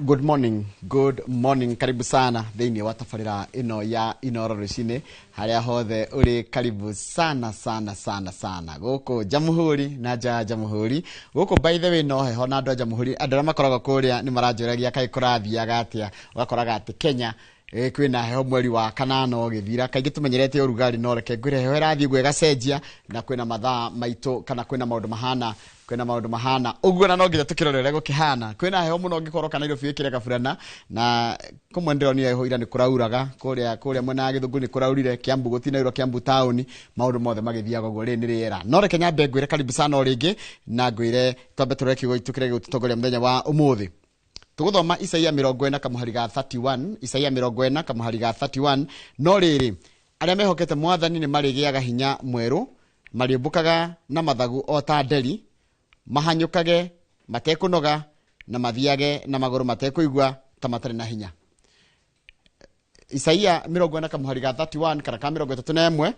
Good morning, good morning. Karibu sana thini wa tafarira ino ya Inoro Rucini. Haria hothe uri karibu sana sana sana sana. Goko Jamhuri na Jamhuri. Goko by the way no heho na andu Jamhuri andira makoraga kuria ni maranjuragia kai kurathiaga atia ugakoraga ati Kenya kwina heho mweri wa kanano githira kaingi tumenyerete urugari no reke ngwire heho irathie gwega cenjia na kwina mathaa maito kana kwina maundu mahana uguo na no nginya tukirorere gukihana kwina heho muno ngikorwo kana iro fiekire kabulana na kumwe ndiro ni heho ira ni kurauraga kuria mwena ya Githungu ni kuraurire Kiambu gutina iro Kiambu town maundu mothe magithiaga guo ri ni riera no reke nyambe ngwire karibu sana oringi na ngwire twambe tureke gwitukire gututongoria muthenya wa umuthi. Tuguthoma Isaia 40:31 Isaia 40:31 no riri aria mehokete mwathani ni marigiaga hinya mweru mariumbukaga na mathagu o ta nderi mahanyukage matekunoga na mathiage na maguru matekuigwa ta matari na hinya. Isaia 40:31 kana 31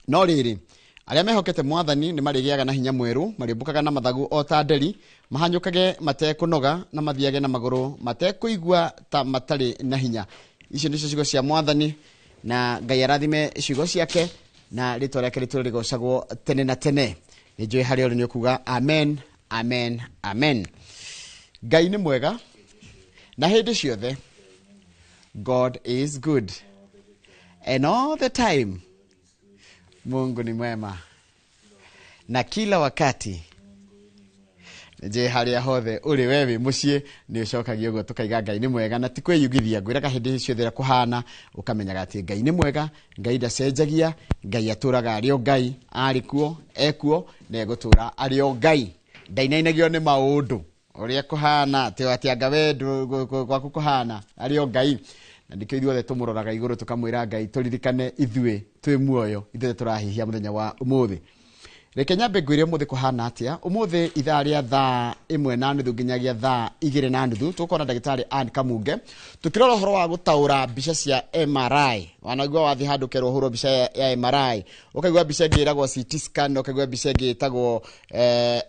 no riri aria mehokete mwathani ni marigiaga na hinya mweru mariumbukaga na mathagu o ta nderi mahanyukage matekunoga na mathiage na maguru matekuigwa ta matari na hinya. Icio nicio ciugo cia mwathani na Ngai arathime ciugo ciake na ritwa riake riturigocagwo tene na tene. Nijui hari uri ni kuga amen amen amen. Ngai ni mwega na hindi ciothe. God is good and all the time. Mungu ni mwema na kila wakati. Je haria hothe uri wewe mucie ni ucokagia ugo tukaiga Ngai ni mwega na tikwiyugithia ngwiraga hindi ciothe kuhana ukamenyaga ati Ngai ni mwega, Ngai ndacenjagia, Ngai aturaga ario Ngai arikuo ekuo na egutura ario Ngai ndainainagio ni maundu uria kuhana ati anga wendu gwaku kuhana ario Ngai na ndikio ithuothe tumuroraga iguru tukamwira Ngai turirikane ithue twi muoyo ithuothe turahihia muthenya wa umuthi. Reke nyambe ngwire umuthi kuhana atia. Umuthi ithaa ria thaa 1:30 nginyagia thaa 2:30 tukona ndagitari Ann Kamunge tukirora horo wa gutaura mbica cia MRI. Wanagwa wathi handu kerwo horo mbica ya MRI ukaigwa mbica ngiragwo CT scan ukaigwa mbica ngitagwo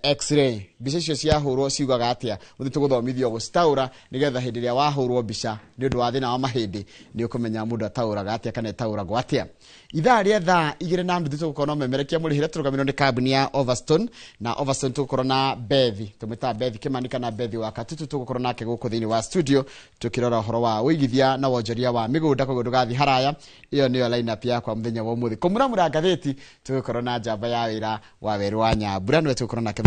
X-ray. Mbica icio cia horo ciugaga atia uthi tuguthomithio gustaura nigetha hindi ria wahurwo mbica ni undu wa thina wa mahindi ni ukumenya mundu atauraga atia kana etauragwo atia. Ithaa ria thaa 2:30 tukona memerekia murihire turugamiro ni kabuni ya Overstone na Overstone tukoro na Bethi tumita Bethi Kimanika na Bethi wakati tukoro nake guku thini wa studio tukirora horo wa wigithia na wonjoria wa migunda koguo ndugathi haraya. Iyo niyo lineup ya kwa muthenya wa umuthi kumuramura ngatheti tukoro na njamba ya wira wa Weru wa Nyambura nwe tukoro nake.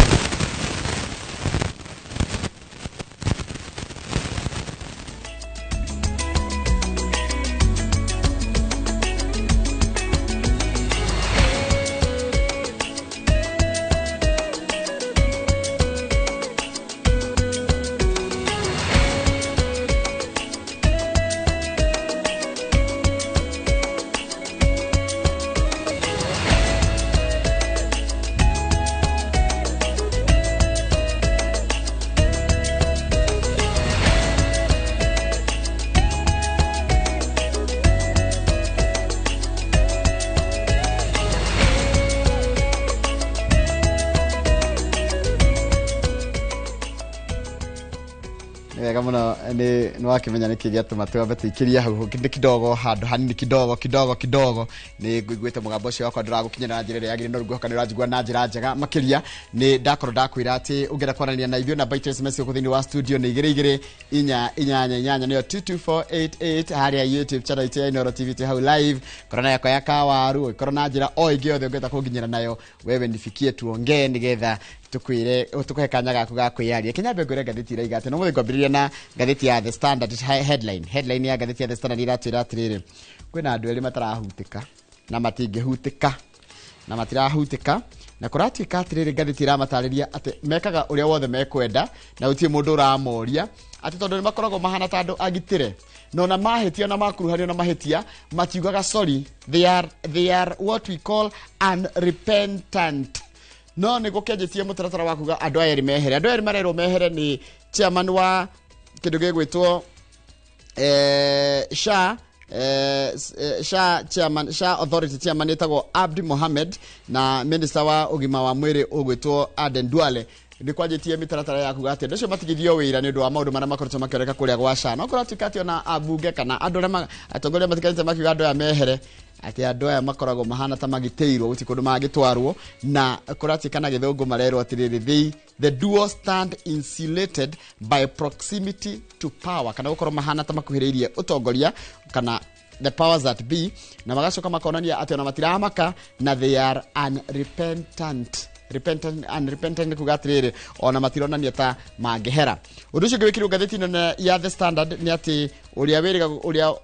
Ni wakimenya nikigia tumatu abete ikiria hau kidogo handu hanini kidogo ni ngwite mugambo cio wakwa ndiragukinyana na njira yagire no rugo kana rajigwa na njira njega makiria ni ndakoro ndakwira ati ungera kwarania na ithio na byte SMS ku thini wa studio ni 22488 niyo 22488 haria YouTube channel ite ya Inoro TV hau live korona yako ya kawaru korona njira o ingi othe ungeta kuginyana nayo wewe nifikie tuongee nigetha tukwire tukuhe kanya gaku ga kwiaria. Kinyambe ngwire ngatheti ira igate no muthi kwambiriria na ngatheti ya The Standard headline ya ngatheti ya The Standard iratwira atiriri kwina andu eri matarahutika na matingihutika na matirahutika na kuratuika atiriri ngatheti ira matariria ati mekaga uria wothe mekwenda na utie mundu uramoria ati tondu ni makoragwo mahana ta andu agitire no na mahetia na makuruhanio na mahetia matiugaga sorry they are what we call unrepentant. No ni gukenjetie mutaratara wa kuga andu eri merero mehere ni chairman wa kindu gigwitwo SHA authority chairman etagwo Abdi Mohamed na minister wa ugima wa mwiri ugwitwo Aden Duale ndi kwanjitie mitaratara yaku gati ndio matigithio wira ni ndu wa maundu maria makoretwo makioneka kuria gwa SHA no kora tukati ona abunge kana andu aria atongoria matikanite makiuga andu aya mehere ati andu aya makoragwo mahana ta magiteirwo guti kundu magitwarwo na kurati kana githungu marerwo atiriri the dual stand insulated by proximity to power kana gukorwo mahana ta makuhiriirie utongoria kana the powers that be na magacoka makonania ati ona matiramaka na they are unrepentant kugatiriri ona matironania ta mangehera undu ucio ngwikirwo ngatheti-ini ya The Standard ni ati uria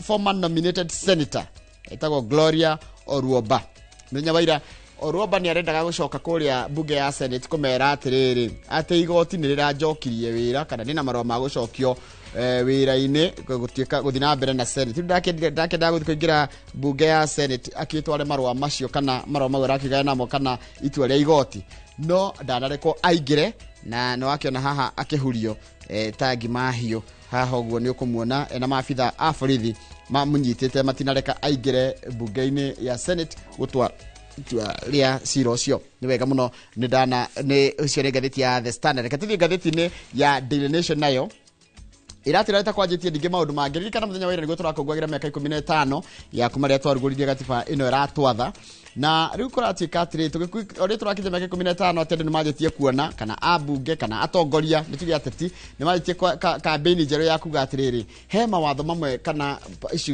former nominated senator etagwo Gloria Oruoba menya waira Oruoba ni arendaga gucoka kuria bunge ya Senate kumera atiriri ati igoti ni rirajokirie wira kana ni na marwa ma gucokio wira-ini gutuika guthina mbere na Senate ndakenda kuingira bunge ya Senate akitware marwa macio kana marwa mau rakiga namo kana itua ria igoti no ndanareko aingire na no akiona haha akihurio tagi mahio haha uguo ni ukumuona na maabitha a borithi mamunyitite matinareka aingire bunge-ini ya Senate gutwa ria ciro cio ni wega muno ni ndana ni ucio ni ngatheti ya The Standard katithi ngatheti-ini ya Daily Nation nayo iratireta kwanjitie ndingi maundu mangiriri kana muthenya wa ira niguo turakungwagira miaka 15 ya kumaria twaruguririe gatiba ino iratwatha na riu kuratuika atiri ori turakije miaka 15 atendu ni majitie kuona kana abunge kana atongoria nituge ateti ni majitie campaign njeru ya kuga atiriri he mawatho mamwe kana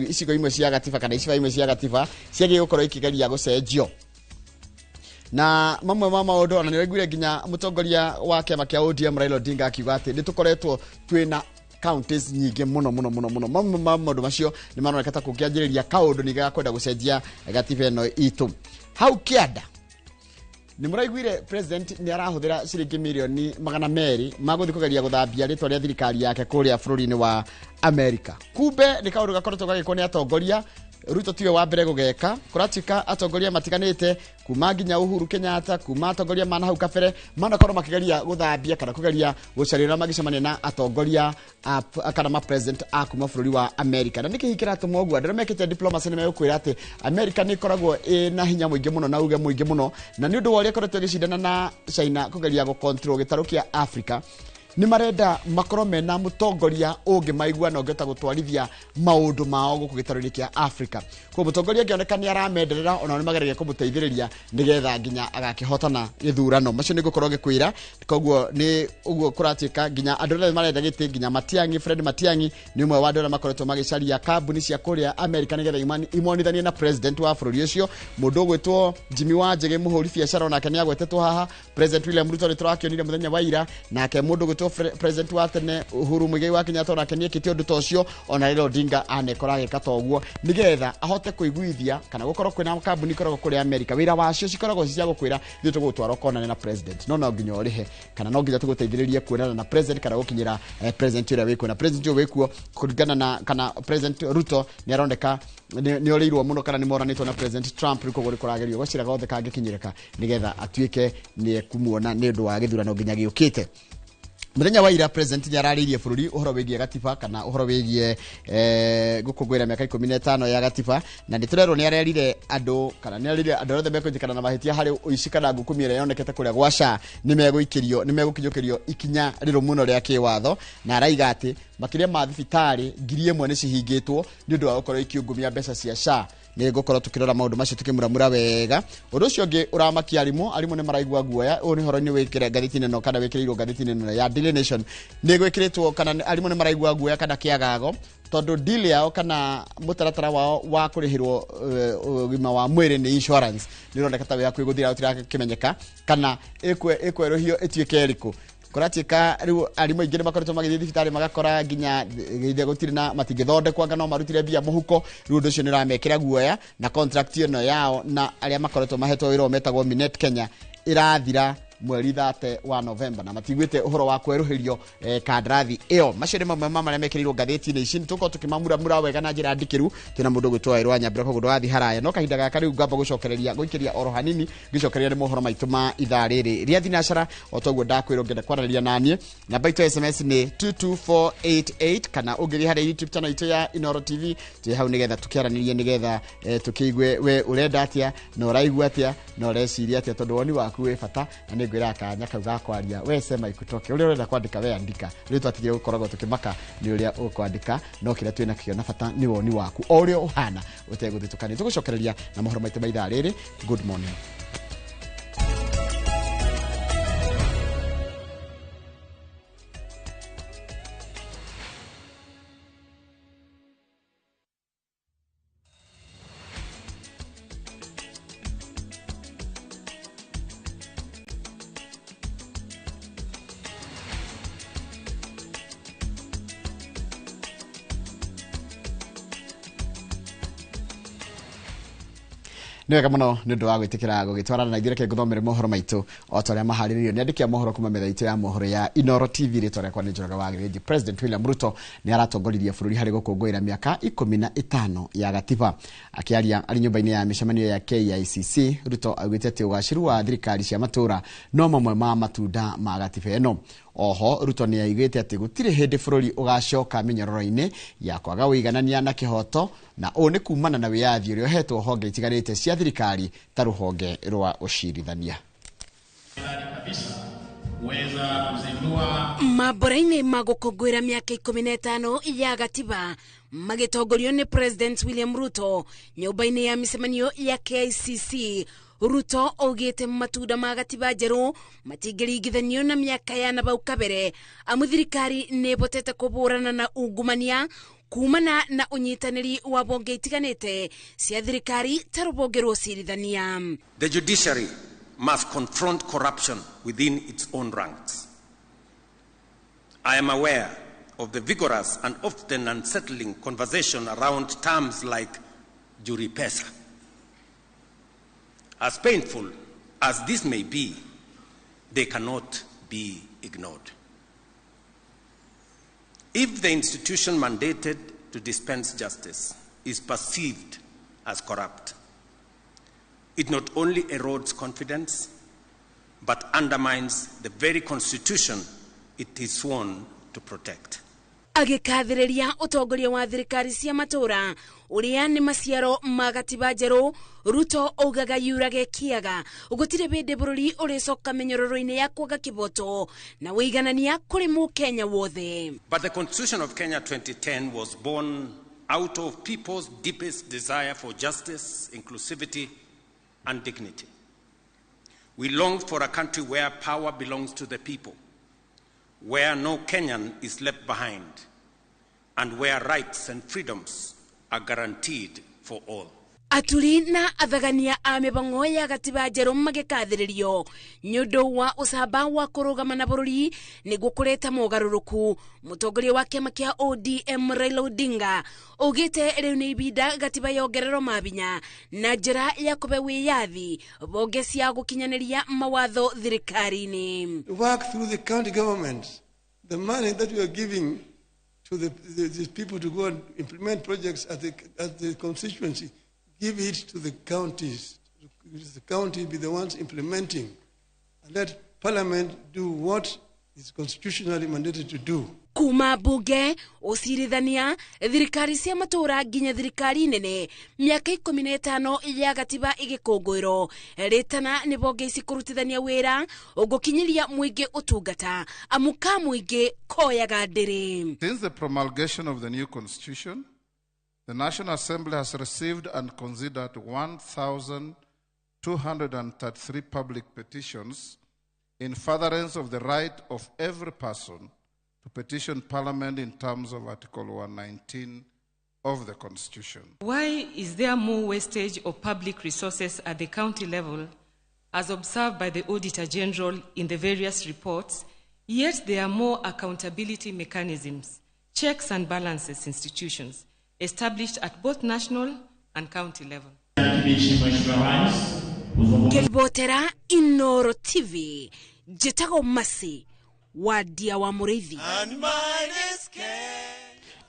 icigo imwe cia gatiba kana iciba imwe cia gatiba ciagie gukorwo ikigeria gucenjio na mamwe ma maundu ona niraiguire nginya mutongoria wa kiama kia ODM Raila Odinga akiuga ati nitukoretwo twina counties nyingi muno maundu macio ni maroneka ta kungianjiriria kaundu ni gakwenda gucenjia gatiba ino itu hau kianda ni muraiguire president ni arahuthira ciringi milioni 200 maguthi kugeria guthambia ritwa ria thirikari yake kuria bururi-ini wa America kumbe ni kaundu gakoretwo gagikwo ni atongoria Ruto tiwe wa mbere gugeka kuratika atongoria matiganite kuma nginya Uhuru Kenyatta kuma atongoria mana hau kabere manakorwo makigeria guthambia kana kugeria gucarira magicemania na atongoria kana ma president a kuma bururi wa America na nikihikira atumo ogwa ndere mekete diplomacy ni mekwira ati America ni koragwo na hinya muingi muno na uge muingi muno na ni undu wa ria koretwo gicindana na China kugeria go control gitaru kia Africa ni marenda makorwo mena mutongoria ungi maigua na ungeta gutwarithia maundu mao guku gitaru kia Africa kwa mutongoria ngioneka ni aramenderera ona ni magereria kumuteithiriria nigetha nginya agakihotana githurano macio ni gukorwo gikwira koguo ni uguo kuratika nginya andu arĩa marenda giti nginya Matiang'i Fred Matiang'i ni umwe wa andu arĩa makoretwo magicaria kambuni cia kuria America nigetha imonithanie na president wa bururi ucio mundu gwitwo Jimmy Wanjigi muhuri biacara onake ni agwetetwo haha president William Ruto ni turakionire muthenya wa ira nake mundu gwitwo president wa tene Uhuru Muigai wa Kenyatta onake ni ekite undu tocio ona Raila Odinga anekora agika toguo nigetha ahote kuiguithia kana gukorwo kwina kambuni koragwo kuri America wira wacio cikoragwo cia gukwira thio tugutwara konane na president no nginya orihe kana no nginya tuguteithiririe kuonana na president kana gukinyira president uria wikuo na president uria wikuo kuringana na kana president Ruto ni arondeka ni orirwo muno kana ni moranitwo na president Trump riko guri kuragerio gocira gothe kangikinyirika nigetha atuike ni kumuona ni undu wa githurano nginya giukite muthenya wa ira president ni araririe bururi uhoro wigie gatiba kana uhoro wigie gukungwira miaka 15 ya gatiba na nditurerwo ni arerire andu kana ni arerire andu othe mekunjikana na mahitia hari uici kana ngukumire yonekete kuria gwa SHA ni megukinyukirio ikinya riru muno ria kiwatho na araiga ati makiria ma thibitari 1000 ni cihingitwo ni undu wa gukorwo ikiungumia mbeca cia SHA ni gukorwo tukirora maundu macio tukimuramura wega undu ucio ngi uramakia arimu ni maraigua guoya u ni horo ni wikire ngatheti-ini no kana wikirirwo ngatheti-ini no ya Daily Nation ni gwikiritwo kana arimu ni maraigua guoya kana kiagago tondu deal yao kana mutaratara wao wa kurihirwo ugima wa mwiri ni insurance ni roneka ta ya kwiguthira utira kimenyeka kana ekwerohio etuike eriku kuratika riu arimu ingine makoretwo magithii thibitari magakora nginya githia gutiri na matingithondekwa ngano marutire bia muhuko riu ndu cio ni ramekira guoya na contract ino yao na aria makoretwo mahetwo wira metagwo Minet Kenya irathira mweri 30 wa November na matigwite uhoro wa kweruhirio kandrathi iyo macio ni mamwe maria mekirirwo ngatheti-ini ici tuko tukimamura wega na njira ndikiru twina mundu gwitwa Irwa Nyambura koguo ndwathi haraya no kahinda gaka riu ngamba gucokereria guikiria oro hanini gicokereria ni mohoro maitu ma ithaa riri ria thinashara otoguo ndakwirwo ngenda kwarariria nanie namba itu SMS ni 22488 kana ungiri hari YouTube channel itu ya Inoro TV tu hau nigetha tukiaranirie nigetha tukiigwe we urenda atia na uraigua atia no reciria atia tondu woni waku we bata na ni ngwira kanya kau ga kwaria we sema ikutoke uri urenda kwandika we andika ri twatige gukoragwo tukimaka ni uria ukwandika no kira twina kio na bata ni woni waku o uria uhana uteguthitukania tugucokereria na mohoro maitu maitha riri. Good morning. Niwega muno ni ndu wa gwitikira gugitwarana na ithire nguthomere mohoro maitu o toria mahariririo ni andikia mohoro kuma methaito ya mohoro ya Inoro TV ri toria kwa ni Njoroge wa Gĩthĩnji. President William Ruto ni aratongoririe bururi hari gukungũira miaka 15 ya gatiba. Akiaria ari nyumba-ini ya mishemanio ya KICC, Ruto augite ati ugaciru wa thirikari cia matura no mamwe ma matunda ma gatiba eno. Oho Ruto ni aigite ati gutire hindi bururi ugacoka minyororo-ini ya kwaga uiganania na kihoto na one kumana na wiyathi uria hetwo honge itigarite cia thirikari ta ruhonge rwa ucirithania. Mabora-ini magukungũira miaka 15 ya gatiba magitongorio ni President William Ruto nyumba-ini ya misemanio ya KICC. Ruto augite matunda ma gatiba njeru matingĩringithanio na miaka ya nabau kabere amu thirikari nĩ botete kuburana na ungumania kumana na unyitanĩri wa bonge itiganĩte cia thirikari ta rũhonge rwa ũcirithania. The judiciary must confront corruption within its own ranks. I am aware of the vigorous and often unsettling conversation around terms like juri pesa. As painful as this may be, they cannot be ignored. If the institution mandated to dispense justice is perceived as corrupt, it not only erodes confidence, but undermines the very constitution it is sworn to protect. Agikathiriria utongoria wa thirikari cia matura uria ni maciaro ma gatiba njeru, Ruto augaga yurage kiaga ugutire bende bururi uricoka minyororo-ini ya kwaga kiboto na wiganania kuri Mukenya wothe. But the Constitution of Kenya 2010 was born out of people's deepest desire for justice, inclusivity, and dignity. We longed for a country where power belongs to the people, where no Kenyan is left behind, and where rights and freedoms are guaranteed for all. Aturi na athagania a mibango ya gatiba njeru magikathiririo nyundu wa usaba wa kurugama na bururi niguo kureta mogaruruku. Mutongoria wa kiama kia ODM Raila Odinga ugite riu ni ibida gatiba yongererwo mabinya na njira ya kube wiyathi bonge cia gukinyaniria mawatho thirikari-ini. Work through the county governments. The money that we are giving to the people to go and implement projects at the constituency, give it to the counties. The county be the ones implementing. And let Parliament do what is constitutionally mandated to do. Kuma bunge ucirithania thirikari cia matura nginya thirikari nene miaka 15 ya gatiba igikungũirwo ritana ni bonge ici kurutithania wira ugukinyiria muingi utungata amuka muingi koyaga ndiri. Since the promulgation of the new constitution, the National Assembly has received and considered 1,233 public petitions in furtherance of the right of every person to petition Parliament in terms of Article 119 of the Constitution. Why is there more wastage of public resources at the county level, as observed by the Auditor General in the various reports, yet there are more accountability mechanisms, checks and balances institutions established at both national and county level? Kelbotera Inoro TV, Jetago Masi, Wadia wa Murithi.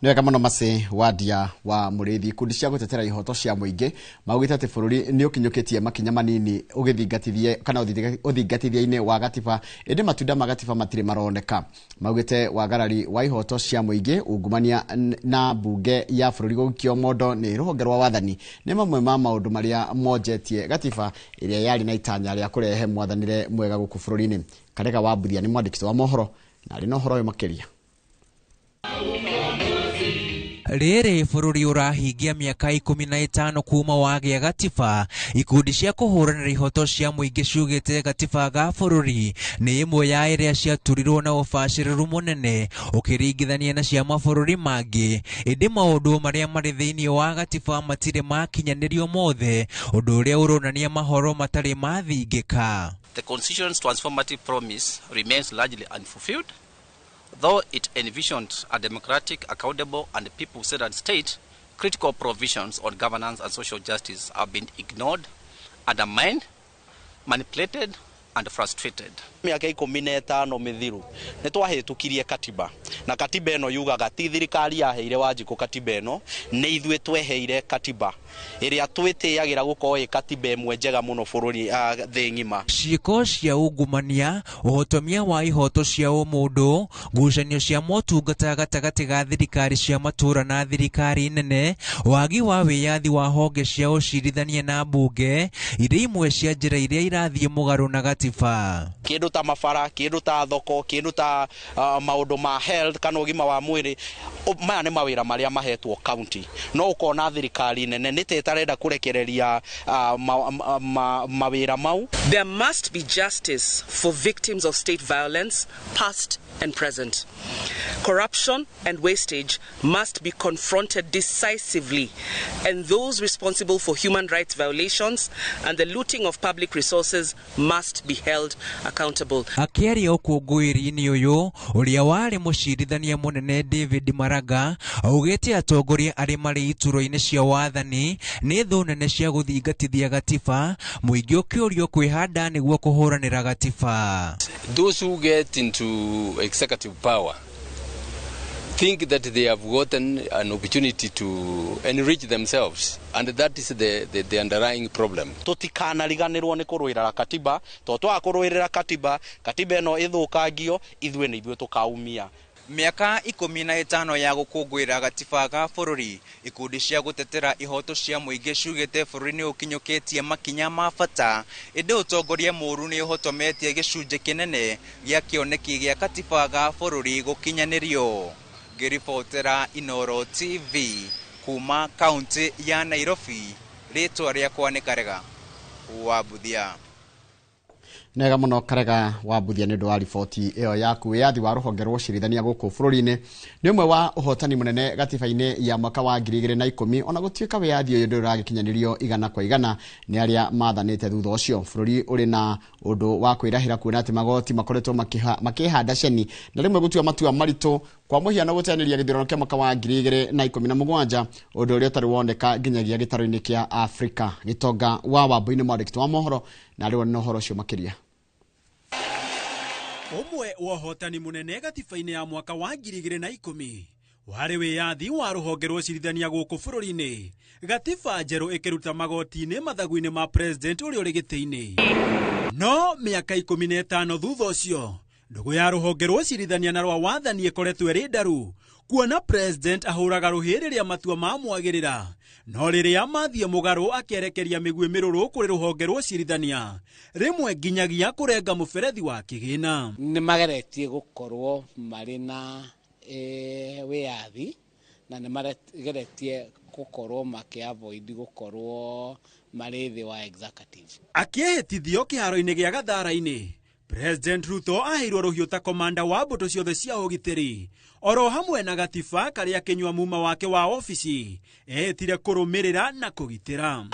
Nĩwega mũno Mase Wadia wa Mũrĩithi kundi cia gũtetera ihoto cia mũingĩ maugĩte atĩ bũrũri nĩ ũkinyũkĩtie makinya manini ũgĩthingatithie kana ũthingatithia-inĩ wa gatiba ĩndĩ matunda ma gatiba matirĩ maroneka. Maugĩte wagarari wa ihoto cia mũingĩ ungumania na bunge ya bũrũri gũkio mondo nĩ rũhonge rwa wathani nĩ mamwe ma maũndũ marĩa monjetie gatiba ĩrĩa yarĩ na itanya rĩa kũrehe mwathanĩre mwega gũkũ bũrũri-inĩ. Karega wa Mbuthia nĩ mwandĩki wa mohoro na arĩ na ũhoro ũyũ makĩria. Rĩrĩ bũrũri ũrahingia mĩaka 15 kuma wagĩa gatiba, ikundi cia kũhũranĩra ihoto cia mũingĩ ciugĩte gatiba ga bũrũri nĩ ĩmwe ya ĩrĩa ciaturirwo na ũbacĩrĩru mũnene ũkĩringithania na cia mabũrũri mangĩ, ĩndĩ maũndũ marĩa marĩ thĩinĩ wa gatiba matirĩ makinyanĩrio mothe, ũndũ ũrĩa ũronania mahoro matarĩ mathingĩka. The Constitution's transformative promise remains largely unfulfilled. Though it envisioned a democratic, accountable, and people-centered state, critical provisions on governance and social justice have been ignored, undermined, manipulated, and frustrated. Miaka 15 mithiru nĩ twahĩtũkirie katiba na katiba ĩno yugaga ti thirikari yaheire Wanjikũ katiba ĩno, nĩ ithuĩ tweheire katiba ĩrĩa twĩtĩagĩra gũkorwo ĩ katiba ĩmwe njega mũno bũrũri thĩ ng'ima. Ciĩko cia ungumania, ũhotomia wa ihoto cia ũmũndũ, ngucanio cia motungata gatagatĩ ga thirikari cia matũũra na thirikari nene, wagi wa wĩyathi wa honge cia ũcirithania na mbunge, irĩ imwe cia njĩra iria irathiĩ mũgarũ na gatiba. Kĩndũ ta mabara, kĩndũ ta thoko, kĩndũ ta maũndũ ma health kana ũgima wa mwĩrĩ, maya nĩ mawĩra marĩa mahetwo county. No ũkona thirikari nene nĩ ĩtarenda kũrekereria mawĩra mau. There must be justice for victims of state violence, past and present. Corruption and wastage must be confronted decisively, and those responsible for human rights violations and the looting of public resources must be held accountable. Akĩaria ũkũngũĩri-inĩ ũyũ, ũrĩa warĩ mũcirithania mũnene David Maraga, augĩte atongoria arĩ marĩ iturwa-inĩ cia wathani nĩ thũ nene cia gũthingatithia gatiba, mũingĩ ũkĩũrio kwĩhanda nĩguo kũhũranĩra gatiba. Those who get into executive power think that they have gotten an opportunity to enrich themselves, and that is the underlying problem. Tutikanariganirwo nĩ kũrũĩrĩra katiba, twaga kũrũĩrĩra katiba, katiba ĩno ĩthũkangio, ithuĩ nĩ ithuĩ tũkaumia. Miaka 15 ya gũkũngũĩra gatiba ga bũrũri, ikundi cia gũtetera ihoto cia mũingĩ ciugĩte bũrũri nĩ ũkinyũkĩtie makinya ma bata, ĩndĩ ũtongoria mũũru nĩ ũhotometie gĩcunjĩ kĩnene gĩa kĩoneki gĩa gatiba ga bũrũri gũkinyanĩrio. Ngĩribotera Inooro TV kuma kaunti ya Nairobi, rĩtwa rĩakwa nĩ Karega wa Mbuthia. Nega mũno Karega wa Mbuthia nĩ ũndũ wa riboti ĩyo yaku. Wĩyathi wa rũhonge rwa ũcirithania gũkũ bũrũri-inĩ nĩ ũmwe wa ũhotani mũnene gatiba-inĩ ya mwaka wa 2010, ona gũtuĩka wĩyathi ũyũ ndũrĩ ũragĩkinyanĩrio igana kwa igana nĩ arĩa mathanĩte thutha ũcio. Bũrũri ũrĩ na ũndũ wa kwĩrahĩra kuona atĩ magoti makoretwo makĩhanda ceni na rĩmwe gũtua matua maritũ, kwa mũhiano gũteanĩria gĩthurano kĩa mwaka wa 2017, ũndũ ũrĩa ũtarĩ woneka nginyagia gĩtaro-inĩ kĩa Afrika. Gĩtonga wa Wambũi nĩ mwandĩki wa mohoro na rĩu nĩ ũhoro ũcio makĩria. Ũmwe wa ũhotani mũnene gatiba-inĩ ya mwaka wa 2010 warĩ wĩyathi wa rũhonge rwa ũcirithania gũkũ bũrũri-inĩ, gatiba njerũ ĩkĩruta magoti-inĩ mathagu-inĩ ma president ũrĩa ũrĩ gĩtĩ-inĩ. No mĩaka 15 thutha ũcio, ndũgũ ya rũhonge rwa ũcirithania na rwa wathani ĩkoretwo ĩrĩ ndaru, kuona president ahũraga rũhĩ rĩrĩa matua mamwagĩrĩra, no rĩrĩa mathiĩ mũgarũ akĩerekeria mĩguĩ mĩrũrũ kũrĩ rũhonge rwa ũcirithania, rĩmwe nginyagia kũrenga mũberethi wa kĩgĩna. Nĩ mageretie gũkorwo marĩ na wĩyathi na nĩ mageretie gũkorwo makĩavoid gũkorwo marĩ thĩ wa executive. Akĩehĩtithio kĩharo-inĩ gĩa Gathara-inĩ, President Ruto aheirwo rũhiũ ta komanda wa mbũtũ ciothe cia ũgitĩri, oro hamwe na gatiba karĩa kĩnyua muma wake wa ofici ehĩtire kũrũmĩrĩra na kũgitĩra.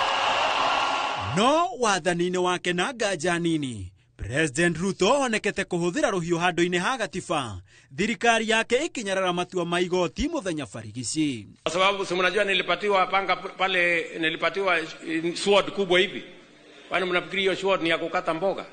No wathani-inĩ wake na nganja nini, President Ruto onekete kũhũthĩra rũhiũ handũ-inĩ ha gatiba, thirikari yake ikinyarara matua ma igoti mũthenya barigici. Kwa sababu si mnajua nilipatiwa panga pale, nilipatiwa sword kubwa hivi. Kwani mnafikiri hiyo sword ni ya kukata mboga?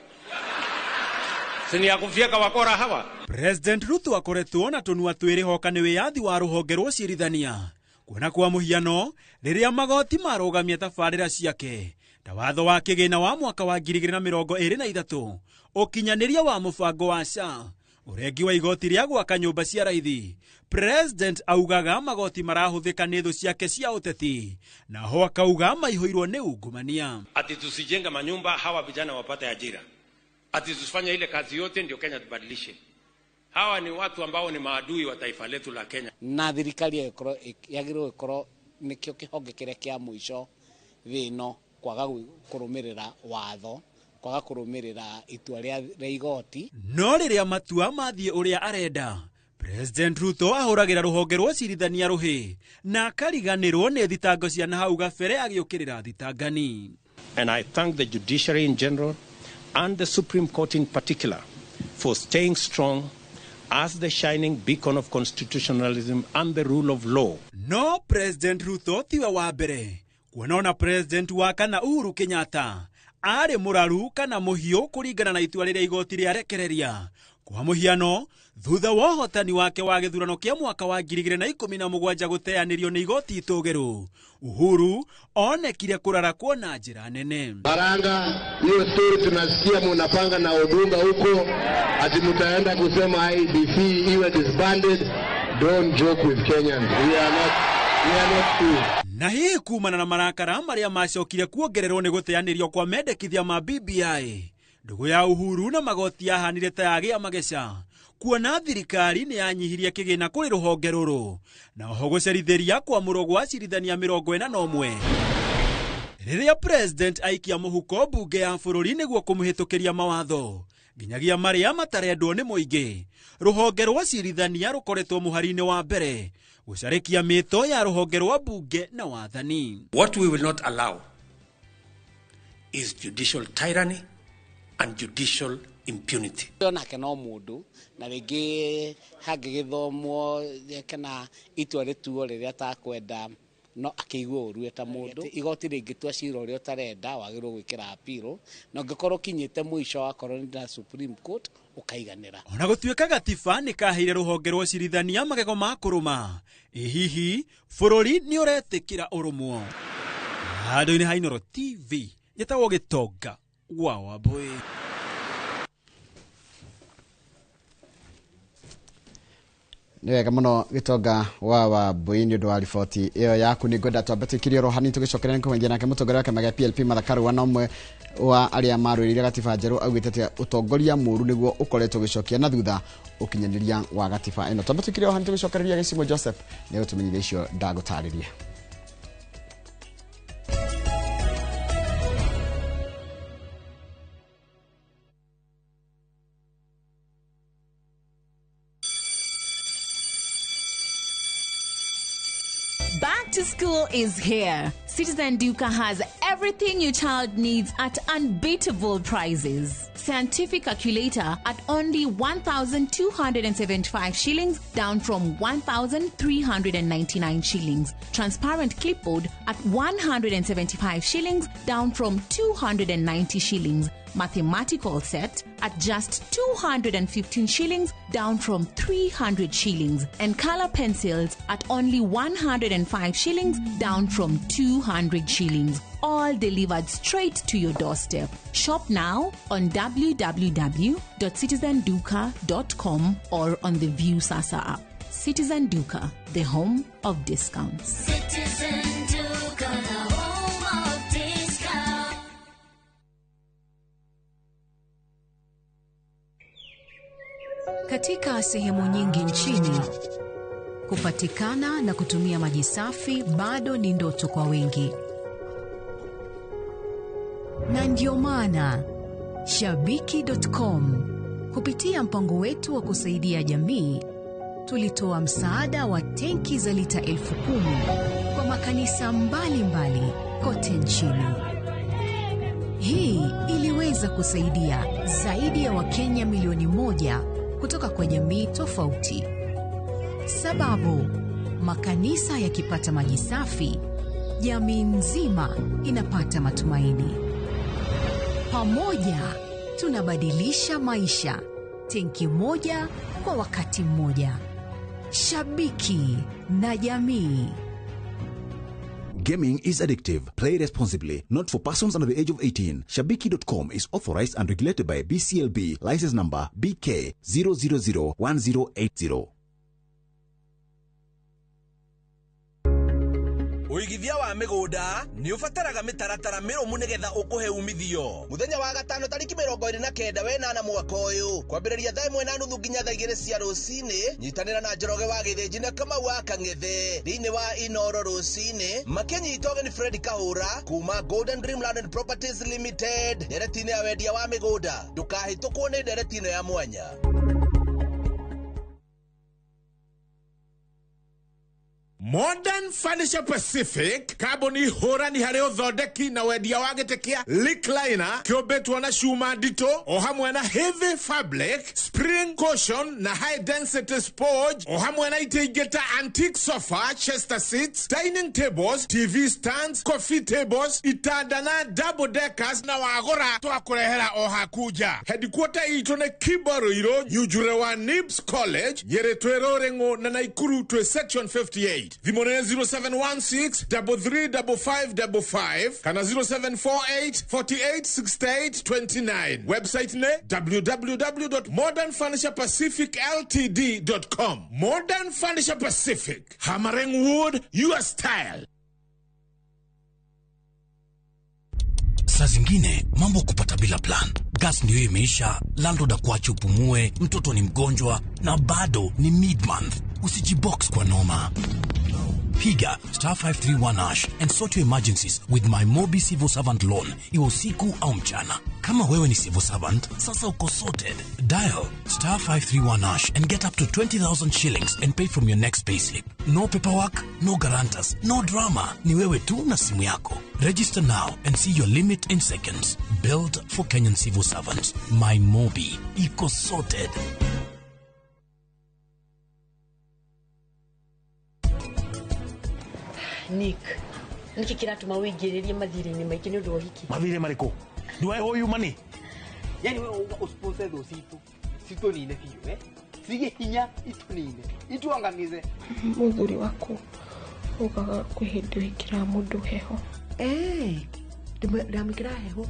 Sini ya kufyeka wakora hawa. President Ruto akoretwo na tunua twiri hoka ni wiyathi wa ruhonge rwa ucirithania kuona kwa muhiano riria magoti marugamia tabarira ciake ta watho wa kigina wa mwaka wa 2023 ukinyaniria wa mubango wa SHA urengi wa igoti ria gwaka nyumba cia raithi. President augaga magoti marahuthika ni thu ciake cia uteti na ho akauga maihoirwo ni ungumania. Ati tusijenga manyumba hawa vijana wapate ajira. Ati tusifanye ile kazi yote ndio Kenya tubadilishe. Hawa ni watu ambao ni maadui wa taifa letu la Kenya. Na thirikari yagirwo ikoro nikio kihonge kiria kia mwisho thino kwaga kurumirira watho, kwaga kurumirira itua ria igoti. No riria matua mathie uria arenda, President Ruto ahuragira ruhonge rwa ucirithania ruhi na akariganirwo ni thitango cia na hau gabere agiukirira thitangani. And I thank the judiciary in general and the Supreme Court in particular for staying strong as the shining beacon of constitutionalism and the rule of law. No President Ruto tiwe wa mbere kuona President wa kana Uhuru Kenyatta ari muraru kana muhio kuringana na itua riria igoti ria rekereria. Kwa muhiano thutha wa hotani wake wa githurano kia mwaka wa 2017 guteanirio ni igoti itugiru, Uhuru onekire kurara kuona njira nene. Baranga hiyo story tunasikia mnapanga na Odunga huko ati mtaenda kusema IBC iwe disbanded. Don't joke with Kenyans. We are not cool. Na hii kumana na marakara maria macokire kuongererwo ni guteanirio kwa mendekithia ma BBI. Ndugu ya Uhuru na magoti yahanire ta yagia mageca kuona thirikari ni yanyihirie kigina kuri ruhonge ruru na ho gucerithiria kwa murogo wa cirithania 41 riria President aikia muhuko bunge ya bururi niguo kumuhitukiria mawatho nginyagia maria matarendwo ni muingi. Ruhonge rwa cirithania rukoretwo muharini wa mbere gucarikia mito ya ruhonge rwa bunge na wathani. What we will not allow is judicial tyranny and judicial impunity. Nake no mundu na ringi hangigithomwo kana itua rituo riria takwenda no akigwo uru eta mundu igoti ringitua cira uria utarenda wagirwo gwikira apiro na ngikorwo kinyite mwisho akorwo ni na Supreme Court ukaiganira. Ona gutuika gatiba ni kaheire ruhonge rwa cirithania magego ma kuruma. Hihi bururi ni uretikira urumwo. Handu-ini ha Inooro TV yetagwo Gitonga wa Wambui. Ni wega muno Gitonga wa Wambui ni undu wa riboti iyo yaku. Ni ngwenda twambe twikirie rohani tugicokerera kumengia nake mutongoria wake magia PLP Mathakaru wa nomwe wa aria marwirire gatiba njeru augite utongoria muru niguo ukoretwo gicokia na thutha ukinyaniria wa gatiba ino. Twambe twikirie rohani tugicokereria Gicimo Joseph ni gutumenyire icio ndagutariria. Back to school is here. Citizen Duka has everything your child needs at unbeatable prices. Scientific calculator at only 1,275 shillings, down from 1,399 shillings. Transparent clipboard at 175 shillings, down from 290 shillings. Mathematical set at just 215 shillings, down from 300 shillings. And color pencils at only 105 shillings, down from 200 shillings. All delivered straight to your doorstep. Shop now on www.citizenduka.com or on the View Sasa app. Citizen Duka, the home of discounts. Citizen Duka, the home of discounts. Katika sehemu nyingi nchini, kupatikana na kutumia maji safi bado ni ndoto kwa wengi. Na ndio maana Shabiki.com kupitia mpango wetu wa kusaidia jamii tulitoa msaada wa tenki za lita 10,000 kwa makanisa mbalimbali kote nchini. Hii iliweza kusaidia zaidi ya Wakenya milioni 1 kutoka kwa jamii tofauti. Sababu makanisa yakipata maji safi, jamii nzima inapata matumaini. Pamoja tunabadilisha maisha tenki moja kwa wakati mmoja. Shabiki na jamii. Gaming is addictive. Play responsibly. Not for persons under the age of 18. Shabiki.com is authorized and regulated by BCLB. License number BK 0001080. Uigithia wa migunda ni ufataraga mitaratara mirumu nigetha ukuhe umithio. Muthenya wa gatano tariki 29 wenana mwaka uyu kwambiriria thaa 1:30 nginya thaa 2 cia rucini. Nyitanira na Njoroge wa Githinji na Kamau wa Kang'ethe thiini wa Inoro rucini makinyita ũgeni Fred Kahura kuma Golden Dreamland and Properties Limited nderetine ya wendia wa migunda. Ndukahĩtũkwo nĩ nderetine ya mwanya. Modern Furniture Pacific kaboni hora ni hareo thondeki na wendia wa gĩtĩ Lickliner kĩũmbĩtwo na cuma nditũ o hamwe na heavy fabric, spring cushion na high density sponge o hamwe na itĩ ingĩ ta antique sofa, chester seats, dining tables, TV stands, coffee tables, itanda na double deckers na wagũra twakũrehera o hakuja. Headquarter itũ nĩ Kibaruiro, Nyujure wa Nibs College, Nyeri twĩ Rũrĩng'ũ na Naikuru twĩ section 58. Thimone 0716 335555 kana 0748 4868 29. Website ne www.modernfurniturepacificltd.com. Modern Furniture Pacific, hammering wood, your style. Saa zingine mambo kupata bila plan. Gas ndio imeisha, landlord akuache upumue, mtoto ni mgonjwa na bado ni mid-month. Usijibox kwa noma. Piga *531# and sort your emergencies with my Mobi Civil Servant Loan. Iwe usiku au mchana. Kama wewe ni civil servant, sasa uko sorted. Dial *531# and get up to 20,000 shillings and pay from your next payslip. No paperwork, no guarantors, no drama. Ni wewe tu na simu yako. Register now and see your limit in seconds. Built for Kenyan civil servants. My Mobi. Iko sorted. Nick, niki kiratuma wigiririe mathire-ini maingĩ nĩ ũndũ wa hiki. Mathire marĩkũ? Do I owe you money? Yani wewe usponsor those situ nine biũ sige hinya itunine ituangamize. Mũthuri wako ugaga kwĩhĩndĩ wĩkĩra mũndũ heho. Ndamwĩkĩra heho.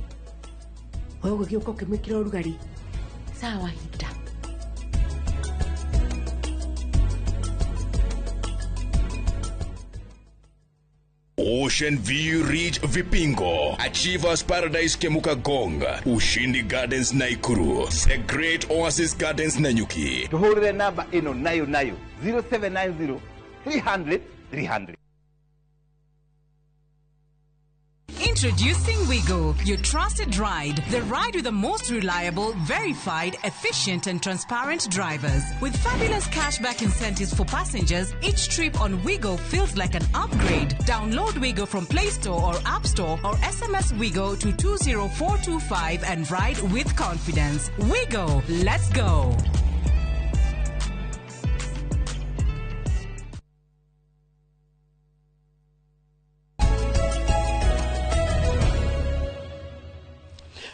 Wewe ũgĩũka ũkĩmwĩkĩra ũrugarĩ. Sawa hita. Ocean View Ridge Vipingo, Achievers Paradise Kemuka Gong, Ushindi Gardens Naikuru, The Great Oasis Gardens Nanyuki. Tuhurire namba ino nayo 0790 300 300. Introducing Wigo, your trusted ride. The ride with the most reliable, verified, efficient and transparent drivers. With fabulous cashback incentives for passengers, each trip on Wigo feels like an upgrade. Download Wigo from Play Store or App Store or SMS Wigo to 20425 and ride with confidence. Wigo, let's go.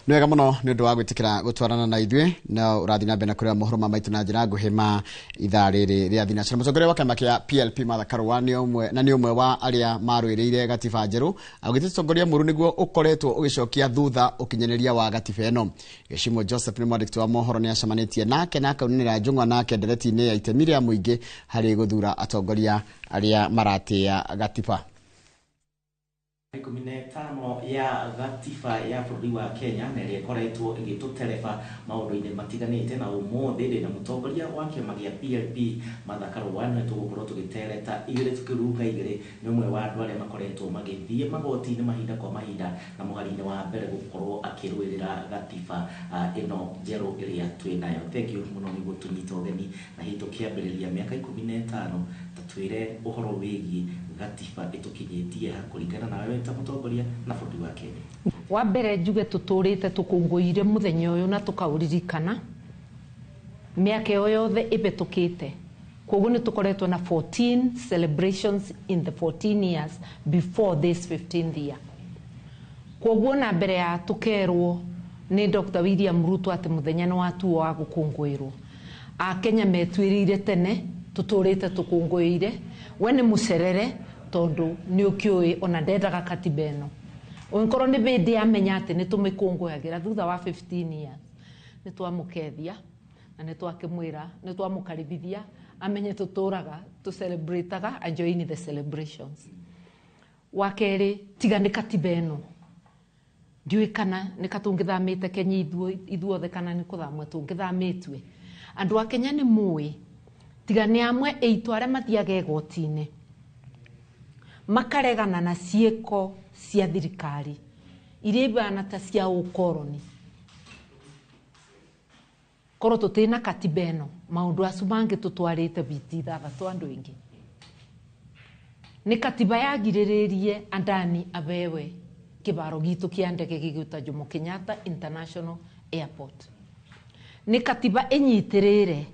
Nwega muno ni undu wa gwitikira gutwarana na ithuĩ na urathi na mbere kuria mohoro maitu na njira nguhima ithaa rĩrĩ rĩa thinacara. Mũtongoria wa kĩama kĩa PLP Martha Karũa nĩ ũmwe wa arĩa marũĩrĩire gatiba njerũ, augĩte ũtongoria mũru nĩguo ũkoretwo ũgĩcokia thutha ũkinyanĩria wa gatiba ĩno. Gĩcimo Joseph nĩ mwandĩki wa mohoro nĩ acemanĩtie nake na akaunĩra njũng'wa nake ndereti-inĩ ya itemi rĩa mũingĩ harĩ gũthura atongoria arĩa maratĩĩa gatiba. 15 ya gatiba ya bũrũri wa Kenya na ĩrĩa ĩkoretwo ĩgĩtũtereba maũndũ-inĩ matiganĩte, na ũmũthĩ ndĩ na mũtongoria wa kĩama gĩa PLP Martha Karũa nĩ tũgũkorwo tũgĩtereta igĩrĩ tũkĩrunga igĩrĩ. Nĩ ũmwe wa andũ arĩa makoretwo magĩthiĩ magoti-inĩ mahinda kwa mahinda na mũhari-inĩ wa mbere gũkorwo akĩrũĩrĩra gatiba ĩno njerũ ĩrĩa twĩnayo. Thank you mũno nĩ gũtũnyita ũgeni na hihi tũkĩambĩrĩria mĩaka 15 tatwĩre ũhoro wĩgiĩ gatiba ĩtũkinyĩtie ha kũringana na wewe ta mũtongoria na bũrũri wa Kenya. Wa mbere njuge tũtũrĩte tũkũngũire mũthenya ũyũ na tũkaũririkana mĩaka yothe ĩbĩtũkĩte. Koguo nĩ tũkoretwo na 14 celebrations in the 14 years before this 15th year. Koguo na mbere ya tũkerwo ni Dr. William Ruto ati muthenya ni watuo wa gukungwirwo. Akenya metwirire tene tuturite tukungwire we ni mucerere tondu ni ukioi ona ndendaga katiba eno. Onkorwo ni bindi amenya ati ni tumikungwagira thutha wa 15 years ni twamukethia na ni twakimwira ni twamukaribithia amenye tuturaga tu celebrateaga and join the celebrations. Wakeri tiga ni katiba eno ndiwe kana ni katungithamite Kenya ithuothe kana ni kuthamwe tungithamitwe. Andu a Kenya ni muwi tiga ni amwe eitu aria mathiaga igoti-ini makaregana na cieko cia thirikari iria ibana ta cia ukoroni. Koro tutina katiba eno maundu acu mangi tutwarite biti thathatu andu ingi ni katiba yagiriririe andani abewe kibaro gitu kia ndege giguta Jomo Kenyatta International Airport. Ni katiba enyitirire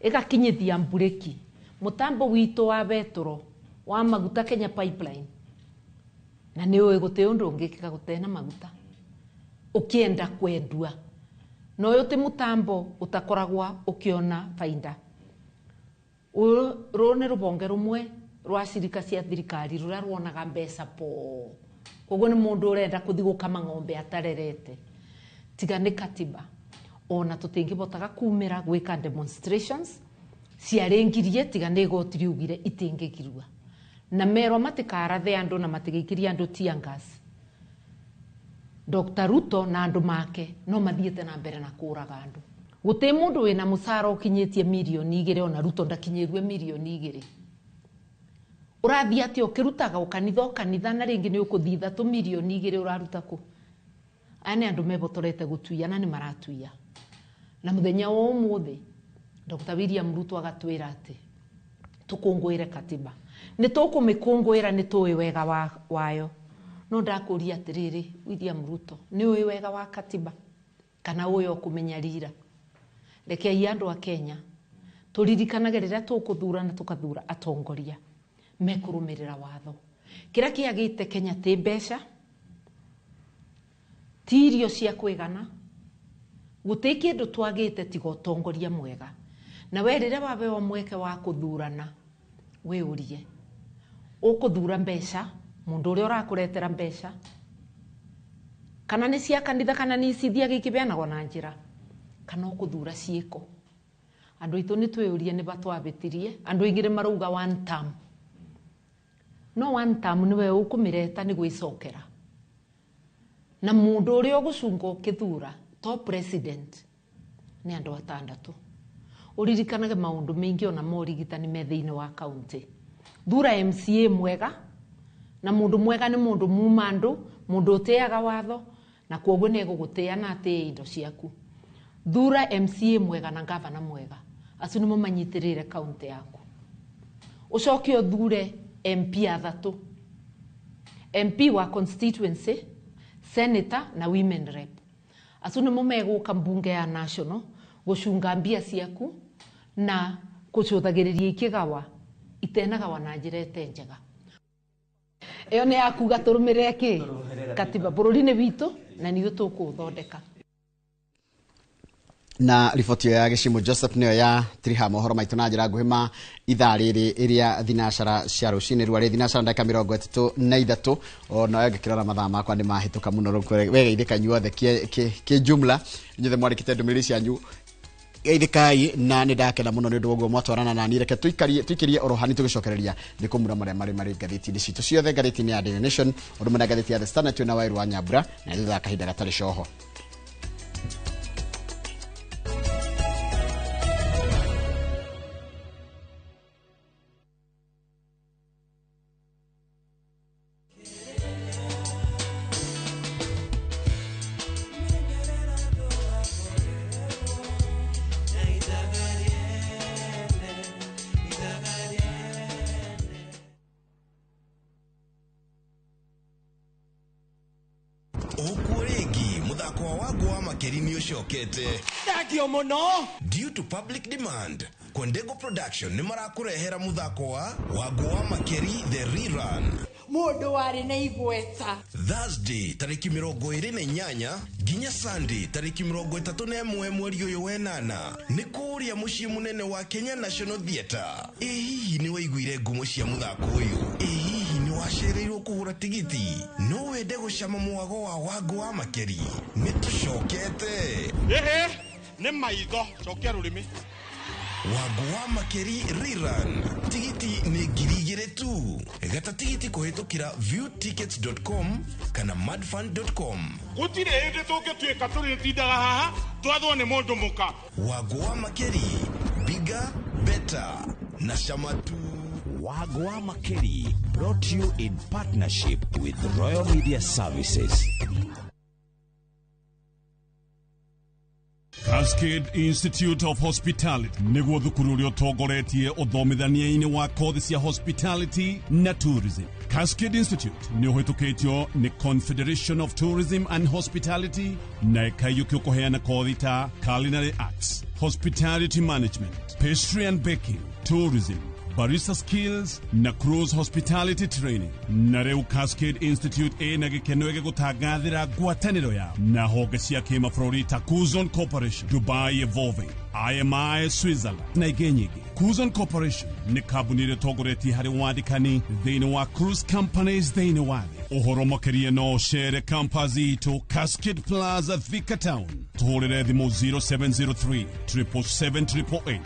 igakinyithia mbureki mutambo wito wa betoro wa maguta Kenya Pipeline na ni uwe guti undu ungikika gutena maguta ukienda kwendua no yote mutambo utakoragwa ukiona faida. Rone rubonge rumwe rwa shirika cia thirikari ruria ruonaga mbeca po koguo ni mundu urenda kuthi gukama ng'ombe atarerete. Tiga ni katiba ona tutingibotaga kumira gwika demonstrations ciarengirie tiga ni igoti riugire itingigirwa na mero matikarathe andu na matigikiria andu tear gas. Dr. Ruto na andu make no mathiete na mbere na kuraga andu. Guti mundu wina musara ukinyitie milioni 2 ona Ruto ndakinyirwe milioni 2. Urathia ati ukirutaga ukanitha na ringi ni ukuthitha tu milioni 2 uraruta ku. Ane andu mebotorete gutuia na ni maratuia. Na muthenya wa umuthi Dr. William Ruto agatwira ati tukungwire katiba. Ni tukumikungwira ni tuwi wega wayo. No ndakuria atiriri William Ruto ni uwi wega wa katiba kana uyo kumenya rira. Reke andu a Kenya turirikanaga riria tukuthura na tukathura atongoria mekurumirira watho. Kira kiagite Kenya ti mbeca tirio cia kwigana guti kindu twagite tiga utongoria mwega. Na we riria wabewa mweke wa kuthurana we urie ukuthura mbeca mundu uria urakuretera mbeca kana ni cia kanitha kana ni cithia gikibeanagwo na njira kana ukuthura ciiko. Andu itu ni tweurie ni batwabitirie andu ingire maruga one term. No one term ni we ukumireta ni gwicokera na mundu uria ugucunga ukithura top president ni andu 6. Uririkanage maundu maingi ona morigitani me thiini wa county. Thura MCA mwega na mundu mwega ni mundu mumandu mundu uteaga watho na koguo ne gugutea na ate indo ciaku. Thura MCA mwega na governor mwega acu nimo manyitirire county yaku. Ucoke othure MP 3 MP wa constituency senator na women rep acu nimo meguka mbunge ya national gucunga mbia ciaku na kucuthagiriria ikigawa itenagawa na njira njega. Eyo ni akuga turumirire ki katiba bururi-ini witu na ni tukuthondeka. Na riboti ya Gicimu Joseph niyo ya tiriha mohoro maitu na njira nguhima ithaa riri iria thinacara cia rucini rwari thinacara ndaka 33 ona yagikirora mathaa makwa ni mahituka muno wega ithika nyuothe ki jumla nyothe mwarikite ndumiriri cianyu geithikai na ni ndakena muno ni undu guo mwatwarana na ni reke tuikirie orohani tugicokereria ni kumura mari gatheti-ini citu ciothe gatheti-ini ya Daily Nation undu mena gatheti ya The Standard na Wairu wa Nyambura na thutha kahinda gatari coho. Due to public demand, Kondego Production ni marakurehera muthako wa Wagua Makeri the rerun. mundu wari na igweta. Thursday tariki 28 nginya Sunday tariki 31 mweri uyu wenana ni kuria mucii munene wa Kenya National Theatre. Hihi ni waiguire ngumo cia muthako uyu? Hihi ni wacereirwo kugura tigiti? No wende gucama mwago wa Wangu wa Makeri? Ni tucokete ni maitho cokia rurimi. Wangu wa Makeri rerun tigiti ni 2,000 tu. Gata tigiti kuhitukira viewtickets.com kana madfund.com. Gutire hindi tungituika turitindaga haha twathwo ni mundu muka. Wangu wa Makeri, bigger, better na shamatu. Wangu wa Makeri, brought to you in partnership with Royal Media Services. Cascade Institute of Hospitality niguo thukuru uria utongoretie uthomithania-ini wa kothi cia hospitality na tourism. Cascade Institute ni uhitukitio ni Confederation of Tourism and Hospitality na ikayuki kuheana kothi ta culinary arts, hospitality management, pastry and baking, tourism, barista skills na cruise hospitality training. Na reu Cascade Institute na gikeno gigutangathira ngwataniro ya na honge cia kimabũrũri ta Kuzon Corporation, Dubai Evolving, IMI Switzerland na ingĩ nyingĩ. Kuzon Corporation ni kambuni ĩrĩa ĩtongoretie harĩ wandĩkani thĩinĩ wa cruise companies thĩinĩ wa thĩ. Ũhoro makĩria no ũcere campus itũ Cascade Plaza Thika Town. Tũhũrĩre thimũ 0703 777 888.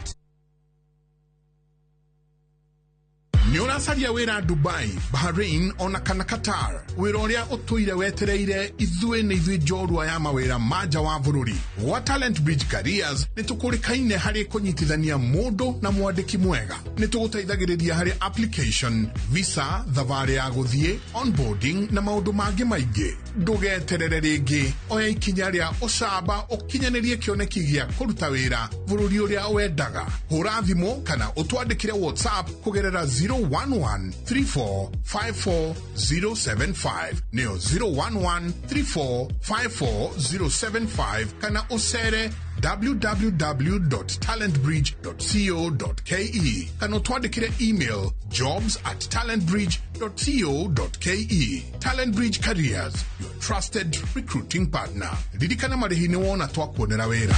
Ni ũracaria wĩra Dubai, Bahrain ona kana Qatar. Wĩra ũrĩa ũtũire wetereire ithuĩ nĩ ithuĩ njorua ya mawĩra ma nja wa bũrũri. Wa Talent Bridge Careers nĩ tũkũrĩkaine harĩ kũnyitithania mũndũ na mwandĩki mwega. Nĩ tũgũteithagĩrĩria harĩ application, visa, thabarĩ ya gũthiĩ, onboarding na maũndũ mangĩ maingĩ. Ndũgeterere rĩngĩ, oya ikinya rĩa ũcamba ũkinyanĩrie kĩoneki gĩa kũruta wĩra bũrũri ũrĩa wendaga. Hũra thimũ kana ũtwandĩkĩre WhatsApp kũgerera 011-3454-075 neo 011-3454-075 kana usere www.talentbridge.co.ke kana utwandikire email jobs@talentbridge.co.ke. Talent Bridge Careers, your trusted recruiting partner. Ririkana marihi ni wona twakuonera wera.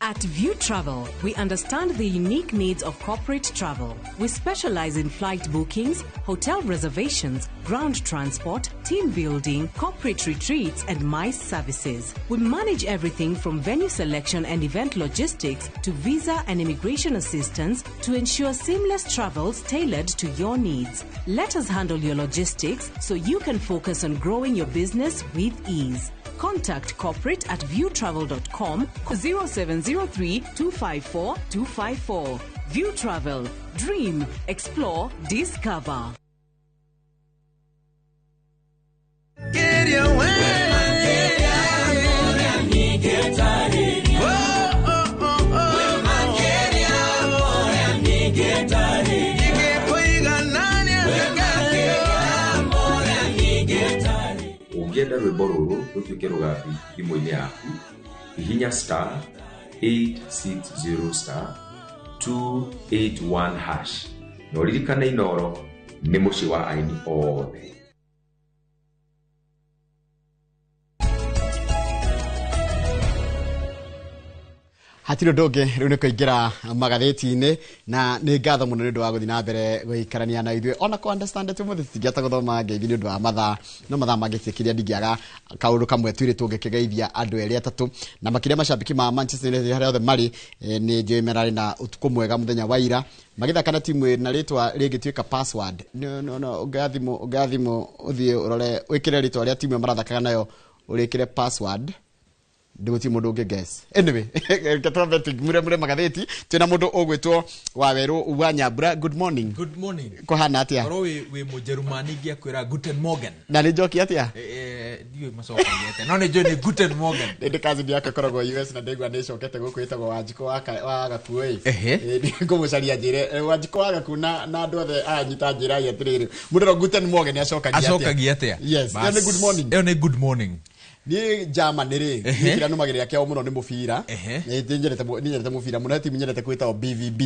At View Travel, we understand the unique needs of corporate travel. We specialize in flight bookings, hotel reservations, ground transport, team building, corporate retreats, and MICE services. We manage everything from venue selection and event logistics to visa and immigration assistance to ensure seamless travels tailored to your needs. Let us handle your logistics so you can focus on growing your business with ease. Contact corporate at viewtravel.com 0703 254 254. View Travel. Dream, explore, discover. Get away. Ũngĩenda rwĩmbo rũrũ rũtuĩke rũgambi thimũ-inĩ yaku, hihinya star 860 star 281 hash. Na ũririkane Inooro nĩ mũciĩ wa aini othe. Hatiro doge rĩu nĩ kũingĩra magathĩti-inĩ na nĩ ngatho mũno nĩ ũndũ wa gũthiĩ na mbere gũikarania na ithuĩ ona kũ understand tũmũthĩ tũtingĩhota gũthoma ngeithi nĩ ũndũ wa mathaa no mathaa mangĩtĩkĩria ndingĩaga kaũndũ kamwe twĩrĩ tũngĩkĩgeithia andũ erĩ atatũ na makĩria macambĩki ma Manchester United harĩa othe marĩ nĩ njũĩ merarĩ na ũtukũ mwega mũthenya wa ira magĩthaka na timu na rĩtwa rĩngĩtuĩka password no ũgathimũ ũthiĩ ũrore wĩkĩre rĩtwa rĩa timu marathakaga nayo ũrĩkĩre password ndĩgũti mũndũ ũngĩ guess. Anyway, ketwa mure magathĩti twĩna mũndũ ũgwĩtwo Wawerũ wa Nyambura. Good morning. Good morning. Kũhana atĩa? Oro wĩ Mũjerumani ngĩakwĩra Guten Morgen. Na nĩ njoki atĩa? Ndiũĩ macokagiete. No nĩ njũĩ nĩ Guten Morgen. Ndĩ kazi yake koragwo US na ndĩgwa nĩ cokete gũkũ ĩtagwo Wanjikũ wa Gakuũ ĩ. Ngũmũcaria njĩre Wanjikũ wa Gakuũ na andũ othe anyita njĩra ya atĩrĩrĩ. Mũndũ Guten Morgen nĩ acokagia atĩa? Acokagia atĩa? Yes. Nĩ good morning. Ĩyo nĩ good morning. ni Germany ri kira no magere yake muno ni mubira ni njerete mubira muno timu njerete kwita BVB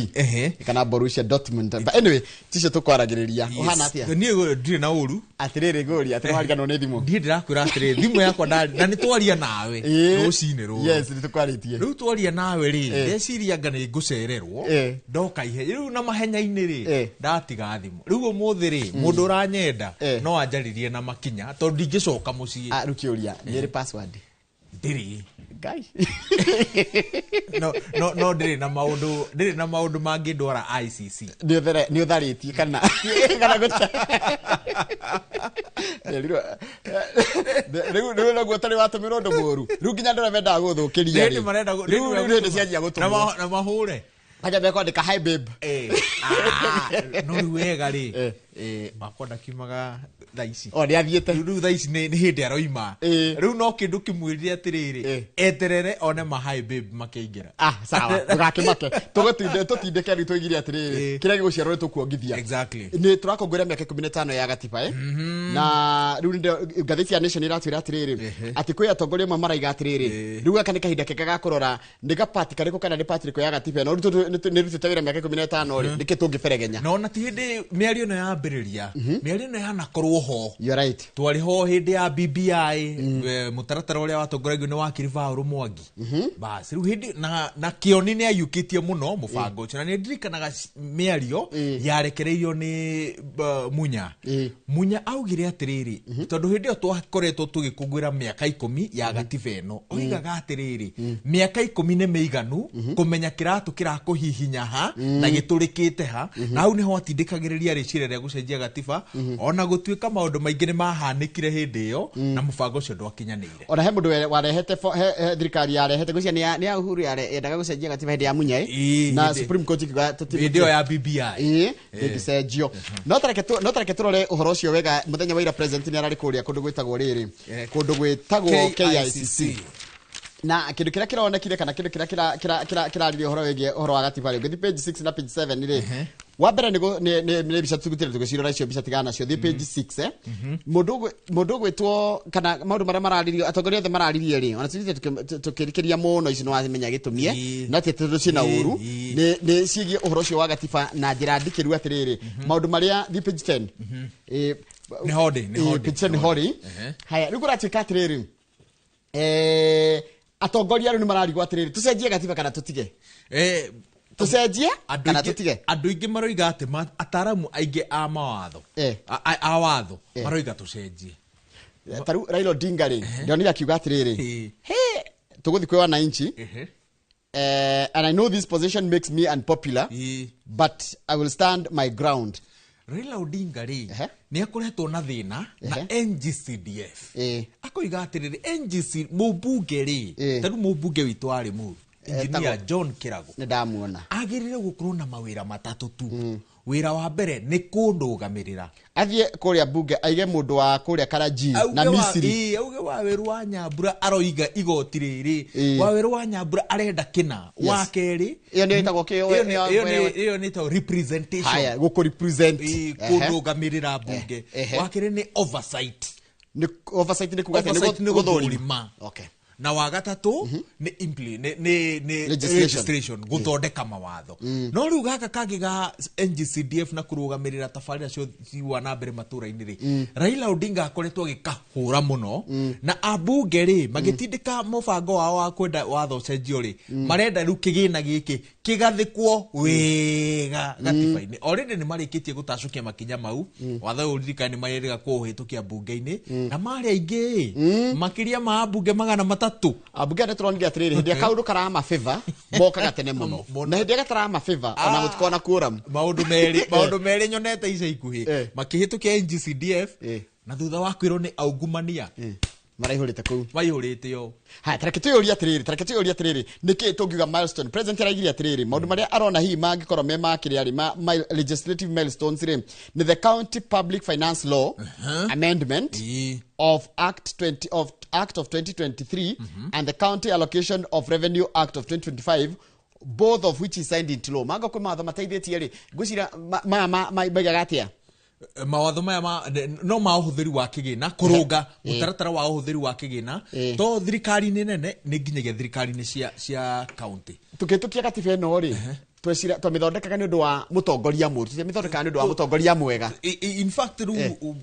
kana Borussia Dortmund but anyway tisho tukwaragiria uhana atia ni ndire na uru atiriri gori atwarigano ni thimu ndire ndirakwira atiri thimu yakwa na ni twaria nawe rucine ru yes ni tukwaritie ru twaria nawe ri ndeciria anga ni gucererwo ndoka ihe ru na mahenya-ini ri ndatiga thimu ru umuthi ri mundu uranyenda no anjaririe na makinya tondu ndingicoka mucii rukiuria ni password ndiri guy no ndiri na maundu mangi ndwara ICC ni utharitie kana guta riu no gutari watumirwo ndu muru riu nginya ndira menda guthukiria ri riu ndi cianjia gutumwo na mahure aja beko ndika hi babe no riu wega ri makonda kimaga thaici ni athiete riu thaici ni hindi aroima riu no kindu kimwirire atiriri eterere one ma hi babe makiingira sawa tugakimake tutindike riu twigire atiriri kiria giguciarwo tukuongithia exactly ni turakongwira miaka 15 ya gatiba na riu ngathiti ya nation iratwira atiriri ati kwi atongoria amwe maraiga atiriri riu aka ni kahinda kega ga kurora ni gapati kariko kana ni pati riko ya gatiba no ni rutite wira miaka 15 ri ndike tungiberegenya no na ti hindi miario no yambiriria miario no yanakorwo ho you right twari ho hindi ya BBI mutaratara uria watongoragio ni wakiri Vauru Mwangi basi riu hindi na kioni ni ayukitie muno mubango ucio na ni ndirikanaga miario yarekereirio ni Munya augire atiriri tondu hindi yo twakoretwo tugikungwira miaka 10 ya gatiba eno oigaga atiriri miaka 10 ni meiganu kumenya kiratu kirakuhihinya ha na giturikite ha na au niho atindikagiriria ricire ria gucenjia gatiba ona gutuika maundu maingi ni mahanikire hindi yo na mubango ucio ndwakinyanire ona he mundu warehete thirikari yarehete gucia ni ya Uhuru yendaga gucenjia gatiba hindi ya Munya na Supreme Court ikiga video ya BBI ndigisejio no tareke turore uhoro ucio wega muthenya wa ira president ni arari kuria kundu gwitagwo riri kundu gwitagwo KICC na kindu kiria kironekire kana kindu kiria kiraririo horo wege horo wa gatiba ri ngithi page 6 na page 7 ri wa mbere ni bica tugutire tugicirora icio bica tigana cio thi page 6 mundu gwitwo kana maundu maria mararirio atongoria othe mararirie ri ona tuthite tukirikiria muno ici no wamenya gitumie na tetu cina uru ni cigie uhoro ucio wa gatiba na njira ndikiru atiriri maundu maria thi page 10 ni hodi haya riu kuratuika atiriri atongoria riu ni mararigwo atiriri tucenjie gatiba kana tutige tucenjie kana tutige andu ingi maroiga ati ataramu aingi a mawatho a watho maroiga tucenjie taru Raila Odinga ri ndionira akiuga atiriri tuguthi kwi wananchi and I know this position makes me unpopular but I will stand my ground. Raila Odinga ri ni akoretwo na thina na NGCDF akoiga atiriri NGC mubunge ri taru mubunge witu ari mu engineer John Kirago ndamuona agirire gukorwo na mawira matatu tu wira wa mbere ni kundugamirira athie kuria bunge aige mundu wa kuria Karaji na Misiri auge wa weru wa Nyambura aroiga igoti riri wa weru wa Nyambura arenda kina wa keri iyo ni itagwo iyo ni to representation haya guko represent kundugamirira bunge wa keri ni oversight ni kugata ni guthurima okay na wa gatatu ni legislation guthondeka mawatho no riu gaka kagi ga NGCDF na kurugamirira tabarira cio ciwa na mbere matura-ini ri Raila Odinga akoretwo gikahura muno na abunge ri magitindika mubango wao wa kwenda watho cenjio ri marenda riu kigina giki kigathikwo wega gatiba-ini already ni marikitie gutacukia makinya mau watho uririka ni marenda kuhitukia bunge-ini na mari aingi makiria ma abunge magana matatu abunge ne turongia atiriri hindi akaundu karama favor boka gatene muno na hindi gatarama favor ona gutikona quorum maundu meri nyonete ica ikuhi makihitukia NGCDF na thutha wa kwirwo ni aungumania maraihurite kuu maihurite yo ha tareke tuyoria atiriri niki tungiuga milestone president araigire atiriri maundu maria arona hi mangikorwo me makiri ari legislative milestones ri ni the county public finance law amendment of Act of 2023 and the County Allocation of Revenue Act of 2025, both of which is signed into law. Maga kwa matho mataithĩtie ri ngwicira ma gagatia mawatho maya no ma ũhũthĩri wa kĩgĩna kũrũnga mũtaratara wa ũhũthĩri wa kĩgĩna to thirikari-inĩ nene nĩ nginyagia thirikari-inĩ cia county tukĩtukia katiba ĩno rĩ twecira twamĩthondekaga nĩ ũndũ wa mũtongoria mũru twamĩthondekaga nĩ ũndũ wa mũtongoria mwega in fact rĩu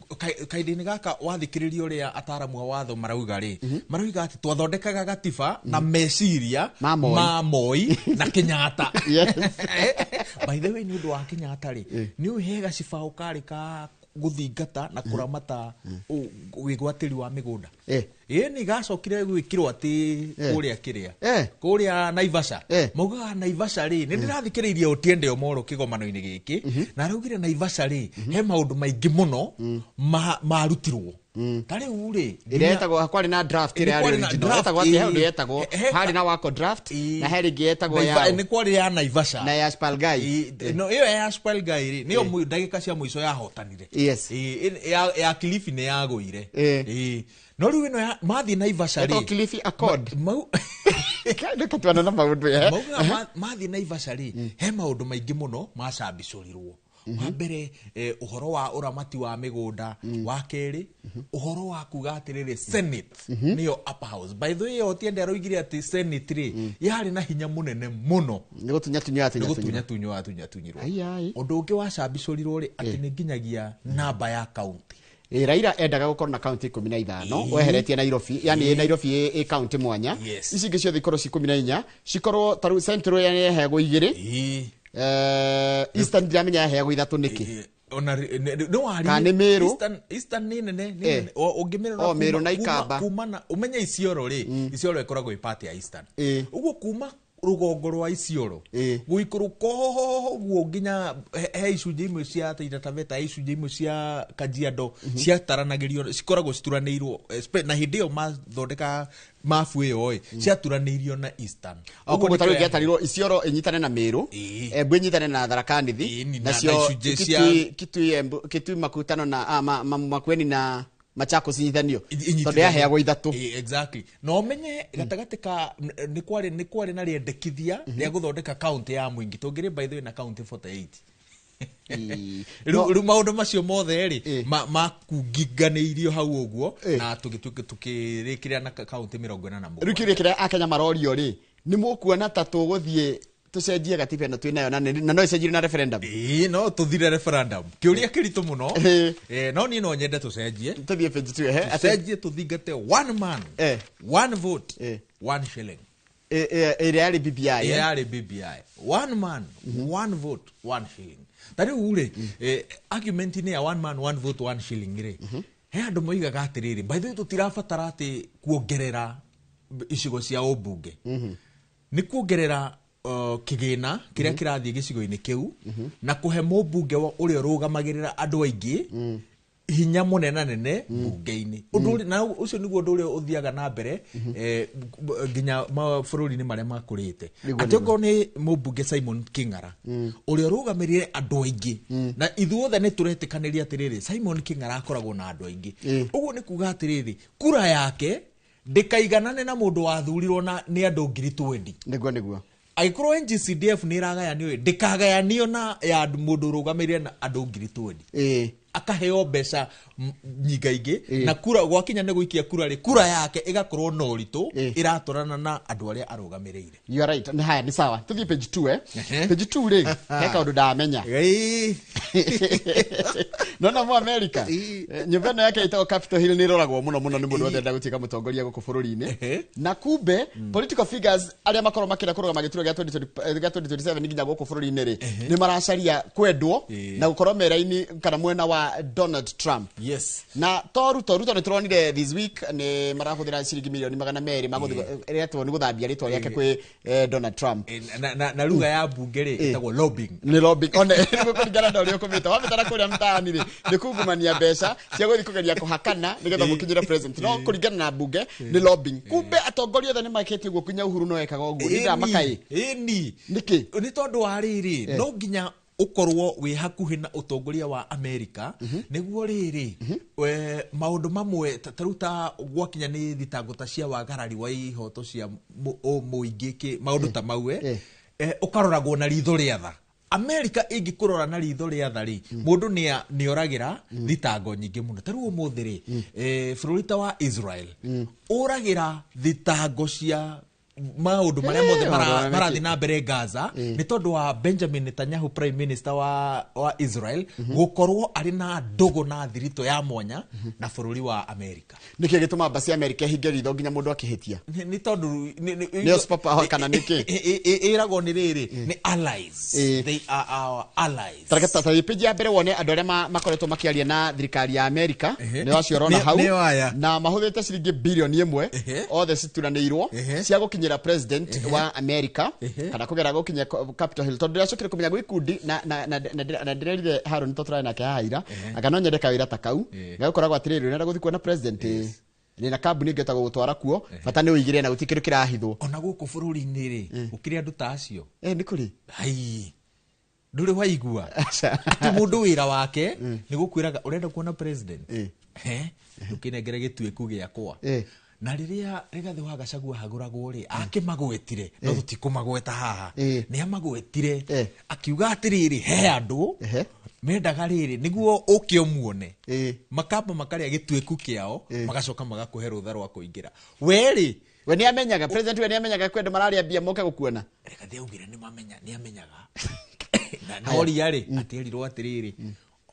kahinda-inĩ gaka wathikĩrĩria ũrĩa ataramu a watho marauga rĩ marauga atĩ twathondekaga gatiba na meciria ma Moi na Kenyatta by the way nĩ ũndũ wa Kenyatta rĩ nĩ ũhe gacibaũ karĩ ka guthingata na kuramata wigwatiri wa migunda ni gacokire gwikirwo ati kuria kiria kuria Naivasha mauga Naivasha ri ni ndirathikiririe Otiende Omolo kigomano-ini giki na araugire Naivasha ri he maundu maingi muno marutirwo tari uri iretagwo kwari na draft ire ari original etagwo ati he yetagwo hari na wako draft na heri gietagwo ya ni kwari ya Naivasha na ya Spalgai no iyo ya Spalgai ri niyo ndagika cia muico ya hotanire yes ya Kilifi ni yagoire no riu ino mathi Naivasha ri Kilifi Accord kana katwana na maundu ya mathi Naivasha ri he maundu maingi muno macambicurirwo wa mbere uhoro wa uramati wa migunda wa keri uhoro wa kuga atiriri Senate niyo upper house by the way Otiende aroigire ati Senate ri yari na hinya munene muno ni gutunya tunyirwo undu ungi wa cambicurirwo ri ati ni nginyagia namba ya county Raila endaga gukorwo na county 15 weheretie Nairobi yani Nairobi e county mwanya ici ingĩ ciothe ikorwo ci 14 cikorwo taru central yani hego igĩrĩ Eastern ndiramenya hego ithatũ niki ona no ari kana Meru Eastern nene ungimerera Meru na Ikamba kumana umenya Isiolo ri Isiolo ikoragwo ipati ya Eastern uguo kuma rugongo rwa Isiolo guikuruka guo nginya he icunjĩ imwe cia Taita Taveta icunjĩ imwe cia Kajiado cia taranagirio cikoragwo cituranĩirwo na hĩndĩ ĩyo mathondeka mafu ĩyo ciaturanĩirio na Eastern oguo gũtarĩ gĩatarirwo Isiolo inyitane na Meru Embu inyitane na Tharaka Nithi nacio Kitui Makutano na Makueni na Machakos inyithanio tondu yaheagwo ithatũ exactly no menye gatagati ka ni kwari na riendekithia ria guthondeka county ya Mwingi tungire by the way na county 48 ru maundu macio mothe ri makunginganĩirio hau ũguo na tukirikiria na county 47 ru kirikiria akenya marorio ri ni mukuona ta tuguthie tucenjie gatiba ĩno twĩnayo na no icenjire na referendum no tuthire referendum kiuria kiritu muno no ni no nyende tucenjie tuthie page 2 tucenjie tuthingate one man one vote one shilling ĩrĩa yarĩ BBI one man one vote one shilling tari ure argument ni ya one man one vote one shilling ri he andu moigaga atiriri by the way tutirabatara ati kuongerera icigo cia ubunge ni kuongerera kigina kiria kirathie gicigo-ini kiu na kuhe mũmbunge uria rugamagirira andu aingi hinya munene nene bunge-ini undu na ucio niguo undu uria uthiaga na mbere nginya mabũrũri-inĩ maria makũrĩte ati okorwo ni mũmbunge Simon King'ara uria rugamirire andu aingi na ithuothe ni turetikaniria atiriri Simon King'ara akoragwo na andu aingi uguo ni kuga atiriri kura yake ndikaiganane na mundu wathurirwo ni andu 20 niguo aikorwo NGCDF ni iragayanio ndikagayanio na ya mundu rugamirire na andu 20 akaheo mbeca nyingaingi na kura gwakinya ne guikia kura ri kura yake igakorwo no ritu iratorana na andu aria arugamirire you are right ni haya ni sawa tuthie page 2 page 2 ri heka undu ndamenya nona mu America nyumba ĩno yake ĩtagwo Capitol Hill ni roragwo muno ni mundu wothe ndagutika mutongoria guku bururi-ini na kumbe political figures aria makorwo makira kuruga magiturwo gya 2027 nginya guku bururi-ini ri ni maracaria kwendwo na gukorwo mera-ini kana mwena wa Donald Trump yes na toruto ni turonire this week ni marahuthira ciringi milioni 200 maguthia ni guthambia ritwa riake kwi Donald Trump na lugha ya bunge ri itagwo lobbying ni lobbying one ni kuringana na uria kumita wametara kuria mtaani ri ni kungumania mbeca cia guthi kugeria kuhakana nigetha mukinyire president no kuringana na bunge ni lobbying kumbe atongoria othe ni maketie guo kunya Uhuru no ekaga uguo nda makai niki ni tondu wa riri no nginya ukorwo wi hakuhi na utongoria wa America niguo riri maundu mamwe taruta gwakinya ni thitango ta cia wagarari wa ihoto cia muingi ki maundu ta maue ukaroragwo na ritho ria tha America ingĩkũrora na ritho rĩa thari mũndũ nĩ oragira thitango nyingĩ mũno tarũ ũmũthĩ rĩ bũrũri ta wa Israel ũragira thitango cia maũndũ marĩa mothe marathi na mbere Gaza nĩ tondũ wa Benjamin Netanyahu prime minister wa Israel gũkorwo arĩ na ndogo na thirito ya mwanya na bũrũri wa America nĩkĩ gĩtũma basi America hinge ritho nginya mũndũ akĩhĩtia nĩ tondũ nĩ papa kana nĩkĩ ĩragwo nĩ rĩrĩ nĩ allies they are our allies tarageta page ya mbere wone andũ arĩa makoretwo makĩaria na thirikari ya America nĩ waciorona hau na mahũthĩte ciringi bilioni 1 othe cituranĩirwo cia gũkinyĩra president wa America kana kugera gukinya Capitol Hill tondu ndĩracokire kumenya gwikundi na ndĩrerire Haron totũrae nake haira akanonyereka wĩra ta kau gakoragwo atirĩrĩ nenda gũthi kuona president ni na kambuni ngetagwo gũtwara kuo bata nĩ ũigĩre na gũti kĩndũ kĩrahithwo ona gũkũ bũrũri-inĩ rĩ gũkĩrĩ andũ ta acio nĩ kũrĩ hai ndũrĩ waigua atĩ mũndũ wĩra wake nĩ gũkwĩraga ũrenda kuona president ndũkĩnengere gĩtuĩku gĩakwa na rĩrĩa Rigathĩ wa Gachagua hagũragwo rĩ akĩmagwetire no tũtikũmagweta haha nĩ amagwetire akiuga atĩrĩrĩ he andũ mendaga rĩrĩ nĩguo ũkĩomuone makamba makarĩa gĩtuĩku kĩao magacoka magakũhe rũtha rwa kũingĩra we nĩ amenyaga president we nĩ amenyaga kwenda mararĩa mbia moke gũkuona Rigathĩ augire nĩ amenyaga na oria rĩ atĩrirwo atĩrĩrĩ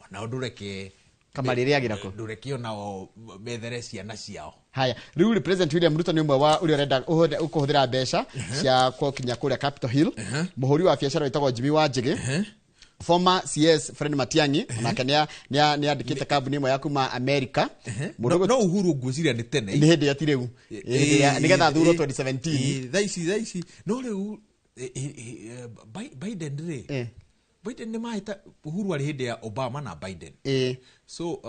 ona ũndũ reke kamarĩrĩagĩra ko ndurekio nao methere ciana ciao haya riu president William Ruto ni umwe wa uri urenda ukuhuthira mbeca cia kukinya kuria Capitol Hill muhuri wa biashara witagwo Jimmy Wanjigi former CS Fred Matiang'i onake ni andikite kambuni imwe ya kuma America no Uhuru ngwiciria ni tene ni hindi ati riu nigetha thuro 2017 thaici no riu Biden ri Biden nĩ maheta Uhuru arĩ hĩndĩ ya Obama na Biden so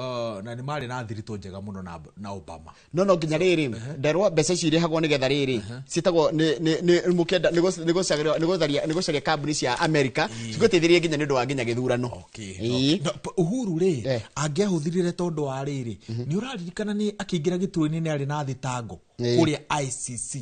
na nĩ marĩ na thirito njega mũno na Obama no nginya rĩrĩ nderwo mbeca ici irĩhagwo nĩgetha rĩrĩ citagwo nĩ mũkenda nĩ gũcaria kambuni cia America cigũteithĩrĩrie nginya nĩ ũndũ wa nginya gĩthurano Uhuru rĩ angĩahũthirire tondũ wa rĩrĩ nĩ ũraririkana nĩ akĩingĩra gĩturwa-inĩ nĩ arĩ na thitango kũrĩa ICC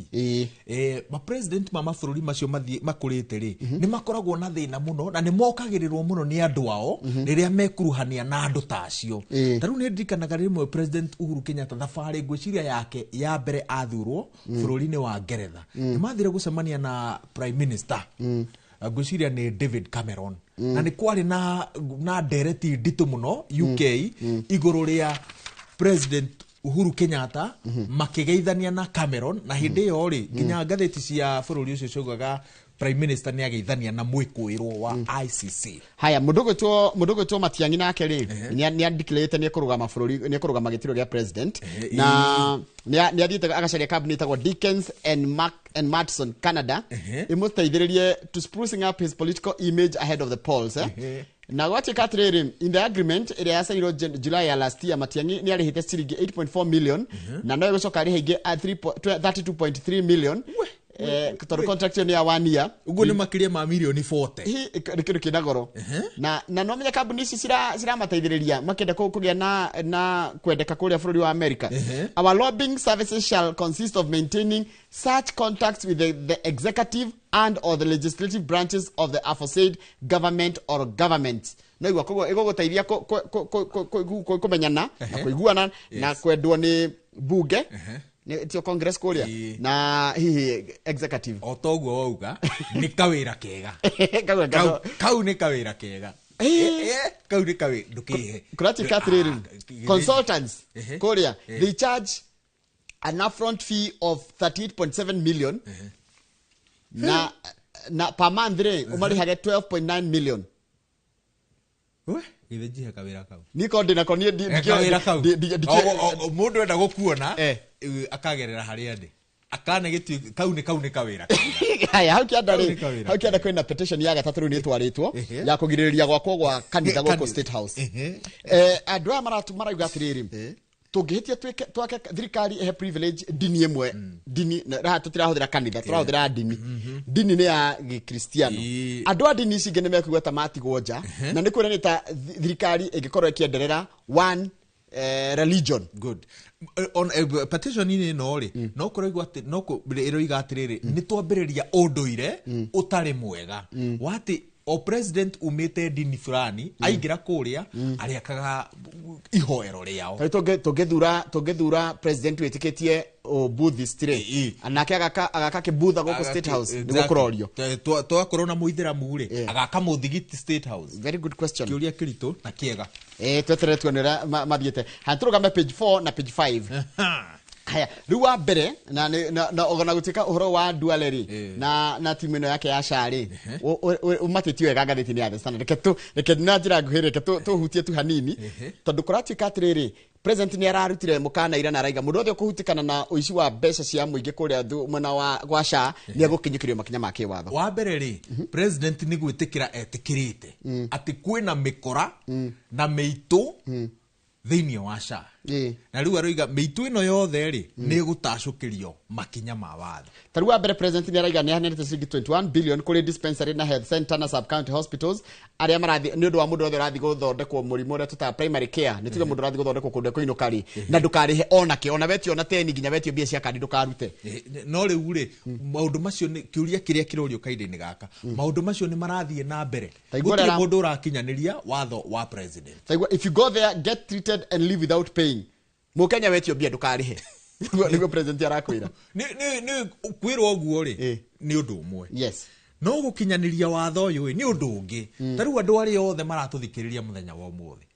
ma president ma mabũrũri macio makũrĩte rĩ nĩ makoragwo na thĩna mũno na nĩ mokagĩrĩrwo mũno nĩ andũ ao rĩrĩa mekuruhania na andũ ta acio tarĩu nĩ ndirikanaga rĩmwe president Uhuru Kenyatta thabarĩ ngwĩciria yake ya mbere athurwo bũrũri-inĩ wa Ngeretha nĩ mathire gũcemania na prime minister ngwĩciria nĩ David Cameron na nĩ kwarĩ na ndereti nditũ mũno UK igũrũ rĩa president Uhuru Kenyatta makigeithania na Cameron na hĩndĩ ĩyo rĩ nginya ngathĩti cia bũrũri ũcio ciogaga prime minister nĩ ageithania na mwĩkũĩrwo wa ICC haya mũndũ gwĩtwo Matiang'i nake rĩ nĩ andikĩrĩte nĩ kũrũgama bũrũri nĩ kũrũgama gĩtiro gĩa president na nĩ athiĩte agacaria kambuni itagwo Dickens and Madison Canada ĩmũteithĩrĩrie to sprucing up his political image ahead of the polls na gwatuĩka atĩrĩrĩ in the agreement ĩrĩa yacarirwo July ya last year Matiang'i nĩ arĩhĩte ciringi 8.4 million na no ĩgũcoka arĩhe ingĩ 32.3 million tondũ contract ni ya 1 year uguo nĩ makĩria ma milioni 40 nĩ kĩndũ kĩna goro na no menya kambuni ici ciramateithĩrĩria makĩenda kũgĩa na kwendeka kũrĩa bũrũri wa America our lobbying services shall consist of maintaining such contacts with the executive and or the legislative branches of the aforesaid government or governments no igwa koguo igũgũteithia kũmenyana na kũiguana na kwendwo nĩ bunge tio Congress kuria na hihi executive otoguo wauga ni kawira kega kau ni kawira kega kau ni kawira ndukihe kuratika atiriri consultants kuria they charge an upfront fee of 38.7 million na per month umarihaga 12.9 million githejia kawira kau niko ndina konie kawira kau mundu enda gukuona akagerera haria ndi akane gitu kau ni kawira haya hau kianda kwina petition ya gatatũ ni twarĩtwo ya kũgirĩrĩria gwakwo gwa kanitha gũkũ State House andũ aya marauga atĩrĩrĩ tũngĩhĩtia twake thirikari ehe privilege dini ĩmwe dini raha tũtirahũthĩra kanitha tũrahũthĩra dini nĩ ya gĩkristiano andũ a dini ici ingĩ nĩ mekuga ta matigwo nja na nĩ kwĩra nĩ ta thirikari ĩngĩkorwo ĩkĩenderera one religion good on petition ini no ri no kũraigua atĩ no ĩroiga atĩrĩrĩ nĩ twambĩrĩria ũndũire ũtarĩ mwega wati o president umite dini fulani aingira kuria ariakaga ihoero riao tungethura president witikitie Buddhist anake agaka kibudha goko State House niguo kurorio twakorwo na muithiramu ri agaka muthigiti State House. Very good question. Kiuria kirito na kiega twetere tuonera mathiete hanturugame page 4 na page 5 haya riu wa mbere na ogona gutika uhoro wa dualeri na timu ino yake ya Shari umatitio wega ngathiti ni athe sana reke na njira nguhire reke tuhutie tu hanini tondu kuratika atiriri president ni ararutire mukana ira na raiga mundu othe kuhutikana na uici wa mbeca cia muingi kuria mwena wa gwasha ni agukinyikirio makinya make watho wa mbere ri president ni gwitikira etikirite ati kwina mikora na meitu thiini wa sha na riu aroiga meitu ino yothe ri ni gutacukirio makinya ma watho. Tariu wa mbere president ni araiga ni ahanete ciringi 21 billion kuri dispensary na health center na sub county hospitals aria marathi ni undu wa mundu othe urathi guthondekwo murimu uria tuta primary care ni tuge mundu urathi guthondekwo kundu kuinukari na ndukarihe onake ona betio na teni nginya betio bia cia kandi ndukarute no riu ri maundu macio ni kiuria kiria kirorio kaide-ini gaka maundu macio ni marathie na mbere gutire mundu urakinyaniria watho wa president. If you go there get treated and live without paying mukenya betio bia ndukarihe nigo president arakwira ni kwirwo oguo ri ni undu umwe yes no gukinyaniria watho uyu ni undu ungi tariu andu ari othe maratuthikiriria muthenya wa umuthi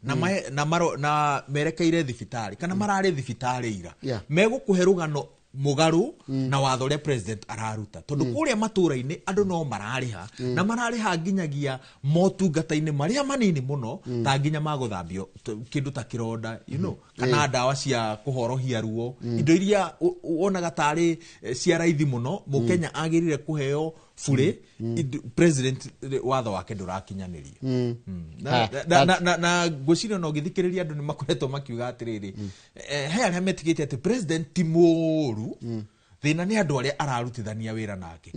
na merekeire thibitari kana marari thibitari ira megukuhe rugano mugaru na watho ria president araruta tondu kuria matura-ini andu no marariha na marariha nginyagia motungata-ini maria manini muno ta nginya maguthambio kindu ta kironda kana dawa cia kuhorohia ruo indo iria wonaga tari cia raithi muno mukenya agirire kuheo fure president watho wake ndurakinyaniria na gwicira no githikiriria andu ni makoretwo makiuga atiriri he aria metikite ati president timuru thina ni andu aria ararutithania wira nake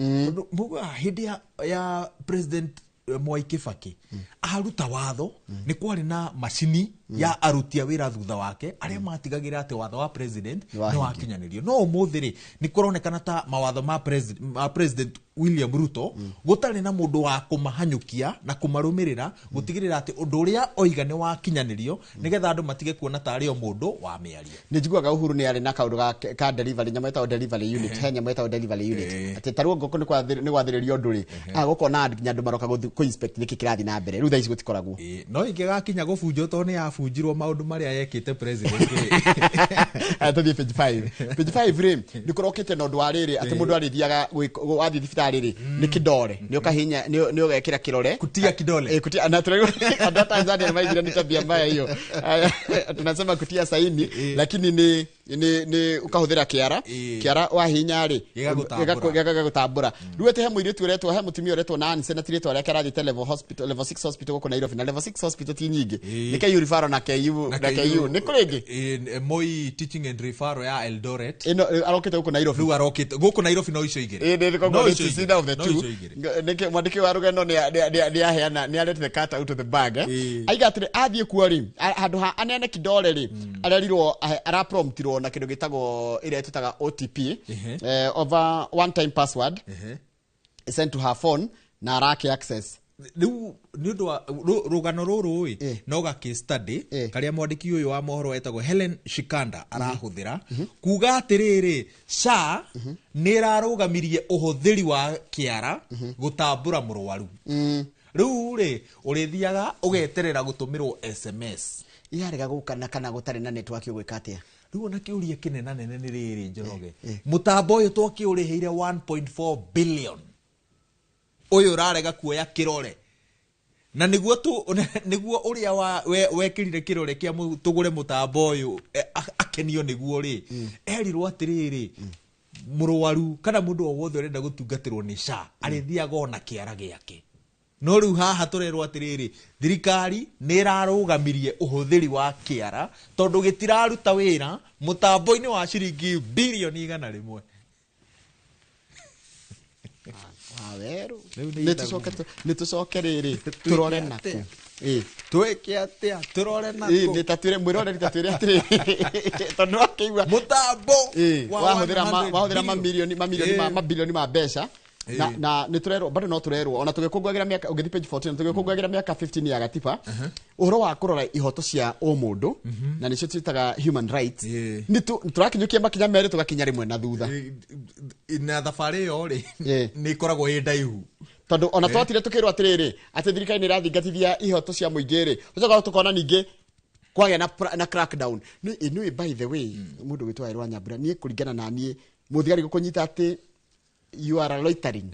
hindi ya president Mwai Kibaki aruta watho ni kwari na macini ya arutia wira thutha wake aria matigagira ati watho wa president no wakinyanirio no umuthiri ni kuronekana ta mawatho ma president William Ruto gutari na mundu wa kumahanyukia na kumarumirira gutigirira ati undu uria oiga ni wakinyanirio nigetha andu matige kuona tari o mundu wa miario. Ni njiguaga Uhuru ni ari na kaundu ka delivery nyameta delivery unit he nyameta delivery unit ati taruo ngoko ni gwathiririo nduri agukona nginya andu maroka ku inspect niki kirathi na mbere riu tha ici gutikoragwo no ingigakinya gubunjo to ni yabunjirwo maundu maria yekite president atathi page 5 ri ni kurokete no ndwa riri ati mundu arithiaga wathi thibitari ri ni kidore ni ukahinya ni ugekira kirore kutia kidole kutia na tunajua hata Tanzania ni maijira ni tabia mbaya hiyo tunasema kutia saini lakini ni ukahuthira kiara wahinya ri gagutambura ruete he muiritu uretwo he mutumia uretwo nani senatary to aria karathite level 6 hospital ko Nairobi na level 6 hospital ti nyingi ni KU referral na KU ni kuringi Moi teaching and referral ya Eldoret ino arokete ko Nairobi ru arokete goko Nairobi no icio igire no icio igire of the two nike mwandiki wa rugano ni aheana ni arete the cat out of the bag aigatire athie kuori handu ha anene kidole ri arerirwo ara promptirwo na kindu gitagwo ire tutaga OTP over one time password sent to her phone na arake access riu ni undu wa rugano ruru no ga case study karia mwandiki uyu wa mohoro etagwo Helen Shikanda arahuthira kuga atiriri SHA ni rarugamirie uhuthiri wa kiara gutambura murwaru riu ri urithiaga ugeterera gutumirwo SMS yarega gukana kana gutari na network ugwika atia riu na kiuria kinena nene ni riri Njoroge mutambo uyu twakiuriheire 1.4 billion uyu rarega kuoya kirore na niguo uria wekirire kirore kia tugure mutambo uyu akenio niguo ri erirwo atiriri murwaru kana mundu o wothe urenda gutungatirwo ni SHA arithiaga ona kiara giake no riu haha turerwo atiriri thirikari ni irarugamirie uhuthiri wa kiara tondu gitiraruta wira mutambo-ini wa ciringi bilioni 100 aweru nitucoke riri turore naku tweke atia turore naku ni tatwire mwirore tatwire atiri tondu akiigua mutambo wahuthira mamilioni mabilioni ma mbeca na nä tå rerwo bado no tå rerwo ona tå gä kå ngwagä miaka å gä thi page 14 tå gä kå ngwagä miaka 15 ya gatiba å horo wa kå rora ihoto cia o må ndå na nä cio twitaga human rights nä tå rakinyå kia makinya merä tå gakinya rä mwe na thutha na thabarä ä yo rä nä ikoragwo ä ndaihu tondå ona twatire tå kä rwo atä rä rä atä thirikari nä rathingatithia ihoto cia må ingä rä tåcoka tå kona ningä kwagä na crackdown nä by the way må ndå gä twaä rwa nyambura niä kå ringana na niä må thigari gå kå nyita atä you are loitering.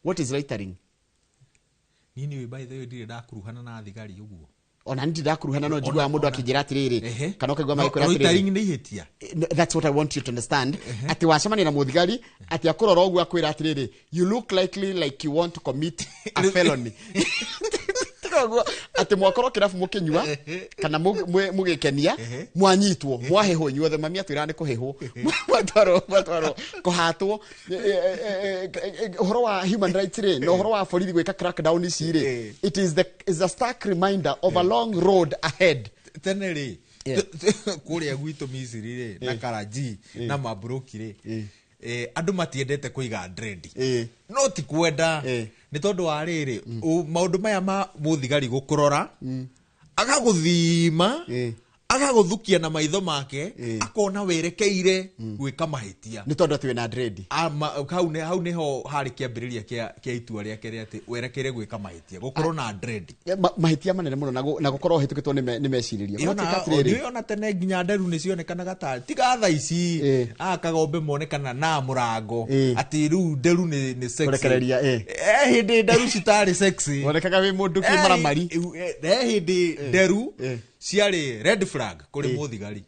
What is loitering? Nini by the way ndirä ndakuruhana na thigari uguo. Ona ndirä ndakuruhana no njigua mundu akijira atiriri kana ukaigua magikura atiriri. Loitering ni ihitia. That's what I want you to understand. Ati wacemania na muthigari ati akurora uguo akwira atiriri you look like you want to commit a felony. Ati mwakorwo kirabu mukinyua kana mugikenia mwanyitwo mwahehwo inyuothe mami atwira ni kuhehwo mwatwaro kuhatwo uhoro wa human rights ri no uhoro wa borithi gwika crackdown ici ri it is a stark reminder of a long road ahead tene ri kuria gwitu Misiri ri na Karaji na Mabroki ri andu matiendete kuiga dread no ti kwenda ni tondu wa riri maundu maya ma muthigari gukurora agaguthima agaguthukia na maitho make akona werekeire gwika mahitia ni tondu ati we na dread hau niho hari kiambiriria kia itua riake ri ati werekeire gwika mahitia gukorwo na dread mahitia manene muno na gukorwo hitukitwo ni meciriria ona tene nginya nderu ni cionekanaga ta tiga tha ici akagombe monekana na murango ati ru nderu ni sexy kurekereria hindi nderu citari sexy onekaga wi mundu ki maramari hindi nderu ciarĩ red flag kuri muthigari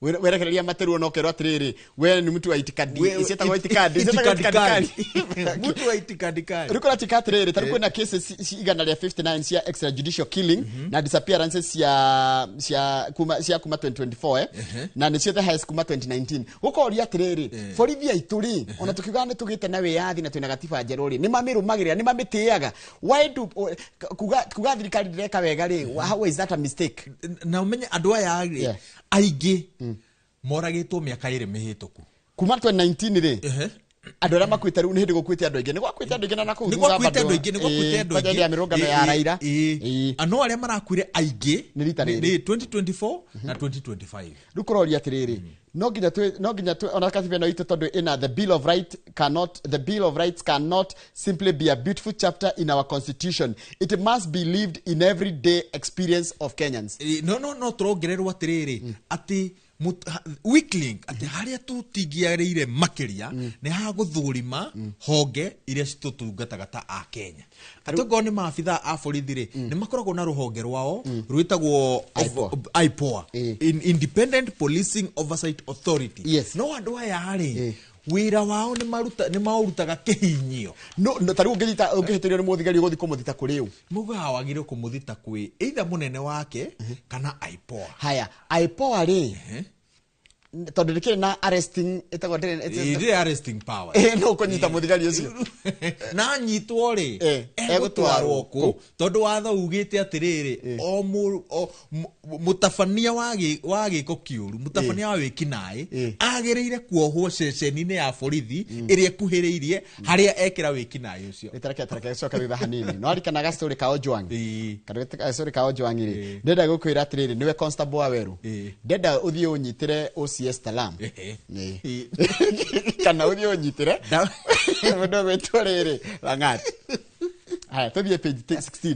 werekereria materu no kerwo atiriri we ni mtu wa itikadi isitagwo itikadi mtu wa itikadi riko la tikatiriri tari kuna cases igana ria 59 cia extrajudicial killing na disappearances cia kuma 2024 na ni cia the highest kuma 2019 gukoria atiriri borithi aituri ona tukiuga ni tugite na wiyathi na twina gatiba njeruri ni mamirumagirira ni mamitiaga why do kuga thirikari direka wega ri how is that a mistake na umenye andu aya aigi moragitwo miaka iri mihituku kuma 2019 ri andu aria makwite riu ni hindi gukwite andu aingi ni gwakwite andu aingi na kuhu ni gwakwite andu aingi ya mirungano ya Raila ano aria marakwire aingi ni 2024 na 2025 rukuroria atiriri no nginya ona katiba no itu tondu ina the bill of rights cannot simply be a beautiful chapter in our constitution. It must be lived in everyday experience of Kenyans. No turongererwo atiriri ati weakling ati haria tutingiarire makiria ni ha guthurima honge iria citutungataga ta a Kenya atugo ni maabitha a borithi ri ni makoragwo na ruhonge rwao rwitagwo IPOA Independent Policing Oversight Authority no andu aya hari wira wao ni maurutaga kihinyio no tari ungihitirio ni muthigari guthi kumuthita kuri u muga wagire kumuthita kwi either munene wake kana IPOA haya IPOA ri tondu ndikire na arresting itagwo ndire arresting power no kunyita muthigari ucio na nyitwo ri egutwarwo ku tondu watho ugite atiriri o mutabania wa giko kiuru mutabania wa wikinai agereire kuohwo ceceni-ini ya borithi iria kuhiriirie haria ekira wikinai ucio itareke coka thutha hanini no arikanaga story ka Ojwang kana story ka Ojwang ri ndenda gukwira atiriri niwe constable wa Weru ndenda uthie unyitire OCS Talam kana uthie unyitire mundu gwitwo riri Lang'ati haya tuthie page 16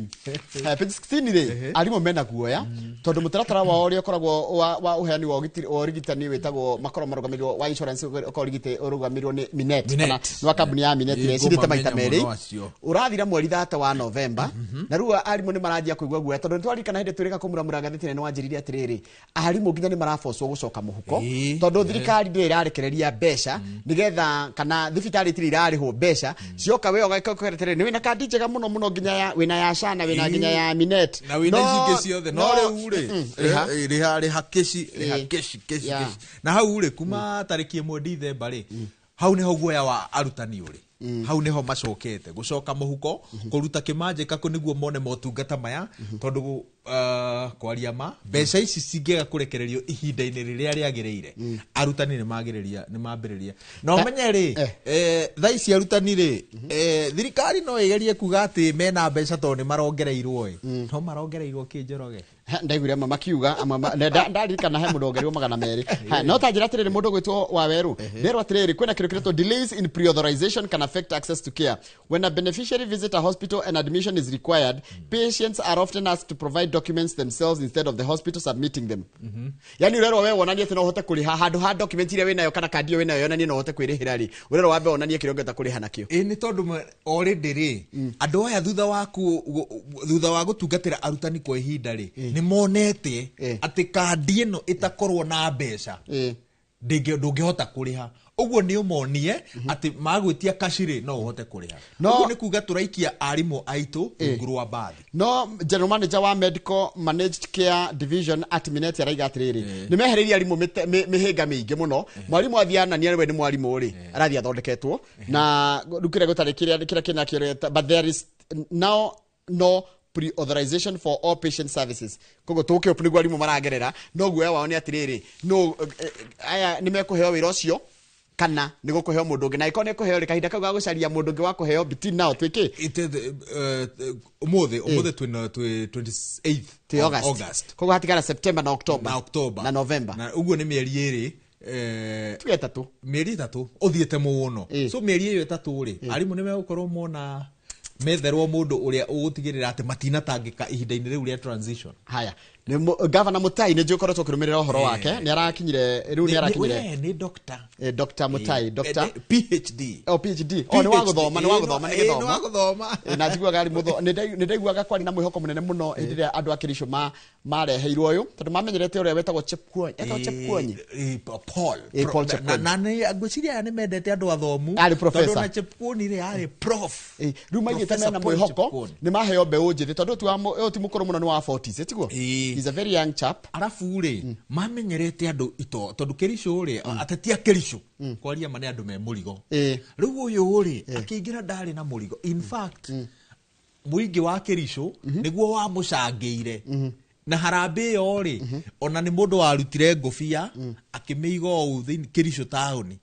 page 16 ri arimo mena guoya tondu mutaratara wa ori ukoragwo wa uheani wa urigitani witagwo makoro marugamirwo wa insurance ukorigite urugamirwo ni Minet kana no kambuni ya Minet ire cirite maita meri urathira mweri 3 wa November na ruwa arimo ni maranjia kuigwa guoya tondu twarikana hindi turika kumuramura ngathiti nene wanjirire atiriri arimo nginya ni marabocwo gucoka muhuko tondu thirikari ndire irarekereria mbeca nigetha kana thibitari tiri irarihwo mbeca cioka we ogakweretere ni wina kandi njega muno nginya ya wina ya Shana wina nginya ya Minet na wina zingi ciothe no riu ri ha kesi na hau ri kuma tariki 1 December ri hau ni ho guoya wa arutani uri hau niho macokete gucoka muhuko kuruta kimanjika ku niguo mone motungata maya tondu kwaria ma mbeca ici cingega kurekererio ihinda-ini riria riagiriire arutani ni mambiriria no menye ri thaa ici arutani ri thirikari no igerie kuga ati mena mbeca tondu ni marongereirwo no marongereirwo kinjoroge ndaiguire mama kiuga ndarikana he mundu ongereirwo 200 no ta njira atiriri mundu gwitwo wa weru nderwa atiriri kwina kindu kiretwo delays in pre-authorization can affect access to care when a beneficiary visit a hospital and admission is required patients are often asked to provide documents themselves instead of the hospital submitting them yani urerwa we wonanie ati no hote kuriha handu ha document ile winayo kana kadi iyo winayo yonanie no hote kwirihira ri urerwa wambe wonanie kirongeta kuriha nakio ni tondu already ri andu aya thutha wa gutungatira arutani kwa ihinda ri ni monete ati kadi ino itakorwo na mbeca ndungihota kuriha uguo ni umonie ati magwitia kashire no uhote kuriha uguo ni kuga turaikia arimu aitu ngurwa bathi no general manager wa medical managed care division at Minet araiga atiriri ni mehereria arimu mihinga mingi muno mwarimu athiana ni we ni mwarimu ri arathi athondeketwo na rukire gutari kira kina kireta but there is now no pre-authorization for all patient services kogo tuke opnigwa arimu maragerera no guo wao ni atiriri no aya ni mekuheo wira ucio kana nigo kuheo mundu ungi na ikone kuheo kahinda kau ga gucaria mundu ungi wa kuheo between now twiki umuthe 28th August kogo hatigara September na October na November na uguo ni mieri iri tugetatu mieri 3 uthiete muno so mieri iyo 3 ri arimu ni megukorwo mona metherwo mundu uria ugutigirira ati matinatangika ihinda-ini riu ria transition haya ni governor Mutai ni njukoro tukirumirira uhoro wake ni arakinyire riu ni arakinyire ni doctor Dr. Mutai Dr. PhD PhD ni waguthoma ni githoma na njigua gari mutho ni ndaiguaga kwari na mwihoko munene muno indiria andu akirisho mareheirwo uyu tondu mamenyerete uria wetagwo Chepkuonyi Paul na ni ngwiciria ni mendete andu athomu tondu na Chepkuonyi ri ari prof riu maigite mena mwihoko ni maheo mbeu njithi tondu ti mukuru muno ni wa 40s etiguo he's a very young chap arafu ri mamenyerete andu ito tondu kirisho ri atatia kirisho kwaria mane andu me murigo riu uyu ri akiingira ndari na murigo in fact muingi wa kirisho niguo wa mucangeire na harambe yo ri ona ni mundu warutire ngofia akimiiga u thini kirisho tauni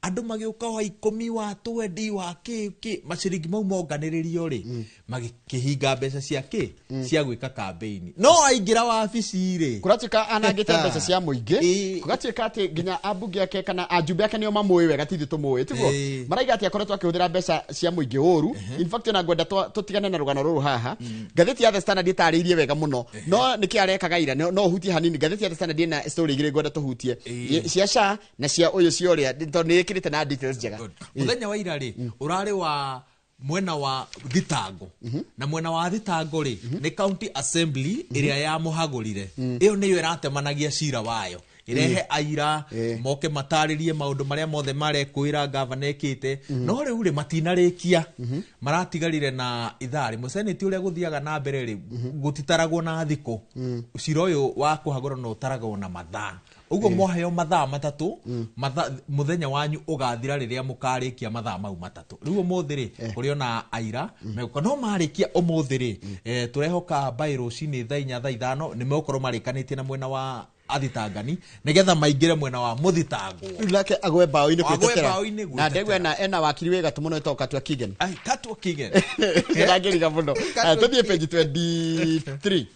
andu magiuka wa 10 wa 20 wa ki maciringi mau monganiririo ri magikihinga mbeca cia ki cia gwika campaign no aingira wa afici ri kuratika anangite mbeca cia muingi kugatika ati nginya abunge yake kana ajumbe yake nio mamui wega tithi tumuwi tiguo maraiga ati akoretwo akihuthira mbeca cia muingi uru in fact na ngwenda tutigane na rugano ruru haha gatheti ya The Standard itariirie wega muno no niki arekaga ira no hutie hanini gatheti ya The Standard ina story igire ngwenda tuhutie cia sha na cia uyu cioria tondu kirite na details njega muthenya wa ira ri urari wa mwena wa thitango na mwena wa thitango ri ni county assembly iria ya muhagurire iyo niyo iratemanagia cira wayo irehe aira moke mataririe maundu maria mothe marekuira governor ekite no riu ri matinarikia maratigarire na ithari museneti uria guthiaga na mbere ri gutitaragwo na thiko cira uyu wa kuhagura no taragwo na mathaa uguo moheo mathaa matatu muthenya wanyu ugathira riria mukarikia mathaa mau matatu riu umuthi ri uri ona aira meguka no marikia umuthi ri turehoka bairo cini thaa 4 thaa 5 ni megukorwo marikanitie na mwena wa athitangani nigetha maingire mwena wa muthitango lake agwe bao-ini kwitetera na ndegwe na ena wakiri wega tumuno etoka twa Kigen katwa Kigen ngagiriga muno tuthie page 23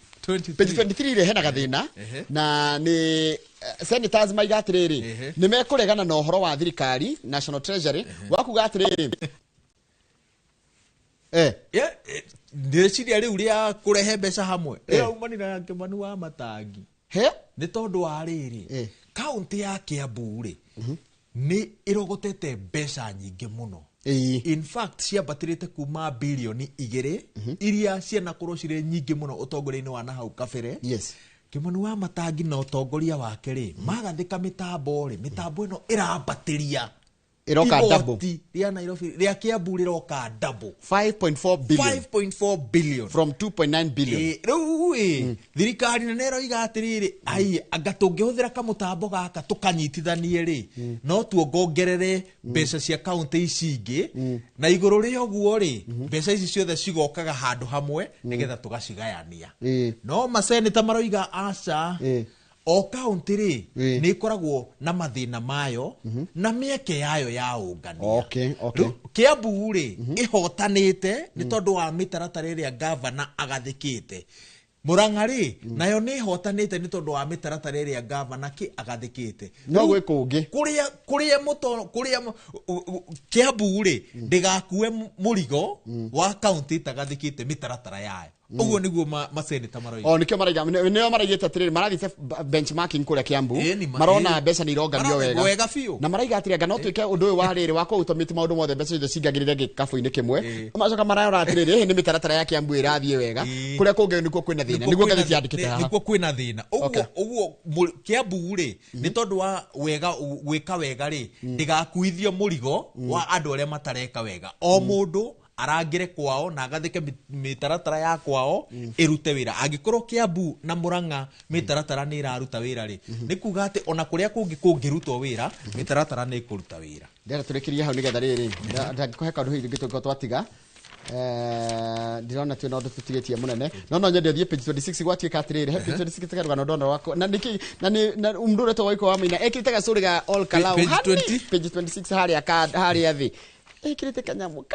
page 23 ile hena gathina na ni senators maiga atiriri ni mekuregana na uhoro wa thirikari National Treasury wakuga atiriri ndiciria riu ria kurehe mbeca hamwe ira umanira na Kimani wa Matangi ni tondu wa riri county ya Kiambu ri ni irogotete mbeca nyingi muno in fact ciambatirite kuma bilioni 2 iria cianakorwo cire nyingi muno utongoria-ini wa nahau kabere Kimani wa Matangi na utongoria wake ri magathika mitambo ri mitambo ino irambatiria Iroka double. Igoti ria Nairobi ria Kiambu riroka double 5.4 billion 5.4 billion from 2.9 billion. Riu thirikari nene roiga atiriri ai anga tungihũthĩra kamutambo gaka tukanyitithanie ri no tuongongerere mbeca cia kaunti ici ingĩ na igũrũ rĩa ũguo ri mbeca ici ciothe cigokaga handũ hamwe nigetha tugacigayania. No maseneta maroiga aca o kaunti ri ni ikoragwo na mathina mayo na mieke yayo ya ungania. Kiambu ri ihotanite ni tondu wa mitaratara iria governor agathikite. Murang'a ri nayo ni ihotanite ni tondu wa mitaratara iria governor agathikite. No gwe kungi kuria Kiambu ri ndigakue murigo wa kaunti tagathikite mitaratara yayo. Uguo niguo maseneta maroiga. Nikio maraiga nio maraigite atiriri marathite benchmarking kuria Kiambu marona mbeca ni ironganio wega na maraiga atiri anga no twike undu uyu wa riri wa kuutomiti maundu mothe mbeca icio cingagirire gikabu-ini kimwe macoka marayora atiriri ni mitaratara ya Kiambu irathie wega kuria kungi nikuo kwina thina niguo ngathiti yandikite haha nikuo kwina thina. Uguo Kiambu ri ni tondu wa wega gwika wega ri ndigakuithio murigo wa andu aria matareka wega. O mundu arangire kwao na agathike mitaratara ya kwao irute wira. Angikorwo Kiambu na Murang'a mitaratara ni iraruta wira ri ni kuga ati ona kuria kungi kungirutwo wira mitaratara ni ikuruta wira. Ndera turekirie hau nigetha riri ndangikuhe kaundu hithi ngituko twatiga ndirona tu no tutigetie munene no nyende thie page 26 gwatuika atiriri page 26 karugano ndono wako na niki na umndure to waiko wa mina ekirite gacuri ga all kalau page 26 haria thi ikirite kanyamu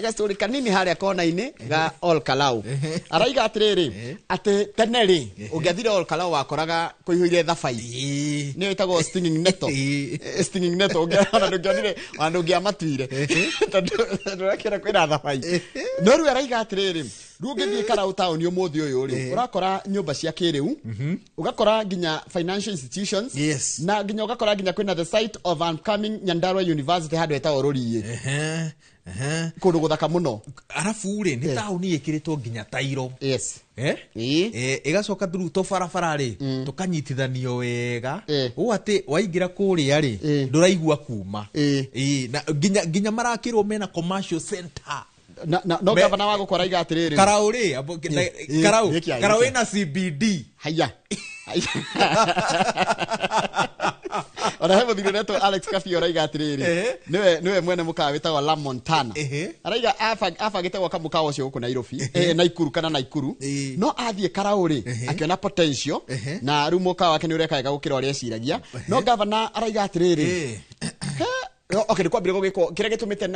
gastori kanini haria kona-ini ga all kalau araiga atiriri ati teneri ungiathire all kalau wakoraga kuihuire thabai ni witagwo stinging neto ungiona ndungiathire andu ngiamatuire tondu rakira kwina thabai no riu araiga atiriri riu ngithie Kalau town umuthi uyu ri urakora nyumba cia kiriu ugakora nginya financial institutions na nginya ugakora nginya kwina the site of upcoming Nyandarua University handu etagwo Ruriĩ kundu guthaka muno. Arafu ri ni tauni ikiritwo nginya tairo igacoka through to barabara ri tukanyitithanio wega u ati waingira kuria ri nduraigua kuma na nginya marakirwo mena commercial center no gavana wago koraiga atiriri Kalau ri Kalau ina CBD haya ona hemo thire neto Alex Kafio raiga atiriri niwe mwene mukawa witagwo La Montana araiga afagite gwaka mukawa ucio guku Nairobi Naikuru kana Naikuru no athie Kalau ri akiona potential na riu mukawa wake ni ureka wega gukira uria eciragia no gavana araiga atiriri okay kwa birego giko kire gitumite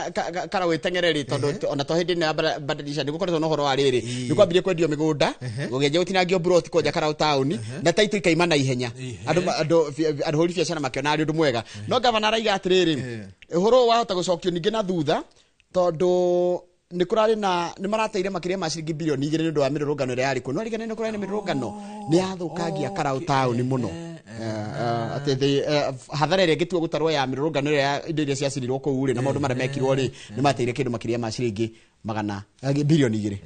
Kalau itengereri tondu ona to hindi na badilisha ndiko koretwo no horo wa riri ni kwa bire kwendio migunda gugeje utinangio brot koja Kalau town na taito ikaima na ihenya andu hori biacara makiona ari undu mwega no gavana araiga atiriri horo wahota gucokio ningi na thutha tondu ni kurari na ni marateire makiria ma ciringi bilioni 2 ndu wa mirurungano ria yari kuno rigane ni kurari ni mirurungano ni athukangia Kalau town muno ati hathara ria gitua gutarwo ya mirurungano ria indo iria ciacirirwo kuu ri na maundu maria mekirwo ri ni mateire kindu makiria ma ciringi bilioni 2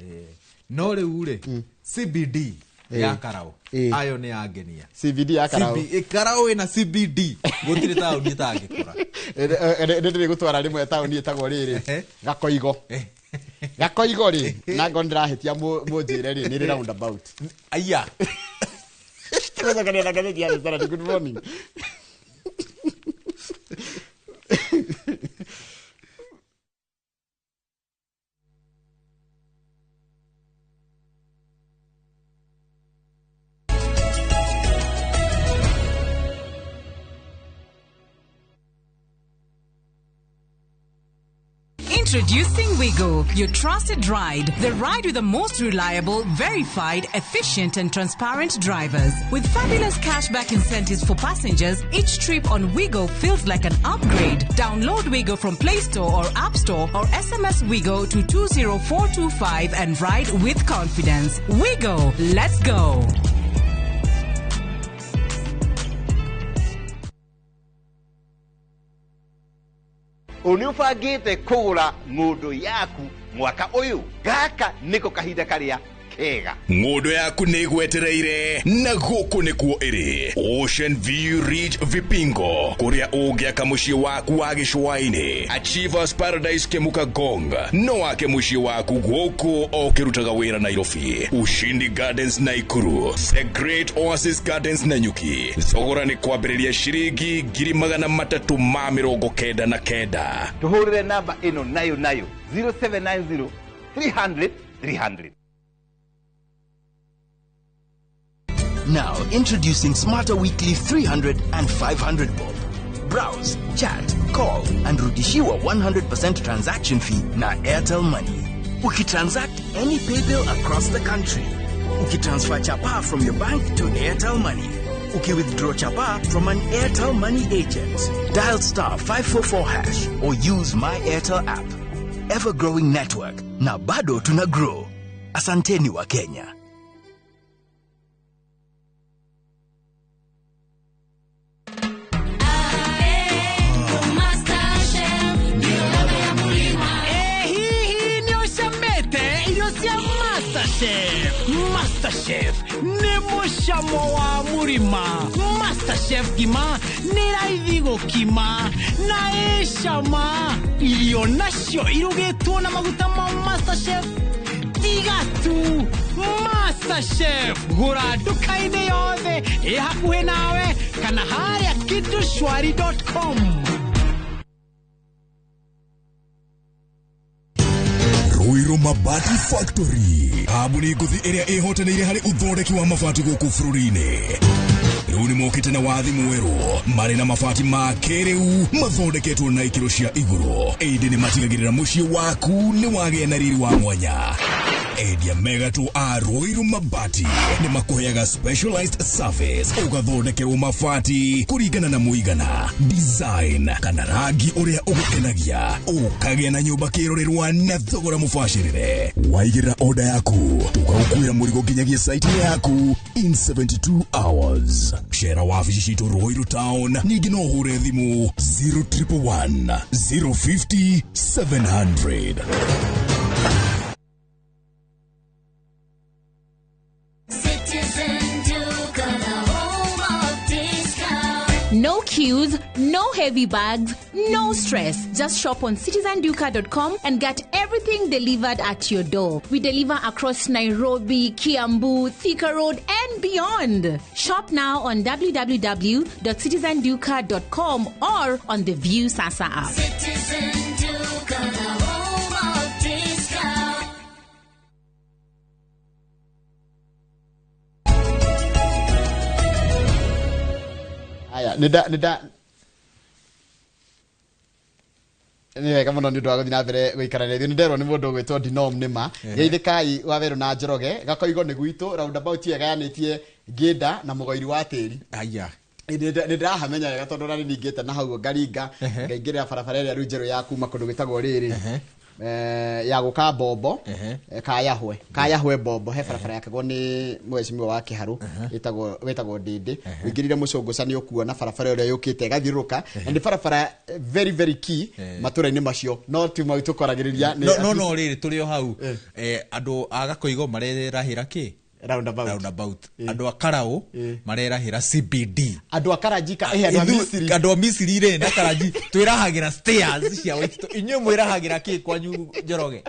no riu ri CBD ya Kalau ayo ni angenia CBD ya Kalau Kalau ina CBD gutire tauni itangikora ndiri gutwara rimwe tauni etagwo riri gakoigo ri na ngondrahitia munjire ri ni roundabout aya Tuweza kania na gazeti ya Standard. Good morning. Introducing Wigo, your trusted ride. The ride with the most reliable, verified, efficient and transparent drivers. With fabulous cashback incentives for passengers, each trip on Wigo feels like an upgrade. Download Wigo from Play Store or App Store or SMS Wigo to 20425 and ride with confidence. Wigo, let's go. Uniubangite kugura ngundu yaku mwaka uyu gaka niko kahinda karia kega ng'ondo yaku nĩ gwetereire na gũkũ nĩkuo ĩrĩ Ocean View Ridge Vipingo kũrĩa ũngĩaka mũciĩ waku wa gĩcũa-inĩ Achievers Paradise Kemuka Gong no wake mũciĩ waku gũkũ o kĩrutaga wĩra Nairobi Ushindi Gardens Naikuru The Great Oasis Gardens Nanyuki thogora nĩ kwambĩrĩria ciringi 399 tuhurire namba ino nayo 0790 300 300. Now introducing Smarter Weekly 300 and 500 bob. Browse, chat, call and rudishiwa 100% transaction fee na Airtel Money. Ukitransact any pay bill across the country. Ukitransfer chapa from your bank to Airtel Money. Uki-withdraw chapa from an Airtel Money agent. Dial *544# or use My Airtel app. Ever-growing network. Na bado tuna grow. Asanteni wa Kenya. Masterchef nĩ mũcamo wa mũrima Masterchef gima nĩ raithi gũkima na ĩcama irio nacio irugĩtwo na maguta ma Masterchef tigatu Masterchef gũra nduka-inĩ yothe ĩ hakuhĩ nawe kana harĩa kitushwari.com. Ruiru Mabati Factory kambuni nguthi ĩrĩa ĩhotanĩire harĩ ũthondeki wa mabati gũkũ bũrũri-inĩ rĩu nĩ mokĩte na wathi mwerũ marĩ na mabati ma kĩrĩu mathondeketwo na ikĩro cia igũrũ ĩndĩ nĩ matigagĩrĩra mũciĩ waku nĩ wagĩa na riri wa mwanya endia megatũ a Ruiru Mabati nĩ makũheaga specialized service ũgathondekerwo mabati kũringana na mũigana design kana rangi ũrĩa ũgũkenagia ũkagĩa na nyũmba kĩrorerwa na thogora mũbacĩrĩre waigĩrĩra order yaku tũgagũkuĩra mũrigo nginyagia site yaku in 72 hours share wabici citũ Ruiru Town ningĩ no ũhũre thimũ 0111 050 700. No queues, no heavy bags, no stress. Just shop on citizenduka.com and get everything delivered at your door. We deliver across Nairobi, Kiambu, Thika Road and beyond. Shop now on www.citizenduka.com or on the View Sasa app. Citizen Duka, the home of discount. Aya, nida ni wega muno ni ndwa guthina mbere guikarania thio nderwo ni mundu gwitwo Dinom nima geithikai waweru na Njoroge gakoigo ni gwitu roundabout ye gayanitie Ngida na Mugoiri wa Tiri aya ni ndirahamenya wega tondu rani ningite na hau ngaringa ngaingirira barabara ĩrĩa rĩu njerũ ya kuma kundu gwitagwo riri ya guka Bombo Kayahwe Bombo he barabara yake go ni mwecimio wa Kiharu wetagwo Ndindi wingirire mucunguca ni ukuona barabara ĩrĩa yukite gathiruka and barabara very very key matura-inĩ macio no ti mau tukoragĩrĩria no riri turi o hau andu agakoigo marerahira ki roundabout andu akarao marerahira CBD andu akaranjika andu a Misiri ri na karanji twirahagira stairs cia waitu inyo mwirahagira ki kwanyu Njoroge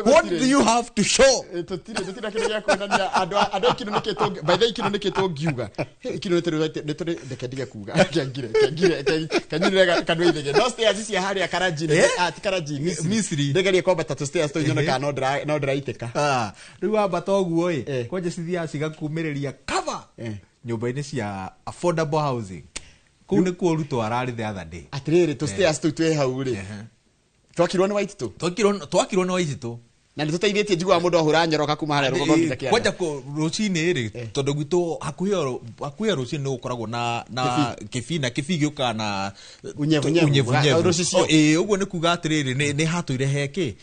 what do you have to show tutira kindu gya kuonania andu kindu nikitwo by the kindu nikitwo ngiuga kindu ndekendige kuga kanyire kandu ithege no stairs cia haria karanji ati karanji Misiri ndegerie kwamba tatu stairs to nyona no ndiraiteka riu amba toguo kwanje cithia cigakumiriria cover nyumba-ini cia affordable housing kuu ni kuo ruto arari the other day atiriri to stairs tu twe hau ri twakirwo ni Waititu twakirwo ni Waititu na nĩ tũteithĩtie njiguaga mũndũ ahũra Njoroka kuma harĩa rũgongo nginya Kĩanda kwanja rũcinĩ rĩ tondũ gwitũ hakuhĩ rũcinĩ nĩ gũkoragwo na kĩbii na kĩbii gĩũkaga na unyevu ũguo nĩ kuga atĩrĩrĩ nĩ hatũire heke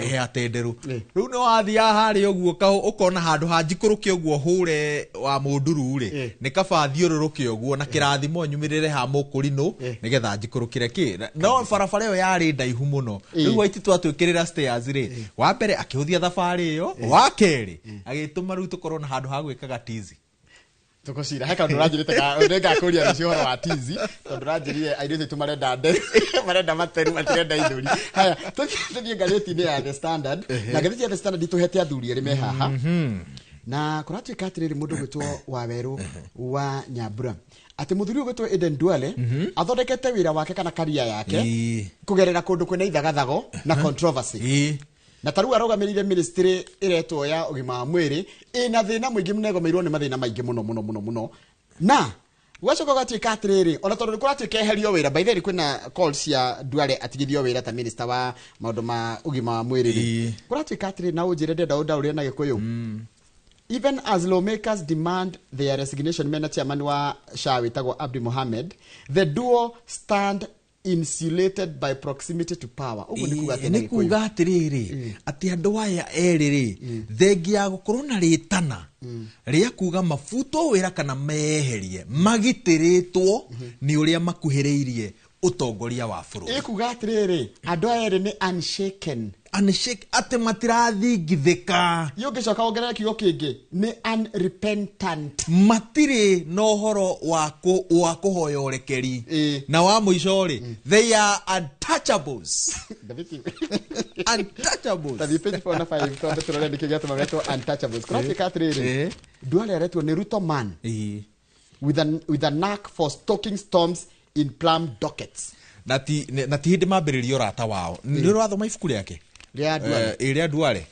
he atenderũ rĩu nĩ wathiĩ harĩa ũguo ũkona handũ ha njikũrũke ũguo hũre wa mũnduru rĩ nĩ kaba thiũrũrũke ũguo na kĩrathimo nyumĩrĩre ha mũkũrinũ nĩgetha njikũrũkĩre kĩ no barabara ĩyo yarĩ ndaihu mũno rĩu Waititu atwĩkĩrĩra stairs rĩ wa mbere akihuthia thabari iyo wa keri agituma riu tukorwo na handu ha gwikaga tizi tukocira heka ndurajirite ka ndenga kuria rucio horo wa tizi tondu ranjirie airite tumarenda nde marenda materu matirenda ithuri haya tuthie ngatheti-ini ya The Standard na ngatheti ya The Standard ituhete athuri eri me haha na kuratuika atiriri mundu gwitwo Waweru wa Nyambura ati muthuri gwitwo Eden Duale athondekete wira wake kana karia yake kugerera kundu kwina ithagathago na controversy na taru arogamirire ministry iretwo ya ugima wa mwiri ina thina mwingi munegomeirwo ni mathina maingi muno na wacoka gatuika atiriri ona tondu kuratuika eherio wira by the way kwina calls ya Duale atigithio wira ta minister wa maundu ma ugima wa mwiri kuratuika atiriri na unjire ndenda undaurire na gikuyu even as lawmakers demand their resignation, mena chairman wa SHA witagwo Abdi Mohammed, the duo stand insulated by proximity to power. Ni kuga atiriri ati andu aya eriri thengi ya gukorwo na ritana ria kuga mafuto wira kana meherie magitiritwo ni uria makuhiriirie utongoria wa bururi. Kuga atiriri andu aya eri ni unshaken ati matirathingithika yongicoka ongerera kiugo kingi ni unrepentant matire no horo wa kuhoya urekeri na wa muico ri they are untouchables untouchables tathi page 4 na 5 tondu turore ndikigia tumagetwo untouchables kurafika atiriri Duale aretwo ni Ruto man with a knack for stoking storms in plum dockets na ti hindi mambiririo rata wao ni urathoma ibuku riake ria Duale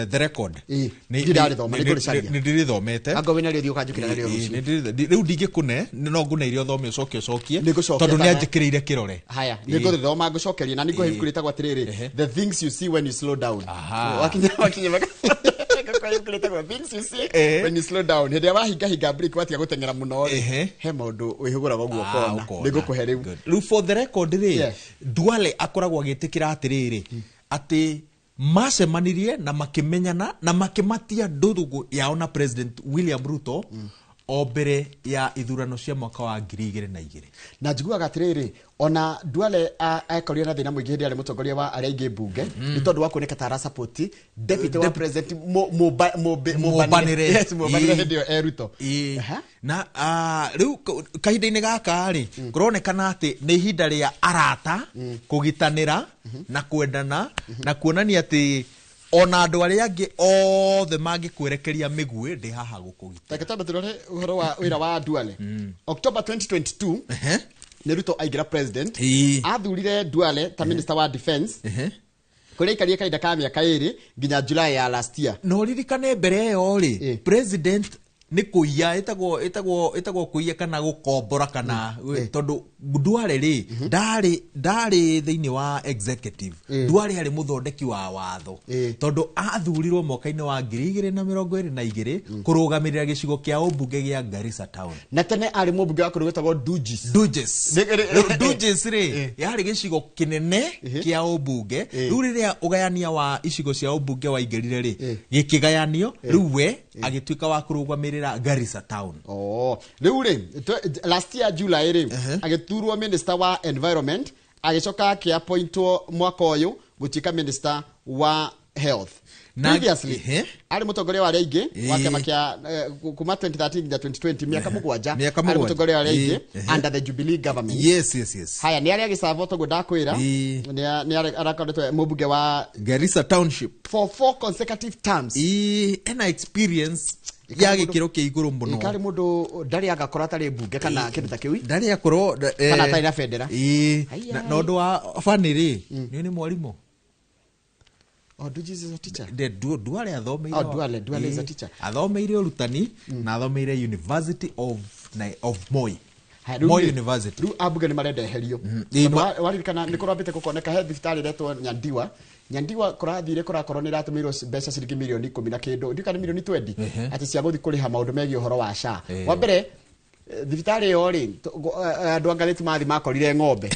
the record ni ndirithoma ni ndirithomete ango wina rio kanjukira rio riu ndingikune no ngune irio thome ucokie tondu ni anjikirire kirore haya ni ngurithoma ngucokeria na ni nguhikurita gwa tiriri the things you see when you slow down wakinya things you see when you slow down hede wahinga break watia gutengera muno he maundu wihugura go guokona nigukuhe riu for the record ri Duale akoragwo agitikira atiriri ati macemanirie na makimenyana na makimatia nduthugu yao na President William Ruto o mbere ya ithurano cia mwaka wa 2022 na njiguaga atiriri ona Duale akoria na thina mwingi hindi ari mutongoria wa aria ingi bunge ni tondu wa kuoneka tara support deputy wa president Mobanire hindi Ruto na riu kahinda-ini gaka ri kuronekana ati ni ihinda ria arata kugitanira na kwendana na kuonania ati ona andu aria angi othe mangikwerekeria migui ndi haha gukugita takatamba turore uhoro wa wira wa Duale October 2022 ni Ruto aigira president athurire Duale ta minister wa defense kuria ikaria kaida ka miaka 2 nginya July ya last year no ririkane mbere yo ri president ni kuiya itagwo kuiya kana gukombora kana tondu Duale ri ndari thiini wa executive Duale ari muthondeki wa watho tondu athurirwo moka-ini wa 2022 kurugamirira gicigo kia ubunge gia Garissa town na tene ari mubunge wa kurugitagwo Dujes ri yari gicigo kinene kia ubunge riu riria ugayania wa icigo cia ubunge wa ingirire ri gikigayanio riu we agituika wa kurugamirira Garissa town riu ri last year July ri agiturwo minister wa environment agicoka akiapointwo mwaka uyu gutika minister wa health previously ari mutongoria wa aria wake makia kuma 2013 nginya 2020 miaka mugwanja ari mutongoria wa aria under the Jubilee government yes haya ni aria gisavo togo ndakwira ni arakondetwe mubunge wa Garissa township for 4 consecutive terms ena experience ya gikiro kia iguru muno kari mundu ndari agakora tari bunge kana kindu ta kiwi ndari akoro kana tari na federa na ndu wa family ni mwalimu Dujes is a teacher. Duale athomeire. Duale is a teacher. Athomeire urutani na athomeire University of Moi. Moi University. Ru abuge ni marenda eherio. Waririkana ni kurambite kukoneka he thibitari retwo Nyandiwa kurathire kurakorwo ni ratumirwo mbeca ciringi milioni 10 na kindu ndikana milioni 20 ati cia guthi kuriha maundu megi uhoro wa SHA. Wa mbere thibitari yo ri andu angaliti mathi makorire ng'ombe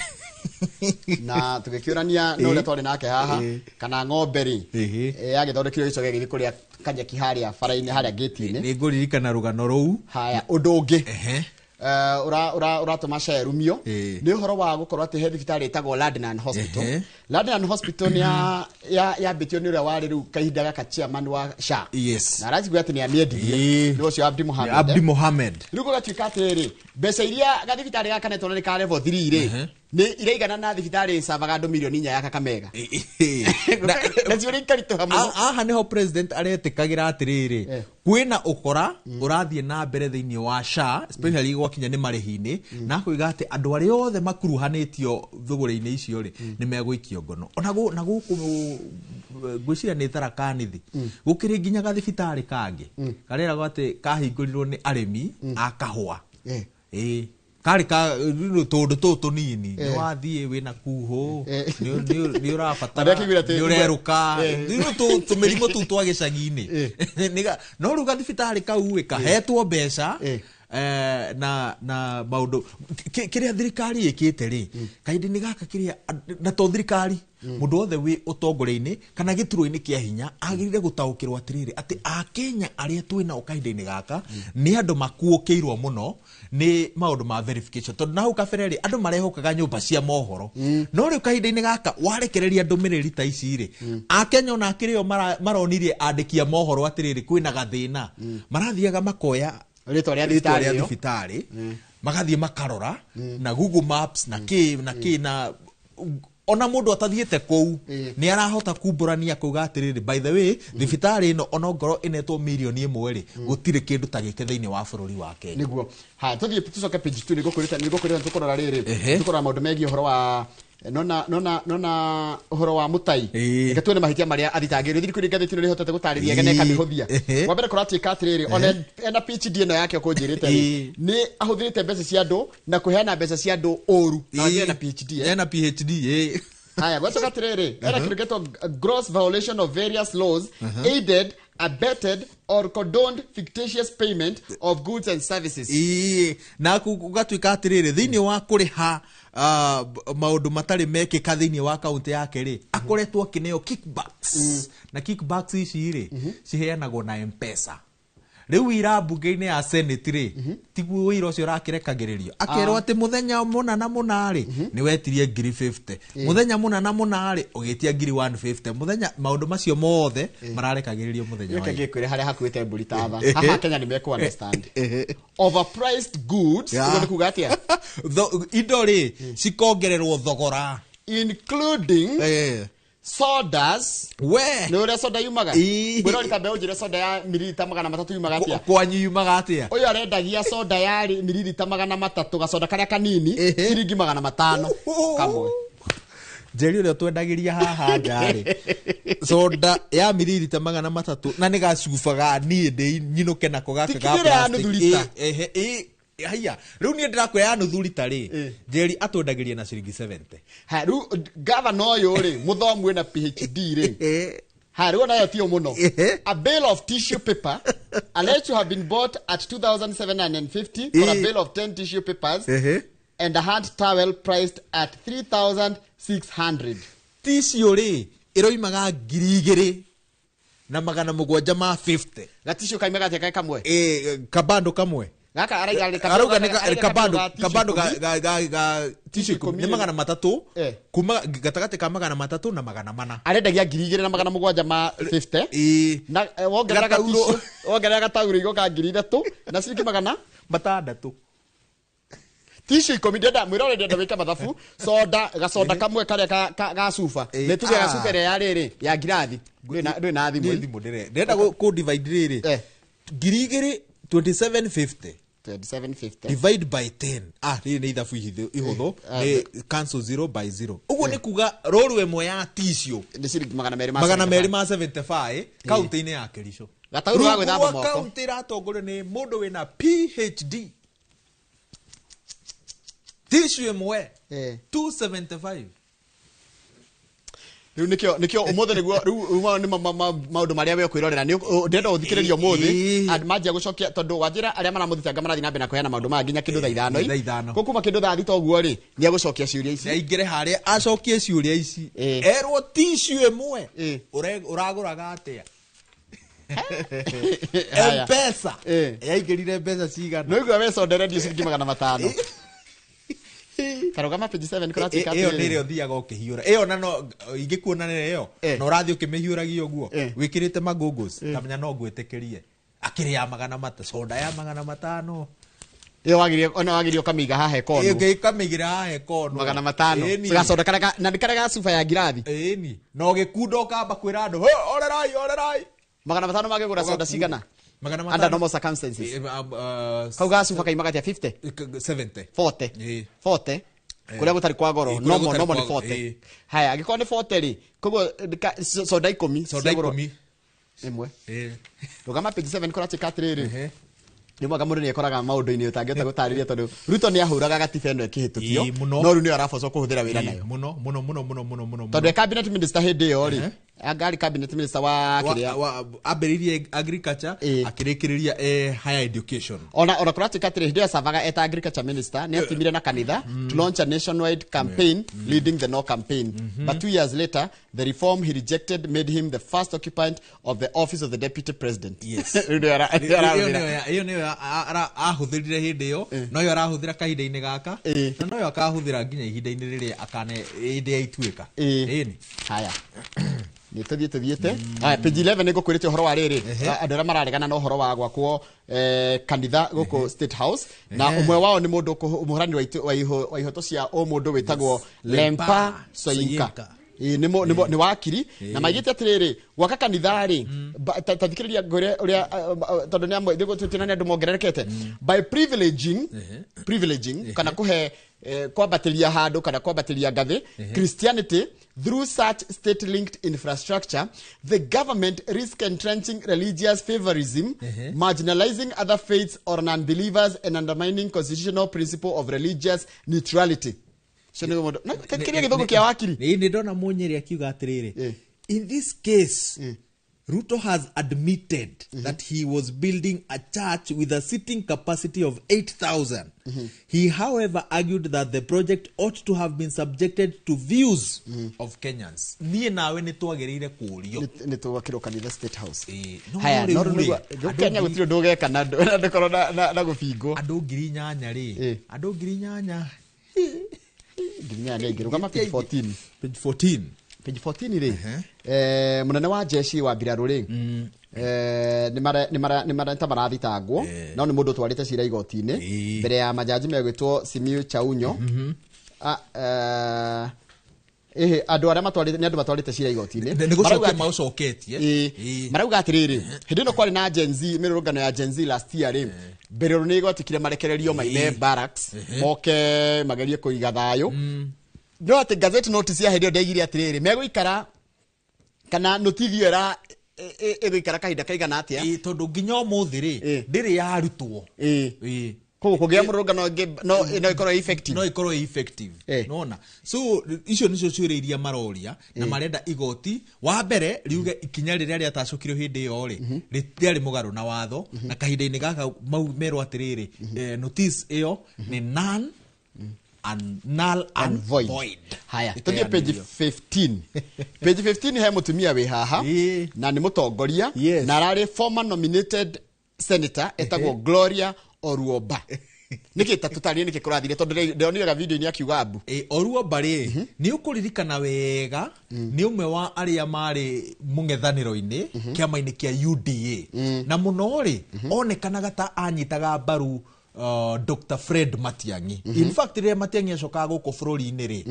na tugikiurania no le twari nake haha kana ng'ombe ri agithondekirwo icoge githi kuria kanyeki haria faraini haria gate-ini ni nguririkana rugano ruu haya undu ungi uratuma sherumio ni uhoro wa gukorwo ati he thibitari itagwo Ladnan Hospital. Ladnan Hospital ni ya betio ni ria wari ru kahinda gaka chairman wa SHA. Yes. Na razi gwati ni amiendirie ni ucio Abdi Mohamed. Abdi Mohamed. Ruko gatuika atiri mbeca iria gathibitari gaka netwo ni ka level 3 ri ni ireigana na thibitari savaga ndo milioni 4 ya Kakamega. Na ziuri karito hamwe. Aha niho president aretikagira atiriri kwina ukora urathie na mbere thiini wa SHA especially gwakinya ni marihini na kuiga ati andu ari othe makuruhanitio thuguri-ini icio ri ni megwikio ngono ona guku gwiciria ni Tharaka-Nithi gukiri nginya gathibitari kangi karera gwate kahingurirwo ni arimi akahwa kari ka tondu tutu nini ni wathie wina kuho ni urabatara ni ureruka ni tumirimo tu twa gicagi-ini no ruga thibitari kau kahetwo mbeca na maundu kiria thirikari ikite ri kaindi gaka kiria na to thirikari mundu othe wi utongore-ini kana gituro-ini kia hinya agirire gutaukirwo atiriri ati Akenya aria twina ukaindi-ini gaka ni andu makuokeirwo muno ni maundu ma verification tondu na hau kabereri andu marehokaga nyumba cia mohoro no riu kahinda-ini gaka warekereria ndumiriri ta ici ri Akenya ona akirio maronirie andikia mohoro atiriri kwina gathina marathiaga makoya ritwa ria thibitari magathie makarora na Google Maps na na ona mundu atathiete kou ni arahota kumburania kuga atiriri by the way thibitari ino ona ngoro inetwo milioni 1 ri gutire kindu ta gike thiini wa bururi wa Kenya niguo ha tuthie tucoke page 2 nigukurita tukorora riri tukorora maundu megie uhoro wa nona uhoro wa mutai reke tuone mahitia maria athitangirwo thiri kuri gathitino rihotete gutariria gene kamihũthia wa mbere kuratuika atiriri ona PhD ino yake ukunjirite ni ahuthirite mbeca cia andu na kuheana mbeca cia andu oru na ena PhD haya gwacoka atiriri era kindu getwo gross violation of various laws aided, abetted or condoned fictitious payment of goods and services na kugatuika atiriri thiini wa kuriha maundu matari mekika thiini wa kaunti yake ri akoretwo kineo kickbacks na kickbacks ici ri ciheanagwo na M-Pesa riu ira bunge-ini ya Senate ri tiguo wira ucio rakirekagiririo akerwo ati muthenya muna ri ni wetirie 50 muthenya muna ri ugitia 150 muthenya maundu macio mothe mararekagiririo muthenya wa gikwire haria hakuite mburi tatha haha Kenya ni meku understand overpriced goods ugo kuga atia indo ri cikongererwo thogora including sodas ni ure soda yumaga bwira uri kabe ujire soda ya mililita 300 yumaga atia kwanyu yumaga atia uyu arendagia soda ya mililita 300 gasoda karia kanini ciringi 500 kamwe jeri uri twendagiria haha ngari soda ya mililita 300 na ni gacubaga ni ndi nyinuke nako gaka ga plastic haya riu ni ndirakwira ya nuthu lita ri jeri atondagiria na ciringi 70 ha riu governor uyu ri muthomu na PhD ri ha riu nayo tio muno a bale of tissue paper alleged to have been bought at 2,750 for a bale of 10 tissue papers and a hand towel priced at 3,600 tissue ri iroimaga 2,000 na 750 ga tissue kaimega tia kamwe kabando kamwe gaka kabando ga tissue ni 300 kuma gatagate ka 300 na 400 arendagia 2,000 na 750 na wongerera gatauro igoka 3,000 na ciringi 600 tissue ikomidenda mwirore ndenda wika mathafu gasoda kamwe karia ga sufa ne tuge ga sufa ya riri ya girathi ndwe na thimu ndenda ku divide riri 2,000 2750 divide by 10 ri ni ithabu ihuthu ni cancel 0 by 0 uguo ni kuga rolu emwe ya tissue ni ciringi 275 kaunti-ini ya Kericho gatauru wa gwithamba moko kaunti ratongorio ni mundu wina PhD tissue emwe 275 riu nikio umuthe niguo riu ni maundu maria we kwirorera ni ndenda uthikiririo muthi manjia gucokia tondu wajira aria maramuthitanga marathi nambe na kuheana maundu ma nginya kindu thaa 5 kuma kindu thaa 6 uguo ri ni agucokia ciuria ici aingire haria acokie ciuria ici erwo tissue emwe uraguraga atia M-Pesa yaingirire mbeca cigana no igwa wecondere ndio ciringi 500 karugama page 7 kuratika iyo nä rä o thiaga å kä hiå ra ä yo na no ingä kuona nä ä yo na å rathiä å kä mä hiå ragia å guo wä kä rä te magångå kamenya no ngwä tä kä rie akä rä ya 500 soda ya 500 iyo wagirio kamiga haha ekono iyo kamigire haha ekono 500 cigacoda karega na ndikarega sufa ya ngirathi ni no gikunda ukamba kwira andu orerai 500 magigura soda cigana under normal circumstances kauga sufa kaimaga tia 50 70 40 kuria gutari kwa goro normal ni 40 haya agiko ni 40 ri kogo soda 10 imwe rugama page 7 kora chikatiriri ni mwaga mundu ni ekoraga maundu-ini utangihota gutariria tondu Ruto ni ahuraga gatiba ino ikihituthio no ru ni arabocwo kuhuthira wira nayo muno tondu cabinet minister hindi yo ri agari cabinet minister wa kiria ambiririe agriculture akirikiriria higher education ona kurati katire hindi savaga eta agriculture minister ni atimire na kanitha to launch a nationwide campaign leading the no campaign but 2 years later the reform he rejected made him the first occupant of the office of the deputy president yes iyo ni ahuthirire hindi yo no yo arahuthira kahinda-ini gaka na no yo akahuthira nginya ihinda-ini riria akane hindi ya ituika ni haya ni tuthiete page 11 niko kwirite horo wa riri andu ara mararegana na horo wa gwakwo kanitha goko State House na umwe wao ni mundu umuhurani wa ihoto cia o mundu witagwo Lempa Soyinka ni wakiri na magite atiriri gwaka kanitha ri tathikiriria ngore uria tondu ni amwe thigo tutinani andu mongererekete by privileging kana kuhe kwambatiria handu kana kwambatiria ngathi Christianity through such state linked infrastructure the government risk entrenching religious favorism marginalizing other faiths or non-believers and undermining constitutional principle of religious neutrality kiria githogo kia wakiri ni ndona munyeri akiuga atiriri in this case Ruto has admitted that he was building a church with a seating capacity of 8,000. He, however, argued that the project ought to have been subjected to views of Kenyans. Niye nawe ni twagereire kurio. Ni twakiro kanitha State House. Haya, no Kenya gutiro ndogeka na ndikoro na gufingo. Andu ngiri nyanya ri. Andu ngiri nyanya. Ngiri ngiro kama page 14. Page 14 ri munene wa jeshi wa mbiraru ri ni marenta marathitangwo no ni mundu twarite cira igoti-ini mbere ya majaji megwitwo Simiyu Chaunyo andu aria matwarite ni andu matwarite cira igoti-ini nigucokia maucoketie marauga atiriri hindi no kwari na Gen Z mirurungano ya Gen Z last year ri mbere ni igotikire marekererio maine barracks moke magerie kuiga thayo no ati gazette notice ya hedio ndaigire atiriri megũikara kana notice era egũikara kahinda kaigana atia tondu nginya umuthi ri ndiri yarutwo koguo kugia murungano no ikorwo effective nona so icio nicio ciũria iria maroria na marenda igoti wa mbere riuge ikinya riria riatacokirio hindi yo ri ritiari mugaru na watho na kahinda-ini gaka merwo atiriri notice iyo ni none and null and void. Haya, tuthie page 15. Page 15 he mutumia wi haha na ni mutongoria na arari former nominated senator etagwo Gloria Oruoba. Niki tatutari niki kurathire tondu ndionire ga video ni akiuga abu. Oruoba ri ni ukuririkana wega ni umwe wa aria mari mungethaniro-ini kiama-ini kia UDA na muno ri onekanaga ta anyitaga mbaru Dr. Fred Matiang'i. In fact, ria Matiang'i acokaga guku bururi-ini ri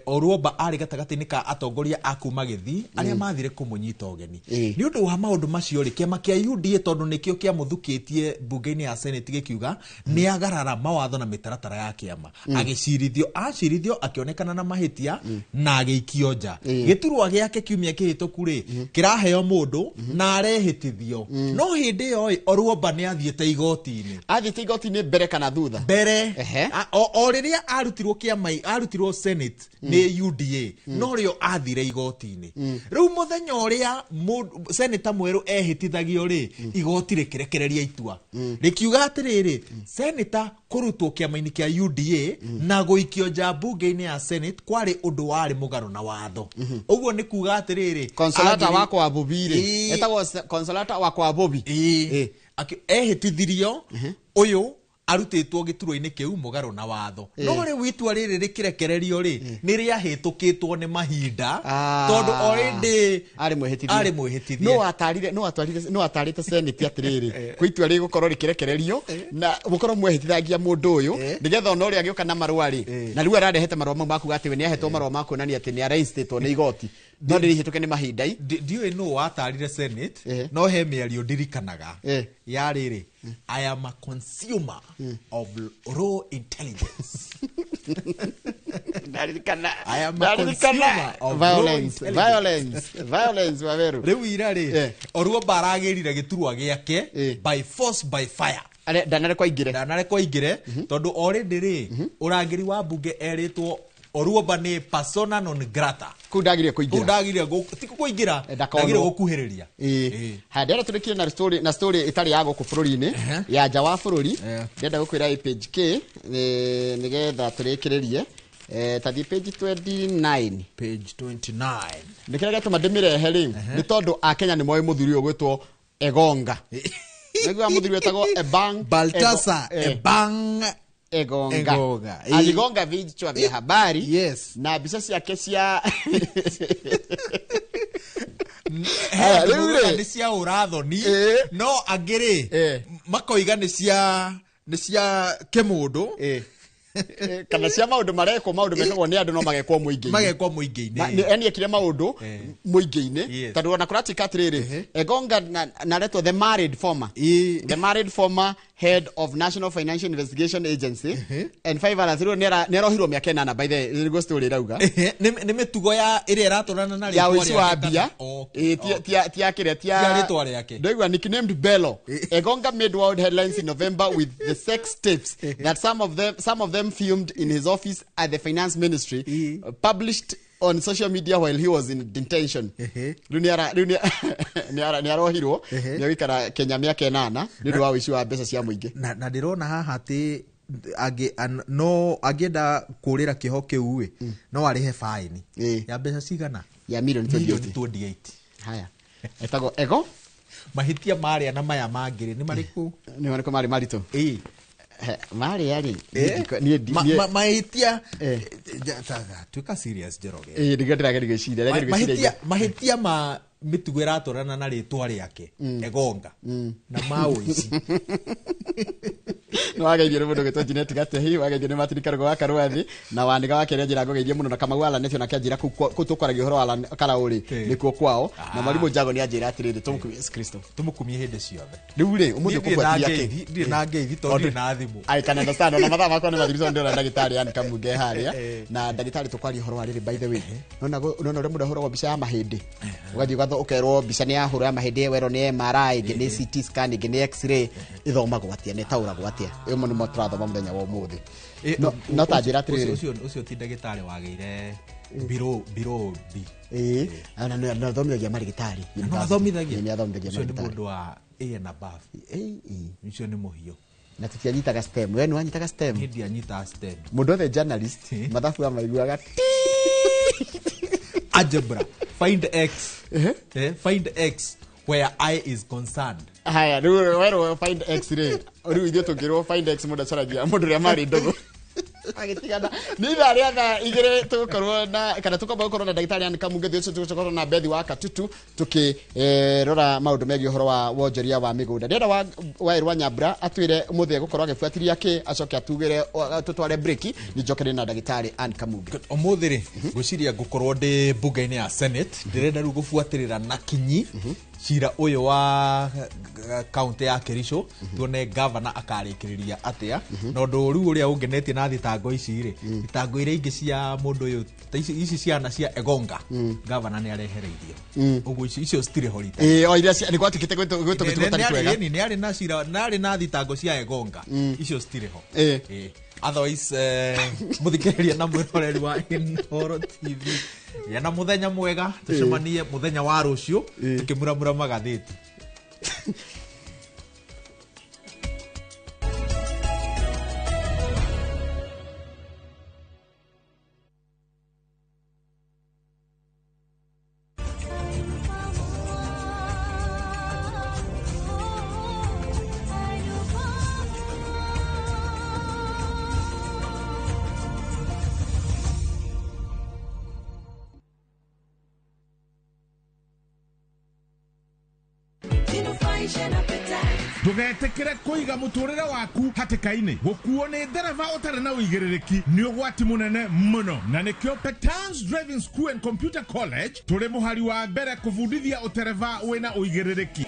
Oruoba ari gatagati-ini ka atongoria akuma githi aria mathire kumunyita ugeni. Ni undu wa maundu macio ri kiama kia UDA tondu nikio kia muthukitie bunge-ini ya Senate gikiuga ni agarara mawatho na mitaratara ya kiama acirithio akionekana na mahitia na ageikio nja. Giturwa giake kiumia kihituku ri kiraheo mundu na arehitithio no hindi yo Oruoba ni athiete igoti-ini igoti-inĩ mbere kana thutha mbere o rĩrĩa arutirwo Senate nĩ UDA no rĩo athire igoti-inĩ rĩu mũthenya ũrĩa senator mwerũ ehĩtithagio rĩ igoti rĩkĩrekereria itua rĩkiuga atĩrĩrĩ senator kũrutwo kĩama-inĩ kĩa UDA na gũikio nja mbunge-inĩ ya Senate kwarĩ ũndũ warĩ mũgarũ na watho ũguo nĩ kuga atĩrĩrĩ consolata wako wa Bobi rĩ etagwo consolata wako wa Bobi ehĩtithirio ũyũ arutĩtwo gĩturwa-inĩ kĩu mũgarũ na watho no rĩu itua rĩrĩ rĩkĩrekererio rĩ nĩ rĩahĩtũkĩtwo nĩ mahinda tondũ already arĩ mwĩhĩtithie no atarĩte Senate atĩrĩrĩ kwĩ itua rĩgũkorwo rĩkĩrekererio na gũkorwo mwĩhĩtithagia mũndũ ũyũ nĩgetha ona ũrĩa agĩũka na marũa rĩ na rĩu ararehete marũa mau makuga atĩ we nĩahetwo marũa ma kuonania atĩ nĩareinstatwo nĩ igoti no rĩhĩtũke nĩ mahinda ndiũĩ nũ watarire Senate no he mĩario ndirikanaga ya rĩrĩ I am a consumer of raw intelligence. I am a consumer of violence waweru. Rĩu ira rĩ Oruomba aragĩrire gĩturwa gĩake by force by fire. Ndanareko aingĩre tondũ already rĩ ũrangĩri wa mbunge erĩtwo Oruomba nĩ persona non grata. Kau ndagire kũingĩra. Ti kũingĩra, ndagire gũkuhĩrĩria. Ndĩrenda tũrĩkire na story itarĩ ya gũkũ bũrũri-inĩ ya nja wa bũrũri. Ndĩrenda gũkwĩra page K nĩgetha tũrĩkĩrĩrie. Tathi page 29. Page 29. Nĩkĩrĩa gĩatũma ndĩmĩrehe rĩ nĩ tondũ Akenya nĩ moĩ mũthuri ũyũ gwĩtwo Egonga. Nĩguo mũthuri wetagwo Baltasar Egonga. Aligonga vichwa vya habari na mbica ciake cia nĩ cia ũrathoni no angĩrĩ makoiga nĩ cia kĩmũndũ kana cia maũndũ marekwo maũndũ mekagwo nĩ andũ no magekwo mũingĩ-inĩ yani ekire maũndũ mũingĩ-inĩ tondũ ona kũratika atĩrĩrĩ Egonga naretwo the married former head of National Financial Investigation Agency and 5 others nĩarohirwo mĩaka 8 by the nĩguo story rauga nĩ mĩtugo ya ĩrĩa ĩratwarana na ya ũici wa mbia tia rĩtwa rĩake ndoigua nicknamed Bello. Egonga made world headlines in November with the sex tapes that some of them filmed in his office at the finance ministry published on social media while he was in detention. Nĩarohirwo nĩaikara Kenya mĩaka 8 nĩũndũ wa ũici wa mbeca cia mũingĩ na ndĩrona haha atĩ no angĩenda kũrĩra kĩho kĩu no arĩhe fine ya mbeca cigana ya milioni 28. Haya etagwo Ego mahĩtia marĩa na maya mangĩrĩ nĩ marĩkũ marĩ maritũ mari yari mahĩtia tuĩka serious Njoroge mahĩtia ma mĩtugo ĩratwarana na rĩtwa rĩake Egonga na maũici no wageithio nĩ mũndũ gĩtwa Jeanette Gatehi wageithio nĩ Martin Karũgũ wa Karũathi na Waniga wa Kĩrĩa njĩra ngũgeithie mũno na Kamau Alan nĩcio nake njĩra kũ tũkwaragia ũhoro wa Alan Karaũrĩ nĩkuo kwao na Mwarimũ Njago nĩ anjĩra atĩrĩrĩ tũmũkumie Yesu Kristo tũmũkumie hĩndĩ ciothe rĩu rĩ ũmũthĩ ũkũbuatiria kĩ ndirĩ na ngeithi tondũ na thimũ I can understand na mathaa makwa nĩ mathibiso ndĩrona ndagĩtarĩ yani Kamunge harĩa na ndagĩtarĩ tũkwaria ũhoro wa rĩrĩ by the way nona ũrĩa mũndũ ahũragwo mbica ya mahĩndĩ ũgathiĩ ũgatho ũkerwo mbica nĩ yahũrwo ya mahĩndĩ werwo nĩ MRI ingĩ nĩ CT scan ingĩ nĩ X-ray ithomagwo atĩa nĩ taũragwo atĩa ĩyo nĩ tũrathoma mũthenya wa ũmũthĩ no ta njĩra atĩrĩrĩ ũcio ti ndagĩtarĩ wagĩire biro B na thomithagia marigitari athomithagia marigitari mũndũ wa A and above ũcio nĩ mũhiũ na tutianyitaga STEM we nĩ wanyitaga STEM hindi anyitaga STEM mũndũ othe journalist mathabu amaiguaga algebra find x where I is concerned. Haya rĩu find x rĩ rĩu ithuĩ tũngĩrwo find x mũndũ acaragia mũndũ ũrĩa marĩ ndogo agĩtigana nĩ ithaa rĩa thaa igĩrĩ tũgũkorwo na kana tũkomba gũkorwo na ndagĩtarĩ yani Kamunge thĩ ũcio tũgũkorwo na Bethi wa Katutu tukĩrora maũndũ megiĩ ũhoro wa wonjoria wa mĩgũnda ndĩrenda Waĩrũ Nyambura atwĩre mũthĩ gũkorwo agĩbuatĩria kĩ acoke atugĩre tũtware break nĩ njokere na ndagĩtarĩ Anne Kamunge ũmũthĩ rĩ ngwĩciria ngũkorwo ndĩ mbunge-inĩ ya Senate ndĩrenda rĩu gũbuatĩrĩra na kinyi cira uyu wa county ya Kericho tuone governor akarikiriria atia no ndu riu uria ungenetie na thitango ici ri thitango iria ingi cia mundu uyu ici ciana cia Egonga governor ni arehereirio uguo icio stire horita o iria ni kwatikite gwitu gutari kwega ni ari na cira na thitango cia Egonga icio stire ho otherwise muthikiriria na mwiroreri wa Inooro TV yana muthenya mwega tucemanie muthenya wa rucio tukimuramura magatheti Ndugetekere kuiga muturire waku hatikaini gukuo ni ndereva utari na uigiriki ni ugwati munene muno na nikio Petans Driving School and Computer College turi muhari wa mbere kuvundithia utereva wina uigiriki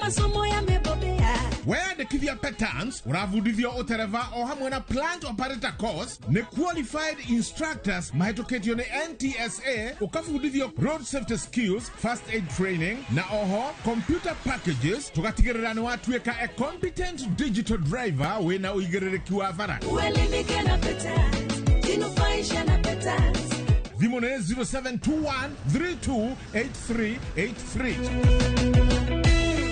masomo yamebobea weyandikithia Petans uravundithio utereva o hamwe na plant operator course ni qualified instructors mahetuketio ni NTSA ukavundithio road safety skills first aid training na oho computer packages tugatigirira ni watuika a competent digital driver wina uigiriki wa vara uelimike na Petans jinufaisha na Petans Vimo ne 0721 328383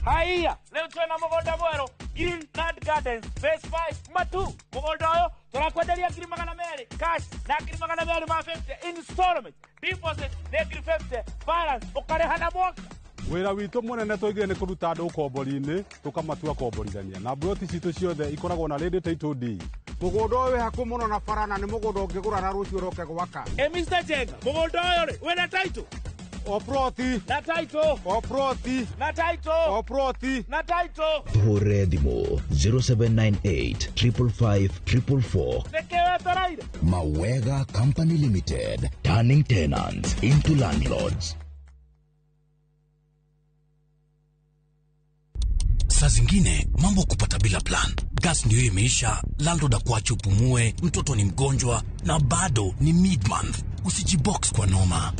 Haya, leo tuna mugunda mwero Green Land Gardens Phase 5 Matu. Mugunda oyo turakwenderia ngiri magana meri cash na ngiri magana meri ma 50 installment deposit na ngiri 50 balance ukareha na mwaka. Wira witu munene twigire ni kuruta andu ukombori-ini tukamatua komborithania na broti citu ciothe ikoragwo na ready title deed. Mugunda uyu haku muno na farana ni mugunda ungigura na rucio roke gwaka. Mr. Jenga, mugunda uyu ri wina title Oproti na title Oproti na title Oproti na title Hore Dimo 0798 555 444 Nekewe toraire Mawega Company Limited, turning tenants into landlords. Saa zingine mambo kupata bila plan. Gas ndio imeisha, landlord akuache upumue, mtoto ni mgonjwa na bado ni mid-month. Usijibox kwa noma.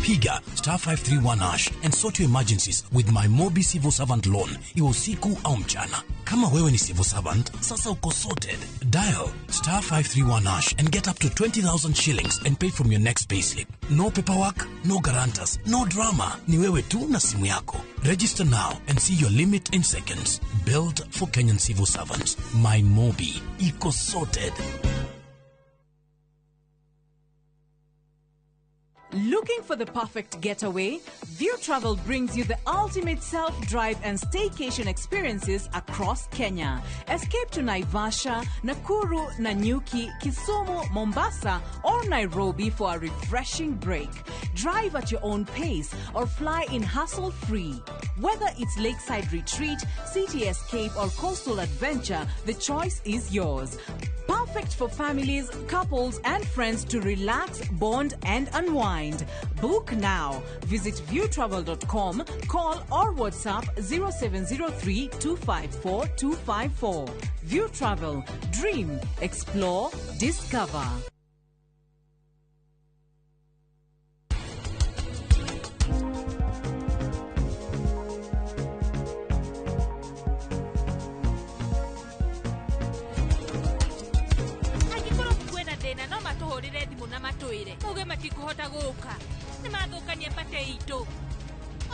Piga *531# and sort your emergencies with my Mobi Civil Servant Loan, iwe usiku au mchana. Kama wewe ni civil servant, sasa uko sorted. Dial *531# and get up to 20,000 shillings and pay from your next payslip. No paperwork, no guarantors, no drama. Ni wewe tu na simu yako. Register now and see your limit in seconds. Built for Kenyan civil servants. My Mobi. Iko sorted. Looking for the perfect getaway? View Travel brings you the ultimate self-drive and staycation experiences across Kenya. Escape to Naivasha, Nakuru, Nanyuki, Kisumu, Mombasa, or Nairobi for a refreshing break. Drive at your own pace or fly in hassle-free. Whether it's lakeside retreat, city escape, or coastal adventure, the choice is yours. Perfect for families, couples, and friends to relax, bond, and unwind. Book now. Visit viewtravel.com, call or WhatsApp 0703 254 254. View Travel. Dream, explore, discover. Uge matikuhota guka nimathukania pate itu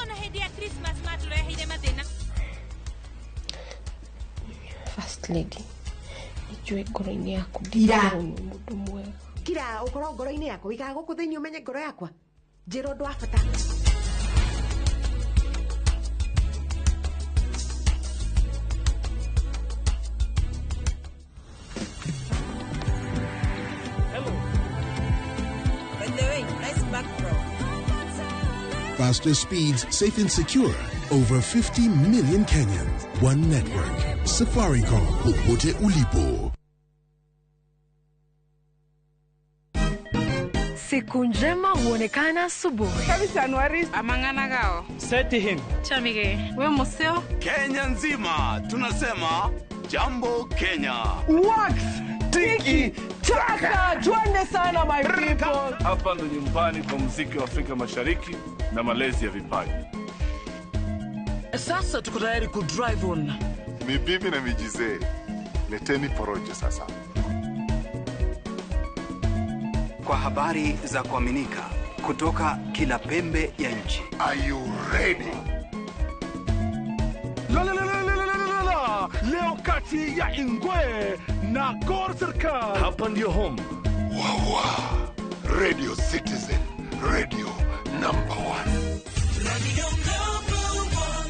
ona hindi ya Christmas maturehire mathina. First lady ijue ngoro-ini yaku ndiraru mundu mwega kira ukoro ngoro-ini yakwa ikaga guku thiini umenye ngoro yakwa njira undu wa bata. Faster speeds, safe and secure. Over 50 million Kenyans. One network. Safaricom. Popote ulipo. Siku njema huonekana asubuhi. Kabisa Januari amangana gao. Seti him. Chamige, we museo. Kenya nzima tunasema jambo Kenya. Wax, tiki, taka. Twende sana my people. Hapa ndo nyumbani kwa muziki wa Afrika Mashariki na malezi ya vipaji. Sasa tuko tayari ku drive on. Mibibi na mijize. Leteni porojo sasa. Kwa habari za kuaminika kutoka kila pembe ya nchi. Are you ready? Leo kati ya Ingwe na Gor Serikali. Hapa ndio home. Wawa. Radio Citizen. Radio number 1. Radio number 1.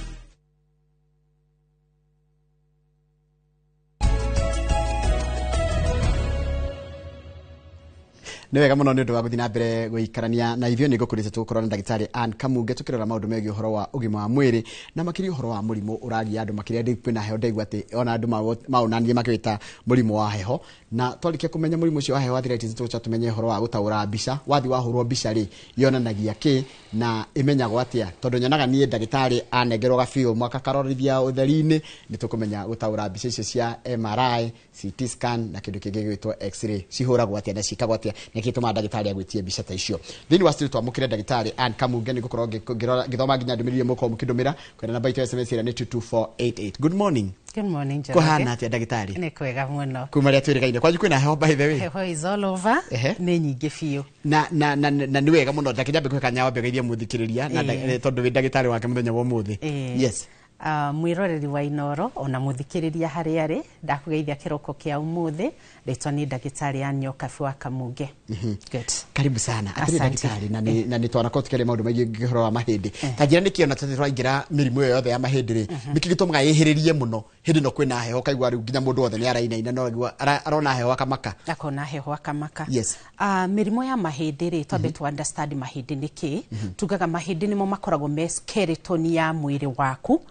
Nĩ wega mũno nĩ ũndũ wa gũthiĩ na mbere gũikarania na ithuĩ nĩ ngũkũrĩte tũgũkorwo na ndagĩtarĩ Ann Kamunge tũkĩrora maũndũ megiĩ ũhoro wa ũgima wa mwĩrĩ na makĩria ũhoro wa mũrimũ ũragia andũ makĩria ndĩ kwĩna heho ndaigua atĩ ona andũ maũnanie makĩwĩta mũrimũ wa heho na twarĩkia kũmenya mũrimũ ũcio wa heho arthritis tũgũcoka tũmenye ũhoro wa gũtaũra mbica wathi wahũrwo mbica rĩ yonanagia kĩ na ĩmenyagwo atĩa tondũ nyonaga niĩ ndagĩtarĩ anengerwo gabiũ mwaka karorithia ũtheri-inĩ nĩ tũkũmenya gũtaũra mbica icio cia MRI, CT scan na kĩndũ kĩngĩ gĩgwĩtwo X-ray cihũragwo atĩa na ciĩkagwo atĩa nĩkĩ tũma ndagĩtarĩ agwĩtie mbica ta icio thĩinĩ wa studio twamũkĩre ndagĩtarĩ Ann Kamunge nĩ gũkorwo ngĩthoma nginya ndũmĩrĩri mũkorwo mũkĩndũmĩra kwenda namba itũ SMS ĩrĩa nĩ 22488. Good morning. Good morning, Njoroge. Kuhana atĩa ndagĩtarĩ? Nĩ kwega mũno. Kuma rĩa twĩrĩgaine kwanyu kwĩna heho by the way? Heho is all over. Nĩ nyingĩ biũ. Na nĩ wega mũno ndakĩnyambe kwĩka nyawa mbegeithia mũthikĩrĩria na tondũ wĩ ndagĩtarĩ wake mũthenya wa ũmũthĩ. Yes. Mwĩroreri wa Inoro ona mũthikĩrĩria harĩa arĩ ndakũgeithia kĩroko kĩa ũmũthĩ rĩtwa nĩ ndagĩtarĩ Ann wa Kamunge. Good. Karibu sana. Atĩrĩ ndagĩtarĩ na nĩ twanakorwo tũkĩaria maũndũ maingĩ ũhoro wa mahĩndĩ. Ta njĩra nĩkĩ ona tũtĩ twaingĩra mĩrimũ ĩyo yothe ya mahĩndĩ rĩ nĩkĩ gĩtũmaga yĩhĩrĩrie mũno hĩndĩ no kwĩna heho kaigua rĩu nginya mũndũ wothe nĩ arainaina no agua arona heho akamaka. Akona heho akamaka. Yes. Mĩrimũ ya mahĩndĩ rĩ twambe to understand mahĩndĩ nĩkĩ tugaga mahĩndĩ nĩmo makoragwo me skeleton ya mwĩrĩ waku.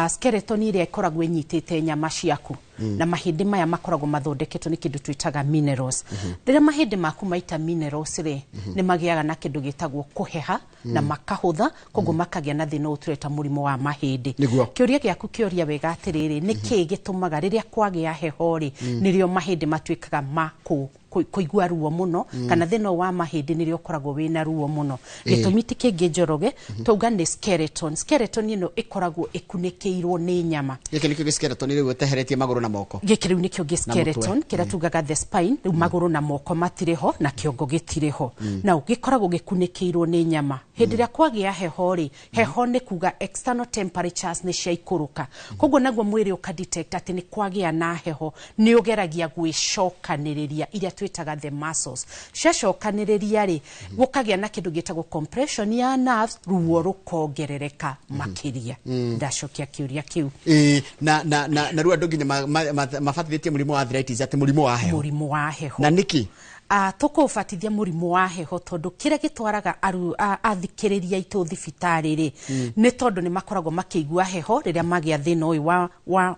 Skeleton iria ikoragwo inyitĩte nyama ciaku na mahĩndĩ maya makoragwo mathondeketwo nĩ kĩndũ twĩtaga minerals. Rĩrĩa mahĩndĩ maku maita minerals rĩ nĩ magĩaga na kĩndũ gĩtagwo kũheha na makahũtha koguo makagĩa na thĩna ũtũreta mũrimũ wa mahĩndĩ. Kĩũria gĩaku kĩũria wega atĩrĩrĩ nĩkĩ gĩtũmaga rĩrĩa kwagĩa heho rĩ nĩrĩo mahĩndĩ matuĩkaga ma kũigua ruo mũno kana thĩna wa mahĩndĩ nĩrĩo ũkoragwo wĩna ruo mũno. Gĩtũmi ti kĩngĩ Njoroge twauga nĩ skeleton. Skeleton ĩno ĩkoragwo ĩkunĩkĩirwo nĩ nyama. Gĩkĩ nĩkĩo skeleton rĩu ũteheretie magũrũ na moko. Gĩkĩ rĩu nĩkĩo skeleton kĩrĩa tugaga the spine rĩu magũrũ na moko matirĩ ho na kĩongo gĩtirĩ ho. Na gĩkoragwo gĩkunĩkĩirwo nĩ nyama. Hĩndĩ ĩrĩa kwagĩa heho rĩ heho nĩ kuga external temperatures nĩ ciaikũrũka. Koguo naguo mwĩrĩ ũka-detect atĩ nĩ kwagĩa na heho nĩ ũgeragia gwĩcokanĩrĩria iria twĩtaga the muscles. Ciacokanĩrĩria rĩ gũkagĩa na kĩndũ gĩtagwo compression ya nerves ruo rũkongerereka makĩria. Ndacokia kĩũria kĩu. Na rĩu andũ nginya mabatithĩtie mũrimũ wa arthritis atĩ mũrimũ wa heho. Mũrimũ wa heho. Na nĩkĩ? Tũkũbatithia mũrimũ wa heho tondũ kĩrĩa gĩtwaraga athikĩrĩria aitũ thibitarĩ rĩ nĩ tondũ nĩ makoragwo makĩigua heho rĩrĩa magĩa thĩna ũyũ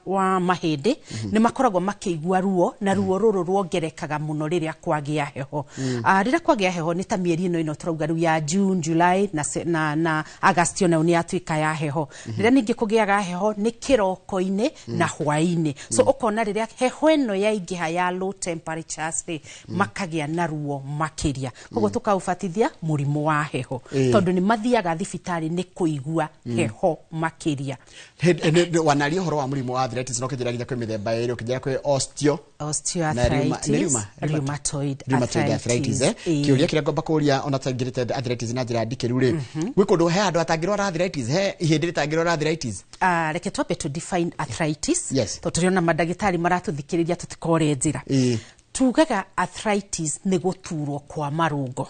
wa mahĩndĩ nĩ makoragwo makĩigua ruo na ruo rũrũ ruongerekaga mũno rĩrĩa kwagĩa heho. Rĩrĩa kwagĩa heho nĩ ta mĩeri ĩno tũrauga rĩu ya June, July na August ona nĩ yatuĩka ya heho. Rĩrĩa ningĩ kũgĩaga heho nĩ kĩroko-inĩ na hwaĩ-inĩ. So ũkona rĩrĩa heho ĩno yaingĩha ya low temperatures rĩ makagĩa na ruo makĩria. Koguo tũkaũbatithia mũrimũ wa heho tondũ nĩ mathiaga thibitarĩ nĩ kũigua heho makĩria. Wanaria ũhoro wa mũrimũ wa arthritis no kĩnjĩra nginya kwĩ mĩthemba ĩrĩ ũkĩnjĩra kwĩ osteoarthritis, rheumatoid arthritis. Kĩũria kĩrĩa ngomba kũũria ona tũingĩrĩte arthritis na njĩra ndikĩru rĩ gwĩ kũndũ he andũ atangĩrwara arthritis he ihĩndĩ rĩtangĩrwara arthritis. Reke twambe to define arthritis tondũ tũrĩona mandagĩtarĩ maratũthikĩrĩria tũtikore njĩra. Tugaga arthritis nĩ gũturwo kwa marũngo.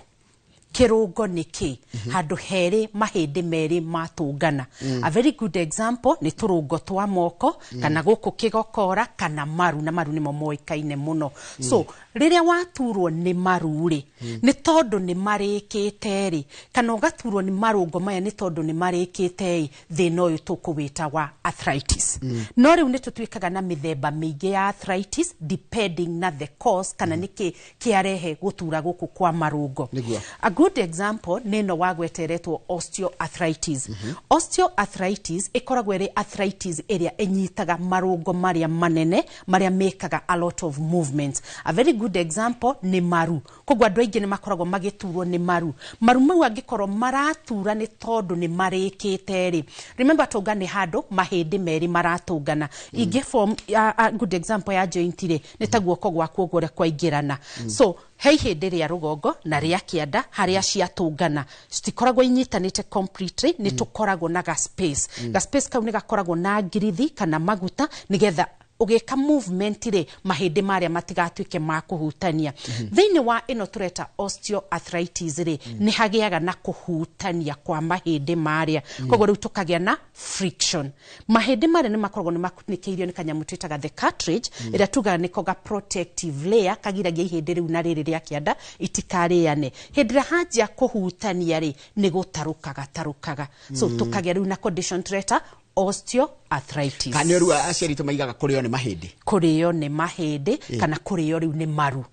kirungo niki handu heri mahindi meri matungana. A very good example ni turungo twa moko kana guku kigokora kana maru, na maru nimo moikaine muno. So riria waturwo ni maru ri ni tondu ni marikite ri kana ugaturwo ni marungo maya ni tondu ni marikite thina uyu tukuwita wa arthritis. No riu ni tutwikaga na mithemba mingi ya arthritis depending na the cause kana niki kiarehe gutura guku kwa marungo. A good example nino wagweteretwo osteoarthritis. Osteoarthritis ikoragwo iri arthritis area enyitaga marungo maria manene maria mekaga a lot of movement. A very good example ni maru. Kogwa andu aingi ni makoragwo magiturwo ni maru. Maru mau angikorwo maratura ni tondu ni marikite ri. Remember tonga ni handu mahindi meri maratungana. Ige form a good example ya joint ri ni taguoko gwaku gore kwaingirana. So hei hindi ria rugongo na ria kianda haria ciatungana citikoragwo inyitanite completely, ni tukoragwo na ga space. Ga space kau ni gakoragwo na ngirithi kana maguta nigetha ugeka movement ri mahindi maria matigatuike makuhutania. Thiini wa ino tureta osteoarthritis ri ni hagiaga na kuhutania kwa mahindi maria. Koguo riu tukagia na friction. Mahindi maria ni makoragwo ni makunikiirio ni kanyamu twitaga the cartilage ira tuga niko ga protective layer kagiragia ihindi riu na riri ria kianda itikariane. Hindira haja kuhutania ri ni gutarukaga. So tukagia riu na condition tureta osteoarthritis. Kana riu aciari tu maigaga kurio ni mahindi. Kurio ni mahindi kana kurio riu ni maru.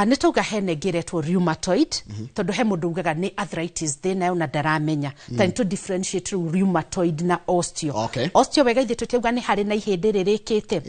Nituga hene ngeretwo rheumatoid tondu he mundu ugaga ni arthritis thina na daramenya time to differentiate rheumatoid na osteo. Osteo wega ithe tuteuga ni hari na ihindi ririkite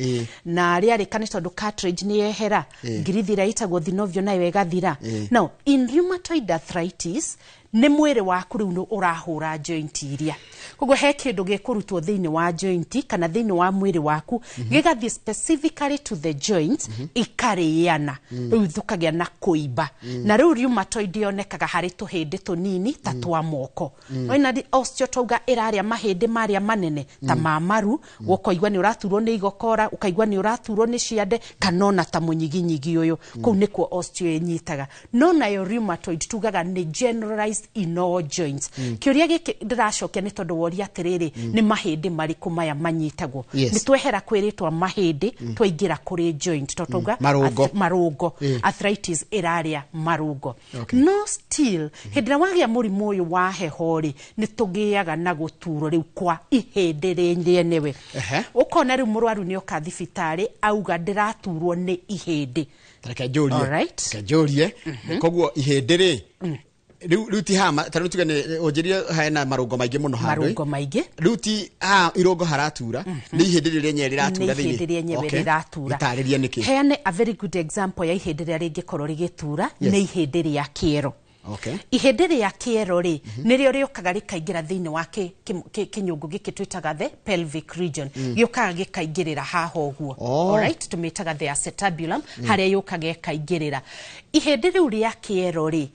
na ria rikane tondu cartilage ni yehera ngirithira itagwo thinovio na wega thira. Now in rheumatoid arthritis ni mwiri waku riu urahura joint iria. Koguo he kindu gekurutwo thiini wa joint kana thiini wa mwiri waku gigathi specifically to the joint ikariana riu thukagia na kuiba. Na riu rheumatoid yonekaga hari tuhindi tunini ta twa moko. No ina osteotauga iraria mahindi maria manene ta mamaru gukoigwa ni uraturwo ni igokora ukaigwa ni uraturwo ni ciande kanona ta munyiginyigi uyu kuu nikuo osteo enyitaga. No nayo rheumatoid tugaga ni generalized in all joints. Kiuria giki ndiracokia ni tondu woria atiriri ni mahindi mariku maya manyitagwo. Ni twehera kwiritwa mahindi twaingira kuri joint totuga marungo. Arthritis iraria marungo. No still hindira wagia murimu uyu wa hehori ni tugiaga na guturo riu kwa ihindi rienewe. Ukona riu murwaru ni oka thibitari auga ndiraturwo ni ihindi. Tareka jorie. Koguo ihindi ri Ruti hama tanu tugane ojeria haena marungo maingi muno handu. Marungo maingi. Ruti irongo haratura ni ihindi riria nye riratura thini. Ni ihindi riria nye riratura. Itariria niki. Heane a very good example ya ihindi riria ringikorwo rigitura ni ihindi ria kiero. Ihindi ria kiero ri nirio riokaga rikaingira thiini wa kinyungu giki twitaga the pelvic region. Giokaga gikaingirira haha uguo. Alright, tumitaga the acetabulum haria yokaga gikaingirira. Ihindi riu ria kiero ri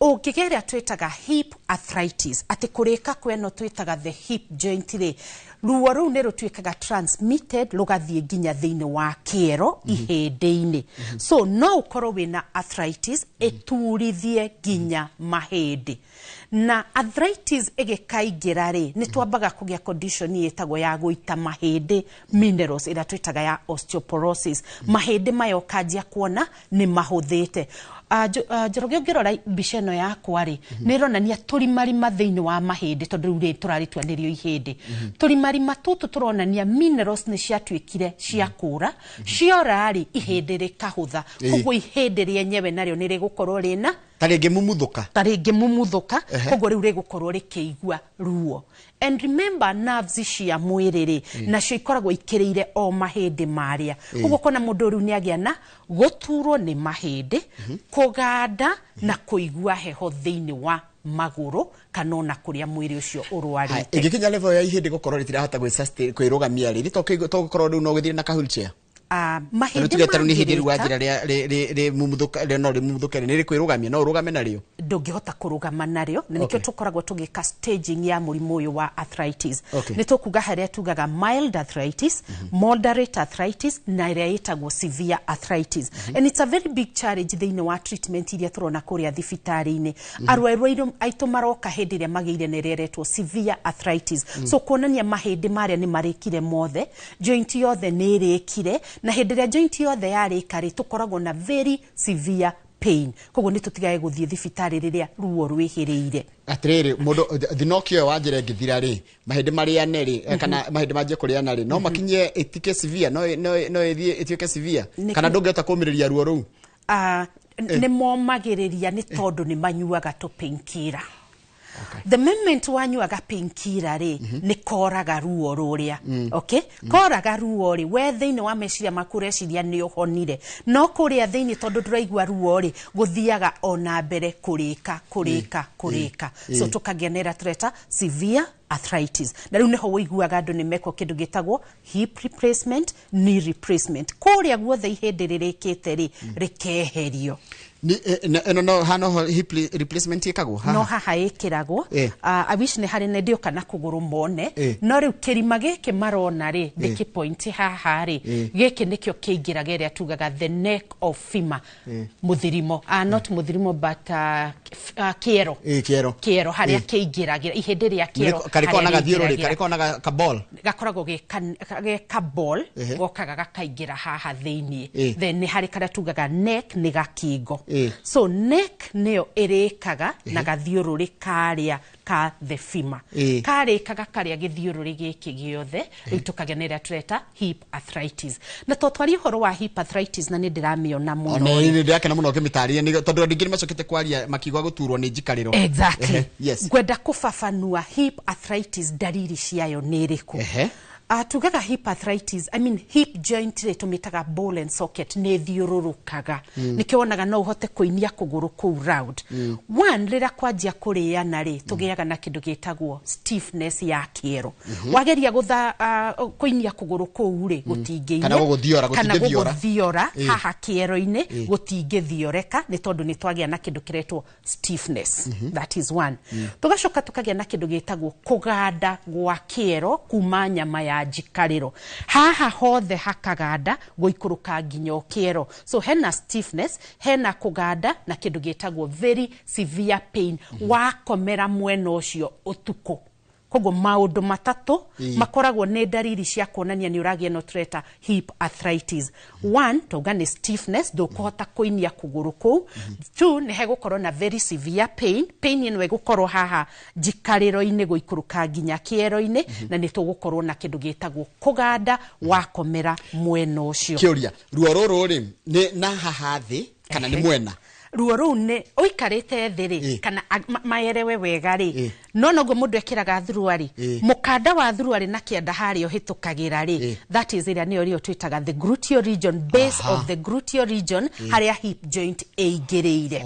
ukigeria twitaga hip arthritis ati kurika kweno twitaga the hip joint ri ruo ru ne rutwikaga transmitted lugathie ginya thiini wa kiero ihindi-ini. So no ukorwo wina arthritis eturithie ginya mahindi. Na arthritis egekaingira ri ni twambaga kugia condition yetagwo ya guita mahindi minerals ira twitaga ya osteoporosis. Mahindi mayo kajia kuona ni mahuthite. Jorogio ngirora bisheno yakwa ri nironania turimarima thiini wa mahindi tondu ri turaritwanirio ihindi. Turimarima tutu turonania minerals ni ciatwikire ciakura ciora ri ihindi rikahutha. Koguo ihindi rienyewe nario ni rigukorwo rina taringi mumuthuka koguo riu rigukorwo rikiigua ruo. And remember nerves cia mwiri ri nacio ikoragwo ikiriire o mahindi maria. Koguo kona mundu riu ni agia na guturwo ni mahindi kuganda na kuigua heho thiini wa maguru kanona kuria mwiri ucio urwarite. Igikinya level ya ihindi gukorwo ritirahota gwi sustain kwirugamia ri to gukorwo riu no githire na wheelchair. mahindi tugetaro ni hindi rwajira ri mumuthuka no ri mumuthuka ni ri kwirugamia no urugame nario ndungihota kurugama nario na nikyo tukoragwo tugika staging ya murimu uyu wa arthritis ni tukuga haria tugaga mild arthritis moderate arthritis na iria yitagwo severe arthritis and it's a very big challenge thiini wa treatment iria turona kuria thibitari-ini arwaru aitu maroka hindi iria magire na iria retwo severe arthritis so kuonania mahindi maria ni marikire mothe joint yothe ni irikire na hindi iria joint yothe yarika ri tukoragwo na very severe pain koguo ni tutigaye guthie thibitari riria ruo rwihiriire atiriri mundu thinokio wanjire ngithira ri mahindi maria neri kana mahindi manje kuria nari no makinye etike severe no ethie etike severe kana ndungehota kumiriria ruo ru ni momagiriria ni tondu ni manyuaga to painkiller. The moment wanyuaga painkiller ri ni koraga ruo ruria okay koraga ruo ri we thiini wa meciria makureciria ni uhonire no kuria thiini tondu nduraigua ruo ri guthiaga ona mbere kurika so tukagenera tureta severe arthritis na riu neho wiguaga andu ni meko kindu gitagwo hip replacement knee replacement kuria guothe ihindi ririkite ri rikeherio no hano hip replacement ikagwo no haha ikiragwo I wish ni hari ne dio kana kuguru mone no riu kirima giki marona ri the point haha ri giki nikyo kiingiraga ria tugaga the neck of femur muthirimo not muthirimo but kiero haria kiingiragira ihindi ria kiero kariko na gathiururi kariko na ka ball gakoragwo ka ball gokaga gakaingira haha thiini then ni hari kada tugaga neck ni gakingo so neck neo erekaga na gathiururi karia ka the femur karekaga karia githiururi giki giothe ritukagenera tureta hip arthritis na totwari horo wa hip arthritis na ni ndiramiona muno ni ndirake na muno kimitari ni tondu ndingiri macokete kwaria makigwa guturwo ni njikariro exactly yes gwenda kufafanua hip arthritis dalili ciayo ni iriku tugaga hip arthritis I mean hip joint re tumitaga ball and socket ne thiururukaga nikionaga no uhote kuinia kuguru ku round one rira kwanjia kuriana ri tugiaga na kindu gitagwo stiffness ya kiero wageria gutha kuinia kuguru ku ri gutinginya kana guthiora haha kiero-ini gutingithioreka ni tondu ni twagia na kindu kiretwo stiffness that is one tugacoka tukagia na kindu gitagwo kuganda gwa kiero kuma nyama ya jikariro haha hothe hakaganda goikuruka nginyo kiero so hena stiffness hena kuganda na kindu gitagwo very severe pain wakomera mwena ucio utuko kogo maundu matatu makoragwo ne dalili cia kuonania ni uragia no tureta hip arthritis one toga ni stiffness ndukuhota kuinia kuguru ku two ni hegukorwo na very severe pain ino egukorwo haha jikariro-ini guikuruka nginya kiero-ini na ni tugukorwo na kindu gitagwo kuganda wakomera mwena ucio kiuria ruo ruru ri ni na haha thi kana ni mwena ruo ru ne oikarite thiri kana mayerewe wega ri no nogo mundu ekiraga thuruari mukanda wa thuruari na kianda hari ohitukagira ri that is area niyo rio twitaga the gluteal region base of the gluteal region haria hip joint eigireire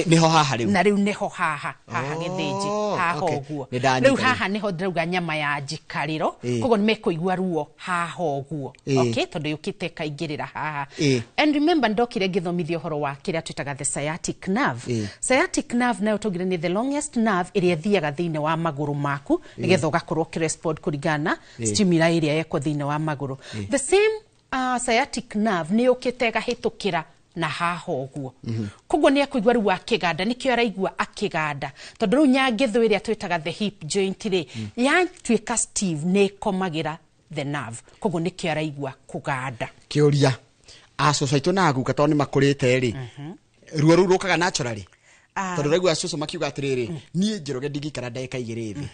niho haha riu na riu niho haha githiji haha oguo riu haha niho ndauga nyama ya jikariro kogo nimekuigua ruo haha oguo okay tondu yukite kaingirira haha and remember ndokire ngithomithio horo wa kiria twitaga the sciatic nerve sciatic nerve nayo tugire ni the longest nerve iria thiaga thiine wa maguru maku nigetha ugakorwo kirespond kurigana stimuli iria yeko thiine wa maguru the same sciatic nerve ni ukitega hitukira na haha oguo koguo ni akuigwa ru akiganda nikio araigua akiganda tondu ru nyangithu iria twitaga the hip joint ri ya twika steve ne komagira the nerve koguo nikio araigua kuganda kiuria asosaito na guka toni makurite ri ruo ru rukaga naturally tondu raigua asoso makiuga atiriri nie njiroge ndigikara ndagika igiri thi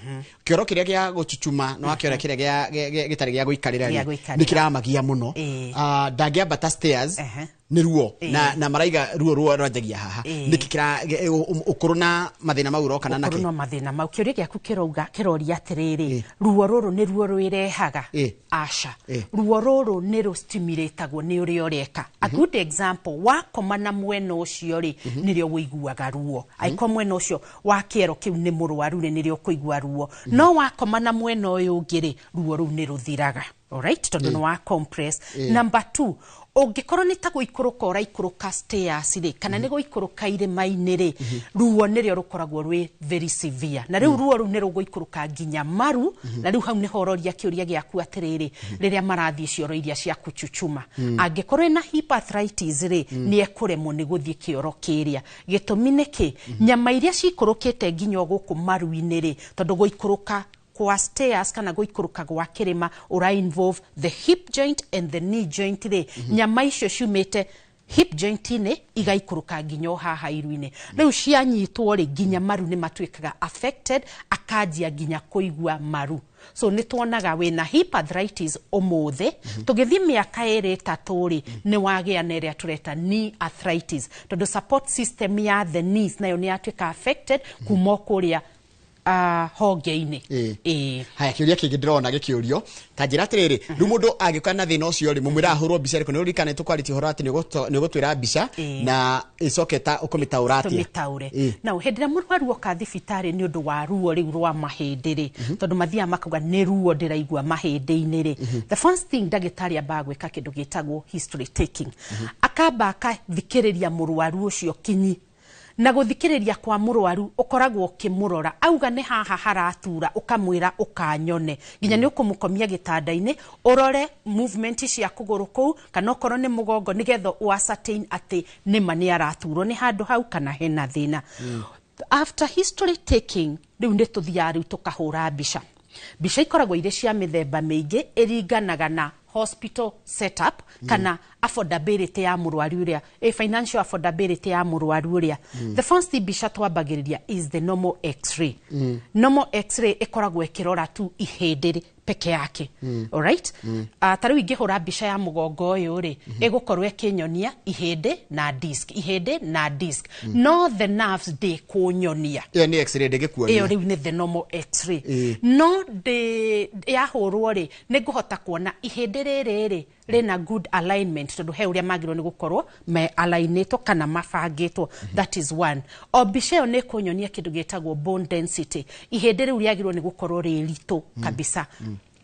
kioro kiria gia guchuchuma no akiora kiria gia gitari gia guikarira ri nikiramagia muno ndangiambata stairs ni ruo na maraiga ruo rwanjagia haha nikikira ukuru na mathina mau roka na nake ukuru na mathina mau kiuria giaku kiroga kiroria atiriri ruo ruru ni ruo rwirehaga asha ruo ruru ni ru stimulategwo ni uri oreka a good example wakoma na mwena ucio ri nirio wiguaga ruo aiko mwena ucio wa kiero kiu ni murwaru ni nirio kuigua ruo no wakoma na mwena uyu ngiri ruo ru ni ruthiraga alright tondu no wa compress number 2 ongikorwo ni ta guikuruka uraikuruka stairs ri kana ni guikuruka irima-ini ri ruo nirio rukoragwo rwi very severe na riu ruo ru ni ruguikuruka nginya maru na riu hau ni hororia kiuria giaku atiriri riria marathie cioro iria cia kuchuchuma angikorwo na hip arthritis ri ni ekuremwo ni guthie kioro kiria gitumi niki nyama iria cikurukite nginya guku maru-ini ri tondu guikuruka kwa stairs kana guikuruka gwa kirima ura involve the hip joint and the knee joint ri nyama icio ciumite hip joint ine igaikuruka nginyo haha iru-ine riu cianyitwo ri nginya maru ni matuikaga affected akanjia nginya kuigua maru so ni tuonaga wina hip arthritis omothe tugithie miaka 2-3 ri ni wagia na iria tureta knee arthritis tondu support system ya the knees nayo ni atuika affected kuma kuria honge-ini haya kiuria kingi ndirona gikiurio ta njira atiriri ru mundu agikuwa na thina ucio ri mumwira ahurwo mbica riko ni urikane tukwaliti horo ati ni gutwira mbica na icoketa ukumitaura atia tumitaure na hendira murwaru oka thibitari ni undu wa ruo riu rwa mahindi ri tondu mathia makauga ni ruo ndiraigua mahindi-ini ri the first thing dagitari amba gwika kindu gitagwo history taking akamba akathikiriria murwaru ucio kinyi na guthikiriria kwa murwaru ukoragwo kimurora auga ni haha haratura ukamwira ukanyone nginya ni ukumukomia gitanda-ini urore movement cia kuguru kuu kana okoro ni mugongo nigetho ascertain ati ni mani araturwo ni handu hau kana hena thina after history taking riu ndi tuthia riu tukahura mbica ikoragwo ire cia mithemba mingi iringanaga na hospital setup kana affordability ya murwaru uria financial affordability ya murwaru uria the first mbica twambagiriria is the normal x-ray normal x-ray ikoragwo ikirora tu ihindiri peke yake alright tariu ingihura mbica ya mugongo uyu ri igukorwo ikinyonia ihindi na disc no the nerves de kunyonia iyo ni x-ray ndingikuonia iyo riu ni the normal x-ray no de yahurwo ri ninguhota kuona ihindi riri rina good alignment tondu he uria magirwo ni gukorwo me alignetwo kana mabangitwo that is one mbica iyo ni kunyonia kindu gitagwo bone density ihindi riu riagirwo ni gukorwo ri rito kabisa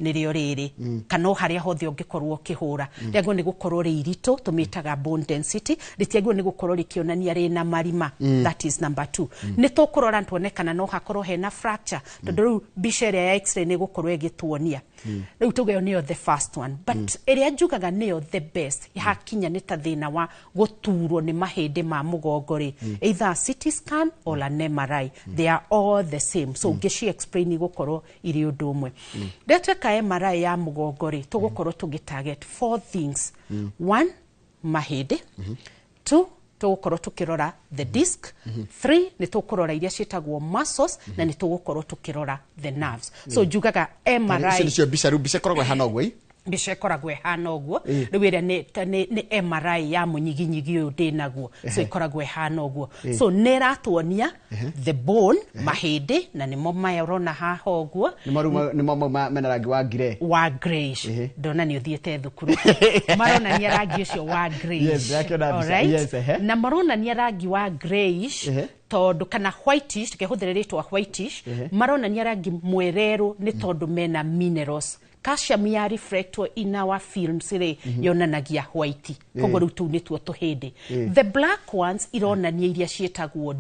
nirio riri kana haria hothe ungikorwo kihura riagwo ni gukorwo ri irito tumitaga bone density ritiagwo ni gukorwo rikionania rina marima that is number 2 ni tukurora tuonekana no hakorwo hena fracture tondu riu mbica ya x-ray ni gukorwo igituonia riu tugeyo niyo the first one but iria njugaga niyo the best hakinya ni ta thina wa guturwo ni mahindi ma mugongo ri either CT scan or an MRI they are all the same so ngici explain gukorwo iri undu umwe ndetweka MRI ya mugongo ri tugukorwo tugitarget 4 things 1 mahindi 2 tugukorwo tukirora the disc 3 ni tukurora iria cietagwo muscles na ni tugukorwo tukirora the nerves so njugaga MRI icio mbica koragwo hana ogwo mbica ikoragwo hana ogwo riu iria ni MRI ya munyiginyigi uyu ndinaguo so ikoragwo hana ogwo so neratuonia the bone mahindi na nimo mayarona haha ogwo nimo mena rangi wa greyish ndona ni uthiete thukuru marona ni rangi ucio wa greyish na marona ni rangi wa greyish tondu kana whitish tukehũthĩra rĩtwa whitish marona ni rangi mwereru ni tondu mena minerals calcium ya reflectwo in our films ri yonanagia white koguo riu tu nituo tuhindi the black ones ironania iria cietagwo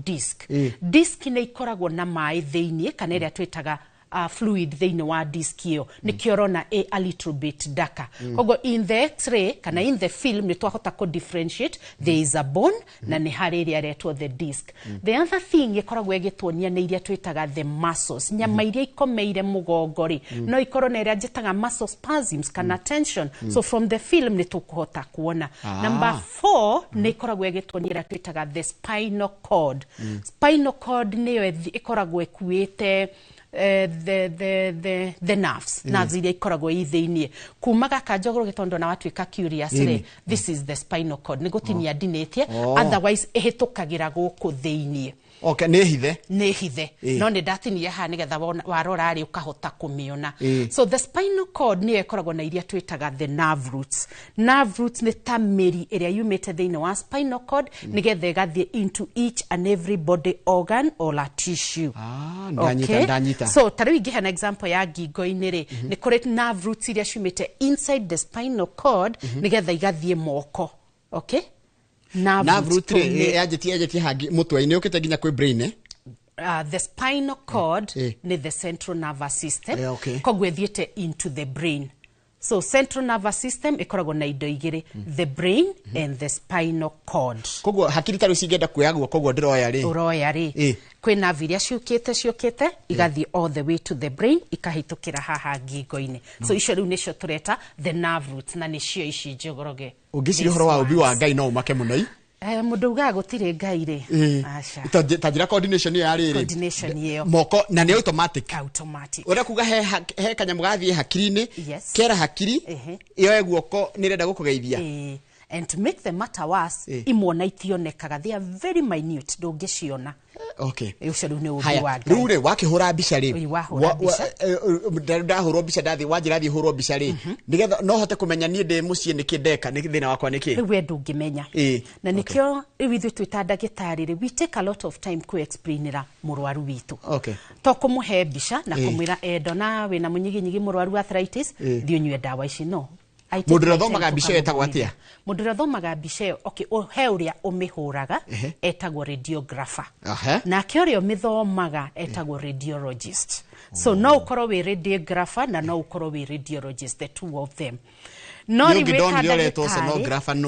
disc ni ikoragwo na mai theinie kana iria twitaga fluid theine wa disc iyo ni kiorona a little bit darker koguo in the x-ray kana in the film ni twahota ko differentiate there is a bone na ni hari iria retwo the disc the other thing ikoragwo igituonia ni iria twitaga the muscles nyama iria ikomeire mugongo ri no ikorwo na iria njitaga muscle spasms kana tension so from the film ni tukuhota kuona number 4 ni ikoragwo igituonia iria twitaga the spinal cord niyo ikoragwo ikuite the nerves nerves iria ikoragwo ithiinie kumaga kanjogoro gitondo na watuika curious this is the spinal cord ni gutinia dinatie otherwise ehitukagira guku thiinie Okay, nĩ hithe no nĩ ndatinia haha nĩgetha warora rĩ ũkahota kũmĩona. So the spinal cord nĩ ĩkoragwo na iria twĩtaga the nerve roots. Nerve roots nĩ ta mĩri ĩrĩa yumĩte thĩinĩ wa spinal cord nĩgetha ĩgathiĩ into each and every body organ or a tissue. Ndanyita. So ta rĩu ingĩhe na example ya ngingo-inĩ rĩ nĩ kũrĩ nerve roots iria ciumĩte inside the spinal cord nĩgetha igathiĩ moko. Okay? Nerve root yajetie hangi mutwe-inĩ ukite nginya kwĩ brain. The spinal cord ni the central nervous system. Koguo ithiĩte into the brain. So central nervous system ikoragwo na indo igĩrĩ, the brain and the spinal cord. Koguo hakiri tari cingenda kuoyagwo koguo ndiroya ri. Uroya ri. Kwĩ nerve iria ciũkĩte igathiĩ all the way to the brain ikahĩtũkĩra haha ngingo-inĩ. So icio rĩu nĩcio tureta the nerve roots na nĩcio ici njogoroge. Ũngĩciri horo wa ũmbi wa Ngai no umake mũno. Mũndũ ugaga gũtirĩ Ngai rĩ. Aca. Tajira coordination ya rĩrĩ. Coordination yeo. Moko na nĩ automatic. Automatic. Ora kuga he kanyamu gathiĩ hakiri-inĩ. Kera hakiri. Iyo guoko nĩrenda gũkũgeithia. And to make the matter worse, imwana itionekaga, they are very minute, ndũngĩciona. Okay. Ucio rĩu nĩ ũndũ wa Ngai. Rĩu rĩ wakĩhũra mbica rĩ. Wahũra mbica. Ndahũrwo mbica wanjĩra thiĩ hũrwo mbica rĩ. Nĩgetha no hote kũmenya niĩ ndĩ mũciĩ nĩkĩ ndeka nĩ thĩna wakwa nĩkĩ. Rĩu we ndũngĩmenya. Na nĩkĩo rĩu ithuĩ twĩta ndagĩtarĩ rĩ, we take a lot of time ku explainĩra mũrwaru witũ. Okay. To kũmũhe mbica na kũmwĩra ndona wĩna mũnyiginyi mũrwaru arthritis, thiĩ ũnyue ndawa ici no. Mũndũ ũthomaga mbica etagwo atĩa? Mũndũ ũrĩa ũthomaga mbica okay, he ũrĩa ũmĩhũraga etagwo radiographer. Nake ũrĩa ũmĩthomaga etagwo radiologist. So no ũkorwo wĩ radiographer na no ũkorwo wĩ radiologist, the two of them. No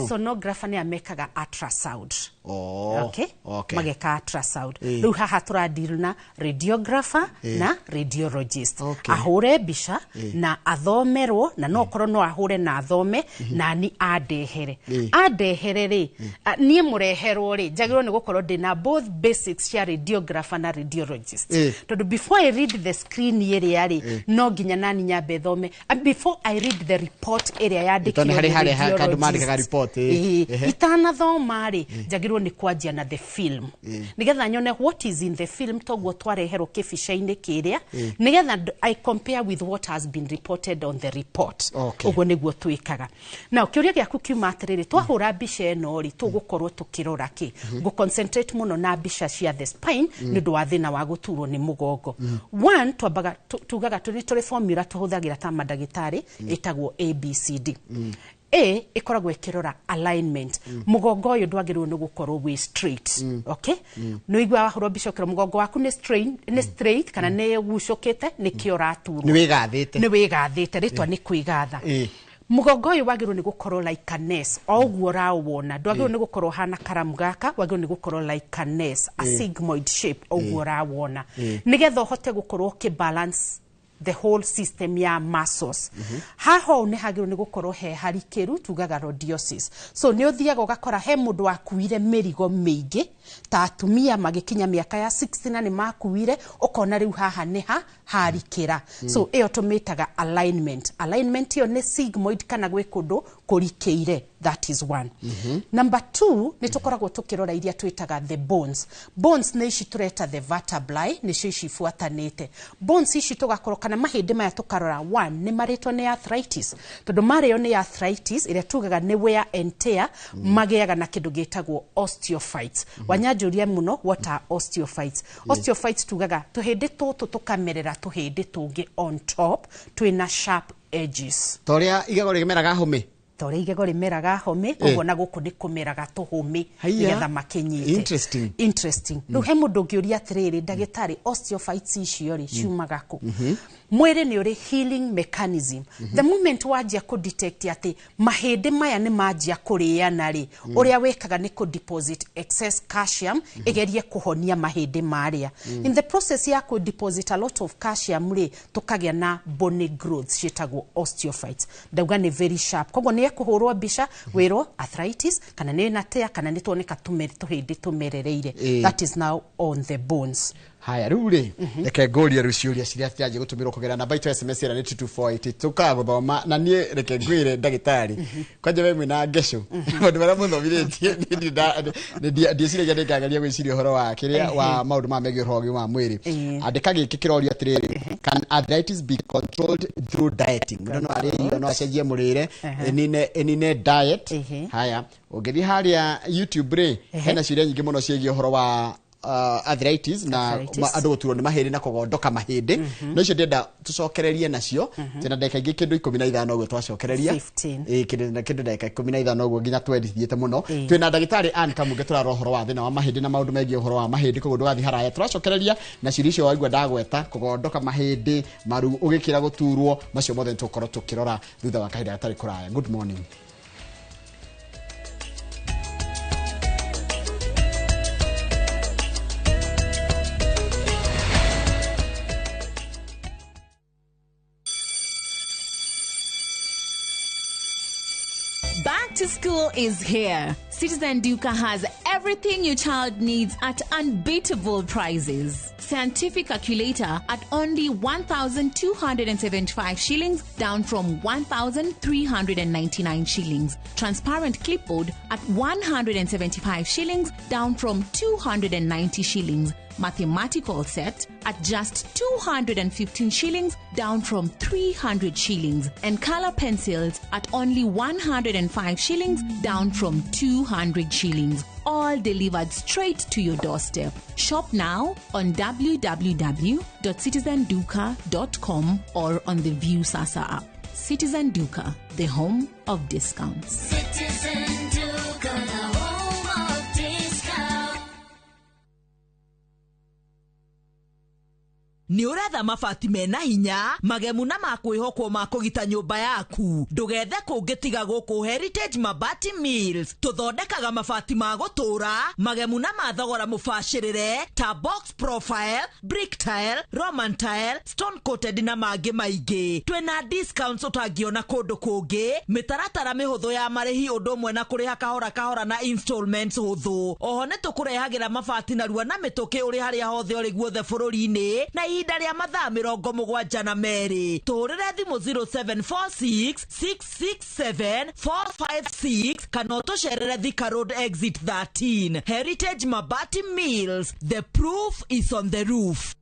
sonographer nĩ amekaga ultrasound. Okay? Mageka ultrasound. Rĩu haha tũradeal na radiographer na radiologist. Ahũre mbica na athomerwo na no korwo no ahũre na athome na ni andehere. Andehere rĩ niĩ mũreherwo rĩ njagĩrĩrwo nĩ gũkorwo ndĩna both basics cia radiographer na radiologist. Tondũ before I read the screen ĩrĩa rĩ no nginya nani nyambe thome. Before I read the report ĩrĩa yandĩkĩtwo kandu mandĩkaga report. Itanathoma rĩ njagĩrĩrwo nĩ kwanjia na the film. Nigetha nyone what is in the film toguo twareherwo kĩbica-inĩ kĩrĩa. Nigetha I compare with what has been reported on the report. Ũguo nĩguo twĩkaga. Na kĩũria gĩaku kiuma atĩrĩrĩ twahũra mbica ĩno rĩ tũgũkorwo tũkĩrora kĩ. Go concentrate mũno na mbica cia the spine nĩ ũndũ wa thĩna wa gũturwo nĩ mũgongo. One twambaga tugaga tũrĩ formula tũhũthagĩra ta mandagĩtarĩ ĩtagwo ABCD. A ikoragwo ikirora alignment. Mugongo ũyũ ndwagĩrĩirwo nĩ gũkorwo wĩ straight. Okay? No igwa wahũrwo mbica ũkĩrora mugongo waku nĩ straight kana nĩ gucũkĩte nĩkĩo ũraturwo. Nĩ wĩgathĩte rĩtwa nĩ kwĩgatha. Mugongo ũyũ wagĩrĩirwo nĩ gũkorwo like an S. O ũguo ũrawona ndwagĩrĩirwo nĩ gũkorwo hana karamu gaka, wagĩrĩirwo nĩ gũkorwo like an S, a sigmoid shape o ũguo ũrawona. Nĩgetha ũhote gũkorwo ũkĩbalance the whole system ya muscles. Haha nĩ hagĩrĩirwo nĩ gũkorwo he harikĩru tugaga rhodiosis. So nĩ ũthiaga ũgakora he mũndũ wakuire mĩrigo mĩingĩ ta atumia magĩkinya mĩaka ya 60 na nĩ makuire ũkona rĩu haha nĩ harikĩra. So ĩyo tũmĩtaga alignment. Alignment ĩyo nĩ sigmoid kana gwĩ kũndũ kũrikĩire. That is one. Number 2 nĩ tũkoragwo tũkĩrora iria twĩtaga the bones. Bones nĩ ici tũreta the vertebrae nĩcio ici ibuatanĩte. Bones ici tũgakorwo kana mahĩndĩ maya tũkarora one nĩ marĩtwo nĩ arthritis. Tondũ marĩo nĩ arthritis ĩrĩa tugaga nĩ wear and tear magĩaga na kĩndũ gĩtagwo osteophytes. Wanyanjũria mũno what are osteophytes? Osteophytes tugaga tũhĩndĩ tũtũ tũkamerera tũhĩndĩ tũngĩ on top twĩna sharp edges. Torĩa igego rĩmeraga home. Torĩa igego rĩmeraga home koguo na gũkũ nĩ kũmeraga tũhũmĩ nĩgetha makĩnyite. Interesting. Rĩu he mũndũ ũngĩũria atĩrĩrĩ ndagĩtarĩ osteophytes icio rĩ ciumaga kũ? Mwĩrĩ nĩ ũrĩ healing mechanism. The moment wanjia ku detect atĩ mahĩndĩ maya nĩ manjia kũrĩana rĩ ũrĩa wĩkaga nĩ ku deposit excess calcium igerie kuhonia mahĩndĩ marĩa. In the process ya ku deposit a lot of calcium rĩ tukagĩa na bony growths ciĩtagwo osteophytes. Ndauga nĩ very sharp. Koguo nĩ kuhurwo mbica wiro arthritis kana ni na tear kana ni tuoneka tuhindi tumerereire. That is now on the bones. Haya rure reke ngoria ruciuria ciria tiaje gutumirwo kugera namba itu SMS era ni 2248 tukaguthoma na nie reke ngwire ndagitari kwanje we mwina ngesho mundu bara muthomiritie ndi ciria jande kagaria gwiciria horo wa kiria wa maundu ma megi rogi wa mwiri andika giki kiroria atiriri can arthritis be controlled through dieting mundu no ari no acenjie murire enine diet. Haya ungeri haria YouTube re hena ciria nyingi muno ciegio horo wa arthritis na andu guturwo ni mahindi na kugondoka mahindi no icio ndenda tucokererie nacio tena ndeka ingi kindu 15 uguo twacokereria kindu ndeka 15 uguo nginya twendithiete muno twina ndagitari Ann Kamunge turaro horo wa thina wa mahindi na maundu megie horo wa mahindi koguo ndugathi haraya turacokereria na cirisho waigua ndagweta kugondoka mahindi maru ugikira guturwo macio mothe tukoro tukirora thutha wa kahinda gatari kuraya. Good morning. Back to school is here. Citizen Duka has everything your child needs at unbeatable prices. Scientific calculator at only 1,275 shillings, down from 1,399 shillings. Transparent clipboard at 175 shillings, down from 290 shillings. Mathematical set at just 215 shillings, down from 300 shillings. And color pencils at only 105 shillings, down from 200 shillings. All delivered straight to your doorstep. Shop now on www.citizenduka.com or on the View Sasa app. Citizen Duka, the home of discounts. Citizen Duka, the home of discounts. Ni uretha mabati mena hinya magemu na makwihokwo ma kugita nyumba yaku ndugethe kungitiga guku Heritage Mabati Mills tuthondekaga mabati ma gutura magemu na mathogora mubashirire ta box profile, brick tile, roman tile, stone coated na mangi maingi. Twina discounts utangiona kundu kungi, mitaratara mihuthu ya marihi undu mwe na kuriha kahora kahora na installments huthu. Oho ni tukurehagira mabati na ruwa na mituki uri haria hothe uri guothe bururi-ini na ihinda ria mathaa 72 na meri. Tuhurire thimu 0746 667 456 kana utucerere Thika Road exit 13. Heritage Mabati Mills, the proof is on the roof.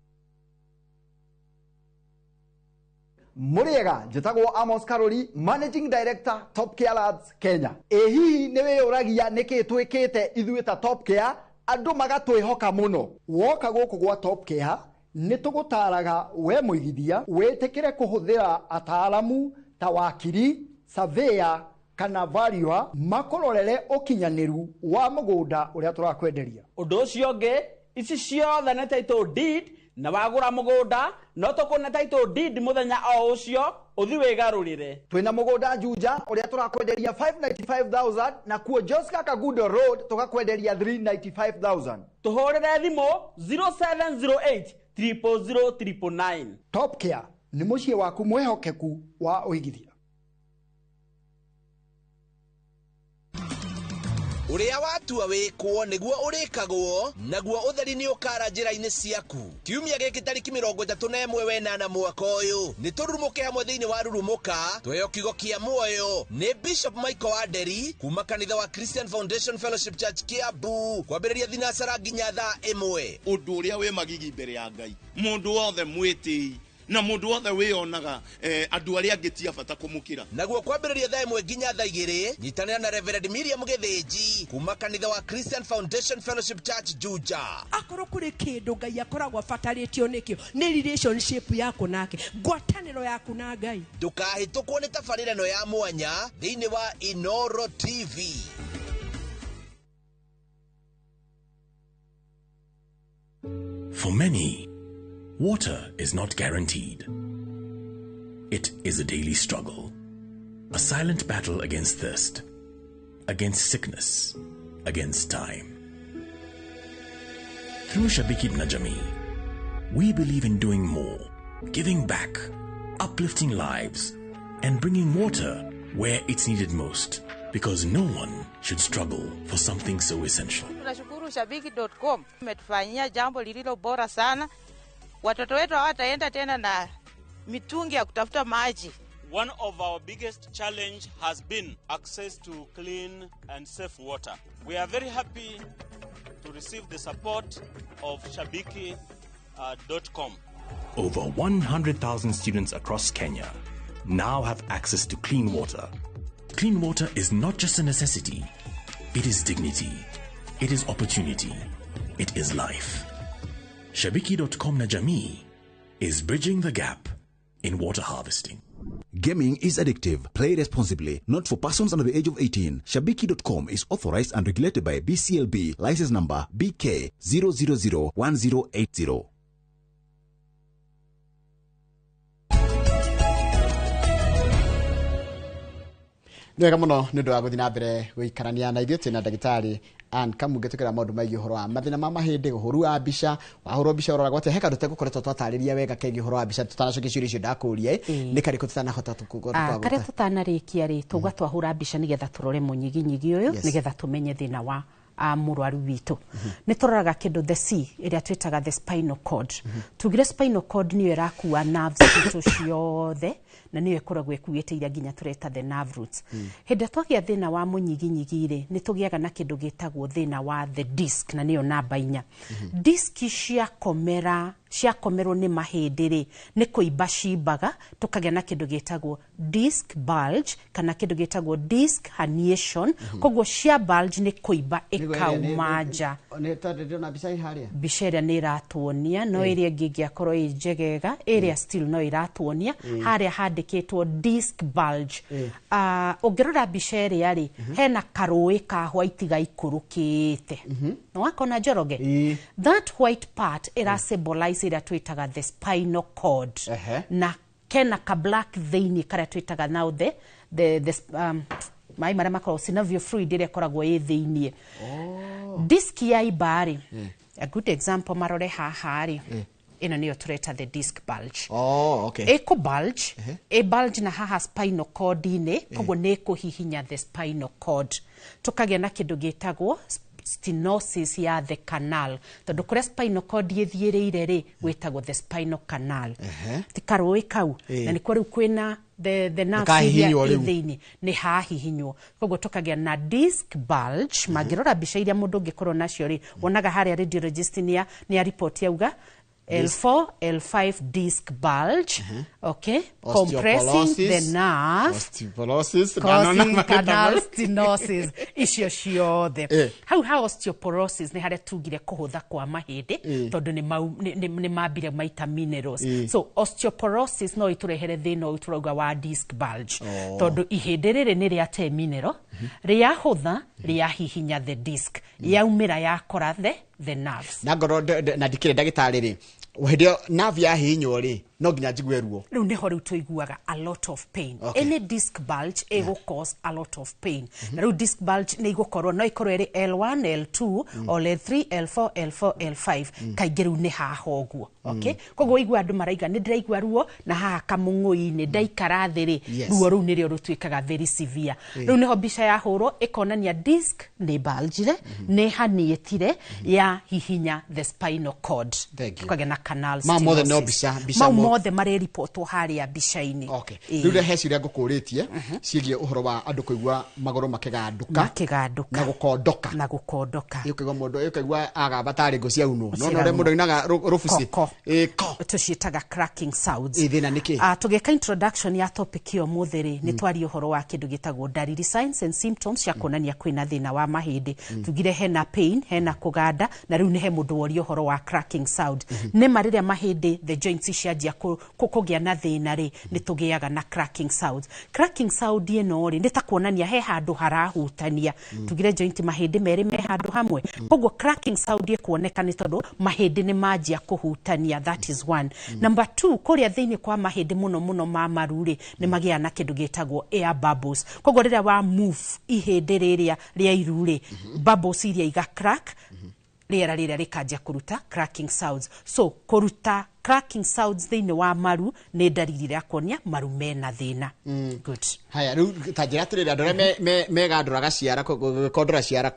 Muriega njitagwo Amos Karori, Managing Director Top Care Labs Kenya. Hihi niwe uragia niki twikite ithuĩ ta Top Care andu magatwihoka muno. Woka guku gwa Top Care nitugutaraga we muigithia wetekere kuhuthira ataalamu ta wakiri, surveyor kana valuer makororere ukinyaniru wa mugunda uria turakwenderia. Undu ucio ngi ici ciothe ne title deed na wagura mugunda no tukuna title deed muthenya o ucio uthi wigarurire. Twina mugunda Juja uria turakwenderia 595,000 na kuo Josca Kagudo Road tukakwenderia 395,000. Tuhurire thimu 0708 0000999. Top Care ni mucie waku mwehokeku wa uigithia. Uria watua wikwo niguo urikagwo naguo utheri ni ukara njira-ini ciaku. Kiumia giki tariki 31 wenana mwaka uyu ni turumuke hamwe thiini wa rurumuka tweyo kigo kia muoyo ni Bishop Michael Aderi kuma kanitha wa Christian Foundation Fellowship Church Kiambu kwambiriria thinasara nginya thaa 1. Undu uria we magigi mbere ya Ngai mundu wothe mwiti na mundu wothe wionaga andu aria angitia bata kumukira naguo kwambiriria thaa 1 nginya thaa 2 nyitanira na Reverend Miriam Githinji kuma kanitha wa Christian Foundation Fellowship Church Juja. Akoro kuri kindu Ngai akoragwo bataritio nikio ni relationship yako nake ngwataniro yaku na Ngai. Ndukahitukwo ni tafarirano ya mwanya thiini wa Inoro TV. For many, water is not guaranteed. It is a daily struggle, a silent battle against thirst, against sickness, against time. Through Shabiki Najami, we believe in doing more, giving back, uplifting lives, and bringing water where it's needed most, because no one should struggle for something so essential. Tunashukuru Shabiki.com umetufanyia jambo lililo bora sana. Watoto wetu hawataenda tena na mitungi ya kutafuta maji. One of our biggest challenge has been access to clean and safe water. We are very happy to receive the support of Shabiki.com. Over 100,000 students across Kenya now have access to clean water. Clean water is not just a necessity, it is dignity, it is opportunity, it is life. Shabiki.com na Jamii is bridging the gap in water harvesting. Gaming is addictive. Play responsibly. Not for persons under the age of 18. Shabiki.com is authorized and regulated by BCLB. License number BK 0001080. Nĩwega mũno nĩ ũndũ wa gũthiĩ na mbere gũikarania na ithuĩ twĩna ndagĩtarĩ Ann Kamunge tũkĩra maũndũ maingĩ ũhoro wa mathĩna ma mahĩndĩ, ũhoro wa mbica, wahũrwo mbica ũroragwo atĩa. He kandũ tegũkoretwo twatarĩria wega kegiĩ ũhoro wa mbica tũtanacokia ciũria icio ndakũria nĩ karĩkũ tũtanahota karĩa tũtanarĩkia rĩ tũgwa twahũra mbica nĩgetha tũrore mũnyiginyigi ũyũ nĩgetha tũmenye thĩna wa mũrwaru witũ. Nĩ tũroraga kĩndũ the C ĩrĩa twĩtaga the spinal cord. Tugire spinal cord nĩyo ĩrakua nerves citũ ciothe na niyo ĩkoragwo ĩkuĩte iria nginya tũreta the nerve roots. Hĩndĩ twagĩa thĩna wa mũnyiginyigi-rĩ nĩ tũgĩaga na kĩndũ gĩtagwo thĩna wa the disc na niyo namba 4. Disc ciakomerwo nĩ mahĩndĩ-rĩ nĩ kũimba cimbaga tũkagĩa na kĩndũ gĩtagwo disc bulge kana kĩndũ gĩtagwo disc herniation. Koguo cia bulge nĩ kũimba ĩkauma nja. Mbica ĩrĩa nĩ ĩratuonia no ĩrĩa ĩngĩ ĩngĩakorwo ĩ njegega ĩrĩa still no ĩratuonia harĩa handĩkĩtwo disc bulge. Ũngĩrora mbica ĩrĩa-rĩ hena karũĩ ka white gaikũrũkĩte. No wakona Njoroge? That white part ĩra symbolize ĩrĩa twĩtaga the spinal cord. Na kena ka black thĩinĩ karĩa twĩtaga now the maĩ marĩa makoragwo synovial fluid ĩrĩa ĩkoragwo ĩ thĩinĩ. Disc ya iba-rĩ, a good example marore haha-rĩ, ĩno nĩyo tũreta the disc bulge. Ĩkũ bulge, bulge na haha spinal cord-inĩ, koguo nĩ kũhihinya the spinal cord. Tũkagĩa na kĩndũ gĩtagwo stenosis ya the canal. Tondũ kũrĩa spinal cord ĩthiĩrĩire-rĩ gwĩtagwo the spinal canal. Ti karũĩ kau. Na nĩkuo rĩu kwĩna the nerve iria thĩinĩ nĩ hahihinywo. Koguo tũkagĩa na disc bulge. Mangĩrora mbica iria mũndũ ũngĩkorwo nacio-rĩ wonaga harĩa radiologist nĩ a report yauga L4, L5 disc bulge, compressing the nerve, causing canal stenosis. Icio ciothe. Hau ha osteoporosis nĩ harĩa tugire kũhũtha kwa mahĩndĩ tondũ nĩ mambire maita minerals. So osteoporosis no ĩtũrehere thĩna ũyũ tũrauga wa disc bulge tondũ ihĩndĩ rĩrĩ nĩ rĩate mineral rĩahũtha rĩahihinya the disc yaumĩra yakora the nerves. Na ngoro na ndikĩre ndagĩtarĩ-rĩ hĩndĩ nerve yahihinywo-rĩ no nginya njigue ruo. Rĩu nĩho rĩu tũiguaga a lot of pain. Any disc bulge cause a lot of pain. Na rĩu disc bulge nĩ igũkorwo no ikorwo ĩrĩ L1, L2, or L3, L4, L4, L5. Kaingĩ rĩu nĩ haha ũguo. Koguo igua andũ maraiga nĩ ndĩraigua ruo na haha kamũng'ũ-inĩ ndaikara thĩ-rĩ ruo rũu nĩrĩo rũtuĩkaga very severe. Rĩu nĩho mbica yahũrwo ĩkonania disc nĩ bulge-ire nĩ haniĩtire ya hihinya the spinal cord. Tukagĩa na canal stenosis. Mothe marĩ ripotwo harĩa mbica-inĩ. Rĩu rehe ciũria ngũkũrĩtie ciĩgiĩ ũhoro wa andũ kũigua magũrũ makĩgandũka na gũkondoka. Ũkaigua mũndũ ũkaigua agamba tarĩ ngũ ciaunwo. No ũrĩa mũndũ oinaga rũbuci. Tũciĩtaga cracking sounds. Tũgĩka introduction ya topic ĩyo mũthĩ-rĩ nĩ twaria ũhoro wa kĩndũ gĩtagwo ndariri signs and symptoms cia kuonania kwĩna thĩna wa mahĩndĩ. Tugire hena pain, hena kũganda na rĩu nĩ he mũndũ woria ũhoro wa cracking sound. Nĩ ma rĩrĩa mahĩndĩ the joints cianjia kũgĩa na thĩna-rĩ nĩ tũgĩaga na cracking sounds. Cracking sound ĩno-rĩ nĩ ta kuonania he handũ harahutania. Tugire joint mahĩndĩ merĩ me handũ hamwe. Koguo cracking sound ĩkuoneka nĩ tondũ mahĩndĩ nĩ manjia kũhutania. That is one. Number 2, kũrĩa thĩinĩ kwa mahĩndĩ mũno ma maru-rĩ nĩ magĩa na kĩndũ gĩtagwo air bubbles. Koguo rĩrĩa wa move ihĩndĩ rĩrĩa rĩa iru-rĩ bubbles iria iga crack rĩera rĩrĩa rĩkanjia kũruta cracking sounds. So kũruta cracking sounds thĩinĩ wa maru nĩ ndariri ya kuonia maru mena thĩna. Good. Haya rĩu ta njĩra atĩrĩrĩ andũ arĩa megandũraga ciara kondora ciara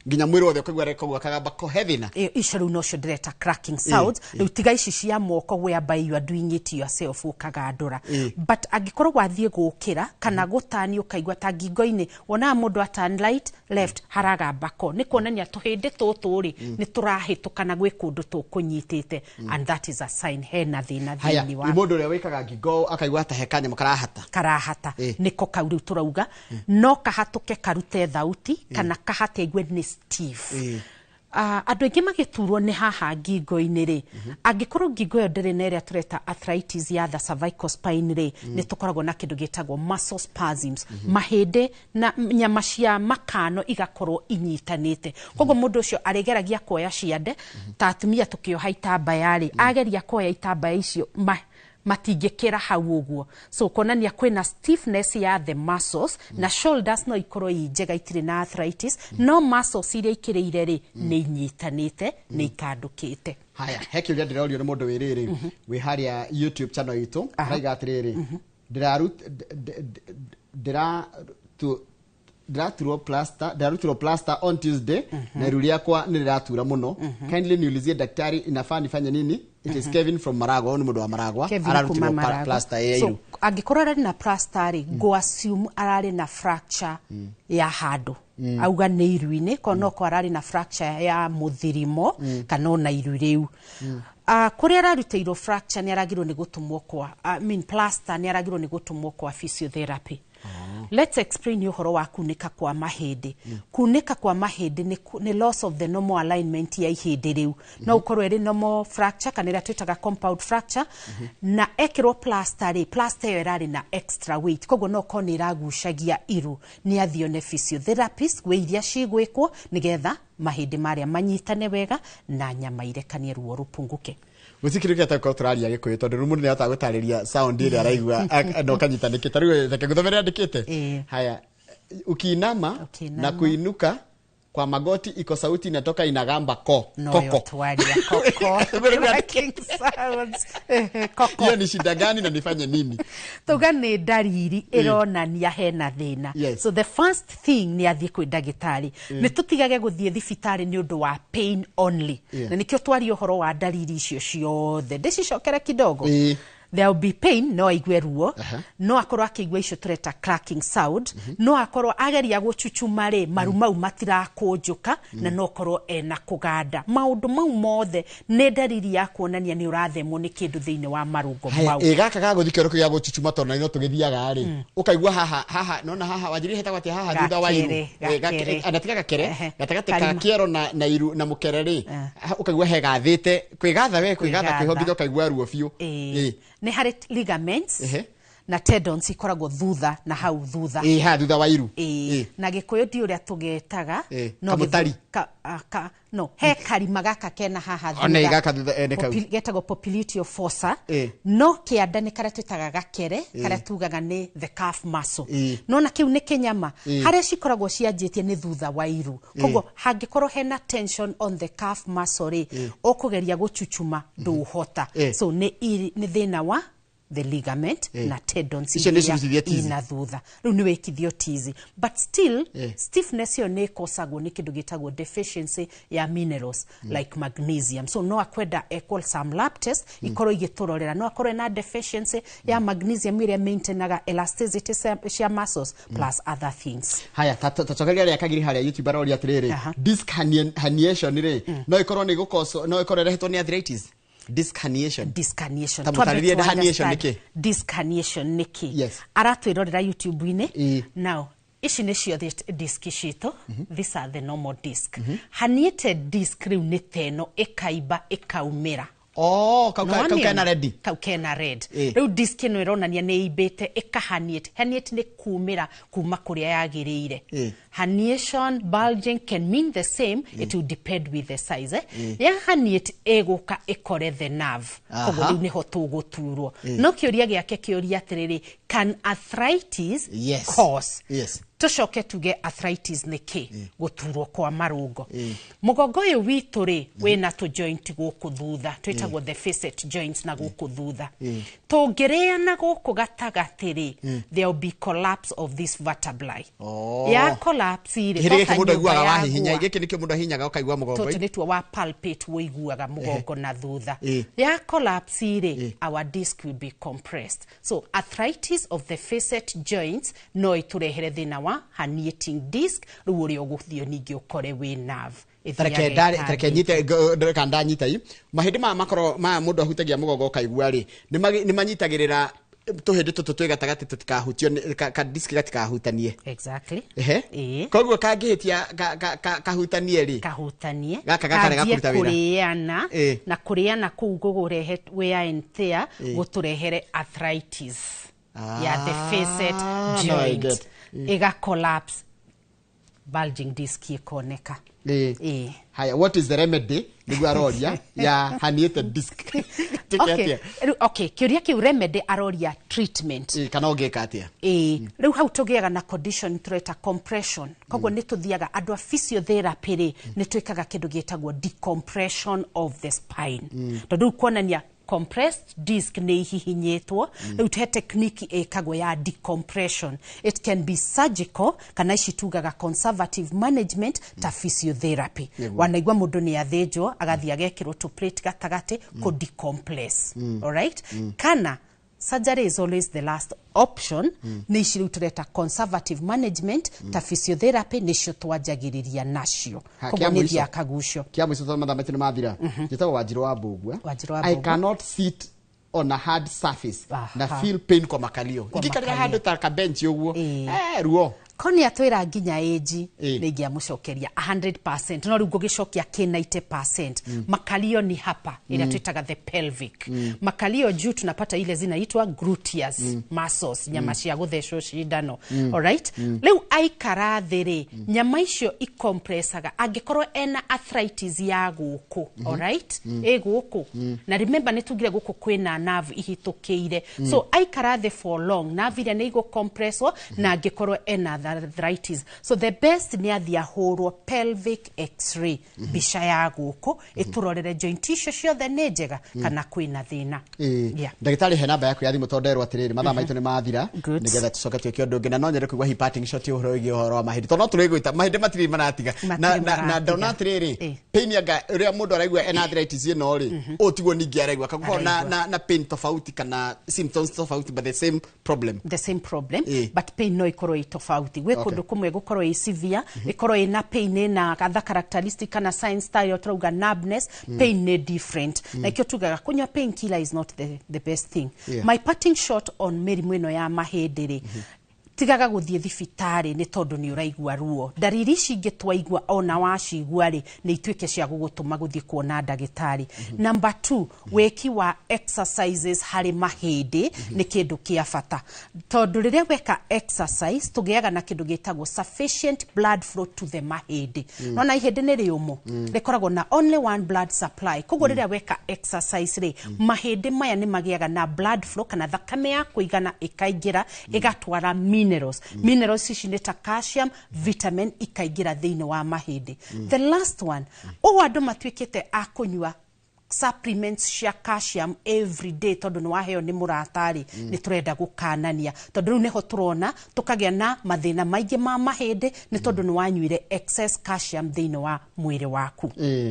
nginya mwĩrĩ wothe ũkaigua rekogwa kagamba kohe thĩna icio rĩu nocio ndĩreta cracking sounds rĩu tiga ici cia moko whereby you are doing it yourself ũkagandũra but angĩkorwo wathiĩ gũkĩra kana gũtani ũkaigua ta ngingo-inĩ wonaga mũndũ atan right left haragamba ko nĩ kuonania tũhĩndĩ tũtũ rĩ nĩ tũrahĩtũkana gwĩ kũndũ tũkũnyitĩte and that is a sign hena thĩna thĩinĩ wa mũndũ ũrĩa wĩkaga ngingo akaigua ta he kanyamũ karahata nĩko kau rĩu tũrauga no kahatũke karute thauti kana kahate igwe nĩ Steve. Andũ aingĩ magĩturwo nĩ haha ngingo-inĩ rĩ angĩkorwo ngingo ĩyo ndĩrĩ na ĩrĩa tũreta arthritis ya the cervical spine rĩ nĩ tũkoragwo na kĩndũ gĩtagwo muscle spasms mahĩndĩ na nyama cia makano igakorwo inyitanĩte koguo mũndũ ũcio arĩgeragia kuoya ciande ta atumia tũkĩoha itambaya rĩ ageria kuoya itambaya icio matingĩkĩra hau ũguo so kuonania kwĩna stiffness ya the muscles na shoulders no ikorwo njega itirĩ na arthritis no muscles iria ikĩrĩire rĩ nĩ inyitanĩte nĩ ikandũkĩte. Haya he kĩũria ndĩrorio nĩ mũndũ wĩrĩrĩ wĩ harĩa YouTube channel itũ araiga atĩrĩrĩ ndĩraturwo plaster on Tuesday na iru rĩakwa nĩ rĩratura mũno kindly niulizie daktari inafaa nifanye nini. It is Kevin from Maragwa, ni mũndũ wa Maragwa ararutirwo plaster ya iru. Angĩkorwo ararĩ na plaster rĩ go assume ararĩ na fracture ya handũ auga nĩ iru-inĩ kono ko ararĩ na fracture ya mũthirimo kana ona iru rĩu kũrĩa ararutĩirwo fracture nĩ aragirwo nĩ gũtũmwo kwa plaster nĩ aragirwo nĩ gũtũmwo kwa physiotherapy. Let's explain ũhoro wa kunĩka kwa mahĩndĩ. Kunĩka kwa mahĩndĩ nĩ loss of the normal alignment ya ihĩndĩ rĩu. No ũkorwo ĩrĩ normal fracture kana ĩrĩa twĩtaga compound fracture na ekĩrwo plaster rĩ plaster ĩyo ĩrarĩ na extra weight koguo no ũkorwo nĩ ĩragucagia iru nĩ athio nĩ physiotherapist gwĩ iria cigwĩkwo nĩgetha mahĩndĩ marĩa manyitane wega na nyama irekanie ruo rũpunguke. Musikirike ta kotraria gikuyu tondu rumu ni ata gutarĩria sound ile araigua no kanyitanĩke ta rĩu reke guthomera andĩkĩte. Haya ukiinama na kuinuka kwa magoti iko sauti inatoka inagamba koko. Hiyo ni shida gani na nifanye nini? Toga nĩ ndariri ĩronania hena thĩna. So the first thing ni athiĩ kwĩ ndagĩtarĩ. Nĩ tũtigage gũthiĩ thibitarĩ nĩ ũndũ wa pain only. Na nikio twari ũhoro wa ndariri icio ciothe. Ndĩcicokere kidogo. There will be pain no aigue ruo no akorwo akĩigua icio tureta cracking sound no akorwo ageria gũchuchuma rĩ maru mau matirakũnjũka na no akorwo ena kũganda maũndũ mau mothe nĩ ndariri ya kuonania nĩ ũrathemwo nĩ kĩndũ thĩinĩ wa marũngo mau. Gaka gagũthikĩro kĩa gũchuchuma tondũ no tũgĩthiaga rĩ ũkaigua haha nona haha wanjiri hetagwo atĩ haha thutha wa iru anatiga gakere gatagatĩ ka kĩero na iru na mũkere rĩ ũkaigua he gathĩte kwĩgatha kwĩhongithia ũkaigua ruo biũ. Nĩ harĩ ligaments na tendons ikoragwo thutha na hau thutha thutha wa iru na gĩkũyũ ndi ũrĩa tũgetaga no he karima gaka kena haha thutha getagwo popliteal fossa no kĩanda nĩ karĩa twĩtaga gakere karĩa tugaga nĩ the calf muscle no na kĩu nĩ kĩnyama harĩa cikoragwo cianjĩtie nĩ thutha wa iru koguo hangĩkorwo hena tension on the calf muscle rĩ ũkũgeria gũchuchuma ndũhota so nĩ thĩna wa the ligament na tendons ina thutha rĩu nĩ wĩkithio tizi but still stiffness yo nĩ kosagwo nĩ kĩndũ gĩtagwo deficiency ya minerals like magnesium so no akwenda equal some lab test ikorwo igĩtũrorera no akorwo na deficiency ya magnesium ĩrĩa maintainaga elasticity cia muscles plus other things. Haya tatokeria rĩa kagiri harĩa YouTube aroria atĩrĩrĩ disc herniation rĩ no ikorwo nĩ gũkoso no ikorwo rehetwo nĩ arthritis. Disc herniation niki aratwirorera YouTube-inĩ now ici nĩcio disc citũ these are the normal disc herniated disc rĩu nĩ teno ĩkaimba ĩkaumĩra kau kena red rĩu disc ĩno ĩronania nĩ imbĩte herniate nĩ kumĩra kuma kũrĩa yagĩrĩire herniation, bulging can mean the same. It will depend with the size. Ya herniate eguka ekore the nerve. Koguo riu niho tuguturwo. No kiuria giake kiuria atiriri, can arthritis cause? Tucoke tuge arthritis nä kä guturwo kwa marungo mugongo uyu witu ri wina tu joint guku thutha twitagwo the facet joints na guku thutha tungireana guku gatagati ri there will be collapse of this vertebrae ya collapse ri giki mundu aiguaga wahihinya giki nikio mundu ahihinyaga ukaigua mugongo tutu nitwo wa palpate woiguaga mugongo na thutha ya collapse ri our disc will be compressed. So arthritis of the facet joints no iturehere thina wa herniating disc ruuri oguthio ningi ukore we nerve tareke nyite kanda nyita yi mahindi makoro ma mundu ahutagia mugongo kaigua ri ni manyitagirira tuhindi tutu twi gatagati tutikahutio ka disc gatikahutanie exactly koguo kangihitia kahutanie ri gaka gakarega kuruta wira kuriana na kuriana kuu gugurehe wear and tear guturehere arthritis ya the facet joint ega collapse bulging disc ikoneka haya what is the remedy nigua roria ya herniated disc okay kiuria ki remedy aroria treatment kana ongeka atia riu hau tugiaga na condition tureta compression koguo ni tuthiaga andu a physiotherapy ri ni twikaga kindu gietagwo decompression of the spine tondu kuonania compressed disc ni hihinyetwo riu te technique ekagwo ya decompression. It can be surgical kana ici tugaga conservative management ta physiotherapy wanaigwa mundu ni athinjwo agathia agekirwo to plate gatagati ko decompress all right kana surgery is always the last option ni ici tureta conservative management ta physiotherapy nicio twajagiriria nacio koguo ni dia kagucio kia mwiso twa mathamati ni mathira gitagwo Wanjiru wa Mbugua I cannot sit on a hard surface na feel pain kwa makalio ikikarira handu ta ka bench uguo ruo koni atwira nginya age ningia mucokeria 100% no rugo gicokia ki 90% makalio ni hapa ila twitaga the pelvic makalio juu tunapata ile zinaitwa gluteus muscles nyama cia guthecwo shindano all right leo aikara thiri nyama icio icompressaga angikorwo ena arthritis ya guku all right guku na remember nitugire guku kwina nerve ihitukiire so aikara the for long nerve ile ni go compresswo na angikorwo ena arthritis. So the best ni athia hurwo pelvic x-ray bisha ya guku iturorere joint icio ciothe ni njega kana kwina thina ndagitari he namba yaku ya thimu tonderwo atiriri mathaa maitu ni mathira nigetha tucoke twike undu ungi na no nyende kuigua hipating shot uhoro igi uhoro wa mahindi tono turigwita mahindi matiri manatiga na ndona atiriri pain anga uria mundu araigua ena arthritis ino ri otigwo ningi araigua kaguko na pain tofauti kana symptoms tofauti but the same problem but pain no ikorwo tofauti gwe kundu kumwe gukorwo i severe ikorwo ina pain na other characteristic kana sign style trouga numbness pain ne different na ikyo tugaga kunywa painkiller is not the best thing my parting shot on merimu ino ya mahindi ri tigaga guthie thibitari ni tondu ni uraigua ruo dariri ici ngitwaigua ona wacigua ri ni itwike cia gugutuma guthie kuona ndagitari. Number 2 weki wa exercises hari mahindi ni kindu kia bata tondu riria weka exercise tugiaga na kindu gitagwo sufficient blood flow to the mahindi nona ihindi ni riumu rikoragwo na only one blood supply koguo riria weka exercise ri mahindi maya ni magiaga na blood flow kana thakame ya kuigana ikaingira igatwara minerals ici ni ta calcium vitamin ikaigira thiini wa mahindi. The last one andu matwikite akunywa supplements cia calcium every day tondu ni waheo ni muratari ni turenda gukanania tondu neho turona tukagia na mathina maingi ma mahindi ni tondu ni wanyuire excess calcium thiini wa mwiri waku.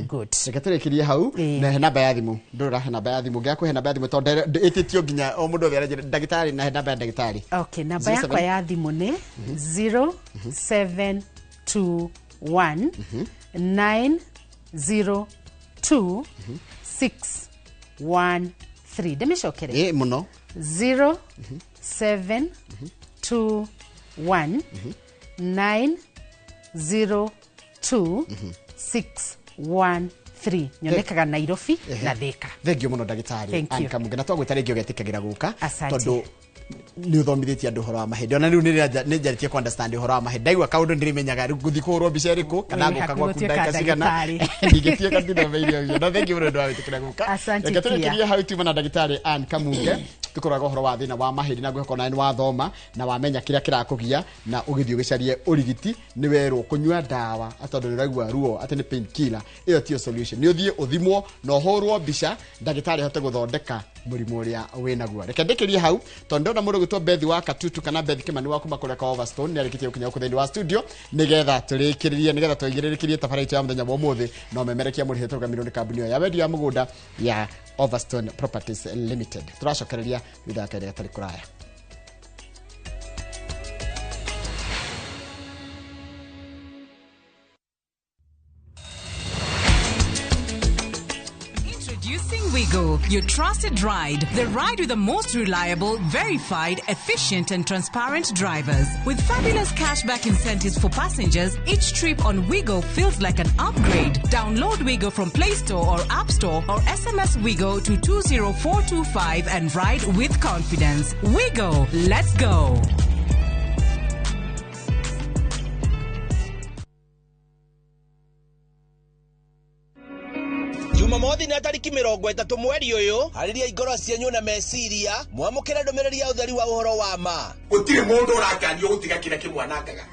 Good reke turekirie hau na he namba ya thimu ndura he namba ya thimu ngiaku he namba ya thimu tondu ititio nginya o mundu wera ndagitari na he namba ya ndagitari. Okay namba yakwa ya thimu ni 0721 902 613 demishokere muno 0721 902 613 nyonekaga Nairobi na Thika. Thank you muno ndagitari Anka Muge na twagwita ringi ugetikagira guka tondu ni uthomithitie andu horo wa mahindi ona riu ni njaritie ku understand horo wa mahindi ndaigua kaundu ndirimenyaga riu guthi kuhurwo mbica iriku kana guka gwaku ndagika cigana ndingĩtuĩka ndinomeire ũguo no thengi mũno ndwawĩtĩkĩra guka reke tũrĩkĩrie hau tuma na ndagĩtarĩ Ann Kamunge tukũraga ũhoro wa thĩna wa mahindi na gwĩkona nĩ wathoma na wamenya kĩrĩa kĩrakũgia na ũgĩthiĩ ũgĩcarie ũrigiti nĩ werwo kũnyua ndawa atondũ nĩ ũraigua ruo atĩ nĩ pain killer ĩyo tiyo solution nĩ ũthiĩ ũthimwo na ũhũrwo mbica ndagĩtarĩ ahote gũthondeka mũrimũ ũrĩa wĩnaguo reke ndĩkĩrie hau tondũ ndona mũndũ gwĩtwo Bethi wa Katutu kana Bethi Kimani wa kuma kũreka Overstone nĩ arĩkĩtie gũkinya thĩinĩ wa studio nĩgetha tũrĩkĩrĩrie nĩgetha twĩgĩrĩrĩkĩrie tabarĩra ya mũthenya wa ũmũthĩ na ũmemerekia mũrĩhe tũrũgamirwo nĩ kambuni ĩyo ya wendia ya mũgũnda ya Overstone Properties Limited tũracokereria thutha kaĩrĩa gatarĩ kũraya. Wigo, your trusted ride. The ride with the most reliable, verified, efficient and transparent drivers. With fabulous cashback incentives for passengers, each trip on Wigo feels like an upgrade. Download Wigo from Play Store or App Store or SMS Wigo to 20425 and ride with confidence. Wigo, let's go. Jumamothi na tariki 30 mweri uyu hariria igoro cianyu na meciria mwamukira ndomereri ya utheri wa uhoro wa ma gutire mundu urakanio gutiga kira kimwanangaga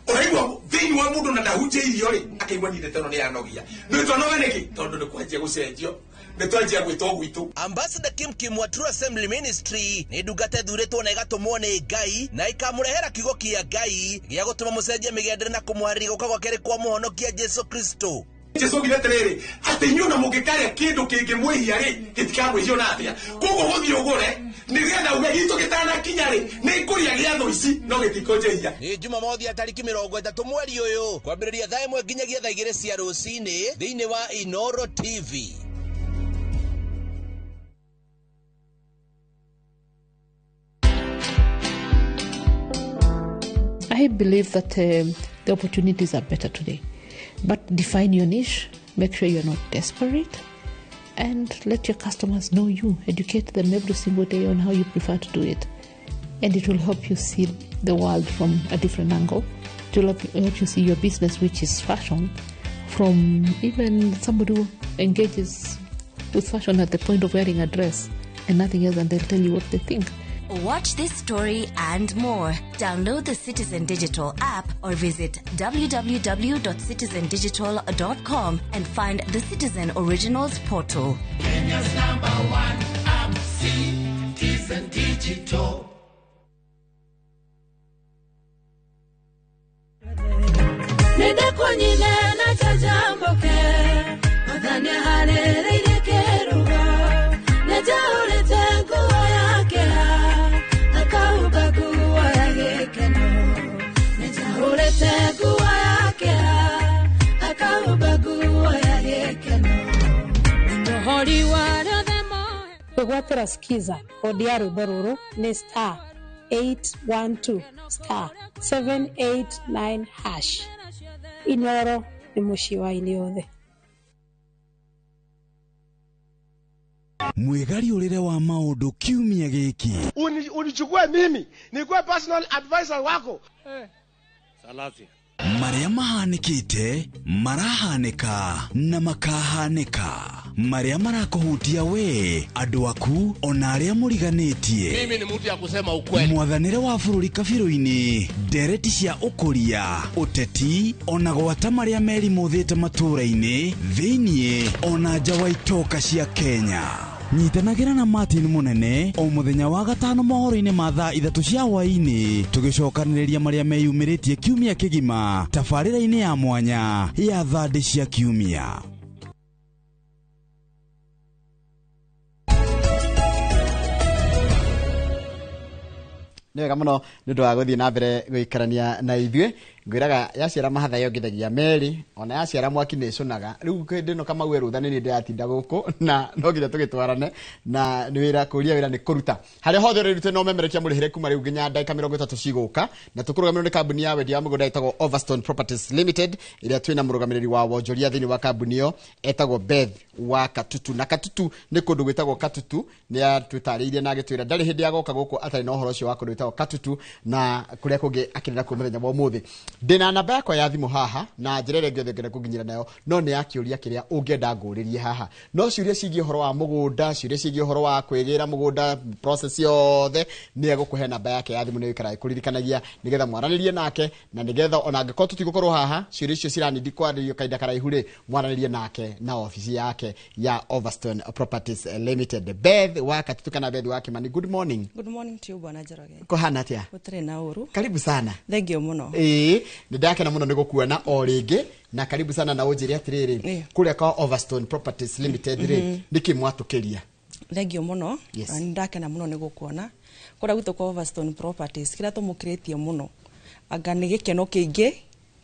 uraigwa thiini wa mundu na ndahunjia irio ri akaigwa ni ndetano ni anogia nitonoga niki tondu ni kwanjia gucenjio nitwanjia gwitwo gwitu. Ambassador Kim wa True Assembly Ministry ni ndungata thuritwo na igatumwo ni Ngai na ikamurehera kiugo kia Ngai gia gutuma mucenjia migendere na kumuharĩria guka gwake ri kwa muhonokia Jesu Kristo. Jesu gileterere ati nyuna mugikaria kindu kingimwihia ri gitikamwihio na atia kogo guthii ugure nigetha ume gitu gitana kinya ri ni kuria giatho ici no gitikonjehia. Ni Jumamothi ya tariki 30 mweri uyu kwambĩrĩria thaa 1 nginyagia thaa 2 cia rũcinĩ thĩinĩ wa Inoro TV. I believe that the opportunities are better today. But define your niche, make sure you're not desperate, and let your customers know you. Educate them every single day on how you prefer to do it. And it will help you see the world from a different angle. It will help you see your business, which is fashion, from even somebody who engages with fashion at the point of wearing a dress and nothing else, and they'll tell you what they think. Watch this story and more. Download the Citizen Digital app or visit www.citizendigital.com and find the Citizen Originals portal. Kenya's #1 app, Citizen Digital. Nenda kwenye na chajamboke, odhani halereire keruga, neja ulete nguo yake akauga nguo yake keno, neja ulete nguo yake akauga nguo yake keno, ndohori wara themo. Kwĩgwatĩra skiza kodi ya rwĩmbo rũrũ nĩ *812*789#. Inoro nĩ mũciĩ wa iliothe. Mwĩgariũrĩre wa maũndũ kiumia gĩkĩ. Unichukue mimi nikuwe personal advisor wako. Salazia. Marĩa mahanĩkĩte marahanĩka na makahanĩka. Marĩa marakũhutia we andũ aku ona arĩa mũriganĩtie. Mimi ni mtu ya kusema ukweli. Mwathanĩre wa bũrũri kabirũ-inĩ, ndereti cia ũkũria, ũteti ona gwata marĩa merimũthĩte matũũra-inĩ thĩiniĩ ona nja wa itoka cia Kenya. Nyitanagĩra na Martin Munene o mũthenya wa gatano mohoro-inĩ ma thaa 3 cia hwaĩ-inĩ tũgĩcokanĩrĩria marĩa meyumĩrĩtie kiumia kĩgima tabarĩra-inĩ ya mwanya ya thandĩ cia kiumia. Nĩ wega mũno nĩ ũndũ wa gũthiĩ na mbere gũikarania na ithuĩ ngwiraga yaciara mahatha yongithagia meri ona yaciara mwaki nä cunaga rä u ndä no Kamau rutha nä nä ndä ratinda gå kå na no nginya tå gä twarane na nä wä ra kå ria wä ra nä kå ruta harä a hothe å rä rutä no memerekia må rä hä re kuma rä u nginya ndagä 30 cigå ka na tå kå rå gamä rwo nä kambuni ya wendia wa mä gå nda ätagwo Overstone Properties Limited ä rä a twä na må rå gamä rä ri wa wonjoria thä inä wa kambuni ä yo etagwo Beth wa Katutu na Katutu nä kå ndå gwä tagwo Katutu nä atwä tarä irie na agä twä ra ndarä hä ndä ya goka gå kå atarä na å horo å cio wa kå ndå gwä tagwo Katutu na kå rä a kå ngä akä rä ra kå må thenya wa må thä ndä na namba yakwa ya thimå haha na njä ra ä rä ngä ngä kå nginyä nayo no nä yakä å ria kä rä a å ngä enda ngå rä rie haha no ciuria cigiä å horo wa må gå nda ciuria cigiä å horo wa kwä gä ra må gå nda process yothe nä egå kå he namba yake ya thimå nä ikaraä kå ririkanagia nä getha mwaranä rie nake na nä getha ona angä korwo tå tigå korwo haha ciuria icio ciranindi kwarä rio kainda karaihu rä mwaranä rie nake na ofici yake ya Overstone Properties Limited. Beth wa Katutu kana Beth wa Kimani, good morning. Good morning to you bwana Njoroge. Ko hana atia? Gutire na uru. Karibu sana. Thank you muno. Nĩ ndakena muno nĩ gũkuona o rĩngĩ na karibu sana na ũnjĩre atĩrĩrĩ kũrĩa kwa Overstone Properties Limited rĩ nĩkĩ mwatũkĩria? Thank you muno. Nĩ ndakena muno nĩ gũkuona kũrĩa gwitũ kwa Overstone Properties kĩrĩa tũmũkĩrĩtie muno anga nĩ gĩkeno kĩingĩ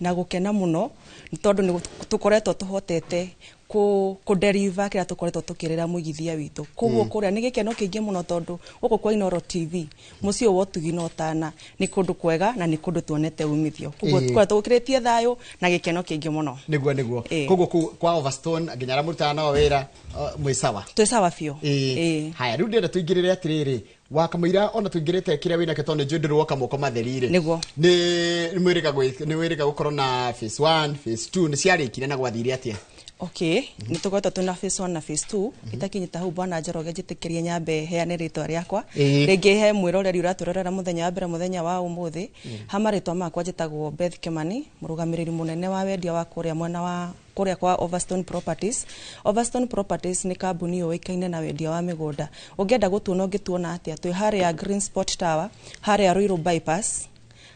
na gũkena muno tondũ nĩ tũkoretwo tũhotete ku deliver kira tukoretwo tukirira muigithia witu kuguo kuria ni gikeno kingi muno tondu guku kwa Inoro TV mucio wotugi no tana ni kundu kwega na ni kundu tuonete umithio kuguo tukoretwo gukiritie thayo na gikeno kingi muno niguo kuguo kwa Overstone nginya ra murutana no wira mwi sawa twi sawa fiu haya riu ndenda tuingirire atiriri wakamuira ona tuingirite kiria wina ketone njundirwo kamoko matherire niguo ni mwirika gukorwo na phase 1 phase 2 ni ciarikire na gwathire atia? Okay, nitukoretwo tuna phase 1 na phase 2 itakinyita hau bwana Njoroge njitikirie nyambe heane ritwa riakwa ringi he mwiroreri uraturorera muthenya wa mbere muthenya wa umuthi hama ritwa makwa njitagwo Beth Kimani murugamiriri munene wa wendia wa kuria mwena wa kuria kwa Overstone Properties. Overstone Properties ni kambuni yoikaine na wendia wa migunda ungienda gutuona ungituona atia twi haria Green Spot Tower haria Ruiru bypass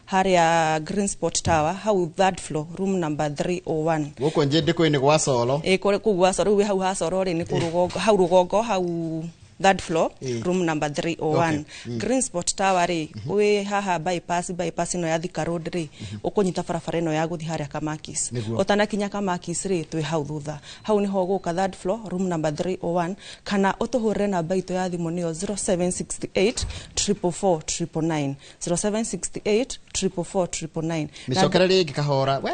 haria Green Spot Tower hau third floor room number 301 guko njende kwini gwa solo kore kugwa solo we hau ha solo ri ni kurugongo hau rugongo hau third floor room number 301 Green Spot Tower ri we haha bypass no ya Thika Road ri ukunyita barabara no ya guthi haria Kamakis utana kinya Kamakis ri twi hau thutha hau ni ho guka third floor room number 301 kana utuhure namba itu ya thimu niyo 0768 444 0768 444 micokera ringi kahora we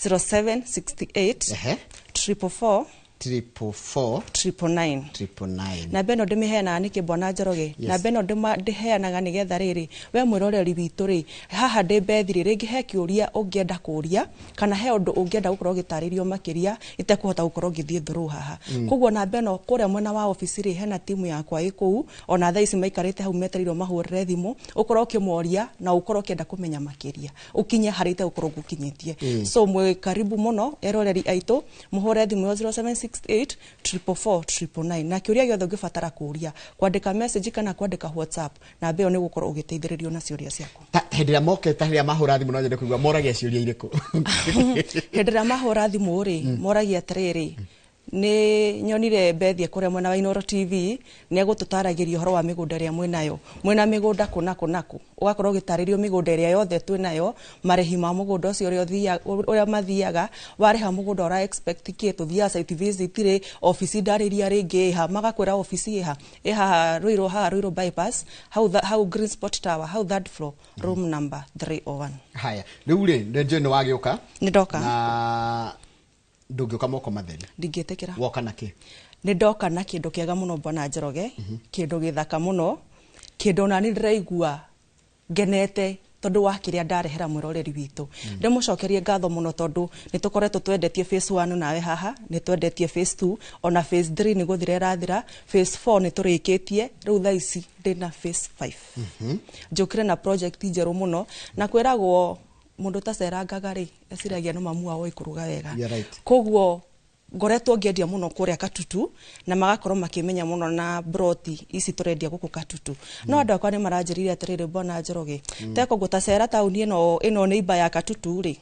0768 444 na beno ndimiheana niki bwana Njoroge na beno ndiheanaga nigetha riri we mwiroreri witu ri haha ndi Bethiri ringi he kiuria ungienda kuria kana he undu ungienda gukorwo gitaririo makiria itekuhota gukorwo ngithie through haha kuguo na beno kuria mwena wa office ri hena timu yakwa iku ona thaa ici maikarite hau metereirwo mahurire thimu ukorwo ukimoria na ukorwo ukienda kumenya makiria ukinye harite ukorwo gukinyitie so mwe karibu muno eroreri aitu muhure thimu 0768 444 na kiuria giothe ungibatara kuria kwandika message kana kwandika WhatsApp na mbeo ni gukorwo ugiteithiririo na ciuria ciaku hendira moke tahria mahura thimu no nyende kuigwa moragia ciuria iriku hendira mahura thimu ri moragia atiriri ni nyonire Bethia kuria mwena wa Inoro TV ni egututaragiria horo wa migunda ria mwenayo mwena migunda kunaku ugakorwo gitaririo migunda ria yothe twinayo marehi ma mugunda ucio uria mathiaga wareha mugunda ora expect ki tuthia site visit ri office ndariria ringi ha magakwira office iha Ruiru bypass how Green Spot Tower how third floor room number 301 haya riu ri ndio wagiuka ni ndoka na ndungioka moko matheri ndingetekera woka naki ni ndoka na kindu kiega muno bwana Njoroge kindu githaka muno kindu na ni ndiraigua ngenete tondu wa kiria ndarehera mwiroreri witu ndimucokerie ngatho muno tondu ni tukoretwo twendetie phase 1 nawe haha ni twendetie phase 2 ona phase 3 ni guthira rathira phase 4 ni turikitie riu thaa ici ndina phase 5 njukire na project njeru muno na kwiragwo mundu tacerangaga ri eciragia no mamu wao ikuruga wega koguo ngoretwo ngiendia muno kuria Katutu na magakorwo makimenya muno na broti ici turendia guku Katutu no andu akwa ni maranjirire atiriri bwana Njoroge teko gutacera tauni ino neighbor ya Katutu ri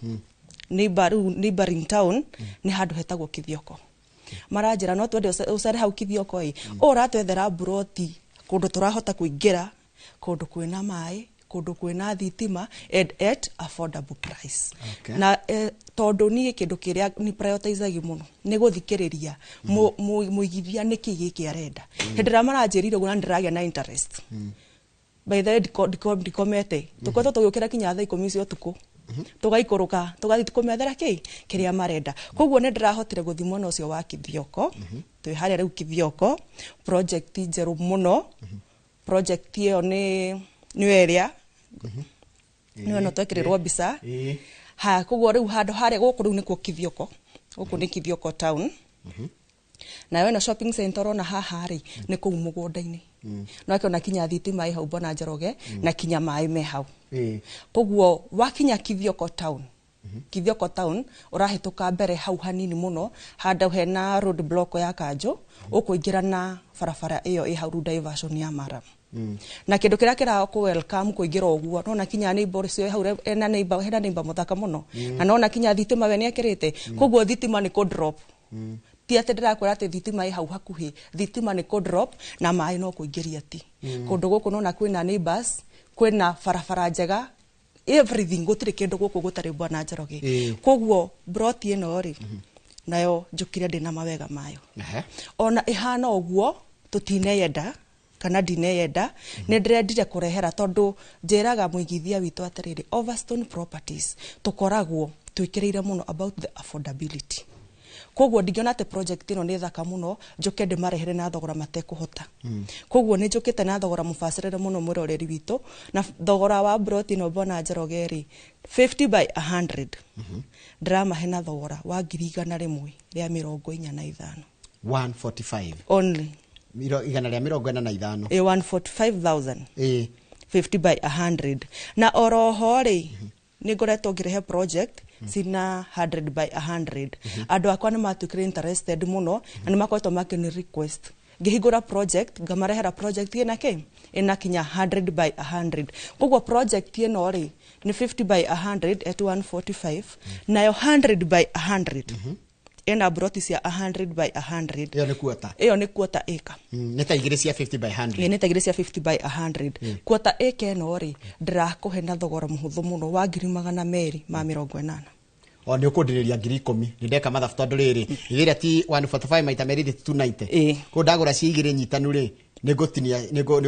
neighboring town ni handu hetagwo Kithioko maranjira no twende ucere hau Kithioko uratwethera broti kundu turahota kuingira kundu kwina mai kundu kwina thitima at affordable price. Okay. Na tondu ni kindu kiria ni prioritize muno ni guthikiriria muigithia niki giki arenda hindira maranjirire guna ndiragia na interest by the dikomete tukweto tugukira kinya thaa 10 cio tuku tugaikuruka tugathi tukumethera kiria marenda koguo ni ndirahotire guthimwo no cio wa kithioko twi haria riu kithioko project njeru muno project iyo ni area niwe no twekirirwo mbica ha koguo riu handu haria guku riu nikuo kithioko guku ni kithioko town na wena shopping center ona haha ri ni kuu mugunda-ini no akiona kinya thitima hau Bwana Njoroge na kinya mai me hau koguo wakinya kithioko town kithioko town urahituka mbere hau hanini muno handu hena road block ya Kanjo ukuingira na barabara iyo i hau diversion ya Mara na kindu kiria kira ku welcome kuingira uguo nona kinya neighbor cio hau ena neighbor muthaka muno na nona kinya thitima we ni ekirite koguo thitima ni ku drop ti ati ndirakwira ati thitima i hau hakuhi thitima ni ku drop na mai no kuingiria ti kundu guku nona kwina neighbors kwina barabara njega everything gutire kindu guku gutari Bwana Njoroge koguo broti ino ri nayo njukire ndina mawega mayo ona ihana uguo tutineyenda kana dineyenda ni ndirendire kurehera tondu njiraga muigithia witu atiriri Overstone Properties tukoragwo twikireire muno about the affordability koguo ndingiona ati project ino ni thaka muno njuke ndimarehere na thogora matekuhota koguo ni njukite na thogora mubacirire muno muroreri witu na thogora wa brot ino Bwana Njoroge ri 50 by 100 drama na thogora wa 100 ria 45 145 only igana ria 45 145,000 50 by 100 na oroho ri ni ngoretwo ngirehe project sina 100 by 100 andu akwa ni matukire interested muno na ni makoretwo makini request ngihigura project ngamarehera project ina kinya 100 by 100 koguo project ino ri ni 50 by 100 at 145 nayo 100 by 100 ena broti cia 100 by 100 iyo ni quarter acre ni ta igire cia 50 by 100 ni ta igire cia 50 by 100 quarter acre ino ri ndirakuhe na thogora muhuthu muno wa 280 o ni ukundiriria 10,000 ni ndeka mathabu tondu riri igire ti 145 maita meriri 290 ko ndagura cia igire nyitanu ri ni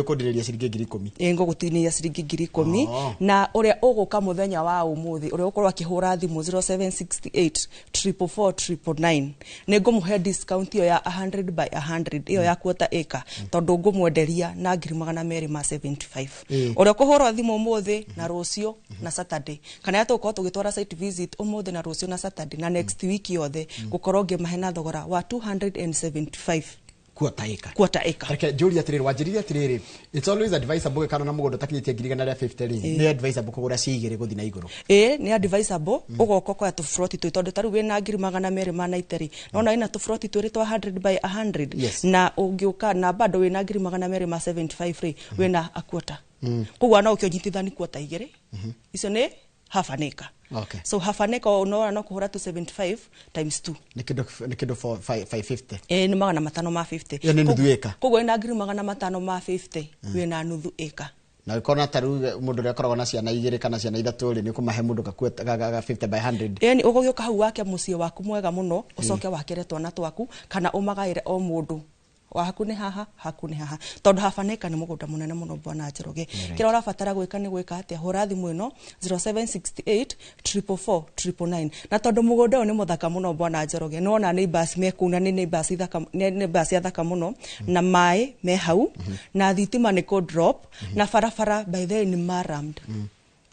ukundiriria ciringi 10,000 ngugutinia ciringi 10,000 na uria uguka muthenya wa umuthi uria ukorwa akihura thimu 0768 444 ni ngumuhe discount iyo ya 100 by 100 iyo ya quarter acre tondu ngumwenderia na 275 uria kuhura thimu umuthi na rucio na Saturday kana yatuko tugitwara site visit umuthi na rucio na Saturday na next week yothe gukorwo ngimahe na thogora wa 275 quarter acre. Okay, Julia atiriri wajiriria atiriri. It's always advisable kana na mugondo takinyitie 150 ri. Ni advisable kugura ciigire guthi na iguru. Ni advisable ugoko kwa tu froti tu tondu taru wina 290 nona ina tu froti tu ri twa 100 by 100 na ungiuka na bado wina 275 ri wina a quarter. Kugwa na ukionyitithani quarter igire. Icio ni half an acre. Okay. So half an acre no kuhura to 75 times 2. Ni kido for 550. Ni magana matano ma 50. Yo ni nuthu acre. Kugwa ina magana matano ma 50 wina nuthu acre. Na ikona taru mundu ria koragwo na ciana igire kana ciana ithatu ri ni kumahe mundu ga 50 by 100. Ni ugugiuka hau wake mucie waku mwega muno ucoke wakire twana twaku kana umagaire o mundu wa hakune haha tondu hafaneka ni mugunda munene muno Bwana Njoroge kira urabatara gwika ni gwika atia hura thimu ino 0768 444 na tondu mugunda ni muthaka muno Bwana Njoroge nona neighbors mekuna ni neighbors ya thaka muno na mai me hau na thitima ni ko drop na farafara by the ni marammed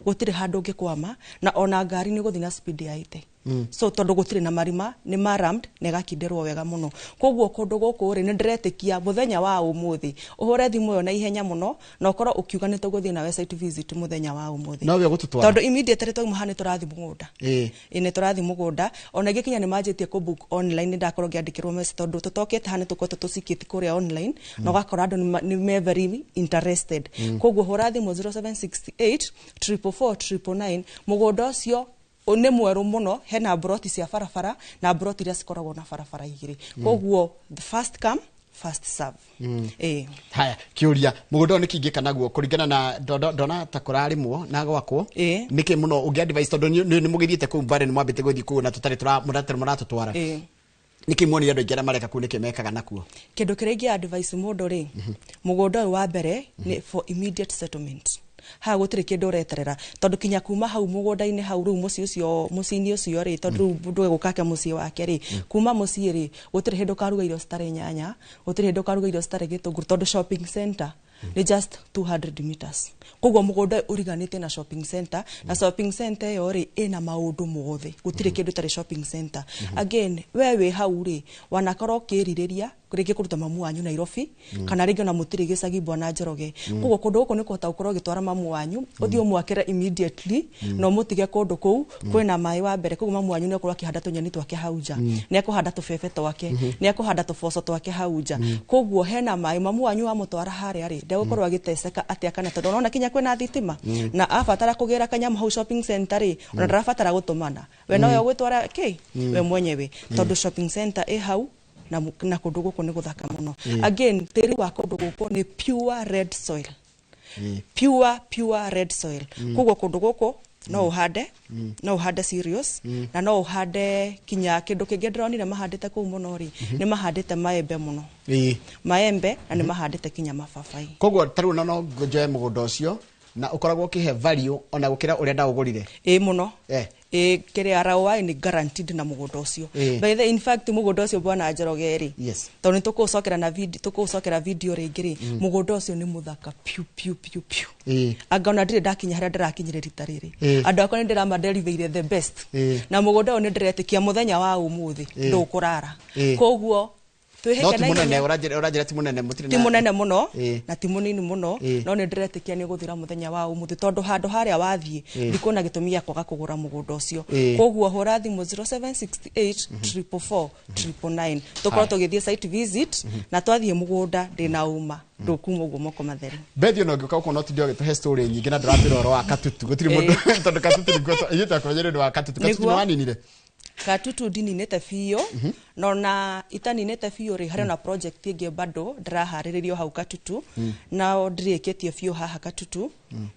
gutire handu ngikwama na ona ngari ni guthina speed ya ite so tondu gutire na marima ni marammed nega kinderwo wega muno koguo kundu guku ri ni ndiretikia muthenya wa umuthi uhure thimu yo na ihenya muno na ukorwo ukiuga ni tuguthie na website visit muthenya wa umuthi no we gututwara tondu immediately twauma hani turathi mugunda ni turathi mugunda ona ngikinya ni manjitie ku book online ni ndakorwo ngiandikirwo message tondu tutokete hani tukote tusikiti kuria online no gakora andu ni me very interested koguo hura thimu 0768 444 mugunda ucio one mweru muno hena broti cia farafara na broti ria cikoragwo na farafara igiri koguo the first come first serve. Haya kiuria mugunda ni kingika naguo kuringana na ndona ta kurarimwo na gwakwo niki muno ungi advice tondu ni mugithiete ku mbare ni mwambite guthi ku na tutari muratutwara niki muoni andu ingera mareka ku niki mekaga nakuo kindu kiringi advice mundu ri mugunda wa mbere ni for immediate settlement ha gutire kindu ureterera tondu kinya kuma hau mugunda-ini hau ru muci-ini ucio ri tondu ndu gukake muci wake ri kuma muci ri gutire hindu karuga irio citare nyanya gutire hindu karuga irio citare gitunguru tondu shopping center ni just 200 meters koguo mugunda uriganite na shopping center na shopping center yo ri ina maundu mothe gutire kindu tare shopping center again wewe hau ri wanakoro kiririria kurege kuruta mamu wanyu Nairobi kana ringi na mutiri gicagi Bwana Njoroge koguo kundu guko ni kuhota gukorwo gitwara mamu wanyu uthio mwakira immediately no mutige kundu kou kwina mai wa mbere koguo mamu wanyu ni akorwo akihanda tunyeni twake hauja ni akuhanda tubebe twake ni akuhanda tuboco twake hauja koguo hena mai mamu wanyu wa mutwara haria ri ndegukorwo agiteseka atia kana tondu nona kinya kwina thitima na abatara kugira kanyamu hau shopping center ri ona ndarabatara gutumana we no yo gwitwara we mwenyewe tondu shopping center hau na kundu guku ni guthaka muno again tiri wa kundu guku ni pure red soil pure red soil koguo kundu guku no uhande serious na no uhande kinya kindu kingi ndronire mahandite ku muno ri ni mahandite maembe muno maembe na ni mahandite kinya mababai koguo taru no njoe mugunda ucio na ukoragwo kihe value ona gukira uria ndagugurire muno kire arawa ni guaranteed na mugunda ucio by the in fact mugunda ucio Bwana Njoroge ri tondu tukucokera na video ringi ri mugunda ucio ni muthaka piu agona ndire ndakinya haria ndirakinyire rita riri andu akwa ni ndirama deliver the best na mugunda ni ndiretikia muthenya wa umuthi ndukurara koguo twiheke na munene urajira ti munene mutiri ti munene muno na ti munini muno no ni ndiretikia ni guthira muthenya wa umuthi tondu handu haria wathie ndikona gitumi ya kwaga kugura mugunda ucio koguo hura thimu 0768444999 tukorwo tugithie site visit na twathie mugunda ndina uma ndukuma uguo moko matheri Bethio no ngika ukono tudio gituhe story nyingi na ndiratira oro wa Katutu gutiri mundu tondu Katutu ngota iyita kwenye ndo wa Katutu Katutu waninire Katutu ndininete biyo no na itaninete biyo ri hari na project ingi bado ndirahariririo hau Katutu na ndirikitie biyo haha Katutu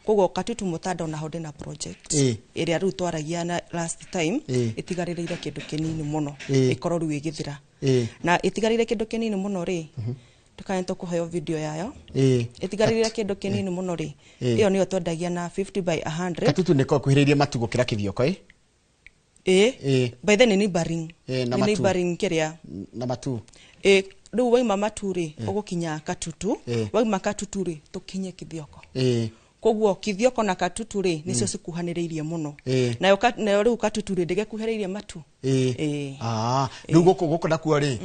koguo Katutu mutanda na hode na project iria ru twaragia na last time itigaririire kindu kinini muno ikorwo ru igithira na itigaririire kindu kinini muno ri tukaento kuheo video yayo itigaririire kindu kinini muno ri iyo niyo twendagia na 50 by 100 Katutu niko kuhiriria matugo kira kithioko by then ni baring ni baring kiria na matu riu waima maturi ugukinya Katutu waima Katutu ri tukinye kithioko koguo kithioko na Katutu ri nicio cikuhaniriirie muno nayo riu Katutu ri ndigekuhereirie matu riu guku nakuo ri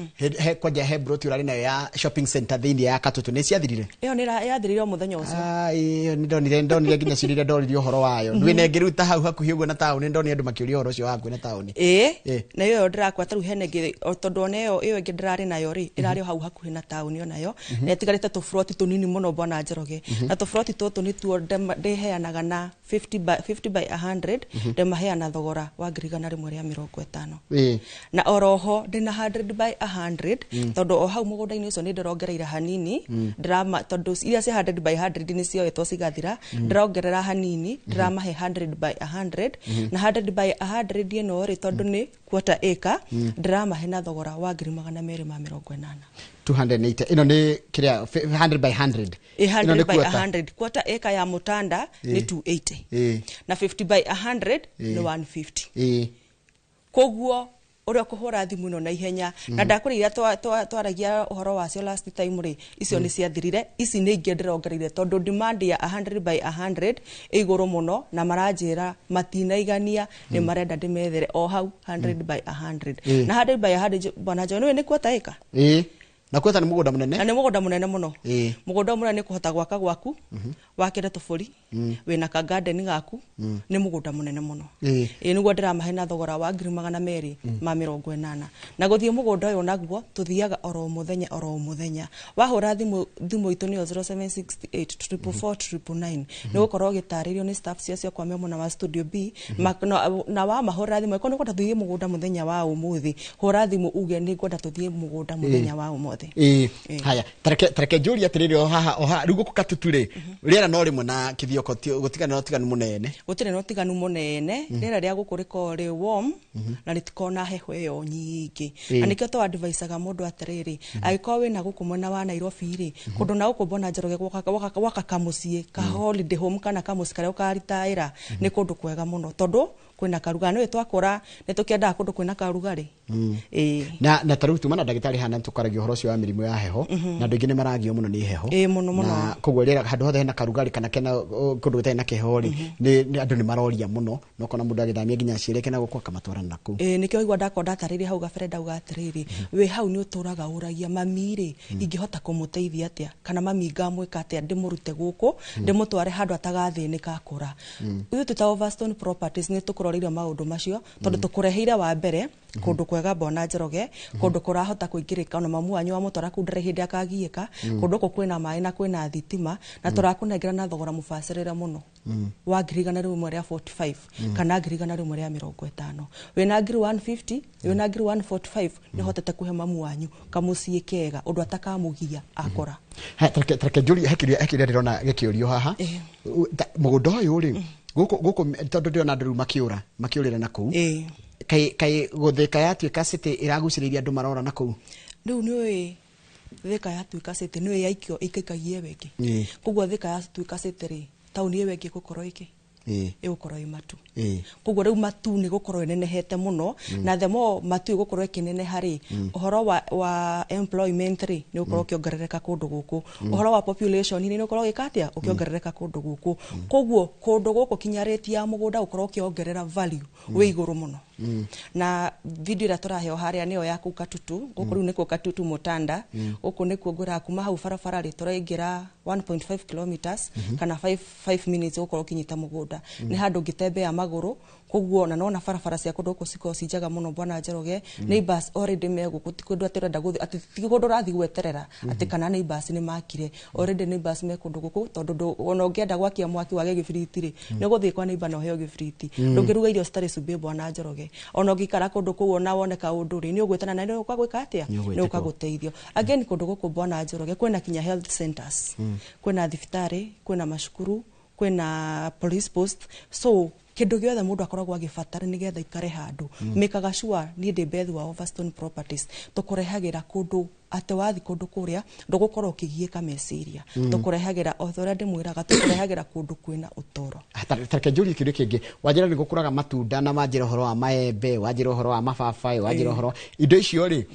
kwaja Hebroti urari nayo ya shopping center thiini ya Katutu ni ciathirire iyo ni yathirire muthenya ucio iyo ni ndonire nginya cirire ndorire uhoro wayo ndwine ngiruta hau hakuhi uguo na tauni ndonire andu makiuria uhoro ucio waku na tauni na iyo ndirakwa taru hene ngi tondu oneyo iyo ingi ndirari nayo ri irari hau hakuhi na tauni onayo na etigarite tu froti tunini muno Bwana Njoroge na tu froti tutu ni tuo ndeheanaga na 50 by 100 ndemaheana thogora wa 150 na oroho ndina 100 by 100 tondu o hau mugunda-ini ucio ni ndirongereire hanini drama tondu iria cia 100 by 100 ni cio etwo cigathira ndirongerera hanini dramahe 100 by 100 na 100 by 100 ino ri tondu ni quarter acre dramahe na thogora wa 280 280 ino ni kiria 100 by 100 100 by 100 quarter acre ya mutanda ni 280 na 50 by 100 ni 150 koguo uria kuhura thimu no na ihenya na ndakurira twaragia uhoro wacio last time ri icio ni ciathirire ici ni ingi ndirongereire tondu demand ya 100 by 100 iguru muno na maranjira matinaigania ni marenda ndimethere o hau 100 by 100 na 100 by 100 Bwana Njoroge ni kwata eka na kweta ni mugunda munene na ni mugunda munene muno mugunda munene ni kuhota gwaka gwaku wakire tuburi wina ka garden gaku ni mugunda munene muno niguo ndiramahe na thogora wa 280 na guthie mugunda uyu naguo tuthiaga oro muthenya wahura thimu itu ni 0768444999 nigukorwo gitaririo ni staff cia kwa memo na wa studio B na wa mahura thimu iko niguo tuthie mugunda muthenya wa umuthi hura thimu uge ni ngwenda tuthie mugunda muthenya wa umuthi haya tareke njuri atiriri haha riu gukuka tuturi riera no rimwe na kithioko gutigana no tiganu munene gutire no tiganu munene riera ria gukuriko ri warm na ritikona heho yo nyingi anikio to advice mundu atiriri agiko wina guku mwena wa Nairobi ri kundu na guku bona Njoroge gwaka kamucie ka holiday home kana kamucie kare ukaritaira ni kundu kwega muno tondu kwina karugano no twakora ne tukienda kundu kwina karugari na taru tumana ndagitari hana tukaragia horo cio wa mirimu ya heho na ndu ngine maragio muno ni heho muno na kugwerera handu hothe hena karugari kana kena kundu gutari na kehori ni andu ni maroria muno no kona mundu agithamia nginya cireke na gukwa kamatwara naku nikio igwa ndakonda tariri hau gabere ndauga atiriri we hau ni uturaga uragia mamiri ingihota kumuteithia atia kana mami ngamwika atia ndimurute guku ndimutware handu atagathinika akura ithu tuta Overstone Properties ni tukuroririo maundu macio tondu tukureheira wa mbere kundu kwega bona Njoroge kundu kurahota kuingirika ona mamu wanyu wa mutwara kundire hindi akagiika kundu ko kwina mai na kwina thitima na turakunengira na thogora mubacirira muno wa ngirigana rimwe ria 45 kana ngirigana rimwe ria 50 wina ngiri 150 wina ngiri 145 ni hotete kuhe mamu wanyu kamucie kega undu atakamugia akora tareke njuri hekiria ndirona gikiurio haha mugunda uyu ri guku tondu ndiona andu makiurira na kuu kai guthika yatuika city iraguciriria andu marora na kuu riu ni thika yatuika city ni yaikio ikikagie weki kugwa thika yatuika city ri tauni yewe ngi gukorwo iki gukorwo imatu kugwa riu matu ni gukorwo nenehete muno na themo matu gukorwo kinene hari uhoro wa employment ri ni gukorwo kiongerereka kundu guku uhoro wa population ni gukorwo gikatia ukiongerereka kundu guku kugwa kundu guku kinyareti ya mugunda gukorwo kiongerera value we iguru muno na video ira turaheo haria niyo yaku katutu guku riu niko katutu mutanda guku niko ngura kuma hau farafara ri turaingira 1.5 kilometers kana 5 minutes gukorwo kinyita mugunda ni handu ngitembea maguru kugwo na nona farafara cia kundu guku ciko cijaga muno bwana Njoroge neighbors already meguku tikundu atirenda guthi ati tikundu rathi gweterera ati kana neighbors ni makire already neighbors me kundu guku tondu ona ungienda gwakia mwaki wage gibiriti ri ni guthi kwa neighbor no heo gibiriti ndungiruga irio stari subie bwana Njoroge ona ngikara kundu kuo na woneka undu ri ni ugwetana na ni ukagwika atia ni ukaguteithio again kundu guku bwana Njoroge kwena kinya health centers kwena thibitari kwena mashukuru kwena police post so kindu giothe mundu akoragwo agibatara nigetha ikare handu mekaga sure ni ndi bethi wa Overstone Properties tukurehagira kundu ate wathi kundu kuria ndugukorwo ukigieka meciria tukurehagira authority mwiraga tukurehagira kundu kwina utoro tareke njuri kindu kingi wajira ni gukuraga matunda na wajira horo wa maembe wajira horo wa mababai wajira horo indo icio ri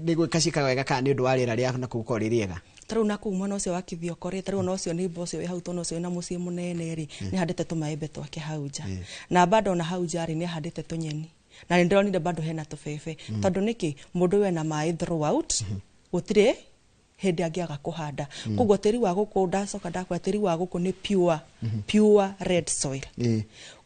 ni gwikacika wega kana ni undu wa rira ria na kuko ririega taru na kuma no cio wakithio kore taru no cio ni boss we hau to no cio na mucie munene ri ni handete tumaembe twake hauja na bado na hauja ri ni handete tunyeni na ndiro ni bado hena tufefe tondu niki mundu we na mai throughout gutire hindi angiaga kuhanda kugwo tiri wa guku ndacoka ndakwa tiri wa guku ni pure red soil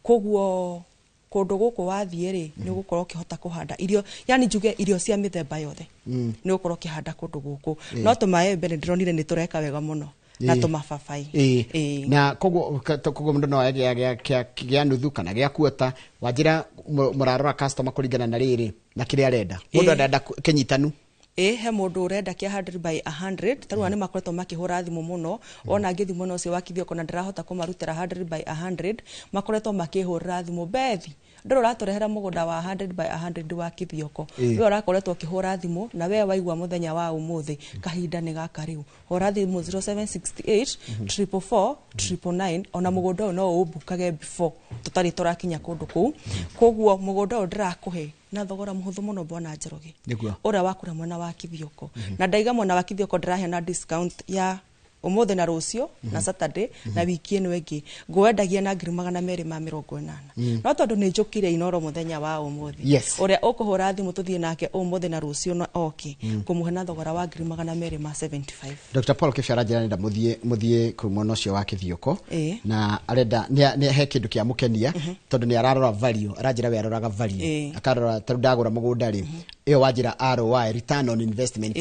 kugwo kundu guku wathie ri ni gukorwo kihota kuhanda irio yani njuge irio cia mithemba yothe ni gukorwo kihanda kundu guku no tumaembe ni ndironire ni tureka wega muno na tumababai na kugwo mundu no gia nuthu kana gia kuota wajira murarora customer kuringana na riri na kiria arenda mundu arenda kinyitanu he mundu urenda kia 100 by 100 tarwa ni makoretwo makihura thimu muno ona ngithimu no cio wakithio kona ndirahota kumarutira 100 by 100 makoretwo makihurira thimu bethi ndoro ratorehera mugunda wa 100 by 100 wa kithioko we orakoretwo kihura thimu na we waigwa muthenya wa umuthi kahinda ni gaka riu hora thimu 0768 444 999 ona mugunda no ubukage before tutari turakinya kundu kuu kogwo mugunda ndirakuhe na thogora muhuthu muno bwana Njoroge ora wakura mwena wa kithioko na ndaiga mwena wa kithioko ndirahe na discount ya umothe na rucio na Saturday na wiki eno ĩngĩ ngwendagia na 280 no tondu ni njukire inoro muthenya wa umothe Yes. uria ukuhura thimu tuthie nake umothe na rucio no oke kumuhe na thogora wa 275. Dr. Paul Kĩbĩara njĩra muthie kumono ucio wa Kithioko na arenda ni he kindu kia mukenia tondu ni ararora value aranjira we aroraga value akarora tondu ndagura mugunda ri iyo wajira ROI return on investment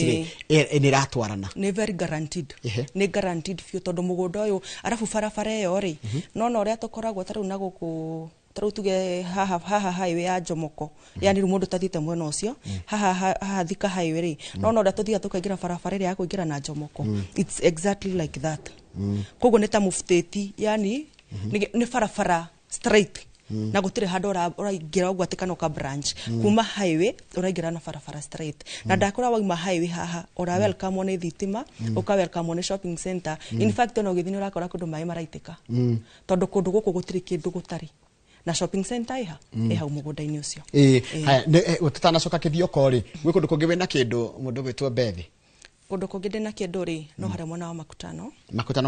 ni ratwarana ni very guaranteed ni guaranteed fio tondu mugunda uyu arafu barabara iyo ri no uria tukoragwo taru na guku taru tuge haha highway ya Jomoko yani mundu tatite mwena ucio haha Thika highway ri no uria tuthiga tukaingira barabara ya kuingira na Jomoko it's exactly like that kogo neta mufteti yani ni barabara straight na gutire handu uraingira ogwa tikano ka branch kuma highway uraingira na barabara straight na ndakora wauma highway haha ora welcome one thitima uka welcome one shopping center in fact no githini urakora kundu mai maraitika tondu kundu guku gutire kindu gutari na shopping center iha hau mugunda-ini ucio haya tutanacoka Kithioko ri gwi kundu kungi wina kindu mundu gwitwo Bethi kundu kungi ndina kindu ri no hare mwana wa makutano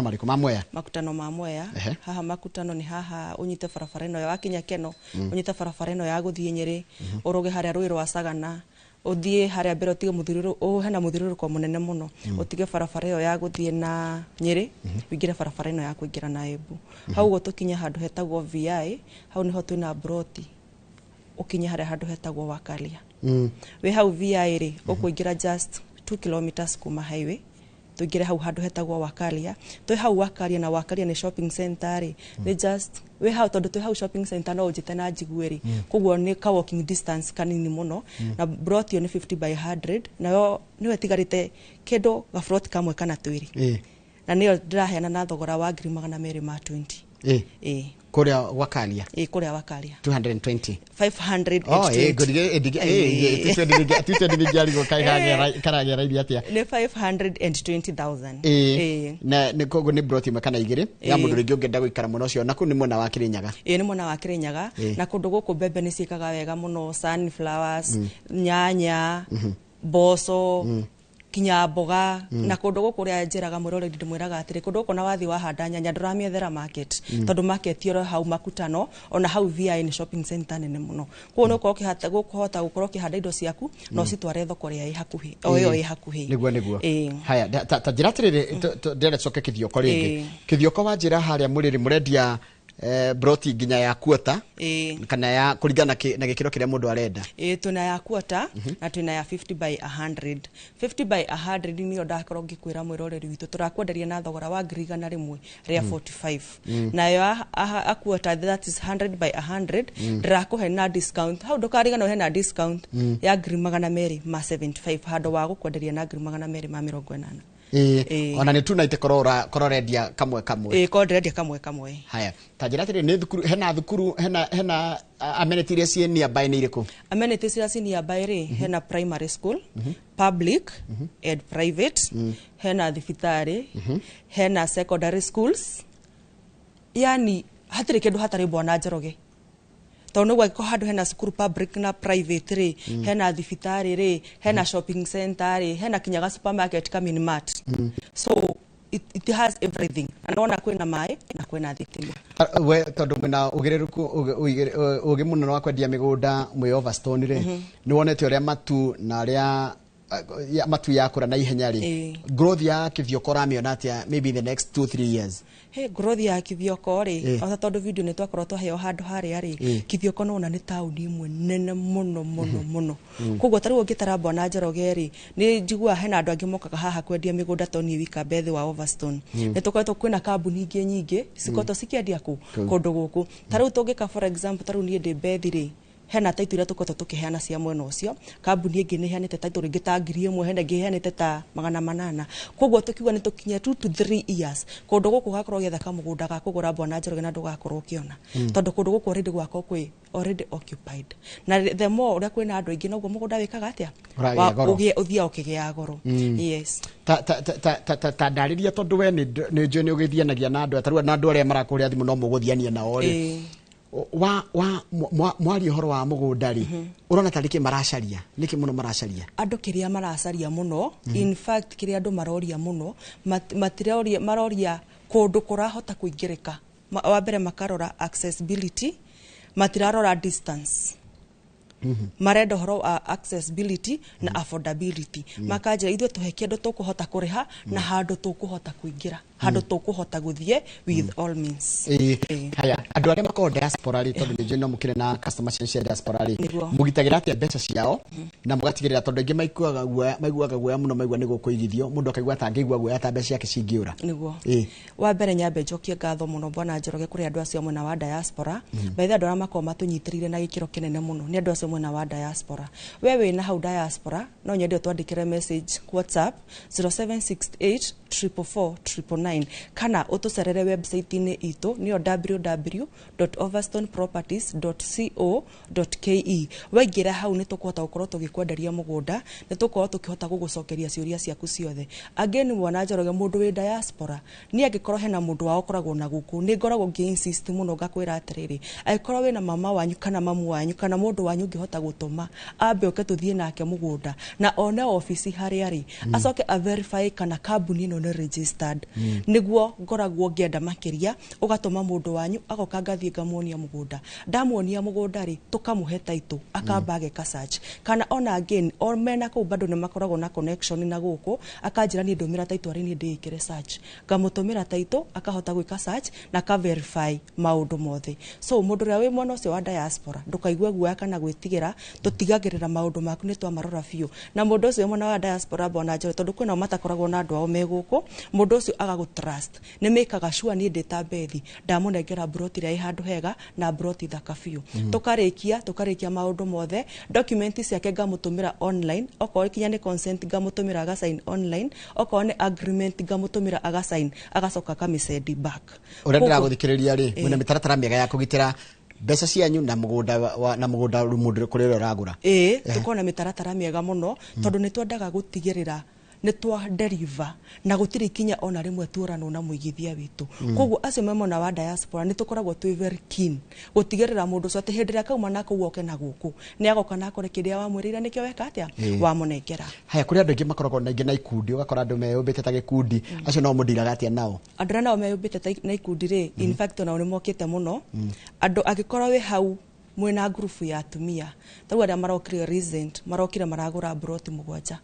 mariku ma Mwea makutano ma Mwea haha makutano ni haha unyite barabara ino ya wakinya Keno unyite barabara ino ya guthie Nyeri uruge haria rwi rwa Sagana uthie haria mbere utige muthiruru hena muthiruru munene muno utige barabara iyo ya guthie na Nyeri wingire barabara ino ya kuingira na Embu hau gutukinya handu hetagwo VI hau niho twina broti ukinya haria handu hetagwo Wakalia we hau VI ri ukuingira just 2 kilometers kuma highway tuingire hau handu hetagwo Wakalia twi hau Wakalia na Wakalia ni shopping center ri they just we hau tondu twi hau shopping center no ujite na Njigueri kugwo ni ka walking distance kanini muno na broti ni 50 by 100 nayo niwe tigarite kindu gafrot kamwe kana twiri na niyo ndiraheana na thogora wa 220 kuria Wakalia kuria Wakalia 220 520 tuite ndigari go karagera iria atia ni 520,000 na ni kogo ni broti makana igiri ya mundu ringi ungenda guikara muno cio naku ni mona wa Kirinyaga ni mona wa Kirinyaga na kundu guku mbembe ni ciikaga wega muno sunflowers nyanya boso kinya mboga na kundu guku ria njiraga mwirore ndimwiraga atiri kundu guku na wathi wahanda nyanya nduramiethera market tondu market yoro hau makutano ona hau VI ni shopping center nene muno kuo no kokihata gukuhota gukorwo kihanda indo ciaku no citware thoko ria hakuhi oyo hakuhi niguo haya ta njira tiriri ndere coke Kithioko ringi Kithioko wa njira haria muriri murendia broti nginya ya kuota kana ya kuringana na gikiro kiria mundu arenda tuna ya kuota na tuna ya 50 by 100 50 by 100 ni ndakorwo ngikwira mwiroreri witu turakwenderia na thogora wa ngirigana rimwe ria 45 nayo akuota that is 100 by 100 ndirakuhe na discount hau ndukarigana he na discount ya 275 hado wa gukwenderia na 280 ona ni tunaite kororedia kamwe kororedia kamwe haya tajira tiri ni thukuru hena amenities cia nearby ni iriku amenities cia nearby ri hena primary school public and private hena thibitari hena secondary schools yani hatiri kindu hatari Bwana Njoroge tondu gwa ko handu hena school public na private ri hena thibitari ri hena shopping center ri hena kinyaga supermarket ka minimart so it has everything anaona kwena mai na kwena thitima we tondu mwina ugiriruku ugi muno wa kwendia migunda mwe Overstone ri ni wonete uria matu na aria matu yakura na ihenya ri growth ya Kithioko ramiona atia maybe in the next 2-3 years growth ya Kithioko ri ota tondu video ni twakorwo twaheo handu haria ri Kithioko nona ni tauni imwe nene muno kugwo tariu ngitara Bwana Njoroge ri ni njigua hena andu angi mokaga haha kwendia migunda toni wika Bethi wa Overstone ni tukoretwo kwina kambuni ingi nyingi cikoretwo cikiendia kundu guku tariu tungika for example tariu ni ndi Bethi ri hena taitu ira tukoretwo tukiheana cia mwena ucio kambuni ingi ni heanite taitu ringi ta 1,000 hena ngi heanite ta 800 kugwo tukiuga ni tukinya 2 to 3 years kundu guku gakorwo gethaka mugunda ga kugura Bwana Njoroge na ndugakorwo kiona tondu kundu guku already gwako kwi already occupied na the more uria kwina andu aingi noguo mugunda wikaga atia uthia ukigia goro yes ta ndariria tondu we ni njui ni ugithianagia na andu ataru na andu aria marakuria thimu no muguthiania nao ri mwari horo wa mugunda ri urona tariki maracaria niki muno maracaria andu kiria maracaria muno in fact kiria andu maroria muno matiroria maroria kundu kurahota kuingirika wa mbere makarora accessibility matirarora distance marenda horo accessibility na affordability makaje ithuĩ tuhe kĩndũ tũkũhota kũrĩha na handũ tũkũhota kũingĩra handũ tũkũhota gũthiĩ with all means haya andũ arĩa makorwo diaspora ri tondũ nĩnjũĩ no mũkĩrĩ na customer cia diaspora ri mũgitagĩra atĩa mbeca ciao na mũgatigĩrĩra tondũ aingĩ maiguaga guoya mũno maigua nĩ gũkũigithio mũndũ akaigua atangĩigua guoya ta mbeca ciake cingĩũra nĩguo wa mbere nyambe njokie ngatho mũno Bwana Njoroge kũrĩ andũ acio mwena wa diaspora baitha andũ arĩa makorwo matũnyitĩrĩire na gĩkĩro kĩnene mũno nĩ andũ acio mwena wa diaspora we wĩ na hau diaspora no nyende twandĩkĩre message WhatsApp 0768444999 kana ũtũcerere website-inĩ itũ nĩyo www.overstoneproperties.co.ke waingĩra hau nĩ tũkũhota gũkorwo tũgĩkwenderia mũgũnda nĩ tũkorwo tũkĩhota gũgũcokeria ciũria ciaku ciothe again Bwana Njoroge mũndũ wĩ diaspora nĩ angĩkorwo hena mũndũ wao ũkoragwo na gũkũ nĩ ngoragwo ngĩ-insist mũno ngakwĩra atĩrĩrĩ angĩkorwo wĩna mama wanyu kana mamu wanyu kana mũndũ wanyu ũngĩhota gũtũma ambe oke tũthiĩ nake mũgũnda na one ofici harĩa rĩ acoke a verify kana kambuni ĩno nĩ registered nĩguo ngoragwo ngĩenda makĩria ũgatũma mũndũ wanyu agoka ngathiĩ ngamuonia mũgũnda ndamuonia mũgũnda rĩ tũkamũhe title akamba ageka search kana ona again o mena kũu bado nĩ makoragwo na connection na gũkũ akanjĩra niĩ ndũmĩra title arĩ niĩ ndĩĩkĩre search ngamũtũmĩra title akahota gwĩka search na ka verify maũndũ mothe so mũndũ ũrĩa wĩ mwena ũcio wa diaspora ndũkaigue guoya kana gwĩtigĩra tũtigagĩrĩra maũndũ maku nĩ twamarora biũ na mũndũ ũcio mwena wa diaspora Bwana Njoroge tondũ kwĩna matakoragwo na andũ ao me gũkũ mũndũ ũcio agagũtrust nĩ mekaga sure niĩ ndĩ ta Bethi ndamũnengera broti ĩrĩa ĩ handũ hega na broti thaka biũ tũkarĩkia maũndũ mothe document ciake ngamũtũmĩra online okorwo kinya nĩ consent ngamũtũmĩra agasign online okorwo nĩ agreement ngamũtũmĩra agasign agacoka kamĩcendi back ũrĩa ndĩragũthikĩrĩria rĩ mwĩna mĩtaratara mĩega ya kũgitĩra mbeca cianyu na mũgũnda mũndũ kũrĩa ũragũra tũkorwo na mĩtaratara mĩega mũno tondũ nĩ twendaga gũtigĩrĩra nĩ twa deliver na gũtirĩ ikinya ona rĩmwe tuoranwo na mũigithia witũ koguo acio mwena wa diaspora nĩ tũkoragwo twĩ very keen gũtigĩrĩra mũndũ ũcio atĩ hĩndĩ ĩrĩa kauma na kũu oke na gũkũ nĩ agoka na akore kĩrĩa wamwĩrĩire nĩkĩo weka atĩa wamũnengera haya kũrĩ andũ aingĩ makoragwo na ingĩ na ikundi ũgakora andũ meyũmbĩte ta gĩkundi acio no mũndiraga atĩa nao andũ arĩa nao meyũmbĩte na ikundi rĩ in fact nao nĩ mokĩte mũno andũ angĩkorwo wĩ hau mwena group ya atumia tarĩu arĩa marokire recent marokire maragũra broti 7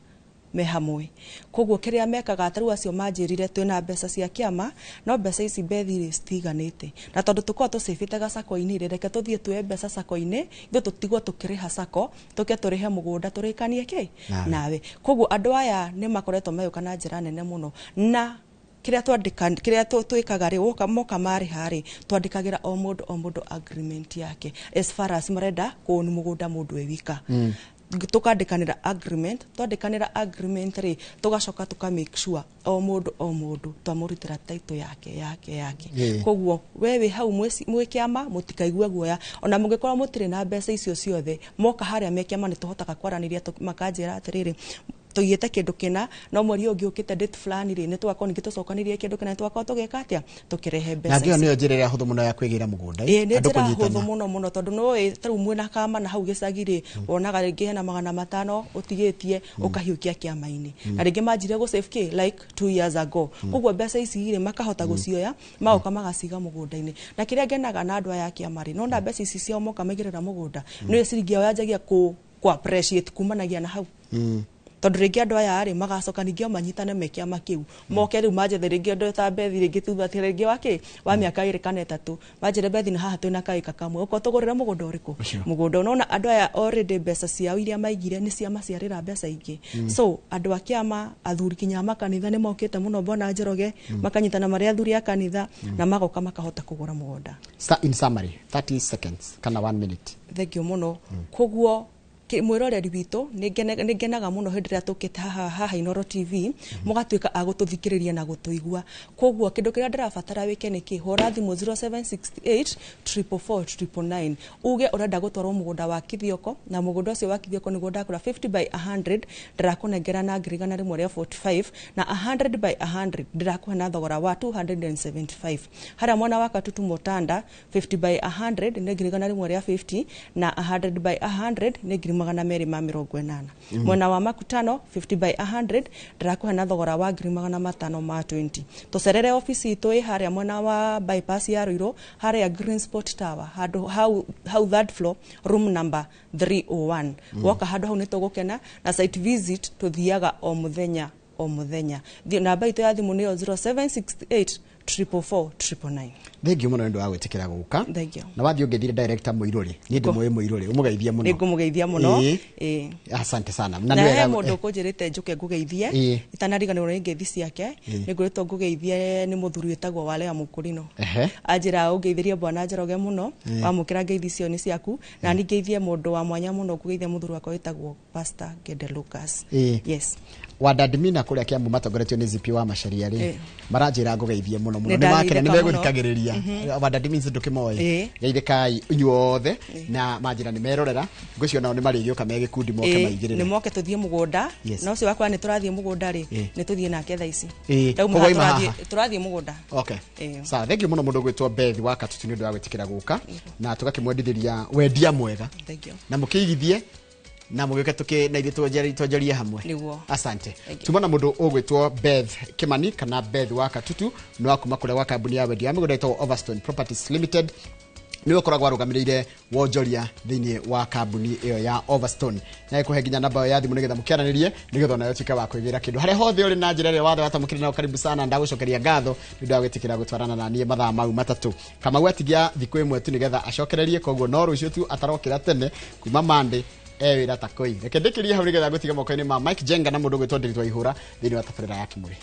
me hamwe koguo kiria mekaga tarĩu acio manjĩrire twĩna mbeca cia kĩama no mbeca ici Bethi citiganĩte na tondũ tũkorwo tũcĩbĩte gacako-inĩ reke tũthiĩ tuoe mbeca sako-inĩ ithuĩ tũtigwo tũkĩrĩha sako tũke tũrĩhe mũgũnda tũrĩkanie kĩ nawe koguo andũ aya nĩ makoretwo magĩũka na njĩra nene mũno na kiria twikaga ri moka mari hari twandikagĩra o mũndũ agreement yake as far as marenda kũni mũgũnda mũndũ ewika tukandĩkanĩra agreement twandĩkanĩra agreement ri tugacoka tuka make sure o mũndũ twamũrutĩra title yake koguo we wĩ hau mwĩ kĩama mũtikaigue guoya ona mũngĩkorwo mũtirĩ na mbeca icio ciothe moka harĩa me kĩama nĩ tũhotaga kwaranĩria makanjĩra atĩrĩrĩ tũigĩte kĩndũ kĩna no mweri ũngĩ ũkĩte date fulani rĩ nĩ twakorwo ningĩ tũcokanĩrie kĩndũ kĩna twakorwo tũgĩka atĩa tũkĩrehe mbeca na nginya nĩyo njĩra ĩrĩa hũthũ mũno ya kwĩgĩra mũgũnda nĩ njĩra hũthũ mũno tondũ no tarĩu mwĩna kama na hau gĩcagi rĩ wonaga rĩngĩ hena 500 ũtigĩtie ũkahiũkia kĩama-inĩ na rĩngĩ manjire gũ save kĩ like 2 years ago koguo mbeca ici rĩ makahota gũcioya magoka magaciga mũgũnda-inĩ na kĩrĩa ngenaga na andũ aya kĩama rĩ no na mbeca ici ciao moka maigĩrĩra mũgũnda nĩ ciringi yao yanjagia ku appreciate kumanagia na hau tondũ rĩngĩ andũ aya rĩ magacoka ningĩ manyitane me kĩama kĩu moke rĩu manjethe rĩngĩ andũ ta Bethi rĩngĩ tuga atĩ rĩngĩ wake wa mĩaka 2 kana 3 manjere Bethi na haha twĩna kaĩka kamwe ũko tũgũrĩre mũgũnda ũrĩkũ mũgũnda unaona andũ aya already mbeca ciao iria maigire nĩ cia maciarĩra mbeca ingĩ so andũ a kĩama athuri kinya makanitha nĩ mokĩte mũno Bwana Njoroge makanyitana marĩa athuri a kanitha na magoka makahota kũgũra mũgũnda in summary 30 seconds kana 1 minute thank you mũno koguo mwiroreri witũ nĩ ngenaga mũno hĩndĩ ĩrĩa tũkĩte haha Inoro TV mũgatuĩka a gũtũthikĩrĩria na gũtũigua. Koguo kĩndũ kĩrĩa ndĩrabatara wĩke nĩ kĩ, hũra thimũ 0768 444 999 uge ũrenda gũtwarwo mũgũnda wa Kithioko, na mũgũnda ũcio wa Kithioko nĩguo ndakũra 50 by 100 ndĩrakũnengera na ngiri igana rĩmwe rĩa 45, na 100 by 100 ndĩrakũhe na thogora wa 275. Harĩa mwena wa Katutu Mutanda 50 by 100 nĩ ngiri igana rĩmwe rĩa 50 na 100 by 100 nĩ ngiri magana merĩ ma mĩrongo ĩnana. Mwena wa Makutano 50 by 100 ndĩrakũhe na thogora wa ngiri magana matano ma 20. Tũcerere ofici itũ ĩ harĩa mwena wa bypass ya Ruiru harĩa Green Sport Tower handũ hau third floor room number 301. Woka handũ hau nĩ tũgũkena, na site visit tuthiaga o mũthenya o mũthenya. Namba itũ ya thimũ nĩyo 0768 444 999. Thengiũ mũno nĩ ũndũ wa gwĩtĩkĩra gũka. Thengiũ. Na wathiĩ ũngĩthire director Mũirũrĩ, niĩ ndĩmũĩ Mũirũrĩ, ũmũgeithie mũno. Nĩngũmũgeithia mũno. Asante sana. Na he mũndũ ũkũnjĩrĩte njũke ngũgeithie itanariganĩrwo nĩ ngeithi ciake, nĩngwĩrĩtwo ngũgeithie nĩ mũthuri wĩtagwo Walea Mũkũrinũ. Anjĩra ũngeithĩrie Bwana Njoroge mũno, wamũkĩra ngeithi icio nĩ ciaku, na nĩ ngeithie mũndũ wa mwanya mũno ngũgeithia mũthuri wakwa wĩtagwo Pastor Gede Lucas. Yes. Wadadimina kũrĩa Kiambu matongoretio nĩ ZP wa Macharia rĩ maranjĩra ngũgeithie mũno mũno nĩ makena nĩ megũthikagĩrĩria Wadadimina ndũkĩmoĩ geithĩkai inyuothe na manjĩra nĩ merorera ngũcio nao nĩ marĩgĩoka megĩkundi moke maigĩrĩre nĩ moke tũthiĩ mũgũnda na ũcio wakwa nĩ tũrathiĩ mũgũnda rĩ nĩ tũthiĩ nake thaa ici tũrathiĩ mũgũnda. Okay, sawa, thank you mũno mũndũ gwĩtwo Beth wa Katutu nĩ ũndũ wa gwĩtĩkĩra gũka na tũgakĩmwendithĩria wendia mwega na mũkĩigithie na mũgĩũke tũkĩ na ithuĩ twenjerie hamwe. Asante. Tumona mũndũ ũgwĩtwo Beth Kimani kana Beth wa Katutu no akuma kũrĩa gwa kambuni ya wendia mĩgũnda ĩtagwo Overstone Properties Limited nĩ ũkoragwo arũgamĩrĩire wonjoria thĩinĩ wa kambuni ĩyo ya Overstone. Na ĩkũhe nginya namba ya thimũ nĩgetha mũkĩaranĩrie nĩgetha nayo tuĩke wa kwĩgĩra kĩndũ harĩa hothe ũrĩ na njĩra ĩrĩa watho watamũkĩrĩ nayo karibu sana ndagũcokeria ngatho nĩ ũndũ wa gwĩtĩkĩra gũtwarana na niĩ mathaa mau matatũ. Kama gwatigia thikũ ĩmwe tu nĩgetha acokererie koguo no rũciũ tu atarokĩra tene kuma Monday wĩra takoi reke ndĩkĩrie hau nĩgetha gũtiga moko-inĩ ma Mike Jenga na mũndũ gwĩtwo Ndĩrĩtwo Ihũra thĩinĩ wa tabarĩra ya Kimũrĩ.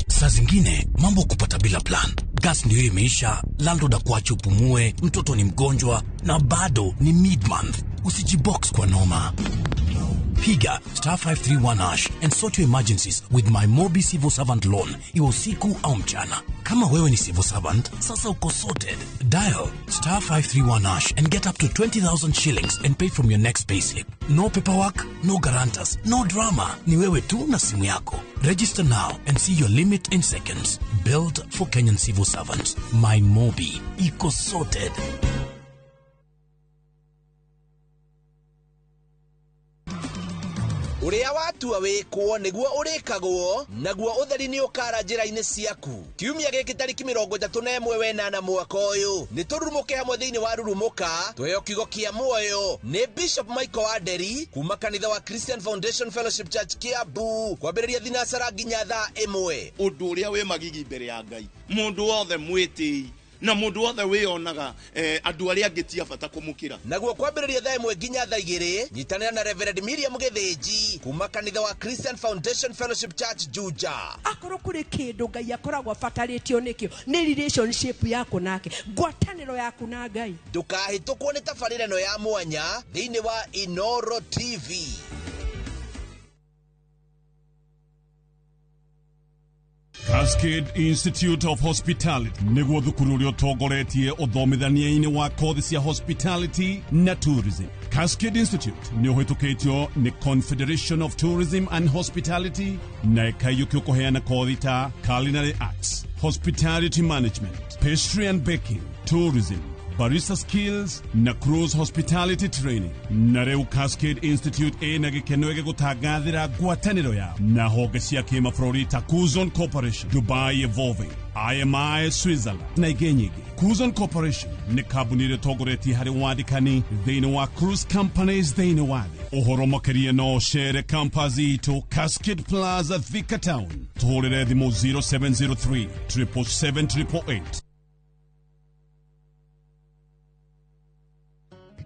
Saa zingine mambo kupata bila plan. Gas ndio imeisha, landlord akuache upumue, mtoto ni mgonjwa na bado ni mid-month. Usijibox kwa noma. Piga *531# and sort your emergencies with my Mobi Civil Servant Loan. Iwe usiku au mchana. Kama wewe ni civil servant, sasa uko sorted. Dial *531# and get up to 20,000 shillings and pay from your next payslip. No paperwork, no guarantors, no drama. Ni wewe tu na simu yako. Register now and see your limit in seconds. Built for Kenyan civil servants. My Mobi. Iko sorted. Uria watua wikwo niguo urikagwo naguo utheri ni ukara njira-ini ciaku. Kiumia giki tariki 31 wenana mwaka uyu ni tururumuke hamwe thiini wa rurumuka tweyo kigo kia muoyo ni Bishop Michael Aderi kuma kanitha wa Christian Foundation Fellowship Church Kiambu kwambĩrĩria thinacara nginya thaa 1. Ũndũ ũrĩa wĩ magigi mbere ya Ngai mũndũ wothe mwĩtĩi na mũndũ wothe wĩonaga andũ arĩa angĩ ti abata kũmũkĩra. Naguo kwambĩrĩria thaa 1 nginya thaa 2 nyitanĩra na Reverend Miriam Gĩthĩnji kuma kanitha wa Christian Foundation Fellowship Church Juja. Akorwo kũrĩ kĩndũ Ngai akoragwo abatarĩtio nĩkĩo nĩ relationship yaku nake, ngwatanĩro yaku na Ngai. Ndũkahĩtũkwo nĩ tabarĩra ĩno ya mwanya thĩinĩ wa Inoro TV. Cascade Institute of Hospitality niguo thukuru uria utongoretie uthomithania-ini wa kothi cia hospitality na tourism. Cascade Institute ni uhitukitio ni Confederation of Tourism and Hospitality na ikaiyukio kuheana kothi ta culinary arts, hospitality management, pastry and baking, tourism, barista skills na cruise hospitality training. Na reu Cascade Institute ena gikeno ege gutagathira ngwataniro ya na honge cia kimabũrũri ta Kuzon Corporation, Dubai Evolving, IMI Switzerland na ingĩ nyingĩ. Kuzon Corporation ni kambuni ĩrĩa ĩtongoretie harĩ wandĩkani thĩinĩ wa cruise companies thĩinĩ wa thĩ. Ũhoro makĩria no cere campus itũ Cascade Plaza Thika Town. Tũhũrĩre thimũ 0703 777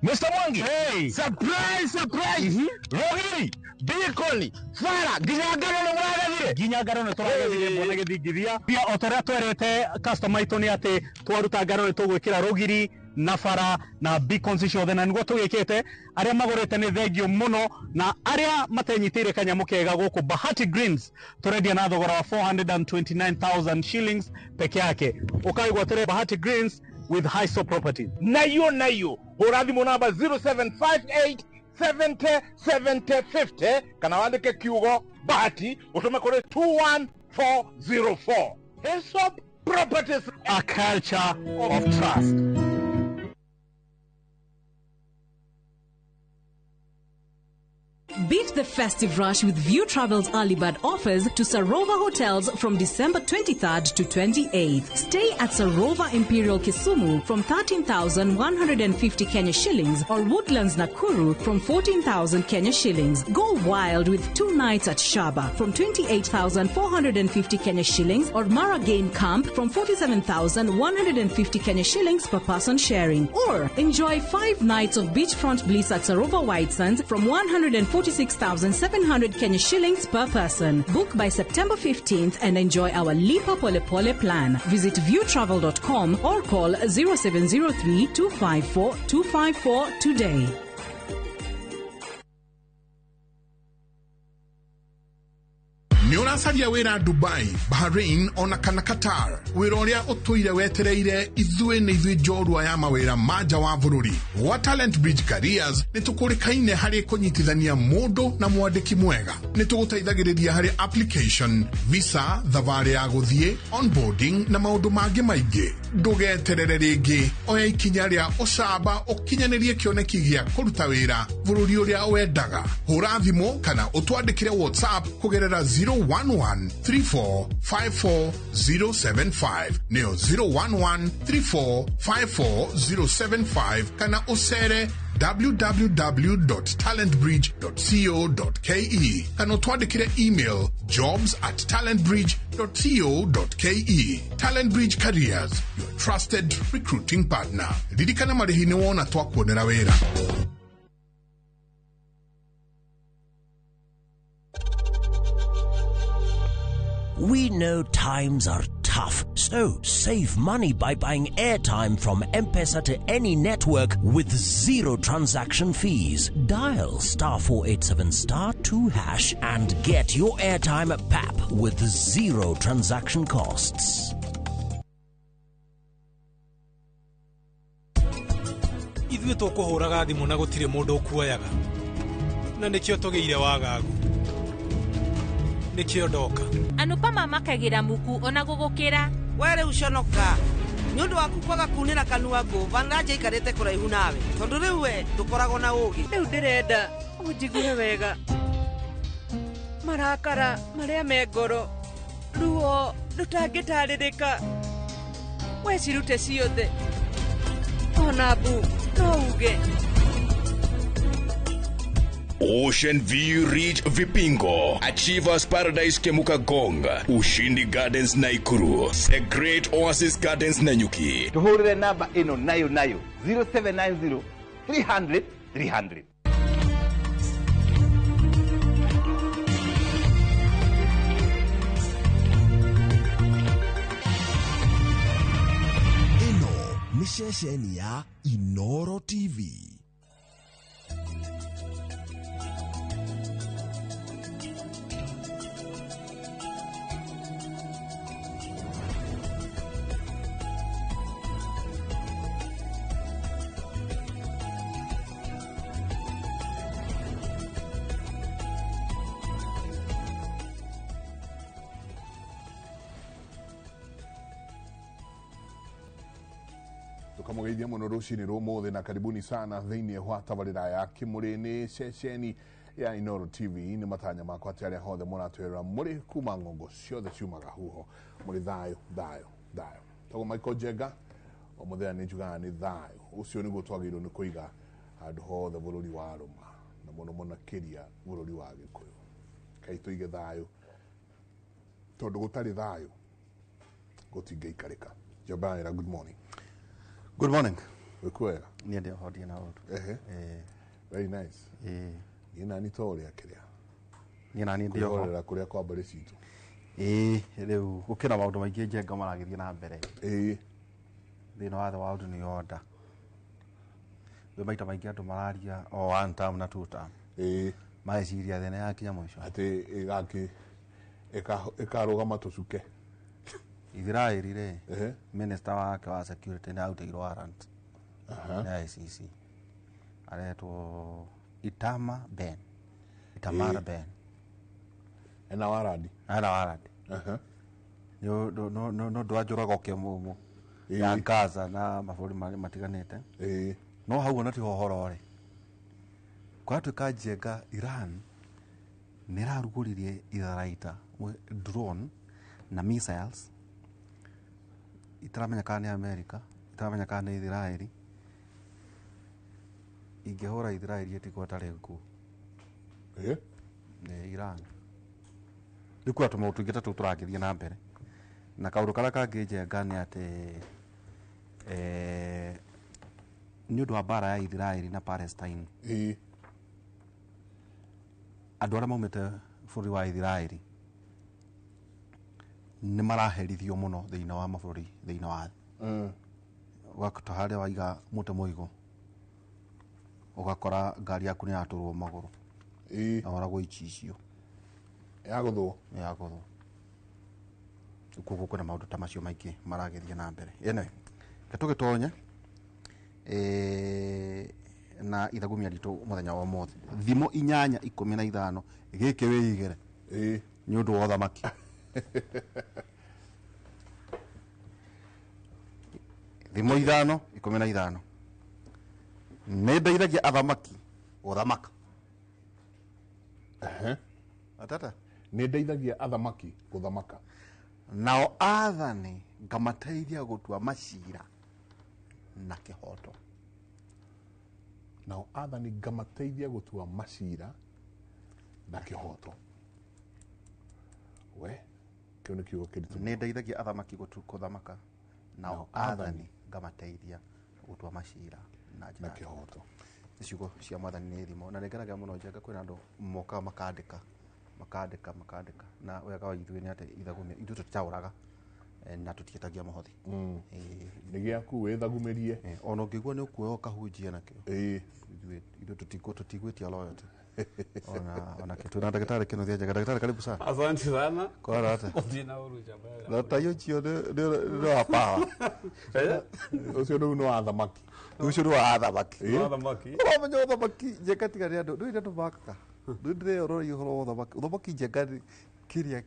Mr. Mwangi. Hey. Surprise, surprise. Rohiri, Bikoni, Fara, Ginyagaro no mwagathire. Ginyagaro no twagathire mbona githingithia. Pia otoria twerete customer itu ni ati twaruta ngaro ni tugwikira Rogiri na Fara na Beacons ciothe na niguo tugikite aria magorete ni thengio muno na aria matenyitire kanyamu kega guku Bahati Greens turendia na thogora wa 429,000 shillings peke yake. Ukaigwa tere Bahati Greens with Hiso Properties. Nayo urathimo namba 0758 70 70 50 kana wandike kiugo Bahati utume kore 21404. Hiso Properties, a culture of trust. Beat the festive rush with View Travel's early bird offers to Sarova Hotels from December 23rd to 28th. Stay at Sarova Imperial Kisumu from 13,150 Kenya shillings or Woodlands Nakuru from 14,000 Kenya shillings. Go wild with 2 nights at Shaba from 28,450 Kenya shillings or Mara Game Camp from 47,150 Kenya shillings per person sharing. Or enjoy 5 nights of beachfront bliss at Sarova White Sands from 146,700 Kenya shillings per person. Book by September 15th and enjoy our Lipa Pole Pole plan. Visit viewtravel.com or call 0703 254 254 today. Nĩũracaria wĩra Dubai, Bahrain ona kana Qatar. Wĩra ũrĩa ũtũire wetereire ithuĩ nĩ ithuĩ njorua ya mawĩra ma nja wa bũrũri. Wa Talent Bridge Careers nĩtũkũrĩkaine harĩ kũnyitithania mũndũ na mwandĩki mwega. Nĩtũgũteithagĩrĩria harĩ application, visa, thabarĩ ya gũthiĩ, onboarding na maũndũ mangĩ maingĩ. Ndũgeterere rĩngĩ, oya ikinya rĩa ũcamba ũkinyanĩrie kĩoneki gĩa kũruta wĩra bũrũri ũrĩa wendaga. Hũra thimũ kana ũtwandĩkĩre WhatsApp kũgerera 011-3454-075 neo 011-3454-075 kana usere www.talentbridge.co.ke kana utwandikire email jobs@talentbridge.co.ke. Talent Bridge Careers, your trusted recruiting partner. Ririkana marihi ni wona twakuonera wĩra. We know times are tough, so save money by buying airtime from M-Pesa to any network with zero transaction fees. Dial *487*2# and get your airtime PAP with zero transaction costs. Ithuĩ tũkũhũraga thimũ na gũtirĩ mũndũ ũkuoyaga. Na nĩkĩo tũgĩire wagagu. Nĩkĩo ndoka. Anupa mama kagira muku ona gũgũkĩra. Were uconoka. Nĩ ũndũ waku kwaga kunĩra kanua ngũva naje ikarĩte kũraihu nawe. Tondũ rĩu we tũkoragwo na ũũgĩ. Rĩu ndĩrenda ũnjiguhe wega. Marakara marĩa me ngoro. Ruo rũtangĩtarĩrĩka. Wecirute ciothe. Ona bu no uge. Ocean View Ridge Vipingo, Achievers Paradise Kemuka Gonga, Ushindi Gardens Naikuru, The Great Oasis Gardens Nanyuki. Tuhurire namba ino nayo 0790 300 300. Ino ni ceceni ya Inoro TV. Twamugeithia muno rucini rumuthi na karibuni sana thiini wa tabarira ya kimurini ceceni ya Inoro TV. Ni matanya makwa ati aria hothe muratwira muri kuma ngongo ciothe ciumaga huho muri thayo. Togo Michael Jenga omuthea ni njugaga ni thayo ucio niguo twagirwo ni kuiga handu hothe bururi wa Roma na muno muno kiria bururi wa Gikuyu. Kai tuige thayo tondu gutari thayo gutingeikarika. Jobaira, good morning. Good morning. Wekwega? Ni ndio hodi na watu. Very nice. Ni nani tole akiria? Ni nani ndio ho. Kuria kuria kwa bari citu. Riu gukira maundu maingi Jenga maragithie na mbere. Thina wa the world ni order. We maita maingi andu mararia o one term na two term. Maeciria thina yakinya mwisho. Ati igaki ekarugama tucuke. Israeli re minister wake wa security na autairwo warrant na ICC aretwo Itamar Ben. Ena warrant no ndwajuraga okemumu ya Gaza na maburi matiganite no hau ona ti hohorore kwa tuka Jenga Iran niraruguririe itharaita drone na missiles itaramenya kana ni America, itaramenya kana ni Israeli. Ingehora Israeli etiko atare ku. Iran. Riku atuma utungita tu turagithia na mbere. Na kaundu kara kangi Jenga ni ate ni undu wa bara ya Israeli na Palestine. Andu aria maumite bũrũri wa Israeli ni maraherithio muno thiina wa mabũrũri thiina wa wakata haria waiga mute muigo ugakora ngari yaku ni yaturwo maguru na waragwo ichicio yaguthwo kuko kuna maundu ta macio maingi maragithia na mbere ene gatugitonye na ithagumia ritu muthenya wa mothe thimo 8:15 giki wigire ni undu wa thamaki thimo 5:15 ne ndeithagia athamaki guthamaka atata ne ndeithagia athamaki guthamaka nao athani ngamateithia gutua macira na kihoto nao athani ngamateithia gutua macira na kihoto we kione kiugo kiritu ne ndeithagia athamaki guthamaka nao athani ngamateithia gutua macira na kihoto icigo cia mwathani ni thimo na nengeraga muno Jenga kwina andu moka makandika na wega wa ithuĩ ni ati ithagumia ithu tutitauraga na tutietagia muhothi ni giaku withagumirie ona ngigua ni ukuoya kahunjia nakio ithu tutigwitia loyalty ona kitu na daktari kino thia Jenga. Daktari karibu sana. Asante sana kwa rata odina uruja bala na tayo chio de hapa ucio no athamaki Wamenya uthamaki Jenga tiga ria ndu ndo baka ndire oro ihoro uthamaki Jenga kiria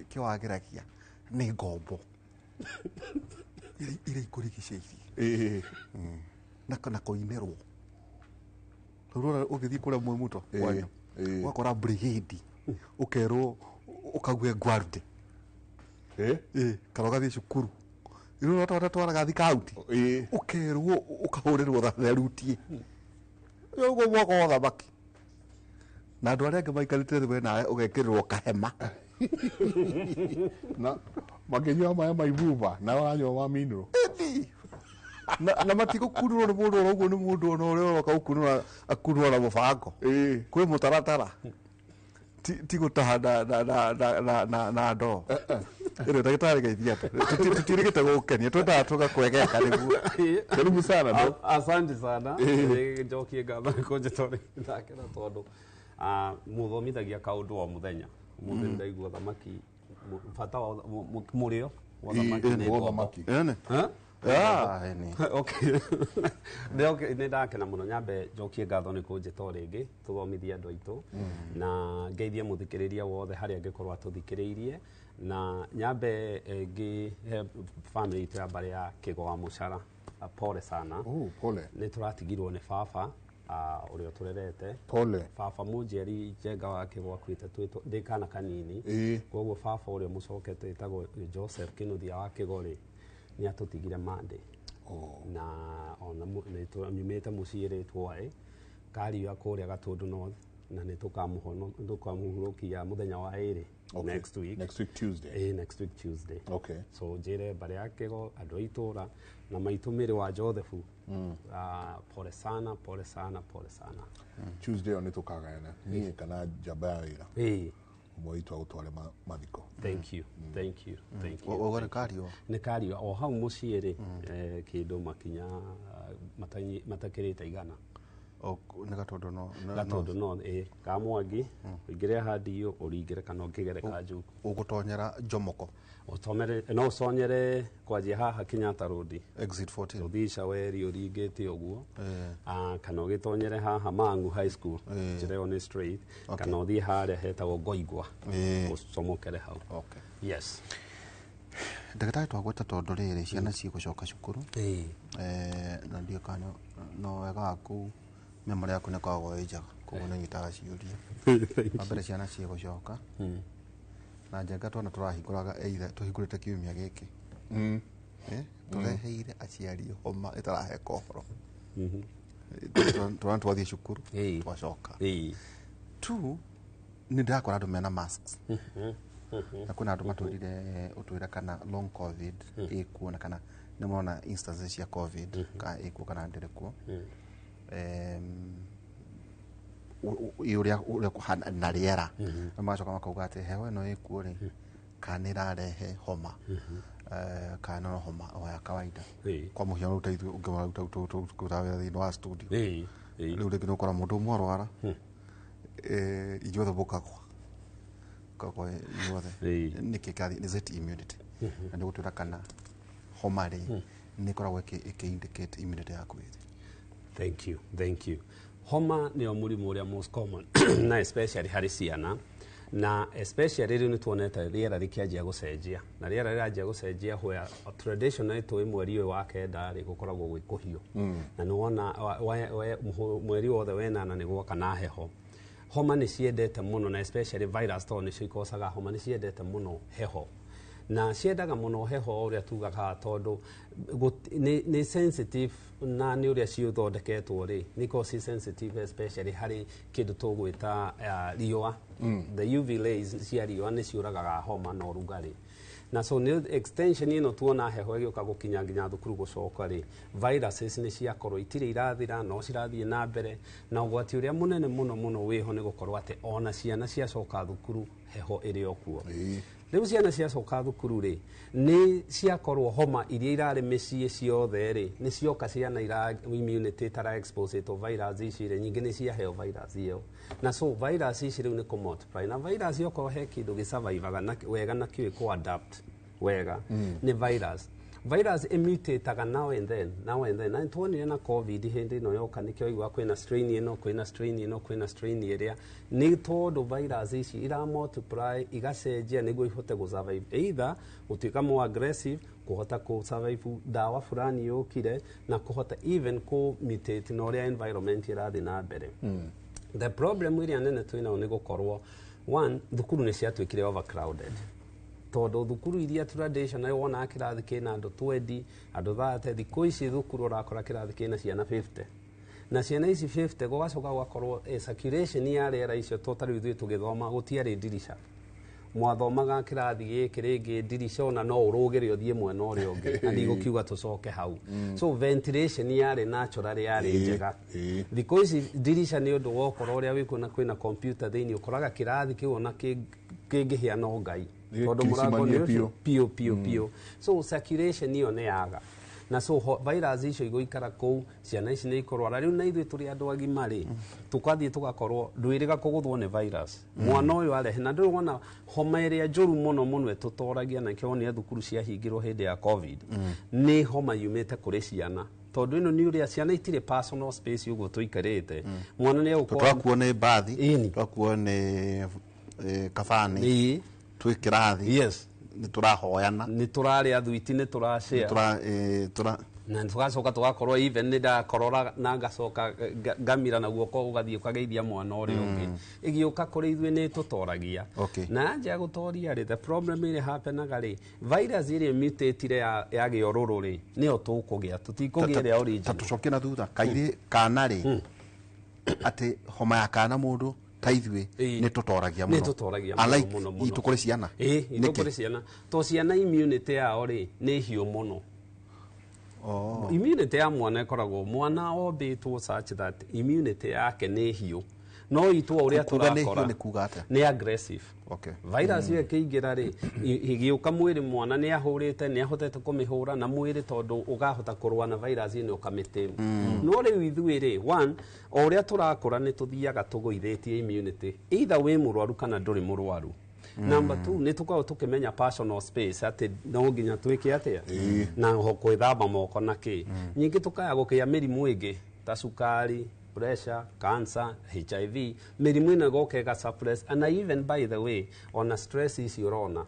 kiwagiragia ni ngombo ire ikurigiceirie na koinerwo rura ugithi kuria mwemuto kwanyu wakora brigade ukerwo ukagwe guard karoga thi cukuru iro twaraga thi county ukerwo ukahurirwo tharutie yogo mwako thamaki na andu aria angi maikarite thĩ nawe ugekĩrĩrwo kahema na makinywa maya maibuba na wanywa wa mineral na matigukunurwo ni mundu uguo ni mundu ona uria uroka gukunura akunurwo na mubango kwi mutaratara ti gutaha na ndo ire ndagĩtarĩ geithia tutirigite gukenia twendaga tugakwegeka niguo karibu sana ndo asante sana njokie ngatho kunjitore ndakena tondu muthomithagia kaundu wa muthenya muthenya ndaigua thamaki bata wa murio wa thamaki thamaki Okay. Nĩ ndakena mũno nyambe njokie ngatho nĩ kũnjĩta rĩngĩ tũthomithie andũ aitũ na ngeithie mũthikĩrĩria wothe harĩa angĩkorwo atũthikĩrĩirie na nyambe ngĩhe family itũ ya mbarĩ ya Kĩgoa Mũcara pole sana. Pole. Nĩ tũratigirwo nĩ baba ũrĩa ũtũrerete. Pole. Baba mũnjeri Njenga wa Kĩgoa akuĩte ndĩ kana kanini. Koguo baba ũrĩa mũcokete etagwo Joseph Kĩnuthia wa Kĩgori nĩ atũtigire Monday. Na ona nyumĩte mũciĩ rĩtwa kariũa kũrĩa Gatũndũ North na nĩ tũkamũhurũkia mũthenya wa ĩrĩ next week Tuesday. Next week Tuesday. Okay. So njĩre mbarĩ ya Kĩgo andũ a itũra na maitũ mĩrĩ wa Joseph pole sana. Tuesday nĩ tũkagayana niĩ kana njamba ya wĩra mwaitwa gũtware mathiko. Thank you. Ogore kariũa nĩ kariũa o hau mũciĩ rĩ kĩndũ makinya matakĩrĩte igana nĩ Gatũndũ no ka Mwangi ũingĩre handi ĩyo ũringĩre kana ũkĩgere Kanjuku ũgũtonyera Njomoko no ũconyere kwanjia haha Kenyatta Road exit 14 ũthica weri ũringĩte ũguo kana ũgĩtonyere haha Mang'u High School njĩra ĩyo nĩ straight kana ũthiĩ harĩa hetagwo Ngoigwa ũcomokere hau. Yes. Ndagĩtarĩ twagweta tondũ rĩrĩ ciana cigũcoka cukuru na ndio kana no wega waku memory yaku nĩ kwagwo ĩnjaga koguo nĩ nyitaga ciũria wambere ciana cigũcoka na Njenga twana tũrahingũraga tũhingũrĩte kiumia gĩkĩ tũreheire aciari homa ĩtarahe kohoro twana twathiĩ cukuru twacoka tu nĩ ndakora andũ mena masks na kuna andũ matũrire ũtwĩra kana long covid ĩkuo na kana nĩ mona instances cia covid ka ĩkuo kana ndĩrĩ kuo ũrĩa kũhana na rĩera na macoka makauga atĩ heho ĩno ĩkuo rĩ kana ĩrarehe homa kana no homa ya kawaida kwa mũhiano rĩu teithio ũngĩmara tũkũrawe thĩinĩ wa studio rĩu rĩngĩ nĩ ũkora mũndũ ũmwe arwara inyuothe mũkagwa kwa inyuothe nĩkĩ kathi is it immunity na nĩ gũtwĩra kana homa rĩ nĩ koragwo ĩkĩ-indicate immunity yaku ĩthĩ. Thank you. Homa nĩyo mũrimũ ũrĩa most common na especially harĩ ciana na especially rĩu nĩ tuonete rĩera rĩkĩanjia gũcenjia na rĩera rĩranjia gũcenjia where traditionally twĩ mweri ũyũ wa kenda rĩ gũkoragwo gwĩ kũhiũ na nĩ wona mweri wothe wenana nĩ gwoka na heho. Homa nĩ ciendete mũno na especially virus tondũ nĩcio ikocaga homa nĩ ciendete mũno heho na ciendaga mũno heho ũrĩa tugaga tondũ nĩ sensitive na nĩ ũrĩa ciũthondeketwo rĩ nĩko ci sensitive especially harĩ kĩndũ tũgwĩta riũa the UV rays cia riũa nĩ ciũragaga homa na ũrugarĩ na so nĩ extension ĩno tuona heho ĩgĩũka gũkinya nginya thukuru gũcoka rĩ viruses nĩ ciakorwo itirĩ irathira no cirathiĩ na mbere na ũgwati ũrĩa mũnene mũno wĩho nĩ gũkorwo atĩ ona ciana ciacoka thukuru heho ĩrĩ o kuo. Rĩu ciana ciacoka thukuru rĩ nĩ ciakorwo homa iria irarĩ mĩciĩ ciothe rĩ nĩ cioka ciana immunity tara expose to virus ici rĩ nyingĩ nĩ ciaheo virus ĩyo na so virus ici rĩu nĩ kũ multiply na virus yokorwo he kĩndũ gĩsurvivaga wega na kĩũĩ kũ adapt wega nĩ virus imutataga now and then na tuonire na covid hindi ĩno yoka nĩkĩo igua kwĩna strain ĩrĩa nĩ tondũ virus ici ira multiply igacenjia nĩguo ihote gũsurvive either gũtuĩka more aggressive kuhota gũsurvive dawa fulani yũkire na kuhota even mutate na ũrĩa environment ĩrathiĩ na mbere. The problem ĩrĩa nene twĩnayo nĩ gũkorwo one thukuru nĩ ciatuĩkire overcrowded tondũ thukuru iria traditional wona kĩrathi kĩna andũ 20 andũ 30 thikũ ici thukuru ũrakora kĩrathi kĩna ciana 50 na ciana ici 50 gũgacoka gũgakorwo circulation ya rĩera icio totally ithuĩ tũgĩthoma gũtiarĩ ndirisha mwathomaga kĩrathi gĩkĩ rĩngĩ ndirisha ona no ũrũgĩre ũthiĩ mwena ũrĩa ũngĩ na ndigũkiuga tũcoke hau so ventilation yarĩ natural yarĩ njega thikũ ici ndirisha nĩ ũndũ wokorwo ũrĩa wĩkuona kwĩna computer thĩinĩ ũkoraga kĩrathi kĩu ona kĩngĩhĩa no ngai tondũ mũrango nĩ pio so circulation ĩyo nĩ yaga na so virus icio igũikara kũu ciana ici nĩ ikũrwara rĩu na ithuĩ tũrĩ andũ agima rĩ tũkathiĩ tũgakorwo ndwĩrĩga kũgũthwo nĩ virus mwana ũyũ arehe na ndĩrona homa ĩrĩa njũru mũno mũno ĩtũtoragia na kĩo thukuru ciahingĩrwo hĩndĩ ya covid nĩ homa yumĩte kũrĩ ciana tondu ino ni uria ciana itire personal space ugo tuikarite mwana ni uko twakuo ni bathi twakuo ni kafani twikirathi yes ni turahoyana ni turari athwiti ni turashare na tugacoka tugakorwo even ni ndakorora na ngacoka ngamira na guoko ugathie ukageithia mwana uri ungi igiuka kuri ithuĩ ni tutoragia na anja gutoria ri the problem ile hapenaga ri virus ile mutatire ya giororo ri nio tukugia tutikugia ria origin tucokie na thutha kairi kana ri ati homa ya kana mundu ta ithuĩ ni tutoragia muno ni tutoragia muno itukuri ciana itukuri ciana to ciana immunity yao ri ni hiu muno immunity ya mwana ikoragwo mwana ombitwo such that immunity yake ni hiu no itwa uria turakora ni aggressive virus ye kiingira ri igiuka mwiri mwana ni ahurite ni ahotete kumihura na mwiri tondu ugahota kurwa na virus ino ukamitimu no ri ithuĩ ri one uria turakora ni tuthiaga tuguithitie immunity either we murwaru kana nduri murwaru number 2 ni tukao tukimenya personal space ati no nginya twike atia na ho kwithamba moko na ki nyingi tukaya gukia mirimu ingi ta sukari pressure cancer HIV mirimu ina gokega suppress and even by the way on a stress is urona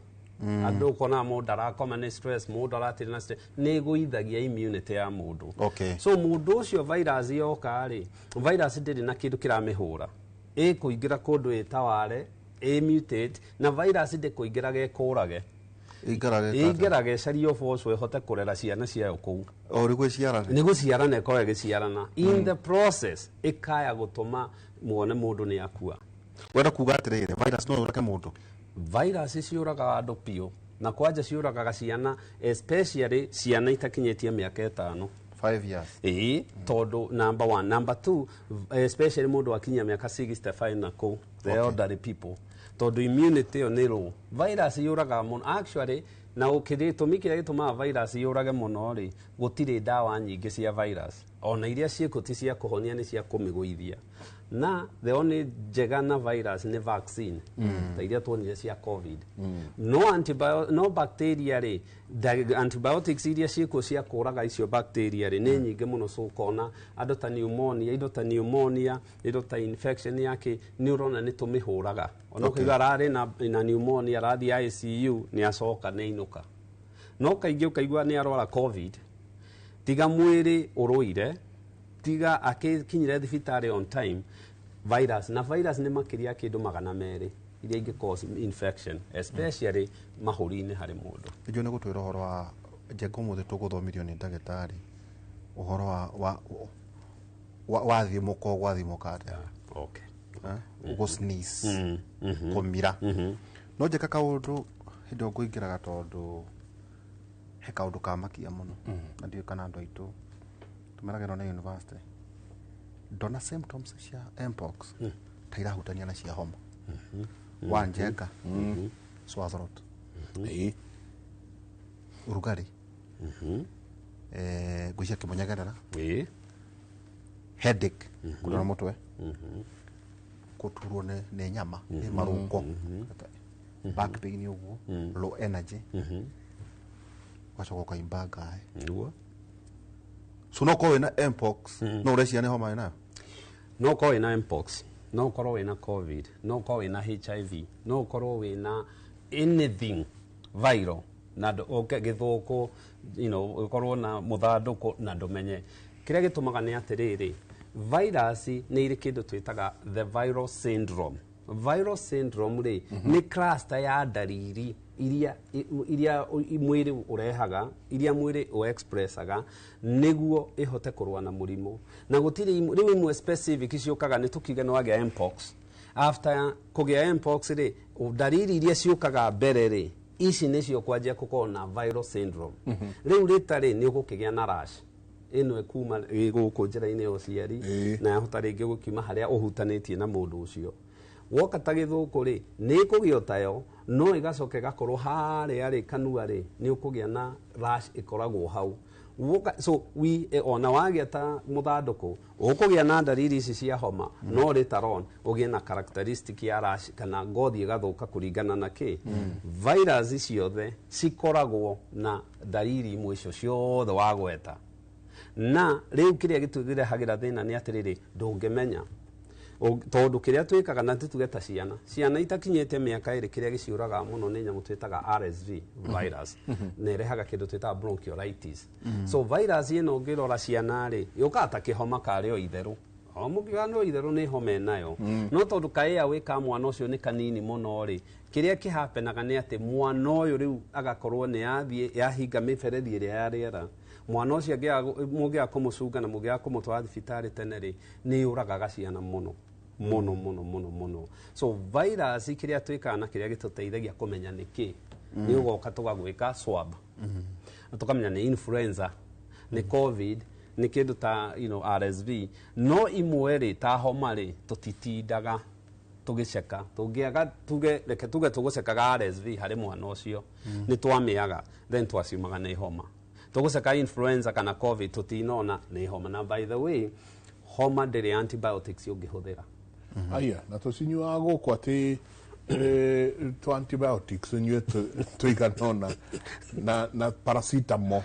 andu kona mundu arakoma ni stress mundu aratiri na stress ni guithagia immunity ya mundu so mundu ucio virus yoka ri virus ndiri na kindu kiramihura kuingira kundu itaware mutate na virus ndikuingiraga ikurage igeraga cario force ihote kurera ciana ciayo kuu ori gwiciarana ni guciarana ikoe giciarana in the process ikaya gutuma muone mundu ni akua wenda kuga atirire virus no urake mundu virus ciuraga andu pio na kwanja ciuraga ciana especially ciana itakinyetie miaka 5 years tondu number 1 number 2 especially mundu akinya miaka 65 na ku the elderly people tondu immunity yo ni low virus yuraga muno actually na ukirito kira gituma virus yurage muno ri gutire dawa nyingi cia virus ona iria ciekuti cia kuhonia ni cia kumiguithia na the only jegana virus ni vaccine ta iria tuonire cia covid no bacteria ri antibiotics iria cieko cia kuraga icio bacteria ri ni nyingi muno so kona andu ta pneumonia indo ta infection yake neurona ni tumihuraga ona kiga rari na pneumonia rathi ICU ni acoka ni inuka no kaingi ukaigua ni arwara covid tiga mwiri uruire tiga akikinyire thibitari on time virus ni makiria kindu 200 iria ingi cause infection especially mahuri-ini hari mundu ijo ni gutwira horo wa jengo muthe tuguthomithio ni ndagitari uhoro wa thimuko gwa thimukate ugo sneeze kumira no jeka kaundu hindo nguingiraga tondu he kaundu kamakia muno na ndio kana andu aitu tumeragero na university ndona symptoms cia mpox tairahutania na cia homa wanjenga sore throat urugari gucia kimunyagerera headache kurora mutwe kuturwo ni nyama ni marungo back pain uguo low energy wachoka imbaga so no ko na mpox no recia ni homa ina no ko na mpox no korwo na covid no korwo na HIV no korwo na anything viral na githuku korwo na muthanduku na ndumenye kiria gitumaga ni atiriri virus ni iri kindu twitaga the viral syndrome ri ni cluster ya dariri iria mwiri urehaga iria mwiri o expressaga niguo ihote kurwa na murimu na gutiri riu imwe specific ciukaga ni tukiga no agia mpox after kugia mpox ri dariri iria ciukaga mbere ri ici nicio kwanjia kuko na viral syndrome riu ritari ni ugukigia na rash ino ekuma guku njira-ini uciari na hota ringi gukiuma haria uhutanitie na mundu ucio woka ta githuku ri ni kugio tayo no igacoke gakorwo haria ri kanua ri ni ukugia na rash ikoragwo hau so ona wagia ta muthanduku ukugia na ndariri ici cia homa no later on ugie na characteristic ya rash kana ngothi igathuka kuringana na ki virus ciothe cikoragwo na ndariri imwe icio ciothe wagweta na riu kiria gituthirehagira thina ni atiriri ndungimenya tondu kiria twikaga na tugeta ciana itakinyete miaka iri kiria giciuraga muno ni nyamu twitaga RSV virus na irehaga kindu twitaga bronchiolitis so virus ino ngirora ciana ri yukata kihoma kario itheru omugano itheru ni homa nayo no tondu kaia wika mwana ucio ni kanini muno ri kiria kihapenaga ni ati mwana uyu riu agakorwo ni yathie yahinga miberethi iria ya riera mwana ucio mugia kumucunga na mugia kumutwara thibitari tene ri ni uragaga ciana muno so virus kiria twikaga na kiria gituteithagia kumenya niki ni ugoka tugagwika swab tukamenya ni influenza ni covid ni kindu ta RSV no imwe ta homa ri tutitindaga tugiceka tungiaga reke tugusekaga RSV hari mwana ucio ni twamiaga then twasiumaga ni homa tuguseka influenza kana covid tutinona ni homa na by the way homa ndiri antibiotics ungihuthira aya na tusinyuaga guku ati to antibiotics nyue tuiganona na paracetamol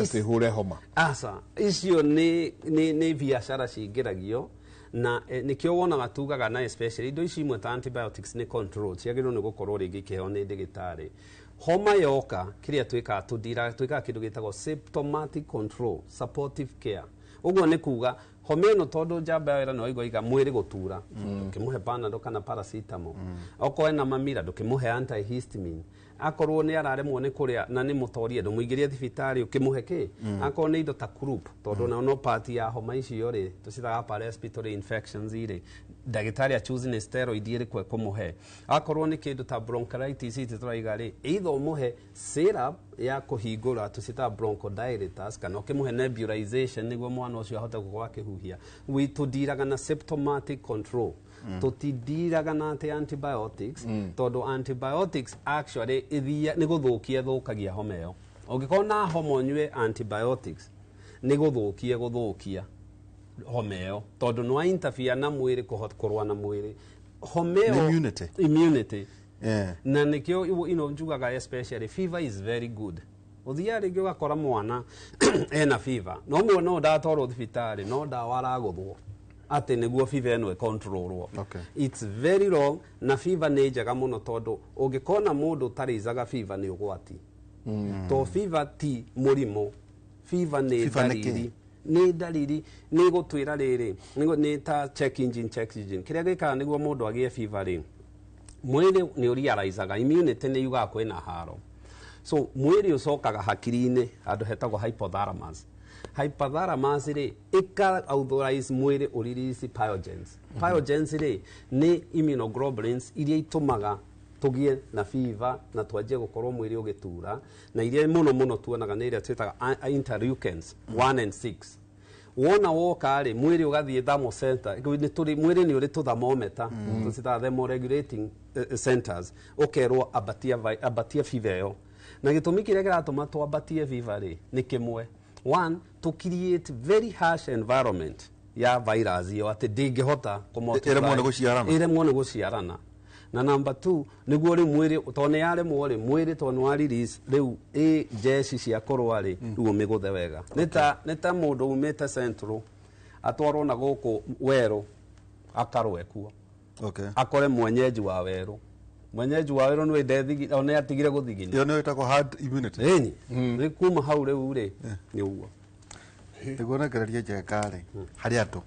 ati hure homa asa icio ni biashara cingiragio na nikio wonaga tugaga na especially indo ici imwe ta antibiotics ni control ciagirwo ni gukorwo ringi kiheo ni ndigitari homa yoka kiria twika kindu gitagwo symptomatic control supportive care uguo ni kuga homa ino tondu njamba ira no igwa mwiri gutura ukimuhe panadol kana paracetamol okoe na mamira ndukimuhe antihistamine akorwo ni araremwo ni kuria na ni mutorie ndu muingirie thibitari ukimuhe ki akorwo ni indo ta group tondu no part ya homa icio ri tucithaga respiratory infections iri ndagitari choose ni steroid iri kwe kumuhe akorwo ni kindu ta bronchitis iti turaiga ri either umuhe syrup ya kuhingura tucita bronchodilators kana ukimuhe nebulization niguo mwana ucio ahote gukora kihuhia we tudiraga na symptomatic control tutidiraga na antibiotics tondu antibiotics actually ithia ni guthukia thukagia homa iyo ungikona homa nyue antibiotics ni guthukia homa iyo tondu no interfere na mwiri kurwa na mwiri homa iyo immunity na nikio njugaga especially fever is very good uthia ringi ugakora mwana ena fever no mwana ndatwarwo thibitari no ndawa araguthwo ati niguo fever eno controlwo it's very wrong na fever ni njega muno tondu ungikona mundu tarizaga fever ni ugwati to fever ti murimo fever ni dalili ni gutwira riri ni ta check engine kiria gikaga niguo mundu agie fever ri mwiri ni uriaraizaga immunity ni yuga kwina haro so mwiri ucokaga hakiri-ini andu hetagwo hypothalamus ri ika authorize mwiri uririci pyogens ri ni immunoglobulins iria itumaga tugie na fever na twanjie gukorwo mwiri ugitura na iria muno tuonaga ni iria twitaga interleukins 1 and 6 wona woka ri mwiri ugathie thermocenter ni turi mwiri ni uri tu thermometer tucita thermoregulating centers ukerwo abatia fever yo na gitumi kiria kiratuma twambatie fever ri ni kimwe one to create very harsh environment ya virus yo ati ndingihota ire muone guciarana na number 2 niguo ri mwiri tone yare mwori mwiri tone wa release riu jeshi cia korwa ri riu miguthe wega nita mundu umite central atwarwo na guku weru akarwe kuo akore mwenyeji wa weru no ndethi one atigire guthigini yo no itako hard immunity ni kuma hau riu ri ni uguo niguo negereria njeka ri hari andu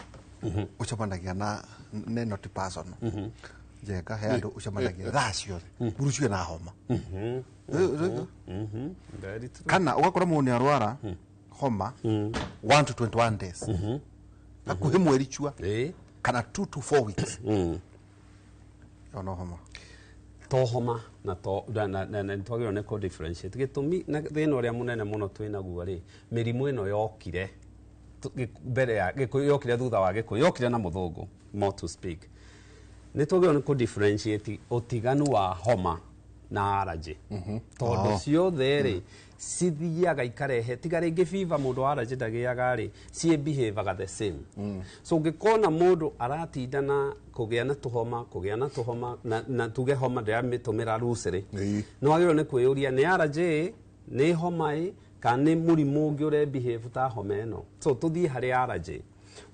ucemanagia na not person njeka he andu ucemanagia thaa ciothe burucio na homa kana ugakora mundu arwara homa 1 to 21 days akuhe mweri chua kana 2 to 4 weeks ono homa to homa na to na twagiro ne ko differentiate gitumi na thina uria munene muno twina guo ri mirimu ino yokire mbere ya yokire thutha wa yokire na muthungu more to speak ni twagiro ne ko differentiate utiganu wa homa na allergy tondu ciothe ri cithiaga ikarehe tiga ringi fever mundu wa allergy ndagiaga ri cie behavior the same so ngikona mundu aratindana kugia na tuhoma na tuge homa ndiratumira rusiri no agiro ni kwiyuria ni allergy ni homa kana ni murimu ungi ure behave ta homa ino so tuthie hari allergy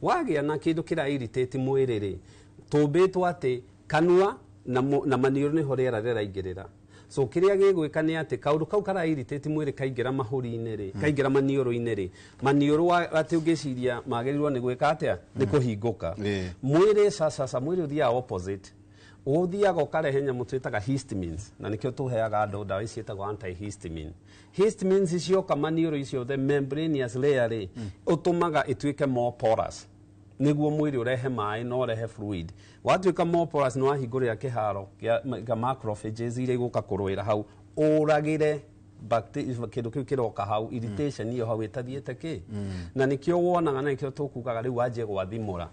wagia na kindu kira irritate mwiri ri tumbitwo ati kanua na maniuru ni ho riera riraingirira so kiria gigwika ni ati kaundu kau kara irritate mwiri kaingira mahuri-ini ri kaingira maniuru-ini ri maniuru ati ungiciria magirirwo ni gwika atia ni kuhinguka mwiri sasa mwiri uthia opposite uthiaga ukarehe nyamu twitaga histamines na nikio tuheaga andu ndawa cietagwo antihistamine histamines icio kamaniuru icio the membranous layer ri utumaga ituike more porous niguo mwiri urehe mai no urehe fluid watuika more porous no ahingurira kiharo kia macrophages ile guka kurwira hau uragire bacteria kindu kiu kiroka hau irritation iyo hau itathiete ki na nikio wonaga na nikio tukugaga riu wanje gwathimura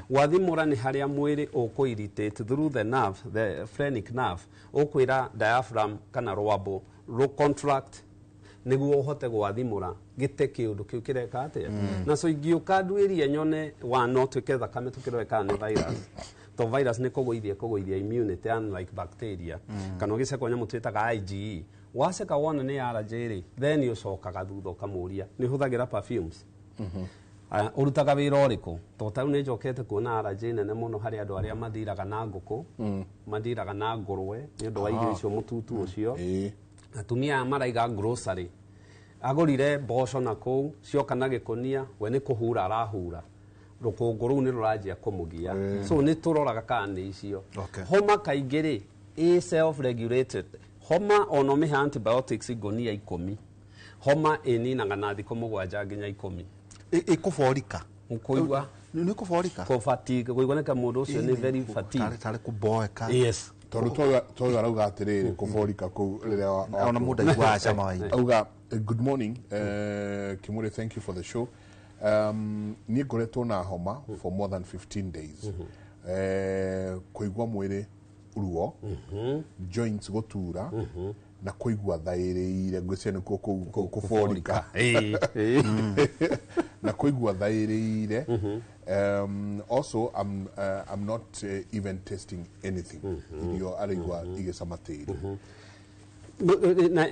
gwathimura ni haria mwiri uku irritate through the nerve the phrenic nerve ukwira diaphragm kana rwambo ro contract niguo uhote gwathimura gite kiundu kiu kireka atia na so ingiuka ndwirie nyone wa no twike thakame tukireka ni virus to virus ni kuguithia immunity unlike bacteria kana ugicekwa nyamu twitaga IgE waseka wona ni allergy ri then ucokaga thutha ukamuria ni huthagira perfumes urutaga wira uriku to tau ni njokete kuona allergy nene muno hari andu aria mathiraga na nguku mathiraga na ngurwe ni undu wa irio icio mututu ucio atumia maraiga grocery agurire mboco na kou cioka na gikunia we ni kuhura arahura rukungu ru ni rurajia kumugia so ni turoraga kana icio homa kaingiri i self regulated homa ono me antibiotics igonia 10 homa ininaga na thiko mugwanja nginya 10 ikuforika mkuigwa ni kuforika ko fatigue kuigwa neka mundu ucio ni very fatigue tare kuboeka yes tondu toyo arauga atiriri kuforika ku riria ona mundu aigua cama wa auga good morning Kimure, thank you for the show ni ngoretwo na homa for more than 15 days kuigwa mwiri ruo joints gutura na kuigwa thairiire ngwicria ni kuforika na kuigwa thairiire also I'm not even tasting anything irio araigwa igicamatiri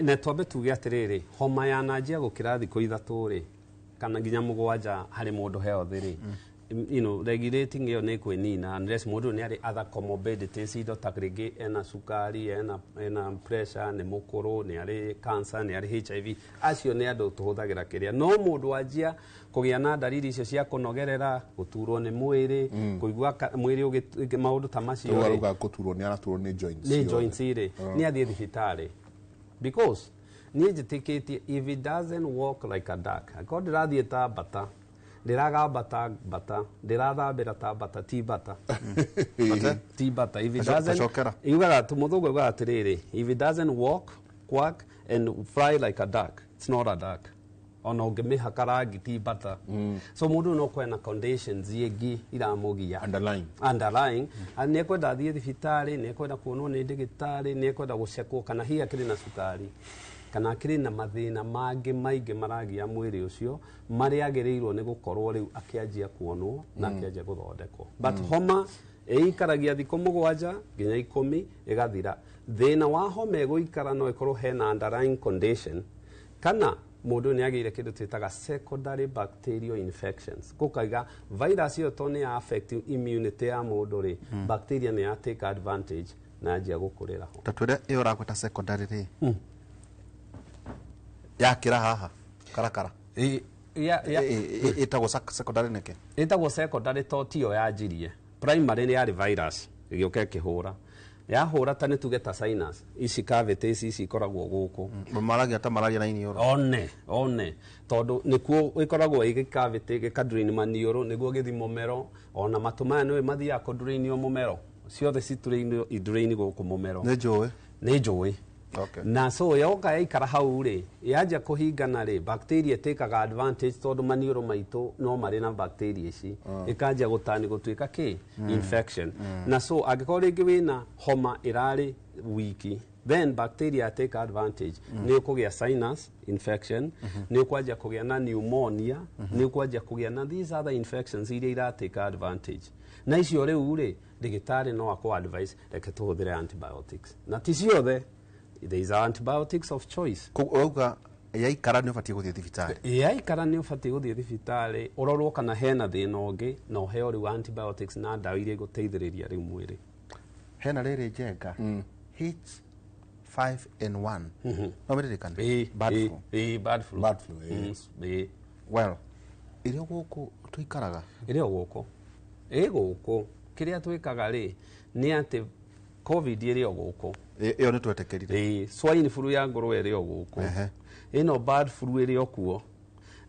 na twambe tuge atiriri homa ya nanjia gukira thiko ithatu ri kana nginya mugwanja hari mundu healthy ri you know regulating yo ne kwenina unless mundu ni ari other comorbidities indo takrigi ena sukari ena pressure ne mukuru ni ari cancer ni ari HIV acio ni andu tuhuthagira kiria no mundu anjia kugia na dalili icio cia kunogerera guturwo ni mwiri kuigwa mwiri ugi maundu ta macio ri uga guturwo ni araturwo ni joints ri ni athie thibitari because ni njitikitie if it doesn't walk like a duck god rathie ta bata ndiraga bata ndirathambira ta bata ti bata ti bata if it doesn't yugaga tumuthungu yugaga atiriri if it doesn't walk quack and fly like a duck it's not a duck ona ungimihaka rangi ti bata so mundu no kwena conditions ingi iramugia underlying ani ekwenda athie thibitari ni ekwenda kuonwo ni ndigitari ni ekwenda gucekwo kana hiya kiri na sukari kana kiri na mathina mangi maingi maragia mwiri ucio mari agirirwo ni gukorwo riu akianjia kuonwo na akianjia guthondekwo but homa ikaragia thiko mugwanja nginya 10 igathira thina wa homa iguikara no ikorwo hena underlying condition kana mundu ni agire kindu twitaga secondary bacterial infections kukaiga virus iyo to ni affect immunity ya mundu ri bacteria ni ya take advantage na ajia gukurira ho tatwire iyo rakweta secondary ri yakira haha karakara itagwo secondary neke itagwo secondary to tio yanjirie primary ni yari virus igioke kihura yahura tani tuge ta sinus ici cavities ici ikoragwo guku maragia ta malaria na inioro one tondu nikuo ikoragwo igi cavity gikadrain manioro niguo githimo mero ona matumaya niwe mathia kodrain o mumero ciothe citrain idrain guku mumero ni njui okay na so yoka yaikara hau ri yaja kuhingana ri bacteria tekaga advantage tondu manioro maitu no mari na bacteria ici ikaja gutani gutuika ki infection na so agikorwo ringi wina homa irari wiki then bacteria take advantage nä å kå gä a sinus infection nä å kwanjia kå gä a na pneumonia nä å kwanjia kå gä a na these other infections iria iratake advantage na icio rä u rä ndagĩtarĩ no akå advice reke tå hå thä re antibiotics na ti ciothe there is antibiotics of choice Uga yaikara nä å batiä gå thiä thibitarä yaikara nä å batiä gå thiä thibitarä å rorwo kana hena thä na å ngä na å heo rä u antibiotics na ndawa iria igå teithä rä ria rä u mwä rä hena rä rä njenga H5N1 no mä rä rä kane bad flu well ä rä o gå kå tå ikaraga ä rä o gå kå kä rä a twä kaga rä nä atä covid ä rä o gå kå ä yo nä twetä rire swine flu ya ngå rå ä rä o gå kå ä no bad flu ä rä o kuo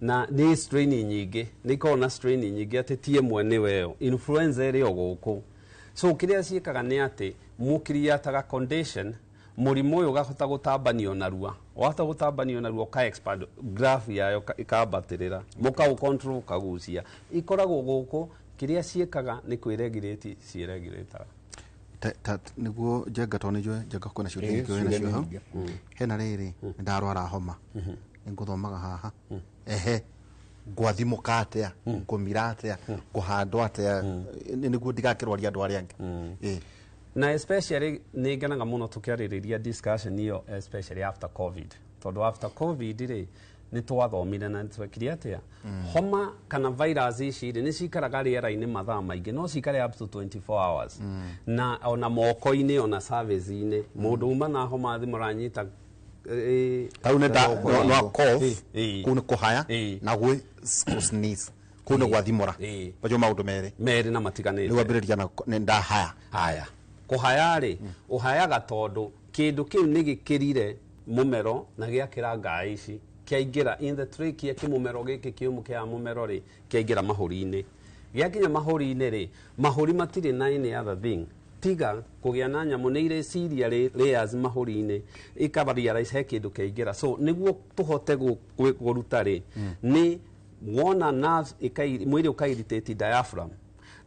na nä strain nyingä nä ikorwo na strain nyingä atä ti ĩmwe nä weo influenza ä rä o gå kå so kä rä a ciäkaga nä atä må kiriataga condition mũrimũ ũyũ ũgahota gũtambanio narua wahota gũtambanio narua ka expand graph yayo ĩkambatĩrĩra mũkaũ control kagucia ikoragwo gũkũ kĩrĩa ciĩkaga nĩ kwĩregirĩti ciĩregirĩtaga nĩguo njenga tondũ nĩnjũĩ njenga kwĩna ciũria nyingĩ wĩna cio hau hena rĩrĩ nĩ ndarwara homa nĩ ngũthomaga haha ehe ngwathimũka atĩa ngũmira atĩa ngũhandwo atĩa nĩguo ndigakĩrwaria andũ arĩa angĩ na especially nĩ ngenaga mũno tũkĩarĩrĩria discussion iyo especially after covid tondũ after covid rĩ nĩ twathomire na twekire atĩa homa kana virus ici rĩ nĩ cikaraga rĩera-inĩ mathaa maingĩ no cikare up to 24 hours na ona moko-inĩ ona service-inĩ mũndũ uma na homa thĩ mũranyita kau nĩ no cough kau nĩ kũhaya na gwĩ sneeze kau nĩ gwathimũra bacio maũndũ merĩ na matiganĩte nĩ wambĩrĩria nĩ ndahaya haya kũhaya rĩ ũhayaga tondũ kĩndũ kĩu nĩ gĩkĩrire mũmero na gĩakĩra ngaa ici kĩaingĩra in the trachea kĩmũmero gĩkĩ kĩũmũ kĩa mũmero rĩ kĩaingĩra mahũri-inĩ gĩakinya mahũri-inĩ rĩ mahũri matirĩ na any other thing tiga kũgĩa na nyamũ nĩ ireciria layers mahũri-inĩ ĩkarealize he kĩndũ kĩaingĩra so nĩguo tũhote gũruta rĩ nĩ wona nerves mwĩrĩ ũka-irritate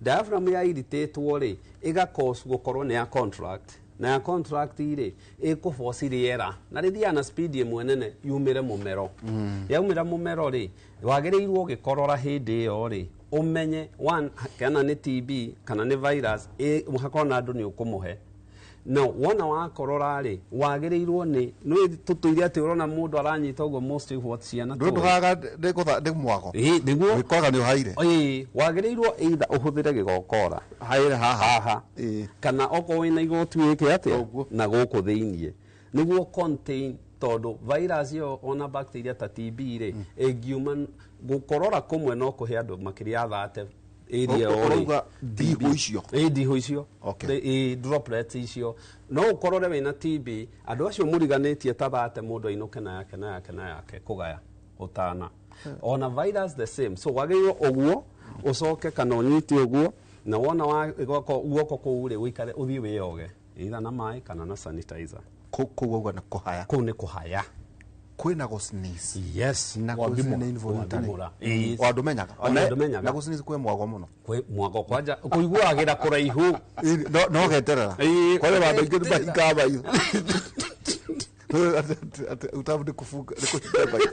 diaphragm ya irritatwo rĩ ĩgakos gũkorwo nĩ ya contract na ya contract rĩ ĩkũforce rĩera na rĩthiaga na speed ĩmwe nene yumĩre mũmero yaumĩra mũmero rĩ wagĩrĩirwo ũgĩkorora hĩndĩ ĩyo rĩ ũmenye one kana nĩ TB kana nĩ virus hakorwo na andũ nĩ ũkũmũhe no wona wakorora rĩ wagĩrĩirwo nĩ tũtũire atĩ ũrona mũndũ aranyita ũguo most of what ciana ndũgaga ndĩ mwago nĩguo wĩkoraga nĩ ũhaire wagĩrĩirwo either ũhũthĩre gĩgokora haire haha kana okorwo wĩna igoti wĩke atĩa na gũkũ thĩiniĩ nĩguo contain tondũ virus ĩyo ona bacteria ta TB rĩ ĩngiuma gũkorora kũmwe no kũhe andũ makĩria 30 area ũrauga ndihũ icio ndihũ icio droplets icio no ũkorore wĩna TB andũ acio mũriganĩtie ta 30 mũndũ ainũke na yake kũgaya ũtana ona virus the same so wagĩrĩirwo ũguo ũcoke kana ũnyite ũguo na wona guoko kũu rĩ ũikare ũthiĩ wĩyoge either na maĩ kana na sanitizer kũu ũguo nĩ kũhaya kũu nĩ kũhaya kwĩna gũ sneeze yes na gũthimũra involuntary andũ menyaga na gũ sneeze kwĩ mwago mũno kwĩ mwago kwanja kũiguagĩra kũraihu no geterera kwale bandu aingĩ nĩ mahingaga maitho utamu ni kufunga ni kufunga macho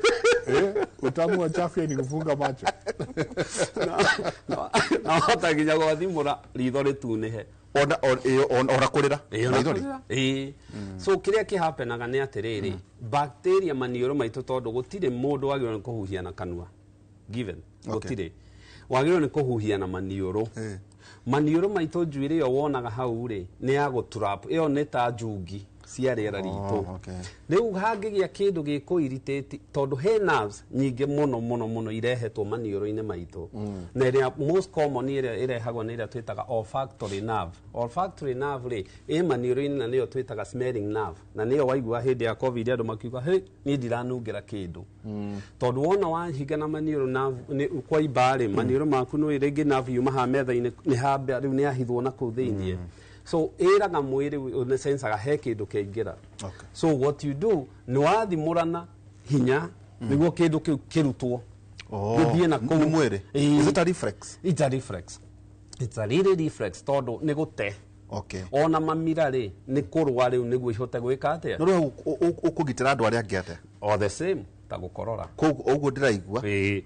utamu wa chafya ni kufunga macho na hata nginya gwathimũra ritho rĩtunĩhe ona kũrĩra so kĩrĩa kĩhapenaga nĩ atĩrĩrĩ bacteria maniũrũ maitũ tondũ gũtirĩ mũndũ wagĩrĩirwo nĩ kũhuhia na kanua given gũtirĩ wagĩrĩirwo nĩ kũhuhia na maniũrũ maniũrũ maitũ njuĩrĩ ĩyo wonaga hau rĩ nĩ ya gũtrap ĩyo nĩ ta njungi cia rĩera ritũ rĩu hangĩgĩa kĩndũ gĩkũ-irritate tondũ he nerves nyingĩ mũno irehetwo maniũrũ-inĩ maitũ na ĩrĩa most common ĩrĩa ĩrehagwo nĩ ĩrĩa twĩtaga olfactory nerve rĩ ĩ maniũrũ-inĩ na nĩyo twĩtaga smelling nerve na nĩyo waigua hĩndĩ ya covid andũ makiuga niĩ ndiranungĩra kĩndũ tondũ wona wahinga na maniũrũ kwa iba rĩ maniũrũ maku nĩ rĩngĩ nerve yuma haha metha-inĩ nĩ hambia rĩu nĩ yahithwo na kũu thĩiniĩ so ĩraga mwĩrĩ nĩ sensaga he kĩndũ kĩaingĩra so what you do nĩ wathimũrana hinya nĩguo kĩndũ kĩu kĩrutwo gĩthiĩ na kũu mwĩrĩ is it a reflex it's a reflex it's a really reflex tondũ nĩ gũte Okay. Ona mamira rĩ nĩ kũrũa rĩu nĩguo ihote gwĩka atĩa. No rĩu ũkũgitĩra andũ arĩa angĩ atĩa? O the same ta gũkorora. Ũguo ndĩraigua.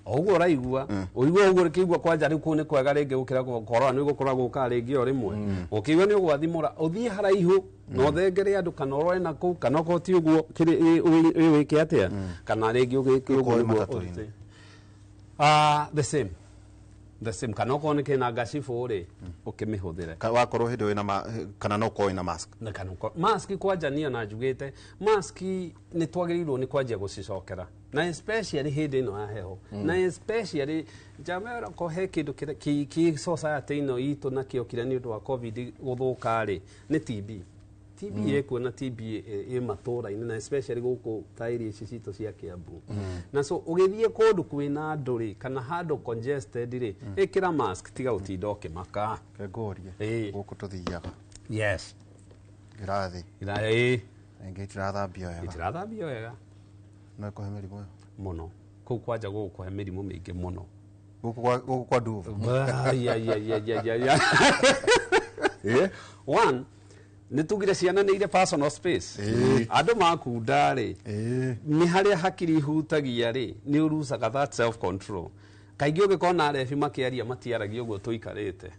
Oguo raigua uigua uguo kĩigua kwanja rĩu kũ nĩ kwega rĩngĩ gũkĩra gũkorora nĩ gũkora gũka rĩngĩ o rĩmwe ũkĩigua nĩ ũgwathimũra ũthiĩ haraihu no thengere andũ kana ũrore na kũu kana ũkorwo ti ũguo wĩke atĩa kana rĩngĩ ũgĩke ũguo the same kana ũkorwo nĩ kĩna gacibũ rĩ ũkĩmĩhũthĩre wakorwo hĩndĩ wĩna kana no ũkorwo wĩna mask mask kwanja niĩ na njugĩte mask nĩ twagĩrĩirwo nĩ kwanjia gũcicokera na especially hĩndĩ ĩno ya heho na especially jamera ko he kĩndũ kĩ society ĩno itũ na kĩo kĩrĩa nĩ ũndũ wa covid gũthũka rĩ nĩ TB yekuo na TB ĩ matũra-inĩ na especially gũkũ tairi ici citũ cia Kiambu na so ũgĩthiĩ kũndũ kwĩna andũ rĩ kana handũ congested rĩ ĩkĩra mask tiga ũtinda ũkĩmaka kengorie gũkũ tũthiaga yes irathi engĩ itirathambio wega no ĩkũhe mĩrimũ mũno kũu kwanja gũkũhe mĩrimũ mĩingĩ mũno gũkũ kwa nduvu one nĩ tugire ciana nĩ ire personal space andũ makunda rĩ nĩ harĩa hakiri ihutagia rĩ nĩ ũrucaga that self control kaingĩ ũgĩkorwo na arebi makĩaria matiaragia ũguo tũikarĩte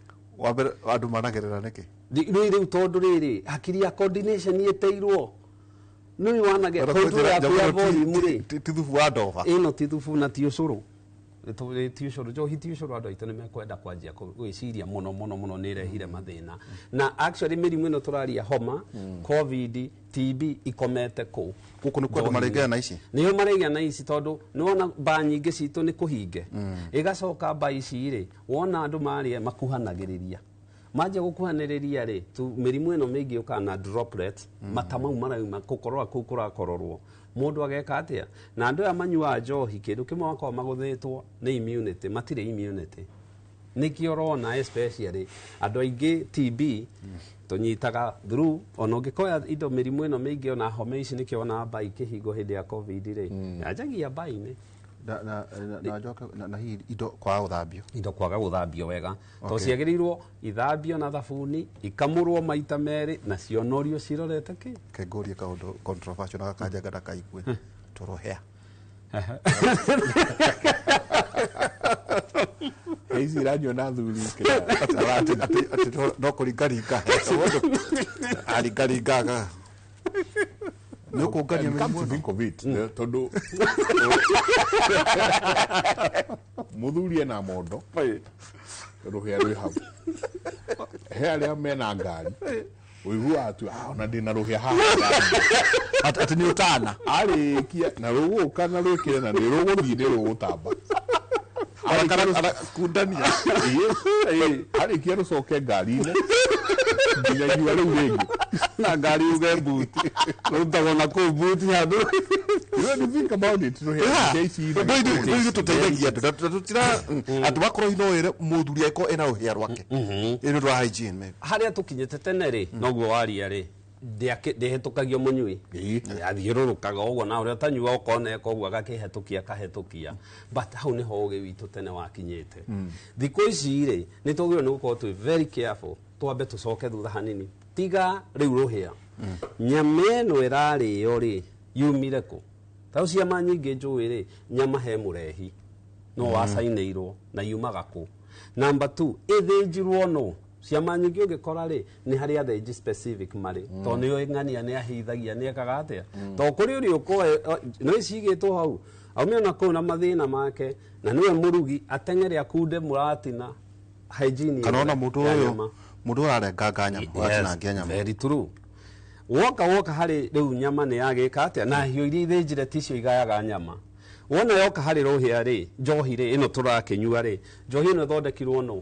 andũ managerera nĩkĩ rĩu tondũ rĩrĩ hakiri ya coordination ĩteirwo nĩ wanage control ya volume rĩ ti thubu wa ndova ĩno ti thubu na ti ũcũrũ ti ũcũrũ njohi ti ũcũrũ andũ aitũ nĩ mekwenda kwanjia gwĩciria mũno nĩ irehire mathĩna na actually mĩrimũ ĩno tũraria homa covid TB ikomete kũ gũkũ nĩ kwenda marĩgĩa na ici nĩyo marĩgĩa na ici tondũ nĩ wona ba nyingĩ citũ nĩ kũhinge ĩgacoka ba ici rĩ wona andũ marĩa makuhanagĩrĩria manjia gũkuhanĩrĩria rĩ mĩrimũ ĩno mĩingĩ ũkaga na droplets mata mau marauma gũkorora kũu kũrakororwo mũndũ ageka atĩa na andũ aya manyuaga njohi kĩndũ kĩmwe wakorwo magũthĩtwo nĩ immunity matirĩ immunity nĩkĩo ũrona especially andũ aingĩ TB tũnyitaga through ona ũngĩkoya indo mĩrimũ ĩno mĩingĩ ona homa ici nĩkĩo ona ba ikĩhingwo hĩndĩ ya covid rĩ yanjagia ba-inĩ na hihi indo kwaga gũthambio wega to ciagĩrĩirwo ithambio na thabuni ikamũrwo maita merĩ na cionorio cirorete kĩ kengorie kaũndũ controversial na gakanjaga ndakaigue tũrohea ici iranyo na thuri no kũringaringa aringaringaga no kũngania mĩrimũ tondũ mũthuri ena mondo rũhĩa rwĩ hau he arĩa mena ngari ũiguaga tu ona ndĩ na rũhĩa haha atĩ nĩ ũtana arĩkia na rũgũka na rwĩkĩre na nĩ rũgũthiĩ nĩ rũgũtamba kundania arĩkia rũcoke ngari-inĩ nginya inyua rĩu rĩngĩ na ngari uge mbuti rũtagwo na kũu mbuti handũ ndũitũ tũteithagia andũ makorwo inoere mũthuri akorwo ena rũhĩa rwake ĩno rwa hygiene harĩa tũkinyĩte tene rĩ noguo waria rĩ ndĩhetũkagio mũnyui athiũrũrũkaga ũguo na ũrĩa ũtanyua ũkoneka ũguo agakĩhetũkia but hau nĩho ũgĩ witũ tene wakinyĩte thikũ ici rĩ nĩ twagĩrĩirwo nĩ gũkorwo twĩ very careful twambe tũcoke thutha hanini tiga rĩu rũhĩa nyama ĩno ĩrarĩo rĩ yumire kũ tau ciama nyingĩ njũĩ rĩ nyama he mũrehi no wacainĩirwo na yumaga kũ number 2 ĩthĩnjirwo no ciama nyingĩ ũngĩkora rĩ nĩ harĩ athĩnji specific marĩ tondũ nĩyo ng'ania nĩ ahithagia nĩ ekaga atĩa tondũ kũrĩ ũrĩa ũkoe no icigĩtwo hau aumia na kũu na mathĩna make na nĩwe mũrugi ateng'ere akunde mũratina hygiene kana ona mũndũ ũrarenganga nyama very true woka harĩ rĩu nyama nĩ yagĩka atĩa na hiũ iria ithĩnjire ticio igayaga nyama wona yoka harĩ rũhĩa rĩ njohi rĩ ĩno tũrakĩnyua rĩ njohi ĩno ĩthondekirwo no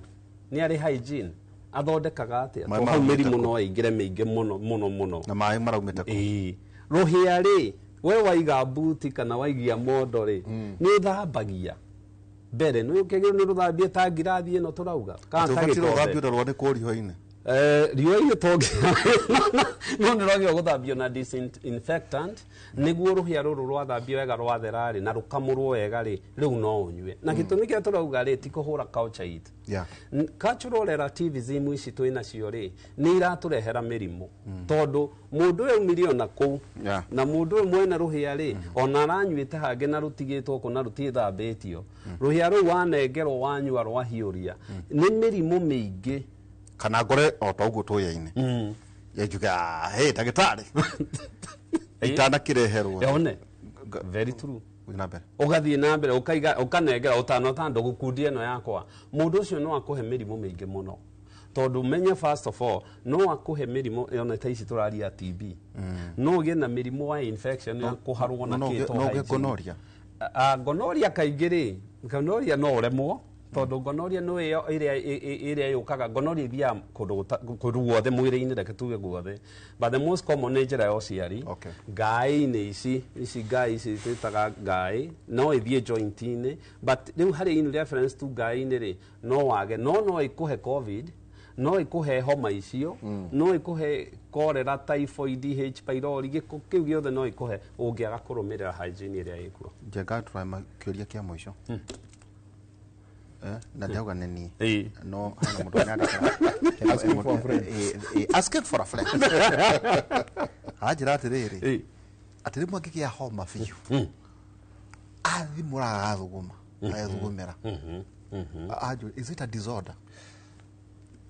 nĩ arĩ hygiene athondekaga atĩa hau mĩrimũ no ĩingĩre mĩingĩ mũno na maĩ maraumĩte kũ rũhĩa rĩ we waiga mbuti kana waigia mondo rĩ nĩ ũthambagia mbere nĩ ũkĩgĩrwo nĩ rũthambie ta ngirathi ĩno tũrauga kana tũthambie ũndũ rwa nĩ kũriho-inĩ riũa igĩtongia no nĩrwagĩrĩirwo gũthambio na disinfectant nĩguo rũhĩa rũrũ rwathambio wega rwathera-rĩ na rũkamũrwo wega-rĩ rĩu no ũnyue na gĩtũmi kĩrĩa tũrauga-rĩ ti kũhũra culture it cultural relativism ici twĩ nacio-rĩ nĩ iratũrehera mĩrimũ tondũ mũndũ ũyũ aumire ona kũu na mũndũ ũyũ mwene rũhĩa-rĩ ona aranyuĩte hangĩ na rũtigĩtwo kũ na rũtiĩthambĩtio rũhĩa rũu wanengerwo wanyua rwahiũria nĩ mĩrimũ mĩingĩ kana ngore o ta ũguo tũya-inĩ yanjuge hey ndagĩtarĩ itanakĩreherwo yone very true ũgathiĩ na mbere ũkanengera ũtanotando gũkundia ĩno yakwa mũndũ ũcio no akũhe mĩrimũ mĩingĩ mũno tondũ menye first of all no akũhe mĩrimũ ona ta ici tũraria TB no ũgĩe na mĩrimũ wa infection ya kũharwo na kĩto gonorrhea kaingĩ-rĩ gonorrhea no ũremwo tondũ gonorrhea no ĩyo ĩrĩa yũkaga gonorrhea ithiaga kũndũ guothe mwĩrĩ-inĩ reke tuge guothe but the most common nĩ njĩra ya ũciari ngaĩ-inĩ ici ngaĩ ici twĩtaga ngaĩ no ĩthiĩ joint-inĩ but rĩu harĩ in reference to ngaĩ-inĩ-rĩ no wage no ĩkũhe covid no ĩkũhe homa icio no ĩkũhe cholera typhoid H pylori gĩko kĩu gĩothe no ĩkũhe ũngĩaga kũrũmĩrĩra hygiene ĩrĩa ĩkuo njenga tũrĩ kĩũria kĩa mũico na ndauga nĩ niĩ no hena mũndũ asking for a friend anjĩra atĩrĩrĩ atĩ rĩmwe angĩgĩa homa biũ athimũraga agathuguma agethugumĩra is it a disorder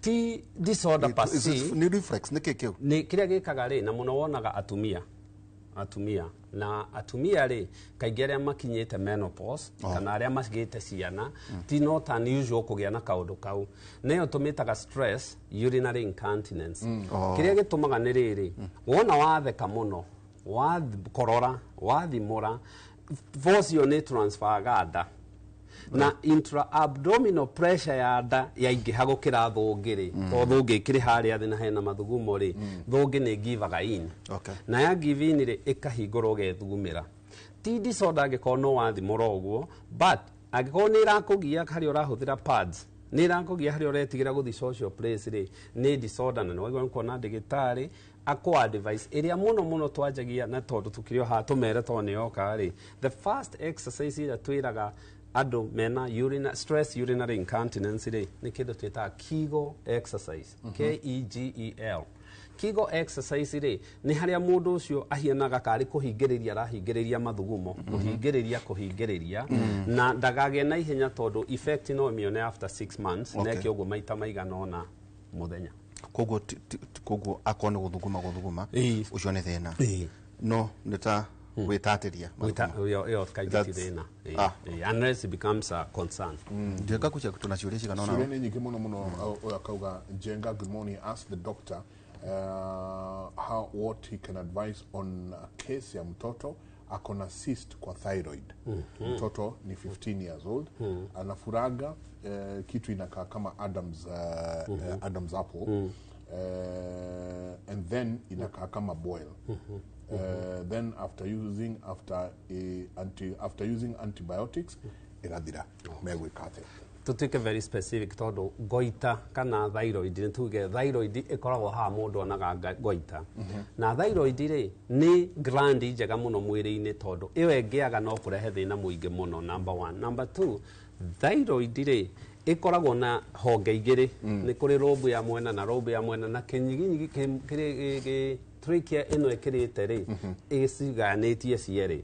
ti disorder per se nĩ reflex nĩ kĩkĩu nĩ kĩrĩa gĩkaga-rĩ na mũno wonaga atumia na atumia-rĩ kaingĩ arĩa makinyĩte menopause kana arĩa magĩte ciana ti not unusual kũgĩa na kaũndũ kau nĩyo tũmĩtaga stress urinary incontinence kĩrĩa gĩtũmaga nĩ rĩrĩ wona watheka mũno wakorora wathimũra force ĩyo nĩ transfer nda na intra-abdominal pressure ya nda yaingĩha gũkĩra thũngĩ-rĩ to thũngĩ ĩkĩrĩ harĩa thĩ na hena mathugumo-rĩ thũngĩ nĩ givaga in na ya give in-rĩ ĩkahingũra ũgethugumĩra ti disorder angĩkorwo no wathimũra ũguo but angĩkorwo nĩ irakũgia harĩa ũrahũthĩra pads nĩ irakũgia harĩa ũretigĩra gũthiĩ social place-rĩ nĩ disorder na nĩwaigua nĩkuona ndagĩtarĩ akũ-advise ĩrĩa mũno twanjagia na tondũ tũkĩrĩ o haha tũmere to nĩyoka-rĩ the first exercise ĩrĩa twĩraga andũ mena stress urinary incontinence-rĩ nĩ kĩndũ twĩtaga Kegel exercise KEGEL Kegel exercise-rĩ nĩ harĩa mũndũ ũcio ahianaga karĩ kũhingĩrĩria arahingĩrĩria mathugumo kũhingĩrĩria na ndagagĩe na ihenya tondũ effect no ĩmĩone after 6 months neke ũguo maita maigana ona mũthenya koguo akorwo nĩ gũthuguma ũcio nĩ thĩna no nĩ ta gwitatĩria unless it becomes a concern njenga kucia tuna ciũria cigana ona ciũria nĩ nyingĩ mũno ũyũ akauga Njenga good morning ask the doctor what he can advise on a case ya mtoto akona cyst kwa thyroid mtoto ni 15 years old anafuraga kitu inakaa kama Adam's apple and then inakaa kama boil then after using antibiotics irathira megwĩka atĩa tutuike very specific tondu goita kana thyroid ni tuge thyroid ikoragwo ha mundu onaga goita na thyroid ri ni gland njega muno mwiri-ini tondu iyo engiaga no kurehe thina muingi muno number 1 number 2 thyroid ri ikoragwo na honge igiri ni kuri robo ya mwena na robo ya mwena na kinyiginyi kiri trachea ino ikirite ri iciganĩtie cierĩ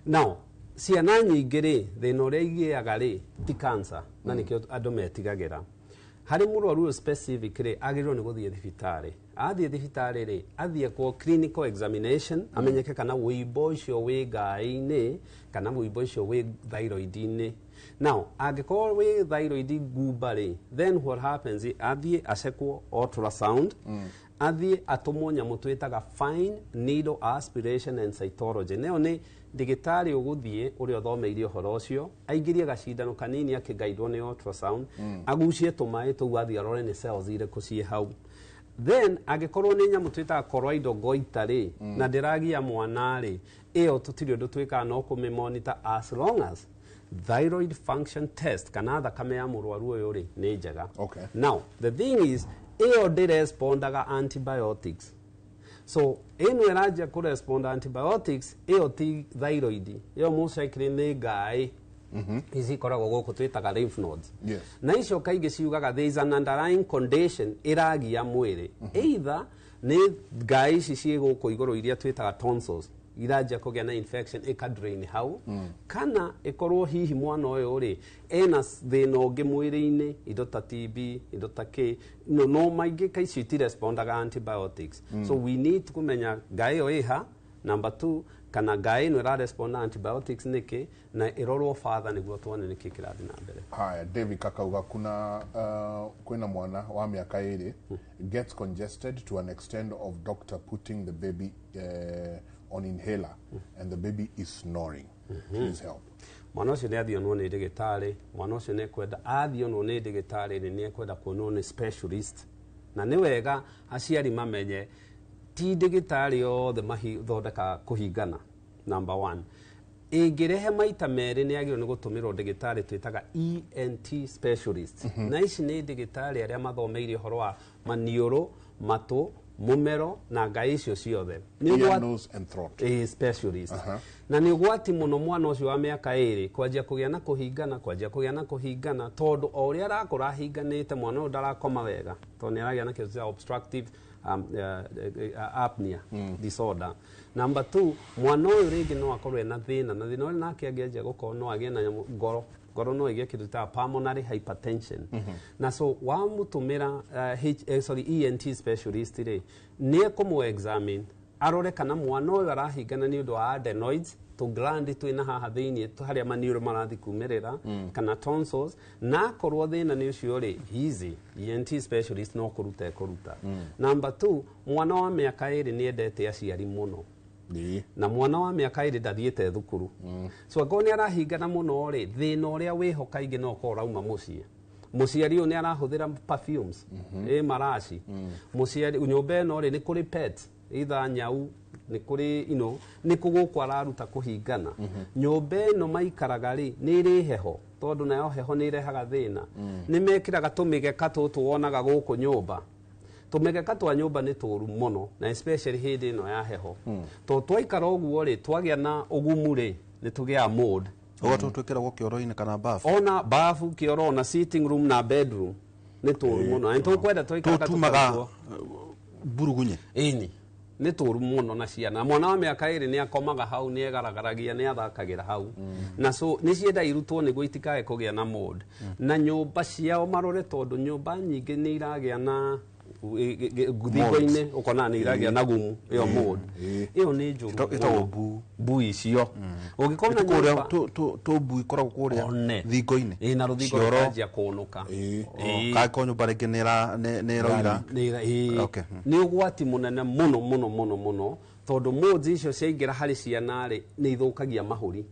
now ciana nyingĩ rĩ thĩna ũrĩa igĩaga rĩ ti cancer na nĩkĩo andũ metigagĩra harĩ mũrwaru specific rĩ agĩrĩirwo nĩ gũthiĩ thibitarĩ athiĩ thibitarĩ rĩ athiĩ kwa clinical examination amenyeke kana wĩimbo ũcio wĩ ngaĩ-inĩ kana wĩimbo ũcio wĩ thyroid-inĩ now angĩkorwo wĩ thyroid ngumba rĩ then what happens athiĩ acekwo ultrasound athiĩ atũmwo nyamũ twĩtaga fine needle aspiration and cytology nĩyo nĩ ndagĩtarĩ ũgũthiĩ ũrĩa ũthomeire ũhoro ũcio aingĩrie gacindano kanini akĩgaidwo nĩ ultrasound agucie tũmaĩ tũu athiĩ arore nĩ cells irĩkũ ciĩ hau then angĩkorwo nĩ nyamũ twĩtaga choroidal goiter rĩ na ndĩragia mwana rĩ ĩyo tũtirĩ ũndũ twĩkaga no kũmĩmonitor as long as thyroid function test kana thakame ya mũrwaru ũyũ rĩ nĩ njega now the thing is iyo ndirespondaga antibiotics. So ino iraja kuresponda antibiotics iyo ti thyroid, iyo most likely ni ngai ici koragwo guku twitaga lymph nodes. Yes. Na icio kaingĩ ciugaga there is an underlying condition iragia mwĩrĩ, either ni ngai ici ciĩ gũkũ igũrũ iria twitaga tonsils iraja kũgĩa na infection ikadrain hau, kana ikorwo hihi mwana ũyũ rĩ ena thĩna ũngĩ mwĩrĩ-inĩ, indo ta TB, indo ta K, no maingĩ kaingĩ itirespondaga antibiotics. So we need kumenya ngai ĩyo ĩha. Number 2, kana ngai ĩno ĩraresponda antibiotics nĩkĩ, na ĩrorwo further nĩguo tuone nĩkĩ kĩrathiĩ na mbere. Haya, David kakauga kuna mwana wa miaka 2 gets congested to an extent of doctor putting the baby on inhaler and the baby is snoring. Please help. Mwana ũcio nĩ athionwo nĩ ndagĩtarĩ, mwana ũcio nĩ kwenda athionwo nĩ ndagĩtarĩ nĩ kwenda kuonwo nĩ specialist, na nĩ wega aciari mamenye ti ndagĩtarĩ othe mathondeka kũhingana. Number 1, ingĩrehe maita merĩ nĩ agĩrĩirwo nĩ gũtũmĩrwo ndagĩtarĩ twĩtaga ENT specialist. Na ici nĩ ndagĩtarĩ arĩa mathomeire ũhoro wa maniũrũ, matũ, mumero na ngai icio ciothe. Ear, nose and throat. Specialist. Na nĩ ũgwati mũno mwana ũcio wa mĩaka 2 kwanjia kũgĩa na kũhingana, tondũ o ũrĩa arakũra ahinganĩte mwana ũyũ ndarakoma wega, tondũ nĩ aragĩa na kĩndũ kĩa obstructive apnea disorder. Number 2, mwana ũyũ rĩngĩ no akorwo ena thĩna, na thĩna ũrĩa nake angĩanjia gũkorwo no agĩe na ngoro no igĩe kĩndũ ta pulmonary hypertension. Na so wamutumĩra ENT specialist rĩ nĩ ekũmũ-examine arore kana mwana ũyũ arahingana nĩ ũndũ wa adenoids, to gland twĩna haha thĩinĩ harĩa maniũrũ marathi kumĩrĩra, kana tonsils, na akorwo thĩna nĩ ũcio rĩ easy ENT specialist no kũruta ekũruta. Number 2, mwana wa mĩaka 2 nĩ endete aciari mũno. Na mwana wa mĩaka 2 ndathiĩte thukuru. So angĩkorwo nĩ arahingana mũno rĩ thĩna ũrĩa wĩho kaingĩ no ũkorwo ũrauma mũciĩ. Mũciari ũyũ nĩ arahũthĩra perfumes, maraci. Mũciari nyũmba ĩno rĩ nĩ kũrĩ pets, either nyau, nĩ kũrĩ nĩ kũgũkũ araruta kũhingana. Nyũmba ĩno maikaraga rĩ nĩ ĩrĩ heho, tondũ nayo heho nĩ irehaga thĩna. Nĩ mekĩraga tũmĩgeka tũtũ wonaga gũkũ nyũmba. Tũmĩgeka twa nyũmba nĩ tũru mũno, na especially hĩndĩ ĩno ya heho. Tondũ twaikara ũguo rĩ twagĩa na ũgumu rĩ nĩ tũgĩaga mold. Ũgatũ twĩkĩragwo kĩoro-inĩ kana bafu. Ona bafu, kĩoro, na sitting room na bedroom nĩ tũru mũno. Na tũkwenda twaikara tũtumaga burugunye. Ĩni nĩ tũru mũno na ciana. Mwana wa mĩaka 2 nĩ akomaga hau, nĩ egaragaragia, nĩ athakagĩra hau. Na so nĩ cienda irutwo nĩguo itikae kũgĩa na mold. Na nyũmba ciao marore, tondũ nyũmba nyingĩ nĩ iragĩa na thingo-inĩ ũkona nĩ iragĩa na gumu ĩyo mold. Ĩyo nĩ njũru. Ĩtagwo mbu icio. Ũngĩkorwo na nyũmba tũ mbu ikoragwo kũrĩa thingo-inĩ. Na rũthingo rũkanjia kũnũka. Kangĩkorwo nyũmba rĩngĩ nĩ ĩroira. Nĩ ũgwati mũnene mũno mũno mũno mũno, tondũ molds icio ciaingĩra harĩ ciana rĩ nĩ ithũkagia mahũri.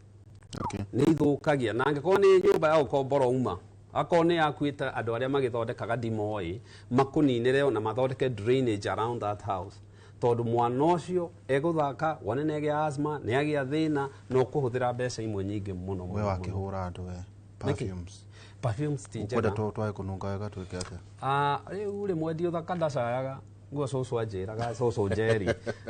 Nĩ ithũkagia, na angĩkorwo nĩ nyũmba ya ũkombora uma, akorwo nĩ yakuĩte andũ arĩa magĩthondekaga ndimoĩ makũninĩre na mathondeke drainage around that house, tondũ mwana ũcio egũthaka wone nĩ agĩa asthma, nĩ agĩa thĩna, no kũhũthĩra mbeca imwe nyingĩ mũno mũno. We wakĩhũra andũ perfumes. Perfumes ti njega. Kwenda twae kũnunga wega twĩke atĩa? Rĩu rĩ mwendia ũthaka ndacayaga nguo cũcũ anjĩraga cũcũ Njeri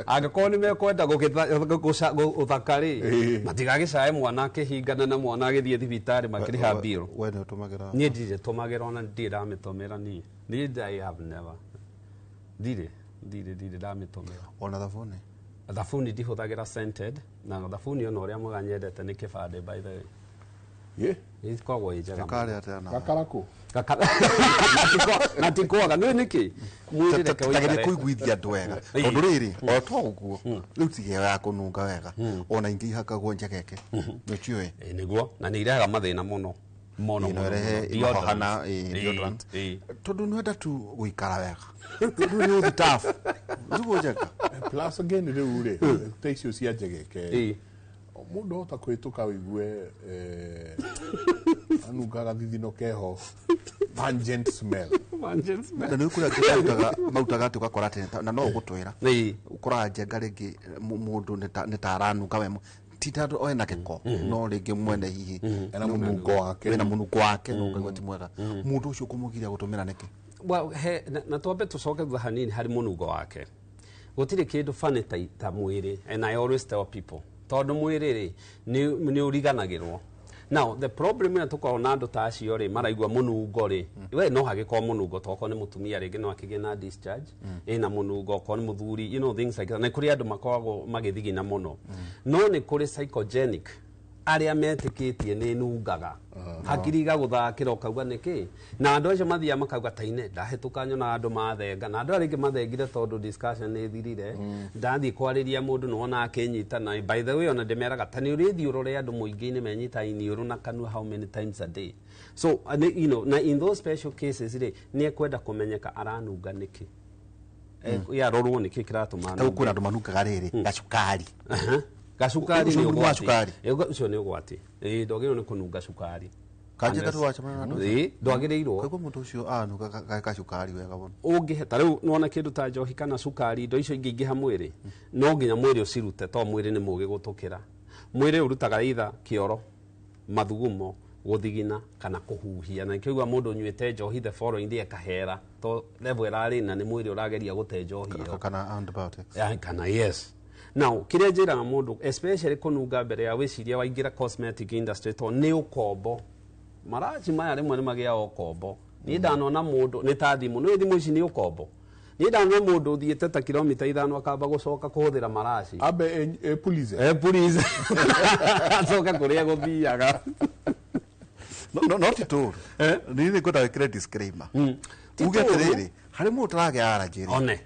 angĩkorwo nĩ mekwenda ũthaka rĩ matigagĩcaye mwana akĩhingana na mwana agĩthiĩ thibitarĩ makĩrĩha bill. We nĩ ũtũmagĩra? Niĩ ndirĩ tũmagĩra, ona ndirĩ ndamĩtũmĩra niĩ. I have never. Ndirĩ ndamĩtũmĩra. Ona thabuni? Thabuni ndihũthagĩra scented, na thabuni ona ũrĩa mwega nyendete nĩ kĩbandĩ by the way. Ikoragwo ĩ njega. Gakarĩ atĩa na? Gakarakũ? Na tikwaga nĩ nĩkĩ tagĩrĩ kũiguithia andũ wega, tondũ rĩrĩ o to ũguo rĩu ti wega ya kũnunga wega, ona ingĩ ihakagwo njegeke nĩ ũkiũĩ. Nĩguo, na nĩ irehaga mathĩna mũno mũno ihohana deodorant, tondũ nĩ wenda tu gũikara wega, tondũ nĩ ũthitabu nĩguo njega. Plus again rĩu rĩ ta icio cia njegeke mũndũ ota kwĩtũka wĩigue anungaga thithino keho pungent smell. Na nĩ kũrĩa mautaga atĩ ũgakora atĩ na no ũgũtwĩra ũkoraga njenga rĩngĩ mũndũ nĩ ta aranunga we ti tondũ oe na gĩko no rĩngĩ mwene hihi ena mũnungo wake no ũkaigua ti mwega, mũndũ ũcio ũkũmũgiria gũtũmĩra nĩkĩ? well na twambe tucoke thutha hanini hari munungo wake gutire kindu funny ta mwiri, and I always tell people tondu mwiri ri ni uriganagirwo. Now the problem is tuko na andu ta acio ri maraigua munungo ri we no hagiko munungo toko ni mutumia ringi no akige na discharge ina munungo ko ni muthuri, you know, things like that. Na kuri andu makoragwo magithigina muno no ni kuri psychogenic aria metikitie ni nungaga hakiriga guthakira ukauga niki na andu acio mathia makauga taine ndahituka nyona andu mathenga na andu aringi mathengire tondu discussion ni thirire ndathi kwariria mundu no ona akinyita na by the way ona ndemeraga tani urithi urore andu muingi-ini menyita iniuru na kanua how many times a day. So you know, na in those special cases ni ekwenda kumenyeka aranunga niki ya rorwo niki kiratuma ta ukuna andu manungaga riri gacukari gacukari ni ugwati ucio ni ugwati ndogirwo ni kununga cukari kanje tatu wacha mana ndwagirirwo kwa mundu ucio anuga gacukari wega bono ungiheta riu nona kindu ta njohi kana cukari ndo icio ingi ha mwiri no nginya mwiri ucirute to mwiri ni mugi gutukira mwiri urutaga itha kioro mathugumo guthigina kana kuhuhia na kiugwa mundu nywete njohi the following day akahera to level irari na ni mwiri urageria gute njohi kana antibiotics kana yes. Now kiria njiraga mundu especially kununga mbere ya wiciria waingira cosmetic industry to ni ukombo maraji maya rimwe ni magia ukombo ni ndanona mundu ni ta thimu no thimu ici ni ukombo ni ndanona mundu thiete ta kilomita 5 akamba gucoka kuhuthira maraci abe police acoka kuria guthiaga no tito ni ngota kire disclaimer uge atiriri hari mundu arage arajiri one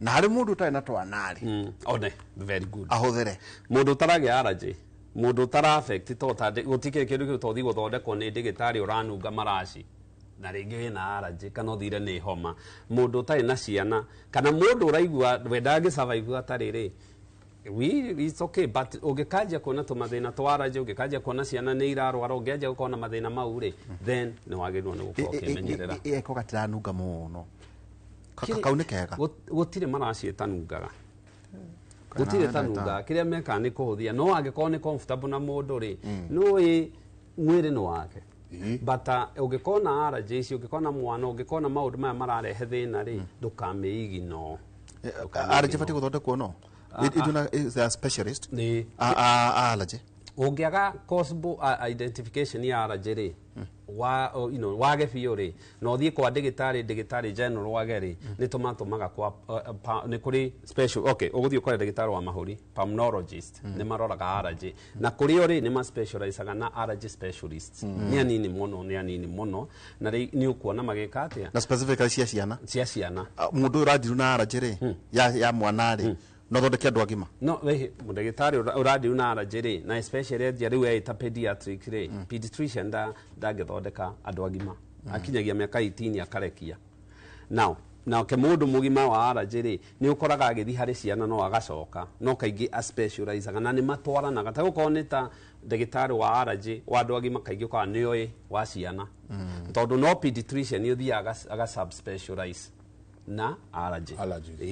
na hari mundu utai na twanari one very good ahuthire mundu tarage araji mundu tara affect to ta gutike kindu kiu tothi guthondekwo ni ndigitari uranunga maraci na ringi na araji kana thire ni homa mundu tai na ciana kana mundu uraigua wendangi survive atariri it's okay but ugikaja kuona to mathina twaraje ugikaja kuona ciana ni irarwara ungeja kuona mathina mau ri then ni wagirwo ni gukorwo kimenyerera eko gatiranunga muno kaune kega gutire maraci tanungaga gutire tanunga kiria meka ni kuhuthia no angikorwo ni comfortable na mundu ri no mwiri no wake but ugikorwo na allergies ugikorwo na mwana ugikorwo na maundu maya mararehe thina ri ndukameigi no allergy fati guthondekwo no is a specialist allergy ungiaga possible identification ya allergy ri wa you know wage biyo ri no thie kwa digitari general wage ri ni tumatumaga kwa ni kuri special okay uguthie kwa digitari wa mahuri pulmonologist ni maroraga allergy na kuri ori ni ma specializaga na allergy specialists ni anini muno na ni ukuona magika atia na specifically cia ciana mundu uradiru na allergy ri ya mwana ri no thondeke andu agima no we mudagitari uradiru na allergy ri na especially riu ya pediatric ri pediatrician ndagithondeka andu agima akinyagia miaka 18 akarekia now ke mundu mugima wa allergy ri ni ukoraga agithi hari ciana no agacoka no kaingi a specializaga na ni matwaranaga ta gukorwo ni ta ndagitari wa allergy wa andu agima kaingi kwa nioi wa ciana tondu no pediatrician ni uthiaga aga subspecialize na allergy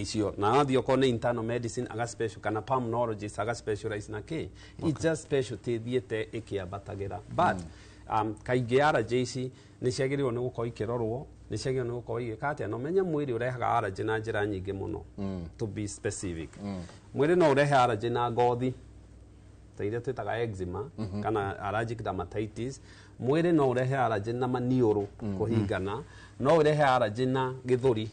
icio na athio kone internal medicine aga special kana pulmonologist aga specialize na ke it's just specialty thiete ikiambatagira but kaingi allergy ici ni ciagiriwo ni gukorwo ikirorwo ni ciagiriwo ni gukorwo igikate no menya mwiri urehaga allergy na njira nyingi muno to be specific mwiri no urehe allergy na ngothi taire twitaga eczema kana allergic dermatitis mwiri no urehe allergy na maniuru kuhingana no urehe allergy na githuri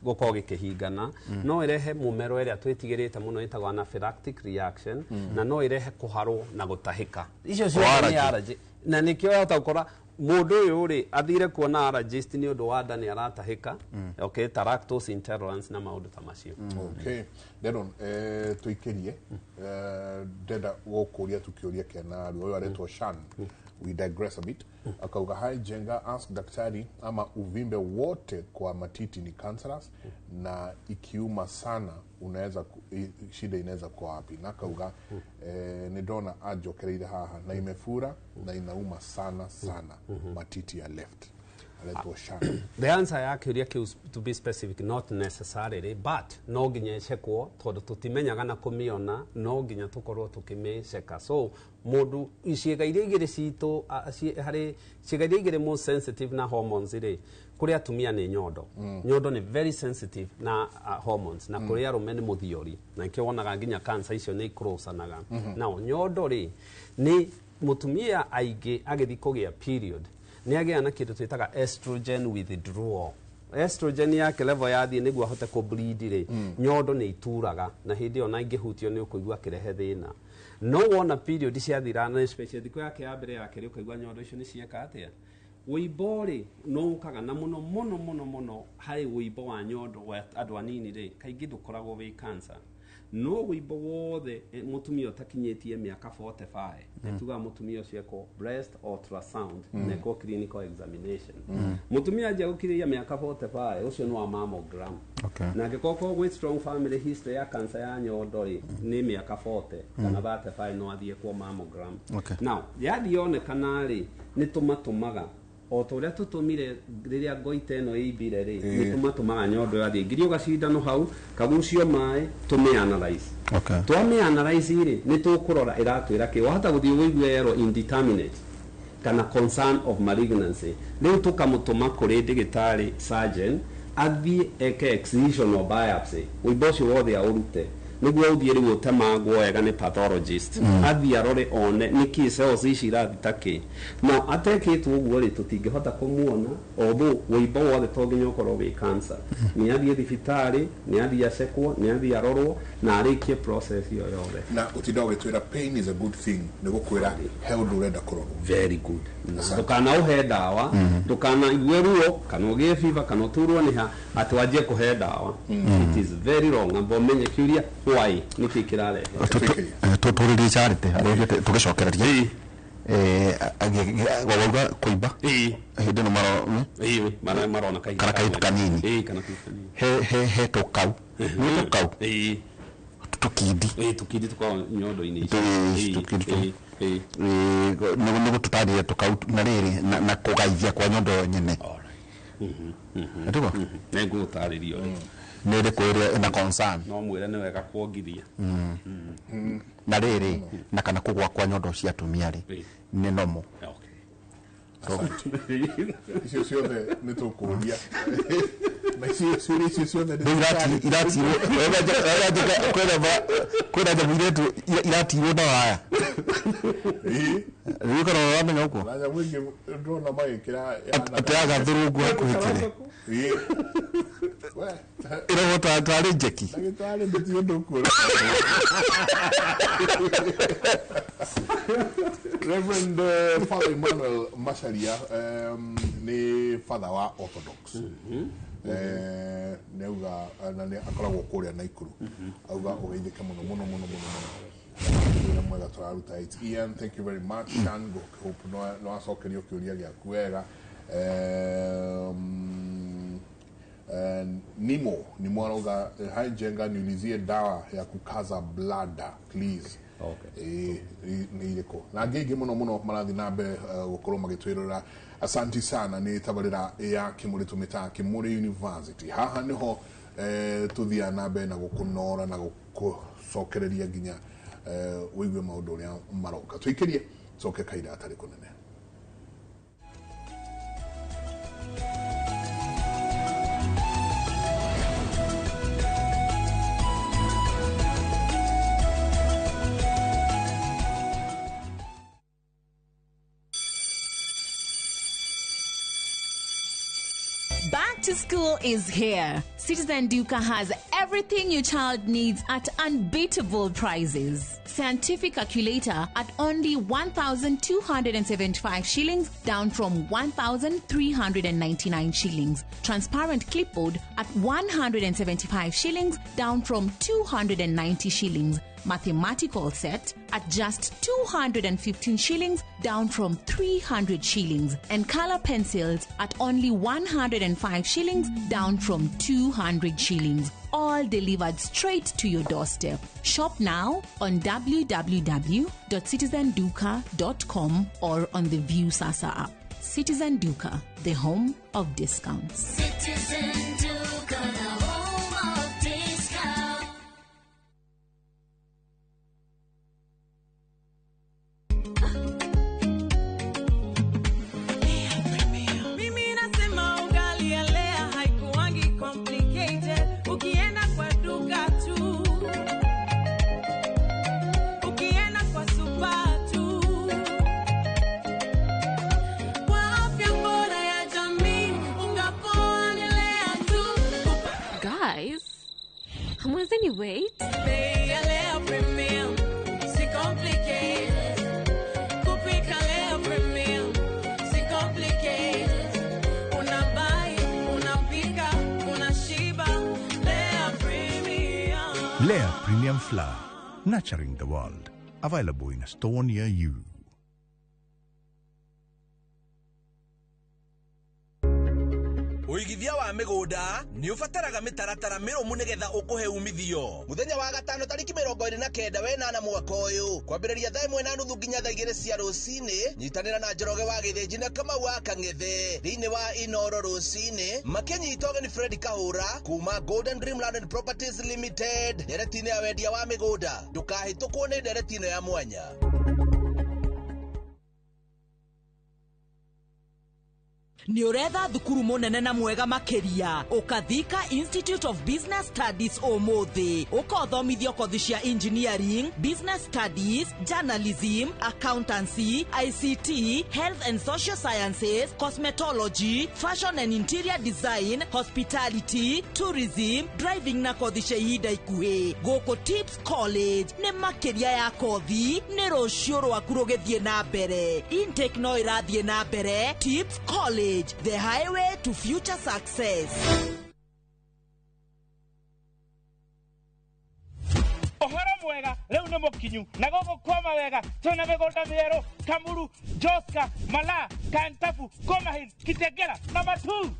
gukorwo gikihingana no irehe mumero iria twitigirite muno itagwa anaphylactic reaction na no irehe kuharwo na gutahika icio cio ni allergy na nikio yota ukora mundu uyu ri athire kuona allergist ni undu wa nda ni aratahika okay ta lactose intolerance na maundu ta macio okay then tuikirie ndenda gukuria tukiuria kena uyu aretwo Shan we digress a bit akauga hai jenga ask daktari ama uvimbe wote kwa matiti ni cancerous na ikiuma sana unaweza shida inaweza kwa wapi na akauga ni dona ajokereire haha na imefura na inauma sana matiti ya left the answer yake uria to be specific not necessarily but no nginya chekwo tondu tutimenyaga na kumiona no nginya tukorwo tukimecheka so mundu ciega iria igiri citu hari ciega iria igiri more sensitive na hormones ri kuri atumia ni nyondo nyondo ni very sensitive na hormones na kuri arume ni muthiori na ikionaga nginya cancer icio ni icrosanaga now nyondo ri ni mutumia aige agithi kugia period ni agia na kindu twitaga estrogen withdrawal estrogen yake level yathie niguo ahote ku bleed ri nyondo ni ituraga na hindi ona ingihutio ni ukuigua kirehe thina no wona period ciathira na especially thiko yake ya mbere yake ri ukaigua nyondo icio ni cieka atia wimbo ri no ukaga na muno hari wimbo wa nyondo wa andu anini ri kaingi ndukoragwo wi cancer no wimbo wothe mutumia utakinyitie miaka 45 netuga mutumia ucio eko breast ultrasound neko clinical examination mutumia aje gukiria miaka 45 ucio no wa mammogram na ngikoko with strong family history ya cancer ya nyondo ri ni miaka 40 kana 35 no athie kwa mammogram now yathione kana ri ni tumatumaga o toria tutumire riria ngoite no ibire ri ni tumatumaga nyondo yathie ngirio gacindano hau kagucio mai tume analyze tume analyze ri ni tukurora iratwira ki wahota guthie wigwe ero indeterminate kana concern of malignancy riu tukamutuma kuri digitari surgeon athie eke excision or biopsy wibocio wothe aurute niguo uthie riu utemagwo wega ni pathologist athie arore one niki cells ici irathitaki na atekitwo uguo ri tutingihota kumuona obu wibo wothe tonginya ukorwo wi cancer ni athie thibitari ni athie acekwo ni athie arorwo na arikie process iyo yothe na utindo gwitwira pain is a good thing nigukwira health urenda kurorwo very good ndukana uhe dawa ndukana igwe ruo kana ugie fever kana turwo ni ha atwajie kuhe dawa it is very wrong ambo menye kiuria why niki kirale tuturiri charity arogete tugicokereria gwagwa kuiba hindi no maro marona kai kana kai kanini kana kanini he tukau tukidi tukao nyondo ini tukidi nugu tutadire tukau na riri na kugaithia kwa nyondo nyene ndiko nengu utaririo nende kwire na concern no mwire ni wega kuongithia na riri na kana kugwa kwa nyondo cia tumia ri ni nomo icio ciothe nĩ tũkũria na icio ciothe kwĩna nyamũ iretu iratirwo na waya rĩkorwo wamenya ũguo na nyamũ ingĩ ndĩrona magĩkĩra atĩagathũrũngu akũhĩkĩre ĩrogota tarĩ njeki ndagĩtarĩ ndĩtio ndũkũra Reverend Father Emmanuel Macharia ni father wa Orthodox neuga na ni akoragwo kuria Naikuru auga ugeithike muno mwega turaruta it Ian, thank you very much Shan hope no acokerio kiuria giaku wega Nimo arauga haijenga niulizie dawa ya kukaza bladder please ni iriko na ngenge muno marathi na mbere gukorwo magitwirira asanti sana ni tabarira ya Kimuri tumita Kimuri University haha niho tuthia na mbere na gukunora na gucokereria nginya wigwe maundu uria maroka twikirie coke kaida atari kunene Back to school is here. Citizen Duka has everything your child needs at unbeatable prices. Scientific calculator at only 1,275 shillings, down from 1,399 shillings. Transparent clipboard at 175 shillings, down from 290 shillings. Mathematical set at just 215 shillings, down from 300 shillings. And color pencils at only 105 shillings, down from 200 shillings. All delivered straight to your doorstep. Shop now on www.citizenduka.com or on the View Sasa app. Citizen Duka, the home of discounts. Citizen Duka, the home of discounts. Mimi nasema ugali Mwenzeni wait. Bei ya leo premium, si complicated. Kupika leo premium, si complicated. Unabai, unapika, unashiba. Lea premium. Lea Premium Flour, nurturing the world. Available in a store near you. Uigithia wa migunda ni ubataraga mitaratara mirumu nigetha ukuhe umithio. Muthenya wa gatano tariki 29 wenana mwaka uyu kwambiriria thaa 1:30 nginya thaa 2 cia rucini. Nyitanira na Njoroge wa Githinji na Kamau wa Kang'ethe thiini wa Inoro rucini. Makinyita ũgeni Fred Kahura kuma Golden Dream Land and Properties Limited. Nderetine ya wendia wa migunda ndukahitũkwo ni nderetine ya mwanya. Ni uretha thukuru munene na mwega makiria Ukathika Institute of Business Studies umuthi ukothomithio kothi cia engineering, business studies, journalism, accountancy, ICT, health and social sciences, cosmetology, fashion and interior design, hospitality, tourism, driving na kothi cia ihinda ikuhi. Guku Tips College ni makiria ya kothi ni rucio rwaku rugithie na mbere. Intake no irathie na mbere. Tips College, the highway to future success. Ohoro mwega leo ni mukinyu na gogo kwama wega tuna migunda mieru Kamuru, Joska, Mala, Kantafu, Gomahin, Kitegera na Matu.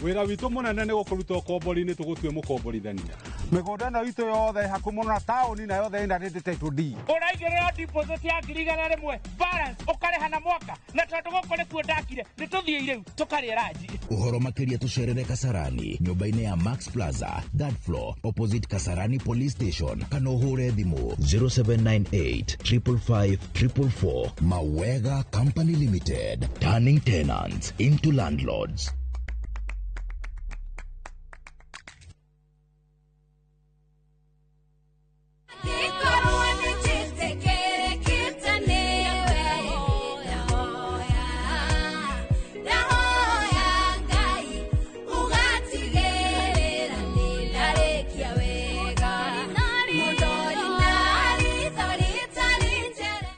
Wira witu munene ni gukuruta ukombori-ini tugutue mukomborithania migunda na itu yothe hakumu na tauni na yothe ina title deed uraigirira deposit ya 1,000 balance ukareha na mwaka na tondu guko ni kuo ndakire ni tuthie iriu tukarie ranji. Uhoro makiria tucerere Kasarani nyumba-ini ya Max Plaza, third floor, opposite Kasarani Police Station. Kana uhure thimu 0798 555 444. Mawega Company Limited, turning tenants into landlords.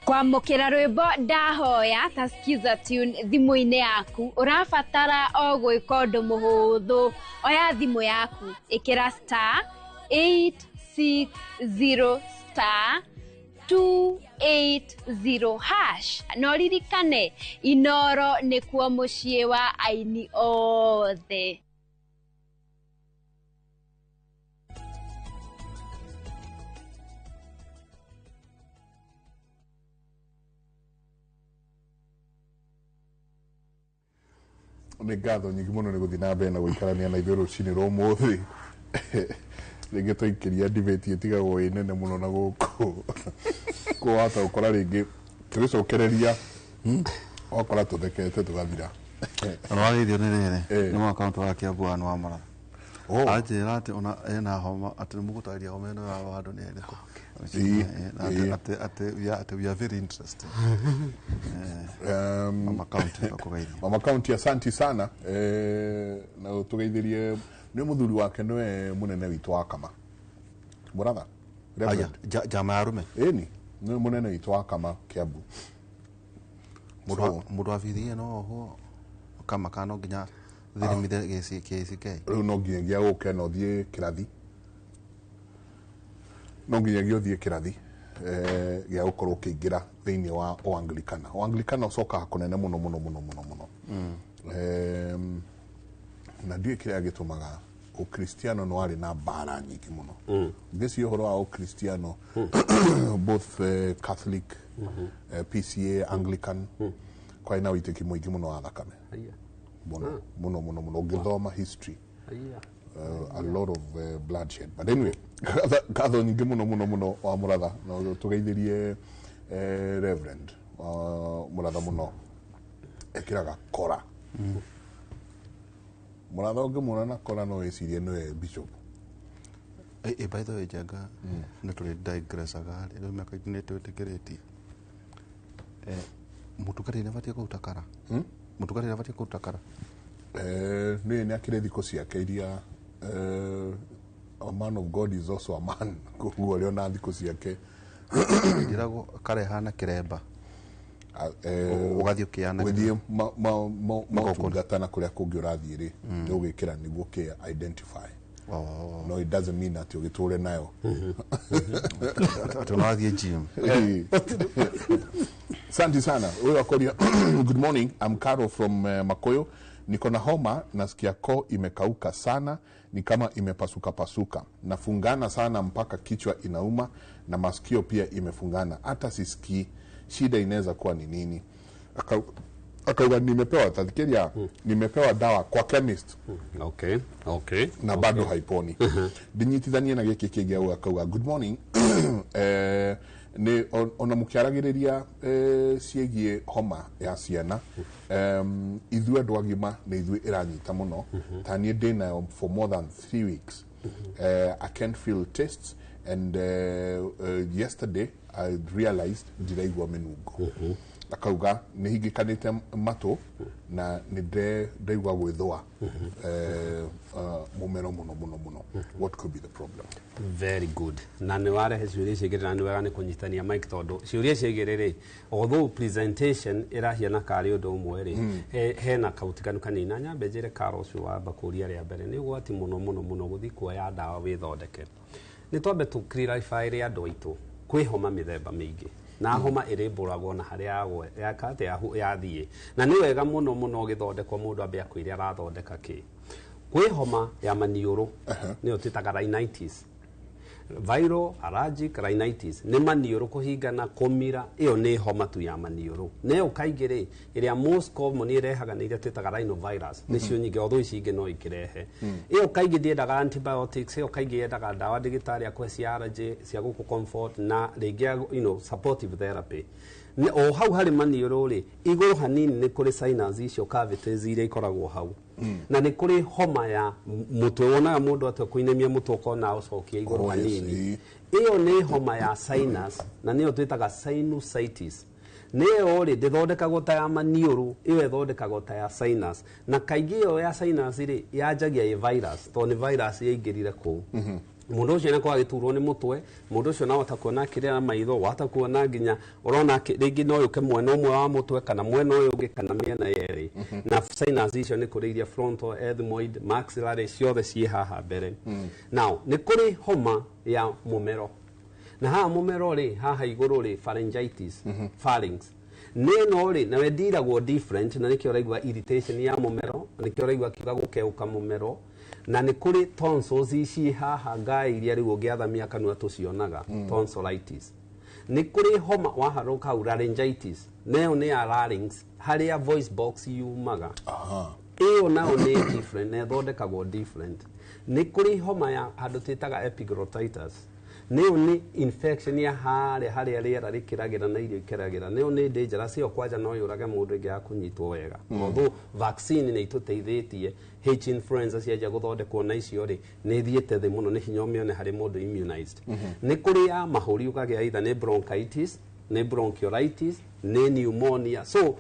Kwamukira rwimbo ndahoya ta skiza tune thimu-ini yaku urabatara o gwika undu muhuthu. Oya thimu yaku ikira *860 *280 hash. No ririkane Inoro ni kuo mucii wa aini othe. Nĩ ngatho nyingĩ mũno nĩ gũthiĩ na mbere na gũikarania na ithuĩ rũcinĩ rwa ũmũthĩ. Rĩngĩ twaikĩria debate ĩtigagwo ĩ nene mũno na gũkũ kũhota gũkora rĩngĩ tũgĩcokereria wakora tũthekete tũgathira. Rwarĩithio nĩ rĩrĩ nĩ mũakaunti wa Kiambu wa Mwamara anjĩra atĩ ona ena homa atĩ nĩ mũgũtarĩria homa ĩno ya handũ nĩ ĩrĩkũ. Atĩ we are very interested. Mama County asanti sana na tugeithirie nĩ mũthuri wake nĩwe mũnene witũ wa Kama Mũratha jama ya rume ĩni nĩ mũnene witũ wa Kama Kiambu mũndũ abithie no ho Kama kana nginya thirimithia KCK rĩu no nginyagia gũke na ũthiĩ kĩrathi no nginyagia ũthiĩ kĩrathi gĩa gũkorwo ũkĩingĩra thĩinĩ wa Anglikana. Anglikana ũcokaga kũnene mũno mũno mũno mũno mũno na ndiĩ kĩrĩa gĩtũmaga Ukristiano no arĩ na mbara nyingĩ mũno. Ngĩci ũhoro wa Ukristiano both Catholic, PCA, Anglican kwa ina wĩtĩki mũingĩ mũno wa thakame mũno mũno mũno mũno ũngĩthoma history a lot of bloodshed. But anyway, katho nyingĩ mũno mũno mũno wa Mũratha no tugeithirie Reverend Mũratha mũno ekĩraga kora. Mũratha ũngĩmwona na kora no wĩcirie nĩwe bishop. By the way Njenga nĩ tũrĩ digressaga rĩu mĩaka nĩ twĩtĩkĩrĩtie mũtungatĩri nĩabatiĩ kũruta kara. Mũtungatĩri nĩabatiĩ kũruta kara. Nĩ akĩrĩ thikũ ciake iria a man of God is also a man. Koguo rĩo na thikũ ciake njĩragwo karehana kĩremba ũgathiĩ ũkĩana gũthiĩ maũtungata na kũrĩa kũngĩ ũrathiĩ rĩ nĩ ũgĩkĩra nĩguo kĩ identify. No, it doesn't mean that you're getting nayo. Santi sana. Good morning. I'm Carol from Makoyo. Niko na homa, nasikia koo imekauka sana, ni kama imepasuka pasuka. Nafungana sana mpaka kichwa inauma na masikio pia imefungana. Hata sisikii. Shida inaweza kuwa ni nini? Akauga nimepewa tadhikiria nimepewa dawa kwa chemist. Okay. Na bado haiponi. Dinyitithanie na giki kingi au akauga good morning. Ni ona mukiaragiriria ciegie homa ya ciana. Ithuĩ andũ agima nĩ ithuĩ iranyita muno. Tanie ndĩnayo for more than 3 weeks. I can't feel tastes and yesterday I realized ndiraigua mĩnungo. Akauga nĩ hingikanĩte matũ na nĩ ndaigua gwĩthũa mũmero mũno. What could be the problem? Very good. Na nĩ warehe ciũria ciĩgĩrĩ na nĩ wega nĩ kũnyitania mic tondũ ciũria ciĩgĩrĩ rĩ although presentation ĩrahiana karĩ ũndũ ũmwe rĩ hena kautikanu kanini nyambe njĩre Carol ũcio wa bakũria rĩa mbere nĩ ũgwati mũno gũthiĩ kuoya ndawa wĩthondeke. Nĩ twambe tu clarify rĩ andũ aitũ kwĩ homa mĩthemba mĩingĩ na homa ĩrĩmbũragwo na harĩa yakate yathiĩ na nĩ wega mũno gĩthondekwo mũndũ ambe akwĩre arathondeka kĩ. Kwĩ homa ya maniũrũ nĩyo twĩtaga rhinitis. Viral allergic rhinitis nĩ maniũrũ kũhingana kũmira, ĩyo nĩ homa tu ya maniũrũ. Nayo kaingĩ rĩ ĩrĩa most common ĩrehaga nĩ iria twĩtaga rhinovirus nĩcio nyingĩ although ici ingĩ no ikĩrehe. Ĩyo kaingĩ ndĩendaga antibiotics, ĩyo kaingĩ yendaga ndawa ndagĩtarĩ akũhe cia allergy cia gũkũ comfort na rĩngĩ supportive therapy. O hau harĩ maniũrũ rĩ igũrũ hanini nĩ kũrĩ sinus icio cavities iria ikoragwo hau. Na nĩ kũrĩ homa ya mũtwe wonaga mũndũ atĩ kũinamia mũtwe ũkona ũcokia igũrũ hanini. Ĩyo nĩ homa ya sinus na nĩyo twĩtaga sinusitis. Nĩyo rĩ ndĩthondekagwo ta ya maniũrũ, ĩyo ĩthondekagwo ta ya sinus. Na kaingĩ ĩyo ya sinus rĩ yanjagia ĩ virus tondũ nĩ virus yaingĩrire kũu. Mũndũ ũcio nĩ kwagĩturwo nĩ mũtwe, mũndũ ũcio no atakuona kĩrĩa maitho, wata kuona nginya ũrona rĩngĩ no yũke mwena ũmwe wa mũtwe kana mwena ũyũ ũngĩ kana mĩena yerĩ. Na sinus icio nĩ kũrĩ iria frontal, ethmoid, maxillary ciothe ciĩ haha mbere. Now nĩ kũrĩ homa ya mũmero. Na haha mũmero rĩ haha igũrũ rĩ pharyngitis, pharynx. Nĩno rĩ nawe ndiragwo different na nĩkĩo ũraigua irritation ya mũmero, nĩkĩo ũraigua kiuga gũkeũka mũmero. Na nĩ kũrĩ tonsils ici haha ngai iria rĩu ũngĩathamia kanua tũcionaga tonsillitis. Nĩ kũrĩ homa waharũka hau laryngitis, nayo nĩ ya larynx harĩa voice box yumaga. Ĩyo nayo nĩ different na ĩthondekagwo different. Nĩ kũrĩ homa ya handũ twĩtaga epiglottitis. Nĩyo nĩ infection ya harĩa rĩera rĩkĩragĩra na irio ikeragĩra. Nĩyo nĩ dangerous, ĩyo kwanja no yũrage mũndũ ĩngĩ kũnyitwo wega. Although vaccine nĩ itũteithĩtie H influenza cianjia gũthondekwo na icio rĩ nĩ thiĩte thĩ mũno, nĩ hinya ũmĩone harĩ mũndũ immunized. Nĩ kũrĩ ya mahũri ũkagĩa either nĩ bronchitis, nĩ bronchiolitis, nĩ pneumonia. So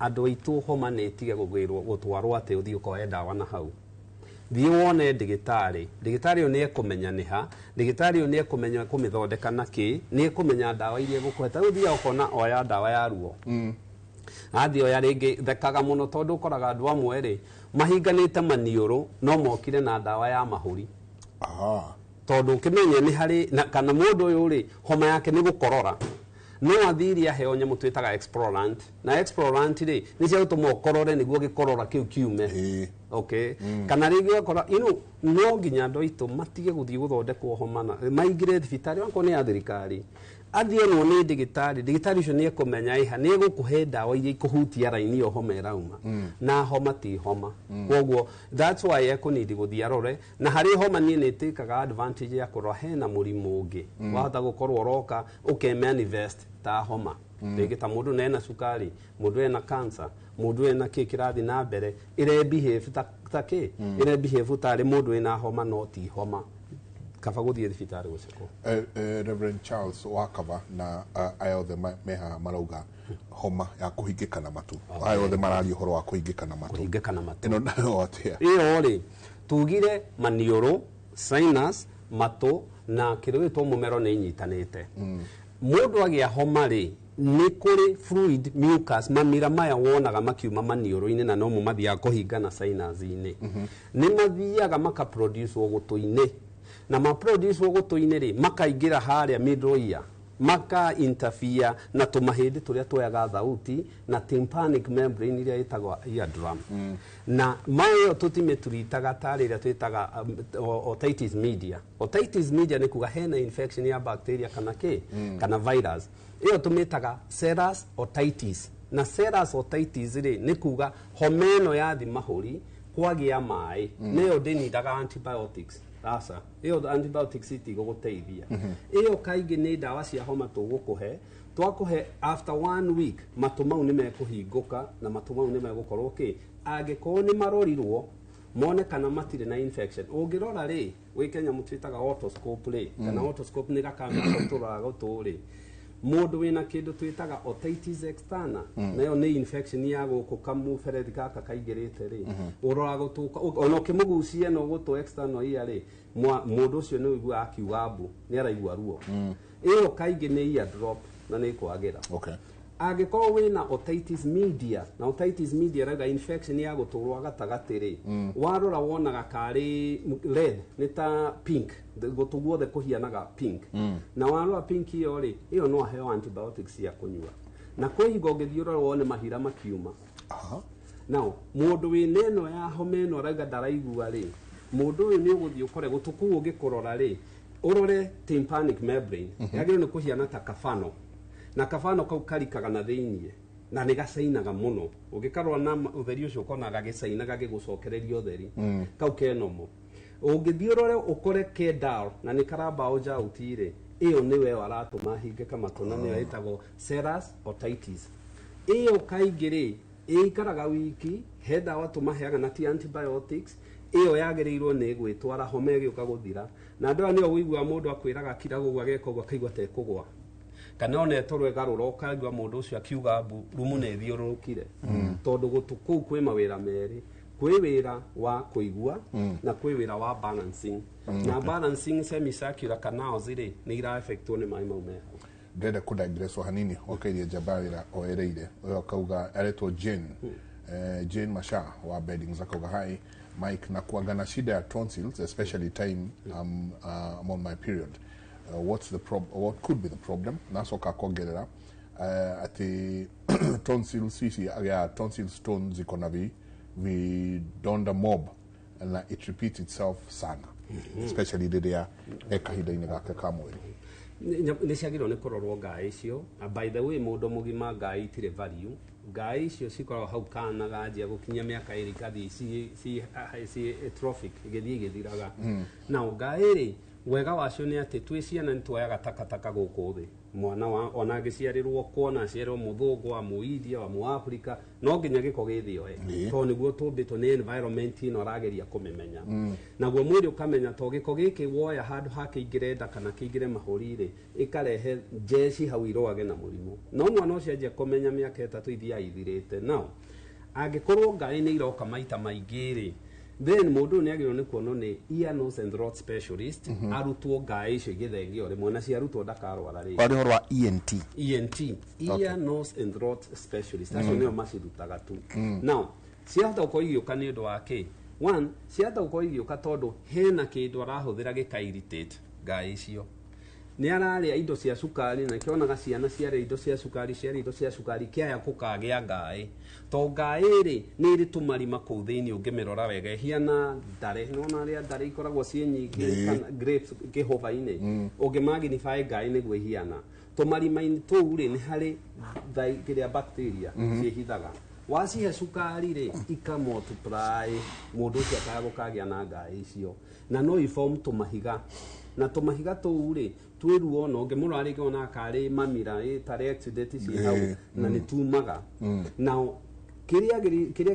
andũ aitũ homa nĩ ĩtige gũtwarwo atĩ ũthiĩ ũkoe ndawa na hau. Thiĩ wone ndagĩtarĩ. Ndagĩtarĩ ũyũ nĩ ekũmenya nĩ ha, ndagĩtarĩ ũyũ nĩ ekũmenya kũmĩthondeka na kĩ, nĩ ekũmenya ndawa iria gũkũhe. Ta rĩu thiaga ũkona oya ndawa ya ruo. Athiĩ oya rĩngĩ thekaga mũno tondũ ũkoraga andũ amwe rĩ mahinganĩte maniũrũ no mokire na ndawa ya mahũri. Tondũ ũkĩmenya nĩ harĩ kana mũndũ ũyũ rĩ homa yake nĩ gũkorora. No athiĩ aheo nyamũ twĩtaga explorant. Na explorant rĩ nĩ cia gũtũma ũkorore nĩguo gĩkorora kĩu kiume. Okay. Kana rĩngĩ ũkora no nginya andũ aitũ matige gũthiĩ gũthondekwo homa na maingĩre thibitarĩ wakorwo nĩ ya thirikari. Athiĩ onwo nĩ ndagĩtarĩ, ndagĩtarĩ ũcio nĩ ekũmenya iha nĩ egũkũhe ndawa iria ikũhutia raini ĩyo homa ĩrauma. Na homa ti homa. Koguo that's why ekũnidi gũthiĩ arore. Na harĩ homa niĩ nĩ ĩtĩkaga advantage ya kũrora hena mũrimũ ũngĩ. Wahota gũkorwo ũroka ũkemanifest ta homa. Rĩngĩ ta mũndũ ena cukari, mũndũ ena cancer, mũndũ ena kĩ kĩrathi na mbere, ĩrebehave ta kĩ, ĩrebehave tarĩ mũndũ ena homa no ti homa. Kaba gũthiĩ thibitarĩ gũcekwo. Reverend Charles Wakava na aya othe meha marauga homa ya kũhingĩka na matu. Aya othe mararia ũhoro wa kũhingĩka na matu. Kũhingĩka na matu. Ĩno nayo atĩa? Ĩyo rĩ tugire maniũrũ, sinus, matu na kirwitwo mumero ni nyitanite mundu agia homa ri ni kuri fluid mucus mamira maya wonaga makiuma manioro-ini na no mu mathia kuhingana sinus-ini ni mathiaga maka produce gutu-ini na ma produce gutu-ini ri makaingira haria middle ear maka interfere na tumahindi turia twoyaga thauti na tympanic membrane iria itagwa eardrum na mayo tutimeturitaga tari iria twitaga otitis media. Otitis media ni kuga hena infection ya bacteria kana kana virus iyo tumitaga serous otitis na serous otitis ri ni kuga homeno ya thi mahuri kwagia mai niyo ndinidaga antibiotics asa iyo antibiotics itigo guteithia iyo kaingi ni dawa cia homa tugukuhe twakuhe after 1 week matumau ni mekuhinguka na matumau ni megukorwo angikorwo ni marorirwo mone kana matire na infection ungirora ri wikenya mutwitaga otoscope ri kana otoscope ni gakamera turaga guturi mundu wina kindu twitaga otitis externa nayo ni infection ya guku kamuberethi gaka kaingirite ri urora gutuka ona kimugucie no gutu external ia ri mundu ucio ni uigua akiuga mbu ni araigua ruo iyo kaingi ni ear drop na ni kwagira angikorwo wina otitis media na otitis media raga infection ya guturwa gatagati ri warora wonaga kari red ni ta pink gutu guothe kuhianaga pink na warora pink iyo ri iyo no aheo antibiotics ya kunyua na kwihinga ungithiurora wone mahira makiuma now mundu wineno ya homeno raga daraigua ri mundu uyu ni uguthii ukore gutuku ungikurora ri urore tympanic membrane yagiro ni kuhiana ta kafano na kafano kau karikaga na thiini na ni gacainaga muno ungikarwa na utheri ucio konaga gicainaga gigucokereria utheri kau kenomo ungithiurore ukore kedal na ni karamba oja utire iyo niwe waratuma hinge kama tuna ni itagwo serous otitis iyo kaingiri ikaraga wiki heda watu maheaga na antibiotics iyo yagirirwo ni gwitwara homa giuka guthira na andu ni oigua mundu akwiraga kira gugwa geko gwa kaigwa te kugwa kana one torwe garura ukagwa mundu ucio akiuga mbu rumu ne thiurukire tondu gutuku kwi mawira meri kwi wira wa kuigua na kwi wira wa balancing na balancing semicircular canals iri ni ira affectwo ni mai maume ndenda kudigresswo hanini okairie jabarira oereire uyo kauga aretwo Jane Masha wa bedding zakauga hai Mike na kuangana shida ya tonsils especially time I'm on my period what could be the problem naso kakongerera ati tonsils ya tonsil stones iko na vi donda mob and it repeats itself sana especially the ekahinda-ini gake ka mweri ni ciagirwo ni kurorwo ngai icio by the way mundu mugima ngai itire value ngai icio cikorwo hau kana ganjia gukinya miaka iri kathi si atrophic igithii igithiraga na ngai ri wega wacio ni ati twi ciana nitwoyaga takataka guku thi mwana wa ona giciarirwo kuona ciarwo muthungu wa muindia wa muafrika no nginya giko githioe to niguo tumbitwo ni environment ino rageria kumemenya naguo mwiri ukamenya to giko giki woya handu hakiingirenda kana kiingire mahurire ikarehe jeshi hau iroage na murimu no mwana ucio aje kumenya miaka 3 ithia ithirite now angikorwo ngai ni iroka maita maingiri then mundu ni agirwo ni kuono ni ear nose and throat specialist arutwo ngai icio githengio rimwe na cia arutwo ndakarwara ri wari horwa ENT ear nose and throat specialist acio nio macirutaga tu now ciahota uko igioka ni undu wake one ciahota uko igioka tondu hena kindu arahuthira gikairitate ngai icio ni araria indo cia sukari na kionaga ciana ciaria indo cia sukari kiaya kukagia ngai to ngai ri ni ri tumarima ku thiini ungimirora wega hiana ndare nona ria ndare ikoragwo cie nyingi kana grapes kihovaine ungimagnify ngai ni gwe hiana tumarima-ini tuu ri ni hari kiria bacteria ciehithaga wacihe sukari ri ika multiply mundu ucio akagukagia na ngai icio na no iform tumahiga na tumahiga tuu ri twiruo no ngimurari gona kari mamira tare accident ci hau na ni tumaga na kiria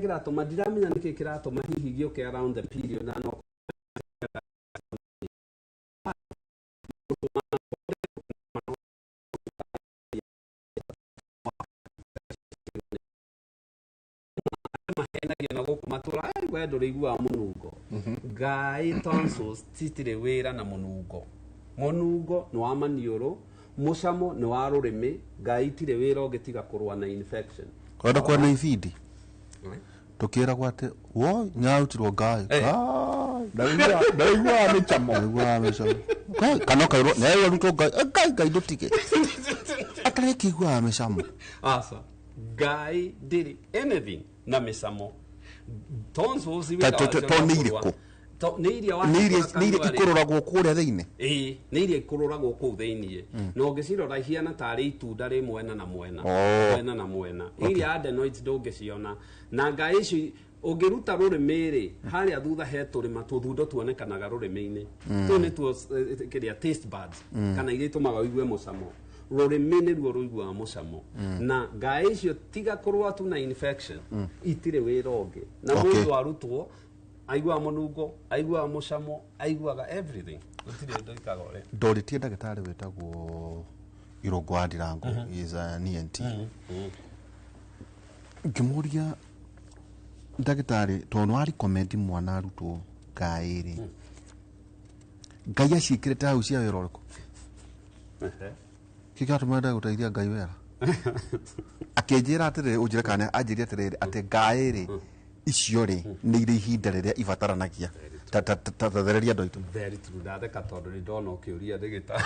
kiratuma ndiramenya niki kiratuma hihi gioke around the period na no ginagia na goku matura we ndurigua munungo ngai tonsils titire wira na munungo ni wa manioro mucamo ni wa rurimi ngai tire wira ungitiga kurwa na infection kwenda kwa na ifidi tukira kwate wo nyautirwo ngai ndaigua amechamo kana kairo nayo ruto ngai ndutige akare kigwa amechamo asa ngai did anything na mesamo tonsils iwe to niriko niria ikororagwo kuria thiini niria ikororagwo kuu thiini no ngicirora hiana tari itunda ri mwena na mwena iria adenoids ndungiciona na ngai ici ungiruta rurimi haria thutha he turima tuthundo tuonekanaga rurimi-ini tu ni tuo kiria taste buds kana iria itumaga uigue mucamo rurimi niruo ruiguaga mucamo na ngai icio tiga kurwa tu na infection itire wira ungi na mundu arutwo aigua munungo aigua mucamo aiguaga everything utire ndoikaga ore ndoritie ndagitari wetagwo Irongo wa Ndirango is an ENT ngimuria ndagitari tono ari comment mwana arutwo ngairi ngai acikirite hau cia wira uriko kigatuma gutaithia ngai wera akinjira atiriri unjire kana anjiri atiriri ati ngairi icio ri ni iri ihinda riria ibataranagia tathereria ndo itu very true ndatheka tondu ni ndona ukiuria ndagitari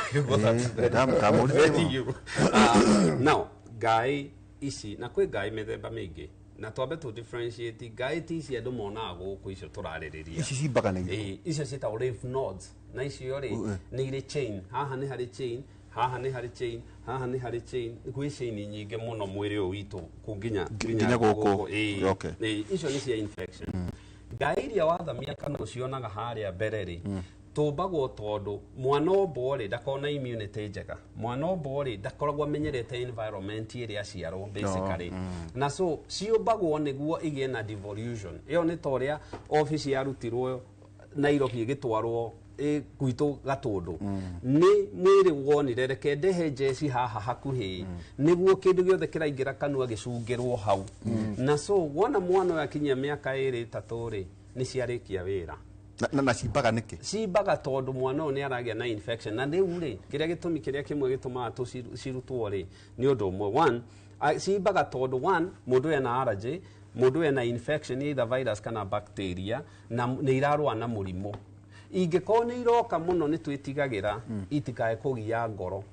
now ngai ici na kwi ngai mithemba mingi na twambe tu differentiate ngai ti cia andu monaga guku icio turaririria ici cimbaga ni icio cietagwo lymph nodes na icio ri ni iri chain haha ni hari chain haha ni hari chain haha ni hari chain gwi chain nyingi muno mwiri uyu witu kunginya guku icio ni cia infection ngai iria wathamia kana ucionaga haria mbere ri tumbagwo tondu mwana obori ndakona immunity njega mwana obori ndakoragwo amenyerete environment iria aciarwo basically na so ciumbagwo niguo igie na devolution iyo ni toria office yarutirwo Nairobi igitwarwo gwitu gatundu ni mwiri wonire reke ndehe jeci haha hakuhi niguo kindu giothe kiraingira kanua gicungirwo hau na so wona mwana yakinyia miaka 2-3 ri ni ciarikia wira na cimbaga niki cimbaga tondu mwana uyu ni aragia na infection na riu ri kiria gitumi kiria kimwe gitumaga tucirutwo ri ni undu umwe one cimbaga tondu one mundu ena allergy mundu ena infection either virus kana bacteria na ni irarwa na murimu ingĩkorwo nĩ iroka mũno nĩ twĩtigagira itikae kũgia ngoro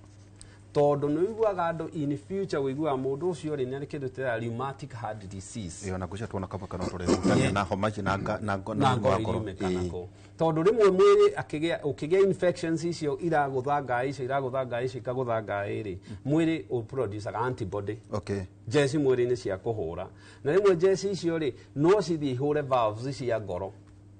tondu nĩ uiguaga andũ in future wĩiguaga mũndũ ũcio rĩ nĩ kĩndũ tĩra rheumatic heart disease na kucia tuona kama kana tũrehutania na homa ici na ngoro tondu rĩmwe mwĩrĩ ũkĩgĩa infections icio iragũtha ngai icio ikagũtha ngai rĩ mwĩrĩ ũproducaga antibody jeci mwĩrĩ-inĩ cia kũhũra na rĩmwe jeci icio rĩ no cithiĩ ihũre valves cia ngoro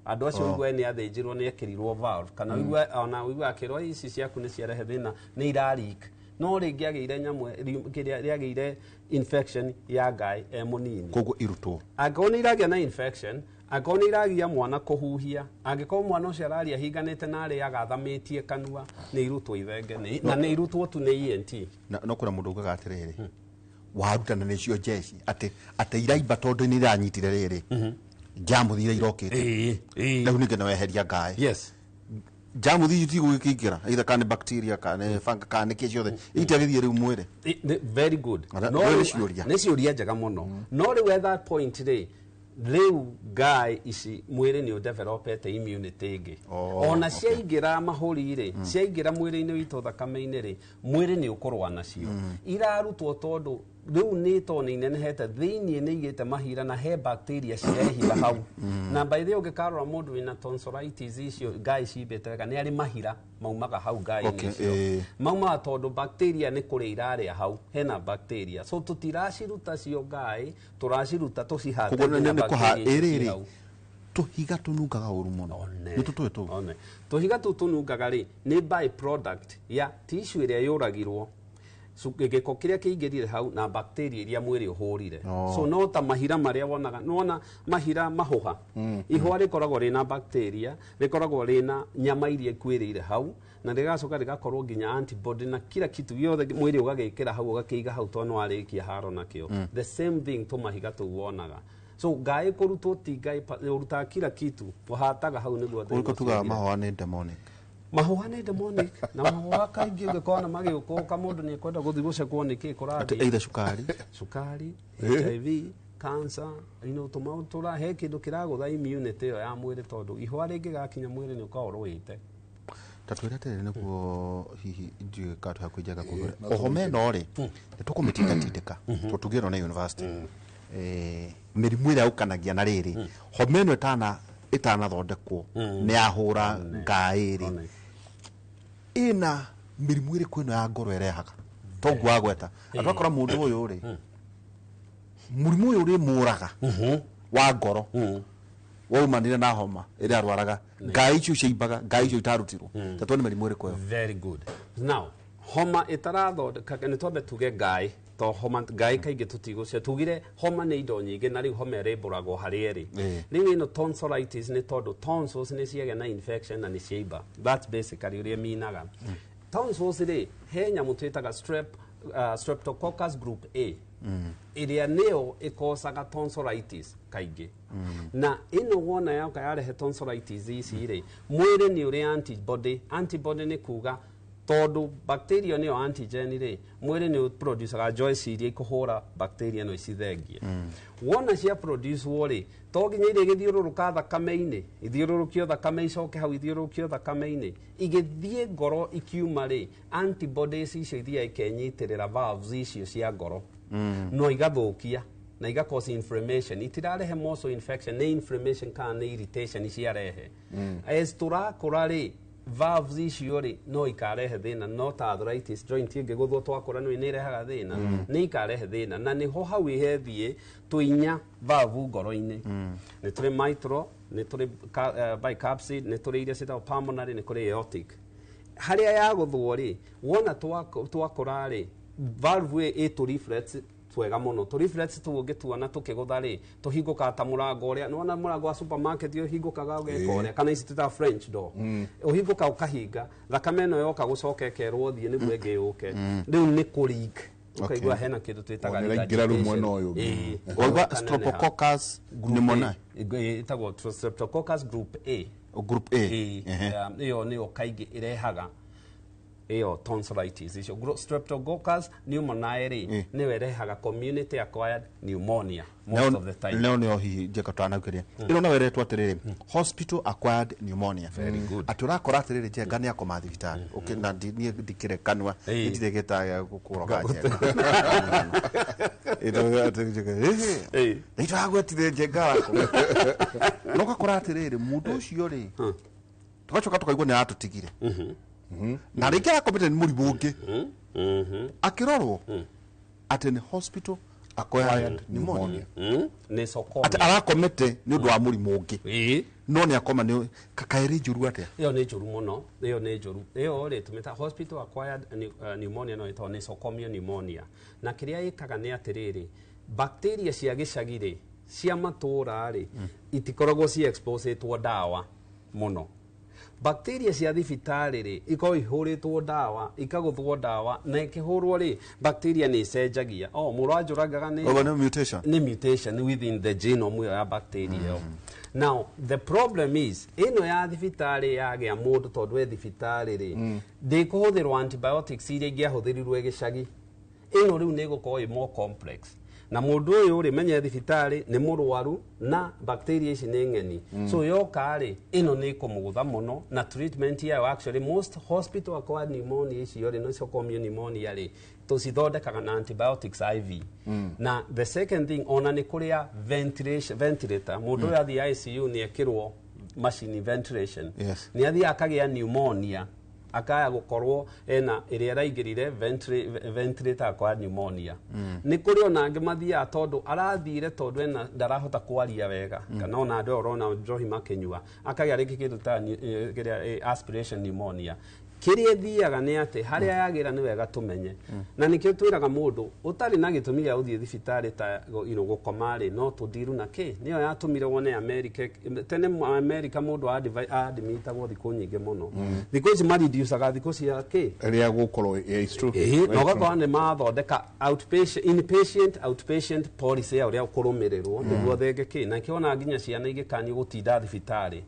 andu acio uigwe ni athĩnjirwo ni ekirirwo valve kana uigwe ona uigwe akirwo ici ciaku ni ciarehe thina ni irarik no ringi agire nyamwe kiria riagire infection ya ngai munini koguo irutwo angĩkorwo ni iragia na infection angĩkorwo ni iragia mwana kuhuhia angĩkorwo mwana ucio araria hinganite na ariaga thamĩtie kanua ni irutwo ithenge na ni irutwo tu ni ENT no kuna mundu ugaga atiriri warutana nicio jeci ati iraimba tondu ni iranyitire riri jamuthira irokete riu ningĩ weheria ngai yes jamuthi ti gũgĩkĩingĩra either kana bacteria kana fungi kana kĩ ciothe itagĩthiĩ riu mwĩrĩ very good no nĩ ciũria njega mũno no rĩu at that point rĩ riu ngai ici mwĩrĩ nĩ ũdevelopete immunity ĩngĩ ona ciaingĩra mahũri rĩ ciaingĩra mwĩrĩ-inĩ witũ thakame-inĩ rĩ mwĩrĩ nĩ ũkũrũa nacio irarutwo tondu riu nĩ toni nenehete thĩinĩ nĩ igĩte mahira na he bacteria cirehitha hau na by the way ũngĩkarora mũndũ wĩna tonsillitis icio ngai cimbĩte wega nĩ arĩ mahira maumaga hau ngai-inĩ icio maumaga tondu bacteria nĩ kũrĩa irarĩa hau hena bacteria so tũtiraciruta cio ngai tũraciruta tũcihate ĩrĩrĩ tũhiga tũnungaga ũru mũno nĩ tũtũĩ tũu tũhiga tũu tũnungaga rĩ nĩ by product ya tissue ĩrĩa yũragirwo gĩko kĩrĩa kĩingĩrire hau na bacteria iria mwĩrĩ ũhũrire so no ta mahira maria wonaga nona mahira mahũha ihũa rĩkoragwo rĩna bacteria rĩkoragwo rĩna nyama iria ikuĩrĩire hau na rĩgacoka rĩgakorwo nginya antibody na kila kitu gĩothe mwĩrĩ ũgagĩkĩra hau ũgakĩiga hau tondũ warĩkia haro nakĩo the same thing tũmahiga tũu wonaga so ngai kurutwo ti ngai uruta kila kitu wahataga hau niguo Kuliko tuga mahwa ni demonic. Mahũa nĩ demonic na mahũa kaingĩ ũngĩkona magĩũka mũndũ nĩ ekwenda gũthiĩ gũcekwo nĩkĩ kũrathiĩ Either cukari, HIV, cancer, tũmaũtũra he kĩndũ kĩragũtha immunity ĩyo ya mwĩrĩ tondũ ihũa rĩngĩ gakinya mwĩrĩ nĩ ũkorwo rwĩte tatwĩra atĩrĩ nĩguo hihi ndiũĩ katu hakũinjaga kũgũra oho meno rĩ nĩ tũkũmĩtindatindĩka tũtugĩrwo na university mĩrimũ ĩrĩa ũkanagia na rĩrĩ homa ĩno ĩtanathondekwo nĩ yahũra ngaĩrĩ ina mĩrimũ ĩrĩkũ ĩno ya ngoro ĩrehaga toguo agweta andũ akora mũndũ ũyũ rĩ mũrimũ ũyũ ũrĩmũraga wa ngoro waumanire na homa ĩrĩa arwaraga ngai icio ciimbaga ngai icio itarutirwo tatwo nĩ mĩrimũ ĩrĩkũ ĩyo very good now homa ĩtarathondeka nĩ twambe tuge ngai to homa ngai kaingĩ tutigũcia tugire homa nĩ indo nyingĩ na rĩu homa ĩrĩmbũragwo harĩ ĩrĩ rĩu ĩno tonsillitis nĩ tondũ tonsils nĩ ciagĩa na infection na nĩ ciaimba that's basically ũrĩa minaga tonsils rĩ he nyamũ twĩtaga streptococcus group A ĩrĩa nĩyo ĩkosaga tonsillitis kaingĩ na ĩno wona yauka yarehe tonsillitis ici rĩ mwĩrĩ nĩ ũrĩ antibody nĩ kuga tondũ bacteria nĩyo antigen rĩ mwĩrĩ nĩ producaga joici iria ikũhũra bacteria no icithengie wona cia produce rĩ to nginya iria igĩthiũrũrũka thakame-inĩ ithiũrũrũkio thakame icoke hau ithiũrũrũkio thakame-inĩ igĩthiĩ ngoro ikiuma rĩ antibodies icio ithiaga ikenyitĩrĩra valves icio cia ngoro no igathũkia na iga cause inflammation itirarehe muscle infection nĩ inflammation kana nĩ irritation ciarehe as tũrakũra rĩ valves icio rĩ no ikarehe thĩna no ta arthritis joint ĩngĩgũthwo twakũra nĩ irehaga thĩna nĩ ikarehe thĩna na nĩho hau ĩhethiĩ tũinya valve ngoro-inĩ nĩ tũrĩ mitral nĩ tũrĩ bicuspid nĩ tũrĩ iria ciĩtagwo pulmonary nĩ kũrĩ aortic harĩa yagũthwo rĩ wona twakũra rĩ valve ĩ tũ reflex twega mũno tũ reflex tũngĩtuona tũkĩgũtha rĩ tũhingũkaga ta mũrango ũrĩa nĩwona mũrango wa supermarket ũhingũkaga ũgeka ũrĩa kana ici twĩtaga French door ũhingũka ũkahinga thakame ĩno yoka gũcoka ĩkerwo thiĩ nĩguo ĩngĩ yũke rĩu nĩ kũring ũkaigua hena kĩndũ twĩtaga streptococcus pneumoniae ĩtagwo streptococcus group A ĩyo nĩyo kaingĩ ĩrehaga iyo tonsillitis icio streptococcus pneumoniae rĩ nĩyo ĩrehaga community acquired pneumonia most of the time leo nĩyo hihi njeka twanagĩria ĩno no ĩretwo atĩrĩrĩ hospital acquired pneumonia very good atĩ ũrakora atĩrĩrĩ njenga nĩ akoma thibitarĩ na niĩ ndikĩre kanua gĩtirĩ gĩtagĩa gũkũroga njenga nĩtwagwetire njenga no ũgakora atĩrĩrĩ mũndũ ũcio rĩ tũgacoka tũkaigua nĩ aratũtigire na rĩngĩ arakomete nĩ mũrimũ ũngĩ akĩrorwo atĩ nĩ hospital acquired pneumonia atĩ arakomete nĩ ũndũ wa mũrimũ ũngĩ no nĩ akoma nĩ kakaĩrĩ njũru atĩa ĩyo nĩ njũru mũno ĩyo rĩ tũmĩta hospital acquired pneumonia no ĩtagwo nosocomial pneumonia na kĩrĩa ĩkaga nĩ atĩrĩrĩ bacteria cia gĩcagi rĩ cia matũũra rĩ itikoragwo exposetwo ndawa mũno bacteria cia thibitarĩ rĩ ikorwo ihũrĩtwo ndawa ikagũthwo ndawa na ikĩhũrwo rĩ bacteria nĩ icenjagia mũrwanjũrangaga nĩ mutation within the genome ya bacteria ĩyo now the problem is ĩno ya thibitarĩ yagĩa mũndũ tondũ we thibitarĩ rĩ ndĩkũhũthĩrwo antibiotics iria ingĩahũthĩrirwo gĩcagi ĩno rĩu nĩ ĩgũkorwo ĩ more complex na mũndũ ũyũ rĩ menye thibitarĩ nĩ mũrwaru na bacteria ici nĩ ng'eni so yoka rĩ ĩno nĩ kũmũgũtha mũno na treatment yayo actually most hospital acquired pneumonia icio rĩ nosocomial pneumonia rĩ tũcithondekaga na antibiotics IV na the second thing ona nĩ kũrĩa ventilator mũndũ ũyũ athiĩ ICU nĩ ekĩrwo machine ventilation nĩ athiĩ akagĩa pneumonia akaya gũkorwo ena ĩrĩa ĩraingĩrire ventilator acquired pneumonia nĩ kũrĩ ona angĩ mathiaga tondũ arathire tondũ ena ndarahota kwaria wega kana ona andũ orona njohi makĩnyua akagĩa rĩngĩ kĩndũ ta aspiration pneumonia kiria thiaga ni ati haria yagira ni wega tumenye na nikio twiraga mundu utari na gitumi gia uthie thibitari ta gukomari no tuthiru na ki niyo yatumire wone America tene America mundu admitagwo thiku nyingi muno thiku ici maridiusaga thiku cia ki ria gukorwo is true no gakwa ni mathondeka outpatient policy ya uria ukurumirirwo niguo thenge ki na kiona nginya ciana igikani gutinda thibitari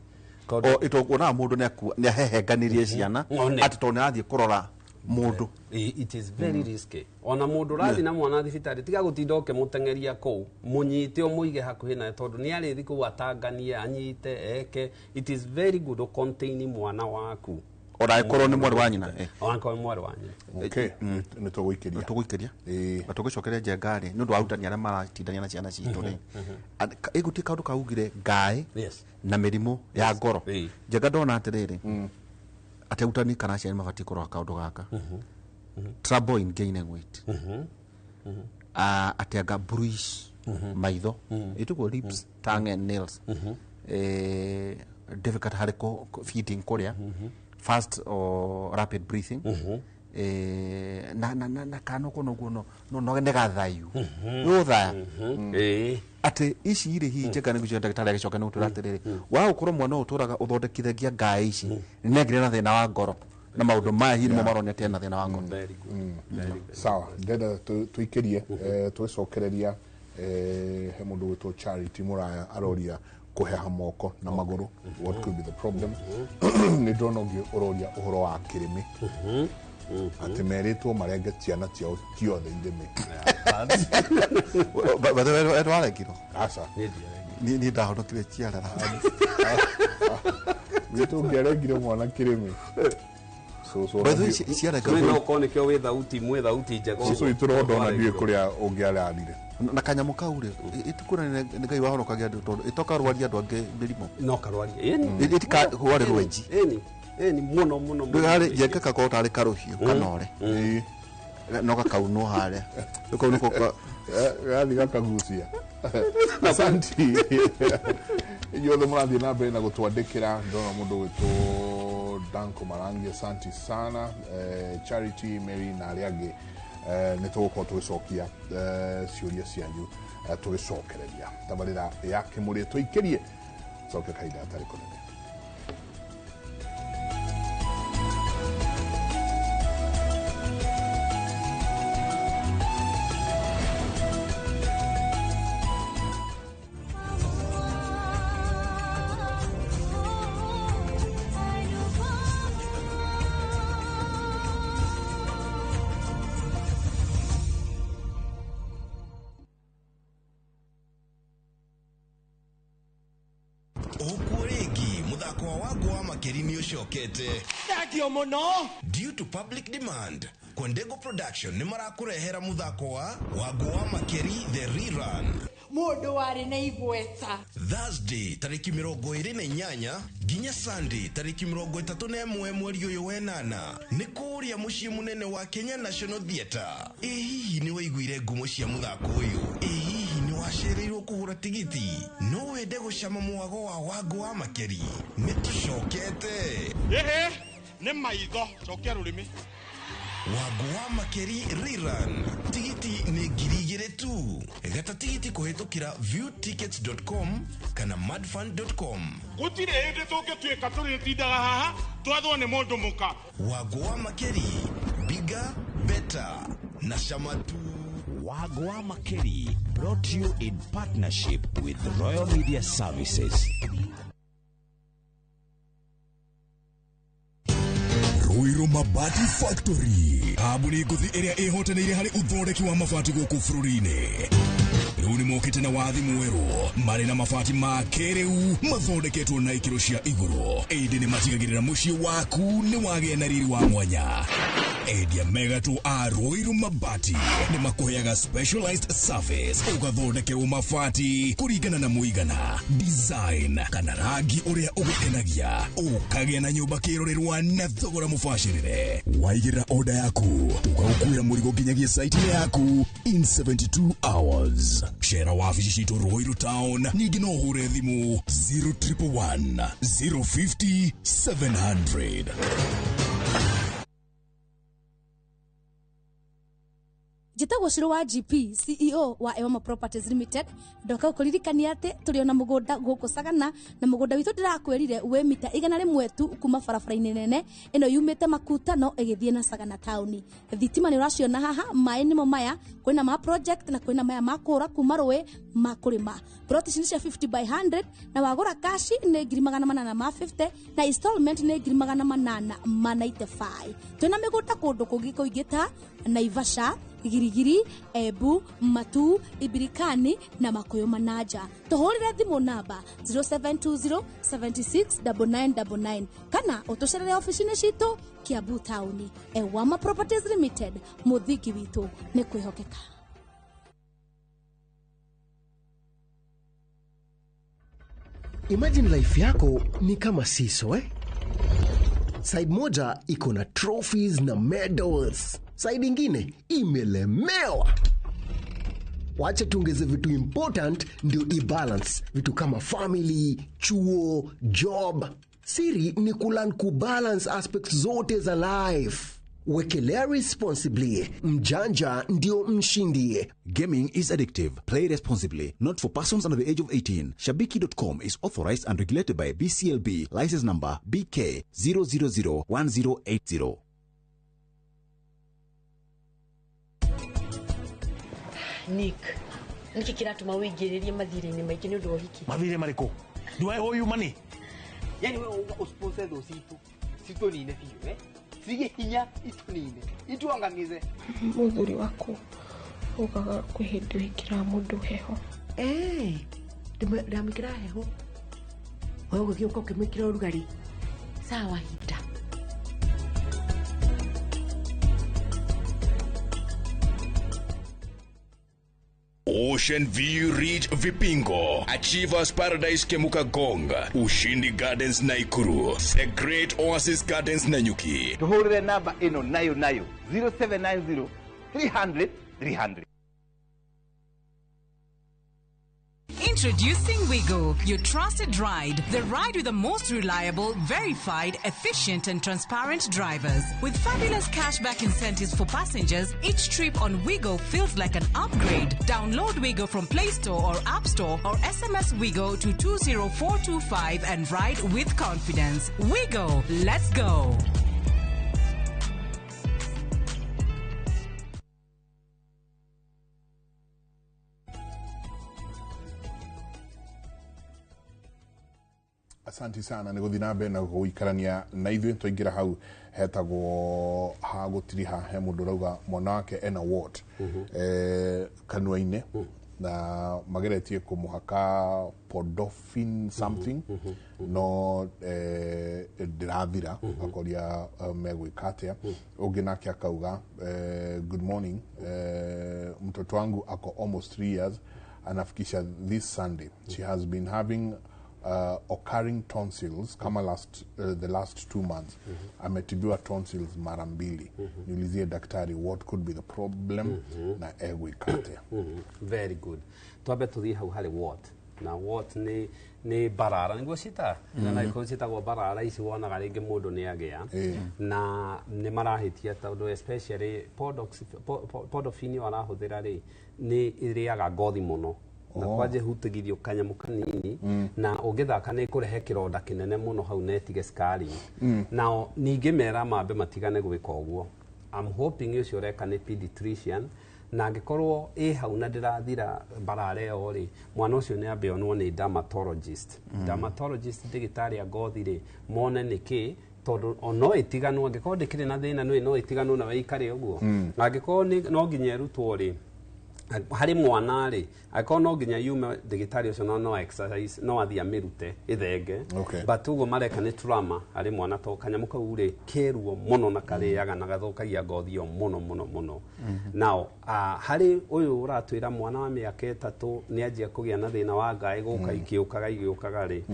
itokuona mundu ni ahehenganirie ciana ati to nirathie kurora mundu it is very risky ona mundu rathi na mwana thibitari tiga gutinda ukimutengeria kou munyite umuige hakuhi na tondu ni ari thiku atanganie anyite eke it is very good contain mwana waku ora ikorwo ni mwari wa nyina ona ko mwari wa nyina okay ni tuguikeria batugicokeria njengari ni ndu arutani aria maratindania na ciana citu ri iguti kaundu kaugire ngai na mirimu ya ngoro njenga ndona atiriri ati arutani kana ciana mabati kurwa kaundu gaka trouble in gaining weight ati anga bruise maitho ituko lips tongue and nails difficult hariko feeding korea fast or rapid breathing na kano kono guno no nega thayu no tha ati ici iri hi njega nigucio ndagitari agicoka no turatiriri wa ukorwo mwana uturaga uthondekithagia ngai ici negire na thina wa ngoro na maundu maya hi nimo maronia tena thina wa ngoro sawa ndenda tuikirie twicokereria he mundu witwo Charity Muraya aroria kuheha moko na maguru what could be the problem ni ndonogio uroria uhoro wa kirimi ati meritwo marenge ciana ciao ciothe irimi bathe etwarekiro asa ni ndahonokire ciara witu ngerengire mwana kirimi bathe ciara ka no kone kyo we thauti mwe thauti njego so iturondo na ndie kuria ungiararire na kanyamu kaure itukura ni ngai wahonokagia ndu tondu itoka rwaria andu ange mirimo no karwaria itika hware rwenji ni muno ndugari jeka kako tari karuhio kanore no kakauno hare uko nuko gani gakagucia asanti yothe murathi na mbere na gutwandikira ndona mundu witwo Danko Marangi asanti sana Charity Mary na ariangi nitugukorwo tugicokia ciuria cianyu tugicokereria tabarira yake muri tuikirie coke kaida atari kunene Due to public demand, Kondego Production ni marakurehera muthako wa Wagwa Makeri the rerun. Mundu wari na igweta. Thursday tariki 28 ginya Sunday tariki 31 mweri uyu wa 8 ni kuria mucii munene wa Kenya National Theatre. Hihi ni waiguire ngumo cia muthako uyu? Hihi ni wacereirwo kuhura tigiti? No wende gucama mwago wa Wagwa Makeri? Nitucokete. Ni maitho cokia rurimi Wagwa Makeri rerun tigiti ni ngiri tu gata tigiti kuhitukira viewtickets.com kana madfund.com gutire hindi tungituika turi tindaga haha twathwo ni mundu muka Wagwa Makeri bigger better na shamatu. Wagwa Makeri brought to you in partnership with Royal Media Services. Ruiru Mabati Factory, kambuni nguthi iria ihotanire hari uthondeki wa mabati guku bururi-ini. Riu ni mokite na wathi mweru mari na mabati ma kiriu mathondeketwo na ikiro cia iguru. Indi ni matigagirira mucii waku ni wagia na riri wa mwanya. Endia megatu a Ruiru Mabati ni makuheaga specialized service ugathondekerwo mabati kuringana na muigana, design kana rangi uria ugukenagia, ukagia na nyumba kirorerwa na thogora mubashirire. Waigirira order yaku tugagukuira murigo nginyagia site yaku in 72 hours. Shera wabici citu Ruiru Town, ningi no hure thimu 0111 050 700. Njitagwo Shiro wa GP, CEO wa Ewama Properties Limited. Ndoka kuririkania ati turi ona mugunda guku Sagana na mugunda witu ndirakwirire we mita 100 tu kuma barabara-ini nene ino yumite Makutano igithie na Sagana town. Thitima ni uraciona haha mai nimo maya kwina ma project na kwina maya makura kuma rwe makurima. Plot cia 50 by 100 na wagura cash ni 850 na installment ni 895. Twina migunda kundu kungi kuingita Naivasha, Girigiri, Ebu, Matu, Ibirikani na Makuyu Manaja. Tuhurire thimu namba 0720 769999 kana utucerere ofisini citu Kiambu Town. Ewama Properties Limited, muthiki witu ni kwihokeka. Imagine life yako ni kama siso Side moja iko na trophies na medals. Side ingine imelemewa. Wacha tuongeze vitu important ndio i-balance. Vitu kama family, chuo, job. Siri ni kulan kubalance aspects zote za life. Wekelea responsibly. Mjanja ndio mshindi. Gaming is addictive. Play responsibly. Not for persons under the age of 18. Shabiki.com is authorized and regulated by BCLB. License number BK 0001080. Nick, niki kiratuma wigiririe mathire-ini maingĩ nĩ ũndũ wa ũhiki. Mathire marĩkũ? Do I owe you money? Yani wewe usponsor those situ nine biũ sige hinya itunine ituangamize muthuri wako ugaga kwihindi wikira mundu heho ndamikira heho wewe ugiuka ukimikira urugari sawa hita. Ocean View Ridge Vipingo, Achievers Paradise Kemuka Gong, Ushindi Gardens Naikuru, The Great Oasis Gardens Nanyuki. Tuhurire namba ino nayo 0790 300 300. Introducing Wigo, your trusted ride. The ride with the most reliable, verified, efficient and transparent drivers. With fabulous cashback incentives for passengers, each trip on Wigo feels like an upgrade. Download Wigo from Play Store or App Store or SMS Wigo to 20425 and ride with confidence. Wigo, let's go. Asanti sana niguthi na mbere na guikarania na ithuĩ twaingĩra hau hetagwo ha gũtiriha he mũndũ rauga mwana wake ena ward kanua-inĩ na mageretie kũmũhaka podofin something no ndĩrathira akoria megwĩka atĩa ũngĩ nake akauga good morning mtoto wangu ako almost 3 years anafikisha this Sunday she has been having occurring tonsils kama the last 2 months ametibiwa tonsils mara 2 niulizie daktari what could be the problem na egwikate very good twabe tuthie hau hari what na what ni barara niguo cita na iko citagwo barara ici wonaga ringi mundu ni agia na ni marahitia tondu especially podofini warahuthira ri ni iriaga ngothi muno na kwaje hutigithio kanyamu kanini na ungithaka ni kurehe kironda kinene muno hau netige scarring na ningi mera mambe matigane gwika uguo I'm hoping ucio reka ni pediatrician na angikorwo hau na ndirathira barare yo ri mwana ucio ni ambe onwo ni dermatologist dermatologist ndigitari a ngothi ri mone niki tondu no itiganwo angikorwo ndikiri na thina no itiganwo na weikare uguo angikorwo no nginya rutwo ri hari mwana ri akorwo no nginya yume ndagitari ucio no exercise no athia mirute ithenge but ugo mareka ni trauma hari mwana to kanyamu kau ri keruo muno na kariaga na gathukagia ngothi yo muno now hari uyu uratwira mwana wa miaka 3 ni anjia kugia na thina wa ngai guka igiukaga ri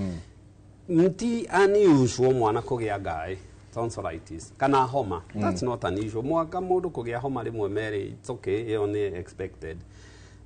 nti unusual mwana kugia ngai tonsillitis kana homa that's not unusual mwaka mundu kugia homa rimwe meri it's okay yo ni expected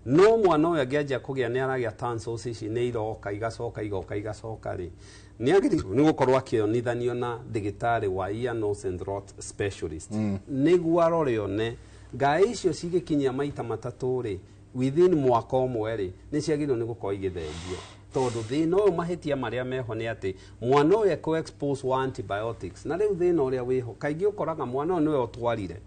no mwana uyu angianjia kugia ni aragia tonsils ici ni iroka igacoka ri ni agiriirwo ni gukorwo akionithanio na ndigitari wa ear nose and throat specialist niguo arore one ngai icio cigikinyia maita matatu ri within mwaka umwe ri ni ciagirwo ni gukorwo igithengio tondu thina uyu mahitia maria meho ni ati mwana uyu ko expose wa antibiotics na riu thina uria wiho kaingi ukoraga mwana uyu niwe utwarire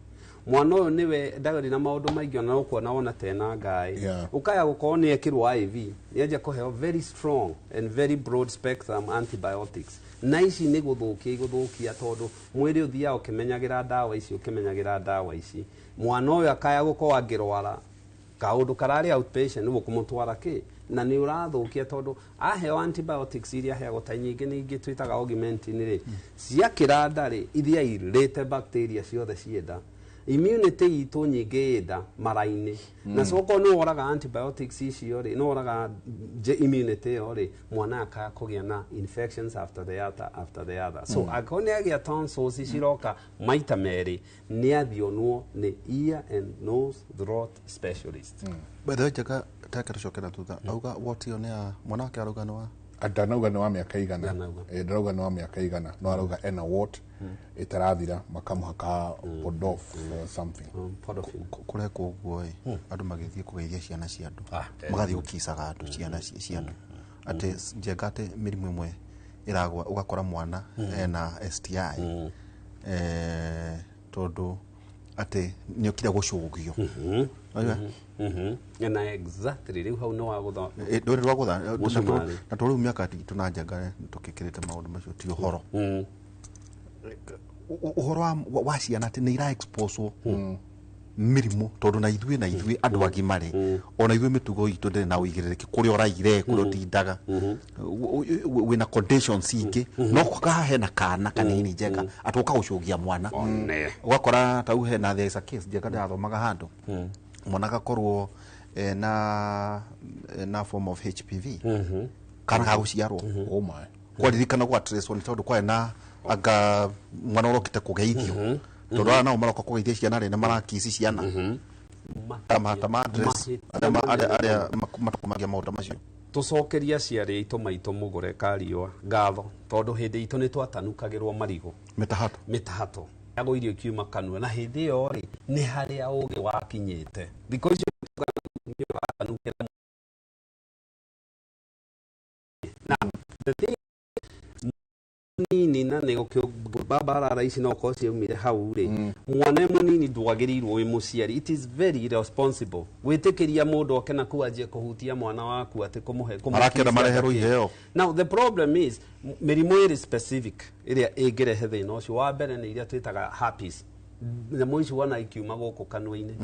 mwana uyu niwe ndagari na maundu maingi ona ukuona ona tena ngai ukaya gukorwo ni ekirwo IV niaje kuheo very strong and very broad spectrum antibiotics na ici ni guthukia tondu mwiri uthia ukimenyagira dawa ici mwana uyu akaya gukorwo angirwara kaundu karari outpatient niwe kumutwara ki na ni urathukia tondu aheo antibiotics iria heagwo ta nyingi ni ingi twitaga augmentin ri ciakira ndari iria irete bacteria ciothe cienda immunity itu nyingi enda maraini na soko no oraga antibiotics icio ri no oraga immunity yo ri mwana aka kugia na infections after the other so akone agia tonsils ciroka maita meri ni athionwo ni ear and nose throat specialist by the way jaka takara tutha auga what yo ne mwana wake arauga no adanauga ni wa miaka igana ndarauga ni wa miaka igana no arauga ena what itarathira makamuhaka podof or something kure kuguo andu magithie kugeithia ciana cia andu magathie gukisaga andu ciana cia andu ate njengate mirimu imwe iragwa ugakora mwana ena STI tondu ate nyokira gucugio na exactly riu hau no wagutha ndori rwagutha na toriu miaka tunanjanga tukikirite maundu macio ti uhoro uhoro wa ciana ati ni ira expose mirimu tondu na ithui andu agimari ona ithui mitugo itu ndiri na uigiriki kuri oraire kuri utindaga wina conditions ingi no kukahe na kana kanini njega atoka gucugia mwana ugakora tau he na there's a case njega ndathomaga handu mwana gakorwo na form of HPV kana gaguciarwo oh my kwaririkana kwa trace on tondu kwa na aga mwana urokite kugeithio tondu ana no maroka kugeithia ciana rene marakisi ciana tamata address aria matukumagia maundu macio tucokeria ciari itu maito mugure kariwa ngatho tondu hindi itu ni twatanukagirwo marigo mitahato yago irio kiuma kanua na hindi yo ri ni haria ugi wakinyite because na the thing nini na nego kyo babara raisi no kosi umire haure mwana munini ndwagirirwo wi muciari it is very irresponsible witekeria mundu okena kuanjie kuhutia mwana waku ati kumuhe arakenda marehero iheo now the problem is mirimu iri specific iria ingirehe thina ucio wa mbere ni iria twitaga herpes na moici wana ikiuma guku kanua-ini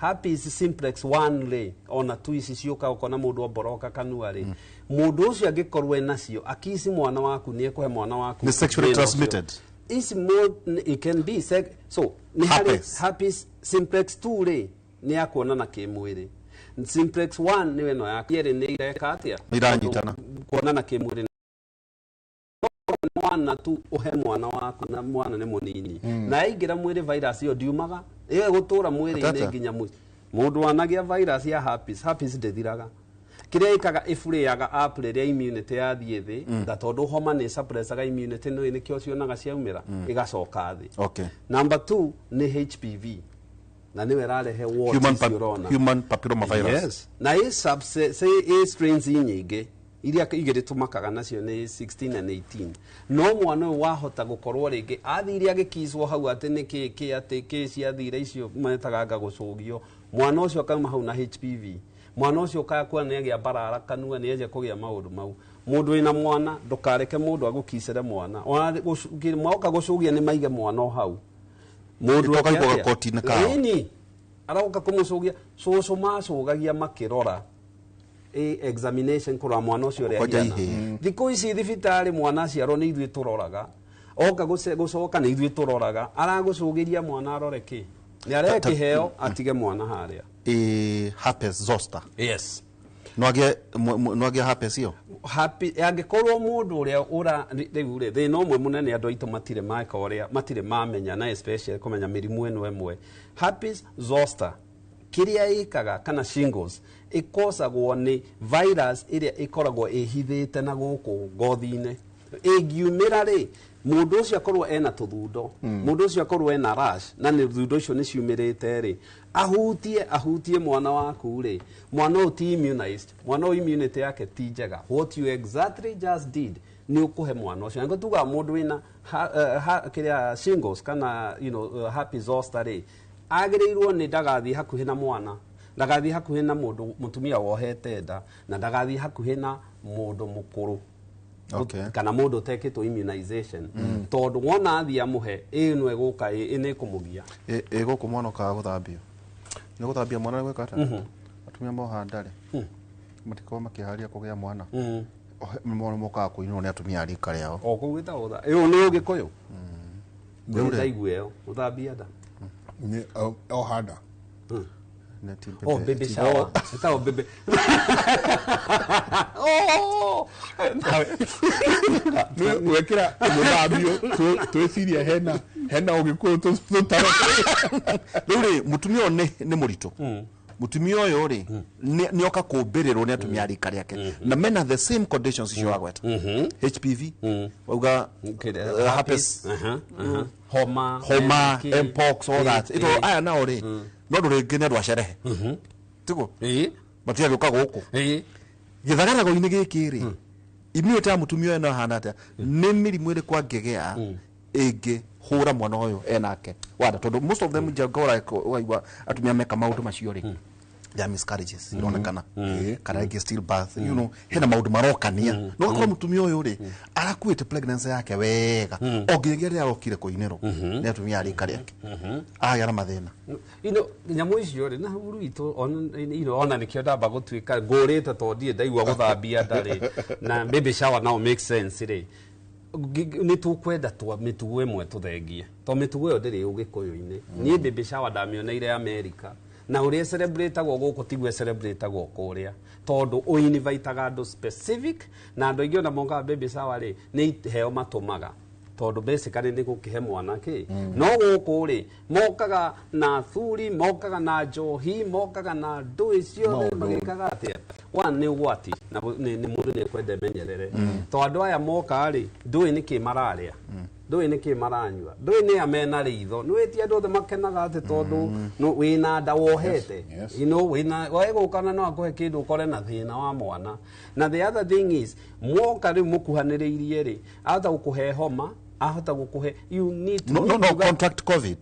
herpes simplex 1 ri ona tu ici ciuka ukona mundu oboroka kanua ri mundu ucio angikorwo nacio akisi mwana waku ni ekuhe mwana waku ni sexually transmitted is more it can be so ni herpes simplex 2 ri ni akuonana kimwiri simplex 1 ni weno ya kiere ni ireka atia iranyitana kuonana kimwiri mwana tu uhe mwana waku na mwana ni munini na ingira mwiri virus yo diumaga iyo gutura mwiri-ini nginya mundu wanagia virus ya herpes ndethiraga kiria ikaga ifuriaga apple ria immunity yathie thi tondu homa ni suppressaga immunity no ni kio cionaga ciaumira igacoka thi number 2 ni HPV na niwe rarehe human papilloma virus yes na strains nyingi iria igere tumakaga nacio ni 16 and 18 no mwana wahota gukorwo ringi athiri agikizwo hau ati ni ki ati ki ciathire icio metagaga gucugio mwana ucio akauma hau na HPV mwana ucio kakwa ni agia barara kanua ni eje kugia maundu mau mundu wina mwana ndukareke mundu agukicere mwana ona mauka gucugia ni maige mwana hau mundu akaigwa gakoti-ini kao ini arauka kumucugia cucu macugagia makirora examination kura mwana ucio ria hiana thiku ici thibitari mwana ciaro ni ithui turoraga oka gucoka ni ithui turoraga aragucugiria mwana arore ki ni areke heo atige mwana haria herpes zoster yes no agia herpes yo angikorwo mundu uria ura riu ri thina umwe munene andu aitu matire mamenya na especially kumenya mirimu eno emwe herpes zoster kiria ikaga kana shingles ikosagwo ni virus iria ikoragwo ihithite na guku ngothi-ini ingiumira ri mundu ucio akorwo ena tuthundo mundu ucio akorwo ena rash na ni tuthundo ucio ni ciumirite ri ahutie mwana waku ri mwana o ti immunized mwana o immunity yake ti njega what you exactly just did ni ukuhe mwana ucio ngo tuga mundu wina kiria shingles kana happy zoster ri agirirwo ni ndagathi hakuhi na mwana ndagathi hakuhi na mundu mutumia wohete nda na ndagathi hakuhi na mundu mukuru kana mundu teketwo immunization tondu wona athi amuhe ino eguka ine kumugia eguku mwana ka guthambio ni guthambia mwana gweka ata atumia mohanda ri matiko makiharia kugia mwana mwana moka kuinwo ni atumia rika riao okugita utha iyo ni ugikuyu ni ndaigwe uthambia nda ni ohanda Oh, baby shower. Ita baby. Oh! Wekira muthambio tweciria hena ugikuyu tutaro. Ruri mutumia ni murito. Mutumia uyu ri ni oka kumbiriro ni atumia rika riake na mena the same conditions icio agweta HPV uga herpes homa mpox all that ito aya na ori no ndurenge ne ndwacerehe tiguo matia guka guku githagara go ini giki ri immunity ya mutumia eno hana ata ni mirimu iri kwa ngegea ege hura mwana uyu enake wada tondu most of them jagora waigwa atumia meka maundu macio ri ya miscarriages inaonekana kana still birth hena maundu marokania no akora mutumia uyu ri arakuite pregnancy yake wega ogengere arokire kuinero ni atumia ari kare yake aya na mathina nyamu icio ri na huru itu ona nikio ndamba gutwika ngurite tondie ndaigua guthambia ndari na baby shower now make sense ri ni tukwenda twa mitugo imwe tuthengie to mitugo yo ndiri ugikuyu-ini ni baby shower ndamioneire America na uria celebrate go guku tigwe celebrate go kuria tondu o invite andu specific na andu ingi ona monga baby shower ri ni heo matumaga tondu basically ni gukihe mwana ki no guku ri mokaga na thuri mokaga na njohi mokaga na ndui cio magikaga atia ni ugwati na ni mundu ni kwenda menyerere to andu aya moka ri ndui ni ki mararia ndui ni ki maranyua ndui ni amena ritho ni wetia andu othe makenaga ati tondu wina nda wohete wina waigukana no akuhe kindu ukore na thina wa mwana na the other thing is moka ri mukuhaniriirie ri ahota gukuhe homa ahota gukuhe you need to no contact covid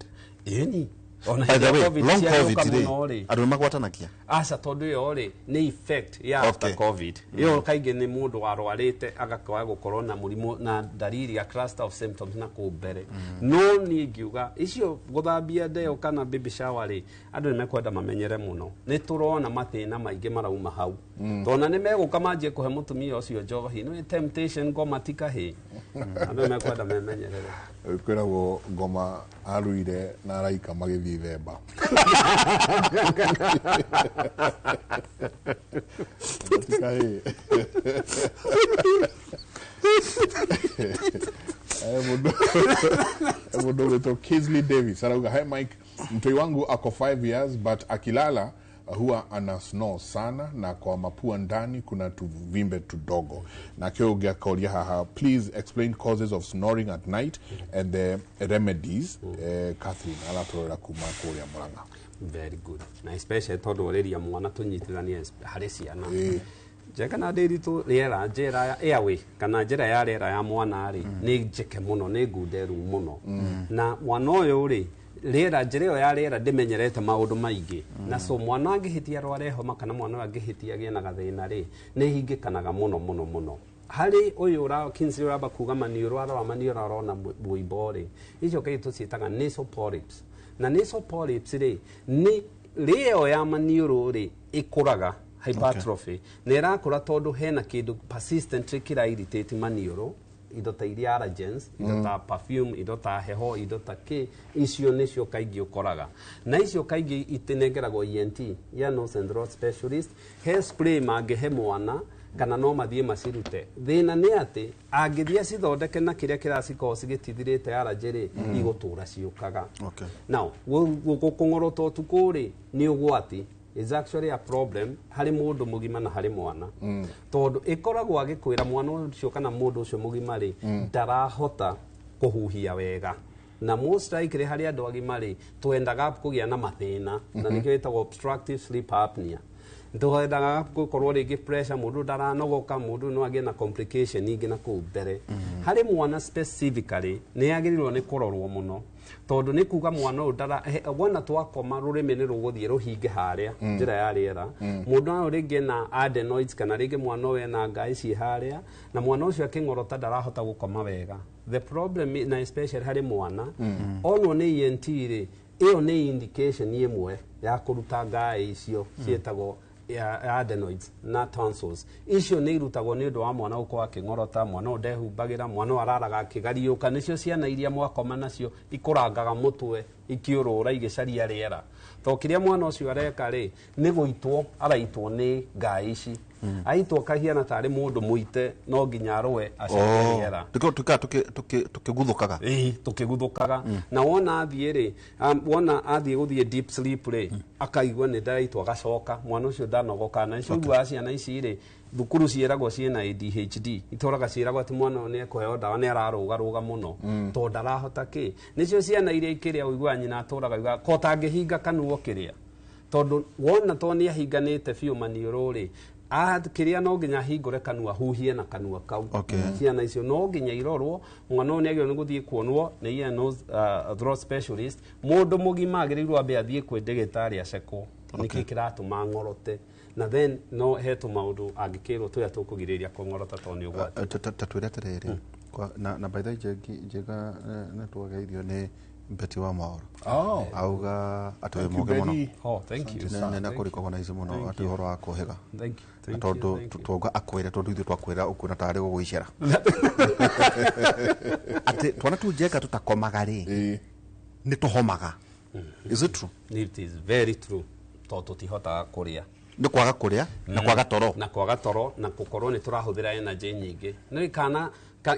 yani ona long covid adu magwatanakia asa tondu yo ri ni effect ya after covid yo kaige ni mundu warwarite agakwa gukorwo na murimu na dalili ya cluster of symptoms na kumbere no ni ngiuga icio guthambia ndeo kana baby shower ri andu ni mekwenda mamenyere muno ni turona mathina maingi marauma hau tona ni meguka manjie kuhe mutumia ucio njohi no temptation ngoma tikahi andu ni mekwenda memenyerere kwiragwo ngoma aruire na araika magithi themba mundu wito Kisley Davis arauga hi Mike mtoi wangu ako 5 years but akilala huwa ana snore sana na kwa mapua ndani kuna tuvimbe tudogo na kiogia kaulia haha please explain causes of snoring at night and the remedies Catherine alatorera kuma kuria Murang'a. Very good na especially tondu reria mwana tunyitithania hari ciana jeka na ndiri tu riera njera ya airway kana njera ya riera ya mwana ri ni njeke muno ni ngunderu muno na mwana uyu ri riera njera ya riera ndimenyerete maundu maingi na so mwana angihitia rware homa kana mwana angihitia gina gathina ri ni hingikanaga muno hari uyu ra kinsi uraba kuga maniuro ara maniuro arona buibori icio kaitu ciitaga nasal polyps na nasal polyps ri ni rio ya maniuro ri ikuraga hypertrophy ne irakura tondu hena kindu persistent kira irritate maniuro indo ta iria allergens indo ta perfume indo ta heho indo ta ki icio nicio kaingi ukoraga na icio kaingi itenengeragwo ENT ya nose and throat specialist hair spray mangehe mwana kana no mathie macirute thina ni ati angithia cithondeke na kiria kiraciko cigitithirite allergy igutura ciukaga now gukungorotwo tukuri ni ugwati is actually a problem hari mundu mugima na hari mwana tondu ikoragwo agikwira mwana ucio kana mundu ucio mugima ri ndarahota kuhuhia wega na most likely hari andu agima ri twendaga kugia na mathina na nikio itagwo obstructive sleep apnea ntuhendaga gukorwo ringi pressure mundu ndaranogoka mundu no agie na complication ingi na kuu mbere hari mwana specifically ni agirirwo ni kurorwo muno tondu ni kuga mwana udara wona twakoma rurimi ni ruguthie ruhinge haria njira ya riera mundu no ringi na adenoids kana ringi mwana we na ngai ci haria na mwana ucio akingorota darahota gukoma wega the problem na especially hari mwana ono ni ENT ri iyo ni indication imwe ya kuruta ngai icio cietagwo adenoids na tonsils icio ni irutagwo ni undu wa mwana uko akingorota mwana udehumbagira mwana araraga akigariuka nicio ciana iria mwakoma nacio ikurangaga mutwe ikiurura igicaria riera to kiria mwana ucio areka ri ni guitwo araitwo ni ngai ici aitwo kahiana tari mundu muite no nginya arwe acaria riera tukiguthukaga tukiguthukaga na wona athie ri wona athie guthie deep sleep ri akaigwa ni ndaitwo agacoka mwana ucio ndanogoka na icio gwa ciana ici ri thukuru cieragwo ciena ADHD itoraga ciiragwo ati mwana ni ekuheo dawa ni araruga muno to ndarahota ki nicio ciana iria ikiria uigwa nyina aturaga uga ko tangihinga kanuo kiria tondu wona to ni ahinganite biu maniuru ri kiria no nginya hingure kanua huhie na kanua kau ciana icio no nginya irorwo mwana ni agio ni guthie kuonwo ni ear nose throat specialist mundu mugima agirirwo ambe athie kwi ndagitari acekwo niki kiratuma ngorote na then no hetu maundu angikirwo tuya tukugiriria kungorota to ni ugwati tatwira terere na by the way jega na twagairio ni Betty wa Maoro auga atwe muge muno thank you na kuriko na izo muno ati horo akohega thank you tondu tutoga akwira tondu ithu twakwira ukuna tari guguicera ati twana tujeka tutakomaga ri ni tuhomaga is it true? It is very true to tutihota kuria ni kwaga kuria na kwaga toro na gukorwo ni turahuthira energy nyingi ni kana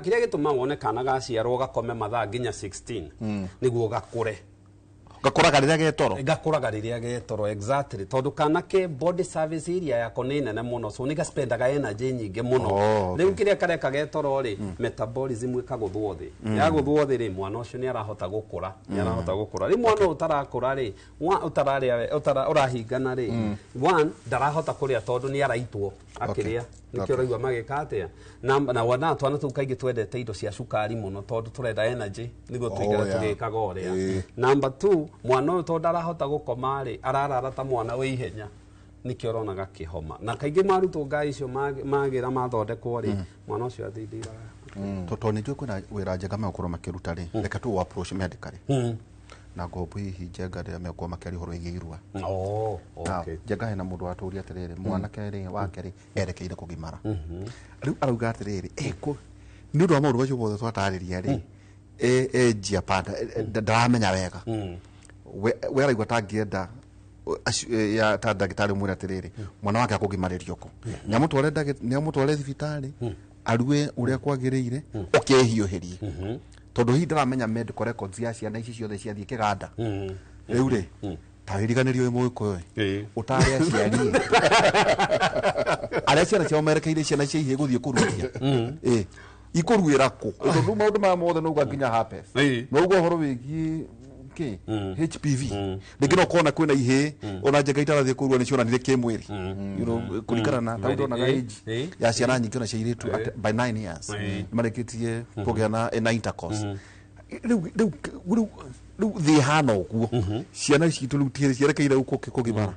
kiria gituma wone kana gaciarwo gakome mathaa nginya 16 niguo gakure gakuraga riria getoro exactly tondu kana ke body service area yako ni nene muno so ni gaspendaga energy nyingi muno riu kiria kareka getoro ri metabolism ikaguthwo thi yaguthwo thi ri mwana ucio ni arahota gukura ri mwana utarakura ri urahingana ri one darahota kuria tondu ni araitwo akiria nikio raigwa magikatia na wana twana tu kaigi twendete indo cia cukari muno tondu turenda energy niguo tuigara tugikaga uria number 2 mwana uyu tondu arahota gukoma ri ararara ta mwana wi ihenya nikio ronaga kihoma na kaingi marutwo ngai icio magira mathondekwo ri mwana ucio athindira toto ni kwina wira njega makuru makiruta ri reka tu approach medically na gobu hihi njega ria mekwo makeri horo igirwa okay njega hena mundu aturia atiriri mwana keri wake ri erekeire kugimara riu arauga atiriri eko ni undu wa maundu macio bothe twatariria ri njia panda ndaramenya wega we araigua tangienda ya ta ndagitari mwira atiriri mwana wake akugimaririo ko nyamutware thibitari arue uria kwagiriire ukehiuhirie tondu hi ndaramenya medical records ya ciana ici ciothe ciathie kiganda riu ri tawiriganirio imwe ko utari aciari aria ciana cio merekeire ciana ici ihe guthie kuruithia ikuruira ku tondu maundu ma mothe no nginya herpes no ugo horo wigi HPV ndikino kona kwina ihe ona njega itarathie kurua ni cionanire kimwiri kurikana na taundo na age ya ciana nyingi na ciiritu by 9 years mareketie kugea na intercourse riu thi hana uguo ciana ici tulutiere cierekeire uko kugimara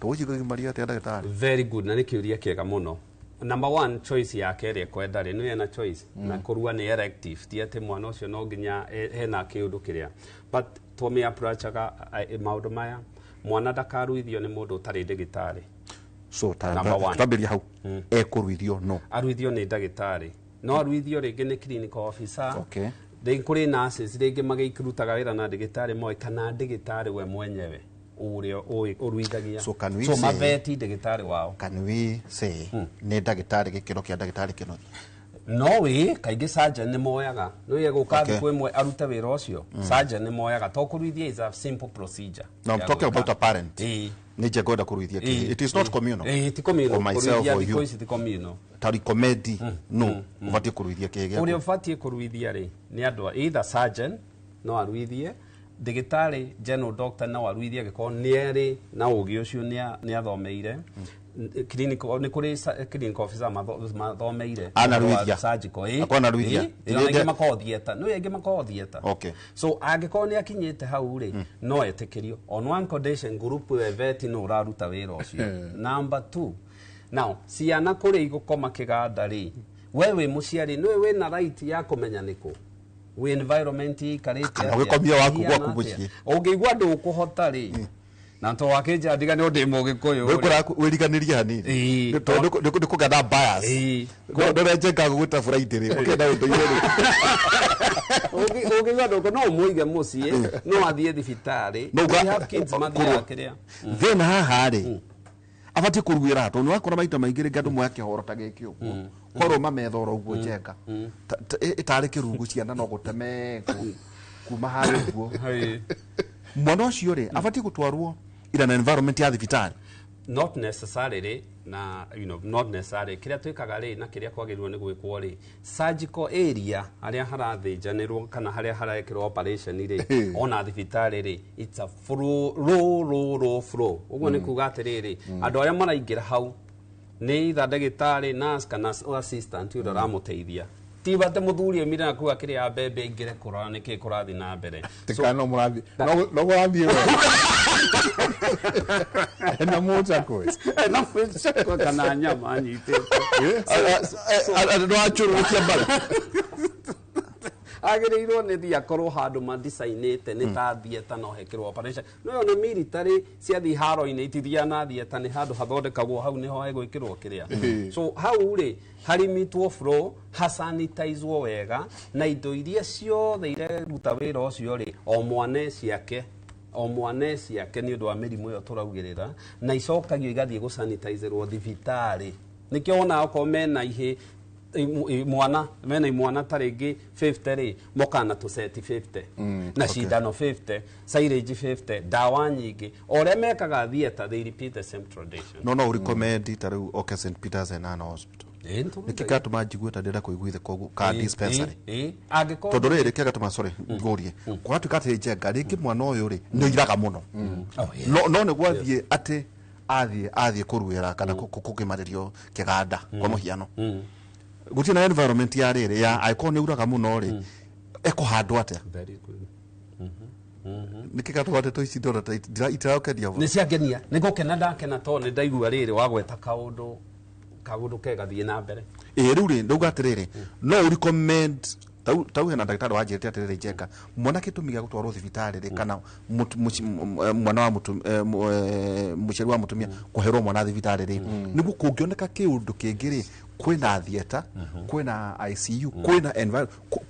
toji kugimaria ate ndagitari very good na nikiuria kiega muno number 1 choice yake ri kwenda ri ni ena choice na kurua ni elective ti ate mwana ucio no nginya hena kiundu kiria but tome approachaga maundu maya mwana ndakaruithio ni mundu utari ndagitari so tambiria hau ekuruithio no aruithio ni ndagitari no aruithio ringi ni clinical officer okay ringi kuri nurses ringi magikirutaga wira na ndagitari moe kana ndagitari we mwenyewe urio uruithagia so maveti ndagitari wao can we say ni ndagitari gikiro kia ndagitari kinothi no we kaingĩ surgeon nĩ moyaga no ye gũkathi kwĩmwe arute wĩra ũcio surgeon nĩ moyaga to kũruithia is a simple procedure. Now I'm talking about a parent. Nije goda kuruithia kĩhĩ. It is not communal. It is communal. For myself or you. It is communal. Tari comedy no ubatie kuruithia kĩhĩ. Ũrĩa ũbatie kuruithia rĩ nĩ andũ either surgeon no aruithie ndagĩtarĩ general doctor no aruithie gĩkorwo nĩ arĩ na ũgĩ ũcio nĩ athomeire clinical nĩ kũrĩ clinical officer mathomeire anaruithia surgical anaruithia nĩ makoo theater no yenge makoo theater. Okay, so angĩkorwo nĩ akinyĩte hau rĩ no etĩkĩrio on one condition group we vet no ũraruta wĩra ũcio. Number 2, now ciana kũrĩ igũkoma kĩganda rĩ we wĩ mũciari nĩ wĩ na right ya kũmenya nĩkũ we environment ikarĩte kana gĩkomia waku gwaku mũciĩ ũngĩigua ndũkũhota rĩ na to wakĩnja ndiga nĩ ũndĩ mũgĩkũyũ wĩriganĩria hanini nĩ kũgana bias ndĩrenjenga gũgwĩta Friday rĩ ũkĩenda ũndũire rĩ ũngĩigua ndũkũ no ũmũige mũciĩ no athiĩ thibitarĩ we have kids mathiaga kĩrĩa thĩna haha rĩ abatie kũruĩra tondũ wakora maita maingĩ rĩ andũ moya kĩhoro ta gĩkĩ ũguo korwo mamethora ũguo njenga ĩtarĩ kĩrungu ciana no gũteme kuma harĩ ũguo mwana ũcio rĩ abatie gũtwarwo ila na environment ya thibitarĩ. Not necessarily na not necessarily kĩrĩa twĩkaga rĩ na kĩrĩa kwagĩrĩirwo nĩ gwĩkwo rĩ surgical area harĩa harathĩnjanĩrwo kana harĩa harekĩrwo operation rĩ ona thibitarĩ rĩ it's a flow ũguo nĩ kuga atĩrĩrĩ andũ arĩa maraingĩra hau nĩ ndagĩtarĩ nurse kana assistant ũrĩa ũramũteithia tibate muthuri emira na kuga kiri ya bebe ingire kurana niki kurathi na mbere tikano murathi no murathi we na moja ko na fensa ko kana nyama nyite ndo achurukia bala agĩrĩirwo nĩ thia korwo handũ madesignĩte nĩ ta theater no hekĩrwo operation no na military ciathi haro-inĩ itithia na theater nĩ handũ hathondekagwo hau nĩho hegwĩkĩrwo kĩrĩa so hau rĩ harimitwo flow hasanitizwo wega na indo iria ciothe ireruta wĩra ũcio rĩ o mwane ciake nĩ ũndũ wa mĩrimũ ĩyo tũraugĩrĩra na icokagio igathiĩ gũsanitizerwo thibitarĩ nĩkĩo wona okorwo mena ihĩ mwana tarĩngĩ 50 rĩ mokana tu seti 50 na cindano 50 silage 50 dawa nyingĩ orĩa mekaga theater they repeat the same tradition no recommend tarĩu okay St Peter's and Anna Hospital nĩkĩka tũmanjiguĩta ndĩrenda kũiguithe ka dispensary tondũ rĩrĩ kĩaga tũmacore ngũrie kwatuĩka atĩ njenga rĩngĩ mwana ũyũ rĩ nĩ iraga mũno no nĩguo athiĩ atĩ athiĩ kũruĩra kana kũkĩmarĩrio kĩganda kwa mũhiano guti na environment ya rĩrĩ ya icon uraga muno ri ekuhandwo atia very good nikika twate to icidora itiraokedia ni ciangenia nigukena ndakena to ni ndaigua rĩrĩ wagweta kaũndũ kegathie na mbere rĩu rĩ ndauga atĩrĩrĩ no recommend tau hena ndagĩtarĩ wanjĩrĩte atĩrĩrĩ njenga mwana gĩtũmi gĩa gũtwarwo thibitarĩ rĩ kana mwana wa mũciari wa mũtumia kũherwo mwana thibitarĩ rĩ nĩguo kũngĩoneka kĩũndũ kĩngĩ rĩ kwĩna theater kwĩna ICU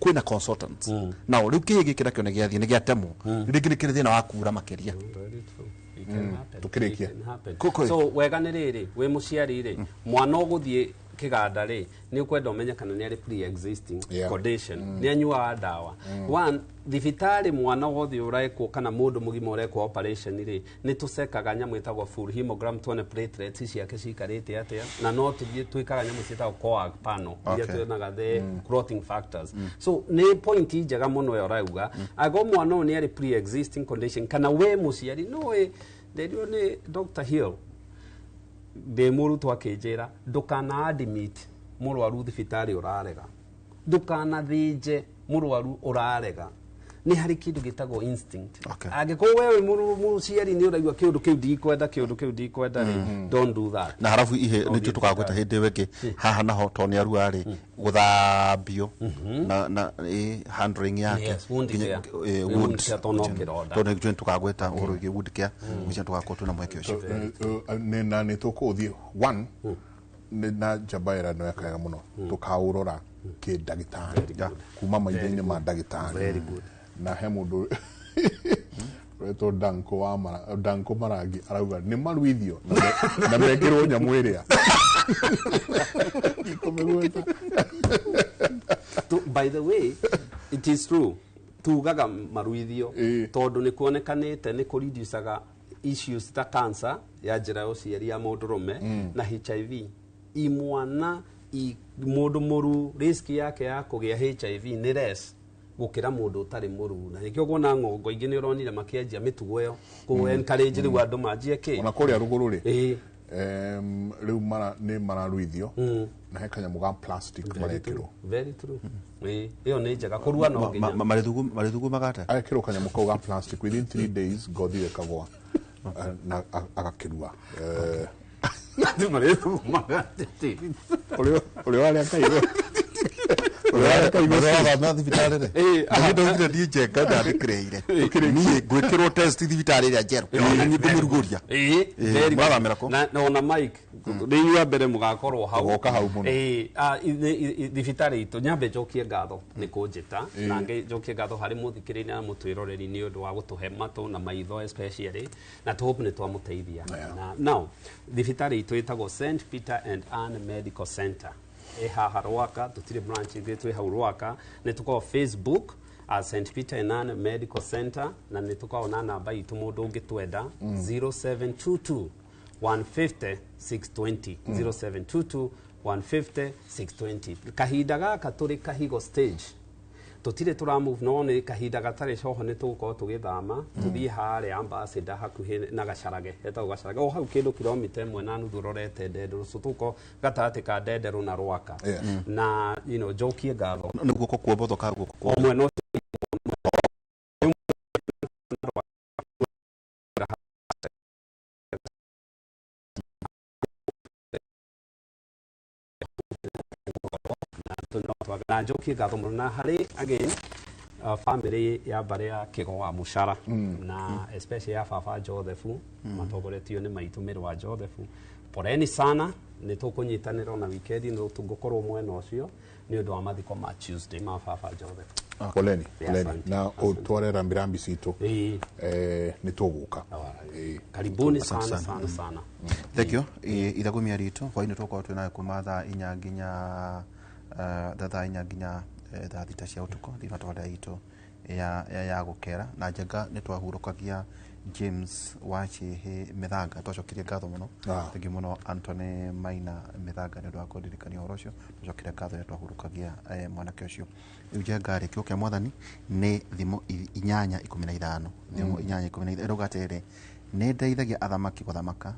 kwĩna consultants na rĩu kĩhĩ gĩkĩra kĩone gĩathiĩ nĩ gĩatemwo rĩngĩ nĩ kĩrĩ thĩna wa kura makĩria tukirikia so wega nĩ rĩrĩ wĩ mũciari rĩ mwana ũgũthiĩ kĩganda rĩ nĩ ũkwenda ũmenye kana nĩ arĩ pre-existing condition nĩ anyuaga ndawa one thibitarĩ mwana wothe ũrekwo kana mũndũ mũgima ũrekwo operation rĩ nĩ tũcekaga nyamũ ĩtagwo full hemogram tuone platelets ciake cikarĩte atĩa na no twĩkaga nyamũ ciĩtagwo coag panel iria tuonaga the clotting factors so nĩ point njega mũno yo rauga ago mwana ũyũ nĩ arĩ pre-existing condition kana we mũciari no nderio nĩ Dr. Hill de mũrutwo akĩnjĩra ndũkana admit mũrwaru thibitarĩ ũrarega ndũkanathĩnje mũrwaru ũrarega nĩ harĩ kĩndũ gĩtagwo instinct angĩkorwo wewe mũciari nĩ ũraigua kĩũndũ kĩu ndikwenda rĩ don't do that na harafu ihe nĩtio tũkagweta hĩndĩ weke haha naho to nĩ arua rĩ gũthambio na handling yake wood tondũ nĩ tũkagweta ũhoro wĩgiĩ wood care nĩcio tũgakorwo twĩna mweke ũcio na nĩ tũkũthiĩ one na jabaira no yakaga mũno tũkaũrora kĩndagĩtarĩ kuma maitho-inĩ ma ndagĩtarĩ na he mũndũ wetwo Danko Marangi arauga nĩ maruithio na mekĩrwo nyamũ ĩrĩa By the way, it is true. Tugaga maruithio tondu ni kuonekanite ni kureducaga issues ta cancer ya njira ya uciari ya mundurume na HIV. Imwana mundu muru risk yake ya kugia HIV ni less gukira mundu utari muru, na nikio gona ngongo ingi ni uronire makianjia mitugo yo ku encourage riu andu manjie ki ona kuria ruguru ri riu ni mararuithio na he kanyamu ga plastic marekirwo. Very true. Iyo ni njega kurua no nginya marithugu magate arekirwo kanyamu kau ga plastic within 3 days gothi ikagwa na agakirua ndio marithugu magate uri wale akairo na thibitari re ndio ngire die cheka ndari kreire ni gwikirwo test thibitari ya jero ni kumiruguria very na ona Mike ni ya mbere mugakorwo hau muno thibitari itu nyambe njokie ngatho ni kunjita na njokie ngatho hari muthikirini na mutwiroreri ni undu wa gutuhe matu na maitho especially na hope ni twamuteithia na now thibitari itu itagwo St Peter and Anne Medical Center haha Rwaka, tutire branch yetu hau Rwaka, ne tuko Facebook St Peter and Anne Medical Center, na ne tuko na namba itu mundu ungitwenda 0722 150 620 0722 150 620. Kahinda gaka turi kahigo stage tutire tura move no ni kahinda gatare coho ni tugukorwo tugithama tuthie hare ambassador hakuhi na gacarage etagwo gacarage o hau kindu kilomita 1.5 rorete Ndenderu tuko gatarate ka Ndenderu na Rwaka na jokie ngatho ni guko kuobotho ka guko omwe no na jokie ngatho na hari again family ya bare ya Kigo wa Mucara na especially ya Baba Joseph matogoretio ni maitumiro wa Joseph poreni sana ni tukunyitanira na weekend no tungukorwo mwena ucio ni undu wa mathiko ma Tuesday ma Baba Joseph. Poleni na utware rambirambi situ ni tuguka karibuni sana thank you ithagumia ritu kwa ino tuko twina kumatha inya nginya thaa inya nginya thaa thita cia utuko thima twada itu ya gukera na njenga ni twahurukagia James Wachihi Mithanga twacokirie ngatho muno thengi muno Anthony Maina Mithanga ni twakondirikania horo ucio twacokirie ngatho ni twahurukagia mwanake ucio riu njenga ri kiuke mwathani ni thimo 815 thimo 815 rugatire ni ndeithagia athamaki guthamaka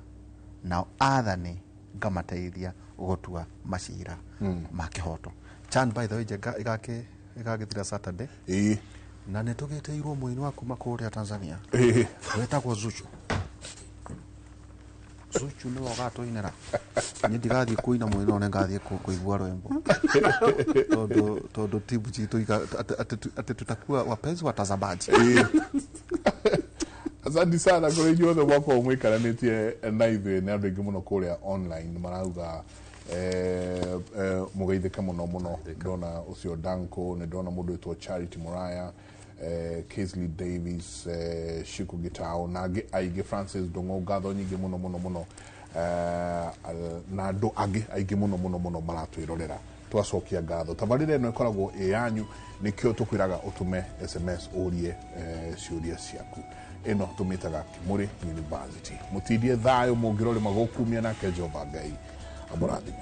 na athani ngamateithia gutua macira ma kihoto. Chan by the way njenga igagithira Saturday na nä tå gä te irwo mwini wa kuma kå rä a Tanzania wetagwo Zuchu nä wogatå inä nä ndigathiä kå ina mwini one ngathiä kå igua rwembo tondå timu citå atä tutakuwa wapenzi watazamaji. Asante sana kå rä inyuothe mwakorwo mwä karanä tie na ithuä nä andå aingä må no kå rä a online marauga mugeithike muno muno ndona ucio Danko ni ndona mundu witwa Charity Muraya Kingsley Davis Shiku Gitao na aige Francis Dongo ngatho nyingi muno na andu angi aige muno maratwirorera twacokia ngatho tabarire no ikoragwo yanyu nikio tukwiraga utume SMS urie ciuria ciaku ino tumitaga Kimuri University mutidie thayo mungirore magokumia na Jehova Ngai amurathime.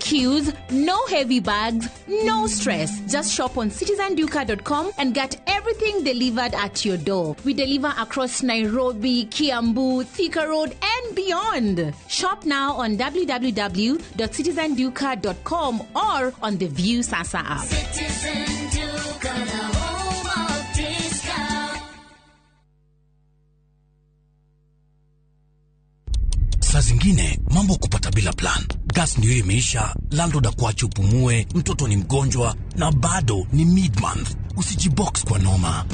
queues, no heavy bags, no stress. Just shop on citizenduka.com and get everything delivered at your door. We deliver across Nairobi, Kiambu, Thika Road, and beyond. Shop now on www.citizenduka.com or on the View Sasa app. Citizen Duka, the home of discount. Saa zingine mambo kupata bila plan. Gas ndio imeisha, landlord akuache upumue, mtoto ni mgonjwa na bado ni mid-month. Usijibox kwa noma.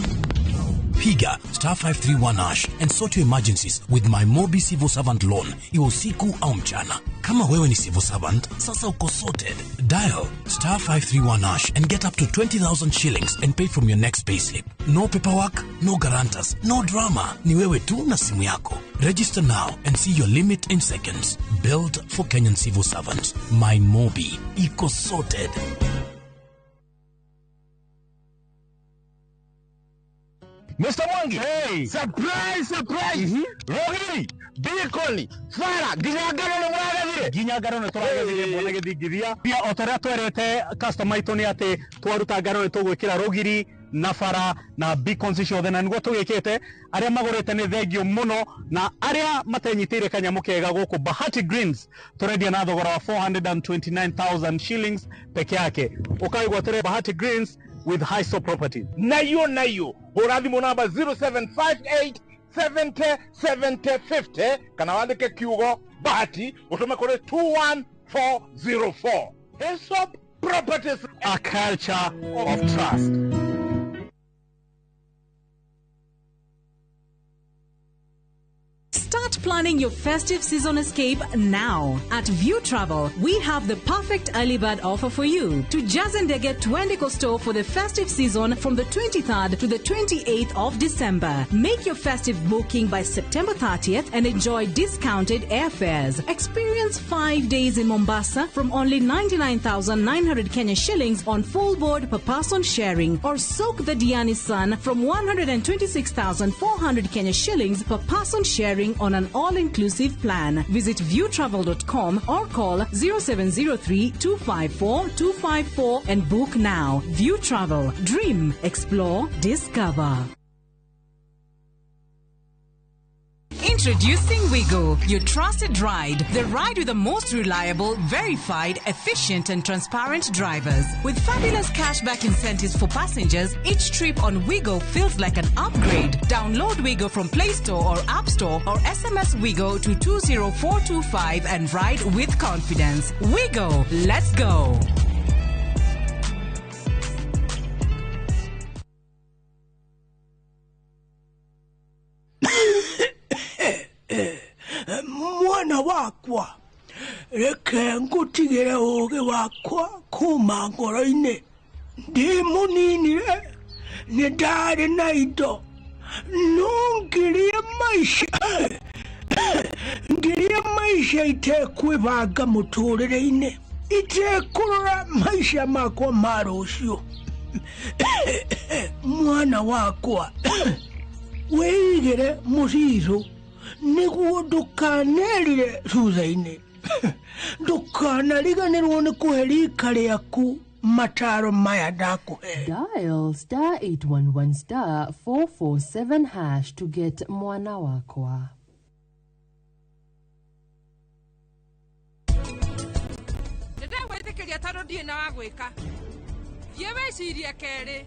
Piga *531# and sort your emergencies with my Mobi Civil Servant Loan, iwe usiku au mchana. Kama wewe ni civil servant, sasa uko sorted. Dial *531# and get up to 20,000 shillings and pay from your next payslip. No paperwork, no guarantors, no drama. Ni wewe tu na simu yako. Register now and see your limit in seconds. Built for Kenyan civil servants. My Mobi, iko sorted. Mr. Mwangi. Hey. Surprise. Rogiri. Bikoli. Fara. Ginyagaro no mwagazire. Ginyagaro no turagazire mbona githigithia. Pia otoria twerete customer itu ni ati twaruta ngaro ni tugwikira rogiri na fara na beacons icio thena niguo tugikite aria magurite ni thengio muno na aria matenyitire kanyamu kega guku Bahati Greens turendia na thogora wa 429,000 shillings peke yake. Ukaigwa tere Bahati Greens with high store properties. Nayo. Horadhimu namba 0758 70 70 50. Kana wandike kiugo Bahati utume kore 21404. Aesop Properties, a culture of trust. Start planning your festive season escape now. At View Travel, we have the perfect early bird offer for you. To Jazendege Twende Costo for the festive season from the 23rd to the 28th of December. Make your festive booking by September 30th and enjoy discounted airfares. Experience 5 days in Mombasa from only 99,900 Kenya shillings on full board per person sharing, or soak the Diani Sun from 126,400 Kenya shillings per person sharing on an all-inclusive plan. Visit viewtravel.com or call 0703-254-254 and book now. View Travel. Dream, explore, discover. Introducing Wigo, your trusted ride. The ride with the most reliable, verified, efficient and transparent drivers. With fabulous cashback incentives for passengers, each trip on Wigo feels like an upgrade. Download Wigo from Play Store or App Store or SMS Wigo to 20425 and ride with confidence. Wigo, let's go. Mwana wakwa, reke ngutigire uge wakwa kuma ngoro-ini. Ndi munini re, ni ndari na indo. Nungirie maisha itekwibanga muturire-ini. Itekurora maisha makwa ma rucio. Mwana wakwa, weigire muriru niguo ndukanerire thutha-ini. Ndukanariganirwo ni kuhe rika riaku mataro maya ndakuhe. Dial *811*447# to get mwana wakwa. Ndegwitikiria taro ndie na wagwika. Thie wecirie keri.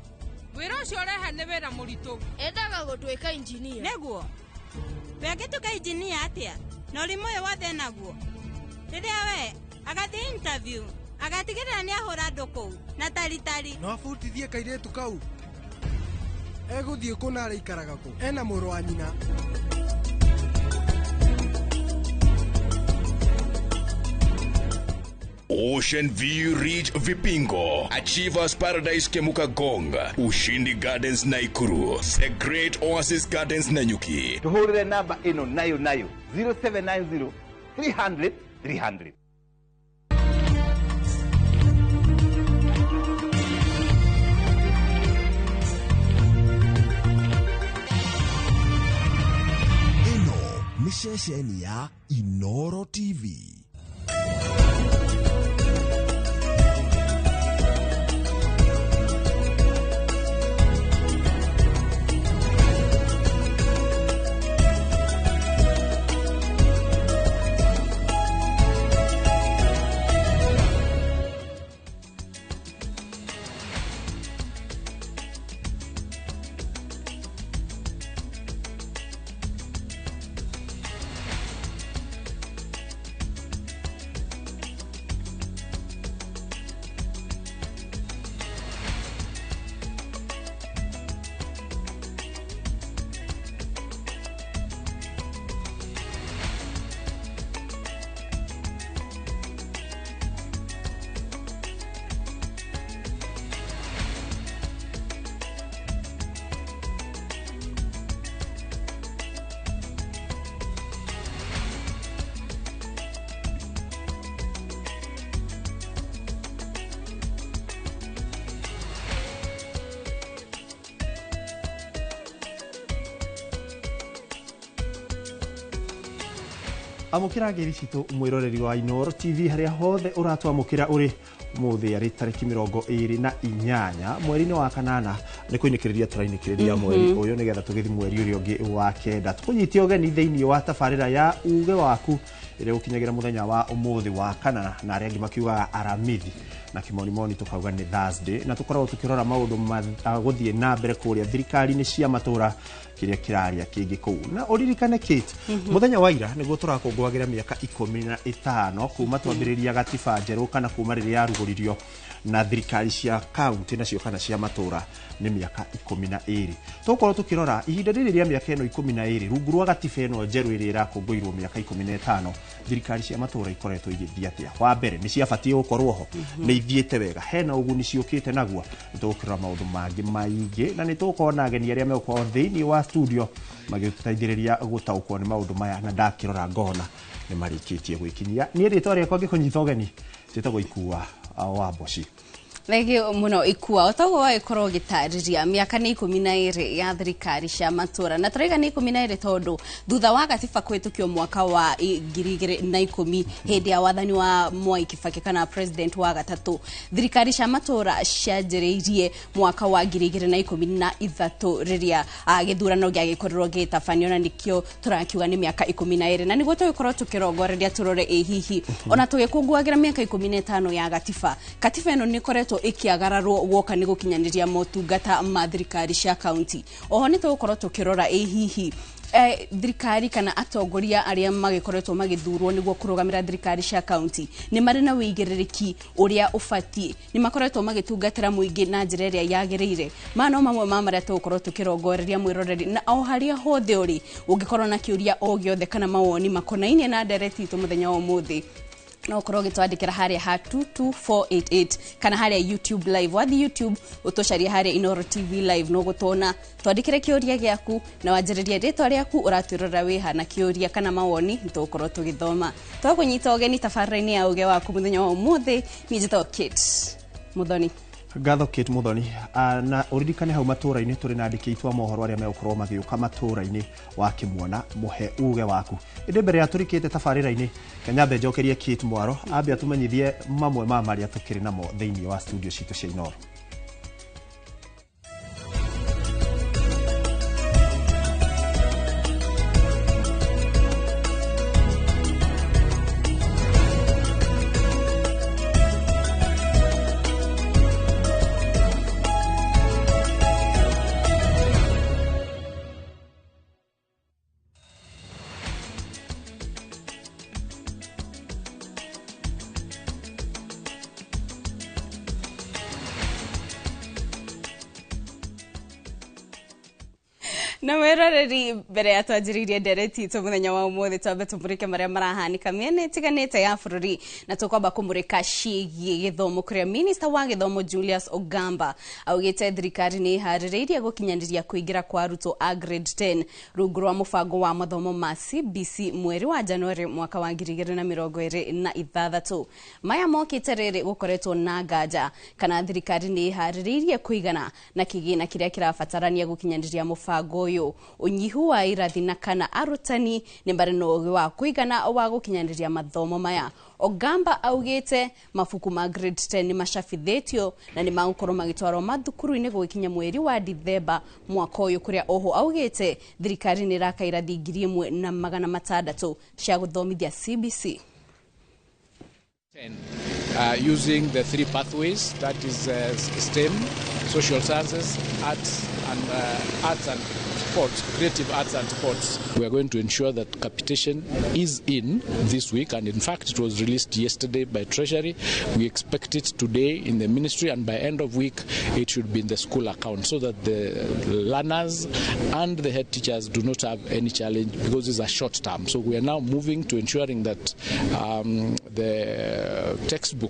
Wira ucio urehe ni wira muritu. Endaga gutwika engineer. Neguo. Wegituka engineer atia? Na urimu uyu wothe naguo. Riria we agathi interview agatigirira ni ahura nduku na tari no abutithie kairetu kau eguthie kuna ari ikaraga ku ena muru wa nyina. Ocean View Ridge Vipingo, Achievers Paradise Kemuka Gong, Ushindi Gardens Naikuru, The Great Oasis Gardens Nanyuki. Tuhurire namba ino nayo 0790 300 300. Ino ni ceceni ya Inoro TV. amukira ngiri citu mwiroreri wa Inooro TV haria hothe uratwamukira uri muthi ari tariki 28 mweri-ini wa kanana ni kuinekiriria turainekiriria mweri uyu nigetha tugithi mweri uri ungi wa kenda tukunyitie ugeni thiini wa tabarira ya uge waku ire ukinyagira muthenya wa umuthi wa kanana na aria angi makiuga aramithi na kimonimoni tukauga ni Thursday na tukoragwo tukirora maundu guthie na mbere kuria thirikari-ini cia matura kiria kiraria kingi kuu na uririkane Kate muthenya wa ira niguo turakungwagira miaka 15 kuma twambiriria gatiba njeru kana kuma riria yaruguririo na thirikari cia county nacio kana cia matura ni miaka 12 tukorwo tukirora ihinda riri ria miaka eno 12 rungu rwa gatiba eno njeru iria irakungwirwo miaka 15 thirikari cia matura ikoretwo igithia atia wa mbere ni ciabatie gukorwo ho ni ithiete wega hena uguni ciukite naguo tukirora maundu mangi maingi na ni tukona ageni aria mekuo thiini wa studio magitutaithiriria gutaukwo ni maundu maya na ndakirora ngona ni marikitie gwikinyia ni ritwa riakwa ngikunyita ugeni titagwo Ikua wa Boshi Legi muno Ikua otago wa ikoro gitariria miaka ni 12 ya thirikari cia matura na turaiga ni 12 tondu thutha wa gatiba kwitukio mwaka wa 2010 hindi ya wathani wa Mwai Kibaki kana president wa gatatu thirikari cia matura cianjiriirie mwaka wa 2013 riria githurano gia gikorwo gitafanio na nikio turakiuga ni miaka 12 na niguo tugikorwo tukirongoreria turore hihi ona tugikungwagira miaka 15 ya katiba eno ni koretwo ikiagararwo woka ni gukinyaniria motungata ma thirikari cia county oho ni tugukorwo tukirora hihi thirikari kana atongoria aria magikoretwo magithurwo niguo kurugamira thirikari cia county ni mari na wigiririki uria ufatie ni makoretwo magitungatira muingi na njira iria yagiriire mano mamwe ma maria tugukorwo tukirongoreria mwiroreri na o haria hothe uri ungikorwo na kiuria o giothe kana mawoni makonainie na ndereti itu muthenya wa umuthi no korwo gitwandikira haria ha 22488 kana haria YouTube live wathi YouTube utocaria haria Inooro TV live no gutona twandikire kiuria giaku na wanjiriria ritwa riaku uratwirora wiha na kiuria kana mawoni ntukorwo tugithoma twakunyita ugeni tabarira-ini ya uge waku muthenya wa umuthi ni njito Kate Muthoni Gatho Kate Muthoni na uririkane hau matura-ini turi na andiki itwa mohoro aria megukorwo magiuka matura-ini wa kimwona muhe uge waku inde mbere ya turikite tabarira-ini Kanyambe njokerie Kate Mwaro ambe atumenyithie mamwe ma maria tukiri namo thiini wa studio citu cia Inooro na weroreri mbere ya twanjiririe ndereti tu muthenya wa umuthi twambe tumurike maria marahanika miena itiganite ya bururi na tukwamba kumurika ciigie githomo kuria minister wa githomo Julius Ogamba augite thirikari ni haririirie gukinyaniria kuingira kwa arutwo a grade 10 rungu rwa mubango wa mathomo ma CBC mweri wa Januari mwaka wa 2026 maya mokite riri gukoretwo na nganja kana thirikari ni haririirie kuigana na kigina kiria kirabatarania gukinyaniria mubango unyihu wa irathi na kana arutani ni mbare no wa kuigana wa gukinyaniria mathomo maya Ogamba augite mafuku ma grade 10 ni macabithitio na ni magukorwo magitwarwo mathukuru-ini gukinya mweri wa Dithemba mwaka uyu kuria oho augite thirikari ni rakaira thingiri 1,600 cia guthomithia CBC using the 3 pathways, that is STEM, social sciences, arts and sports, creative arts and sports. We are going to ensure that capitation is in this week, and in fact it was released yesterday by Treasury. We expect it today in the ministry, and by end of week it should be in the school account, so that the learners and the head teachers do not have any challenge, because it's a short term. So we are now moving to ensuring that the textbooks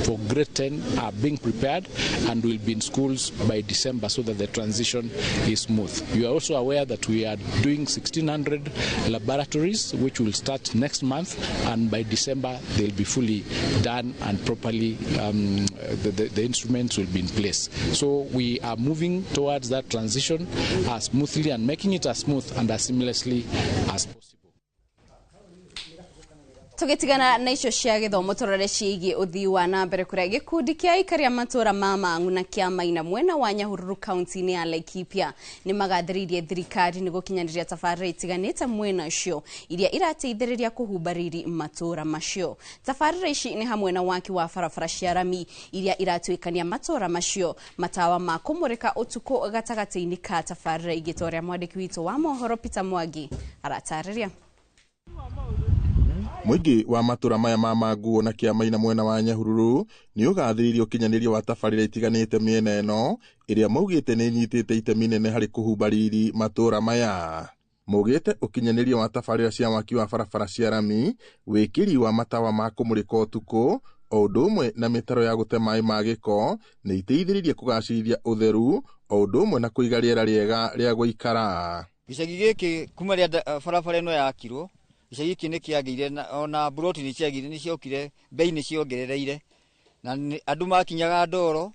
for grade 10 are being prepared and will be in schools by December, so that the transition is smooth. You are also aware that we are doing 1,600 laboratories, which will start next month, and by December they'll be fully done and properly the instruments will be in place. So we are moving towards that transition as smoothly and making it as smooth and as seamlessly as possible. Tugitigana na icio cia githomo turore ciigi uthii wa na mbere kuria gikundi kia ikaria matura ma Mang'u na kia Maina mwena wa Nyahururu kaunti-ini ya Laikipia ni magathiririe thirikari ni gukinyaniria tabarĩra itiganite mwena ucio iria irateithĩrĩria kuhumba riri matura macio. Tabarĩra ici ni hamwe na waki wa barabara cia rami iria iratuikania matura macio, matawa ma kumurika utuku gatagati-ini ka tabarĩra igitoria mwandiki witu wa mohoro Peter Mwangi aratariria. Mwingi wa matura maya ma Mang'u na kia Maina mwena wa Nyahururu ni ugathiririo ukinyaniria wa tabarĩra itiganite miena eno iria maugite ni nyitite itemi nene hari kuhumba riri matura maya. Maugite ukinyaniria wa tabarĩra cia waki wa barabara cia rami, wikiri wa matawa ma kumurika utuku, o ũndũ ũmwe na mitaro ya gũte maĩ ma gĩko ni iteithĩrĩrie kugacĩrithia utheru, o ũndũ ũmwe na kũiga rĩera rĩega rĩa gũikara. Gicagi gĩkĩ kuma rĩa barabara ĩno yakirwo, gicagi gĩkĩ nĩ kĩagĩire ona buroti nĩ ciagĩire, nĩ ciokire, bei nĩ ciongerereire na andũ makinyaga ndoro.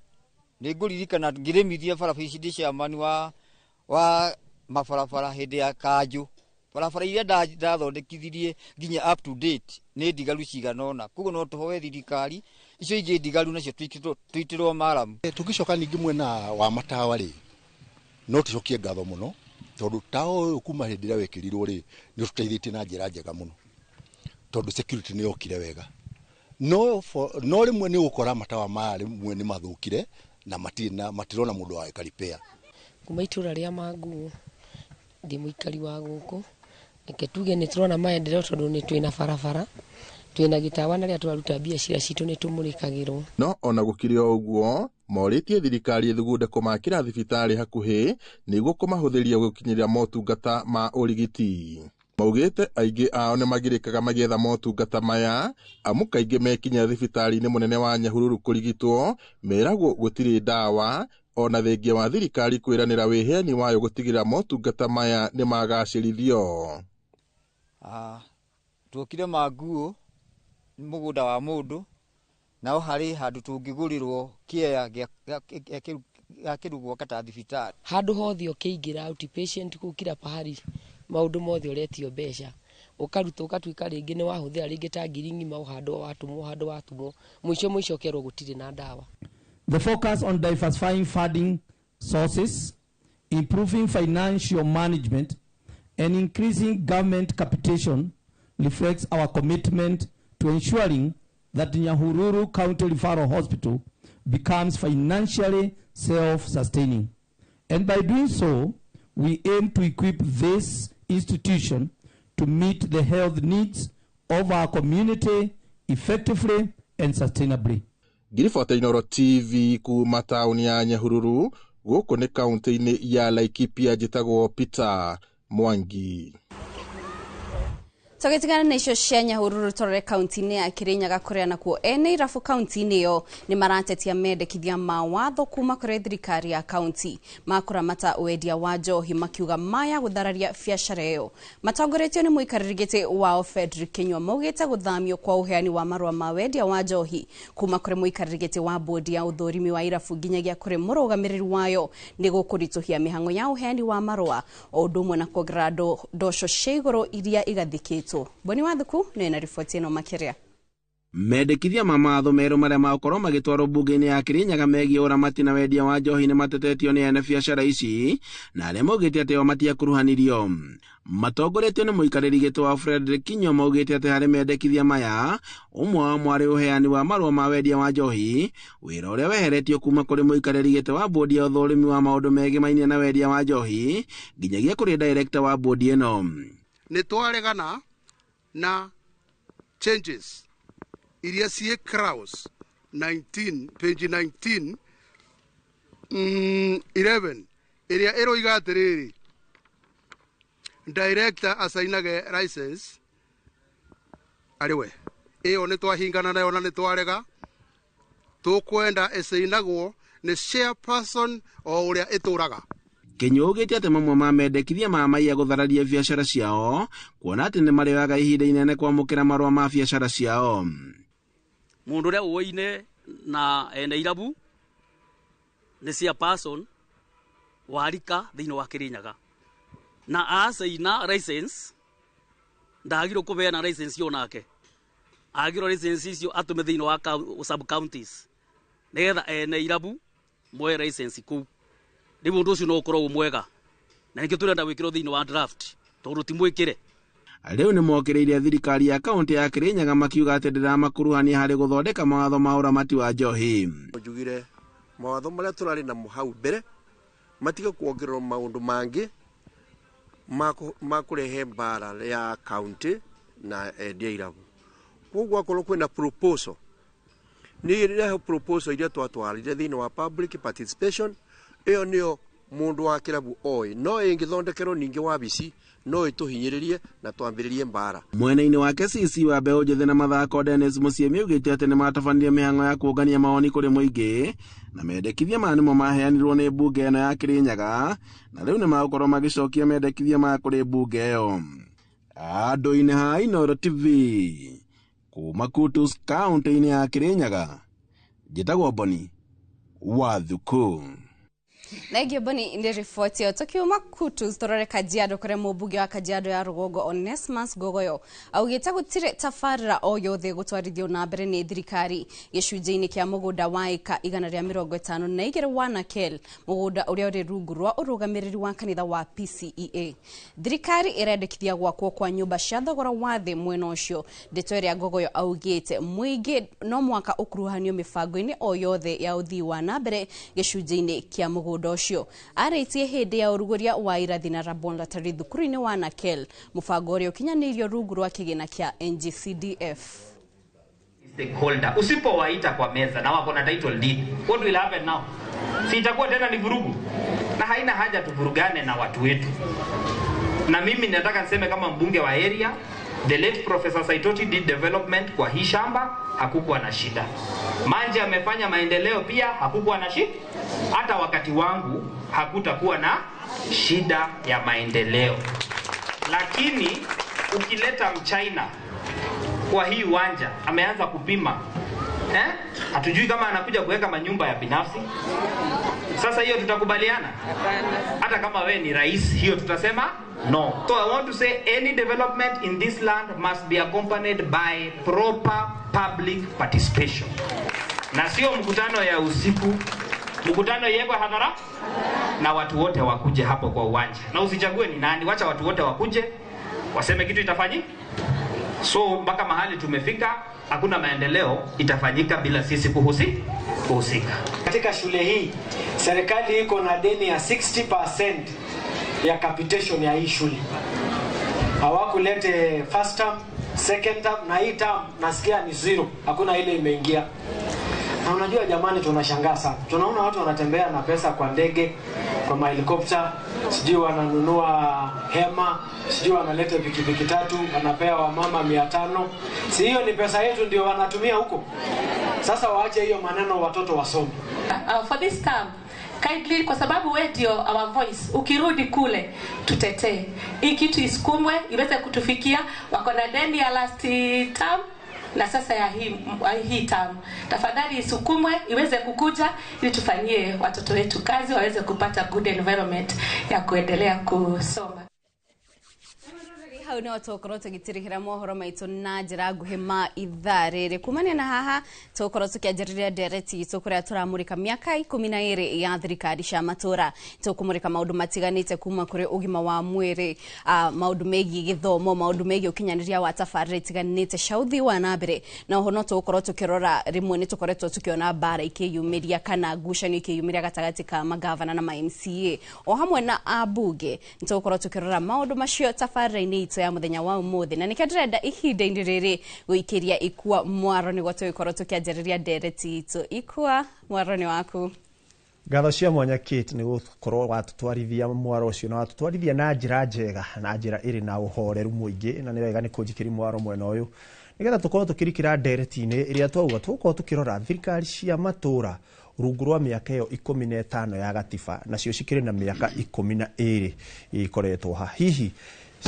Nĩ ngũririkana ngĩrĩmithia barabara ici ndĩ ciamani wa mabarabara hĩndĩ ya kanjũ. Barabara iria ndathondekithirie nginya up to date nĩ ndigaru ciganona, koguo no tũhoe thirikari icio ingĩ ndigaru nacio tuitĩrwo maramu. Tũngĩcoka ningĩ mwena wa matawa rĩ, no tũcokie ngatho mũno tondu tawa ũyũ kuma hĩndĩ ĩrĩa wekĩrirwo rĩ nĩ ũtũteithĩtie na njĩra njega mũno, tondu security nĩ yokire wega. No rĩmwe nĩ gũkora matawa maya rĩmwe nĩ mathũkire na matirona mũndũ wa repair. Kuma itũra rĩa Mang'u ndi mũikari wa gũkũ, reke tuge nĩ tũrona maendeleo tondu nĩ twĩna barabara, twĩna gĩtawa na rĩa twaruta biacara citũ nĩ tũmũrĩkagĩrwo. No ona gũkĩrĩ o ũguo morĩtie thirikari ĩthugunde kũmakĩra thibitarĩ hakuhĩ nĩguo kũmahũthĩria gũkinyĩria motungata ma ũrigiti. Maugĩte aingĩ ao nĩ magirĩkaga magĩetha motungata maya amu kaingĩ mekinya thibitarĩ-inĩ mũnene wa Nyahururu kũrigitwo meragwo gũtirĩ ndawa, ona thengia wa thirikari kwĩranĩra wĩheani wayo gũtigĩrĩra motungata maya nĩ magacĩrithio. Tuokire Mang'u mũgũnda wa mũndũ, nao harĩ handũ tũngĩgũrĩrwo kĩea gĩa kĩrugwo kata thibitarĩ. Handũ hothe ũkĩingĩra outpatient kukira pahari maũndũ mothe ũretio mbeca, ũkaruta ũkatuĩka rĩngĩ nĩ wahũthĩra rĩngĩ ta ngiri ng'ima handũ watumwo mũico kerwo gũtirĩ na ndawa. The focus on diversifying funding sources, improving financial management, and increasing government capitation reflects our commitment to ensuring that Nyahururu County Referral Hospital becomes financially self-sustaining. And by doing so, we aim to equip this institution to meet the health needs of our community effectively and sustainably. Ngiribota Inooro TV kuma taũni ya Nyahururu, gũkũ nĩ kaunti-inĩ ya Laikipia, njĩtagwo Peter Mwangi. Tugitigana na icio cia Nyahururu torore kaunti-ini ya Kirinyaga kuria nakuo ene irabu kaunti-ini iyo ni maratetia mendekithia ma watho kuma kuri thirikari ya kaunti makuramata wendia wa njohi makiuga maya guthararia biacara iyo. Matongoretio ni muikarĩri gĩtĩ wao Fredrick Kinyua maugĩte guthamio kwa uheani wa marũa ma wendia wa njohi kuma kuri muikarĩri gĩtĩ wa bodi ya uthũrimi wa irabu nginyagia kuri mũrũgamĩrĩri wayo ni gũkũritũhia mĩhang'o ya uheani wa marũa, o ũndũ ũmwe na kuongerera ndoco cia igũrũ iria igathikĩtwo. Boni Wathuku nĩ na riboti ĩno makĩria. Mendekithia ma matho merũ marĩa magũkorwo magĩtwarwo mbunge-inĩ ya Kirinyaga megiĩ ũramati na wendia wa njohi nĩ matetetio nĩ ene biacara ici na arĩa maugĩte atĩ o matiakuruhanirio. Matongoretio nĩ mũikarĩri gĩtĩ wa Fredrick Kinyua maugĩte atĩ harĩ mendekithia maya ũmwe wa mwarĩ ũheani wa marũa ma wendia wa njohi, wĩra ũrĩa weheretio kuma kũrĩ mũikarĩri gĩtĩ wa bodi ya ũthũrimi wa maũndũ megemainie na wendia wa njohi nginyagia kũrĩ director wa bodi ĩno. Nĩ twaregana na changes iria ciĩ Kraus 19 page 19 11 iria ĩroiga atĩrĩrĩ director asainage license ariwe ĩyo nĩ twahingana nayo na nĩ twarega, tũkwenda ĩsainagwo nĩ chairperson o ũrĩa ĩtũraga. Kinyua ugĩte atĩ mamwe ma mendekithia ma maiya guthararia biacara ciao kuona atĩ nĩ marĩoyaga ihinda inene kwamũkĩra marũa ma biacara ciao. Mũndũ ũrĩa ũine na ene irabu nĩ chairperson wa rika thĩinĩ wa Kirinyaga na asaina license ndagirwo kũbeana license yonake agiro license icio atume thiini wa sub counties nigetha ene irabu moe license ku ndi mundu ucio no ukorwo mwega na nikio turenda gwikirwo thiini wa draft tondu ti mwikire. Riu ni mokireirie thirikari ya kaunti ya Kirinyaga makiuga ati ndiramakuruhania hari guthondeka mawatho ma uramati wa njohi. Njugire mawatho maria turari na muhau mbere matige kuongererwo maundu mangi makurehe mbara ya kaunti na endia irabu. Koguo akorwo kwina proposal ni irehe proposal iria twatwarire thiini wa public participation, iyo nio mundu wa kirabu oi no ingithondekerwo ningi wabici no ituhinyiririe na twambiririe mbara. Mwena-ini wake CC wa Mbeũ Njĩthĩ na mathako Dennis Muciemi ugite ati ni matabanire mihango ya kuongania mawoni kuri muingi na mendekithia manimo maheanirwo ni mbunge eno ya Kirinyaga na riu ni magukorwo magicokia mendekithia ma kuri mbunge iyo. Andu-ini ha Inooro TV kuma Kutus kaunti-ini ya Kirinyaga, njitagwo Boni Wathuku. Naigio Boni ndi ripoti yo tukiuma Kutus turore Kajiado kure mubuge wa Kajiado ya Rugogo Onesmus Gogoyo augite gutire tafarira o yothe gutwarithio na mbere ni thirikari gicunjĩ-inĩ kia mugunda wa eka 150 na igere wana kel mugunda uria uri rungu rwa urugamiriri wa kanitha wa PCEA. Thirikari irendekithia gwakwo kwa nyumba cia thogora wa thĩ mwena ucio. Ndeto ĩrĩa Gogoyo augite muingi no mwaka ukuruhanio mibango-inĩ o yothe ya uthii wa na mbere gicunjĩ-inĩ kia mugunda ucio. Araitie hindi ya uruguria wa irathi na Rabonda tari thukuru-inĩ wa Nakel mubango ũrĩa ũkinyanirio rungu rwa kĩgĩna kia NGCDF. Stakeholder usipowaita kwa meza na wako na title deed, what will happen now? Si itakuwa tena ni vurugu, na haina haja tuvurugane na watu wetu. Na mimi nataka niseme kama mbunge wa area, the late Professor Saitoti did development kwa hii shamba, hakukuwa na shida. Manje amefanya maendeleo pia, hakukuwa na shida. Hata wakati wangu hakutakuwa na shida ya maendeleo. Lakini ukileta Mchina kwa hii uwanja ameanza kupima, hatujui kama anakuja kuweka manyumba ya binafsi. Sasa hiyo tutakubaliana? Hata kama we ni rais, hiyo tutasema no. So I want to say any development in this land must be accompanied by proper public participation. Na sio mkutano ya usiku, mkutano yekwe hadhara na watu wote wakuje hapo kwa uwanja. Na usichague ni nani, wacha watu wote wakuje waseme kitu itafanyika. So mpaka mahali tumefika hakuna maendeleo itafanyika bila sisi kuhusika. Katika shule hii serikali iko na deni ya 60% ya capitation ya hii shule. Hawakulete first term, second term na hii term nasikia ni zero. Hakuna ile imeingia. Na unajua jamani, tunashangaa sana. Tunaona watu wanatembea na pesa kwa ndege, kwa helikopta, sijui wananunua hema, sijui wanaleta pikipiki 3, wanapea wamama 500. Si hiyo ni pesa yetu ndio wanatumia huko? Sasa waache hiyo maneno, watoto wasome. For this term, kindly kwa sababu wewe ndio our voice, ukirudi kule tutetee. Hii kitu isukumwe iweze kutufikia. Wako na deni ya last term na sasa ya hii term. Tafadhali isukumwe iweze kukuja ili tufanyie watoto wetu kazi, waweze kupata good environment ya kuendelea kusoma. Hau no tokorwo tugitirihira mohoro maitu na njira nguhi ma ithaa riri kumania na haha tokorwo tukianjiriria ndereti tukuria turamurika miaka 12 ya thirikari cia matura tukumurika maundu matiganite kuma kuri ugima wa mwiri maundu megi githomo maundu megi ukinyaniria wa tafarira itiganite shauthi wa nabere na hono tokorwo tukirora rimwe ni tukoretwo tukiona bara ikiyumiria kana ngucanio ikiyumiria gatagati ka magavana na MCA o hamwe na abunge nitokorwo tukirora maundu macio tafarira-ini ya muthenya wa umuthi na nikadrenda ihinda-ini riri guikiria ikua mwaro ni gwato ikorwo tukianjiriria ndereti itu ikua mwaro ni waku. Ngatho cia mwanya Kate ni gukorwo watutwarithia mwaro ucio na watutwarithia na njira njega na njira iri na uhoreru muingi na ni wega ni kunjikiri mwaro mwena uyu nigetha tukorwo tukirikira ndereti-ini iria twauga tukorwo tukirora thirikari cia matura rungu rwa miaka iyo 15 ya gatiba nacio cikiri na miaka 12 ikoretwo ha hihi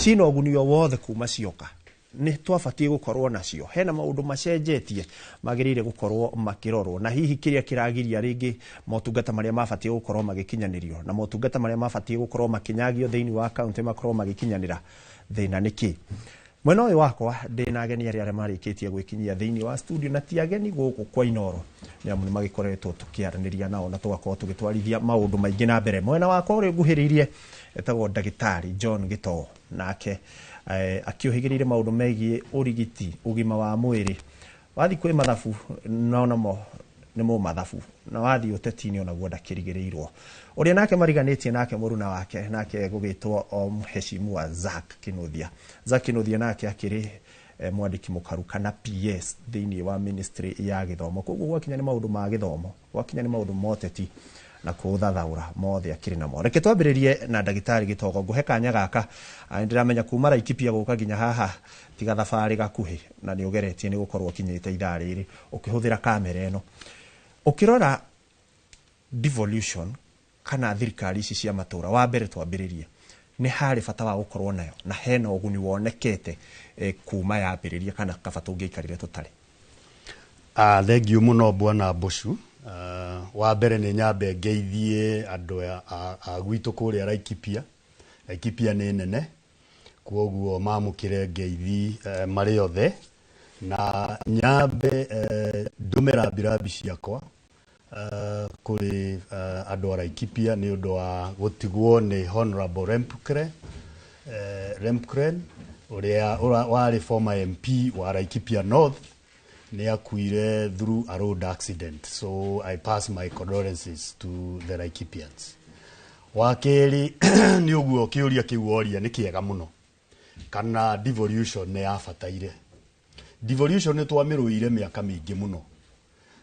sino gunio wothe kuma cioka ni twabatie gukorwo nacio hena maundu macenjetie magirire gukorwo makirorwo na hihi kiria kiragiria ringi motungata maria mabatie gukorwo magikinyanirio na motungata maria mabatie gukorwo makinyagio thiini wa county makorwo magikinyanira thina niki mwena uyu wakwa ndina ageni aria marikitie gwikinyia thiini wa studio na ti ageni guku kwa Inoro ni amu magikoretwo tukiaraniria nao na tugakorwo tugitwarithia maundu maingi na mbere. Mwena wakwa uri nguhiririe etagwo ndagitari John Gitoo, nake akiuhigirire maundu megie urigiti ugima wa mwiri. Wathi kwi mathabu naona mo ni mu mathabu na wathi uteti-ini onaguo ndakirigirirwo. Uria nake mariganitie nake muruna wake nake gugitwo mheshimiwa Zack Kinuthia. Zack Kinuthia nake akiri mwandiki mukaru kana PS thiini wa ministry ya githomo. Koguo gwakinya ni maundu ma githomo, gwakinya ni maundu moteti na kuthathaura mothe akiri namo. Reke twambiririe na ndagitari Gitoo. Nguhe kanya gaka ndiramenya kuma Laikipia guka ginya haha tiga thabari gakuhi na ni ugeretie ni gukorwo kinyite ithaa riri ukihuthira kamera eno. Ukirora devolution kana thirikari ici cia matura, wa mbere twambiririe ni hari bata wa gukorwo nayo na hena uguni wonekete kuma yambiririe kana kaba tungiikarire tutari. Thengiũ mũno bwana Mbũcu. Wa mbere nĩ nyambe ngeithie andũ a gwitũ kũrĩa Laikipia. Laikipia nĩ nene, kwoguo mamũkĩre ngeithi marĩ othe, na nyambe ndũmĩra mbirambi ciakwa kũrĩ andũ a Laikipia nĩ ũndũ wa gũtigwo nĩ Honorable Rempkren ũrĩa warĩ former MP wa Laikipia North ni akuire through a road accident. So I pass my condolences to the Laikipians. Wakeri ni uguo kiuria kiuoria ni kiega muno. Kana devolution ne afataire. Devolution ni twamiruire miaka mingi muno.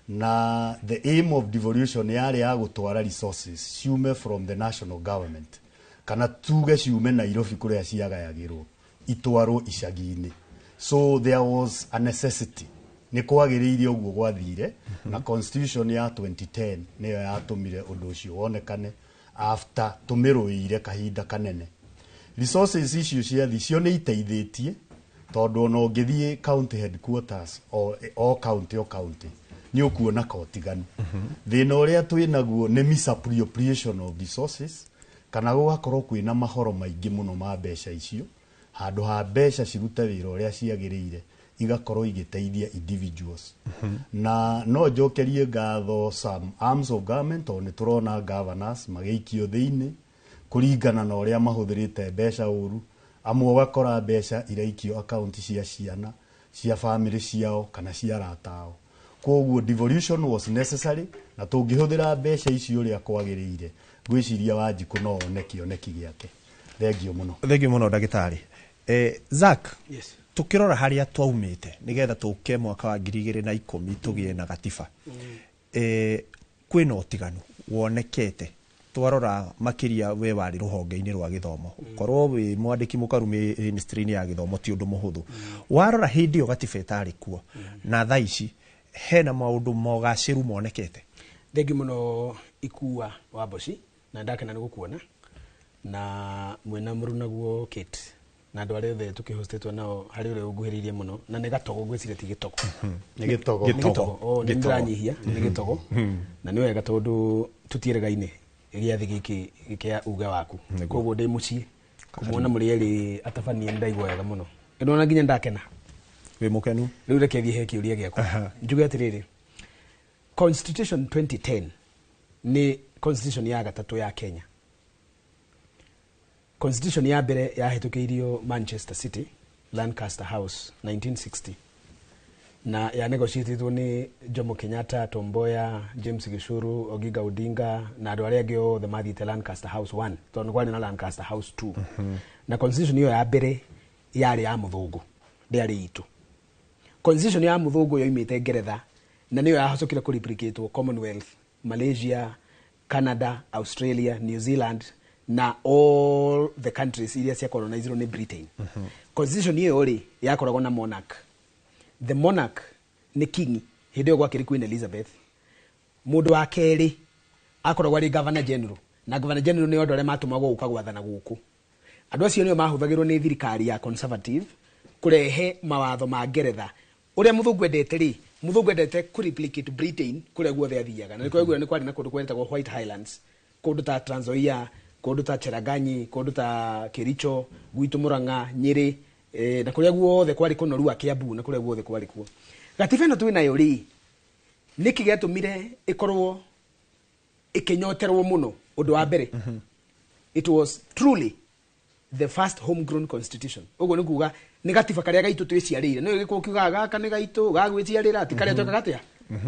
Na the aim of devolution yari ya gutwara resources ciume from the national government. Kana tuge ciume Nairobi kuria ciagayagirwo itwarwo icagi-ini. So there was a necessity. Ni kwagiriire uguo gwathire na constitution ya 2010 niyo yatumire undu ucio wonekane after tumiruire kahinda kanene. Resources icio ciathi cio ni iteithitie tondu no ngithie county headquarters o county ni ukuona kotiganu. Thina uria twinaguo ni misappropriation of resources kana gugakorwo kwina mahoro maingi muno ma mbeca icio handu ha mbeca cirute wira uria ciagiriire igakorwo igiteithia individuals. Na no njokerie ngatho some arms of government o ni turona governors magiikio thiini kuringana na uria mahuthirite mbeca uru, amwe gakora mbeca iraikio account cia ciana cia family ciao kana cia ratao. Koguo devolution was necessary na tungihuthira mbeca icio uria kwagiriire gwiciria Wanjiku no oneki giake. Thengio muno ndagitari. Zack, yes. Tukirora haria twaumite nigetha tuke mwaka wa 2010 tugie na gatiba. Kwina utiganu wonekete twarora makiria we wari ruhonge-ini rwa githomo. Korwo we mwandiki mukaru ministry-ini ya githomo ti undu muhuthu. Warora hindi yo gatiba itari kuo na thaa ici hena maundu mogaciru monekete. Thengio muno Ikua wa Mboci na ndakena ni gukuona na mwena murunaguo Kate na andu aria othe tukihostetwo nao hari uri unguhiririe muno na ni Gatogo gwicire ti Gitogo. Ni Gitogo. Ni ndanyihia ni Gitogo. Na ni wega tondu tutieregaine giathi giki gikia uga waku. Koguo ndi mucii kumuona muri eri atabanie ndaigwa wega muno. Ndona nginya ndakena. We mukenu. Riu reke thie heki uria giakwa. Njuge atiriri. Constitution 2010 ni constitution ya gatatu ya Kenya. Constitution ya mbere yahitukiirio Manchester City, Lancaster House 1960. Na ya negotiated ni Jomo Kenyatta, Tom Mboya, James Gishuru, Ogiga Odinga na andu aria angĩ the mathite Lancaster House 1. Tondu kwani na Lancaster House 2. Na constitution hiyo ya mbere yari ya muthungu. Ndiari itu. Constitution ya muthungu yo imite Ngeretha na niyo yahocokire ku replicate Commonwealth, Malaysia, Canada, Australia, New Zealand na all the countries iria cia colonized ni Britain. Constitution hiyo ri yakoragwo na monarch. The monarch ni king hidio gwa kiri Queen Elizabeth. Mundu wa keri akoragwo ari governor general na governor general ni odore matumagwo ukagwathana guku. Andu acio nio mahuthagirwo ni thirikari ya conservative kurehe mawatho ma Ngeretha uria muthungu endete ri muthungu endete ku replicate Britain kuria guothe athiaga na niko ni kwari na kundu kwetagwo White Highlands, kundu ta Trans Nzoia, kundu ta Cherangany, kundu ta Kericho, Gwitu Murang'a, Nyeri na kuria guothe kwari kunoru Kiambu na kuria guothe kwari kuo gatiba ino twina yo ri niki getumire ikorwo ikinyoterwo muno undu wa mbere it was truly the first homegrown constitution ugo ni kuga ni gatiba karia gaitu twiciarire no giko kiuga gaka ni gaitu gagwiciarira ati karia tweka gatia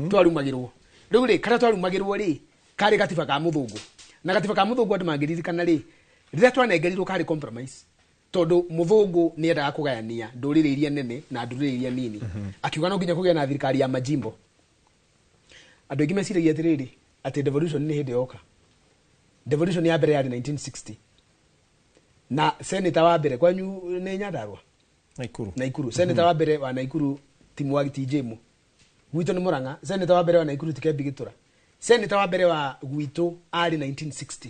twarumagirwo riu ri karia twarumagirwo ri kari gatiba ka muthungu na gatiba ka muthungu andu magiririkana ri riria twanengerirwo kari compromise tondu muthungu ni endaga kugayania ndurire iria nene na ndurire iria nini akiuga no nginya kugia na thirikari ya majimbo andu ingi meciragia atiriri ati devolution ni hindi yoka devolution ya mbere yari 1960 na senator wa mbere kwanyu ni Nyandarua Naikuru senator wa mbere wa Naikuru Timwagi TJmu gwito ni Muranga senator wa mbere wa Naikuru Tikembi Gitura senator wa mbere wa gwito ari 1960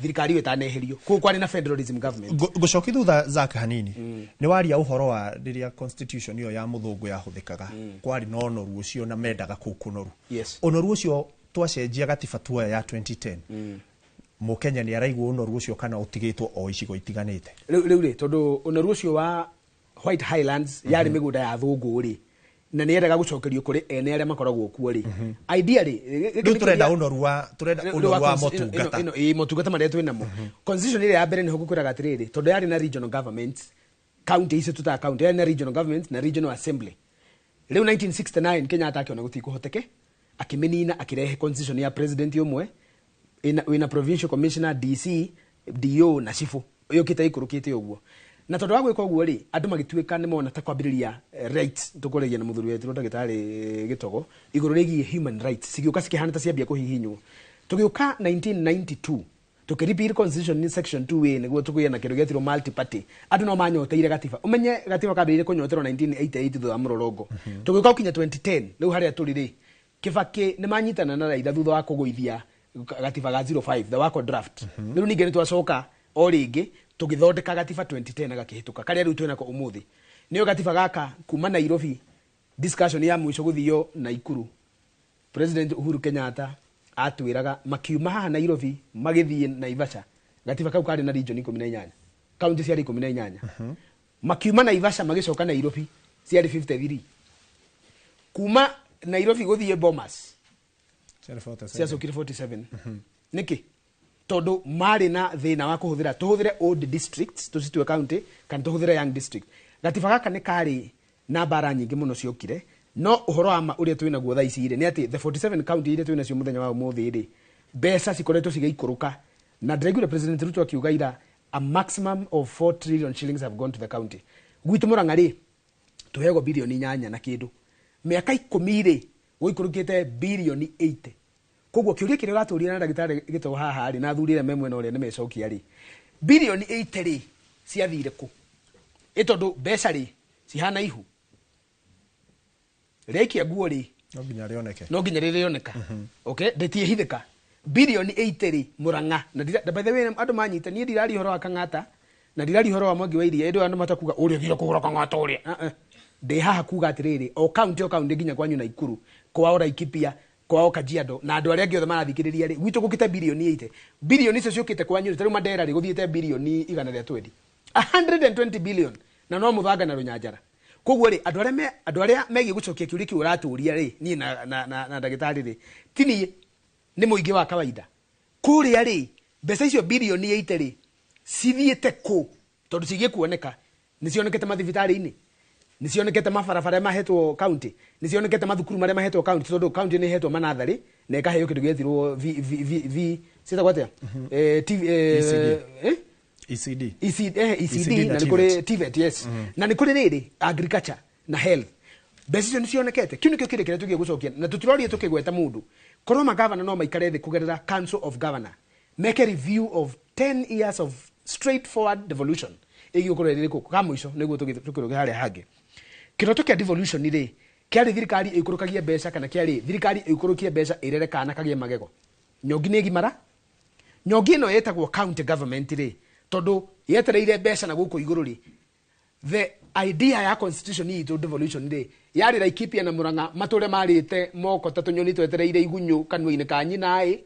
thirikari wetaneherio ku kwari na federalism government gucoki thutha zake hanini ni waria uhoro wa riria constitution iyo ya muthungu yahuthikaga kwari no noru ucio na mendaga kukunoru onoru ucio twacenjia gatiba tuoya ya 2010 Mukenya ni araigwo onoru ucio kana utigitwo o icigo itiganite riu tondu onoru ucio wa White Highlands yari migunda ya thungu ri na ni endaga gucokerio kuri ene aria makoragwo kuo ri ideally turenda onoru wa motungata motungata maria twinamo constitution ile ya mbere ni hukukwiraga atiriri tondu yari na regional government county icio tuta county yari na regional government na regional assembly riu 1969 Kenya atakiona gutikuhoteke akimenina akirehe constitution ya president umwe ina provincial commissioner DC DO na chifu yo kitaikurukite uguo na tondu wa gwika uguo ri andu magituika ni mona ta kwambiriria rights tukuregia na muthuri wetu ndagitari Gitogo iguru rigi human rights sigiuka sikihana ta ciambia kuhihinywo tugiuka 1992 tukiripeal constitution in section 2A niguo tukuya na kindu getiro multi party andu no manyoteire gatiba umenye gatiba kabirire kunyoterwo 1988 thutha murorongo tugiuka ukinya 2010 riu haria turire Kibaki ni manyitana na raitha thutha wa kuguithia gatiba ga 05 the wako draft riu ninge ni twacoka o ringi tugithondeka gatiba 2010 agakihituka karia riu twina ko umuthi niyo gatiba gaka kuma Nairobi discussion ya mwisho guthio Naikuru President Uhuru Kenyatta atwiraga makiuma haha Nairobi magithie Naivasha gatiba kau kari na region 18 county ciari 18 makiuma Naivasha magicoka Nairobi ciari 53 kuma Nairobi guthie Bomas ciaso 47 niki tondu mari na thina wa kuhuthira tuhuthire old districts tusitwe county kan tuhuthire young district gatiba gaka ni kari na bara nyingi muno ciokire no uhoro wa uria twina guo thaici ire ni ati the 47 county ire twina cio muthenya wa umuthi ire besa cikoretwo cigeikuruka na regular president Ruto akiuga ira a maximum of 4 trillion shillings have gone to the county gwitu Murang'a ri tuhego bilioni 8 na kindu miaka 10 ire guikurukite bilioni 80 koguo kiuria kiria gaturia na ndagitari Gitogo haha ri na thurire memwe na uria ni mecokia ri bilioni 80 ri ciathire ku itondu mbeca ri cihana ihu rekia guo ri no nginya rioneka okay ndetie hithika bilioni 80 ri Murang'a na by the way andu manyita ni ndirari horo wa Kang'ata na ndirari horo wa Mwangi wa Iria ndio andu matakuga uria thire kugura Kang'ata uria de haha kuga atiriri o county nginya kwanyu Naikuru kwao Laikipia kwao Kajiado na andu aria angi othe marathikiriria ri gwitu gukite bilioni 80 bilioni icio ciukite kwanyu taru Mandera ri guthiete bilioni 120 120 billion na no muthanga na Runyanjara koguo ri andu aria megi gucokia kiuri ki uraturia ri ni na ndagitari ri tini ni muingi wa kawaida kuria ri mbeca icio bilioni 80 ri cithiete ku tondu cigie kuoneka ni cionekete mathibitari-ini ni cionekete mabarabara mahetwo county ni cionekete mathukuru maria mahetwo county tondu county ni hetwo manathari na ikaheo kindu gethirwo sita kwatia ECD na nikuri TVET yes na nikuri riri agriculture na health mbeca icio ni cionekete kiu nikio kire tugie gucokia na tutirorie tukigweta mundu korwo magavana no maikare thi kugerera council of governor make a review of 10 years of straightforward devolution igio riri ku kamwico niguo tukiroge haria hangi kiroto kia devolution ni ri kiari thirikari ikurukagia mbeca kana kiari thirikari ikurukia mbeca irere kana kagie magego nyongi ni gimara nyongi no yetagwo county government ri tondu yetereire mbeca na guku iguru ri the idea ya constitution ni to devolution ri yari Laikipia na Murang'a mature marite moko tatu nyoni twetereire igunyu kanwa-ini ka nyinai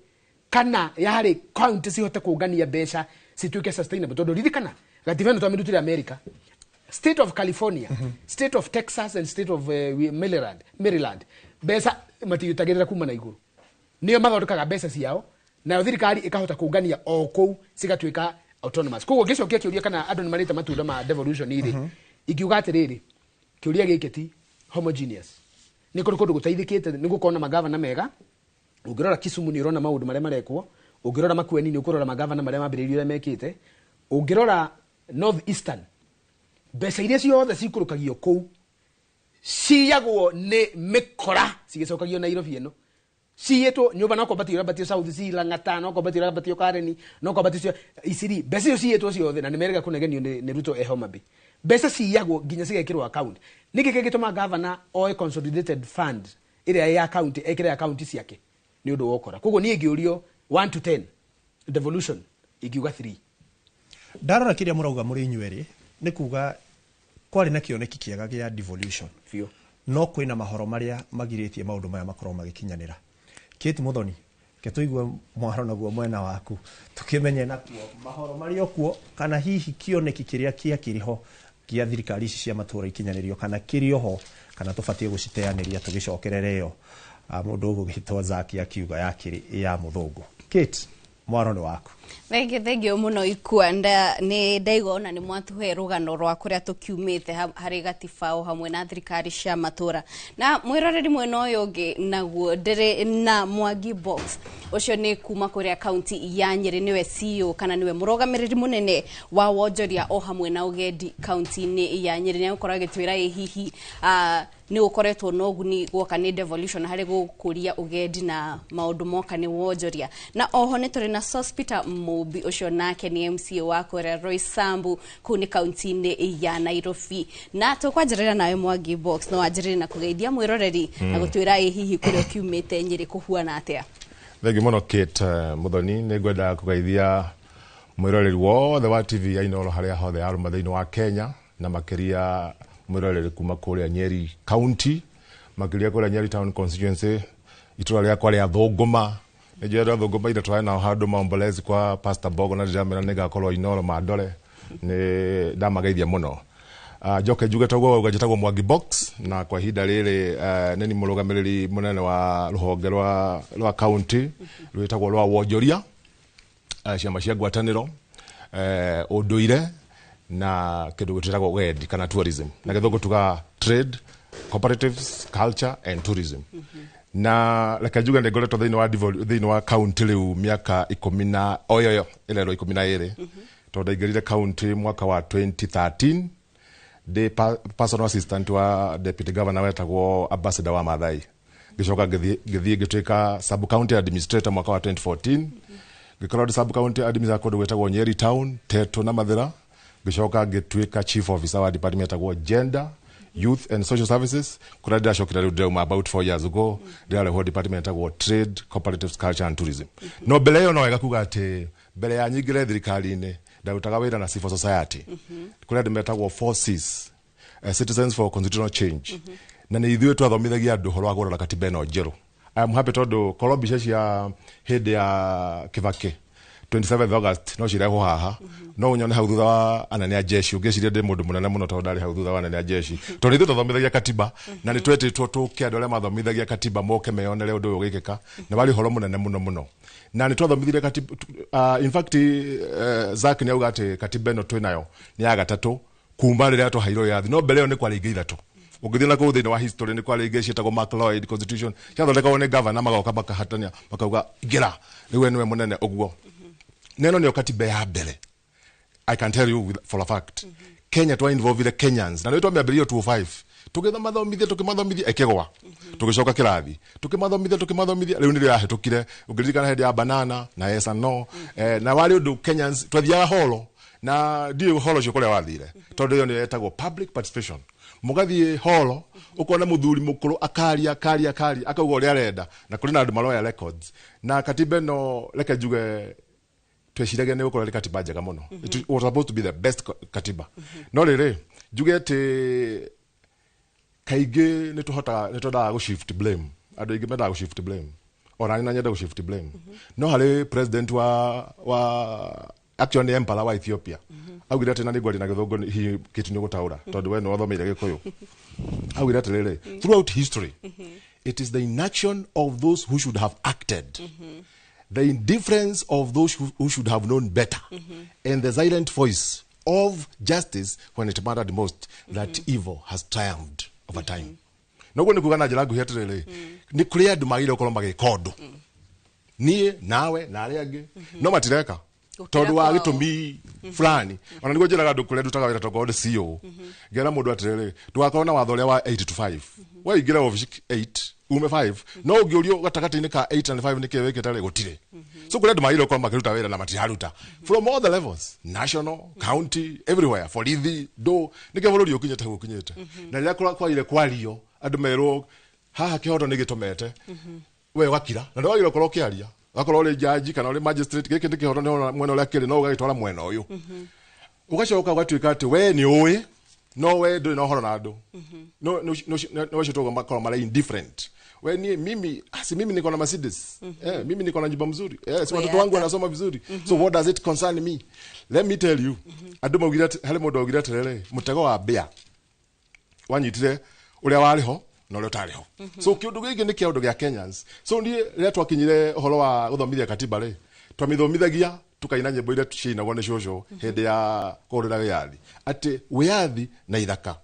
kana yari county cihote kungania mbeca cituike sustainable tondu ririkana gatiba no twamirutire America state of California, state of Texas and state of Maryland besa matiyutagerera kuma na iguru niyo mathondekaga besa ciao na thirikari ikahota kungania o kou cigatuika autonomous. Koguo ngicokia kiuria kana andu ni marite matunda ma devolution iri ingiuga atiriri kiuria giki ti homogeneous ni kundu gutaithikite ni gukona magavana mega. Ungirora Kisumu ni urona maundu maria marekwo, ungirora Makueni ni ukurora magavana maria mambiririo mekite, ungirora North Eastern besa iria ciothe cikurukagio kou ciyagwo ni mikora cigicokagio Nairobi ino ciyetwo nyumba no kombatio batio South Sea Lang'ata no kombatio batio Kareni no kombatio Isiri besa ciyetwo ciothe na nimerega kunegenio ni Ruto Homa Bay besa ciyagwo nginya cigekirwo account niki gigituma governor oe consolidated fund iria ya account ekire account ciake ni undu wokora. Koguo ni ngiurio 1 to 10 devolution igiuga 3. Ndarora kiria murauga muri inyueri ni kuga kwari na kioneki kiega gia devolution fio no kwina mahoro maria magiritie maundu maya makorwo magikinyanira. Kate Muthoni ketuigwa mwaro naguo mwena waku tukimenye nakuo mahoro maria okuo kana hihi kioneki kiria kiriho gia thirikari ici cia matura ikinyanirio kana kirioho kana tubatie guciteaniria tugicokerere yo mundu ugugitwa Zaki akiuga yakiri ya muthungu. Kate mwaro ni waku. Thengio muno ikuanda ni ndaigona ni mwatuhe rugano rwa kuria tukiumite hari gatifao hamwe na thirikari cia matura na mwiroreri mwena uyu ungi naguo ndiri na Mwangi Box ucio ni kuma kuria county ya Nyeri niwe CEO kana niwe murogamiriri munene wa wonjoria o hamwe na ugendi county ni ya Nyeri ni ukoragwo gitwira hihi ni ukoretwo no guni gwoka ni devolution hari gukuria ugendi na maundu moka ni wonjoria na oho ni turi na Sospita Mubi ucio nake ni MCA wa kuria Roy Sambu kuni county ni ya Nairobi na tukwanjirira nawe Mwangi Box no anjirire na kugeithia mwiroreri na gutwira hihi kuria kiumite Nyeri kuhuana atia. Thegi muno Kate Muthoni ni ngwenda kugeithia mwiroreri wothe wa TV ya Inooro haria hothe aruma thiini wa Kenya na makiria mwiroreri kuma kuria Nyeri County makiria kuria Nyeri Town Constituency itura ria kwa ria Thunguma Nijeera Thunguma ira twae na handu maombolezi kwa Pastor Bogo na ndamira nigakorwo Inooro mandore ni ndamageithia muno. Joke juga tagwo gajitagwo Mwangi Box na kwa hinda riri nini murugamiriri munene wa ruhonge rwa county rwitagwo rwa wonjoria ciama cia ngwataniro unduire na kindu gitagwo ugendi kana tourism na githungu tuga trade cooperatives culture and tourism na leka juga ndegoretwo thiini wa county riu miaka 10 na oyoyo ilero 12 tondu ingirire county mwaka wa 2013 the personal assistant wa deputy governor wetagwo ambassador wa Mathai gicoka githie gitwika sub county administrator mwaka wa 2014 gikorwo sub county administrator wetagwo Nyeri Town Teto na Mathira gicoka gitwika chief officer wa department wetagwo gender youth and social services kura ndashokira riu ndirauma about 4 years ago ndira ho department wetagwo trade cooperatives culture and tourism no mbele yo no wega kuga ati mbele ya nyingire thirikari-ini ndagutaga wira na civil society kuria ndimetagwo forces citizens for constitutional change na ni ithuĩ twathomithagia andũ horo wa kũrora katiba ĩno njerũ. I am happy tondu korobisha cia hĩndĩ ya Kibaki 27 August no cirehwo haha no unyone hau thutha wa anene a jeshi ungeciria ndi mundu munene muno tondu ndari hau thutha wa anene a jeshi tondu ithuĩ twathomithagia katiba na ni twetĩtwo tũke andũ arĩa mathomithagia katiba moke meyonere ũndũ ũyũ ũgĩkĩka na wari horo munene muno na ni twathomithirie katiba in fact Zaki ni auga ati katiba ĩno twĩnayo ni ya gatatũ kuma rĩrĩa twaheirwo yathi no mbere ĩyo nĩ kwarĩ ingĩ ithatũ ungithia na kũu thĩinĩ wa history nĩ kwarĩ ingĩ ciĩtagwo McLeod constitution ciathondekagwo nĩ governor magoka makahatania makauga ingĩra rĩu nĩwe mũnene ũguo neno nĩyo katiba ya mbere. I can tell you for a fact Kenya twa involve the Kenyans na nĩ twamĩambĩrĩirio 205 tukimathomithia ekegwa tugicoka kirathi tukimathomithia riu nĩ rĩahĩtũkire ũngĩririkana hĩndĩ ya banana na yes and no na wari ũndũ Kenyans twathiaga holo na ndiyo holo cio kũrĩa wathire tondu ĩyo nĩ yetagwo public participation mugathie holo ukona muthuri mukuru akaria akauga ũrĩa arenda na kũrĩ na andũ maroya records na katiba ĩno reke njuge tweciragia nĩ gũkorwo katiba njega mũno. It was supposed to be the best katiba no rĩrĩ njuge atĩ kaingĩ nĩ twendaga gũ shift blame andũ aingĩ mendaga gũ shift blame ona nĩ nyenda gũ shift blame no harĩ president wa actually emperor wa Ethiopia augire ati nani gwari na githongo hi kitu ni gutaura tondu we no wathomeire gikuyu augire ati rere throughout history it is the inaction of those who should have acted the indifference of those who should have known better and the silent voice of justice when it mattered most that evil has triumphed over time noguo ni kugana njira nguhi atiriri ni kuri andu magire ukorwo magikondu nie nawe na aria angi no matireka tondu wa gitumi fulani ona niguo njiraga andu kuria ndutaga wira toko CEO ngera mundu atiriri tugakorwo na watho uria wa 8 to 5 wa ingire office 8 ume 5 no ungiurio gatagati-ini ka 8 and 5 nike wikite ri gutire so kuria andu magire ukorwo makiruta wira na matiharuta from all the levels national county everywhere for lithi do nike bururi ukinyete gukinyete na ria kwa ile kwario andu merwo haha kihoto ni gitumete we wakira na ndo wagire ukorwo kiaria akorwo ri judge kana ri magistrate giki ndikihoto ni mwena uria kiri no ugagitwara mwena uyu ugacoka ugatuika ati we ni uwi no we nduri na horo na andu no shitoga makoro mara indifferent we ni mimi mimi niko na Mercedes mimi niko na nyumba mzuri si watoto wangu wanasoma vizuri so what does it concern me? Let me tell you andu maugire hali mundu augire terere mutego wa bia wanyitire uria wariho no uria utariho so kiundu giki ni kiundu gia Kenyans so ndie ria twakinyire horo wa guthomithia katiba ri twamithomithagia tukaina nyimbo iria tucinagwo ni shosho hindi ya kurira wiathi ati wiathi na ithaka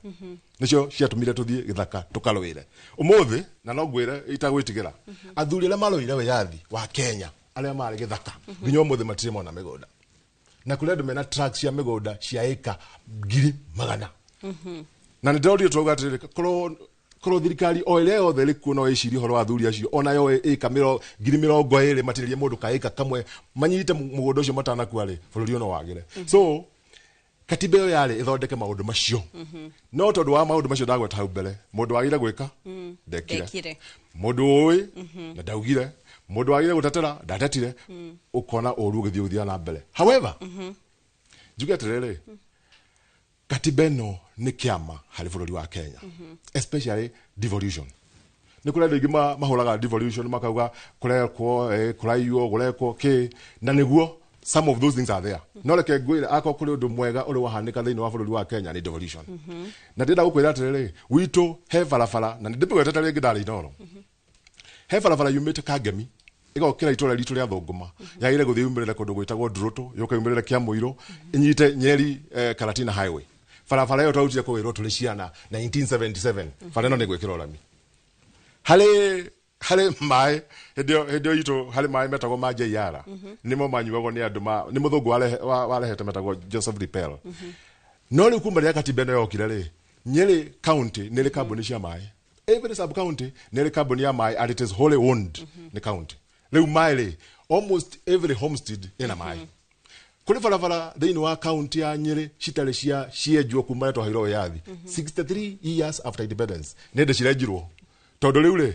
nicio ciatumire tuthie githaka tukarwire umuthi na no ngwire itagwitigira athuri aria marwire wiathi wa Kenya aria mari githaka nginya umuthi matire mona migunda na kule andu mena tracks cia migunda cia eka 100,000 na ndio tuuga ati koro thirikari o ile yothe riku no iciri horo wa thuri acio ona yo eka 20,000 matiririe mundu ka eka kamwe manyite mugondo ucio matanaku ri bururi ono wagire so katiba yo yari ithondeke maundu macio no tondu wa maundu macio ndagweta hau mbere mundu wagire gwika ndekire mundu ui na ndaugire mundu wagire gutatera ndatetire ukona uru githia na mbere however juge terere katiba no ni kiama hari bururi wa Kenya especially devolution ni kule ndigi mahuraga devolution makauga kurekwo kuraiyo gurekwo ki na niguo some of those things are there no reke ngwire ako kuri undu mwega uri wahanika thiini wa bururi wa Kenya ni devolution na ndenda gukwira atiriri witu he barabara na ndipigwete tari ngidari ndoro he barabara yumite Kangemi igokira itura ritu ria thunguma yaire guthii umirire kundu gwitagwo Ndurutu yuka umirire kia Muiro inyite Nyeri Karatina highway barabara yo twautire kuwirwo tuli ciana 1977 fareno ni gwikira urami hale mai hedio ito hale mai metagwo maje yara nimo manyuagwo ni andu ni muthungu warehete metagwo Joseph Ripel no ri kuma ria katiba no yokire ri Nyeri county ni ri kambuni cia mai every sub county ni ri kambuni ya mai and it is wholly owned ni county riu mai ri almost every homestead ina mai kuri barabara thiini wa county ya Nyeri citari cienjwo kuma to hiro yathi 63 years after independence nende cirenjirwo tondu riu ri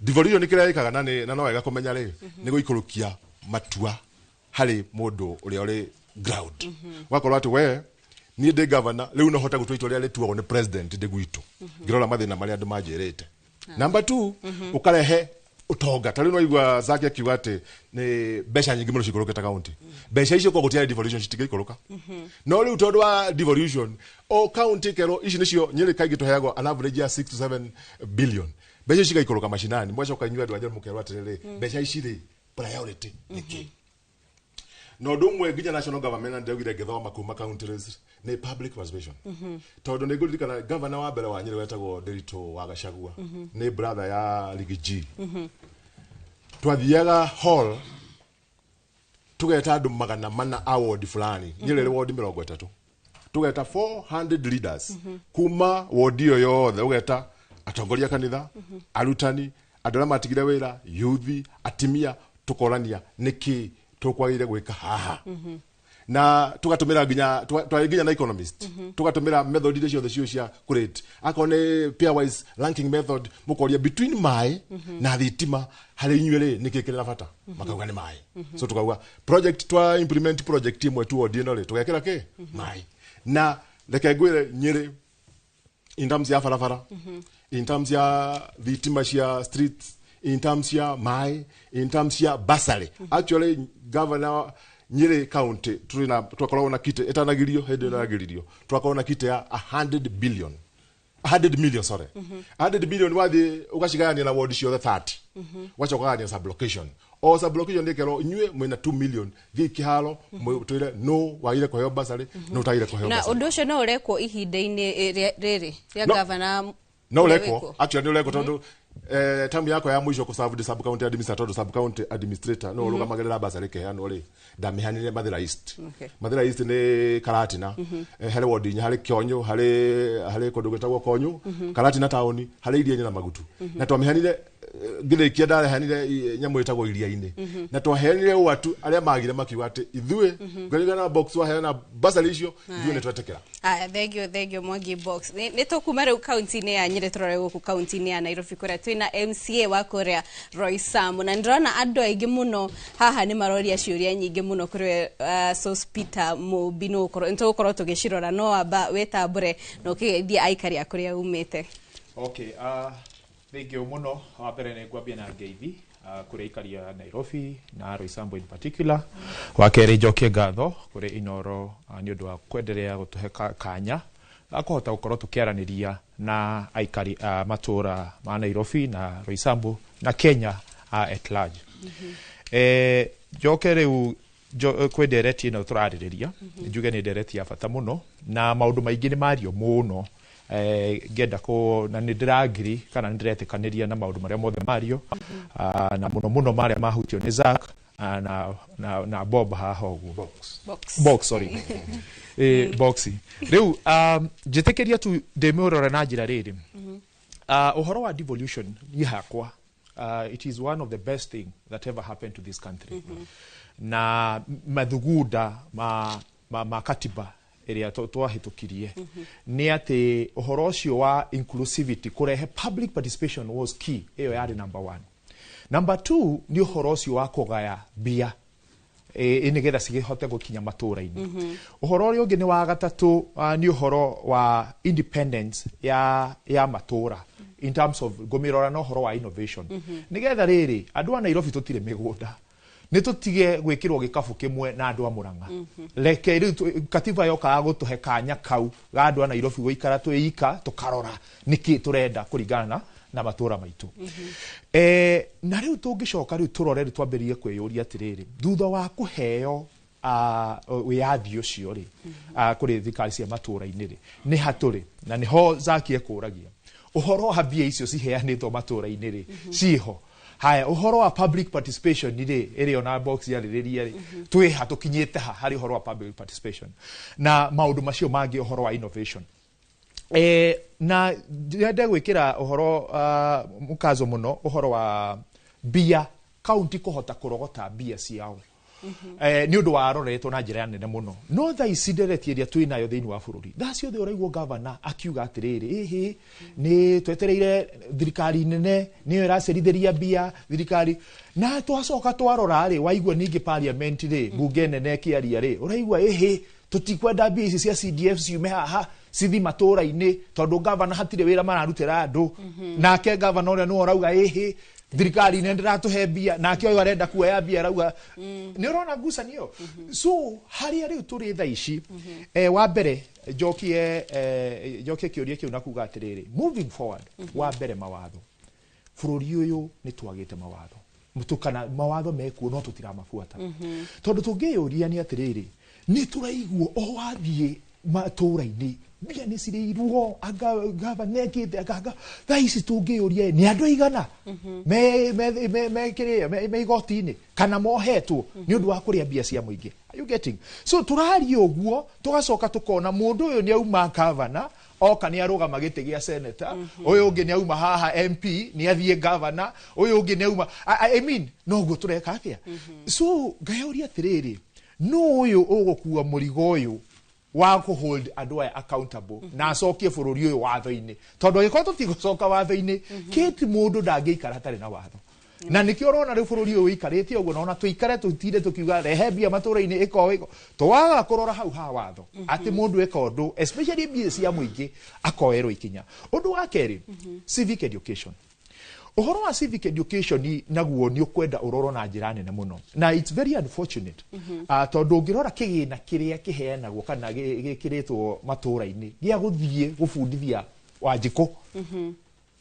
devolution ni kiria ikaga na no wega kumenya ri ni guikurukia matua hari mundu uria uri ground wakorwo ati we ni ndi governor riu no hota gutwa itoria rituagwo ni president ndi gwitu ngirora mathina maria andu manjirite number 2 ukarehe utonga tari no igwa zake akiuga ati ni besha nyingi muno cikoroketa county besha icio kwa gutia devolution citigikoroka no riu tondu wa devolution o county kero ici nicio Nyeri kaigi tuheagwo an average ya 6 to 7 billion besha cigaikoroka mashinani mwacoka inyua andu anjaru mukerwa atiriri besha ici ri priority niki no ndumwe nginya national government ndegire githoma kuma counties ni public participation tondu ni ngurikana governor wa mbere wa Nyeri wetagwo Nderitu wa Gachagua ni brother ya Rigiji twathiaga hall tugeta andu 400 award fulani Nyeri ward 30 tugeta 400 leaders kuma ward yo yothe ugeta atongoria kanitha arutani andu aria matigire wira youth atimia tukorania niki tukwagire gwika haha na tugatumira ginya twaginya na economist tugatumira method icio ciothe cio cia kurate akone pairwise ranking method mukoria between mai na thitima hari inyuere nikikire na bata makauga ni mai so tukauga project twa implement project imwe tu ordinary tugekira ke mai na reke ngwire Nyeri in terms ya barabara in terms ya thitima cia streets in terms ya mai in terms ya basari actually governor Nyeri county turina twakorwo na kite etanagirio hende nagiririo twakorwo na kite ya 100 million sorry 100 million wathi ugashigania na ward cio 30 wachokagania sub location o sub location ndekero inyue mwina 2 million giki halo mwitwire no waire kuheo basari no taire kuheo basari na undu ucio no urekwo ihinda-ini riri ria governor no urekwo actually no urekwo tondu tamu yako ya mwisho ku serve the sub county administrator sub county administrator no rugamagirira basari keano ri ndamihanire Mathira East Mathira East ni Karatina hele ward nya hale Kionyo hale kundu gwetagwo Konyo Karatina town hale iria nyina magutu na twamihanire ngire kienda hanire nyamu itagwo iria-ini na twahenire watu aria magire makiuga ati ithue ngorigana box wa hena basari icio ithue netwetekera thank you Mwangi box ni tukuma riu county-ini ya Nyeri turore guku county-ini ya Nairobi kuria twina MCA wa kuria Roy Sambu na ndrona andu aingi muno haha ni maroria ciuria nyingi muno kuri Sospita Mubino ukoro ntukorwo tugicirora no amba wetambure no kigeithia aikari akuria umite. Okay, thank you muno wa mbere ni ngwambia na ngeithi kuri ikari ya Nairobi na Roy Sambu in particular wa keri njokie ngatho kuri Inoro ni undu wa kwendelea gutuhe kanya akohota gukorwo tukiaraniria na aikari matura ma Nairobi na Roy Sambu na Kenya at large. Njoke riu kwe dereti ino turaririria njuge ni dereti ya bata muno na maundu maingi ni mario muno ngenda ko na ndiragiri kana ndiretikaniria na maundu maria mothe mario na muno maria mahutio ni Zack na Bob haha uguo box sorry boxi riu njitekeria tu ndemurora na njira riri uhoro wa devolution yihakwa it is one of the best thing that ever happened to this country na mathugunda ma katiba area twahitukirie ni ati uhoro ucio wa inclusivity kurehe public participation was key iyo yari number 1. Number 2 ni uhoro ucio wa kugaya bia inigetha cigihote gukinya matura-ini. Uhoro uri ungi ni wa gatatu ni uhoro wa independence ya matura in terms of gomirora no uhoro wa innovation. Nigetha riri andu a Nairobi tutire migunda ni tutige gwikirwo gikabu kimwe na andu a Murang'a reke riu katiba yoka gutuhe kanya kau ga andu a Nairobi guikara tuika tukarora niki turenda kuringana na matura maitu na riu tungicoka riu turore twambirie kwiyuria atiriri thutha wa kuheo wiathi ucio ri kuri thikari cia matura-ini ri ni haturi na niho Zakia kuragia uhoro wa bia icio ciheanitwo matura-ini ri ciho haya uhoro wa public participation ni ri iri ona box ya ririria ri twiha tukinyite ha hari uhoro wa public participation na maundu macio mangi uhoro wa innovation na ndenda gwikira uhoro mukazo muno uhoro wa bia county kuhota kurogota bia ciao ni undu wa roretwo na njira nene muno no tha icindereti iria twinayo thiini wa bururi thacio the uraigwo governor akiuga atiriri ni twetereire thirikari nene niyo iracerithiria bia thirikari na twacoka twarora ri waigwa ningi parliament ri bunge nene kiaria ri uraigwa tutikwenda bia ici cia CDF ciume haha sithi matura-ini tondu governor hatire wira mararutira andu nake governor uria no urauga thirikari nä ndä ratå bia nake å arenda kuoya bia rauga nä å rona ngucanio so harä a rä u tå rä tha ici wa mbere njokie kä å ria kä u na kuga atä rä rä moving forward wa mbere mawatho bå rå ri å yå nä twagä te mawatho kana mawatho mekuo no tå tiramabuata tondå tå ngä yå ria nä atä rä rä nä tå raiguo o wathiä matå-ra-inä bia nä cirĩirwo anga nekite anga tha ici tũngĩũria nĩ andũ aigana me igoti-inĩ kana mohetwo nĩ ũndũ wa kũrĩa bia cia mũingĩ. Are you getting? So tũraria ũguo tũgacoka tũkona mũndũ ũyũ nĩ auma gavana oka nĩ arũgama gĩtĩ gĩa senator ũyũ ũngĩ nĩ auma haha MP nĩ athiĩ gavana ũyũ ũngĩ nĩ auma I mean no ũguo tũreka atĩa? So ngayũria atĩrĩrĩ no ũyũ ũgũkua mũrigo ũyũ wa ku hold andu accountable na acokie bururi uyu watho-ini tondu giko tutigocoka watho-ini kiti mundu ndangĩikara hatarĩ na watho na nikio urona riu bururi uyu ikarĩte ũguo na ona tuikare tutinde tukiuga rehe bia matura-ini iko twaga kurora hau ha watho ati mundu eka undu especially bia cia mũingĩ akoerwo ikinya. Undu wa keri civic education Uhoro wa civic education naguo ni ukwenda uroro na njira nene muno. Na it's very unfortunate. Tondu ngirora kigina kiria kiheanagwo kana gikiritwo matura-ini gia guthie gubundithia Wanjiku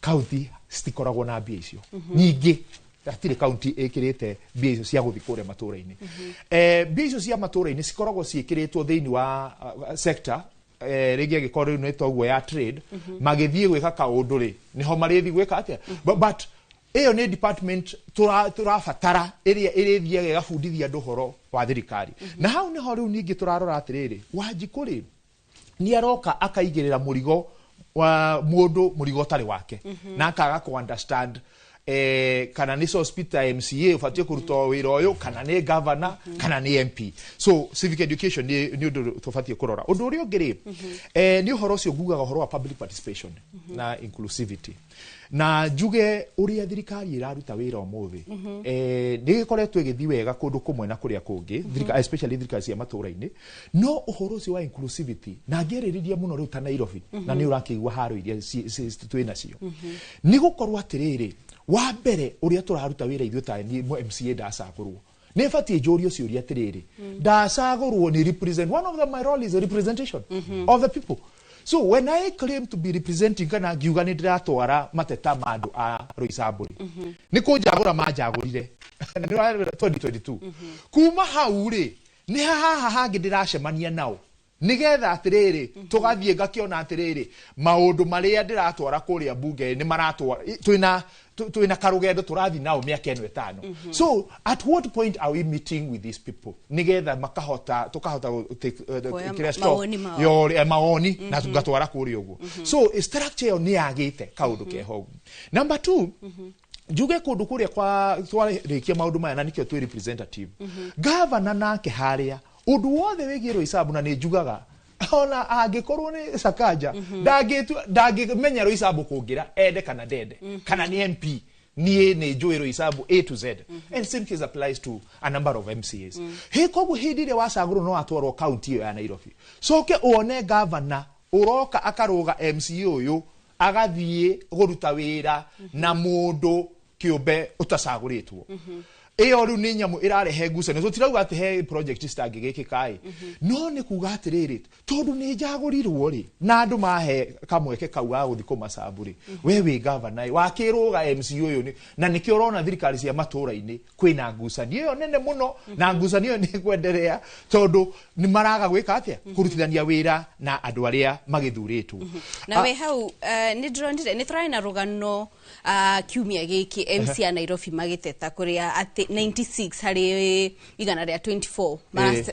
county stikoragwo na mbia icio. Nyingi atire county ikirite mbia icio cia guthi kuria matura-ini. Mbia icio cia matura-ini cikoragwo ciikiritwo thiini wa sector rigi gikorwo ni toguo ya trade magithie gwika kaundu ri niho marithi gwika atia but iyo ni department turabatara iria irithiaga igabundithia andu horo wa thirikari na hau niho riu ningi turarora atiriri Wanjiku ri ni aroka akaigirira murigo wa mundu murigo tari wake na akaga ku understand kana ni hospital MCA ufatie kuruta wira uyu kana ni governor kana ni MP. So civic education ni undu tufatie kurora undu uri ungiri ni uhoro ucio ngugaga uhoro wa public participation na inclusivity na juge uria thirikari iraruta wira umuthi ni gikoretwo igithi wega kundu kumwe na kuria kungi especially thirikari cia matura-ini no uhoro ucio wa inclusivity na ngeririria muno riu ta Nairobi na ni urakigwa haro iria twina cio ni gukorwo atiriri wa mbere uria turaruta wira ithu ta ni MCA ndacagurwo ni fatie njurio ciuria atiriri ndacagurwo ni represent one of my role is a representation of the people. So when I claim to be representing kana ngiuga ni ndiratwara mateta mandu a Roysambu ni kunjagura manjagurire 2022 kuma hau ri ni haha hangi ndiracemania nao nigetha atiriri tugathie ngakiona atiriri maundu maria ndiratwara kuria bunge ni maratwara twina karugendo turathi nao miaka eno 5 so at what point are we meeting with these people nigetha makahota tukahota maoni na tugatwara kuria uguo so structure ni yagite kaundu keho. Number 2 juge kundu kuria kwa twarikia maundu maya na nikio twi representative governor nake haria undu wothe wigiro Roysambu na ni njugaga ona angikorwo ni Sakaja ndangimenya Roysambu kungira ende kana dende kana ni MP ni njui Roysambu A to Z and same case applies to a number of MCAs he kogu hindire wacaguru no atwarwo county ya Nairobi soke uone governor uroka akaruga MCA uyu agathie guruta wira na mundu kiumbe utacaguritwo iyo riu ni nyamu irarehe ngucanio tutirauga ati he project citangigikika no ni kuga atiriri tondu ni njagurirwo ri na andu mahe kamweke kau ga guthi kumacabu ri we wi governor wakiruga MC uyu ni na nikio urona thirikari cia matura-ini kwina ngucanio iyo nene muno na ngucanio ni kwenderea tondu ni maraga gwika atia kurutithania wira na andu aria magithuritwo na we hau ni ndronire ni turaina rugano kiumia giki MC ya Nairobi magiteta kuria ati 96 hari igana ria 24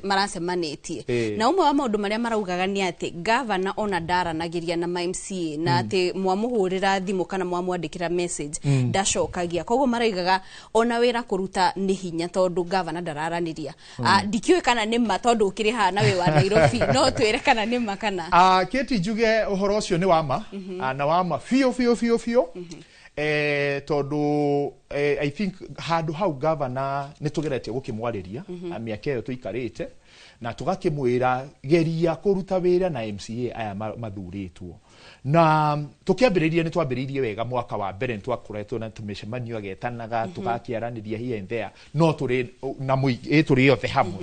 maracemanĩtie na umwe wa maundu maria maraugaga ni ati governor ona ndaranagiria na MCA na ati mwamuhurira thimu kana mwamwandikira message ndacokagia koguo maraigaga ona wira kuruta ni hinya tondu governor ndararaniria ndikiwe kana ni ma tondu ukiri ha na we wa Nairobi no twire kana ni ma kana keti juge uhoro ucio ni wama na wama fio tondu I think handu hau governor ni tugeretie gukimwariria miaka iyo tuikarite na tugakimwira geria kuruta wira na MCA aya mathuritwo na tukiambiriria ni twambiririe wega mwaka wa mbere twakoretwo na tumicemanio agetanaga tugakiaraniria here and there no turi na turi yothe hamwe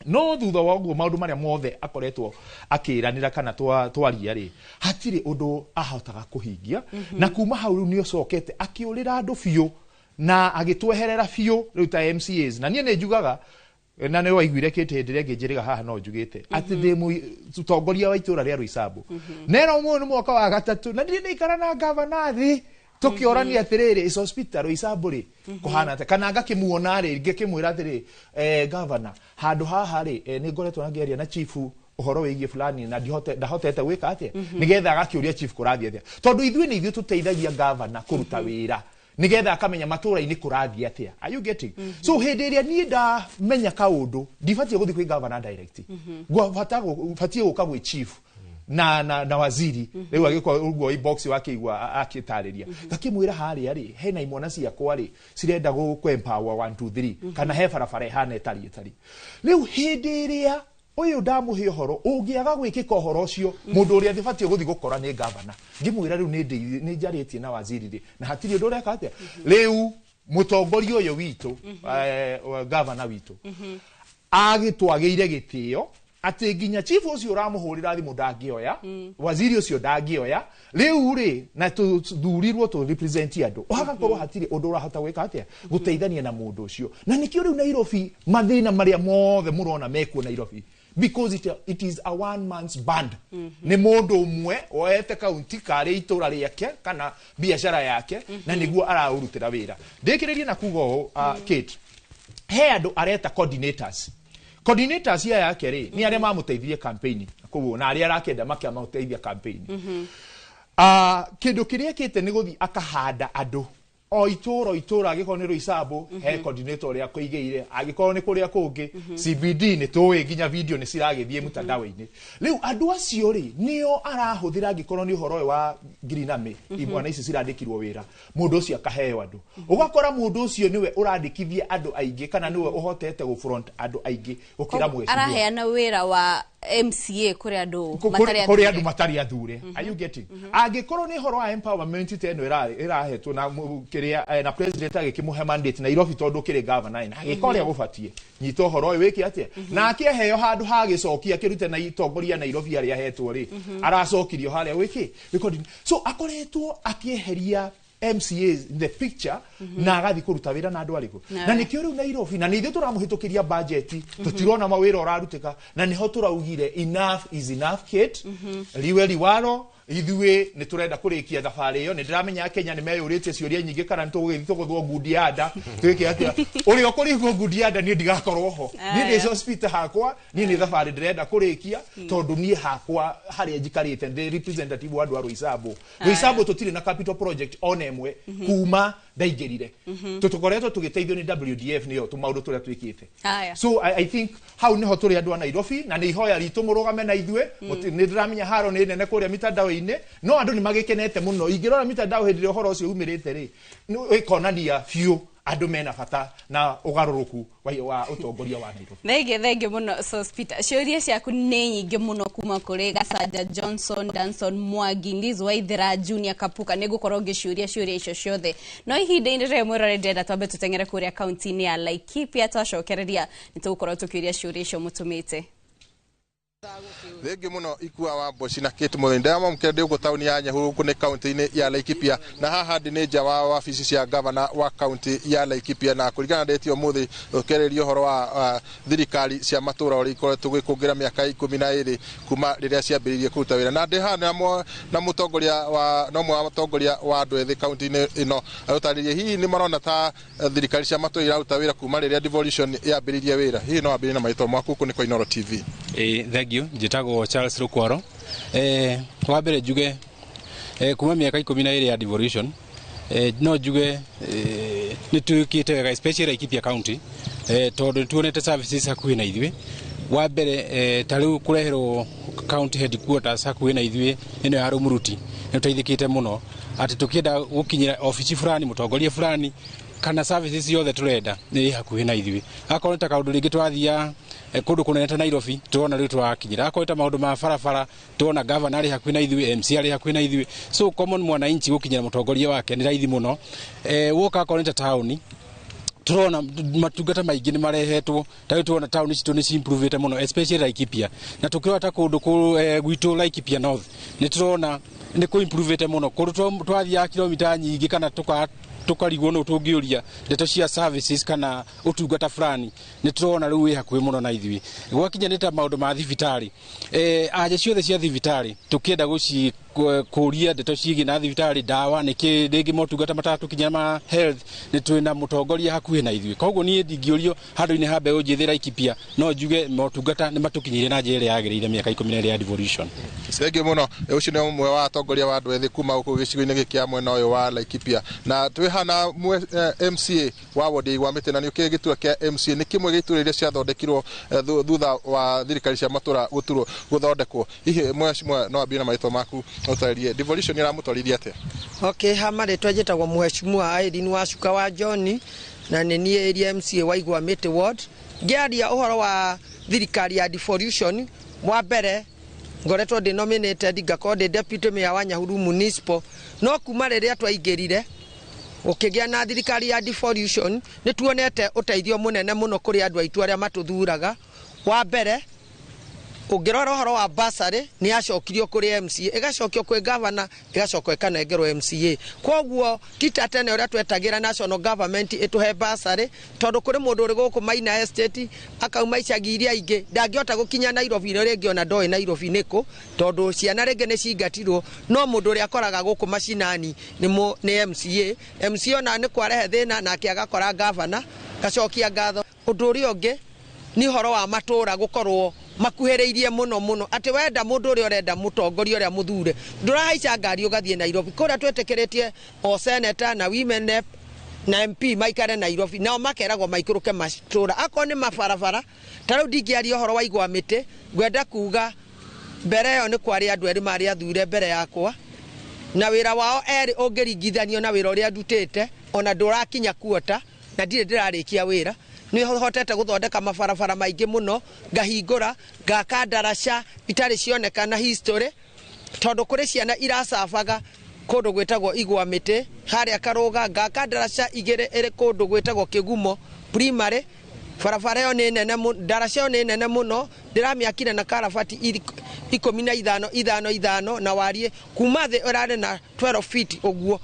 no thutha wa guo maundu maria mothe akoretwo akiranira kana twaria ri hatire undu ahotaga kuhingia na kuma hau riu ni ocokete akiurira andu biu na agitweherera biu riu ta MCAs na nie ne njugaga na ne waiguire kiti ndire ngijiriga haha no njugite ati thimu tutongoria wa itura ria Roysambu nero mu mwaka wa gatatu na ndire ikara na governor thi tukiorania atiriri is hospital Roysambu ri kuhana ta kana ngakimuona ri ngikimwira atiri governor handu haha ri ni ngoretwo nageria na chief uhoro wigie fulani na ndahotete gwika atia nigetha agakiuria chief kurathia atia tondu ithui ni ithui tuteithagia governor kuruta wira nigetha akamenya matura-ini kurathia atia are you getting so henderia ni nda menya kaundu ndifatie guthi kwi governor direct fatie guka gwi chief na waziri riu agikwa uguo inbox wake igwa akitariria gakimwira hari ari hena imwana cia kwari cirenda go empower 1 2 3 kana he barabara hana etari riu hindiria uyu ndamuhe horo ungiaga gwikika horo ucio mundu uria thibatie guthi gukora ni governor ngimwira riu ni njaritie na waziri ri na hatiri undu ureka atia riu mutongoria uyu witu governor witu agitwageire gitio ati nginya chief ucio uramuhurira thimu ndangioya waziri ucio ndangioya riu ri na tuthurirwo tu represent andu hagakorwo hatiri undu urahota gwika atia guteithania na mundu ucio na nikio riu Nairobi mathina maria mothe murona mekuo Nairobi because it is a one man's band ni mundu umwe oete kaunti kari itura riake kana biashara yake na niguo araurutira wira ndikiririe na kugo Kate he andu areta coordinators ya yake ri ni aria mamuteithie campaign kuo na aria arakenda makiamateithia campaign kindu kiria kite ni guthi akahanda andu o itura agikorwo ni Roysambu he coordinator uria kuigeire agikorwo ni kuria kungi CBD ni tuwe nginya video ni ciragithie mutandao-ini riu andu acio ri nio arahuthira agikorwo ni uhoro wa Giriname imwana ici cirandikirwo wira mundu ucio akaheo andu ugakora mundu ucio niwe urandikithia andu aingi kana niwe uhotete go front andu aingi gukira mwezi araheana wira wa MCA kuri andu matari athure are you getting agikorwo ni horo wa empowerment teno irahetwo na kiria na president agikimuhe mandate na Nairobi tondu kiri governor na agikoria gubatie nyito horo wiki atia na akiheo handu hagicokia kirute na itongoria Nairobi aria hetwo ri aracokirio haria wiki so akoretwo akieheria MCAs in the picture na agathi kuruta wira na andu ariku na nikio riu Nairobi na nithu turamuhitukiria budget tutirona mawira orarutika na niho turaugire enough is enough Kate riwe riwaro ithuĩ nĩ turenda kurikia thabarĩ iyo nĩ ndiramenya Kenya nĩ meyũrĩtie ciũria nyingĩ kana nĩtũgũgĩthiĩ tũgũthwo ngundi anda twĩke atĩa ũrĩa ũkũrĩhwo ngundi anda niĩ ndigakorwo ho niĩ ndĩ hospital hakwa niĩ nĩ thabarĩ ndĩrenda kũrĩkia tondũ niĩ hakwa harĩa njikarĩte ndĩ representative wa andũ a Roysambu tũtirĩ na capital project ona ĩmwe kuma ndaingĩrire tũtũkoretwo tũgĩteithio nĩ WDF nĩyo tũmaũndũ tũrĩa twĩkĩte so I think hau nĩho tũrĩ andũ a Nairobi na nĩ ihoya ritũ mũrũgame na ithuĩ nĩ ndiramenya haro nĩ nene kũrĩa mitandao-inĩ no andu ni magikenete muno ingirora mitandao hindi uhoro ucio umirite ri ikonania fiu andu mena bata na ugaruruku wa utongoria wa Nairobi thenge muno Sospita ciuria ciaku ni nyingi muno kuma kuri Gacaja Johnson Danson Mwangi Liz Waithera Junior Kapuka nigukorwo ngiciuria ciuria icio ciothe no ihinda-ini rimwe rore ndenda twambe tutengere kuria kaunti-ini ya Laikipia twacokereria nitugukorwo tukiuria ciuria icio mutumite Thengi muno ikua wa Mboci na Kate Muthinde mukire ndi uko tauni ya Nyahururu kune kaunti-ini ya Laikipia na haha ndi ni nja wa wabici cia governor wa kaunti ya Laikipia na kurigana ndetio muthi ukererio horo wa thirikari cia matura uri ikoretwo gwikungira miaka 12 kuma riria ciambiririe kuruta wira na ndi hana na mutongoria wa nomwe wa mutongoria wa andu ethi kaunti-ini ino arutaririe hihi ni marona ta thirikari cia matura iraruta wira kuma riria devolution yambiririe wira hihi no ambiririe na maitho maku kune kwa Inooro TV thank you njitagwo Charles Rukwaro wa mbere njuge kuma miaka 12 ya devolution no njuge ni tukite wega especially Laikipia county tondu tuonete services hakuhi na ithuĩ wa mbere tariu kureherwo county headquarters hakuhi na ithuĩ ino ya Rumuruti ni tuteithikite muno ati tukienda gukinyira ofisi fulani mutongoria fulani kana services yothe turenda ni hakuhi na ithuĩ akorwo ta kaundu ringi twathia kundu kunene ta Nairobi tuona riu twakinyira akorwo ta maundu ma barabara tuona governor ari hakuhi na ithuĩ MC ari hakuhi na ithuĩ so common mwananchi gukinyira mutongoria wake ni raithi muno woka akorwo ta town turona matungata maingi ni marehetwo ta tuona town ici ni improvete muno especially Laikipia na tukirwa ta kundu gwitu Laikipia North ni turona ni ku improvete muno kundu twathia kilomita nyingi kana tukarigwo no tungiuria ndeto cia services kana utungata fulani ni turona riu wi hakuhi muno na ithuĩ gwakinya ni ta maundu ma thibitari aja ciothe cia thibitari tukienda guci kuria ndeto ciigi na thibitari dawa niki ringi motungata matatu kinya ma health ni twina mutongoria hakuhi na ithuĩ koguo nie ndingĩũrio handũ-inĩ ha mbeũ njĩthĩ Laikipia no njuge motungata ni matukinyire na njĩra yagĩrĩire miaka 12 ya devolution Thengi muno ucio ni umwe wa atongoria wa andu ethi kuma guku gicigo-inĩ gĩkĩ ya mwena ũyũ wa Laikipia na twi hana MCA wa wodi wa Mĩtĩ na nĩ ũkĩ gĩturwa kĩa MCA nĩ kimwe gĩturwa iria ciathondekirwo thutha wa thirikari cia matura guthondekwo hihi mheshimiwa no ambie na maitho maku utaririe devolution iramutwarithia atia okay hama ritwa njitagwo mheshimiwa Irene Wacuka wa John na nĩ niĩ area MCA wa Igwa Mĩtĩ ward ngiaria uhoro wa thirikari ya devolution wa mbere ngoretwo denominated ngakorwo ndi deputy mayor wa Nyahururu municipal no kuma riria twaingirire ukigia na thirikari ya devolution ni tuonete uteithio munene muno kuri andu aitu aria matuthuraga wa mbere ungirora uhoro wa basari ni acokirio kuri MCA igacokio kwi governor igacokio ikanengerwo MCA koguo tita tene uria twetagira national government ituhe basari tondu kuri mundu uri guku Maina Estate akauma icagi iria ingi ndangihota gukinya Nairobi ringi ona ndoi Nairobi niko tondu ciana ringi ni cingatirwo no mundu uri akoraga guku macinani ni MCA ona ni kwarehe thina na akiagakora governor gacokia ngatho undu uri ungi ni horo wa matura gukorwo makuhereirie muno ati wenda mundu uri urenda mutongoria uria muthure ndurahaica ngari ugathie Nairobi kuria twetekeretie o senator na women rep na MP maikare Nairobi nao makeragwo maikuruke matura akon ni mabarabara tariu ndingiaria horo wa igwa miti gwenda kuga mbere yo ni kwari andu eri mari athure mbere yakwa na wira wao eri ungiringithanio na wira uria ndutite ona ndurakinya kuota na ndire ndirarikia wira ni hotete guthondeka mabarabara maingi muno ngahingura ngaka ndaraca itari cionekana history tondu kuri ciana iracabaga kundu gwetagwo igwa miti haria Karuga ngaka ndaraca igire iri kundu gwetagwo Kigumo primary barabara yo ni nene ndaraca yo ni nene muno ndiramiakire na karabati 15 na warie kuma thi urare na 12 feet oguo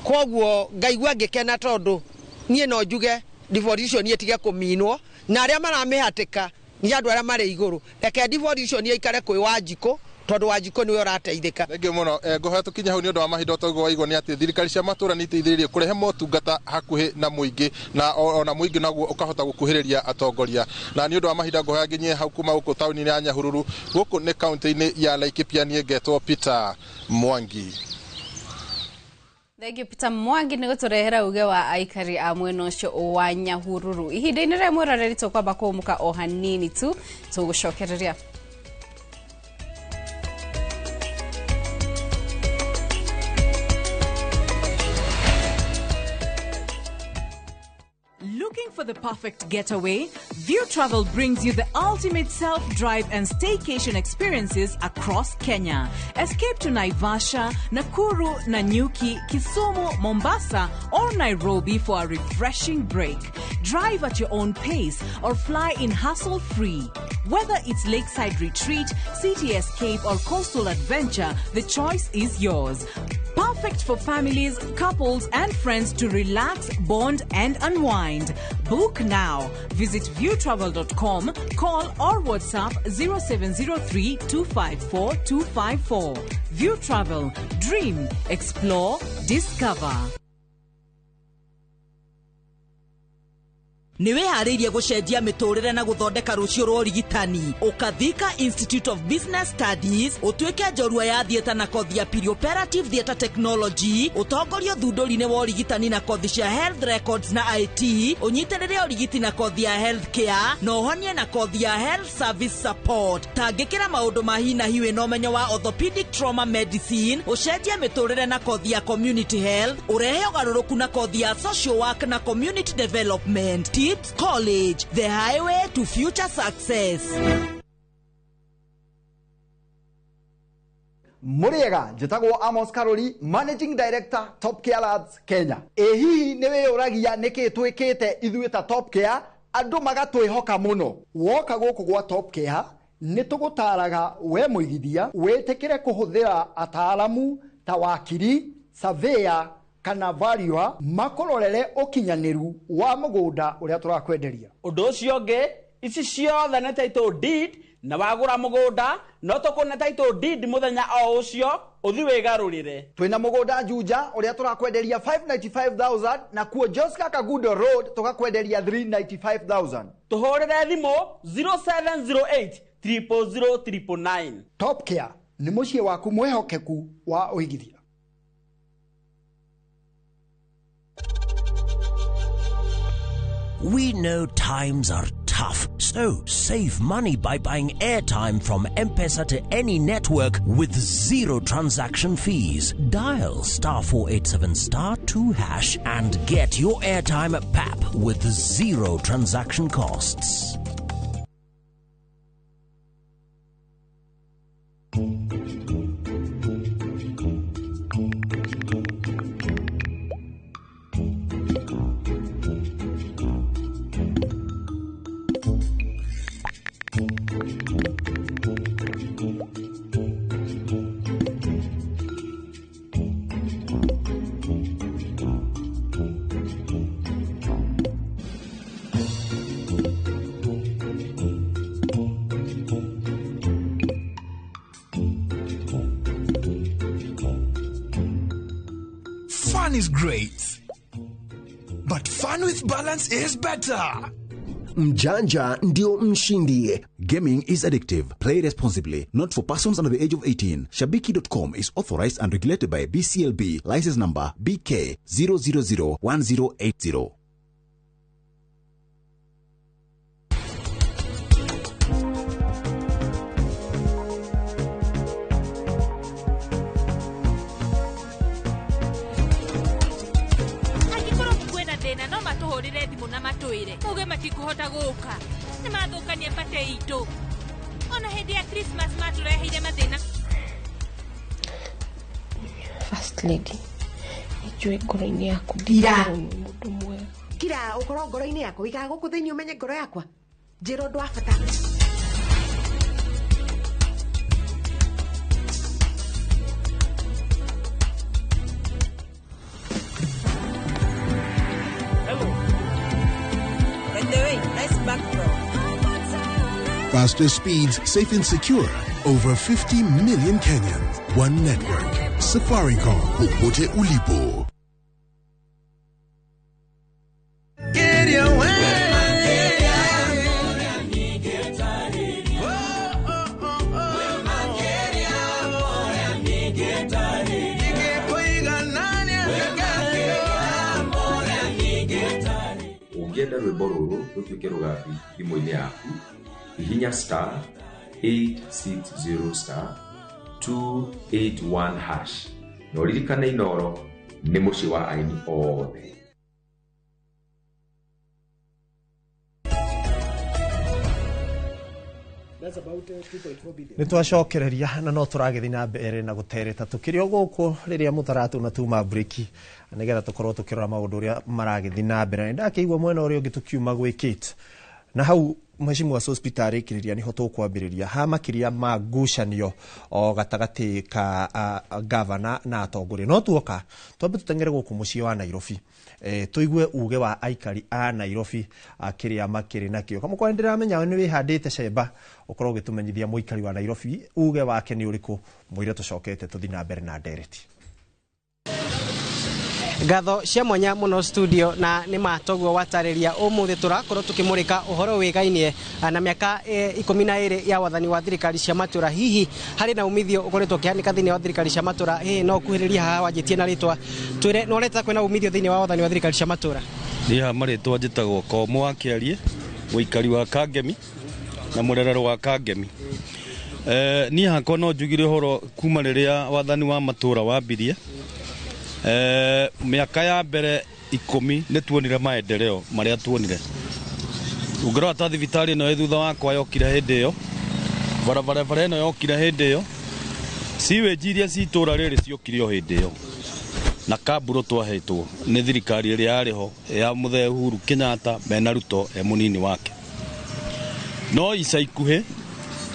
koguo ngaigua ngikena tondu nie no njuge devolution yetige kuminwo na aria maramihatika ni andu aria mari iguru reke devolution ikare kwi Wanjiko tondu Wanjiko niwe urateithika thengi muno nguhe tukinya hau ni undu wa mahinda togo waigwo ni ati thirikari cia matura ni iteithiririe kurehe motungata hakuhi na muingi na ona muingi naguo ukahota gukuhiriria atongoria na ni undu wa mahinda nguhe nginye hau kuma guku tauni ya Nyahururu guku ni county-ini ya Laikipia ni ngetwo Peter Mwangi. Thegi Peter Mwangi ni guturehera uge wa aikari a mwena ucio wa Nyahururu ihinda-ini ria murareri tukwamba kumuka o hanini tu tugucokereria. Looking for the perfect getaway? View Travel brings you the ultimate self-drive and staycation experiences across Kenya. Escape to Naivasha, Nakuru, Nanyuki, Kisumu, Mombasa, or Nairobi for a refreshing break. Drive at your own pace or fly in hassle-free. Whether it's lakeside retreat, city escape, or coastal adventure, the choice is yours. Perfect for families, couples, and friends to relax, bond, and unwind. Book now. Visit viewtravel.com, call or WhatsApp 0703 254 254. View Travel. Dream, explore, discover. niwehariirie gucenjia miturire na guthondeka rucio rwa urigitani ukathika Institute of Business Studies utuike njorua ya thieta na kothi ya perioperative theatre technology utongorio thunduri-ini wa urigitani na kothi cia health records na IT unyitirire urigiti na kothi ya health care na uhonie na kothi ya health service support tangikira maundu mahina hiwe na umenyo wa orthopedic trauma medicine ucenjia miturire na kothi ya community health urehe ugaruruku na kothi ya social work na community development College, the highway to future success. Muriega, njitagwo Amos Karoli, Managing Director, Top Care Labs, Kenya. Hihi niwe uragia niki twikite ithuĩ ta Top Care, andu magatwihoka muno. Woka guku gwa Top Care, nitugutaraga we muigithia, wetekere kuhuthira ataalamu ta wakiri, surveyor, kana valuer makororere ukinyaniru wa mugunda uria turakwenderia undu ucio ngi ici ciothe ne title deed na wagura mugunda no tukune title deed muthenya o ucio uthi wigarurire twina mugunda Juja uria turakwenderia 595,000 na kuo Joska Kagudo Road tukakwenderia 395,000 tuhurire thimu 0708 000 Top Care ni mucie waku mwehokeku wa uigithia. We know times are tough. tough. So save money by buying airtime from M-Pesa to any network with zero transaction fees. Dial *487*2# and get your airtime PAP with zero transaction costs. Fun is great, but fun with balance is better. Mjanja ndio mshindi. Gaming is addictive. Play responsibly. Not for persons under the age of 18. Shabiki.com is authorized and regulated by BCLB. License number BK 0001080. Uge matikuhota guka ni mathukania mbate itu ona hindi ya Christmas matureheire mathina. First lady, ijue ngoro-ini yaku Kira mundu mwega. Kira ukoro ngoro-ini yaku ikaga guku thiini umenye ngoro yakwa njira undu wa bata. Faster speeds, safe and secure. Over 50 million Kenyans. One network. Safaricom. Popote ulipo. Get away. Ungenda rwimbo ruru rutuike rugathi thimũ-inĩ yaku hihinya *860*281# na uririkane Inoro nĩ mũciĩ wa aini othe. nä twacokereria na no tå ragä na mbere na gå tereta tå kä rä o gå kå rä rä a må taratå na tuma breki nä getha tå korwo tå kä rora maå ndå å rä a maragä na mbere. Nä ndakä igua mwena å rä a å ngä tå kiuma gwä Kate na hau mheshimiwa wa hospital kä ria niho tå kwambä rä ria ha makiria ma ngucanio o gatagatä ka gavana na atongoria no tuoka twambe tå tengere gå kå må ciä wa Nairobi tå igue uge wa aikari a Nairobi kä rä a makä rä nakä o kamå kwa ndä ramenya nä wä handä te cemba å korwo å gä tå menyithia må ikari wa Nairobi uge wake nä å rä kå må ire tå cokete tå thiä na mbere na ndereti. Ngatho cia mwanya muno studio na nä matoguo watariria umuthi turakorwo tukimurika uhoro wigainie na miaka 12 ya wathani wa thirikari cia matura hihi hari na umithio ukoretwo kihanika thiini wa thirikari cia matura hihi no kuhiriria haha wanjitie na ritwa twire no reta kwina umithio thiini wa wathani wa thirikari cia matura ha maritwa njitagwo Komo wa Kiarie muikari wa Kangemi na murerero wa Kangemi ni hakwa no njugire uhoro kuma riria wathani wa matura wambirie miaka ya mbere 10 nä tuonire maendeleo maria tuonire ungirora ta thibitari no thutha wakwa yokire hindi iyo barabara ino yokire hindi iyo siweji iria citura riri ciokire o hindi iyo na kaburo twahetwo nĩ thirikari ĩrĩa yarĩho ya Mũthee Uhuru Kenyatta mena Ruto munini wake no ica ikuhĩ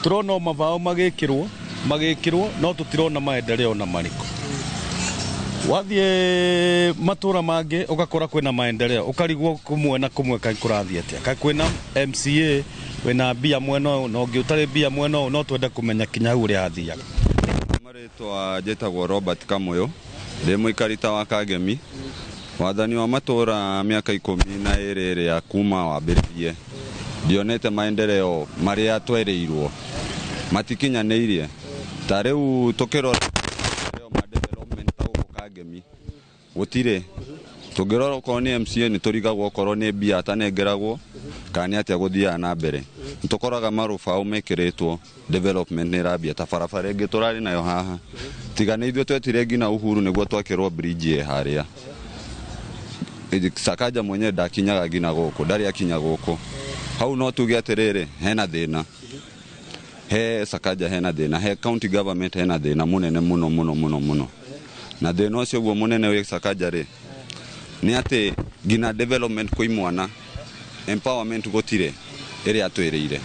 turona mabao magĩkĩrwo no tũtirona maendeleo na marĩkũ wathiĩ matura mangĩ ũgakora kwĩna maendeleo ũkarigwo kumwe na kumwe kaĩ kũrathiĩ atĩa kaĩ kwĩna MCA wĩna mbia mwena ũyũ na ũngĩ ũtarĩ mbia mwena ũyũ no twende kũmenya kinya hau ũrĩa athiaga. Marĩtwa njĩtagwo Robert Kamũyũ ndĩ mũikarita wa Kangemi wathani wa matura mĩaka 12 ĩrĩa kuma wambĩrĩrie ndionete maendeleo marĩa twereirwo matikinyanĩirie ta rĩu tũkĩrora Kangemi gutire tungirora ko ni MCA ni turigagwo korwo ni mbia atanengeragwo kani atia guthia na mbere tukoraga marufao mekiritwo development ni rabia ta barabara ingi turari nayo haha tiga ni ithwe twetire ngina Uhuru niguo twakirwo bridge haria Sakaja mwenye ndakinyaga ngina guku ndari akinya guku hau no tuge atiriri hena thina he Sakaja hena thina he county government hena thina munene muno na thina ucio guo munene we Sakaja ri ni ati ngina development kwi mwana empowerment gotire iri atwirire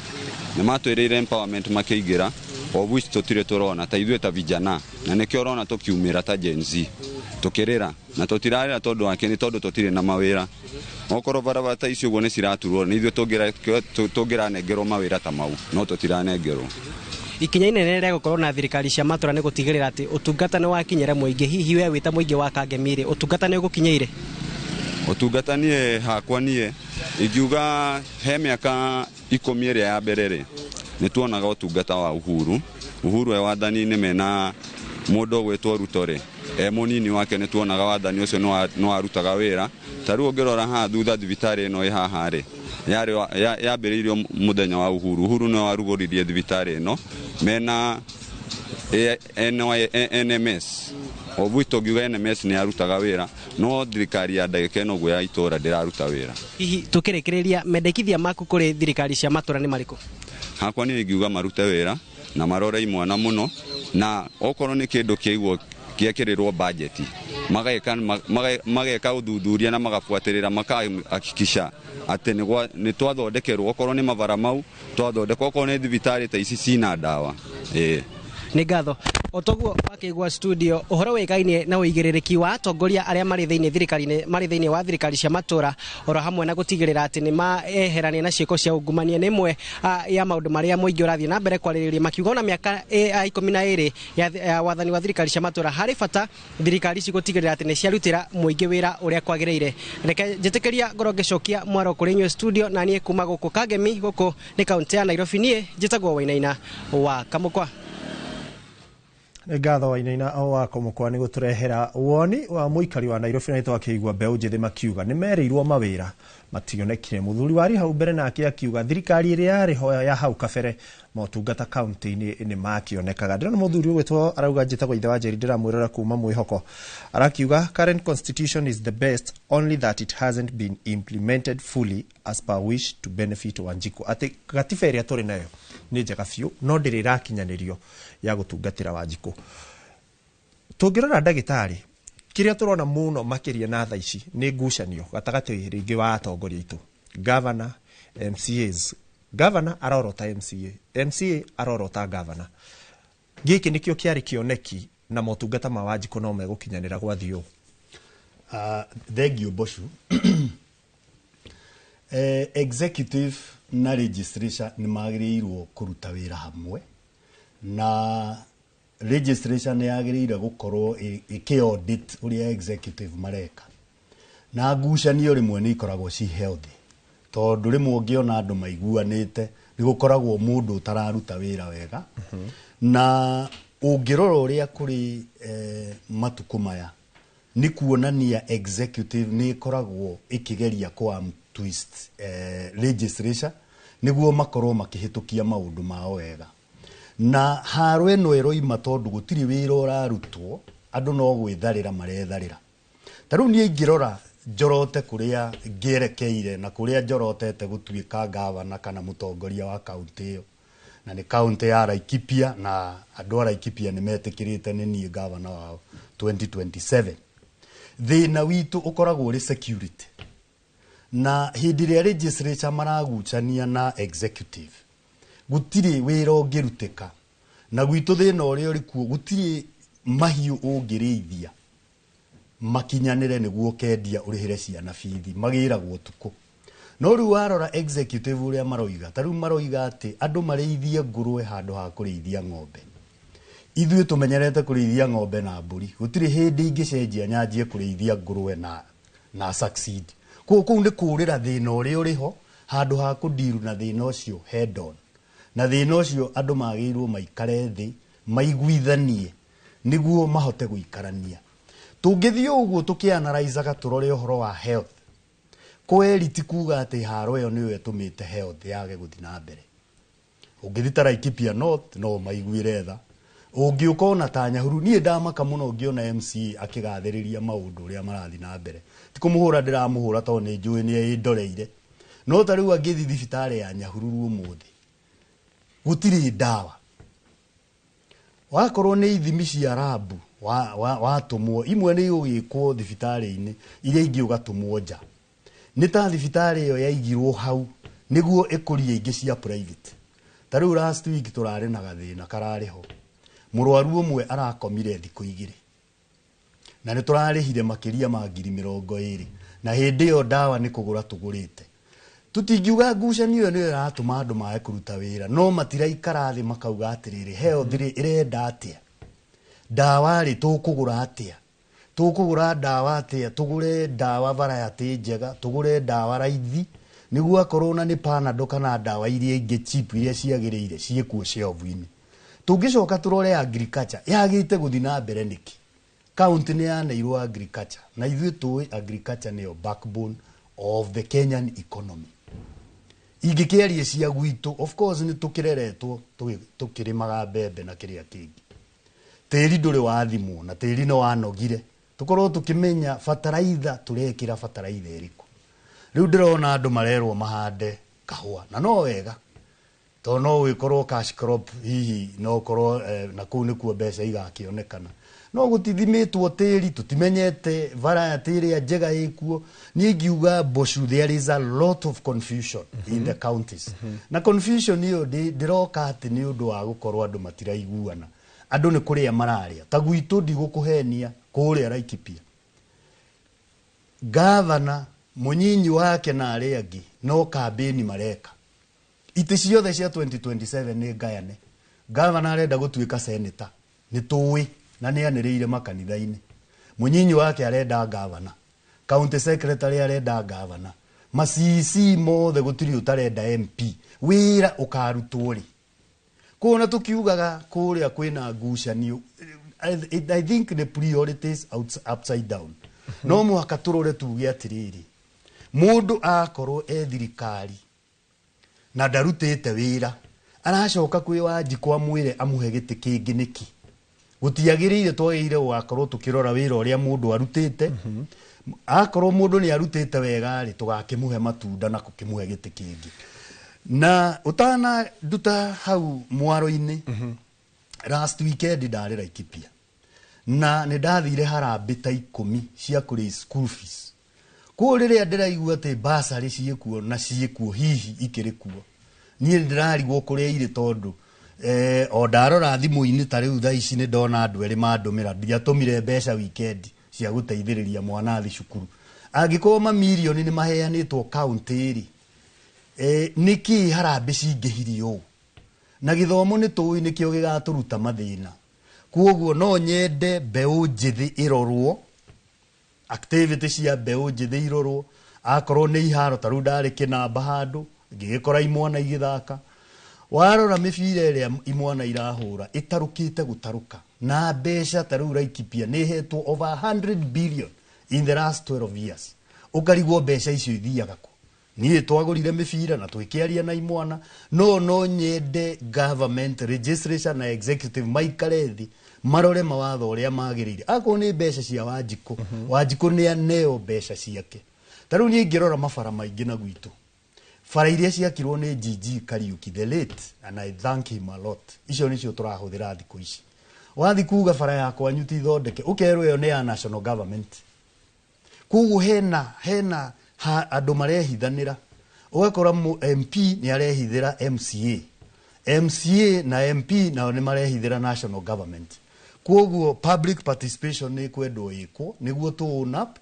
ni matwirire empowerment makiingira obwisi tutire turona ta ithwe ta vijana na nikio rona tukiumira ta Gen Z tukirira na tutirarira tondu wake ni tondu tutire na mawira okoro barabara ta icio guo ni ciraturwo ni ithwe tungira nengerwo mawira ta mau no tutiranengerwo ikinya inene rĩa gũkorwo na thirikari cia matũra nĩ gũtigĩrĩra atĩ ũtungata nĩ wakinyĩra mũingĩ hihi we wĩta mũingĩ wa Kagemire ũtungata nĩ ũgũkinyĩire ũtungata nie hakwa nie ingiuga he mĩaka 10 ĩrĩa ya mbere rĩ nĩ tuonaga ũtungata wa Uhuru e wathani-inĩ mena mũndũ gwĩtwo Ruto rĩ munini wake nĩ tuonaga wathani ũcio no arutaga wĩra tarũ ngĩrora haha thutha thibitarĩ ĩno ĩ haha rĩ yambĩrĩirio mũthenya wa Uhuru no arugũririe thibitarĩ ĩno mena NMS obwito ngiuga NMS nĩ arutaga wĩra no thirikari ya ndagĩka ĩno guo ya itũra ndĩraruta wĩra hihi tũkĩrĩkĩrĩria mendekithia maku kũrĩ thirikari cia matũra nĩ marĩkũ hakwa nĩ ngiuga marute wĩra na marore imwana muno na okorwo nĩ kĩndũ kĩigwo gĩekĩrĩrwo budget mageka ũthuthuria na magabuatĩrĩra makahakikisha atĩ nĩ twathondekerwo okorwo nĩ mabara mau twathondekwo okorwo nĩ thibitarĩ ta ici cina ndawa nĩ ngatho otoguo wakĩgwa studio ũhoro wĩgainie na ũigĩrĩrĩki wa atongoria arĩa marĩ thĩinĩ wa thirikari cia matũra oro hamwe na gũtigĩrĩra atĩ nĩ maeherania na ciĩko cia ungumania nĩ imwe ya maũndũ marĩa mũingĩ ũrathiĩ na mbere kwarĩrĩria makiuga na mĩaka 12 ya wathani wa thirikari cia matũra harĩ bata thirikari ici gũtigĩrĩra atĩ nĩ ciarutĩra mũingĩ wĩra ũrĩa kwagĩrĩire reke njĩtĩkĩria ngoro ngĩcokia mwaro kũrĩ inyuĩ studio na niĩ kuma gũkũ Kagemi gũkũ nĩ kaunti ya Nairobi niĩ njĩtagwo Wainaina wa Kamũkwa ngatho Wainaina wa Kamũkwa nĩ gũtũrehera woni wa mũikari wa Nairobi na twakĩigua mbeũ njĩthĩ makiuga nĩ merĩirwo mawĩra mationekire muthuri wari hau mbere nake akiuga thirikari ĩrĩa yarĩ ho ya hau kabere motungata kaunti-inĩ nĩ makionekaga ndĩrona muthuri ũgwĩtwo arauga njĩtagwo ithe wa Njeri ndĩramwĩrora kuma mwĩhoko arakiuga current constitution is the best only that it hasn't been implemented fully as per wish to benefit Wanjiku atĩ gatiba ĩrĩa tũrĩ nayo nĩ njega biũ no ndĩrĩ ĩrakinyanĩrio ya gũtungatĩra Wanjiku tũngĩrora ndagĩtarĩ kĩrĩa tũrona mũno makĩria na tha ici nĩ ngucanio gatagatĩ rĩngĩ wa atongoria aitũ governor MCAs governor arorota MCA arorota governor gĩkĩ nĩkĩo kĩarĩ kĩoneki na motungata ma Wanjiku no megũkinyanĩra gwathio thengio Boshu executive na registration nĩ magĩrĩirwo kũruta wĩra hamwe na registration yagĩrĩire gũkorwo ĩkĩ-audit ũrĩa executive mareka na ngucanio rĩmwe nĩ ikoragwo ci healthy tondũ rĩmwe ũngĩona andũ maiguanĩte nĩ gũkoragwo mũndũ ũtararuta wĩra wega na ũngĩrora ũrĩa kũrĩ matukũ maya nĩ kuonania executive nĩ ĩkoragwo ĩkĩgeria kwa twist registration nĩguo makorwo makĩhĩtũkia maũndũ mao wega na haro ĩno ĩroima tondũ gũtirĩ wĩra ũrarutwo andũ no gwĩtharĩra maretharĩra ta rĩu niĩ ingĩrora njorote kũrĩa ngĩerekeire na kũrĩa njorotete gũtuĩka gavana kana mũtongoria wa kaunti ĩyo na nĩ kaunti ya Laikipia na andũ a Laikipia nĩ metĩkĩrĩte nĩ niĩ gavana wao 2027 thĩna witũ ũkoragwo ũrĩ security na hĩndĩ ĩrĩa legislature maragucania na executive gũtirĩ wĩra ũngĩrutĩka na gwitũ thĩna ũrĩa ũrĩ kuo gũtirĩ mahiũ ũngĩrĩithia makinyanĩre nĩguo kendia ũrĩhĩre ciana bithi magĩragwo tukũ no rĩu warora executive ũrĩa maroiga ta rĩu maroiga atĩ andũ marĩithie ngũrũwe handũ ha kũrĩithia ng'ombe ithuĩ tũmenyerete kũrĩithia ng'ombe na mbũri gũtirĩ hĩndĩ ingĩcenjia nyanjie kũrĩithia ngũrũwe na succeed kũu nĩ kũrĩra thĩna ũrĩa ũrĩho handũ ha kũndiru na thĩna ũcio head on na thĩna ũcio andũ magĩrĩirwo maikare thĩ maiguithanie nĩguo mahote gũikarania tũngĩthiĩ ũguo tũkĩanalaizaga tũrore ũhoro wa health kweli ti kuga ati haro yo niwe tumite health yage guthi na mbere ungithitara Laikipia North no maiguire tha ungiukona ta Nyahururu nie ndamaka muno ungiona MC akigathiriria maundu uria marathi na mbere tikumuhura ndiramuhura to ni njui ni indoreire no ta riu angithi thibitari ya Nyahururu umuthi gutiri dawa wakorwo ni ithimi cia rabu watumwo imwe ni ugikwo thibitari-ini iria ingi ugatumwo nja ni ta thibitari yo yaigirwo hau niguo ikurie ingi cia private ta riu last week turari na gathina karariho murwaru umwe arakomire thiku igiri na ni turarihire makiria ma 20,000 na hindi yo dawa ni kugura tugurite tutingiuga ngucanio ni iratuma andu mae kuruta wira no matiraikara thi makauga atiriri health irenda atia dawa ri tukugura atia tukugura dawa atia tugure dawa variety njega tugure dawa raithi niguo akorwo ni Panadol kana dawa iria ingi cheap iria ciagiriire ciekuo shelf-ini tungicoka turore agriculture yagite guthi na mbere niki county ni yaneirwo agriculture na ithuĩ tuĩ agriculture niyo backbone of the Kenyan economy ingĩkĩaria cia gwitũ of course ni tukireretwo tukirimaga mbembe na kiria kingi tĩri ndũrĩ wathimwo na tĩri no wanogire tukorwo tukimenya fertilizer turekira fertilizer iriku riu ndirona andu marerwo mahande kahua na no wega to no wikorwo cash crop hihi no korwo na kuu nikuo mbeca igakionekana no gutithimitwo tĩri tutimenyete variety iria njega ikuo ni ngiuga Boshu there is a lot of confusion in the counties na confusion hiyo ndiroka ati ni undu wa gukorwo andu matiraiguana andu ni kuria mararia ta gwitu ndigukuhenia kuria Laikipia governor munyinyi wake na aria angi no campaign mareka iti ciothe cia 2027 ni ngayane governor arenda gutuika senator ni tuwi na ni anirire makanitha-ini munyinyi wake arenda governor county secretary arenda governor macisi mothe gutiri utarenda MP wira ukarutwo ri kuona tukiugaga kuria kwina ngucanio I think the priorities upside down no muhaka turore tuge atiriri mundu akorwo thirikari na ndarutite wira aracoka kwi Wanjiku amwire amuhe giti kingi niki gutiagirire twaire wakorwo tukirora wira uria mundu arutite akorwo mundu ni arutite wega ri tugakimuhe matunda na kukimuhe giti kingi na utana nduta hau mwaro-ini last weekend ndari Laikipia na ni ndathire harambe ta 10 cia kuri school fees kuriria ndiraigua ati basari ciekuo na ciekuo hihi ikirikuo nie ndirarigwo kuria ire tondu o ndarora thimu-ini ta riu tha ici ni ndona andu eri mandumira ndiatumire mbeca weekend cia guteithiriria mwana thi cukuru angikorwo mamilioni ni maheanitwo county ri niki harambe cingihirio na githomo ni tuwi nikio gigaturuta mathina kuoguo no nyende mbeu njithi irorwo activity cia mbeu njithi irorwo akorwo ni iharo ta riu ndari Kinamba handu ngigikora imwana igithaka warora mibira iria imwana irahura itarukite gutaruka na mbeca ta riu Laikipia ni hetwo over 100 billion in the last 12 years ukarigwo mbeca icio ithiaga ku nie twagurire mibira na twikiaria na imwana no nyende government registration na executive maikarethi marore mawatho uria magirire ako ni mbeca cia Wanjiku Wanjiku ni aneo mbeca ciake taru ni ngirora mabara maingi na gwitu bara iria ciakirwo ni GG Kariuki the late and I thank him a lot icio nicio turahuthira thiku ici wathi kuga bara yakwa nyuti thondeke ukerwo yo ni ya national government kugu hena andu marehithanira ugakora MP ni arehithira MCA na MP nao ni marehithira national government kuoguo public participation ni kwendwo ikwo niguo tuunap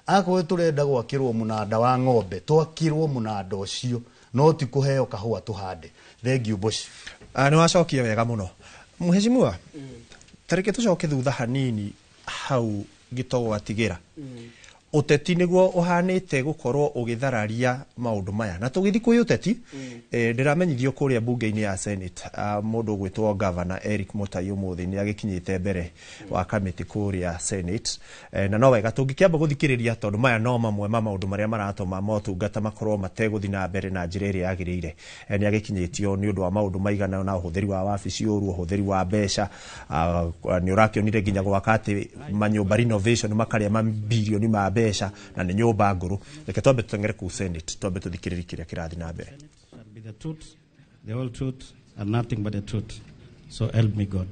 akwe turenda gwakirwo munanda wa ng'ombe twakirwo munanda ucio no ti kuheo kahua tuhande thank you boss ni wacokia wega muno muheshimiwa tareke tucoke thutha hanini hau gitogo atigira uteti niguo uhanite gukorwo ugithararia maundu maya na tugithi kwi uteti ndiramenyithio kuria bunge-ini ya Senate mundu gwitwo governor Eric Mutai umuthi ni agikinyite mbere wa kamiti kuria Senate na no wega tungikiamba guthikiriria tondu maya no mamwe ma maundu maria maratuma motungata makorwo mateguthi na mbere na njira iria yagirire ni agikinyitio ni undu wa maundu maigana na uhuthiri wa wabici uru uhuthiri wa mbeca ni urakionire nginya gwakati manyumba renovation makaria mabilioni ma mbeca na ni nyumba nguru reke twambe tutengere ku Senate twambe tuthikiririe kiria kirathi na mbere. Be the truth, the whole truth, and nothing but the truth. So help me God.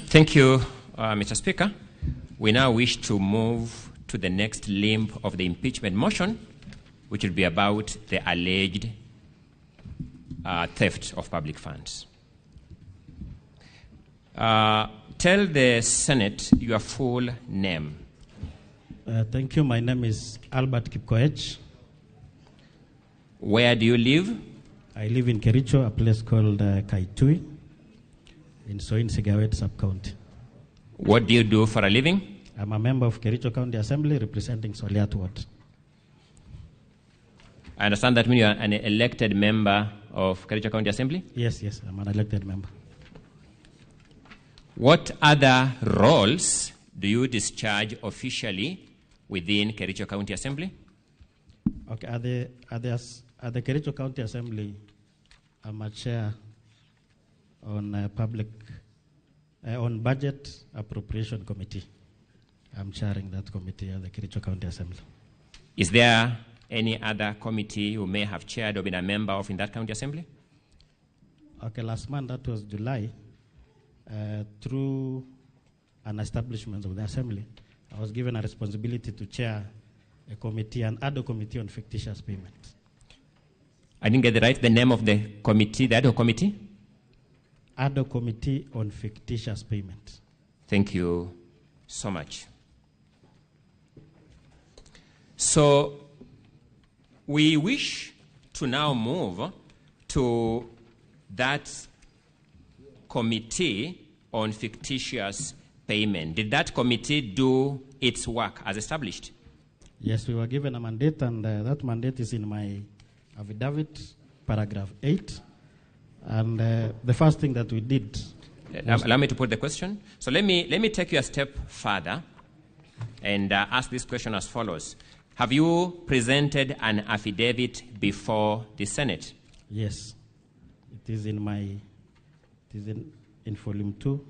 Thank you, Mr. Speaker. We now wish to move to the next limb of the impeachment motion, which will be about the alleged theft of public funds. Tell the Senate your full name. Thank you. My name is Albert Kipkoech. Where do you live? I live in Kericho, a place called Kaitui, in Soin Sigawet sub-county. What do you do for a living? I'm a member of Kericho County Assembly representing Soliat Ward. I understand that means you are an elected member of Kericho County Assembly? Yes, I'm an elected member. What other roles do you discharge officially within Kericho County Assembly? Okay, at the Kericho County Assembly, I'm a chair on on budget appropriation committee. I'm chairing that committee at the Kericho County Assembly. Is there any other committee you may have chaired or been a member of in that county assembly? Okay, last month, that was July, through an establishment of the assembly, I was given a responsibility to chair a committee, an ad hoc committee on fictitious payments. I didn't get the name of the committee, the ad hoc committee? Ad hoc committee on fictitious payments. Thank you so much. So we wish to now move to that committee on fictitious payment. Did that committee do its work as established? Yes, we were given a mandate, and that mandate is in my affidavit, paragraph 8. And the first thing that we did... Allow me to put the question. So let me take you a step further and ask this question as follows. Have you presented an affidavit before the Senate? Yes. It is in in volume 2.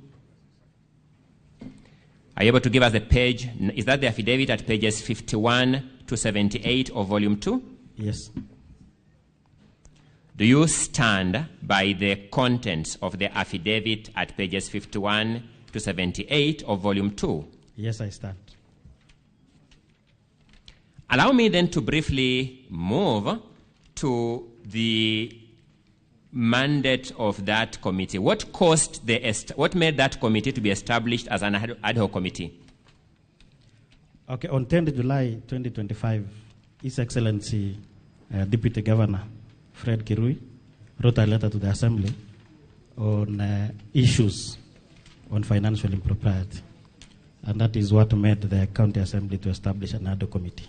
Are you able to give us the page? Is that the affidavit at pages 51 to 78 of volume 2? Yes. Do you stand by the contents of the affidavit at pages 51 to 78 of volume 2? Yes, I stand. Allow me then to briefly move to the mandate of that committee. What made that committee to be established as an ad hoc committee? Okay, on 10th July 2025, His Excellency Deputy Governor Fred Kirui wrote a letter to the Assembly on issues on financial impropriety. And that is what made the County Assembly to establish an ad hoc committee.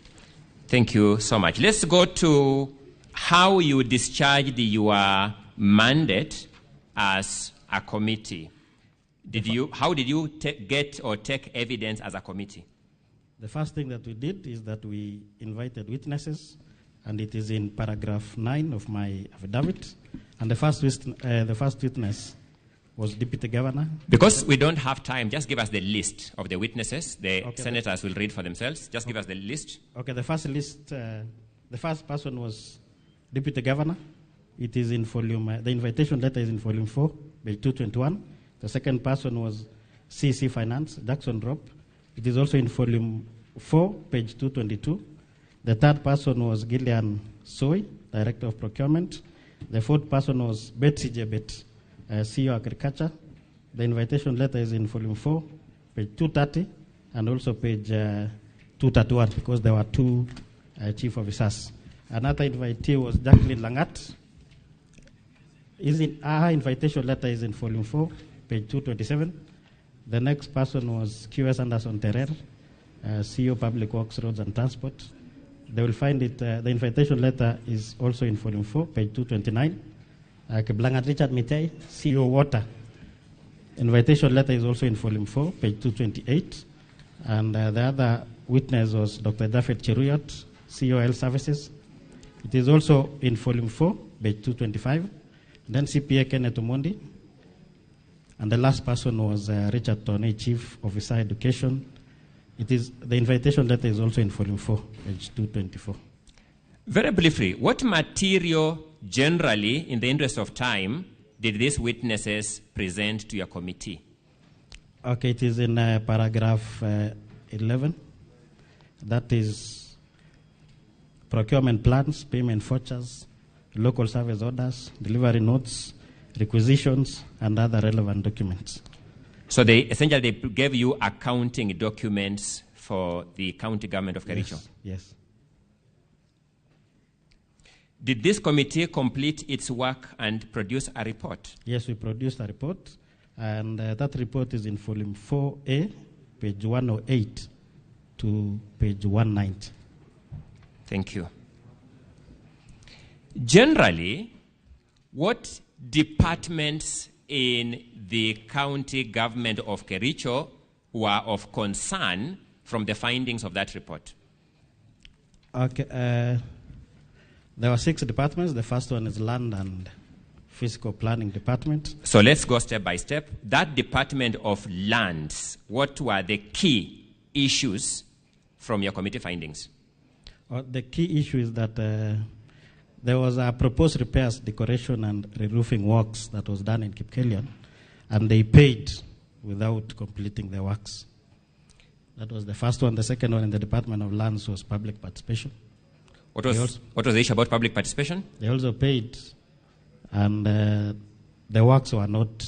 Thank you so much. Let's go to how you discharged your mandate as a committee. How did you get or take evidence as a committee? The first thing that we did is that we invited witnesses, and it is in paragraph 9 of my affidavit. And the first witness was Deputy Governor. Because we don't have time, just give us the list of the witnesses. The senators will read for themselves. Just give us the list. Okay, the first list, the first person was Deputy Governor. It is in volume, the invitation letter is in volume 4, page 221. The second person was CC Finance, Jackson Drop. It is also in volume 4, page 222. The third person was Gillian Soy, Director of Procurement. The fourth person was Betsy Jebet, CEO Agriculture. The invitation letter is in volume 4, page 230, and also page 231, because there were two chief officers. Another invitee was Jacqueline Langat. Her invitation letter is in volume 4, page 227. The next person was QS Anderson Terrer, CEO Public Works, Roads and Transport. They will find it, the invitation letter is also in volume 4, page 229. Kiblangat Richard Mitei, CEO Water. Invitation letter is also in volume 4, page 228. And the other witness was Dr. Daffet Cheruyot, CEO Health Services. It is also in volume 4, page 225. Then CPA Kenneth Omondi. And the last person was Richard Toney, Chief Officer Education. The invitation letter is also in volume 4, page 224. Very briefly, what material generally, in the interest of time, did these witnesses present to your committee? Okay, it is in paragraph 11. That is procurement plans, payment vouchers, local service orders, delivery notes, requisitions, and other relevant documents. So they essentially gave you accounting documents for the county government of Kericho? Yes. Did this committee complete its work and produce a report? Yes, we produced a report, and that report is in volume 4A, page 108 to page 190. Thank you. Generally, what departments in the county government of Kericho were of concern from the findings of that report? Okay, there were 6 departments. The first one is Land and Physical Planning Department. So let's go step by step. That Department of Lands, what were the key issues from your committee findings? The key issue is that there was a proposed repairs, decoration, and re-roofing works that was done in Kipkelion, and they paid without completing the works. That was the first one. The second one in the Department of Lands was public participation. What was the issue about public participation? They also paid, and the works were not,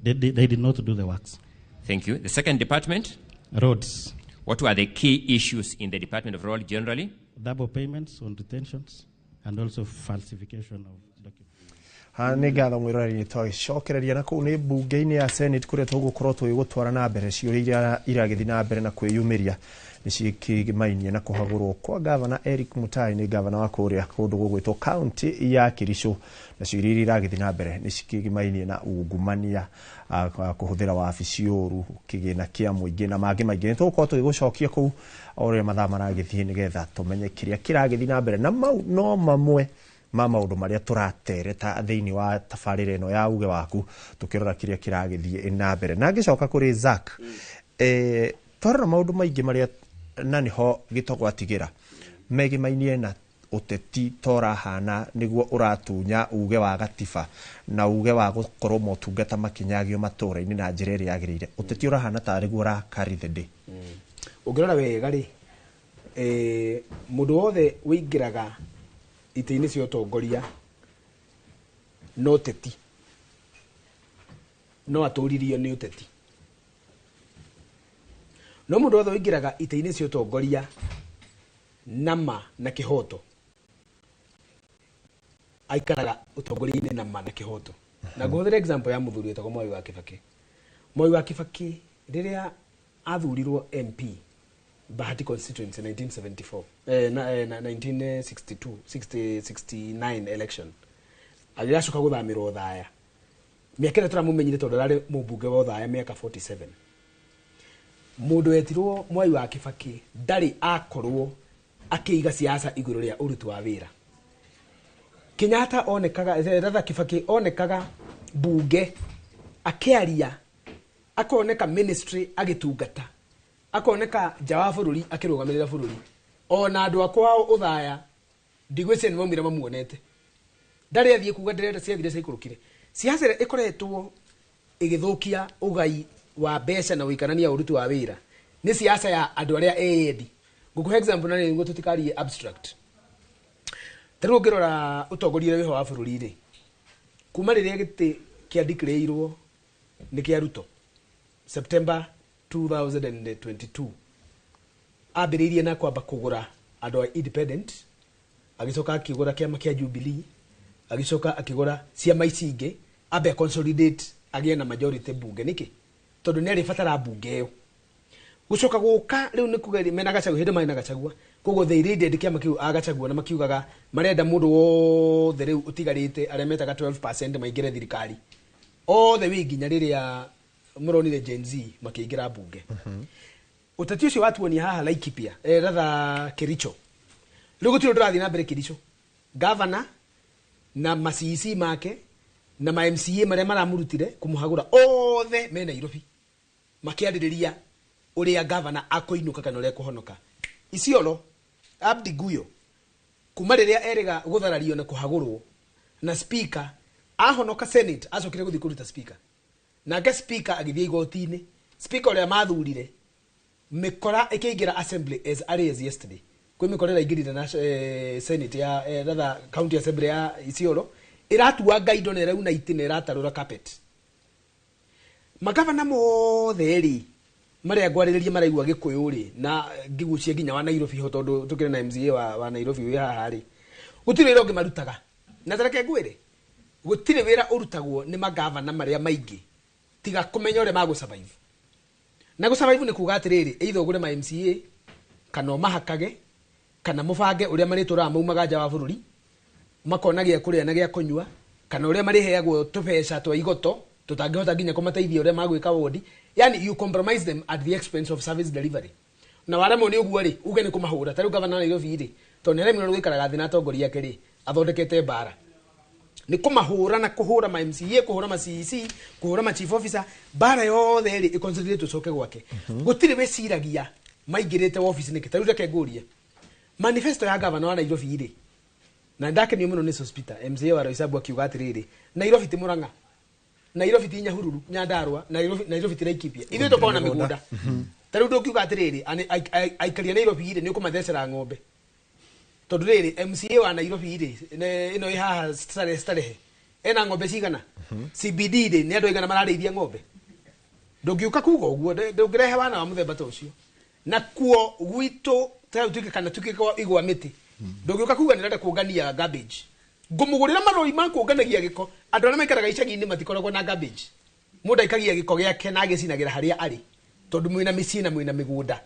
they did not do the works. Thank you. The second department? Roads. What were the key issues in the Department of Road generally? Double payments on retentions, and also falsification of documents. Nĩ ngatho mwĩroreri tũgĩcokereria na kũu nĩ mbunge-inĩ ya Senate kũrĩa tũgũkorwo tũgĩgũtwara na mbere ciũria iria iragĩthiĩ na mbere na kwĩyumĩria nĩ cikĩmainie na kũhagũrwo kwa gavana Eric Mutai nĩ gavana wa kũrĩa kũndũ gũgwĩtwo kaunti ya Kericho na ciũria iria iragĩthiĩ na mbere nĩ cikĩmainie na ungumania kũhũthĩra wabici ũru kĩgĩna kĩa mũingĩ na mangĩ maingĩ nĩ tũgũkorwo tũgĩgũcokia kũu o ũrĩa mathaa maragĩthiĩ nĩgetha tũmenye kĩrĩa kĩragĩthiĩ na mbere na mau no mamwe ma maũndũ marĩa tũratereta thĩinĩ wa tabarĩra ĩno ya uge waku tũkĩrora kĩrĩa kĩragĩthiĩ na mbere na ngĩcoka kũrĩ Zack twarora maũndũ maingĩ marĩa na nĩho gĩtogwatigĩra megĩmainie na ũteti torahana nĩguo ũratunya uge wa gatiba na uge wa gũkorwo motungata makinyagio matũra-inĩ na njĩra ĩrĩa yagĩrĩire ũteti ũrahana tarĩ guo ra carry the day ũngĩrora wega rĩ mũndũ wothe wĩingĩraga itĩ-inĩ cia ũtongoria no ũteti no atũririo nĩ ũteti no mũndũ wothe wĩingĩraga itĩ-inĩ cia ũtongoria nama na kĩhoto aikaraga ũtongoria-inĩ nama na kĩhoto na ngũhũthĩra example ya mũthuri wĩtagwo Mwai wa Kibaki. Mwai wa Kibaki rĩrĩa athurirwo MP Bahati constituency 1974 1962 69 election agĩgacoka gũthamĩrwo Thaya mĩaka ĩrĩa tũramũmenyire tondũ ararĩ mũmbunge wa Thaya mĩaka 47 mũndũ wetirwo Mwai wa Kibaki ndarĩ akorwo akĩiga siasa igũrũ rĩa ũruti wa wĩra. Kenyatta onekaga Ratha Kibaki onekaga bunge akĩaria akoneka ministry agĩtungata akoneka nja wa bũrũri akĩrũgamĩrĩra bũrũri ona andũ akwao ũthaya ndigwĩciria nĩ maumire mamuonete ndarĩ athiĩ kuga ndĩrenda ciathire ciaikũrũkire siasa ĩkoretwo ĩgĩthũkia ũgai wa mbeca na ũikarania ũruti wa wĩra nĩ siasa ya andũ arĩa eedi. Ngũkũhe example na nĩguo tũtikarie abstract. Tarĩu ũngĩrora ũtongoria wĩho wa bũrũri rĩ kuma rĩrĩa gĩtĩ kĩandikĩrĩirwo nĩ kĩa Ruto September 2022 ambĩrĩirie na kwamba kũgũra andũ a independent agĩcoka akĩgũra kĩama kĩa Jubilee agĩcoka akĩgũra ciama ici ingĩ ambe consolidate agĩe na majority bunge nĩkĩ tondũ nĩ arĩ batara bunge ĩyo gucoka guka riu ni kugeri mena Gachagua hindi mai na Gachagua kogo they raided kiama kiu Gachagua na makiugaga marenda mundu wothe riu utigarite aria metaga 12% maingire thirikari othe wi nginya riria muronire Gen Z makiingira bunge utati ucio watuonia haha Laikipia ratha Kericho riu gutiro ndirathi na mbere Kericho governor na macisi make na ma MCA maria maramurutire kumuhagura othe me Nairobi makiaririria uria governor akoinuka kana uria kuhonoka Isiolo Abdi Guyo kuma riria erega gutharario na kuhagurwo na speaker ahonoka Senate acokire guthi kuruta speaker na ga speaker agithie igoti-ini speaker uria mathurire mikora ikiingira assembly as early as yesterday kwi mikora iraingirire na Senate ya rather county assembly ya Isiolo iratua gaido na irauna itine iratarura carpet magavana mothe ri maria ngwaririria maraigua Gikuyu ri na ngigucia nginya wa Nairobi ho tondu tukire na MCA wa Nairobi wi haha ri gutire wira ungi marutaga na tareke ngwire gutire wira urutagwo ni magavana maria maingi tiga kumenya ure magu survive na gu survive ni kuga atiriri either ugure ma MCA kana mahakage kana mubange uria maritura maumaga nja wa bururi makona gia kuria na gia kunyua kana uria mariheagwo tubeca twa igoto tutangihota nginya kumateithia uria magwika wodi yani you compromise them at the expense of service delivery na wara mo ni uguo ri uge ni kumahura tari governor Nairobi ri to nere mino gwikaraga thina atongoria ake ri athondekete bara ni kumahura na kuhura ma MCA kuhura ma CEC kuhura ma chief officer bara yothe ri iconsiderate tucoke gwake gutire weciragia maingirite office ni kitaru reke nguria manifesto ya governor wa Nairobi ri na ndake ni muno ni hospital MCA wa Roysabu akiuga atiriri Nairobi ti Murang'a Nairobi ti Nyahururu Nyandarua Nairobi ti Laikipia ithe to kona migunda tari ndokiuga atiriri aikaria Nairobi ri ni ukumathecera ng'ombe tondu riri MCA wa Nairobi ri ino ihaha starehe ena ng'ombe cigana CBD ri ni andu igana mararithia ng'ombe ndokiuka kuga uguo ndungirehe wana wa muthemba to ucio na kuo gwitu tari tuike kana tuike igwa miti ndogiuka kuga nirenda kuongania garbage ngumugurira maroi ma kuonganagia giko andu arĩa maikaraga icagi-inĩ matikoragwo na garbage mundu aikagia giko giake na agicinagira haria ari tondu mwina micii na mwina migunda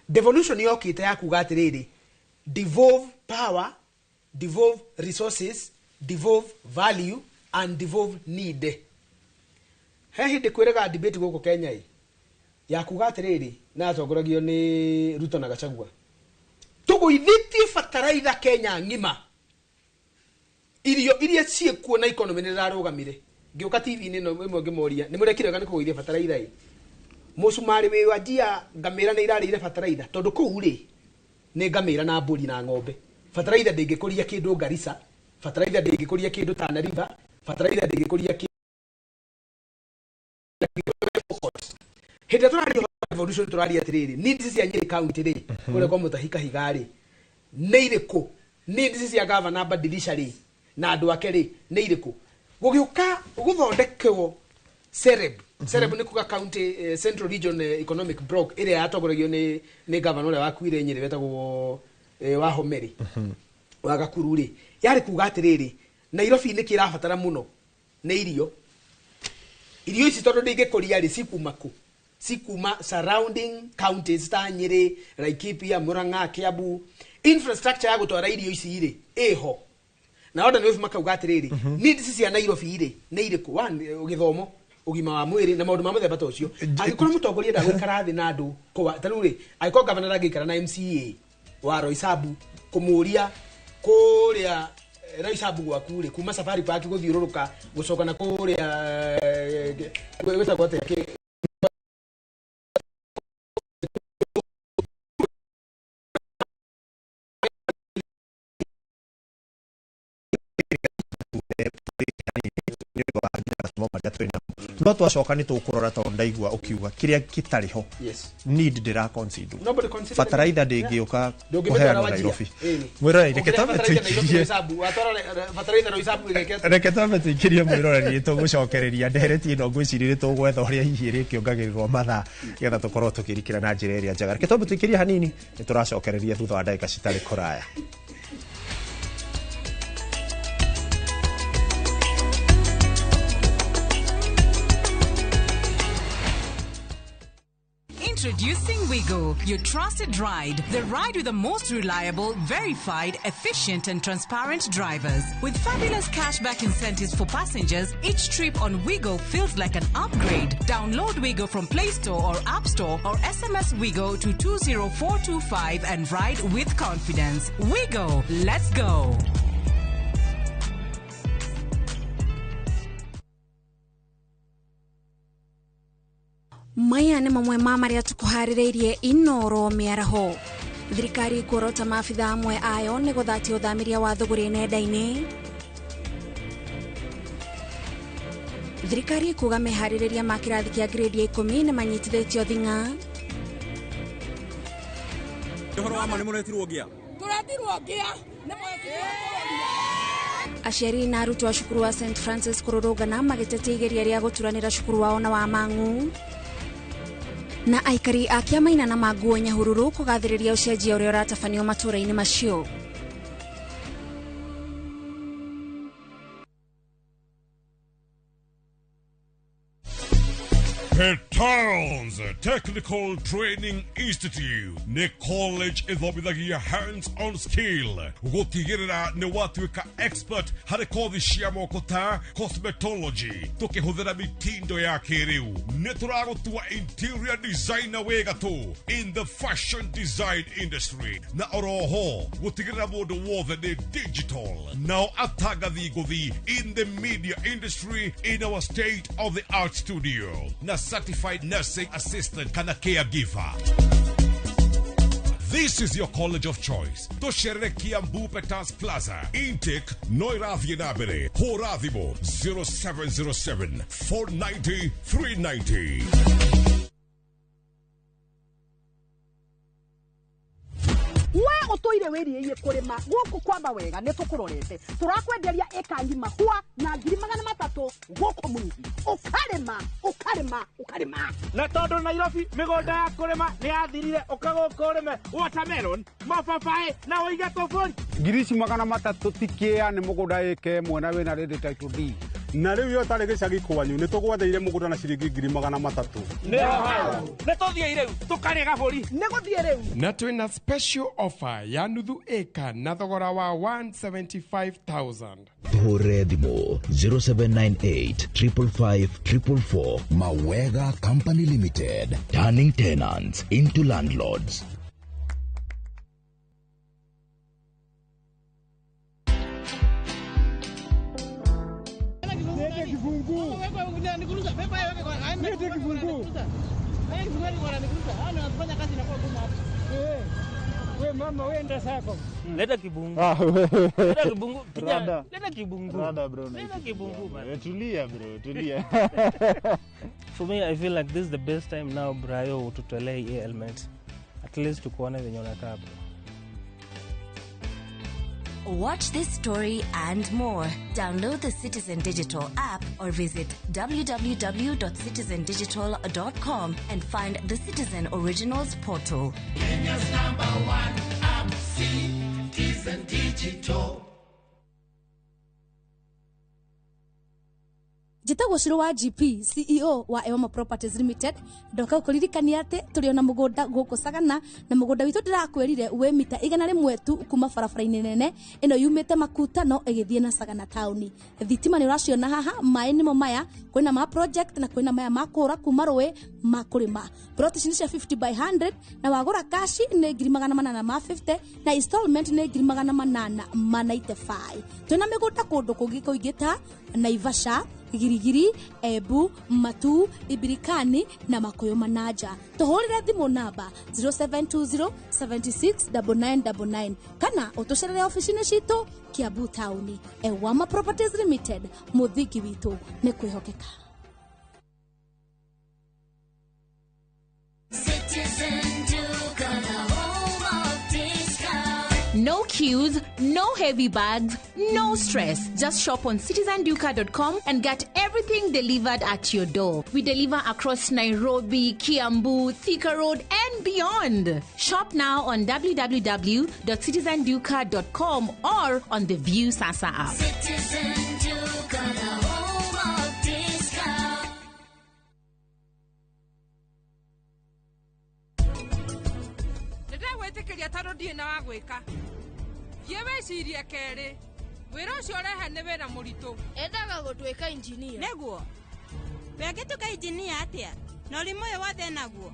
devolution yokite ya kuga atiriri devolve power devolve resources devolve value and devolve need he hindi kwiraga debate guku Kenya ya kuga atiriri na atongoragio ni Ruto na Gachagua tuguithitie fataraitha Kenya ngima irio iria ciekuo na economy ni rarugamire ngiuka TV-ini no imwe ngimoria ni murekirega ni kuguithia fataraitha musumari wi wajia ngamira ni irarire fataraitha tondu kuu ri ni ngamira na mburi na ng'ombe fataraitha ndingikuria kindu Garissa fataraitha ndingikuria kindu Tana River fataraitha ndingikuria kindu hindi turari evolution turari atiriri needs cia Nyeri county ri kule kwa Mutahika Higari ni iriku needs cia governor badilisha ri na andu ake ri ni iriku gugiuka guthondekwo Sereb ni kuga county Central Region Economic Bloc ire atongoragio ni governor wa Wakuire Nyeri wetagwo wa Homeri wa Gakuru ri yari kuga atiriri Nairobi ni kirabatara muno ni irio ici tondu ndingikuria ri sikuma surrounding counties ta Nyeri Laikipia Murang'a Kiambu infrastructure ya gutwara irio ici ri eho na order ni makauga atiriri needs cia Nairobi ri ni iriku githomo ugima wa mwiri na maundu ma muthemba ta ucio angikora mutongoria ndagwikara thi na andu kwa taruri aiko governor agikara na MCA wa Roysabu kumuria kuria Roysabu gwaku ri kuma safari park guthiururuka gucoka na kuria gweta gwate no twacoka ni tukurora tondu ndaigua ukiuga kiria kitariho need ndira consider fataraitha ndingiuka kuheana Nairobi mwirore reke twambe tuikirie mwirore tugucokereria ndereti ino ngwiciria tugwetha uria hihi rikiongagirwo mathaa getha tukorwo tukirikira na njira iria njega reke twambe tuikirie hanini ni turacokereria thutha wa ndagika citari kuraya. Introducing Wigo, your trusted ride. The ride with the most reliable, verified, efficient and transparent drivers. With fabulous cashback incentives for passengers, each trip on Wigo feels like an upgrade. Download Wigo from Play Store or App Store or SMS Wigo to 20425 and ride with confidence. Wigo, let's go. Maya nĩ mamwe ma marĩa tũkũharĩrĩirie Inoro mĩaraho. Thirikari kũrota maabitha amwe ayo nĩ gũthatia ũthamiria wa thũgũrĩ nenda-inĩ. Thirikari kuga meharĩrĩria ma kĩrathi kĩa grade ya 10 nĩ manyitithĩtio thing'a. Ũhoro wa ma nĩ mũretirwo ngĩa. Tũretirwo ngĩa. Aciari na arutwo a cukuru wa St Francis kũrũrũngana magĩtetia igeria rĩa gũturanĩra cukuru wao na wa Mang'u. Na aikari a Kiamaina na Maguo Nyahururu kũgathĩrĩria ũcenjia ũrĩa ũratabanio matũũra-inĩ macio. Petals Technical Training Institute ni college ithobithagia hands-on skill gutigirira ni watuika expert hari kothi cia moko ta cosmetology tukihuthira mitindo ya kiriu ni turagutua interior designer wega tu in the fashion design industry na oroho gutigirira mundu wothe ni digital now atagathi guthi in the media industry in our state of the art studio na certified nursing assistant kana caregiver. This is your college of choice. Toshere Kiambu Petals Plaza. Intake Noirathi Nabere. Horathimo 0707 490 390. We utoire wiriye kurima guku kwamba wega ne tukurorete turakwenderia eka ngima hua na 300 guku mungi ukarima na tondu Nairobi migonda ya kurima ni yathirire ukagokoreme watermelon mapapai na oiga tofori 300 tikia ni mugunda eke mwena wena ready title D na riu yo tari gicagi kwanyu ni tugwatheire mugunda na ciringi 300 ne tothie riu tukarega buri ne guthie riu na twina special offer ya nuthu eka na thogora wa 175,000 Tuhure thimo 0798 555 444. Mawega Company Limited, turning tenants into landlords. We mama wenda sako. Leta kibungu. Leta kibungu. Leta kibungu. Rada bro. Leta kibungu bana. Tulia bro, tulia. For me I feel like this is the best time now Brayo ututolee hii element. At least tukuone venye unakaa bro. Watch this story and more. Download the Citizen Digital app or visit www.citizendigital.com and find the Citizen Originals portal. Kenya's #1 app, Citizen Digital. Njĩtagwo Shiro wa GP, CEO wa Ewama Properties Limited. Ndoka gũkũririkania atĩ tũrĩ ona mũgũnda gũkũ Sagana na mũgũnda witũ ndĩrakwĩrire wĩ mita 100 tu kuma barabara-inĩ nene ĩno yumĩte Makutano ĩgĩthiĩ na Sagana town. Thitima nĩ ũraciona haha, maĩ nĩmo maya, kwĩna ma project na kwĩna maya ma kũra kuma rũĩ ma kũrĩma. Plot cia 50 by 100 na wagũra cash nĩ 850 na installment nĩ 895. Twĩna mĩgũnda kũndũ kũngĩ kũingĩ ta Naivasha, Girigiri, Ebu, Matu, Ibirikani na Makoyo Manaja. Tuhurire thimu namba 0720 769999 kana utucerere ofici-inĩ citũ Kiambu Town. Ewama Properties Limited, mũthingi witũ nĩ kwĩhokeka. No queues, no heavy bags, no stress. Just shop on citizenduka.com and get everything delivered at your door. We deliver across Nairobi, Kiambu, Thika Road, and beyond. Shop now on www.citizenduka.com or on the View Sasa app. gwitikiria taro ndie na wa gwika thie wecirie keri wira ucio rehe ni wira muritu endaga gutwika engineer neguo wegituka engineer atia no limo yothe naguo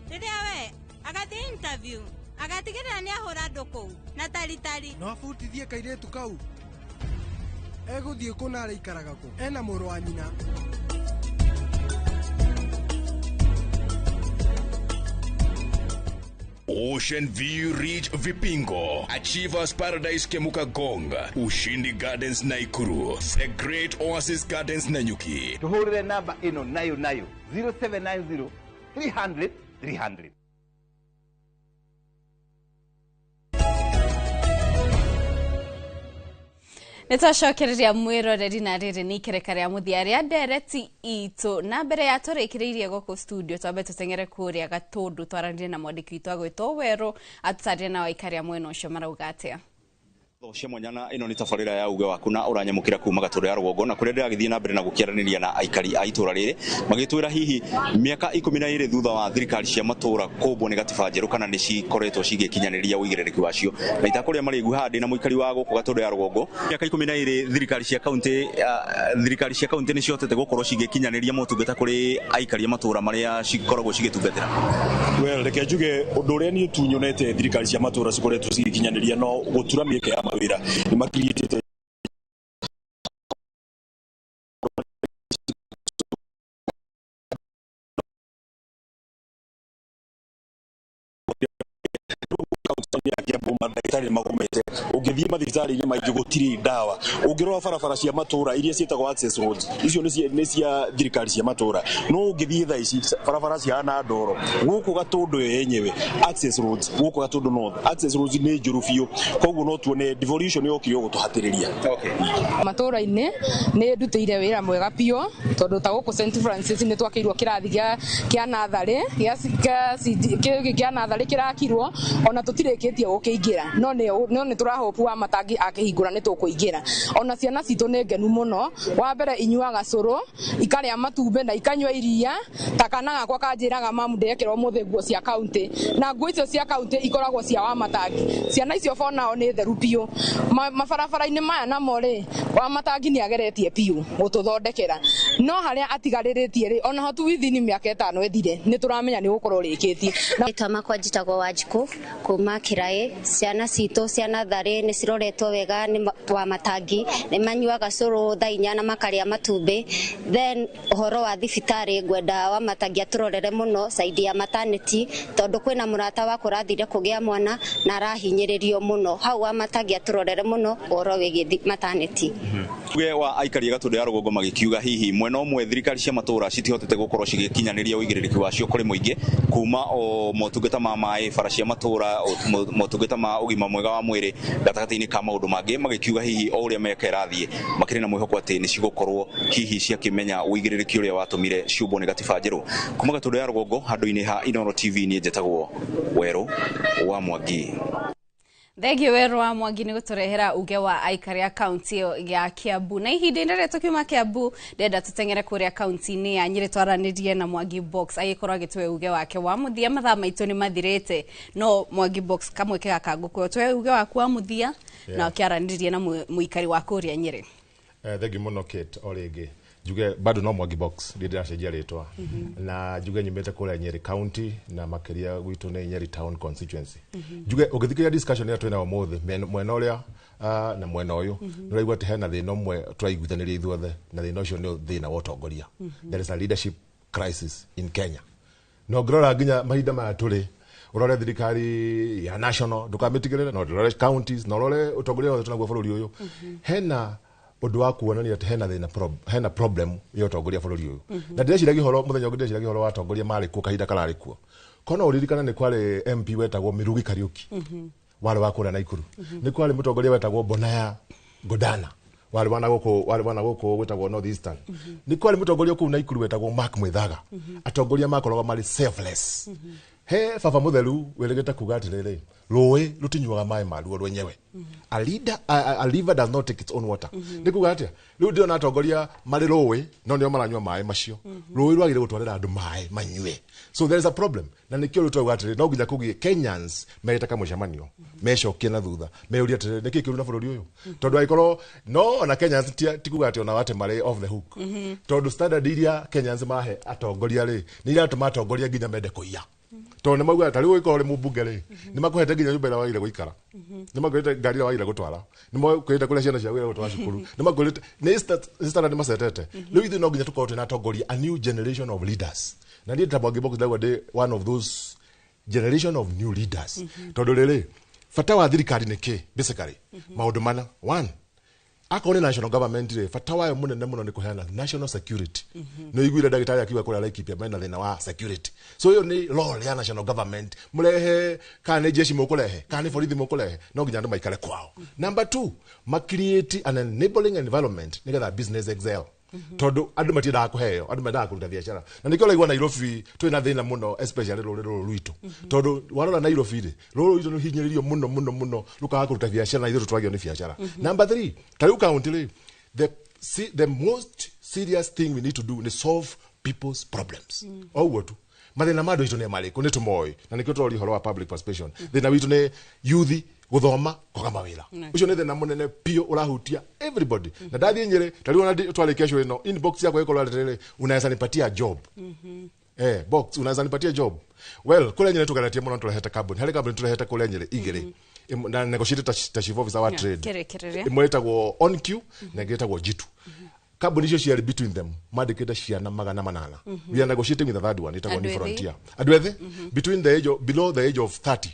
riria we agathi interview agatigirira ni ahura nduku na tari no abutithie kairetu kau eguthie kuna araikaraga ku ena muru wa nyina Ocean View Ridge Vipingo, Achievers Paradise Kemuka Gonga, Ushindi Gardens Naikuru, The Great Oasis Gardens Nanyuki. Tuhurire namba ino nayo 0790 300 300. Nitwacokereria mwiroreri na riri ni ikereka ria muthia ria ndereti itu na mbere ya turikiriirie goko studio twambe tutengere kuria gatundu twaranirie na mwandiki witu agwitwo Weru atutarie na waikaria mwena ucio marauga atia Thoshe mwanyana ino ni tafarira ya uge waku na uranyamukira kuma gature ya Rwogo na kuria ndiragithie na mbere na gukiaraniria na aikari a itura riri magitwira hihi miaka 12 thutha wa thirikari cia matura kubwo ni gatiba njeru kana ni cikoretwo cigikinyaniria uigirereki wacio na itakuria mari guhandi na muikari wa guku gature ya Rwogo miaka 12 thirikari cia kaunti ni ciotete gukorwo cigikinyaniria motungata kuri aikari a matura maria cikoragwo cigitungatira reke njuge undu uria ni tunyonete thirikari cia matura cikoretwo cigikinyaniria no gutura mieke ya mawira ni makiriete ndagitari magomete ungithie mathibitari-ini maingi gutiri ndawa ungirora barabara cia matura iria cietagwo access roads icio ni cia thirikari cia matura no ungithie tha ici barabara cia na ndoro guku gatundu yenyewe access roads guku gatundu north access roads ni njuru biu koguo no tuone devolution yokire gutuhatiriria matura-ini ni ndutire wira mwega pio tondu ta guku St Francis ni twakirwo kirathi kia nathari kia nathari kirakirwo ona tutirikitie gukiingira no ni turahopu wa matangi akihingura ni tukuingira ona ciana citu ni ngenu muno wa mbere inyuaga curu ikaria matumbe na ikanywa iria takana gakwa kanjiraga mamu ndekirwo muthe nguo cia kaunti na nguo icio cia kaunti ikoragwo cia wa matangi ciana icio bonao ni theru piu mabarabara-ini maya namo ri wa matangi ni ageretie piu gututhondekera no haria atigariritie ri ona hotu withini miaka 5 ethire ni turamenya ni gukorwo rikitie itama kwa njitagwo Wanjiku kuma Kirai ciana citu ciana thari ni ciroretwo wega ni wa matangi ni manyuaga curu thainya na makaria matumbi then uhoro wa thibitari gwenda wa matangi aturorere muno saidi ya maternity tondu kwina murata wa kurathire kugia mwana na arahinyiririo muno hau wa matangi aturorere muno uhoro wigi maternity uge wa aikari gatundu ya Rwogo magikiuga hihi mwena umwe thirikari cia matura citihotete gukorwo cigikinyaniria uigirereki wacio kuri muingi kuma o motungata ma mai bara cia matura motungata ma ugima mwega wa mwiri gatagati-ini ka maundu mangi magikiuga hihi o uria meka irathie makiri na mwihoko ati ni cigukorwo hihi cia kimenya uigirereki uria watumire ciumbwo ni gatiba njeru kuma gatundu ya Rwogo handu-ini ha Inooro TV ni njetagwo Weru wa Mwangi. Thegio Weru wa Mwangi ni guturehera uge wa aikari ya kaunti ya Kiambu na ihinda ndere tukiuma Kiambu ndenda tutengere kuria kaunti-ini ya Nyeri twaranirie na Mwangi Box agikorwo agitwe uge wake wa muthia mathaa maitu ni mathirite no Mwangi Box kamwe kega kanguko twe uge waku wa muthia na ukiaranirie na muikari wa kuria Nyeri thegio muno Kate orege juge bado no Mwangi Box ndira cenjia ritwa na juge nyumete kuria Nyeri County na makiria gwitu ni Nyeri Town constituency juge ugithikiria discussion ya twina omothe mwena uria na mwena uyu nuraigwa ati hena thina umwe turaiguithaniria ithuothe na thina ucio ni thina wa utongoria there is a leadership crisis in Kenya no grora nginya mahinda maya turi urore thirikari ya national ndukamitigirire no urore counties no urore utongoria wothe tunaguo bururi uyu hena undu wa kuonania ati hena problem ya utongoria bururi uyu na ndireciria horo muthenya ungi ndireciria horo wa utongoria mari ku kahinda karari kuo kono uririkana ni kwari MP wetagwo Mirugi Kariuki wale wa kura Naikuru ni kwari mutongoria wetagwo Bonaya Godana wale wana goko wetagwo North Eastern ni kwari mutongoria ku Naikuru wetagwo Mark Mwithaga atongoria makoragwo mari selfless he baba mutheru weregete kuga atiriri rũĩ rũtinyuaga maĩ maruo rwenyewe. A liver does not take its own water. Nĩ kuga atia rĩu ndio natongoria marĩ rũĩ no nĩo maranyua maĩ macio. Rũĩ rwagĩrĩire gũtwarĩra andũ maĩ manyue. So there is a problem. Na nĩkĩo rĩu twauga atĩrĩrĩ no nginya kũgĩe Kenyans merĩte kamũcemanio mecokie na thutha meuria atĩrĩrĩ nĩkĩ kĩũru na bũrũri ũyũ. Tondũ angĩkorwo no na Kenyans ti kuga atĩ ona wate marĩ off the hook. Tondũ standard iria Kenyans mahe atongoria rĩ nĩ iratũma atongoria nginya mende kũiya. To nĩ mauga atari ũgĩkorwo rĩ mũmbunge rĩ nĩ makũhete nginya nyũmba ĩrĩa wagĩrĩire gũikara, nĩ makũhete ngari ĩrĩa wagĩrĩire gũtwara, nĩ makũhete kũrĩa ciana ciao wagĩrĩire gũtwara cukuru, nĩ makũhete nĩ standard macetete. Rĩu ithuĩ no nginya tũkorwo twĩna atongoria a new generation of leaders, na niĩ ta Mwangi Box ndagwa ndĩ one of those generation of new leaders. Tondũ rĩrĩ bata wa thirikari nĩ kĩ basically maũndũ mana. One, akorwo nĩ national government rĩ bata wayo mũnene mũno nĩ kũheana national security. No iguire ndagĩtarĩ akiuga kũrĩa Laikipia mena thĩna wa security. So hiyo nĩ role ya national government. Mũrehe kana nĩ jeshi mũkũrehe kana nĩ borithi mũkũrehe no nginya andũ maikare kwao. Number 2, ma create an enabling environment nĩgetha business excel. Tondu andũ matiendaga kũheo, andũ mendaga kũruta biacara. Na nĩkĩo ũraigua Nairobi twĩna thĩna mũno especially rũrĩrĩ rwitũ. Tondu warora Nairobi rĩ rũrĩrĩ rwitũ nĩ hinyĩrĩrio mũno rũkaga kũruta biacara na ithuĩ tũtwagio nĩ biacara. Number 3, tarĩu county rĩ the most serious thing we need to do is solve people's problems. Oguo tu. Mathĩna ma andũ aitũ nĩ marĩkũ nĩ tũmoĩ na nĩkĩo tũrori ũhoro wa public participation. Thĩna witũ nĩ youth guthoma kwaga mawĩra. Ucio nĩ thĩna mũnene piũ ũrahutia everybody. Na ndathiĩ Nyĩrĩ tarĩu ona twarĩkia show ĩno inbox yako ĩkorwo atĩrĩrĩ unaweza nipatia job. Box unaweza nipatia job. Well kũrĩa Nyĩrĩ tũgeretie mũno tũrehete kambuni. Harĩ kambuni tũrehete kũrĩa Nyĩrĩ igĩrĩ. Na negotiated ta chief officer wa trade. Ĩmwe ĩtagwo OnQ na ĩngĩ ĩtagwo Jitu. Kambuni icio ciarĩ between them mandĩkĩte ciana 800. We are negotiating with the third one ĩtagwo New Frontier. Andũ ethĩ between the age of below the age of 30.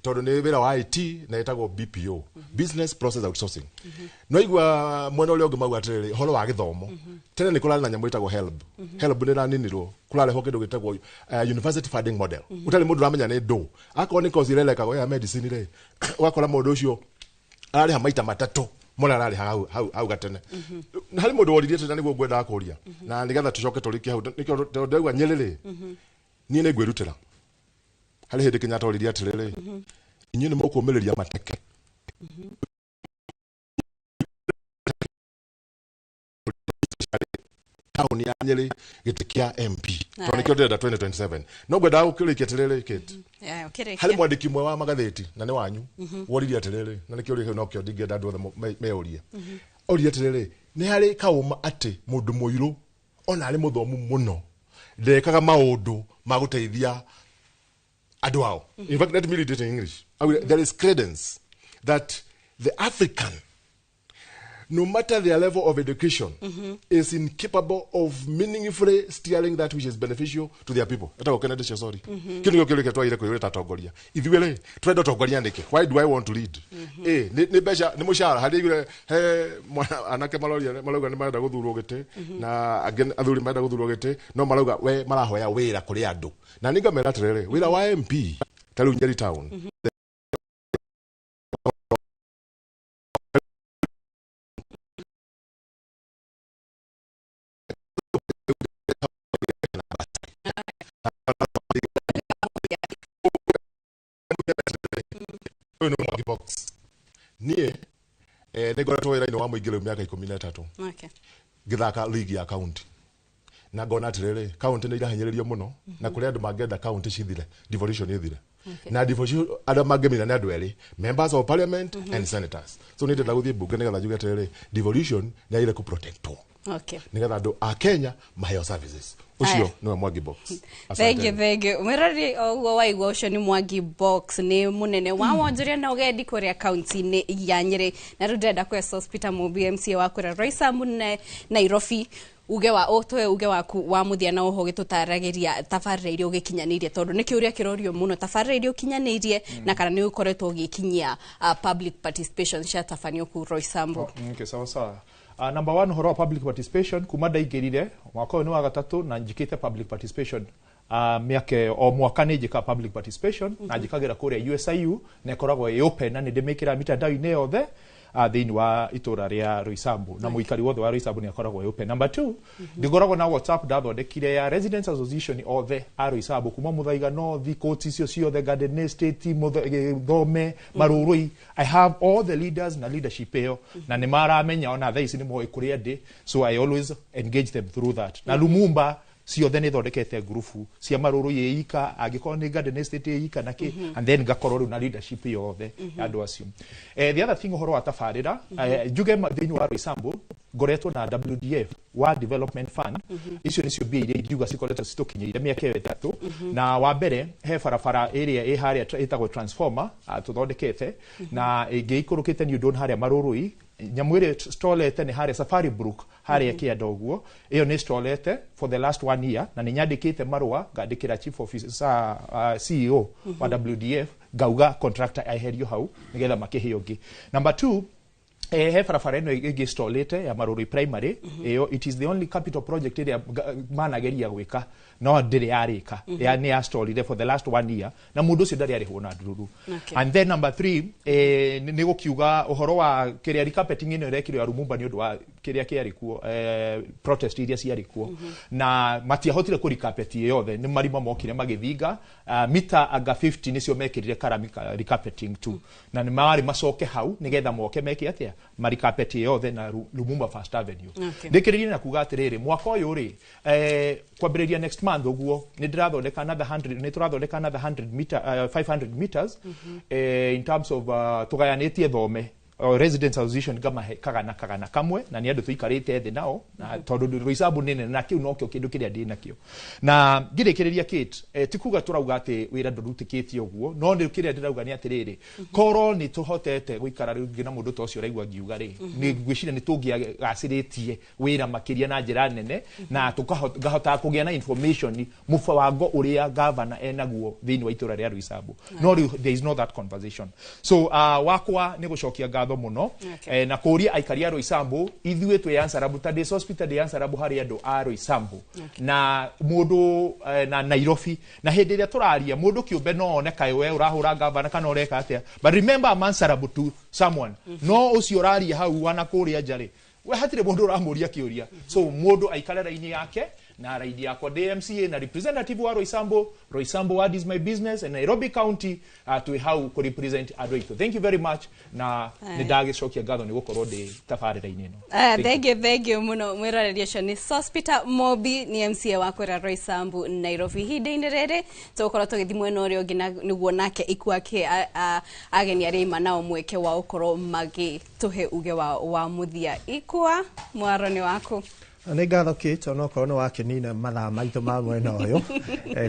Tondũ nĩ wĩra wa IT na ĩtagwo BPO, business process outsourcing. No igua mwena ũrĩa ũngĩ mauga atĩrĩrĩ ũhoro wa gĩthomo. Tene nĩ kũrarĩ na nyamũ ĩtagwo HELB. HELB nĩ raninirwo kũrarehwo kĩndũ gĩtagwo university funding model. Ũtarĩ mũndũ ũramenya nĩ ndũ. Akorwo nĩ kozi ĩrelekagwo ya medicine rĩ ũgakora mũndũ ũcio ararĩha maita matatũ mona ararĩ hau gatene. Harĩ mũndũ woririe tena nĩguo ngwendaga kũria na nĩgetha tũcoke tũrĩkie hau nĩkĩo ndauga Nyĩrĩ rĩ niĩ nĩ ngwĩrutĩra. Harĩ hĩndĩ Kenyatta oririe atĩrĩrĩ inyuĩ nĩ mũkũũmĩrĩria mateke. Taũni ya Nyĩrĩ gĩtĩ kĩa MP tondũ nĩkĩo ndĩrenda 2027. No ngwendaga gũkĩrĩkia atĩrĩrĩ Kate. Harĩ mwandĩki mwe wa magathĩti na nĩ wanyu woririe atĩrĩrĩ na nĩkĩo ũrĩa nokĩo ndingĩenda andũ othe meũrie. Oririe atĩrĩrĩ nĩ harĩ kaũma atĩ mũndũ mũirũ ona arĩ mũthomu mũno ndekaga maũndũ ma gũteithia andũ ao. In fact, let me read it in English. There is credence that the African, no matter their level of education, is incapable of meaningfully steering that which is beneficial to their people. Etago Kennedy sorry. Kino kile twa ire kwĩrĩta atongoria. Ithuĩ twenda atongoria nĩkĩ? Why do I want to lead? Nĩ mbeca nĩ mũcara harĩ igure he anake marauga nĩ marenda gũthurwo gĩtĩ na angĩ athuri marenda gũthurwo gĩtĩ no marauga we marahoya wĩra kũrĩ andũ. Na ningamera atĩrĩrĩ wĩra wa MP tarĩu Nyeri town. Mwangi Box niĩ nĩngoretwo wĩra-inĩ wa mũingĩ rĩu mĩaka 13 ngĩthaka ligi ya county na ngona atĩrĩrĩ county nĩ irahinyĩrĩrio mũno na kũrĩ andũ mangĩenda county cithire devolution ĩthire na devolution andũ mangĩmĩna nĩ andũ erĩ members of parliament and senators. So nĩ ndĩrenda gũthiĩ mbunge nĩgetha njuge atĩrĩrĩ devolution nĩ agĩrĩire kũ-protectwo nĩgetha andũ a Kenya maheo services. Ucio nĩwe Mwangi Box. Thank you. Mwerari oguo waigua ucio nĩ Mwangi Box nĩ munene wa wonjoria na ugendi kũrĩa kaunti-inĩ ya Nyĩrĩ na rĩu ndĩrenda kwĩra Hospital Mũmbi MCA wa kũrĩa Roysambu Nairobi uge wa otoe uge waku wa muthia na oho gĩtũtaragĩria tabarĩra iria ũgĩkinyanĩirie tondũ nĩ kĩũria kĩrorio mũno tabarĩra iria ũkinyanĩirie na kana nĩ ũkoretwo ũgĩkinyia public participation cia tabanio ku Roysambu. Okay, sawa. Number 1 horo public participation kuma ndaingĩrire mwaka ũyũ nĩ wa gatatũ na njikĩte public participation mĩaka o mwaka nĩ njĩka public participation na njĩkagĩra kũrĩa USIU na ĩkoragwo ĩ open na nĩ ndĩmĩkĩra mitandao-inĩ yothe thiini wa itura ria Roysambu na muikari wothe wa Roysambu ni akoragwo open. Number 2 ndigoragwo na WhatsApp ndathondekire ya Residents Association othe a Roysambu kuma Muthaiga North, Koti icio ciothe, Garden Estate, Thome, Marurui. I have all the leaders na leadership eo na ni maramenya ona thaa ici ni moe kuria ndi, so I always engage them through that. Na Lumumba ciothe ni thondekete grupu cia Marurui eika angikorwo ni Garden Estate eika naki and then ngakorwo riu na leadership yothe andu acio. The other thing uhoro wa tabarira njuge thiini wa Roysambu ngoretwo na WDF World Development Fund icio nicio mbia iria ndiuga cikoretwo citukinyire miaka ĩtatũ na wa mbere he barabara area ĩ haria itagwo transformer tuthondekete na ingĩikurukite ni undu haria Marurui nyamu ĩrĩa stolete ni haria Safari Brook haria Kianda ũguo iyo ni stolete for the last 1 year na ninyandikite marua ngandikira chief officer CEO wa WDF ngauga contractor aherio hau nigetha makihio ngi. Number 2 he barabara ĩno ĩngĩ stolete ya Marurui primary iyo it is the only capital project ĩrĩa manageria gwĩka no ndĩrĩ yarĩka yani ya stolire for the last 1 year na mũndũ ũcio ndarĩ arĩhwo na ndururu. And then number 3 nĩ gũkiuga ũhoro wa kĩrĩa recarpeting ĩno ĩrekĩrwo ya Lumumba nĩ ũndũ wa kĩrĩa kĩarĩ kuo protest iria ciarĩ kuo na matiahotire kũ recarpet yothe nĩ marima mokire magĩthinga mita anga 50 nĩcio mekĩrire recarpeting tu na nĩ marĩ macoke hau nĩgetha moke meke atĩa recarpet yothe na Lumumba First Avenue. Ndĩkĩrĩrie na kuga atĩrĩrĩ mwaka ũyũ rĩ kwambĩrĩria next month ũguo nĩ ndĩrathondeka another 100 nĩ tũrathondeka another 500 meters in terms of tugayanĩtie Thome Residents Association kagana kamwe na ni andu tuikarite thi nao na tondu Roysambu nene na kiu nokio kindu kiria ndi nakio na ngirikiriria Kate tikuga turauga ati wira ndurutikitio guo no ndi kiria ndirauga ni atiriri koro ni tuhotete guikara ringi na mundu tocio raigwa ngiuga ri ni gwicira ni tungiagaciritie wira makiria na njira nene na tukahota kugia na information mubango uria governor enaguo thiini wa itura ria Roysambu no there is no that conversation. So wakwa ni gucokia muno na kuria aikari a Roysambu ithuĩ twĩ Ansarabu ta Days Hospital de Ansarabu hari andu a Roysambu na mundu na Nairobi na hindi ĩrĩa tũraria mundu kĩũmbe no one kaĩ we ũrahũra gavana kana ũreka atĩa but remember I'm answerable to someone no ũcio ũraria hau wana kuria njari we hatirĩ mundu ũramũria kĩũria so mundu aikare raini yake na raidi yakwa DMCA na representative wa Roysambu what is my business and Nairobi County to how to represent Adwaito. Thank you very much na nidagĩcokia ngatho nĩ gũkorwo ndĩ tabarĩra-inĩ ĩno. Thank you muno mwĩroreri ni Sospita Mobi ni MCA wa kwĩra Roysambu Nairobi ihinda-inĩ rĩrĩ tũgũkorwo tũgĩthiĩ mwena ũrĩa ũngĩ nĩguo nake ikuake ageni arĩa ima nao mweke wa gũkorwo magĩtũhe uge wa mũthia. Ikua mwaro nĩ waku. Nĩ ngatho Kate ona okorwo nĩ wakenina mathaa maitũ ma mwena ũyũ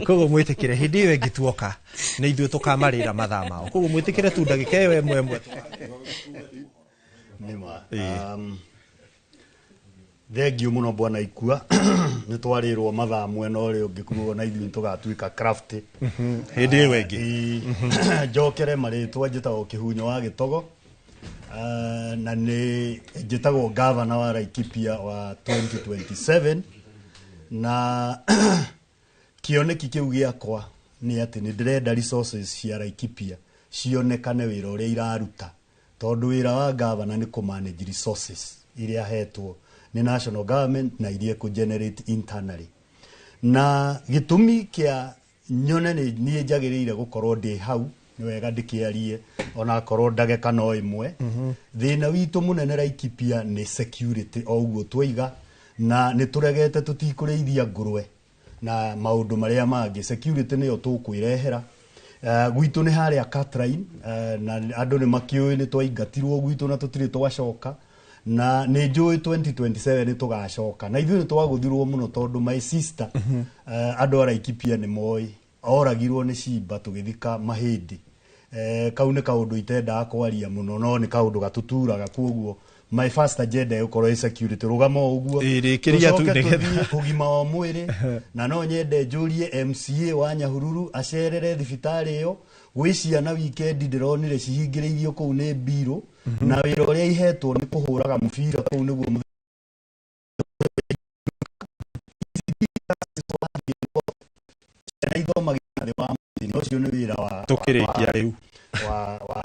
koguo mwĩtĩkĩre hĩndĩ ĩyo ĩngĩ tuoka nĩ ithuĩ tũkamarĩra mathaa mao koguo mwĩtĩkĩre tu ndagĩka ĩyo ĩmwe thengiũ mũno bwana Ikua nĩ twarĩrwo mathaa mwena ũrĩa ũngĩ koguo na ithuĩ tũgatuĩka craft hĩndĩ ĩyo ĩngĩ njokere marĩtwa njĩtagwo Kĩhunyũ wa Gĩtogo na nĩ njĩtagwo governor wa Laikipia wa 2027 na kĩoneki kĩu gĩakwa nĩ atĩ nĩ ndĩrenda resources cia Laikipia cionekane wĩra ũrĩa iraruta tondũ wĩra wa governor nĩ kũmanage resources iria hetwo nĩ national government na iria kũgenerate internally na gĩtũmi kĩa nyone nĩ njagĩrĩire gũkorwo ndĩ hau nĩ wega ndĩkĩarie ona korwo ndagĩka no ĩmwe thĩna witũ mũnene Laikipia nĩ security o ũguo twoiga na nĩ tũregete tũtikũrĩithia ngũrwe na maũndũ marĩa mangĩ security nĩyo tũkwĩrehera gwitũ nĩ harĩa Catline na andũ nĩ makĩũĩ nĩ twaingatirwo gwitũ na tũtirĩ twacoka na nĩ njũĩ 2027 nĩ tũgacoka na ithuĩ nĩ twagũthirwo mũno tondũ my sister andũ a Laikipia nĩ moĩ oragirwo nĩ cimba tũgĩthika mahĩndĩ kau nĩ kaũndũ itendaga kwaria mũno no nĩ kaũndũ gatuturaga koguo my first agenda gũkorwo security rũgama ũguo ũgima wa mwĩrĩ na no nyende njũrie MCA wa Nyahururu acerere thibitarĩ ĩyo gwĩ ciana weekend ndĩronire cihingĩrĩirio kũu nĩ mbirũ na wĩra ũrĩa ihetwo nĩ kũhũraga mũbira kũu nĩguo ithoma gĩtharĩ wa mũthĩ ũcio nĩ wĩra wa tũkĩrĩkia rĩu wa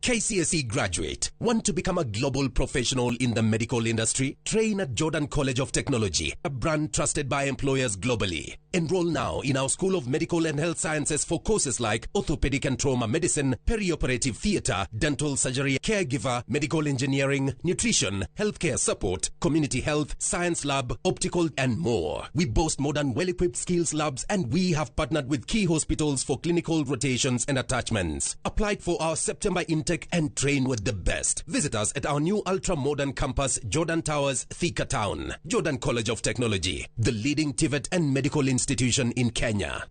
KCSE graduate. Want to become a global professional in the medical industry? Train at Jordan College of Technology, a brand trusted by employers globally. Enroll now in our School of Medical and Health Sciences for courses like orthopedic and trauma medicine, perioperative theatre, dental surgery, caregiver, medical engineering, nutrition, healthcare support, community health, science lab, optical, and more. We boast modern, well-equipped skills labs, and we have partnered with key hospitals for clinical rotations and attachments. Apply for our September intake and train with the best. Visit us at our new ultra-modern campus, Jordan Towers, Thika Town. Jordan College of Technology, the leading TVET and medical institution in Kenya.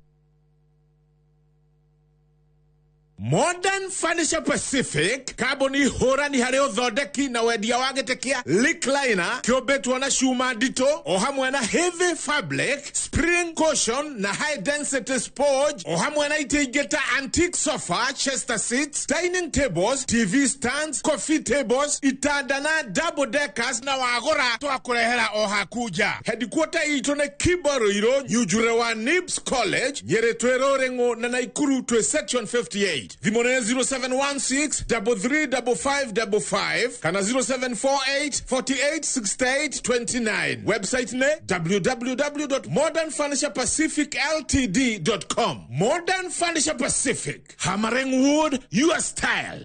Modern Furniture Pacific, Carboni Hora ni hareo dhodeki na wedia wagetekia Lick Liner, kiobetwa na shuma dito, ohamwe na heavy fabric, spring cushion na high density spoj, ohamwe na itegeta antique sofa, chester seats, dining tables, TV stands, coffee tables, itadana double deckers na wagora toa kurehera ohakuja. Headquarter itone Kibaruiro, Yujurewa Nibs College, Yeretwero Rengo na Naikuru to section 58. The money 0716 335555 kana 0748 48 68 29. Website ne www.modernfurniturepacificltd.com. Modern Furniture Pacific, hammering wood, your style.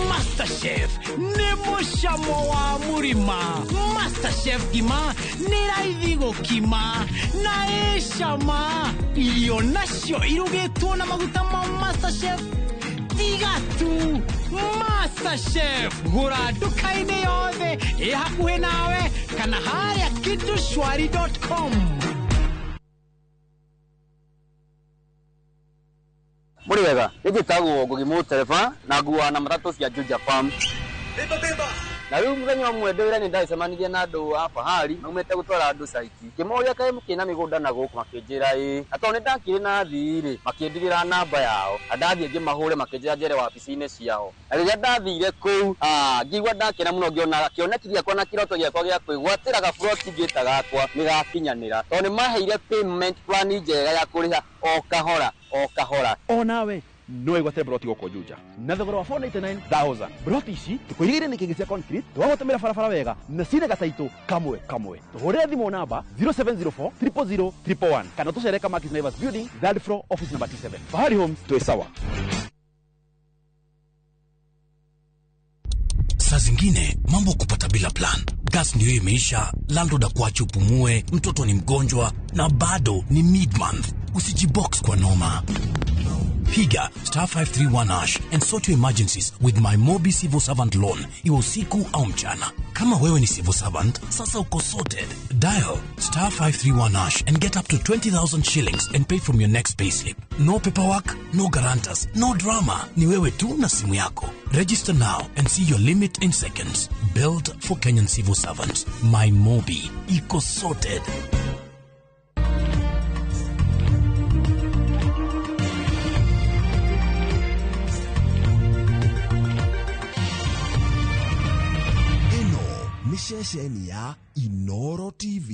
Masterchef nemushamo wa murima. Masterchef gima niraidigo kima na eshama iyo nasho irugetwo na maguta ma Masterchef tigatu. Masterchef gura dukaine yothe hakuhe nawe kana haria kitushwari.com. Muriwega, igitagwo ngugimu telefa na nguwa na matatu cia Juja Farm. Beba. Na riu muthenya umwe ndwira ni ndaicemanirie na andu a fahari maumete gutwara andu site. Kimoria kae mukina migunda na guku makinjira atone ndakire na thiri makiendirira namba yao. Andathie ngimahure makinjira njere wabici-ini ciao. Na riria ndathire kuu ngigwa ndakena muno ngiona kionekithia kwa na kiroto giakwa gia kwigwatira ga plot ngita gakwa nigakinyanira. Tone maheire payment plan njega ya kuriha o kahora. O nawe no igwate broti goko Juja na thogora wa 499,000. broti ici tukuigire ni kigisia concrete twagotemera farafara wega na cine gataitu kamwe tuhore thimo namba 0704 000 111 kana tucereka Markis Naivas Building, third floor, office number 27. Fahari Homes, tuwe sawa. Saa zingine mambo kupata bila plan. Gas ndio imeisha, landlord akuache upumue, mtoto ni mgonjwa na bado ni mid-month. Usijibox kwa noma. Piga *531# and sort your emergencies with my Mobi Civil Servant Loan, iwe usiku au mchana. Kama wewe ni civil servant, sasa uko sorted. Dial *531# and get up to 20,000 shillings and pay from your next payslip. No paperwork, no guarantors, no drama. Ni wewe tu na simu yako. Register now and see your limit in seconds. Built for Kenyan civil servants. My Mobi, iko sorted. Mishesheni ya Inoro TV.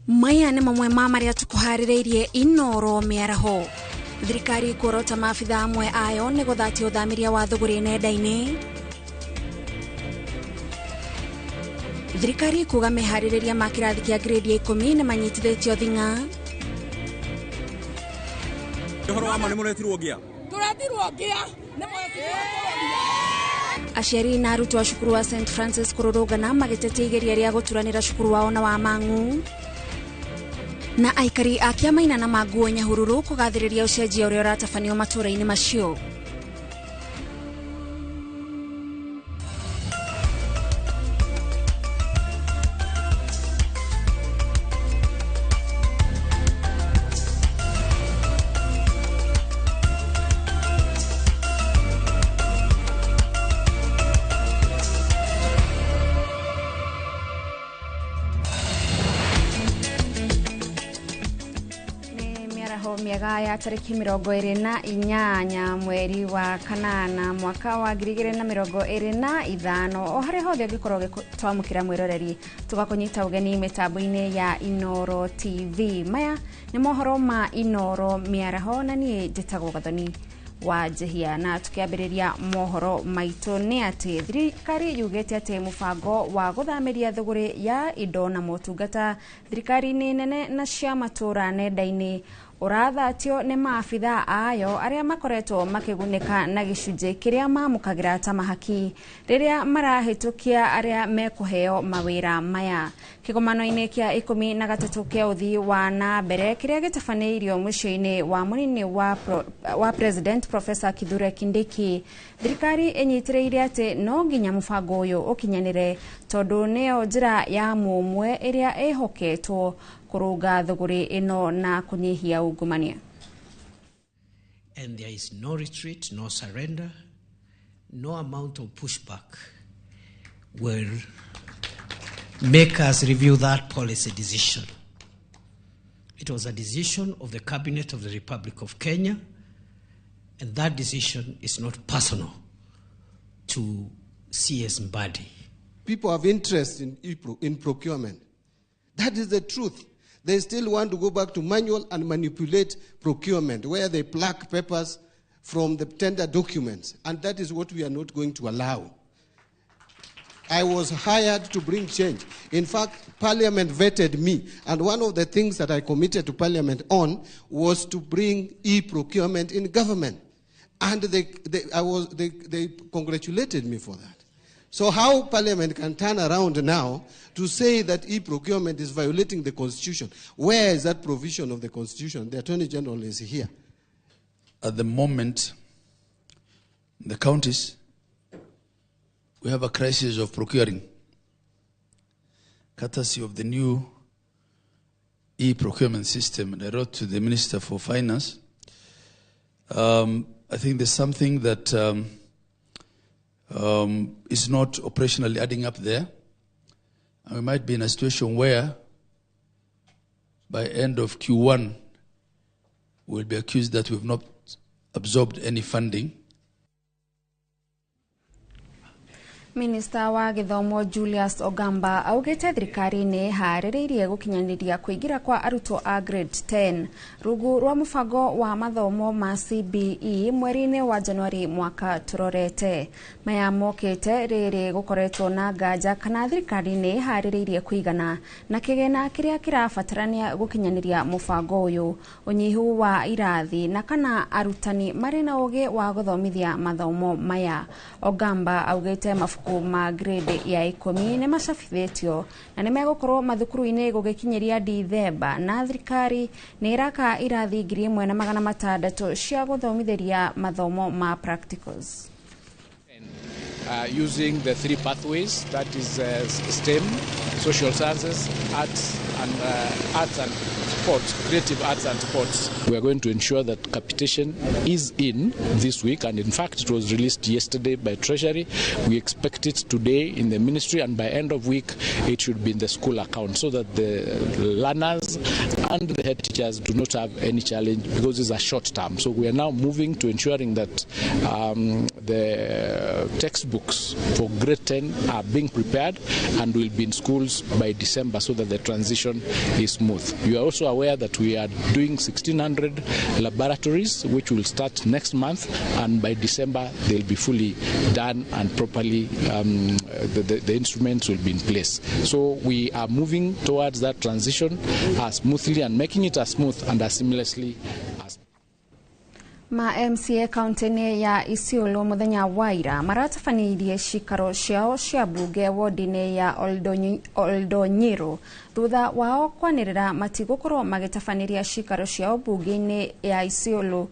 Maya nĩ mamwe ma maria tukuharĩrĩirie Inoro mĩaraho. Thirikari kũrota maabitha amwe ayo nĩ gũthatia ũthamiria wa thũgũrĩ nenda-inĩ. Thirikari kuga meharĩrĩria ma kĩrathi kĩa grade ya 10 nĩ manyitithĩtio thing'a. Ũhoro wa ma nĩ mũretirwo ngĩa. Tũretirwo ngĩa nĩ mũretirwo. Aciari na arutwo a cukuru wa St Francis kũrũrũngana magĩtetia igeria rĩa gũturanĩra cukuru wao na wa Mang'u. Na aikari a Kiamaina na Maguo Nyahururu kugathĩrĩria ũcenjia ũrĩa ũratabanio matũũra-inĩ macio. miega ya tariki 28 mweri wa kanana mwaka wa 2025 o hari hothe gikorwo twamukira mwiroreri tugakunyita ugeni mitambo-ini ya Inoro TV. Maya ni mohoro ma Inoro miaraho na ni njitagwo Gathoni wa Jehia, na tukiambiriria mohoro maitu ni ati thirikari yugete ati mubango wa guthamiria thuguri ya indo na motungata thirikari ni nene na cia matura nenda-ini urathatio ni maabitha ayo aria makoretwo makigunika na gicunje kiria mamukagira ta mahaki riria marahitukia aria mekuheo mawira maya. Kigomano-ini kia 13 kia uthii wa na mbere kiria gitafaneirio mucio-ini wa munini wa President Professor Kithure Kindiki, thirikari enyitireire ati no nginya mubango uyu ukinyanire tondu nio njira ya mumwe iria ehoketwo kuruga thuguri ino na kunyihia ungumania. And there is no retreat, no surrender, no amount of pushback will make us review that policy decision. It was a decision of the Cabinet of the Republic of Kenya, and that decision is not personal to CS Mbadi. People have interest in procurement. That is the truth. They still want to go back to manual and manipulate procurement, where they pluck papers from the tender documents, and that is what we are not going to allow. I was hired to bring change. In fact, Parliament vetted me, and one of the things that I committed to Parliament on was to bring e-procurement in government, and they congratulated me for that. So how Parliament can turn around now to say that e-procurement is violating the Constitution? Where is that provision of the Constitution? The Attorney General is here. At the moment, in the counties, we have a crisis of procuring, courtesy of the new e-procurement system. And I wrote to the Minister for Finance. I think there's something that is not operationally adding up there. And we might be in a situation where by end of Q1 we'll be accused that we've not absorbed any funding. Minister wa Githomo Julius Ogamba augete thirikari ni haririirie gukinyaniria kuingira kwa arutwo a grade 10 rugu rwa mubango wa mathomo ma CBE mweri-ini wa Januari mwaka turorete. Maya mokete riri gukoretwo na nganja kana thirikari ni haririirie kuigana na kigena kiria kirabatarania gukinyaniria mubango uyu, unyihu wa irathi na kana arutani mari na ugi wa guthomithia mathomo maya. Ogamba augete mafuku ma grade ya 10 ne macabithitio na ne megukorwo mathukuru-ini gugikinyiria Dithemba, na thirikari ni iraka irathi 1,600 cia guthomithiria mathomo ma practicals. Using the 3 pathways, that is STEM, social sciences, arts and sports, creative arts and sports. We are going to ensure that capitation is in this week, and in fact it was released yesterday by Treasury. We expect it today in the ministry, and by end of week it should be in the school account, so that the learners and the head teachers do not have any challenge, because it's a short term. So we are now moving to ensuring that the textbooks for grade 10 are being prepared and will be in schools by December, so that the transition is smooth. You are also aware that we are doing 1,600 laboratories, which will start next month, and by December they'll be fully done and properly the instruments will be in place. So we are moving towards that transition as smoothly and making it as smooth and as seamlessly as Ma MCA kaunti ya Isiolo muthenya waira maratafanirie cikaro ciao cia bunge wodine ya Oldonyiro thutha wao kwanirira matigukorwo magitabaniria cikaro ciao bunge-ini ya Isiolo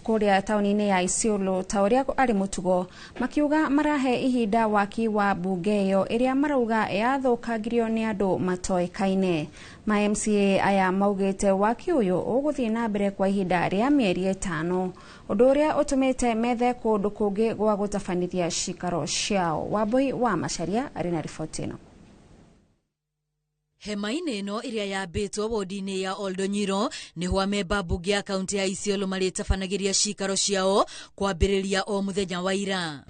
kuria tauni-ini ya Isiolo ta uria ari mutugo, makiuga marahe ihinda waki wa bunge iyo iria marauga yathukangirio ni andu matoekaine. Ma MCA aya maugite waki uyu uguthie na mbere kwa ihinda ria mieri 5, undu uria utumite methe kundu kungi gwa gutafanithia cikaro ciao. Wambui wa Macharia ari na riboti ino. Hema-inĩ ĩno ĩrĩa yambĩtwo wodi-inĩ ya Oldonyiro nĩho amemba mbunge ya kaunti ya Isiolo marĩtabanagĩria cikaro ciao kwambĩrĩria o mũthenya wa ira.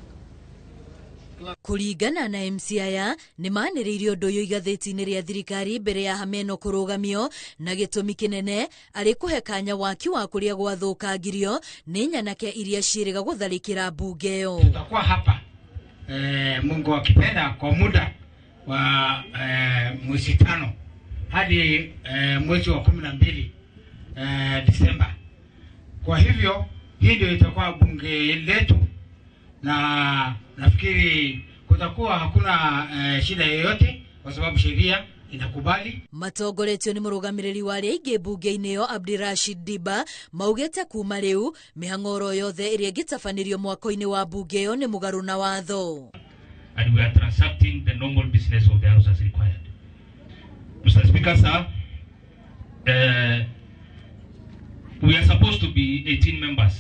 Kũringana na MC aya nĩ manĩrĩirie ũndũ ũyũ igathĩti-inĩ rĩa thirikari mbere ya hameno kũrũgamio na gĩtũmi kĩnene arĩ kũhe kanya waki wa kũrĩa gwathũkangirio nĩ nyanake iria ciĩrĩga gũtharĩkĩra mbunge ĩyo. Tutakuwa hapa Mungu akipenda kwa muda wa mwezi 5 hadi mwezi wa 12 Disemba. Kwa hivyo hii ndio itakuwa bunge letu na nafikiri kutakuwa hakuna shida yoyote kwa sababu sheria inakubali. Matongoretio nĩ mũrũgamĩrĩri wa arĩa aingĩ bunge-inĩ ĩyo Abdirashid Diba maugĩte kuma rĩu mĩhang'o oro yothe ĩrĩa ĩngĩtabanĩrio mwako-inĩ wa bunge ĩyo nĩ mũgarũ na watho. And we are transacting the normal business of the House as required. Mr. Speaker, sir, we are supposed to be 18 members.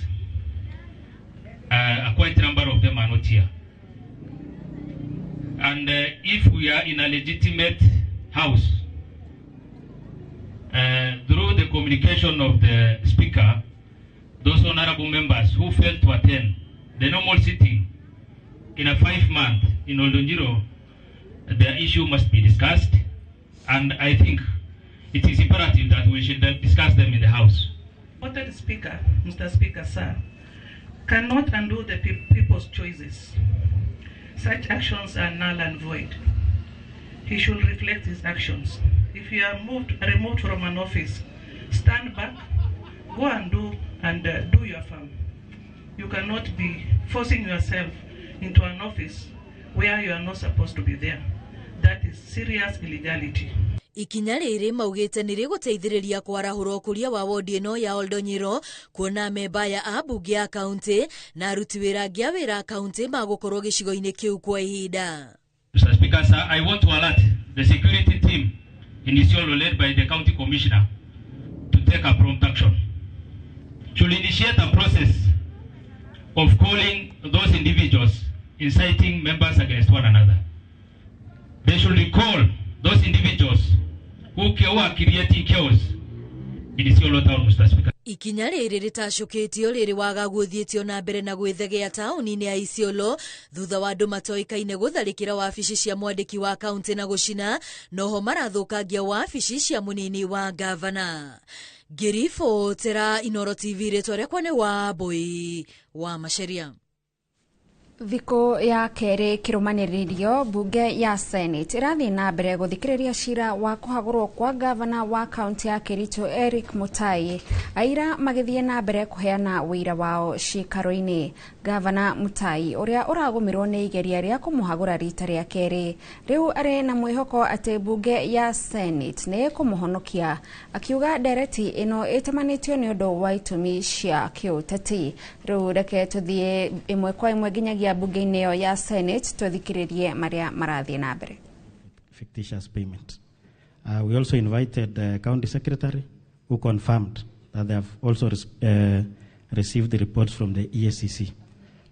A quite number of them are not here. And if we are in a legitimate house, through the communication of the Speaker, those honorable members who failed to attend the normal sitting in a 5-month in Oldonyiro, the issue must be discussed, and I think it is imperative that we should discuss them in the House. Honourable Speaker, Mr. Speaker, sir, cannot undo the people's choices. Such actions are null and void. He should reflect his actions. If you are removed from an office, stand back, go and do your farm. You cannot be forcing yourself into an office where you are not supposed to be there. That is serious illegality. Ikinya rĩrĩ maugĩte nĩ rĩgũteithĩrĩria kwarahũra ũkũria wa wodi ĩno ya Oldonyiro kuona memba ya ambunge ya kaunti na aruti wĩra angĩ a wĩra a kaunti magũkorwo gĩcigo-inĩ kĩu kwa ihinda. Mr. Speaker, sir, I want to alert the security team in Isiolo led by the county commissioner to take a prompt action. Should initiate a process of calling those individuals inciting members against one another. They should recall those individuals who are creating chaos in Isiolo town, Mr. Speaker. Ikinya rĩrĩ rĩtacũkĩtio rĩrĩ wagagu ũthiĩtio na mbere na gwĩthegea taũni-inĩ ya Isiolo thutha wa andũ matoĩkaine gũtharĩkĩra wabici cia mwandĩki wa kaunti na gũcina noho marathũkangia wabici cia mũnini wa gavana. Ngĩribotera Inooro TV rĩtwa rĩakwa nĩ Wambũi wa Macharia. Thikũ ya kerĩ kĩrũmanĩrĩrio bunge ya Senate ĩrathiĩ na mbere gũthikĩrĩria cira wa kũhagũrwo kwa gavana wa kaunti ya Kericho Eric Mutai. Aira magĩthiĩ na mbere kũheana wĩira wao cikaro-inĩ. Gavana Mutai ũrĩa ũragũmĩrwo nĩ igeria rĩa kũmũhagũra rita rĩa kerĩ rĩu arĩ na mwĩhoko atĩ bunge ya Senate nĩ kũmũhonokia, akiuga ndereti ĩno ĩtemanĩtio nĩ ũndũ wa itũmi cia kĩũteti. Rĩu reke tũthiĩ ĩmwe kwa ĩmwe nginyagia bunge-inĩ ĩyo ya Senate twĩthikĩrĩrie marĩa marathiĩ na mbere. Fictitious payment. We also invited the county secretary who confirmed that they have also received the reports from the EACC.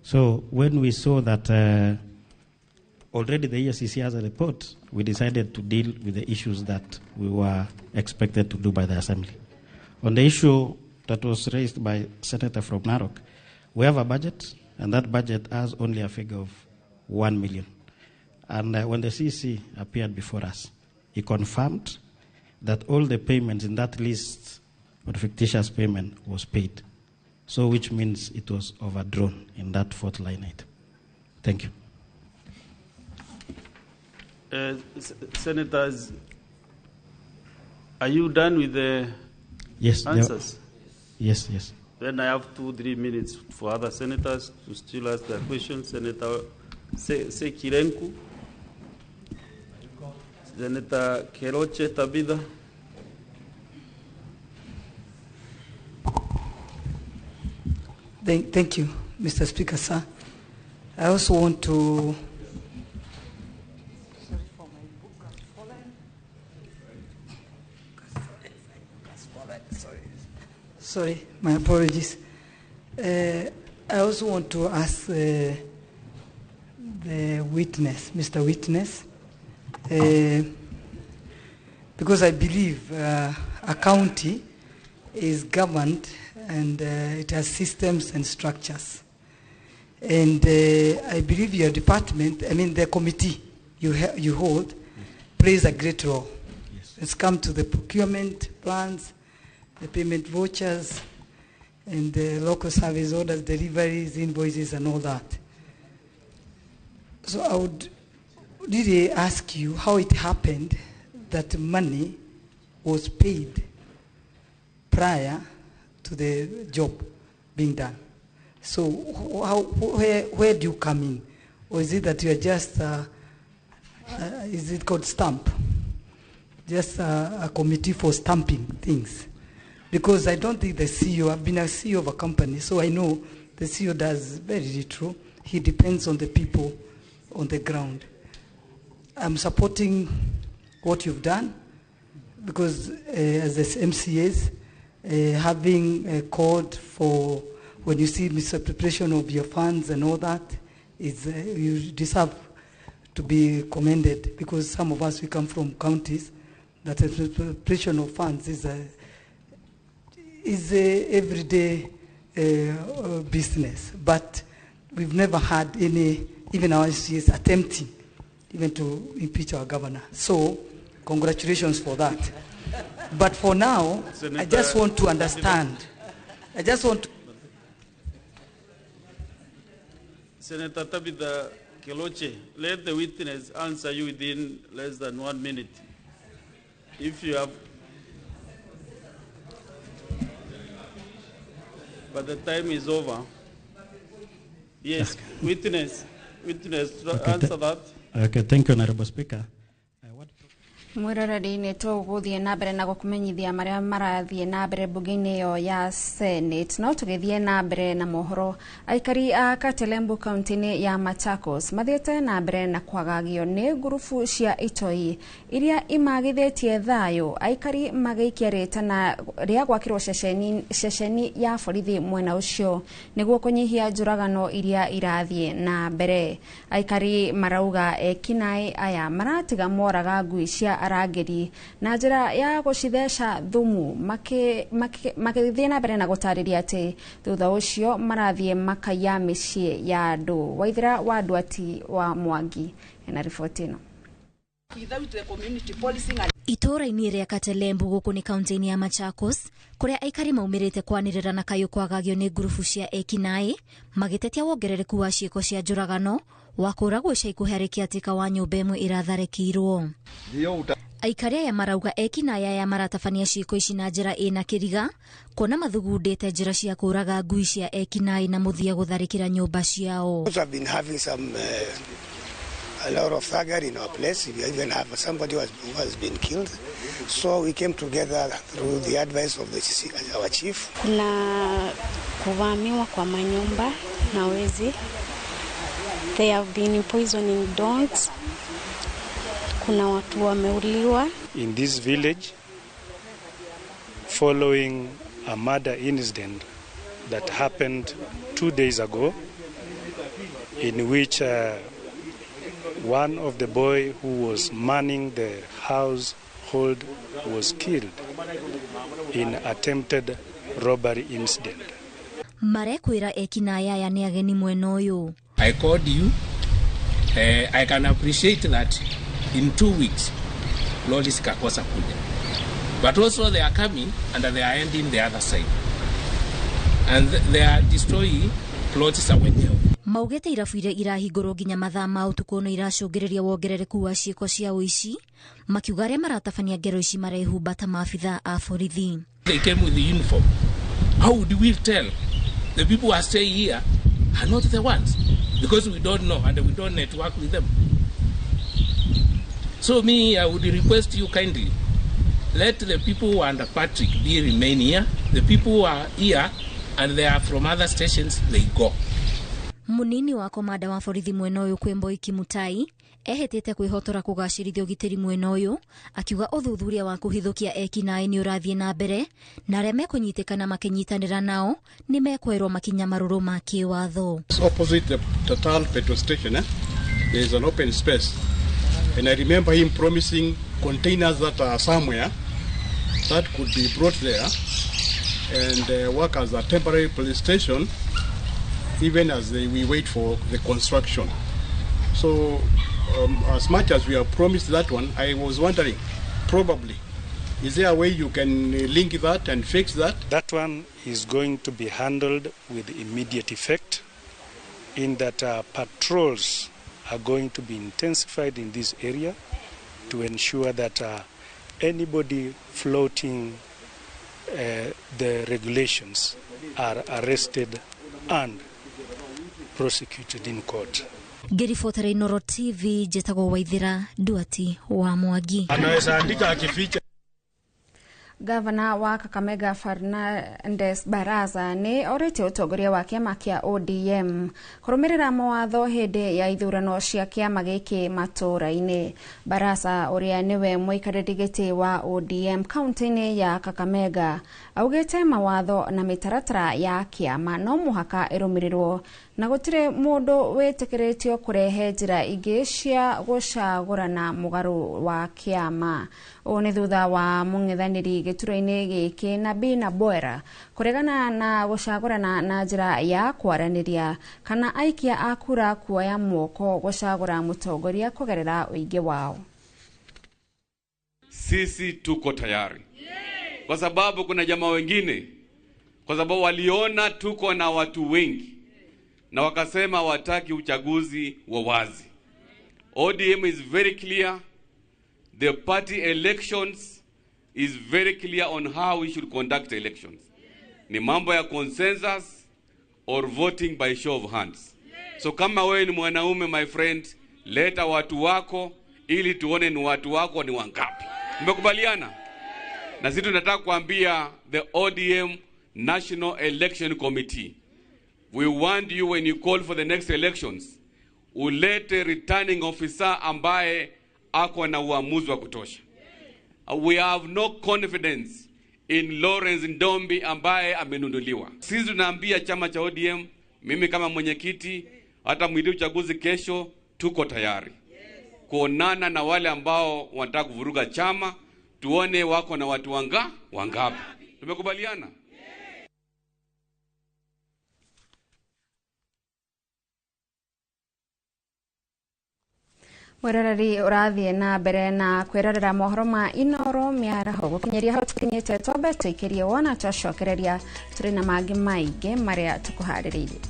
So when we saw that already the EACC has a report, we decided to deal with the issues that we were expected to do by the Assembly. On the issue that was raised by Senator from Narok, we have a budget, and that budget has only a figure of 1 million. And when the CC appeared before us, he confirmed that all the payments in that list of fictitious payment was paid. So which means it was overdrawn in that 4th line item. Thank you. Senators, are you done with the answers? Yes. Then I have 2-3 minutes for other senators to still ask their questions. Senator Sekirenku, Senator Keroche Tabitha. Thank you, Mr. Speaker, sir. I also want to sorry, my apologies. I also want to ask the witness, Mr. Witness, because I believe a county is governed and it has systems and structures. And I believe your department, I mean the committee you hold, plays a great role. Yes. It's come to the procurement plans, the payment vouchers, and the local service orders, deliveries, invoices, and all that. So I would really ask you how it happened that money was paid prior to the job being done. So where do you come in? Or is it that you are just, is it called stamp? Just a committee for stamping things? Because I don't think the CEO, I've been a CEO of a company, so I know the CEO does very little. He depends on the people on the ground. I'm supporting what you've done, because as MCAs, having called for, when you see misappropriation of your funds and all that, is you deserve to be commended, because some of us, we come from counties that misappropriation of funds is a everyday business. But we've never had any, even our MCAs attempting even to impeach our governor. So congratulations for that. But for now, Senator, I just want to understand. I just want to... Senator Tabitha Keloche, let the witness answer you within less than 1 minute. If you have... But the time is over. Yes, witness, okay, answer that. Okay, thank you, Honorable Speaker. Mwiroreri nĩ tũgũthiĩ na mbere na gũkũmenyithia marĩa marathiĩ na mbere mbunge-inĩ ĩyo ya Senate. No tũgĩthiĩ na mbere na mohoro, aikari a Katelembu kaunti-inĩ ya Machakos mathiĩte na mbere na kwagagio nĩ ngurubu cia itoi iria imagithĩtie thayũ. Aikari magĩikia rĩtana rĩa gwakĩrwo ceceni ya borithi mwena ũcio nĩguo kũnyihia njũragano iria irathiĩ na mbere. Aikari marauga ekinaĩ aya maratiga moraga ngui cia arangeri na njĩra ya gũcitheca thumu magĩthiĩ na mbere na gũtarĩria atĩ thutha ũcio marathiĩ makaiya mĩciĩ ya andũ. Waithĩra wa Ndwati wa Mwangi ena riboti ĩno. Itũra-inĩ rĩa Katelembu gũkũ nĩ kaunti-inĩ ya Machakos, kũrĩa aikari maumĩrĩte kwanĩrĩra na kayũ kwagagio nĩ ngurubu cia ekinaĩ magĩtetia wongerereku wa ciĩko cia njũragano wa kũragwo ica ikuhĩ harĩ kĩatĩka wa nyũmba ĩmwe iratharĩkĩirwo. Aikari aya marauga ekinaĩ aya maratabania ciĩko ici na njĩra ĩna kĩriga, kuona mathugundĩte njĩra cia kũraga ngui cia ekinaĩ na mũthia gũtharĩkĩra nyũmba ciao. A lot of thuggery in our place. We even have somebody who has been killed. So we came together through the advice of our chief. Kuna kuvamiwa kwa manyumba na wezi. They have been poisoning dogs. Kuna watu wameuliwa. In this village, following a murder incident that happened 2 days ago, in which one of the boy who was manning the household was killed in attempted robbery incident. Marekwĩra ekinaĩ aya nĩ ageni mwena ũyũ. I called you. I can appreciate that in 2 weeks, lorries zikakosa kuja. But also they are coming and they are ending the other side. And they are destroying plots za wenyewe. Maugĩte irabu iria irahingũrwo nginya mathaa ma ũtukũ no iracũngĩrĩria wongerereku wa ciĩko cia ũici, makiuga arĩa maratabania ngero ici marehumba ta maabitha a borithi. They came with the uniform. How would we tell the people who are staying here are not the ones? Because we don't know and we don't network with them. So I would request you kindly, let the people who are under Patrick remain here. The people who are here and they are from other stations, they go. Munini wa komanda wa borithi mwena ũyũ Kwĩmboi Kimutai ehĩtĩte kwĩhotora kũgacĩrithia ũgitĩri mwena ũyũ, akiuga ũthuthuria wa kũhithũkia ekinaĩ nĩ ũrathiĩ na mbere na arĩa mekũnyitĩkana makĩnyitanĩra nao nĩ mekwerwo makinya marũrũ ma kĩwatho. Opposite the Total petrol station, there is an open space. And I remember him promising containers that are somewhere that could be brought there and work as a temporary police station even as we wait for the construction. So as much as we have promised that one, I was wondering, probably, is there a way you can link that and fix that? That one is going to be handled with immediate effect in that patrols are going to be intensified in this area to ensure that anybody floating the regulations are arrested and prosecuted in court. Ngiribotera Inoro TV, Njĩtagwo Waithira Nduati wa Mwangi. Anaweza andika akificha. Gavana wa Kakamega Fernandes Baraza ni orete utongoria wa kiama kia ODM kurumirira mawatho hindi ya ithurano cia kiama giki matura-ini. Baraza uria niwe muikariri giti wa ODM kaunti-ini ya Kakamega augite mawatho na mitaratara ya kiama no muhaka irumirirwo na gutire mundu witikiritio kurehe njira ingi cia gucagurana mugaru wa kiama. Ni thutha wa mung'ethaniri gituro-ini giki Nabina Bwera kuregana na gucagurana na njira ya kwaraniria kana aikia akura kuoya mwoko gucagura mutongoria kugerera uingi wao. Sisi tuko tayari kwa sababu kuna jamaa wengine, kwa sababu waliona tuko na watu wengi na wakasema wataki uchaguzi wa wazi. ODM is very clear. The party elections is very clear on how we should conduct elections. Ni mambo ya consensus or voting by show of hands. So kama wewe ni mwanaume, my friend, leta watu wako ili tuone ni watu wako ni wangapi. Mmekubaliana? Na sisi tunataka kuambia the ODM National Election Committee, we want you when you call for the next elections, ulete returning officer ambaye ako na uamuzi wa kutosha. We have no confidence in Lawrence Ndombi ambaye amenunduliwa. Sisi tunaambia chama cha ODM, mimi kama mwenyekiti, hata mwidi uchaguzi kesho, tuko tayari kuonana na wale ambao wanataka kuvuruga chama, tuone wako na watu wangapi. Tumekubaliana? Mwerereri urathie na mbere na kwirorera mohoro ma Inoro miaraho gukinyeria hau tukinyite twambe tuikirie wona twacokereria turi na mangi maingi maria tukuhariririe.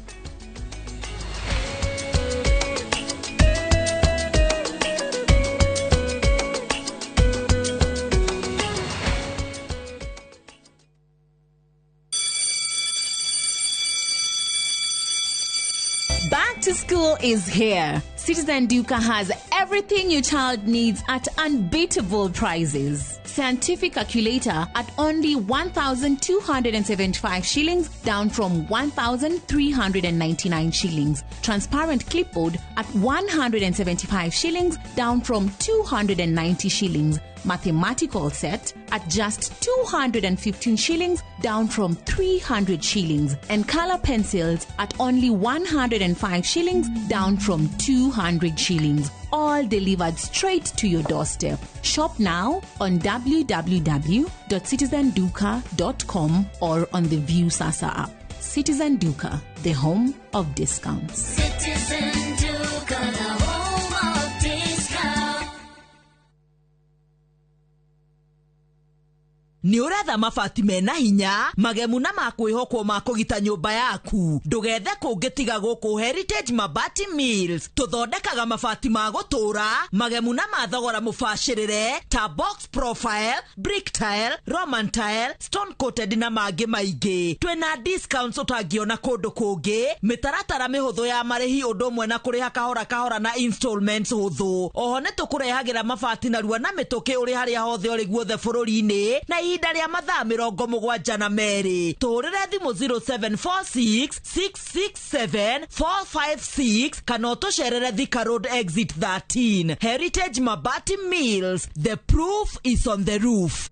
Back to school is here. Citizen Duka has everything your child needs at unbeatable prices. Scientific calculator at only 1,275 shillings, down from 1,399 shillings. Transparent clipboard at 175 shillings, down from 290 shillings. Mathematical set at just 215 shillings, down from 300 shillings. And color pencils at only 105 shillings, down from 200 shillings. All delivered straight to your doorstep. Shop now on www.citizenduka.com or on the View Sasa app. Citizen Duka, the home of discounts. Citizen Duka, the home of discounts. Ni uretha mabati mena hinya magemu na makwihokwo ma kugita nyumba yaku ndugethe kungitiga guku Heritage Mabati Mills tuthondekaga mabati ma gutura magemu na mathogora mubashirire ta box profile, brick tile, roman tile, stone coated na mangi maingi. Twina discounts utangiona kundu kungi, mitaratara mihuthu ya marihi undu umwe na kuriha kahora na installments huthu. Oho nitukurehagira mabati na rua na mituki uri haria hothe uri guothe bururi-ini na ihinda ria mathaa 72 turire thimu 0746 667 456 kana utucerere Thika Road exit 13. Heritage Mabati Mills, the proof is on the roof.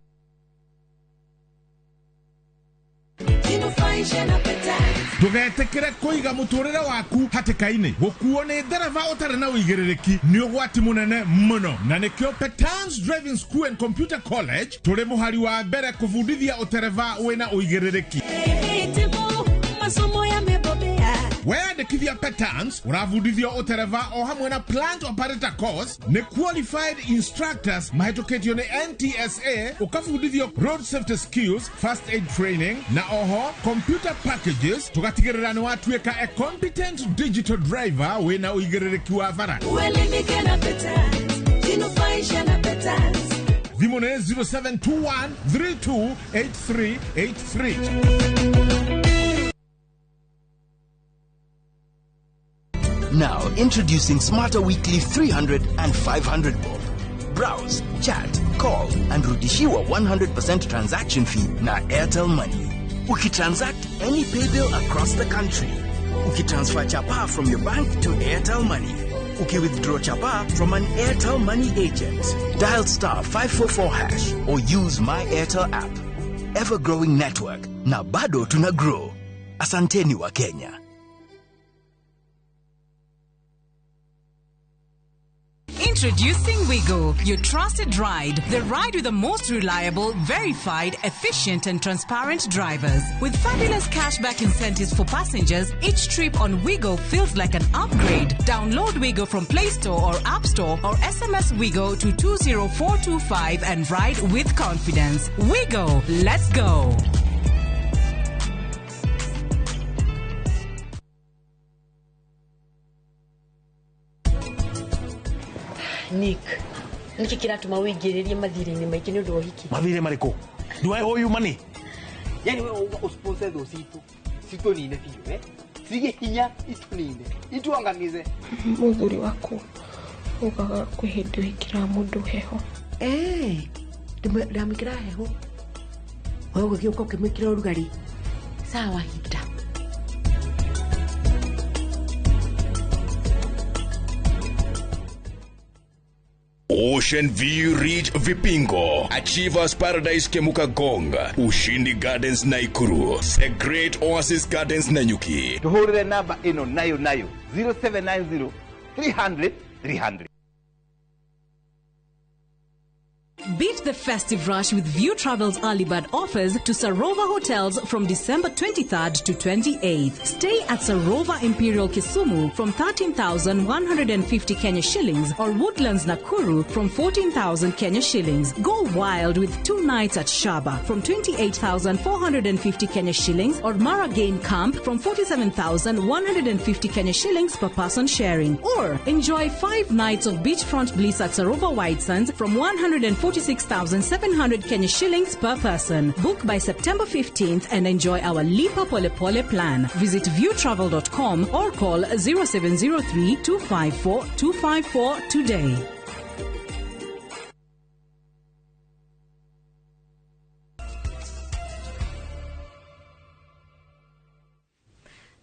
Ndugetekere kuiga muturire waku hatikaini gukuo ni ndereva utari na uigiririki ni ugwati munene muno na nikio Petans Driving School and Computer College turi muhari wa mbere kufundithia utereva wina uigiririki. Weyandikithia Petans uravundithio utereva o hamwe na plant operator course ni qualified instructors mahetuketio ni NTSA ukafundithio road safety skills, first aid training na oho computer packages tugatigirira ni watuika a competent digital driver wina uigiririki wa vara. Vimone 0721 328383. Now, introducing Smarter Weekly 300 and 500 bob. Browse, chat, call, and rudishiwa 100% transaction fee na Airtel Money. Ukitransact any pay bill across the country. Ukitransfer chapa from your bank to Airtel Money. Uki-withdraw chapa from an Airtel Money agent. Dial *544# or use My Airtel app. Ever-growing network. Na bado tuna grow. Asanteni wa Kenya. Introducing Wigo, your trusted ride. The ride with the most reliable, verified, efficient and transparent drivers. With fabulous cashback incentives for passengers, each trip on Wigo feels like an upgrade. Download Wigo from Play Store or App Store or SMS Wigo to 20425 and ride with confidence. Wigo, let's go. Nick, niki kiratuma wigiririe mathire-ini maingĩ nĩ ũndũ wa ũhiki. Mathire marĩkũ? Do I owe you money? Yani wewe usponsor those situ nine biũ sige hinya itunine ituangamize muthuri wako ugaga kwihindi wikira mundu heho ndamikira heho wewe ukiuka ukimikira urugari sawa hita. Ocean View Ridge Vipingo, Achievers Paradise Kemuka Gonga, Ushindi Gardens Naikuru, The Great Oasis Gardens Nanyuki. Tuhurire namba ino nayo 0790 300 300. Beat the festive rush with View Travel's early bird offers to Sarova Hotels from December 23rd to 28th. Stay at Sarova Imperial Kisumu from 13,150 Kenya shillings or Woodlands Nakuru from 14,000 Kenya shillings. Go wild with 2 nights at Shaba from 28,450 Kenya shillings or Maragain Camp from 47,150 Kenya shillings per person sharing. Or enjoy 5 nights of beachfront bliss at Sarova White Sands from 146,700 Kenya shillings per person. Book by September 15th and enjoy our Lipa Pole Pole plan. Visit viewtravel.com or call 0703 254 254 today.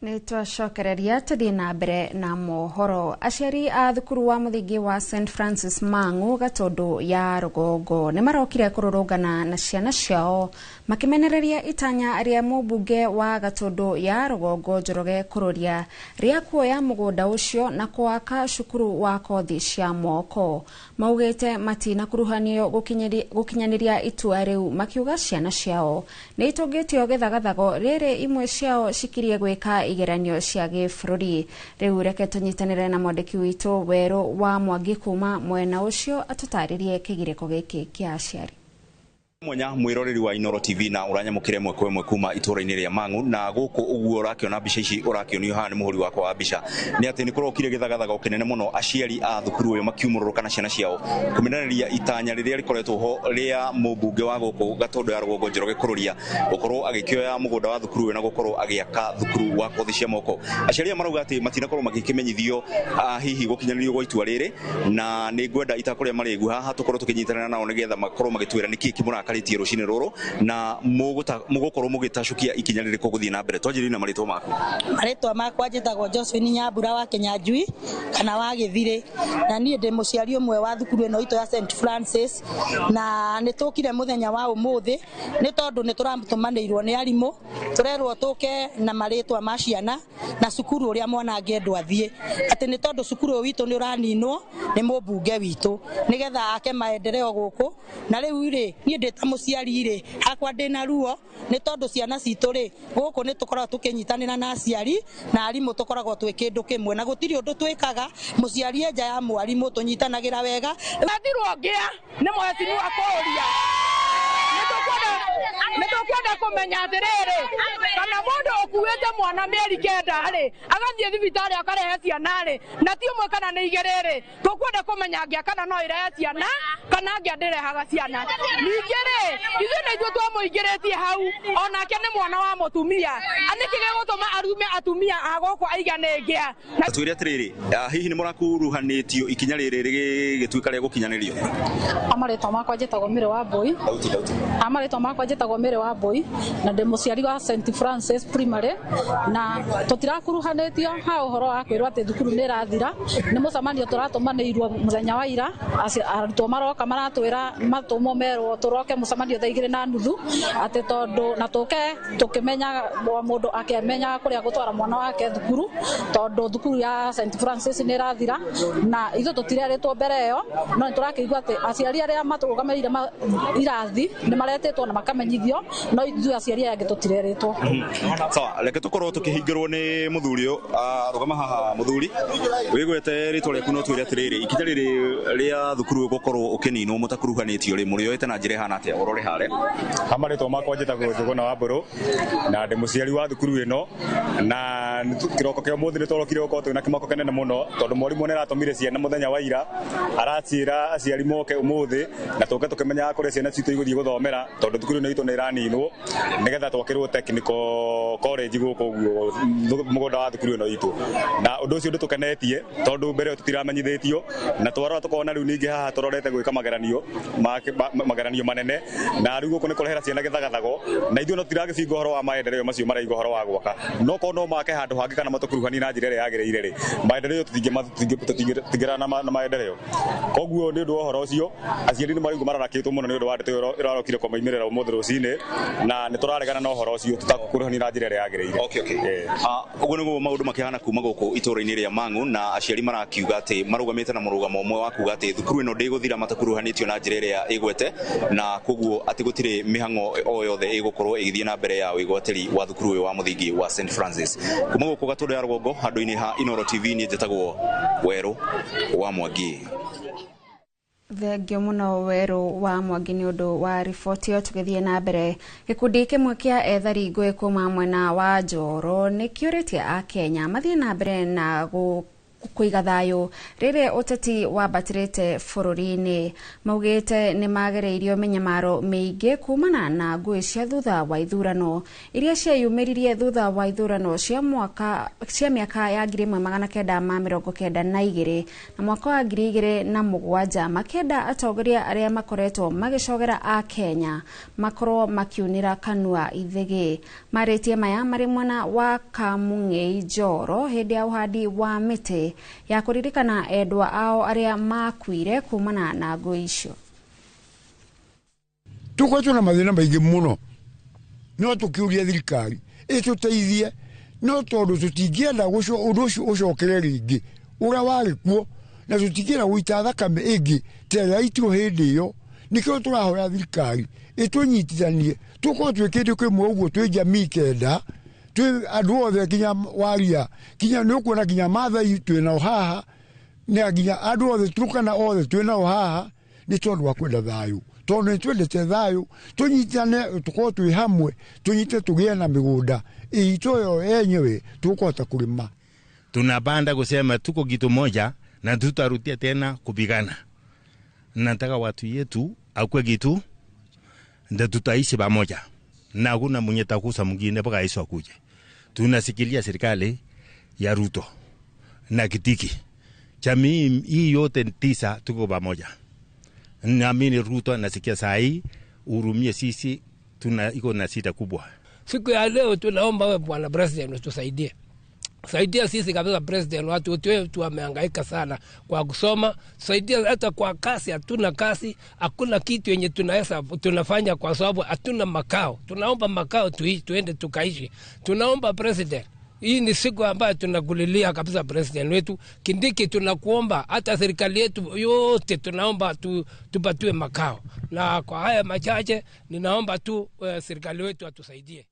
Nĩ twacokereria tũthiĩ na mbere na mohoro. Aciari a thukuru wa mũthingi wa St Francis Mang'u Gatundu ya Rũgongo nĩ marokire kũrũrũngana na ciana ciao makimenereria itanya rĩa mũmbunge wa Gatundu ya Rũgongo Njoroge Kururia rĩa kuoya mũgũnda ũcio na kwaka cukuru wa kothi cia moko. Maugĩte matina kuruhanio gũkinyanĩria itua rĩu makiuga ciana ciao nĩ itũngĩtio gĩthagathago rĩrĩ imwe ciao cikirie gwĩka igeranio cia gĩbũrũri. Rĩu reke tũnyitanĩre na mwandĩki witũ Werũ wa Mwangi kuma mwena ũcio atũtarĩrie kĩgirĩko gĩkĩ kĩa aciari. Mwanya mwiroreri wa Inoro TV na uranyamukire mwe kwa mwe kuma itura-ini ria Mang'u na guku uguo urakiona mbica ici urakionio haha ni muhuri wakwa wa mbica ni ati ni kurokire githagathaga kinene muno aciari a thukuru uyu makiumũrũrũka na ciana ciao kumenereria itanya riria rikoretwo ho ria mũmbunge wa guku Gatundu ya Rũgongo Njoroge Kururia gukorwo agikioya mũgũnda wa thukuru uyu na gukorwo agiaka thukuru wa kothi cia moko. Aciari marauga ati matinakorwo magikimenyithio hihi gukinyanirio gwa itua riri na ni ngwenda itakuria marĩgu haha tukorwo tukinyitanĩra nao nigetha makorwo magitwira niki kimuraka tũrakaritie rũcinĩ rũrũ na mũgũkorwo mũgĩtacukia ikinya rĩrĩkũ gũthiĩ na mbere twanjĩrĩrie na marĩtwa maku. Marĩtwa makwa njĩtagwo Josephine Nyambura wa Kinyanjui kana wa Gĩthirĩ na niĩ ndĩ mũciari ũmwe wa thukuru ĩno itũ ya St Francis na nĩ tũkire mũthenya wa ũmũthĩ nĩ tondũ nĩ tũratũmanĩirwo nĩ arimũ tũrerwo tũke na marĩtwa ma ciana na cukuru ũrĩa mwana angĩendwo athiĩ atĩ nĩ tondũ cukuru witũ nĩ ũraninwo nĩ mũmbunge witũ nĩgetha ake maendeleo gũkũ na rĩu rĩ niĩ ndĩ ta mũciari rĩ hakwa ndĩna ruo nĩ tondũ ciana citũ rĩ gũkũ nĩ tũkoragwo tũkĩnyitanĩra na aciari na arimũ tũkoragwo twĩ kĩndũ kĩmwe na gũtirĩ ũndũ twĩkaga mũciari enja ya mwarimũ tũnyitanagĩra wega ndirwo ngĩa nĩ mweci wa kũria nĩ tũkwenda kũmenya atĩrĩrĩ kana mũndũ ũkuĩte mwana mĩeri kenda rĩ agathiĩ thibitarĩ akarehe ciana rĩ na ti ũmwe kana nĩ igĩrĩ rĩ tũkwenda kũmenya ngĩa kana no ĩrehe ciana kana ngĩa ndĩrehaga ciana ningĩ rĩ ithuĩ nĩ ithuĩ twamũingĩrĩtie hau onake nĩ mwana wa mũtumia anĩkĩ gĩgũtũma arume atumia a gũkũ aigane ngĩa twĩre atĩrĩrĩ hihi nĩ mũrakuruhanĩtio ikinya rĩrĩ rĩgĩtuĩka rĩa gũkinyanĩrio. Amarĩtwa makwa njĩtagwo Mĩrĩ wa Mbũi amarĩtwa makwa njĩtagwo Mĩrĩ wa Mbũi na ndĩ mũciari wa St Francis Primary na tũtirakuruhanĩtio ha ũhoro wa kwĩrwo atĩ thukuru nĩ ĩrathira nĩ mũcemanio tũratũmanĩirwo mũthenya wa ira arutwo maroka maratwĩra matũmwo merwo tũroke mũcemanio thaa 2:30 atĩ tondũ na tũke tũkĩmenya mũndũ akĩmenya kũrĩa gũtwara mwana wake thukuru tondũ thukuru ya St Francis nĩ ĩrathira na ithuĩ tũtirerĩtwo mbere ĩyo no nĩtũrakĩigua atĩ aciari arĩa matũrũgamĩrĩire irathi nĩ maretĩtwo na makamenyithio no ithuĩ aciari aya angĩ tũtirerĩtwo. Sawa reke tũkorwo tũkĩhingĩrwo nĩ mũthuri ũyũ rũgama haha mũthuri wĩgwete rĩtwa rĩaku no twĩre atĩrĩrĩ ikinya rĩrĩ rĩa thukuru gũkorwo ũkĩninwo mũtakuruhanĩtio rĩ mũrĩoete na njĩra ĩhana atĩa ũrore harĩa. Amarĩtwa makwa njĩtagwo Njũgũna wa Mbũrũ na ndĩ mũciari wa thukuru ĩno na kĩroko kĩa ũmũthĩ nĩ tũrokire gũkorwo twĩna kĩmako kĩnene mũno tondũ mwarimũ nĩ aratũmire ciana mũthenya wa ira aracira aciari moke ũmũthĩ na tũke tũkĩmenyaga kũrĩa ciana citũ igũthiĩ gũthomera tondũ thukuru ĩno itũ nĩ ĩraninwo nĩgetha twakĩrwo technical college gũkũ ũguo mũgũnda wa thukuru ĩno itũ na ũndũ ũcio ndũtũkenetie tondũ mbere ĩyo tũtiramenyithĩtio na twarora tũkona rĩu ningĩ haha tũrorete gwĩka mageranio manene na rĩu gũkũ nĩ kũrehera ciana gĩthagathago na ithuĩ no tũtiragĩbinga ũhoro wa maendeleo macio maraiga ũhoro wa gwaka no korwo no make handũ hangĩ kana matũkuruhanie na njĩra ĩrĩa yagĩrĩire rĩ maendeleo tũtingĩra na maendeleo koguo nĩ ũndũ wa ũhoro ũcio aciari nĩ marauga mararakĩtwo mũno nĩ ũndũ wa ndeto ĩrarokire kwa maimĩrĩra ũmũthĩ rũcinĩ na nĩ tũraregana na ũhoro ũcio tũtakuruhania na njĩra ĩrĩa yagĩrĩire. Ũguo nĩguo maũndũ makĩhana kuma gũkũ itũũra-inĩ rĩa Mang'u na aciari marakiuga atĩ marũgamĩte na mũrũgamo ũmwe wa kuuga atĩ thukuru ĩno ndĩgũthira matakuruhanĩtio na njĩra ĩrĩa ĩgwete na koguo atĩ gũtirĩ mĩhang'o o yothe ĩgũkorwo ĩgĩthiĩ na mbere ya wĩgwatĩri wa thukuru ũyũ wa mũthingi wa St Francis. Kuma gũkũ Gatũndũ ya Rũgongo handũ-inĩ ha Inoro TV niĩ njĩtagwo Werũ wa Mwangi. Thengio mũno Werũ wa Mwangi nĩ ũndũ wa riboti ĩyo. Tũgĩthiĩ na mbere, gĩkundi kĩmwe kĩa ethari ngũĩ kuma mwena wa Njoro nĩ kĩũrĩtie Akenya mathiĩ na mbere na kũiga thayũ rĩrĩa ũteti wambatĩrĩte bũrũri-inĩ. Maugĩte nĩ magereirio mĩnyamaro mĩingĩ kumana na ngũĩ cia thutha wa ithurano iria ciayumĩririe thutha wa ithurano cia mĩaka ya 1992 na mwaka wa 2007 makĩenda atongoria arĩa makoretwo magĩcogera Akenya makorwo makiunĩra kanua ithĩgĩ. Marĩtie maya marĩ mwena wa Kamung'ei Njoro hĩndĩ ya ũhandi wa mĩtĩ ya kũririkana endwa ao arĩa makuire kumana na ngũĩ icio. Tukoretwo na mathĩna maingĩ mũno no tũkĩũria thirikari ĩtũteithie no tondũ tũtingĩenda ũndũ ũcio ũcokere rĩngĩ ũrĩa warĩ kuo na tũtingĩenda gũita thakame ĩngĩ ta ĩrĩa yaitwo hĩndĩ ĩyo. Nĩkĩo tũrahoya thirikari ĩtũnyitithanie tũkorwo twĩ kĩndũ kĩmwe ũguo twĩ jamii kenda twĩ andũ othe kinya Waria kinya nĩ ũkuona kinya Maathai twĩnao haha na kinya andũ othe Turkana othe twĩnao haha nĩ tondũ wa kwenda thayũ tondũ nĩ twendete thayũ. Tũnyitane tũkorwo twĩ hamwe tũnyite tũgĩe na mĩgũnda itũ yo yenyewe tũkũhota kũrĩma. Tunapanda kusema tuko kitu moja na tutarudia tena kupigana. Nataka watu yetu akwe kitu ndio tutaishi pamoja na hakuna mwenye takusa mwingine mpaka Yesu akuje. Tunasikilia serikali ya Ruto na Kitiki. Jamii hii yote 9 tuko pamoja. Naamini Ruto anasikia saa hii urumie sisi iko na shida kubwa. Siku ya leo tunaomba wewe Bwana President utusaidie. Saidia sisi kabisa President, watu wetu wamehangaika sana kwa kusoma. Saidia hata kwa kazi, hatuna kazi, hakuna kitu yenye tunafanya kwa sababu hatuna makao. Tunaomba makao tuende tukaishi. Tunaomba President, hii ni siku ambayo tunakulilia kabisa President wetu Kindiki, tunakuomba hata serikali yetu yote tunaomba tupatiwe makao. Na kwa haya machache ninaomba tu serikali wetu atusaidie.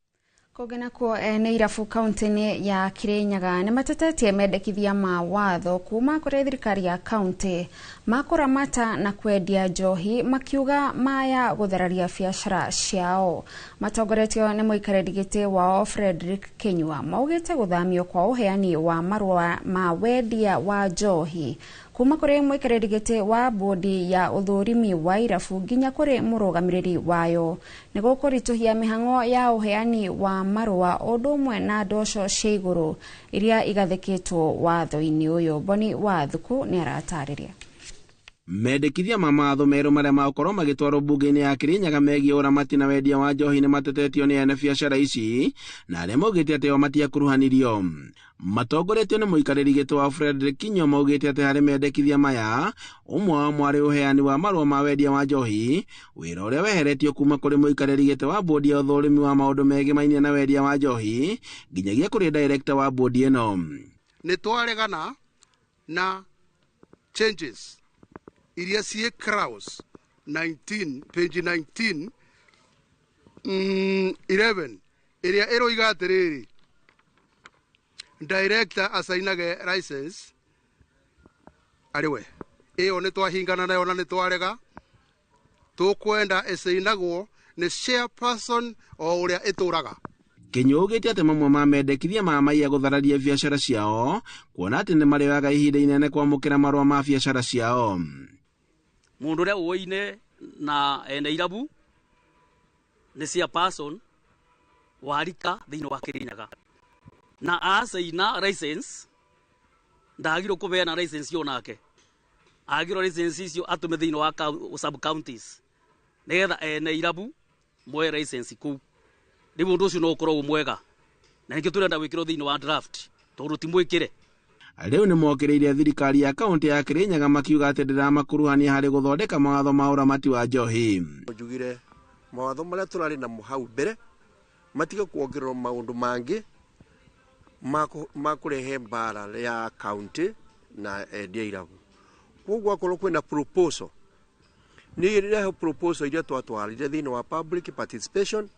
Kogena ko ne irafu county ya Kirinyaga ne matetetie mendekithia ma watho kuma kuri thirikari ya county makuramata na kwendia njohi makiuga maya guthararia biashara ciao. Matongoretio ne muikariri giti wao Frederick Kinyua maugite guthamio kwa uheani wa marua ma wendia wa njohi kuma kuri muikariri giti wa bodi ya uthurimi wa irafu nginya kuri murugamiriri wayo nigo kurituhia mihango ya uheani wa marua odumwe na ndosho cia iguru iria igathikitwo watho-ini uyu. Boni Wathuku ni aratariria. Mendekithia mamatho meru maria makorwo magitwarwo bunge-ini ya Kirinyaga megie uramati na wendia wa njohi ni matetetio ni ene biashara ici na aria maugite ati o matiakuruhanirio. Matongoretio ni muikariri giti wa Frederick Kinyua maugite ati hari mendekithia maya umwe wa mwari uheani wa marua ma wendia wa njohi wira uria weheretio kuma kuri muikariri giti wa bodi ya uthurimi wa maundu megie mainia na wendia wa njohi nginyagia kuri director wa bodi ino. Ni twaregana na changes iria cie Kraus 19 page 19 11 iria iroiga atiriri director asainage license ariwe iyo ni twahingana nayo na ni twarega tukwenda asainagwo ni chairperson o uria ituraga. Kinyua ugite ati mamwe ma mendekithia ma maiya guthararia biashara ciao kuona ati ni marioaga ihinda inene kwamukira marua ma biashara ciao. Mundu uria uoine na ene irabu ni chairperson wa rika thiini wa Kirinyaga na asaina license ndagiro kubeana license yo nake agiro license icio atume thiini wa sub counties nigetha ene irabu mwe license ku ndi mundu ucio no ukorwo mwega na nikio turenda gwikirwo thiini wa draft tondu ti mwikire. Riu ni mokireirie thirikari ya kaunti ya Kirinyaga makiuga ati ndiramakuruhania hari guthondeka mawatho ma uramati wa njohi. Njugire mawatho maria turari na muhau mbere matiga kuongererwo maundu mangi makurehe mbara ya kaunti na endia irabu. Koguo akorwo kwina proposal ni irehe proposal iria twatwarire thiini wa public participation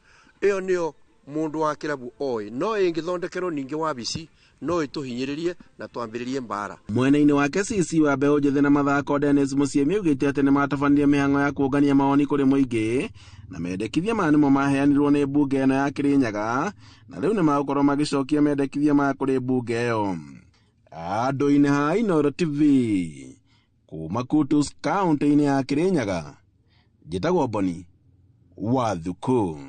iyo nio mundu wa kirabu oi no ingithondekerwo ningi wabici no ituhinyiririe na twambiririe mbara. Mwena-ini wake CC wa mbeu njithi na mathako Dennis Musiemi ugite ati ni matabanire mihango ya kuongania maoni kuri muingi na mendekithia ma nimo maheanirwo ni bunge ino ya Kirinyaga na riu ni magukorwo magicokia mendekithia ma kuri bunge iyo. Andu-ini ha Inooro TV kuma Kutus kaunti-ini ya Kirinyaga njitagwo Boni Wathuku.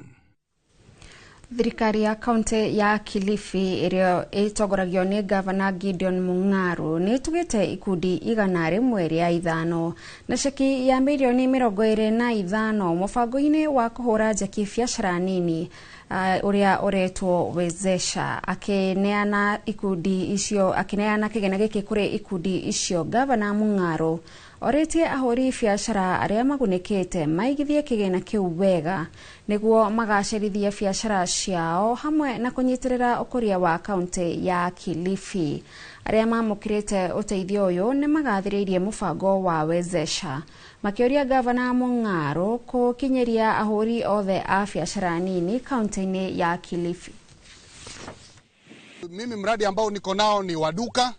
Thirikari ya kaunti ya Kilifi irio itogoragio ni Governor Gideon Mung'aru ni tugite ikundi igana rimwe ria ithano na ceki ya milioni 25 mubango-ini wa kuhura njeki biashara nini uria uretwo Wezesha. Akineana ikundi icio akineana kigena giki kuri ikundi icio Governor Mung'aru oretie ahuri biashara aria magunikite maigithie kigena kiu wega niguo magacirithie biashara ciao hamwe na kunyitirira ukuria wa kaunti ya Kilifi. Aria mamukirite uteithio uyu ni magathiriirie mubango wa Wezesha makioria Governor Mung'aru kukinyeria ahuri othe a biashara nini kaunti-ini ya Kilifi. Mimi mradi ambao niko nao ni waduka.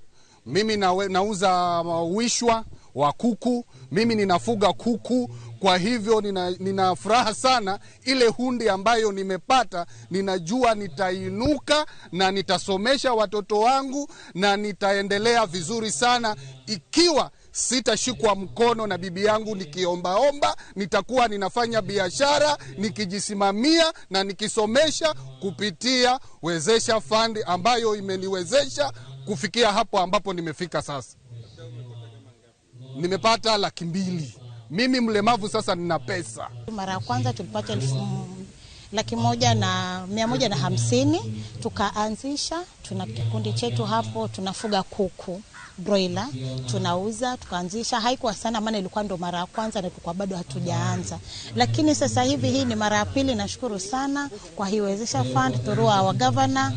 Mimi nauza wishwa wa kuku, mimi ninafuga kuku. Kwa hivyo nina furaha sana, ile hundi ambayo nimepata ninajua nitainuka na nitasomesha watoto wangu na nitaendelea vizuri sana. Ikiwa sitashikwa mkono na bibi yangu nikiombaomba, nitakuwa ninafanya biashara nikijisimamia na nikisomesha kupitia Wezesha Fund ambayo imeniwezesha kufikia hapo ambapo nimefika sasa. Nimepata 200,000 Mimi mlemavu sasa nina pesa. Mara ya kwanza tulipata 1,150,000 tukaanzisha, tuna kikundi chetu hapo, tunafuga kuku broiler, tunauza, tukaanzisha. Haikuwa sana maana ilikuwa ndo mara ya kwanza na tulikuwa bado hatujaanza. Lakini sasa hivi hii ni mara ya pili. Nashukuru sana kwa hii Wezesha Fund through our governor.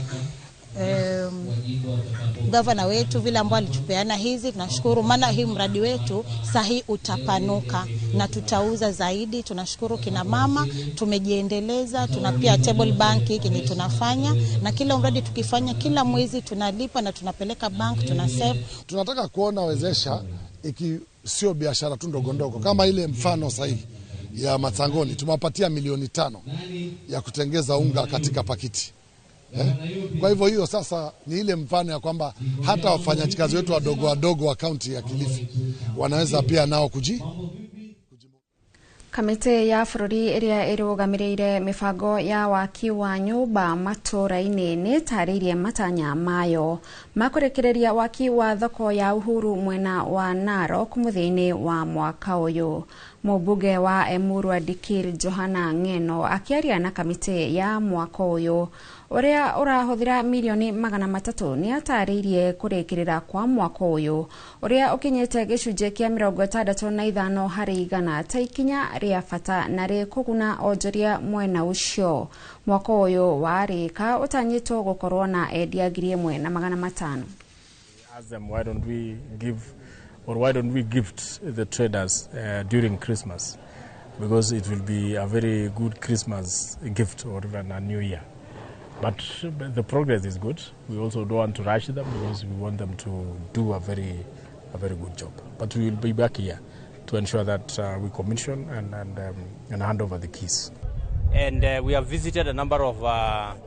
Gavana wetu vile ambao alitupeana hizi, tunashukuru maana hii mradi wetu sahi utapanuka na tutauza zaidi. Tunashukuru kina mama, tumejiendeleza, tuna pia table bank hiki ni tunafanya, na kila mradi tukifanya kila mwezi tunalipa na tunapeleka bank, tuna save. Tunataka kuona Wezesha sio biashara tu ndogo ndogo kama ile mfano sahihi ya Matangoni, tumewapatia milioni 5 ya kutengeza unga katika pakiti. Kwa hivyo hiyo sasa ni ile mfano ya kwamba hata wafanyakazi wetu wadogo wa kaunti ya Kilifi wanaweza pia nao Kamite ya bururi iria irugamirire mibango ya waki wa nyumba matũra-inĩ nĩ tarĩirie matanya mayo makurekereria waki wa thoko ya Uhuru mwena wa Narok mũthia-inĩ wa mwaka ũyũ. Mũmbunge wa Emurua Dikir Johana Ng'eno akiaria na kamite ya mwaka ũyũ uria urahũthĩra milioni 300 nĩ atarĩirie kũrĩkĩrĩra kwa mwaka ũyũ uria ũkinyĩte gĩcunjĩ kĩa 65 harĩ igana ta ikinya rĩa bata na kũguna onjoria mwena ũcio. Mwaka ũyũ warĩka ũtanyĩtwo gũkorwo na endia 1,500. Ask them, why don't we gift the traders during Christmas, because it will be a very good Christmas gift or even a new year. But the progress is good. We also don't want to rush them because we want them to do a very good job. But we will be back here to ensure that we commission and hand over the keys. And we have visited a number of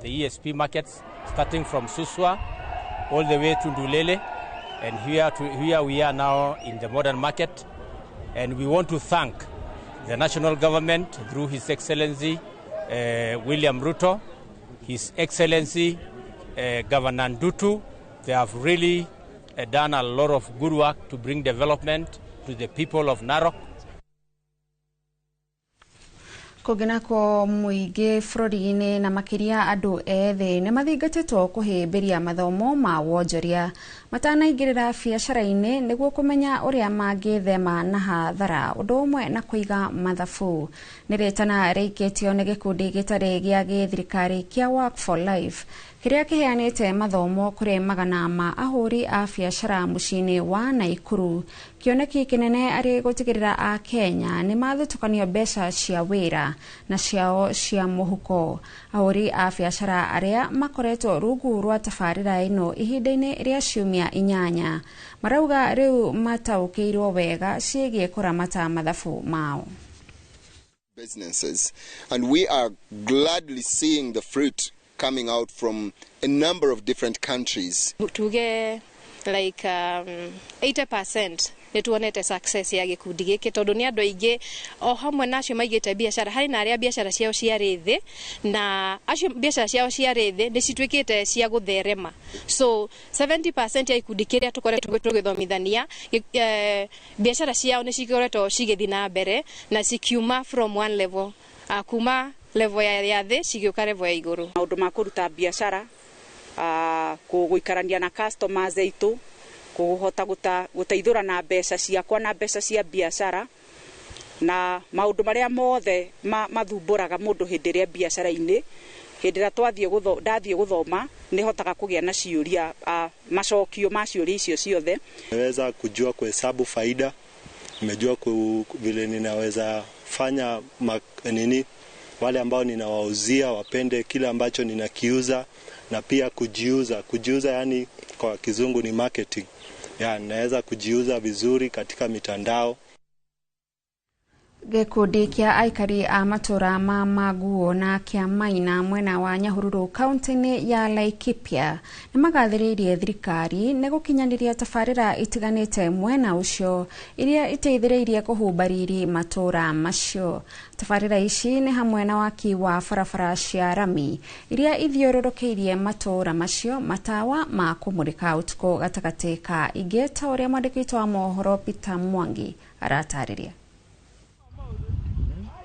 the ESP markets, starting from Suswa all the way to Ndulele, and here we are now in the modern market. And we want to thank the national government through His Excellency William Ruto, His Excellency Governor Ndutu. They have really done a lot of good work to bring development to the people of Narok. Kuginako muige bururi-inĩ na makiria andu ethĩ nĩ mathingatĩtwo kũhĩmbĩria mathomo ma wonjoria matanaingĩrĩra biacara-inĩ nĩguo kũmenya ũrĩa mangĩthema na hathara ũndũ ũmwe na kũiga mathabu. Nĩ rĩtana rĩikĩtio nĩ gĩkundi gĩtarĩ gĩa gĩthirikari kĩa Work for Life kĩrĩa kĩheanĩte mathomo kũrĩ magana ma ahũri a biacara mũciĩ-inĩ wa Naikuru. Kĩoneki kĩnene arĩ gũtigĩrĩra a Kenya nĩ mathutũkanio mbeca cia wĩra na ciao cia mũhuko. Ahũri a biacara arĩa makoretwo rungu rwa tabarĩra ĩno ihinda-inĩ rĩa ciumia 8 marauga rĩu mataũkĩirwo wega ciĩgiĩ kũramata mathabu mao. Businesses, and we are gladly seeing the fruit coming out from a number of different countries. Tuge like 80% nituonete success ya gikundi giki tondu ni andu aingi o hamwe nacio maigite biashara hari na aria biashara ciao ciarĩ thĩ na acio biashara ciao ciarĩ thĩ ni cituĩkĩte cia gũtherema. So 70% ya ikundi kiria tukoretwo tugithomithania biashara ciao ni cikoretwo cigĩthi na mbere na cikiuma from one level kuma level ya thĩ cigĩũka level ya igũrũ. Maũndũ ma kũruta biashara gũikarania na customers aitu kuhota gũteithũrana mbeca ciakwa na mbeca cia biashara na maũndũ marĩa mothe mathumbũraga mũndũ hĩndĩ ĩrĩa biashara-inĩ. Hĩndĩ ĩrĩa ndathiĩ gũthoma nĩ hotaga kũgĩa na ciũria macokio ma ciũria icio ciothe. Nimeweza kujua kuhesabu faida, nimejua vile ninaweza fanya wale ambao ninawauzia wapende kile ambacho ninakiuza, na pia kujiuza yani kwa kizungu ni marketing. Naweza kujiuza vizuri katika mitandao. Gikundi kia aikari a matura ma Maguo na kia Maina mwena wa Nyahururu kaunti-inĩ ya Laikipia nĩ magathĩrĩirie thirikari nĩ gũkinyanĩria tabarĩra itiganĩte mwena ũcio iria iteithĩrĩirie kũhumba riri matura macio. Tabarĩra ici nĩ hamwe na waki wa barabara cia rami iria ithiũrũrũkĩirie matura macio, matawa ma kũmũrĩka ũtukũ gatagatĩ ka ingĩ ta ũrĩa mwandĩki wa mohoro Peter Mwangi aratarĩria.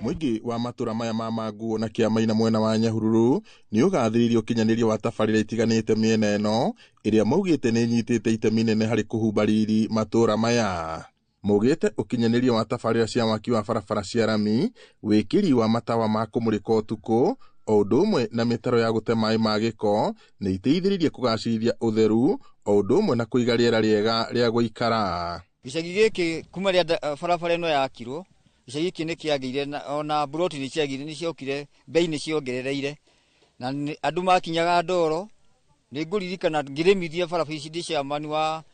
Muingi wa matura maya ma Mangu na kiama-ina mwena wa Nyahururu ni ugathiririo kinyanĩria wa tabarĩra itiganĩte mĩena ĩno ĩrĩa maugĩte nĩ nyitĩte itemi inene harĩ kũhumba riri matura maya. Maugĩte ũkinyanĩria wa tabarĩra cia waki wa barabara cia rami, wĩkĩri wa matawa ma kũmũrĩka ũtukũ, o ũndũ ũmwe na mĩtaro ya gũte maĩ ma gĩko nĩ iteithĩrĩirie kũgacĩrithia ũtheru, o ũndũ ũmwe na kũiga rĩera rĩega rĩa gũikara. Gĩcagi gĩkĩ kuma rĩa barabara ĩno yakirwo, gĩcagi gĩkĩ nĩ kĩagĩire ona buroti nĩ ciagire, nĩ ciokire, bei nĩ ciongerereire, na andũ makinyaga ndoro. Nĩ ngũririkana ngĩrĩmithia barabara ici ndĩ ciamani wa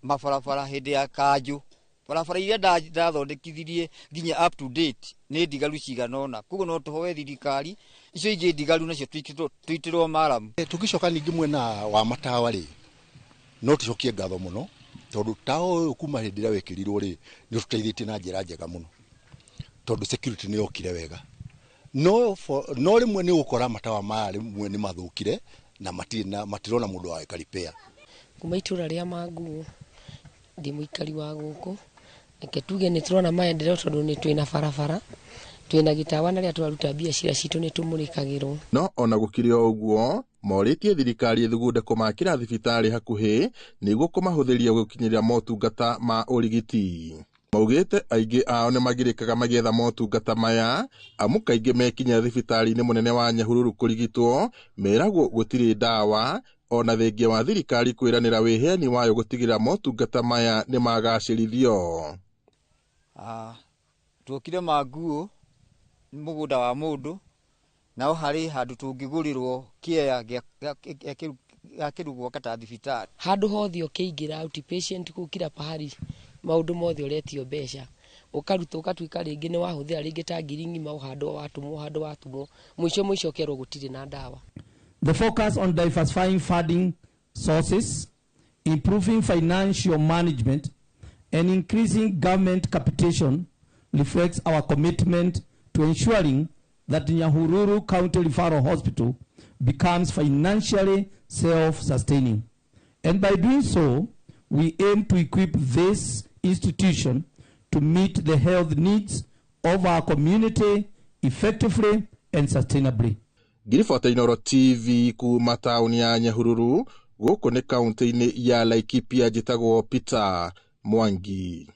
mabarabara hĩndĩ ya kanjũ. Barabara iria ndathondekithirie nginya up to date nĩ ndigaru cigana ũna. Koguo no tũhoe thirikari icio ingĩ ndigaru nacio tuitĩrwo maramu. Tũgicoka ningĩ mwena wa matawa rĩ, no tũcokie ngatho mũno tondũ tawa ũyũ kuma hĩndĩ ĩrĩa wekĩrirwo rĩ nĩ tũteithĩtie na njĩra njega mũno tondũ security nĩ yokire wega. No rĩmwe nĩ gũkora matawa maya rĩmwe nĩ mathũkire na matirona mũndũ wa repair. Kuma itũra rĩa Mangu ndi mũikari wa gũkũ, reke tuge nĩ turona maendeleo tondũ nĩ twĩna barabara, twĩna gĩtawa na rĩa twaruta biacara citũ nĩ tũmũrĩkagĩrwo. No ona gũkĩrĩ o ũguo, morĩtie thirikari ĩthugunde kũmakĩra thibitarĩ hakuhĩ nĩguo kũmahũthĩria gũkinyĩra motungata ma ũrigiti. Maugĩte aingĩ ao nĩ magirĩkaga magĩetha motungata maya, amu kaingĩ mekinya thibitarĩ-inĩ mũnene wa Nyahururu kũrigitwo, meragwo gũtirĩ ndawa, ona thengia wa thirikari kwĩranĩra wĩheani wayo gũtigĩrĩra motungata maya nĩ magacĩrithio. Tuokire Mangu mũgũnda wa mũndũ, nao harĩ handũ tũngĩgũrĩrwo kĩea gĩakĩrugwo kata thibitarĩ. Handũ hothe ũkĩingĩra outpatient gũkira pahari maũndũ mothe ũretio mbeca. Ũkaruta ũkatuĩka rĩngĩ nĩ wahũthĩra rĩngĩ ta ngiringi mau handũ watumwo mũico ũkerwo gũtirĩ na ndawa. The focus on diversifying funding sources, improving financial management, and increasing government capitation reflects our commitment to ensuring that Nyahururu County Referral Hospital becomes financially self-sustaining. And by doing so, we aim to equip this institution to meet the health needs of our community effectively and sustainably. Ngiribota Inooro TV kuma taũni ya Nyahururu, gũkũ nĩ kaunti-inĩ ya Laikipia, njĩtagwo Peter Mwangi.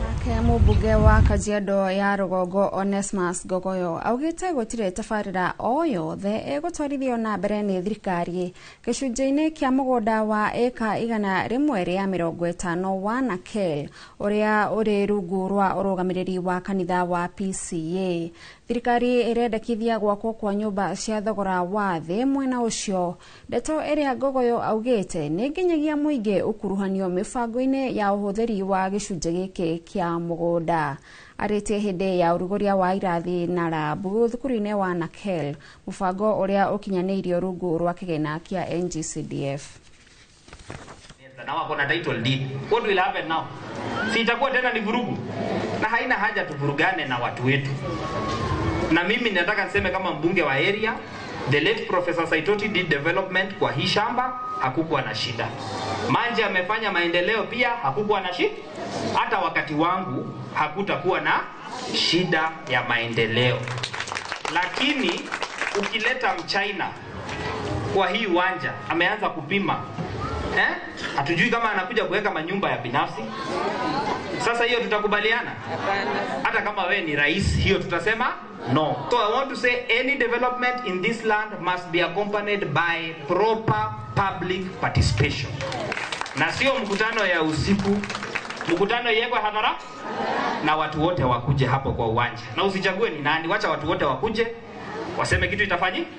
Nake mũmbunge wa Kajiado ya Rũgongo Onesmus Gogoyo augĩte gũtirĩ tabarĩra o yothe ĩgũtwarithio na mbere nĩ thirikari gĩcunjĩ-inĩ kĩa mũgũnda wa eka 150 wa Nakel ũrĩa ũrĩ rungu rwa ũrũgamĩrĩri wa kanitha wa PCA. Thirikari ĩrendekithia gwakwo kwa nyũmba cia thogora wa thĩ mwena ũcio. Ndeto ĩrĩa Gogoyo augĩte nĩ nginyagia mũingĩ ũkuruhanio mĩbango-inĩ ya ũhũthĩri wa gĩcunjĩ gĩkĩ kĩa mũgũnda. Arĩtie hĩndĩ ya ũrugũria wa irathi na rabu thukuru-inĩ wa Nakel, mũbango ũrĩa ũkinyanĩirio rungu rwa kĩgĩna kĩa NGCDF. Na wako na title deed. What will happen now? Si itakuwa tena ni vurugu. Na haina haja tuvurugane na watu wetu. Na mimi nataka niseme kama mbunge wa area, the late Professor Saitoti did development kwa hii shamba, hakukuwa na shida. Manje amefanya maendeleo pia, hakukuwa na shida. Hata wakati wangu hakutakuwa na shida ya maendeleo. Lakini ukileta Mchina kwa hii uwanja, ameanza kupima. Hatujui kama anakuja kuweka manyumba ya binafsi. Sasa hiyo tutakubaliana? Hata kama we ni rais, hiyo tutasema no. So I want to say any development in this land must be accompanied by proper public participation. Na sio mkutano ya usiku. Mkutano yekwe hadhara na watu wote wakuje hapo kwa uwanja. Na usichague ni nani, wacha watu wote wakuje waseme kitu itafanyika.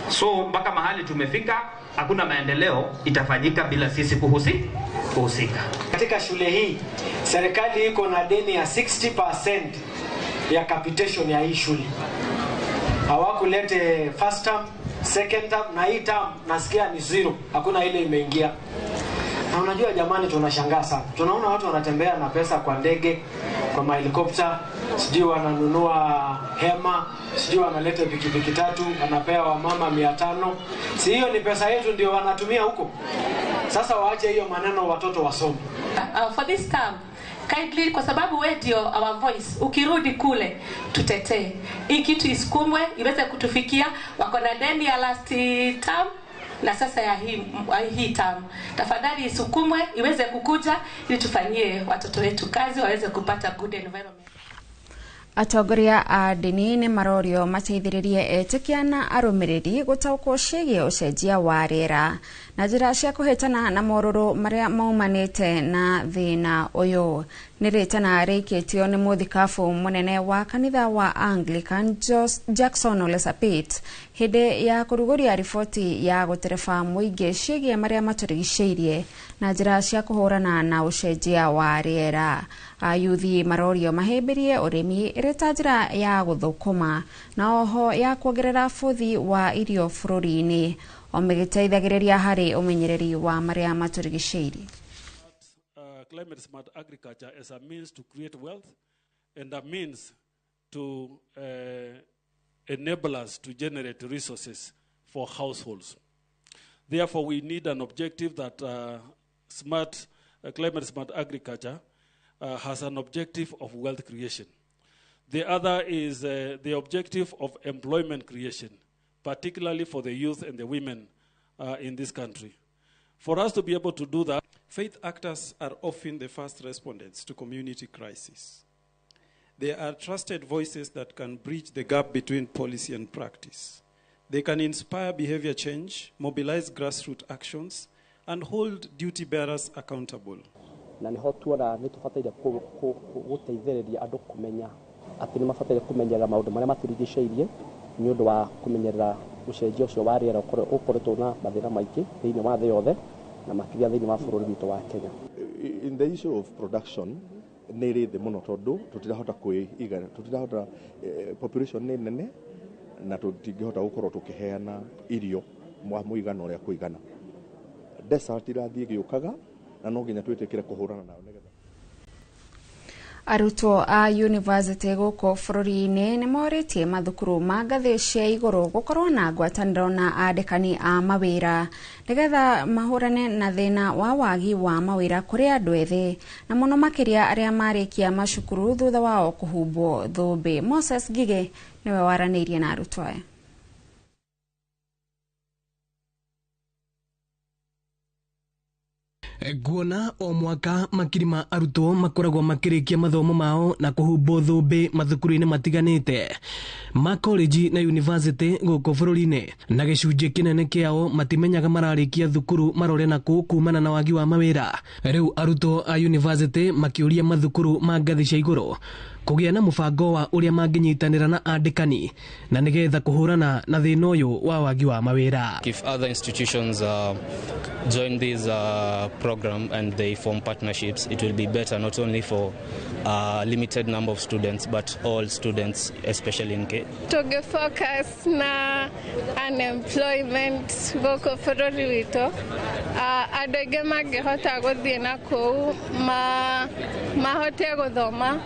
So mpaka mahali tumefika, hakuna maendeleo itafanyika bila sisi kuhusika. Katika shule hii serikali iko na deni ya 60% ya capitation ya hii shule. Hawakulete first term, second term, na hii term nasikia ni zero. Hakuna ile imeingia. Na unajua jamani, tunashangaa sana. Tunaona watu wanatembea na pesa kwa ndege, kwa mahelikopta, sijui wananunua hema, sijui wanaleta pikipiki 3, wanapewa wamama 500. Si hiyo ni pesa yetu ndio wanatumia huko? Sasa waache hiyo maneno, watoto wasome. For this camp, kindly, kwa sababu wewe ndio our voice, ukirudi kule tutetee hii kitu, isukumwe iweze kutufikia. Wako na deni ya last term na sasa ya hii term, tafadhali isukumwe iweze kukuja ili tufanyie watoto wetu kazi, waweze kupata good environment. Atongoria a ndini nĩ marorio mateithĩrĩrie etĩkia na arũmĩrĩri gũtaũkwo ciĩgiĩ ũcenjia wa rĩera na njĩra cia kũhĩtana na morũrũ marĩa maumanĩte na thĩna ũyũ. Nĩ rĩtana rĩikĩtio nĩ mũthikabu mũnene wa kanitha wa Anglican Jackson Ole Sapit hĩndĩ ya kũrugũria riboti ya gũtereba mũingĩ ciĩgiĩ marĩa matũrigicĩirie na njĩra cia kũhũrana na ũcenjia wa rĩera. Ayuthi marorio mahĩmbĩrie ũrĩmi ĩrĩ ta njĩra ya gũthũkũma na oho ya kuongerera bũthi wa irio bũrũri-inĩ, o magĩteithagĩrĩria harĩ ũmenyereri wa marĩa matũrigicĩirie. Climate smart agriculture as a means to create wealth and a means to enable us to generate resources for households. Therefore, we need an objective that climate smart agriculture has an objective of wealth creation. The other is the objective of employment creation, particularly for the youth and the women in this country. For us to be able to do that, faith actors are often the first respondents to community crises. They are trusted voices that can bridge the gap between policy and practice. They can inspire behavior change, mobilize grassroots actions, and hold duty bearers accountable. Na niho tuona nĩ tũbataire gũteithĩrĩria andũ kũmenya atĩ nĩ mabataire kũmenyerera maũndũ marĩa matũrigicĩirie nĩ ũndũ wa kũmenyerera ũcenjia ũcio wa rĩera ũkoretwo na mathĩna maingĩ thĩinĩ wa thĩ yothe na makĩria thĩinĩ wa bũrũri witũ wa Kenya. In the issue of production nĩ ĩrĩ thĩ mũno tondũ tũtirahota kwĩigana, tũtirahota population nĩ nene na tũtingĩhota gũkorwo tũkĩheana irio mũigana ũrĩa kũigana. Desert irathiĩ gĩũkaga na no nginya twĩtĩkĩre kũhũrana nayo nĩgetha. Arutwo a university gũkũ bũrũri-inĩ nĩ morĩtie mathukuru ma ngathĩ cia igũrũ gũkorwo na ngwatanĩro na andĩkani a mawĩra nĩgetha mahũrane na thĩna wa wagi wa mawĩra kũrĩ andũ ethĩ na mũno makĩria arĩa marĩkia macukuru thutha wao kũhumbwo thũmbĩ. Moses Gige nĩwe waranĩirie na arutwo aya. Guona o mwaka makiri ma arutwo makoragwo makĩrĩkia mathomo mao na kũhumbwo thũmbĩ mathukuru-inĩ matiganĩte ma college na university gũkũ bũrũri-inĩ, na gĩcunjĩ kĩnene kĩao matimenyaga mararĩkia thukuru marore na kumana na wagi wa mawĩra. Rĩu arutwo a university makĩũria mathukuru ma ngathĩ cia igũrũ kũgĩa na mũbango wa ũrĩa mangĩnyitanĩra na andĩkani na nĩgetha kũhũrana na thĩna ũyũ wa wagi wa mawĩra. If other institutions join this program and they form partnerships, it will be better not only for a limited number of students but all students, especially in Kenya. To focus na unemployment gũkũ bũrũri witũ, andũ aingĩ mangĩhota gũthiĩ na kũu mahote gũthoma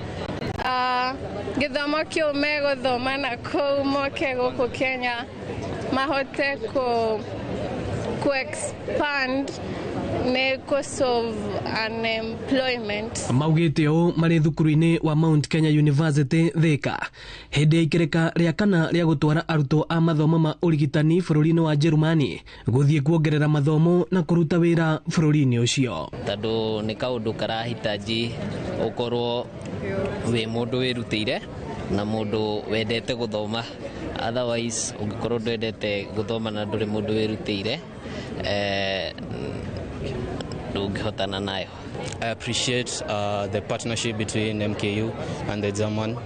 gĩthomo kĩu megũthoma na kũu moke gũkũ Kenya mahote ku expand nĩ solve unemployment. Maugĩte ũũ marĩ thukuru-inĩ wa Mount Kenya University Thika hĩndĩ ya ikereka rĩa kana rĩa gũtwara arutwo a mathomo ma ũrigitani bũrũri-inĩ wa Jerumani gũthiĩ kuongerera mathomo na kũruta wĩra bũrũri-inĩ ũcio. Tondũ nĩ kaũndũ karahitaji ũkorwo wĩ mũndũ wĩrutĩire na mũndũ wendete gũthoma, otherwise ũngĩkorwo ndwendete gũthoma na ndũrĩ mũndũ wĩrutĩire ndũngĩhotana nayo. I appreciate the partnership between MKU and the German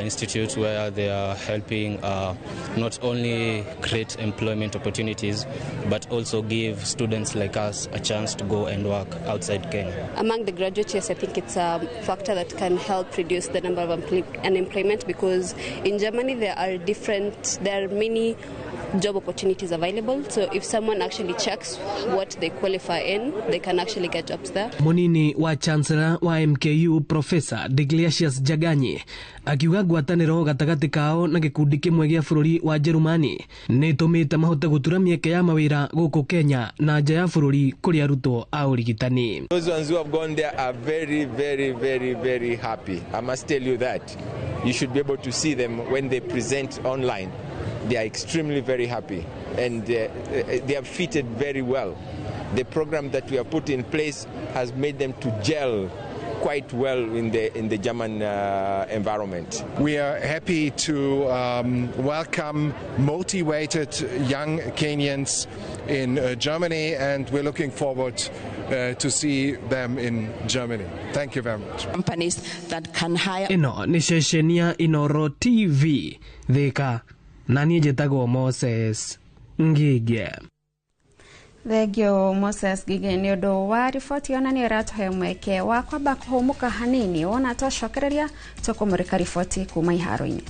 Institute, where they are helping not only create employment opportunities but also give students like us a chance to go and work outside Kenya. Among the graduates, yes, I think it's a factor that can help reduce the number of unemployment, because in Germany there are many job opportunities available. So if someone actually checks what they qualify in, they can actually get jobs there. Munini munini wa chancellor wa MKU Professor Degliasius Jaganyi akiuga ngwatanĩro gatagati kao na gikundi kimwe gĩa bũrũri wa Jerumani nĩ ĩtũmĩte mahote gũtura mĩeke ya mawĩra gũkũ Kenya na nja ya bũrũri kũrĩ arutwo a ũrigitani. Those ones who have gone there are very, very, very, very happy. I must tell you that. You should be able to see them when they present online. They are extremely very happy and they have fitted very well. The program that we have put in place has made them to gel quite well in the German environment. We are happy to welcome motivated young Kenyans in Germany, and we're looking forward to see them in Germany. Thank you very much. Companies that can hire. Ino ni sesheni ya Inoro TV Thika na niĩ njĩtagwo Moses Ngige. Thegio Moses Ngige nĩ ũndũ wa riboti ona nĩ ĩratũhe mweke wa kwamba kũhũmũka hanini wona twacokereria tũkũmũrĩka riboti kuma iharo-inĩ.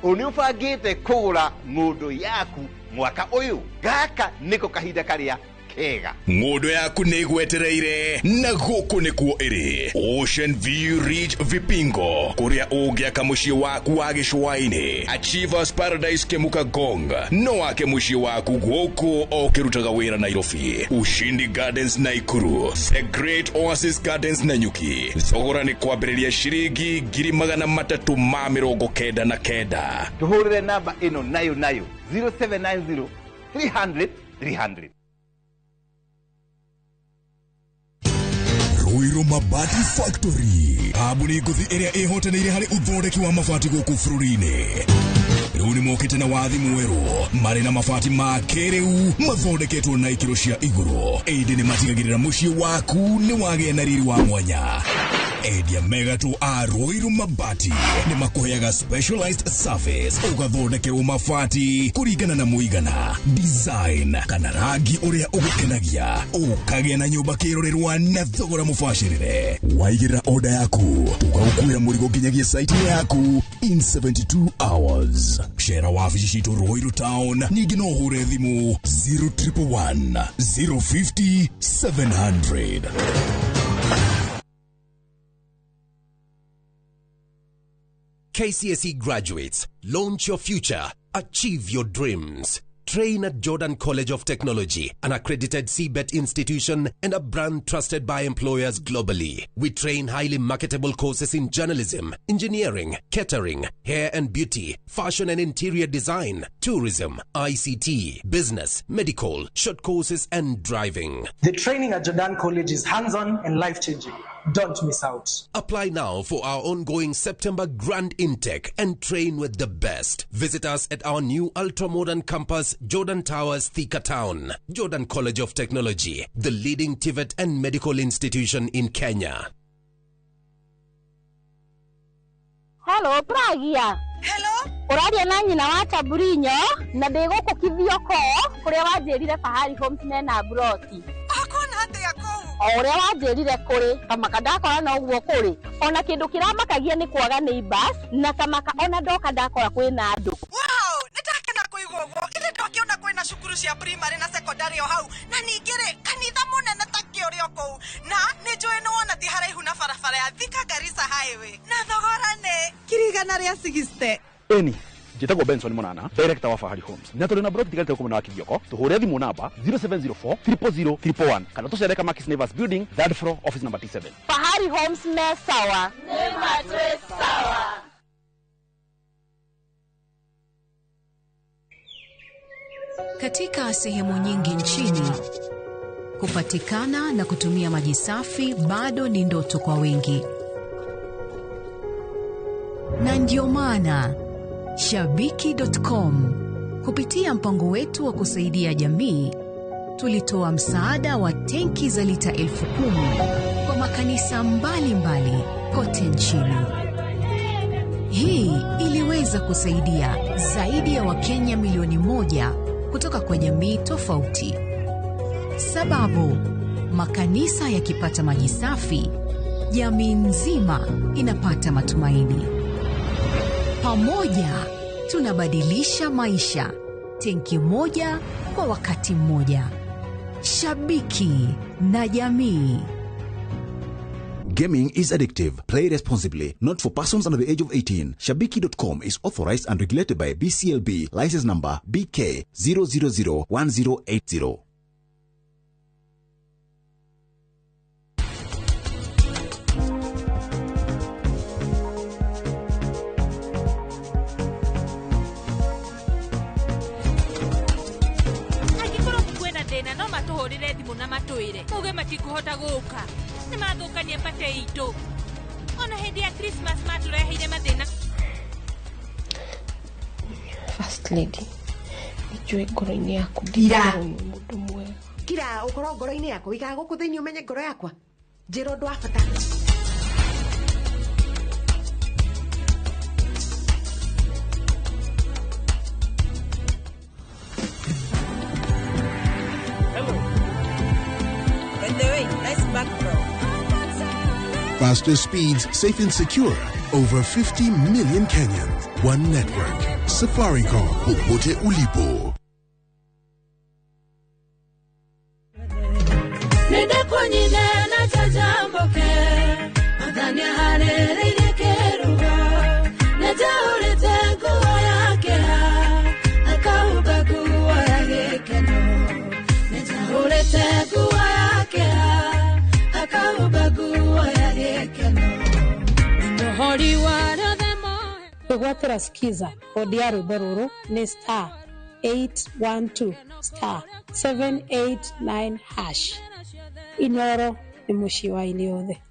Unifagite kugura ngudo yaku mwaka uyu gaka niko kahinda karia kega ngudo yaku nigwetereire na guku nikuo iri Ocean View Ridge Vipingo kuria ungiaka mucii waku wa gicwaini Achievers Paradise Kemuka Gong no wake mucii waku guku okirutaga wira Nairobi Ushindi Gardens Naikuru The Great Oasis Gardens Nanyuki thogora ni kwambiriria ciringi 399 tuhurire namba ino nayo 0790 300 300. Ruiru Mabati Factory abuni nguthi iria ihotanĩire harĩ uthondeki wa mabati gũkũ bũrũri-inĩ. Rĩu nĩ mokĩte na wathi mwerũ marĩ na mabati ma kĩrĩu mathondeketwo na ikĩro cia igũrũ. Ĩndĩ nĩ matigagĩrĩra mũciĩ waku nĩ wagĩa na riri wa mwanya. Endia megatũ a Ruiru Mabati nĩ makũheaga specialized service ũgathondekerwo mabati kũringana na mũigana, design kana rangi ũrĩa ũgũkenagia, ũkagĩa na nyũmba kĩrorerwa na thogora mũbacĩrĩre. Waigĩrĩra order yaku ũgagũkuĩra mũrigo nginyagia site yaku in 72 hours. Cera wabici citũ Ruiru Town, ningĩ no ũhũre thimũ 0111 050 700. KCSE graduates, launch your future, achieve your dreams. Train at Jordan College of Technology, an accredited CBET institution and a brand trusted by employers globally. We train highly marketable courses in journalism, engineering, catering, hair and beauty, fashion and interior design, tourism, ICT, business, medical, short courses and driving. The training at Jordan College is hands-on and life-changing. Don't miss out. Apply now for our ongoing September Grand Intake and train with the best. Visit us at our new ultra-modern campus, Jordan Towers, Thika Town. Jordan College of Technology, the leading TVET and medical institution in Kenya. Hello, Pragia. Hello. Uradia na nyina wa Taburinyo na ndigukukithio ko kuria wanjirire Fahari Homes mena broti. Akona atia ko? Oria wanjirire kuri kamaka ndakora na uguo kuri. Ona kindu kiramakagia ni kwaga neighbors na kamaka ona ndoka ndakora kwina andu. Wow, nitakena kuigwa uguo. Ile ndokiona kwina cukuru cia primary na secondary o hau. Na ningire kanitha munene ta kiorio kou. Na nijoe no wona ti haraihu na barabara ya Thika Garissa Highway. Na thogora ne kirigana ria 60. Eni njitagwo Benson Munana, director wa Fahari Homes. Na tuli na broti tigalite kumuna wa Kivyoko. Tuhure thimu namba 0704 000 301 kana tucereka Markis Nevers Building, 3rd floor, office number T7. Fahari Homes me sawa. Nema twe sawa. Katika sehemu nyingi nchini, kupatikana na kutumia maji safi bado ni ndoto kwa wengi. Na ndio maana Shabiki.com kupitia mpango wetu wa kusaidia jamii tulitoa msaada wa tenki za lita 10,000 kwa makanisa mbalimbali kote nchini. Hii iliweza kusaidia zaidi ya Wakenya milioni 1 kutoka kwa jamii tofauti. Sababu, makanisa yakipata maji safi, jamii nzima inapata matumaini. Pamoja tunabadilisha maisha. Tenki moja kwa wakati mmoja. Shabiki na jamii. Gaming is addictive. Play responsibly. Not for persons under the age of 18. Shabiki.com is authorized and regulated by BCLB. License number BK 0001080. Muge matikuhota guka ni mathukanie pate itu ona hindi ya Christmas matureheire mathina. First lady, ijue ngoro-ini yaku ndira mundu mwega. Kira ukoro ngoro-ini yakwa ikaga guku thiini umenye ngoro yakwa njira undu wa bata. Faster speeds, safe and secure. Over 50 million Kenyans. One network. Safaricom. Popote ulipo. Nenda kwenye na chajamboke. Adhani harere ilikeruga. Nejaulete kuwa yake ha. Akauga kuwa yake keno. Nejaulete kuwa yake ha. Akauga kuwa yake keno. Ndohori waradhemo. Kwegwatira skiza. Odiaru bororo ni star 812 star 789 hash. Inoro ni mushiwa iliothe.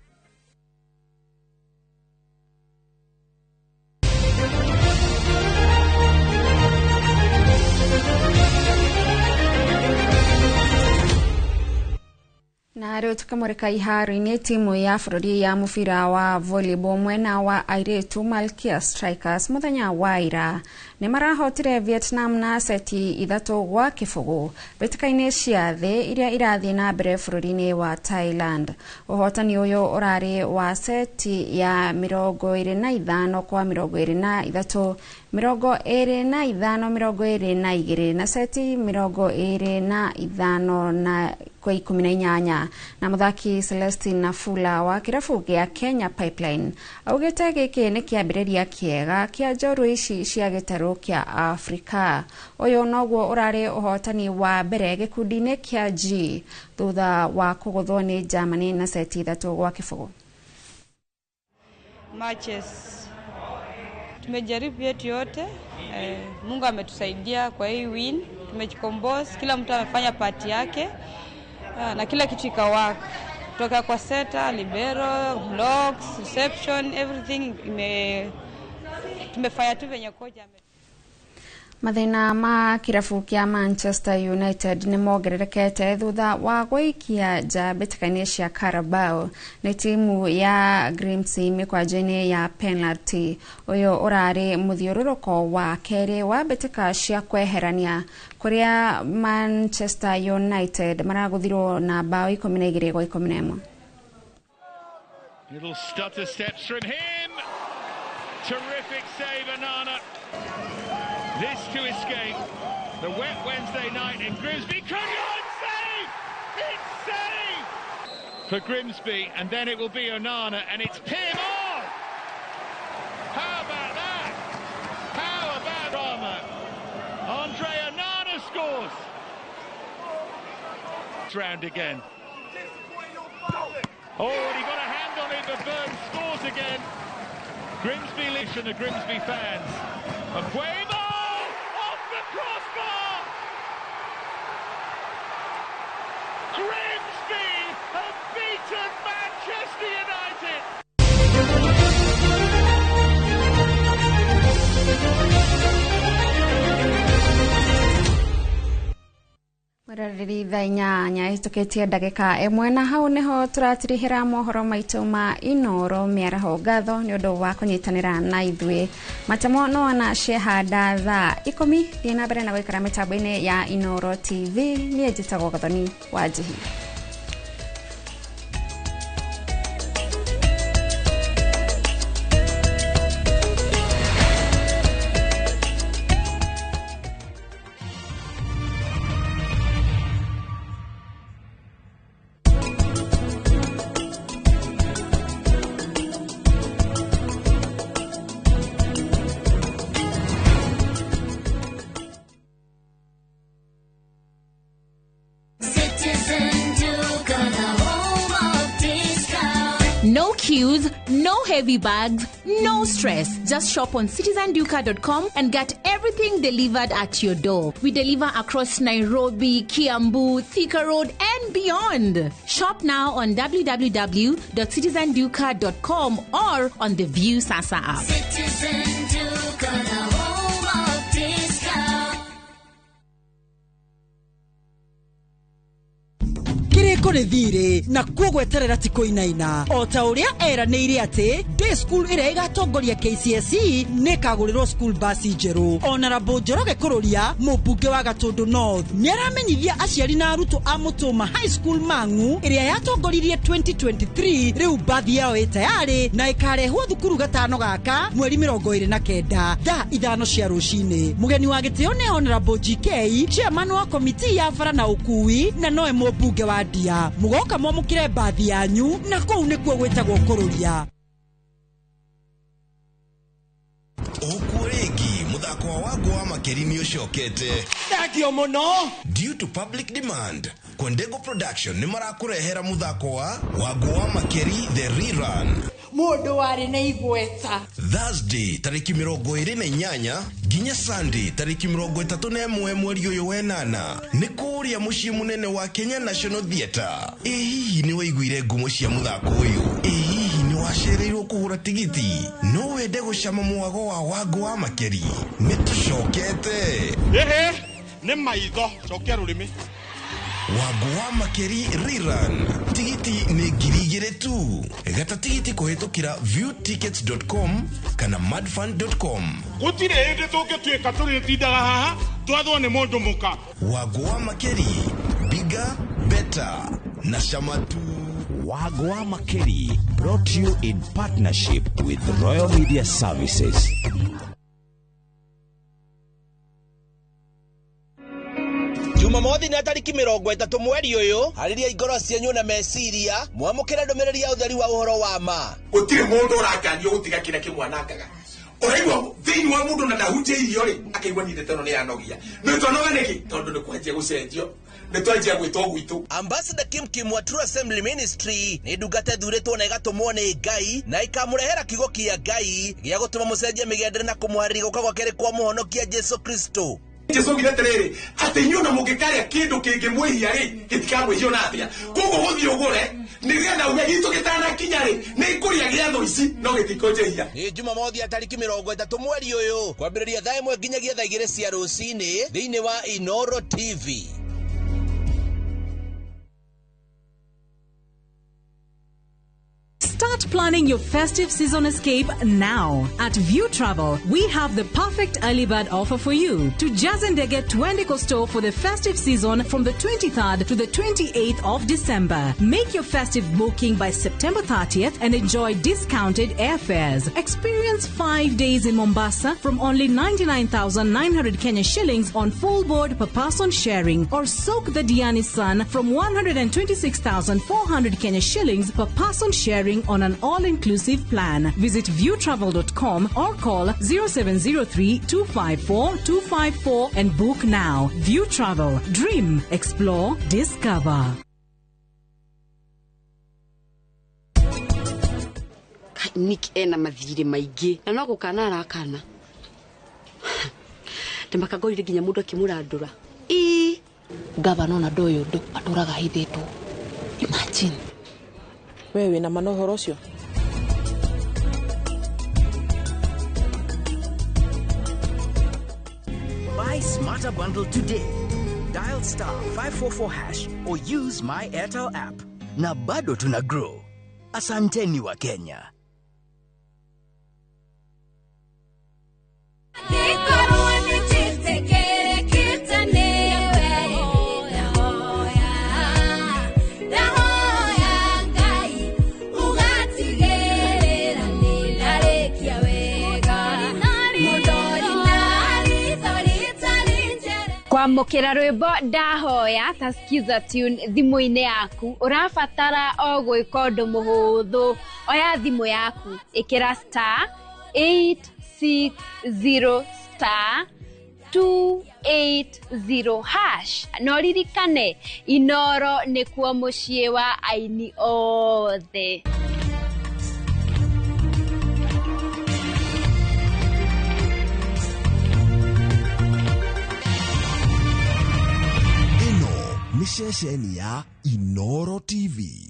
Na rĩu tukamũrĩka ihaaro-inĩ timu ya bũrũri ya mũbira wa volleyball mwena wa airĩtu Malkia Strikers mũthenya wa ira nĩ marahotire Vietnam na seti 3-0 mbĩtĩka-inĩ cia thĩ iria irathiĩ na mbere bũrũri-inĩ wa Thailand. Ũhotani ũyũ ũrarĩ wa seti ya 25-23, 25-22 na seti 25-18 na muthaki Celestine Nafula wa kirabu gĩa Kenya Pipeline augĩte gĩkĩ nĩ kĩambĩrĩria kĩega kĩa njorua ici cia gĩtarũ kĩa Afrika. Ũyũ noguo ũrarĩ ũhotani wa mbere gĩkundi-inĩ kĩa G thutha wa kũgũthwo nĩ Germany na seti 3-0. Matches tumejaribu yetu yote, Mungu ametusaidia kwa hii win, tumejikomboa, kila mtu amefanya part yake. Na kila kitu ikawaka kutoka kwa setter, libero, blocks, reception, everything tumefanya tu venye kocha. Mathĩna ma kirabu kĩa Manchester United nĩ mongererekete thutha wa gũikia nja mbĩtĩka-inĩ cia Carabao nĩ timu ya Grimsby mĩkwanjo-inĩ ya penalty. Ũyũ ũrarĩ mũthiũrũrũko wa kerĩ wa mbĩtĩka cia kweherania kũrĩa Manchester United maragũthirwo na bao 12-11. Little stutter steps from him. Terrific save, Onana. This to escape the wet Wednesday night in Grimsby. Cunningham save! It's saved for Grimsby, and then it will be Onana, and it's Pim on! How about that? How about Rama? Andre Onana scores! Round again. Oh, and he got a hand on it, but Burns scores again. Grimsby leads from the Grimsby fans. And Quavo! Crossbar! Grimsby have beaten Manchester United! Mwarariri thaa inyanya itukitie ndagika imwe na hau niho turatirihira mohoro maitu ma Inoro miaraho ngatho ni undu wa kunyitanira na ithwe matemo no ana shehada thaa 10 thina mbere na gwikara mitambo-ini ya Inoro TV ni njitagwo Gathoni wa Njihi. No queues, no heavy bags, no stress. Just shop on citizenduka.com and get everything delivered at your door. We deliver across Nairobi, Kiambu, Thika Road and beyond. Shop now on www.citizenduka.com or on the View Sasa app. Citizen Duka, the home of discount. Kiriko rithire na kugweterera tiko inaina ota uria era neire ati day school ire igatongoria KCSE nikagurirwo school bus njeru. Honorable Njoroge Kururia mubunge wa Gatundu North niaramenyithia aciari na aruto a Mutuma High School Mangu iria yatongoririe 2023 riu bathi yao itayari na ikarehwo thukuru gatano gaka mweri 29 thaa 5 cia rucini. Mugeni wa gitio ni Honorable GK chairman wa komiti ya bara na ukui na noe mubunge wa Dia. Mugoka mwamukire bathi yanyu na kou nikuo gwetagwo Kururia. Okuregi muthako wago wa makeri ni ucokete Thank muno. Due to public demand, Kwendego Production ni marakurehera muthako wago wa makeri the rerun. Mundu wari na igweta. Thursday tariki 28 ginya Sunday tariki 31 mweri uyu wenana ni kuria mucii munene wa Kenya National Theatre. Hihi ni waiguire ngumo cia muthako uyu? Hihi ni wacereirwo kuhura tigiti? No wende gucama mwago wa wago wa makeri? Ni tucokete. Ni maitho cokia rurimi. Wago wa makeri rerun. Tigiti ni ngiri tu. Gata tigiti kuhitukira viewtickets.com kana madfund.com. Gutire hinde tungituika turi tindaga haha twathwo ni mundu muka. Wago wa makeri, bigger, better na shamatu. Wago wa makeri, brought to you in partnership with Royal Media Services. Jumamothi na tariki 30 mweri uyu hariria igoro cianyu na meciria mwamukira ndomereri ya utheri wa uhoro wa ma. Gutire mundu urakanio gutiga kira kimwanangaga. Oraigwa thiini wa mundu na ndahunje irio ri akaigwa ni ndetano ni anogia. No tonoga niki tondu ni kwanjia gucenjio. Nitwanjia gwitwo gwitu. Ambassador Kim wa True Assembly Ministry ni ndungate thuritwo na igatumwo ni Ngai na ikamurehera kigo kia Ngai gia gutuma mucenjia migendere na kumuharĩria guka gwa keri kwa muhonokia Jesu Kristo. Jesu gireterere ati nyuna mugikaria kindu kingi mwihia ri gitikamwihio na atia kogo guthi ugure nigetha uge gitu gitana kinya ri ni kuria giatho ici no gitikonjehia. Ni Jumamothi tariki 30 mweri uyu kwambiriria thaa 1 nginyagia thaa 2 cia rucini thiini wa Inoro TV. Start planning your festive season escape now. At View Travel, we have the perfect early bird offer for you. To Jazendege Twende Coastal for the festive season from the 23rd to the 28th of December. Make your festive booking by September 30th and enjoy discounted airfares. Experience 5 days in Mombasa from only 99,900 Kenya shillings on full board per person sharing, or soak the Diani Sun from 126,400 Kenya shillings per person sharing on an all-inclusive plan. Visit viewtravel.com or call 0703-254-254 and book now. View Travel. Dream. Explore. Discover. Nick ena mathiri maingi na no gukana arakana ndemakagoire ginya mundu akimurandura gavana na ndoyo ndo aturaga hithitu. Imagine wewe na manohoro cio. Buy Smarter Bundle today. Dial *544# or use my Airtel app. Na bado tuna grow. Asanteni wa Kenya. Kwamukira rwimbo ndahoya ta skiza tune thimu-ini yaku urabatara o gwika undu muhuthu oya thimu yaku ikira *860 *280# no ririkane Inoro ni kuo mucii wa aini othe. Ni ceceni ya Inoro TV.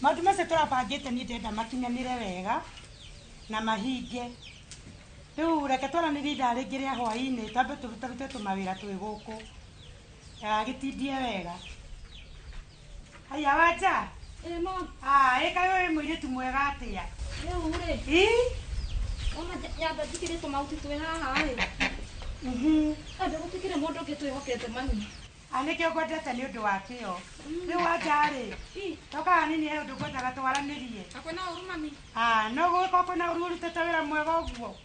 Maundu macio turabangite ni ndenda makinyanire wega na mahinge. Riu reke twaranirie ithaa ringi ria hwaini tambe turute tumawira twi guku gitindie wega. Haya waja ika we mwiritu mwega atia riu ri ona nyamba tikire tumauti twi haha ri ande gutikire mundu ngitwihokete mami anike ngwendete ni undu wa kio riu waja ri toka nini he undu ngwendaga twaranirie akwena uru mami no gwika kwina uru urutete wira mwega uguo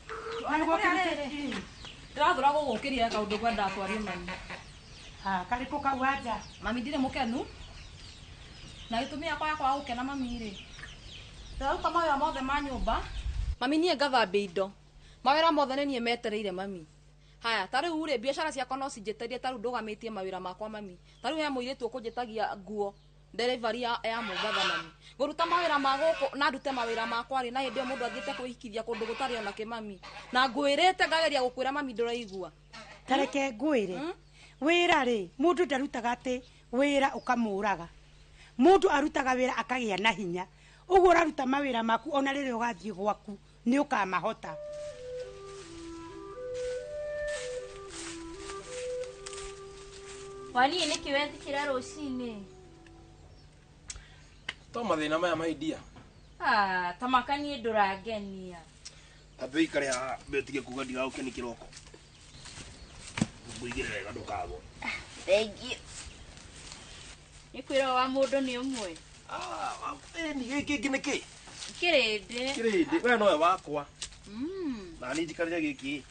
ndirathura gugukiria kaundu ngwenda twarie mami kariku kau waja mami ndire mukenu na gitumi yakwa gukena mami ri ndaruta mawira mothe ma nyumba mami nie ngathambia indo mawira mothe nenie metereire mami. Haya tariu ri biashara ciakwa no cinjiterie tariu ndugamitie mawira makwa mami tariu he muiritu kunjitagia nguo delivery ya Mombasa mami nguruta mawira ma guku na ndute mawira makwa ri na hindi o mundu athiete kuhikithia kundu gutari ona kimami na ngwirite ngageria gukwira mami nduraigua tareke ngwire wira ri mundu ndarutaga ati wira ukamuraga mundu arutaga wira akagia na hinya uguo uraruta mawira maku ona riri ugathie gwaku ni ukamahota. Wani niki wethikira rucini to mathina maya maidia tamakanie ndurangenia abe ikare ha betige kuga ndiga ukeni kiroko nguigire wega ndukago thengi nikwira wa mundu ni umwe ni giki niki kirindi we no wakwa na ni jikarira giki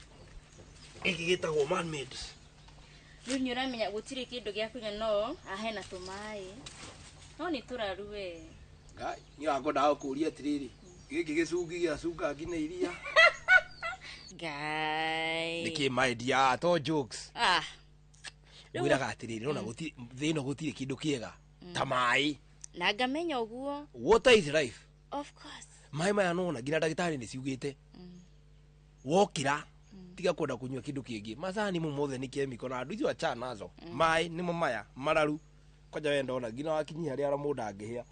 gitagwo man made. Riu ni uramenya gutiri kindu gia kunya no ahena tumai no ni turaru we ngai ni agoda kuria tiriri giki gicungi gia cuka ngine iria ngai niki my dear to jokes wiraga atiriri ona guti thino gutiri kindu kiega ta mai na ngamenya uguo water is life of course mai maya no na ngira dagitari ni ciugite wokira tiga kwenda kunywa kindu kingi macani mu mothe ni chemical na andu icio achana nazo mai nimo maya mararu kwaja wenda ona ngina wakinyi hari ara mundu angihia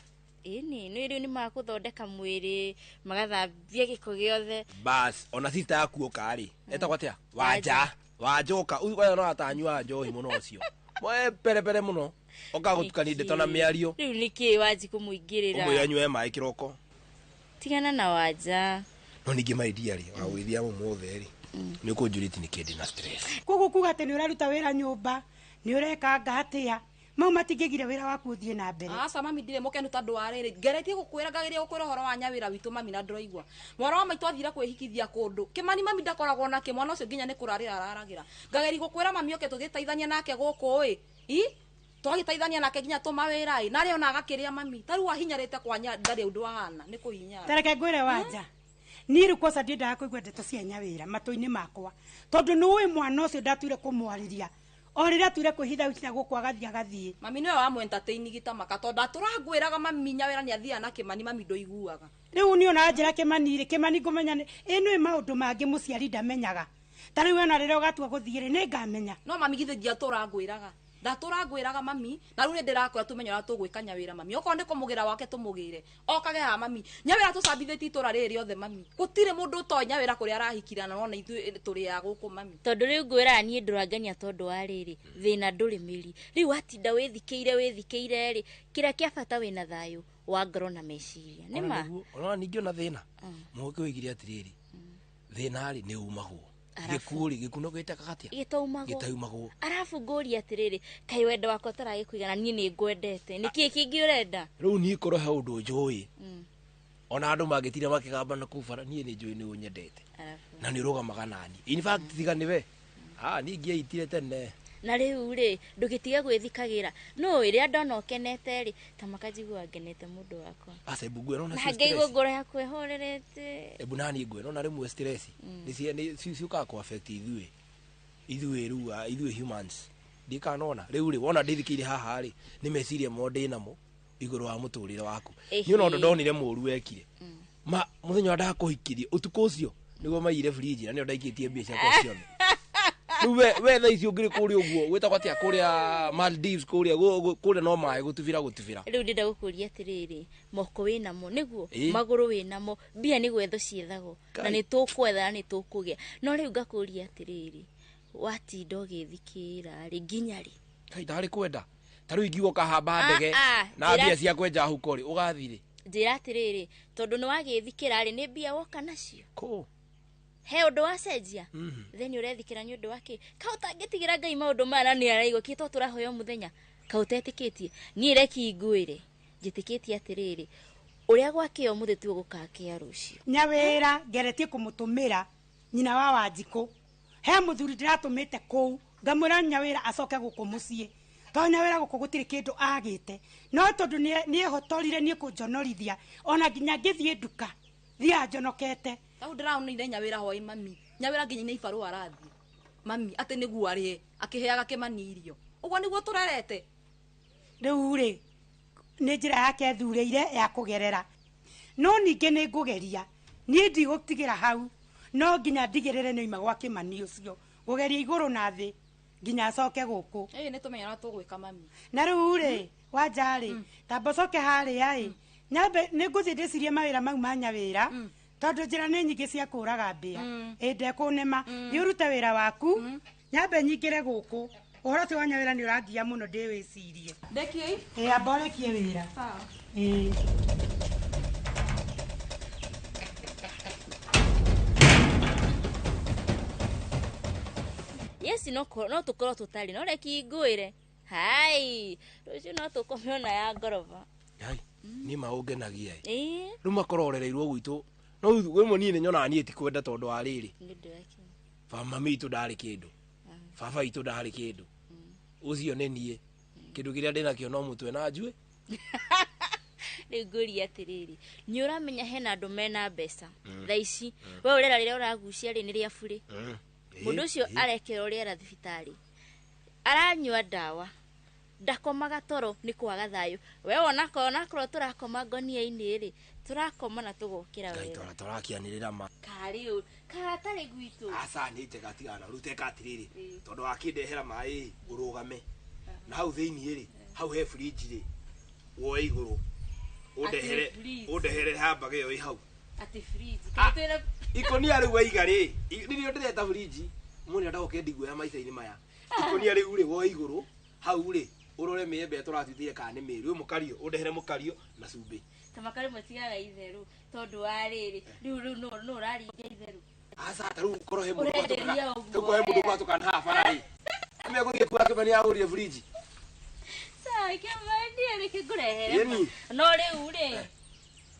ini no iri ni makuthondeka mwiri magathambia giko giothe bas ona sister yaku okari etagwa atia wajoka uyu kwa no atanywa njohi muno ucio mwe pere muno okagutukani ndeto na miario riu niki waji kumuingirira umwe yanywe mai kiroko tigana na waja no ningi maidia ri wa gwithia mu mothe ri ni ko juriti ni kedi na stress kugu kuga ati ni uraruta wira nyumba ni ureka ngatia mau matingigire wira waku uthie na mbere. Asa mami ndire mukenu tondu wa riri ngeretie gukwira ngageria gukwira horo wa nyawira witu mami na ndroigwa mwana wa maitu athira kwihikithia kundu kimani mami ndakoragwo nake mwana ucio nginya ni kurarira araragira ngageria gukwira mami oke tuthitaithania nake guku twagitaithania nake nginya tumawira na ri ona agakiria mami taru ahinyarite kwanya ndari undu wahana ni kuhinya tareke ngwire wanja niru kosa ndindaga kuigua ndeto cia nyawira matu-ini makwa tondu nuwi mwana ucio ndatuire kumwariria orira tuire kuhitha ucia gukwa gathie mami niwe wa mu entertain gitamaka tondu aturangwiraga mami nyawira ni athia na kimani mami ndoiguaga riu ni ona njira kimani ngumenya ino maundu mangi muciari ndamenyaga tariu ona rire ugatua guthire ni ngamenya no mami githe dia turangwiraga ndaturangwiraga mami na riu ndirakwira tumenya ora tugwika nyawira mami oko ndi kumugira wake tumugire okage ha mami nyawira tucambithiti itura riri othe mami gutire mundu to nyawira kuria arahikira na nona ithu turi ya guku mami tondu riu ngwira nie ndurangania tondu wa riri thina nduri miri riu atinda withikeire ri kira kia bata wina thayu wa ngoro na meciria nima ona ningi ona thina muke wigire atiriri thina ri ni umagwo gikuno gitaka gatia gitaumagwo arafu nguri atiriri kai wendo wako taragikuigana nie ni ngwendete niki kingi urenda riu ni korohe undu njui ona andu magitira makigamba na kubara nie ni njui ni unyendete na ni rugamaga nani in fact tiga niwe ni ngia itire tene na riu ri ndugitiga gwithikagira no iria ndona ukenete ri tamakajigua ngenete mundu wakwa asa ibugwe nona stress na ngeigo ngoro yakwe horerete ebunani ngwe nona rimwe stress ni ciuka ko affect ithuĩ humans ndikanona riu ri wona ndithikire haha ri ni meciria mode namo iguru wa muturire waku ni ona ndonire muru wekire muthenya ndakuhikirie utuko ucio niguo maire fridge na ni ndaikitie mbia ciakwa ciothe we tha icio ngiri kuri uguo gwitagwo atia kuria Maldives kuria no mai gutubira riu ndenda gukuria atiriri moko winamo niguo maguru winamo mbia ni gwetho ciethagwo na ni tukwetha na ni tukugia no riu ngakuria atiriri watinda ugithikira ri nginya ri kai ndari kwenda taru ingiuka kahamba ndege na mbia cia kwenja hukori ugathire njira atiriri tondu ni wagithikira ri ni mbia woka nacio he undu wa cenjia then urethikira ni undu wake kautangitigira ngai maundu mara ni araigwa kito turahoyo muthenya kautetikitie ni reki ngwire njitikitie atiriri uria gwakio muthe tu gukakia rucio nyawira ngeretie kumutumira nyina wa Wanjiku he muthuri ndiratumite kuu ngamwira nyawira acoke guku mucie to nyawira guku gutiri kindu agite no tondu ni hotorire ni kunjonorithia ona nginya ngithie nduka thia njonokete tau ndirauna ithenya wira hoi mami nyawira nginya ni ibaru arathi mami ate niguo arie akiheaga kimanirio uguo niguo turerete riu ri ni njira yake thureire ya kugerera no ninge ni ngugeria ni ndigutigira hau no nginya ndigirire ni ima gwa kimani ucio gugeria iguru na thi nginya acoke guku ni tumenya na tugwika mami na riu ri wanjari tambocoke hari ai nyambe ni nguthi ndicirie mawira mau ma nyawira tondu njira ni nyingi cia kuraga mbia inde kunema ni urute wira waku nyambe nyingire guku uhoro ti wanya wira ni urangia muno ndi wicirie ndeki aborekie wira sawa yes no tukoro tutari no reki ngwire hai rucio no tukomeona ya ngorova hai ni maungenagia ru makororereirwo gwitu no we ni nyona ni etikwenda tondu wa riri mami itu ndari kindu baba itu ndari kindu ucio ne nie kindu kiria ndina kio no mutwe na njue ni nguri atiriri ni uramenya hena andu mena mbeca thaici we urera rire uragucia ri ni ria buri mundu ucio arekera uriera thibitari aranyua ndawa ndakomaga toro ni kwaga thayu we wona kona kro turakoma ngonia-ini ri turakoma na tugokira wega turakianirira ma kariu katari gwitu asa ni tega tigana rute katiriri tondu akindehera mai urugame na hau theini ri hau he fridge ri wo iguru udehere hamba geyo i hau ati fridge ikonia ri weiga ri nirio ndireta fridge muni ndaoke ndigwe ya maica-ini maya ikonia ri uri wo iguru hau ri urore miembe turatuithie kana miri uyu mukario udehere mukario na cumbi tamakari mutigaga itheru tondu wa riri riu no uraringia itheru asa taru korohe mundu tukorohe mundu kwatukana ha farari ame guthie kwa tumeni ya urie fridge Ai kĩmwendia nĩ kĩngũrehere ma. No rĩu rĩ.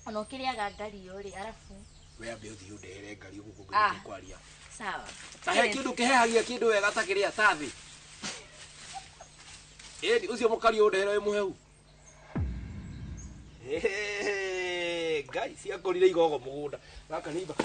Ona ũkĩrĩaga ngari yo rĩ arafu. We ambe ũthiĩ ũndehere ngari gũkũ ngũthiĩ kwaria. Sawa. Tahe kĩndũ kĩhehagia kĩndũ wega ta kĩrĩa ta thĩ. Ucio mũkari ũndehere wĩ mũhehu. Ngai ciakũrire igogo mũgũnda. Gaka nĩ iba.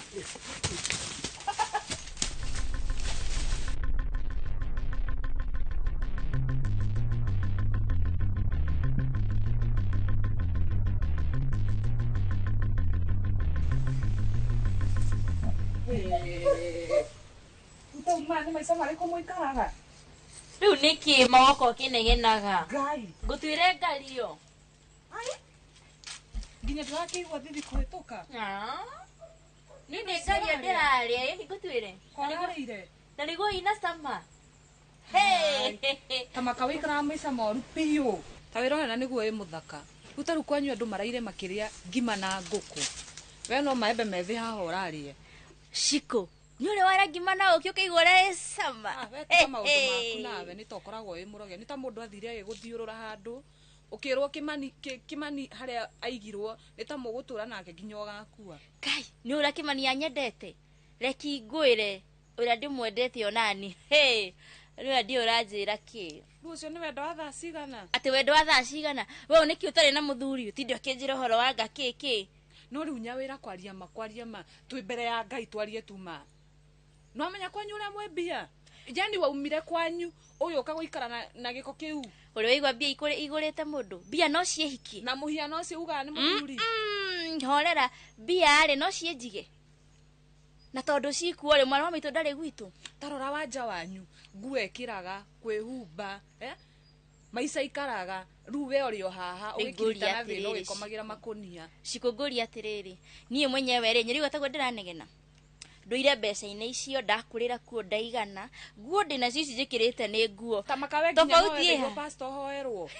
Rĩu nĩkĩ moko kĩnegenaga? Ngai. Ngũtuĩre ngari yo. Nginya ndĩrakĩigua thithi kũhĩtũka. Nĩ ngari ndĩrarĩa, ĩ ngũtuĩre. Kwarĩire. Na nĩguo ina cama. Kama kawĩikara maica moru piũ. Ta wĩra ũyũ na nĩguo wĩ mũthaka. Rĩu ta rĩu kwanyu andũ maraire makĩrĩa ngima na ngũkũ. We no maembe methĩ haha ũrarĩe. Shiko. Nĩ ũrĩa wara ngima na ũkĩ ũkĩigua ũrĩa cama. Weka maũndũ maku nawe nĩ ta ũkoragwo wĩ mũroge. Nĩ ta mũndũ athire agĩgũthiũrũra handũ. Ũkĩrwo Kĩmani harĩa aigirwo nĩ ta mũgũtũra nake nginya ũgakua. Ngai, nĩ ũrĩa Kĩmani anyendete. Reki ngwĩre ũrĩa ndĩmwendete onani. Rĩu ndiĩ ũranjĩra kĩ? Rĩu ũcio nĩ wendo wa thaa cigana? Atĩ wendo wa thaa cigana? We nĩkĩ ũtarĩ na mũthuri ũtinde ũkĩnjĩra ũhoro wa ngakĩkĩ? No rĩu nyawĩra kwaria ma twĩ mbere ya Ngai twarie tuma. No amenya kwanyu ũrĩa mwĩ mbia. Yani waumire kwanyu ũyũ ũka gũikara na gĩko kĩu. Ũrĩa waigua mbia igũrĩte mũndũ. Mbia no ciĩhiki. Na mũhiano ũcio ugaga nĩ mũthuri. Horera mbia rĩ no ciĩnjige. Na tondũ cikuo rĩ mwana wa maitũ ndarĩ gwitũ. Tarora wanja wanyu nguo ekĩraga kwĩhumba maica ikaraga rĩu we ũrĩ o haha ũgĩkirita na thĩ no gĩkomagĩra makũnia. Cikũngũria atĩrĩrĩ niĩ mwenyewe rĩ nyĩrĩgwa taguo ndĩranegena. Nduire mbeca-inĩ icio ndakũrĩra kuo ndaigana nguo ndĩna cici njĩkĩrĩte nĩ nguo tamakawe nginya hoerwo pastor hoerwo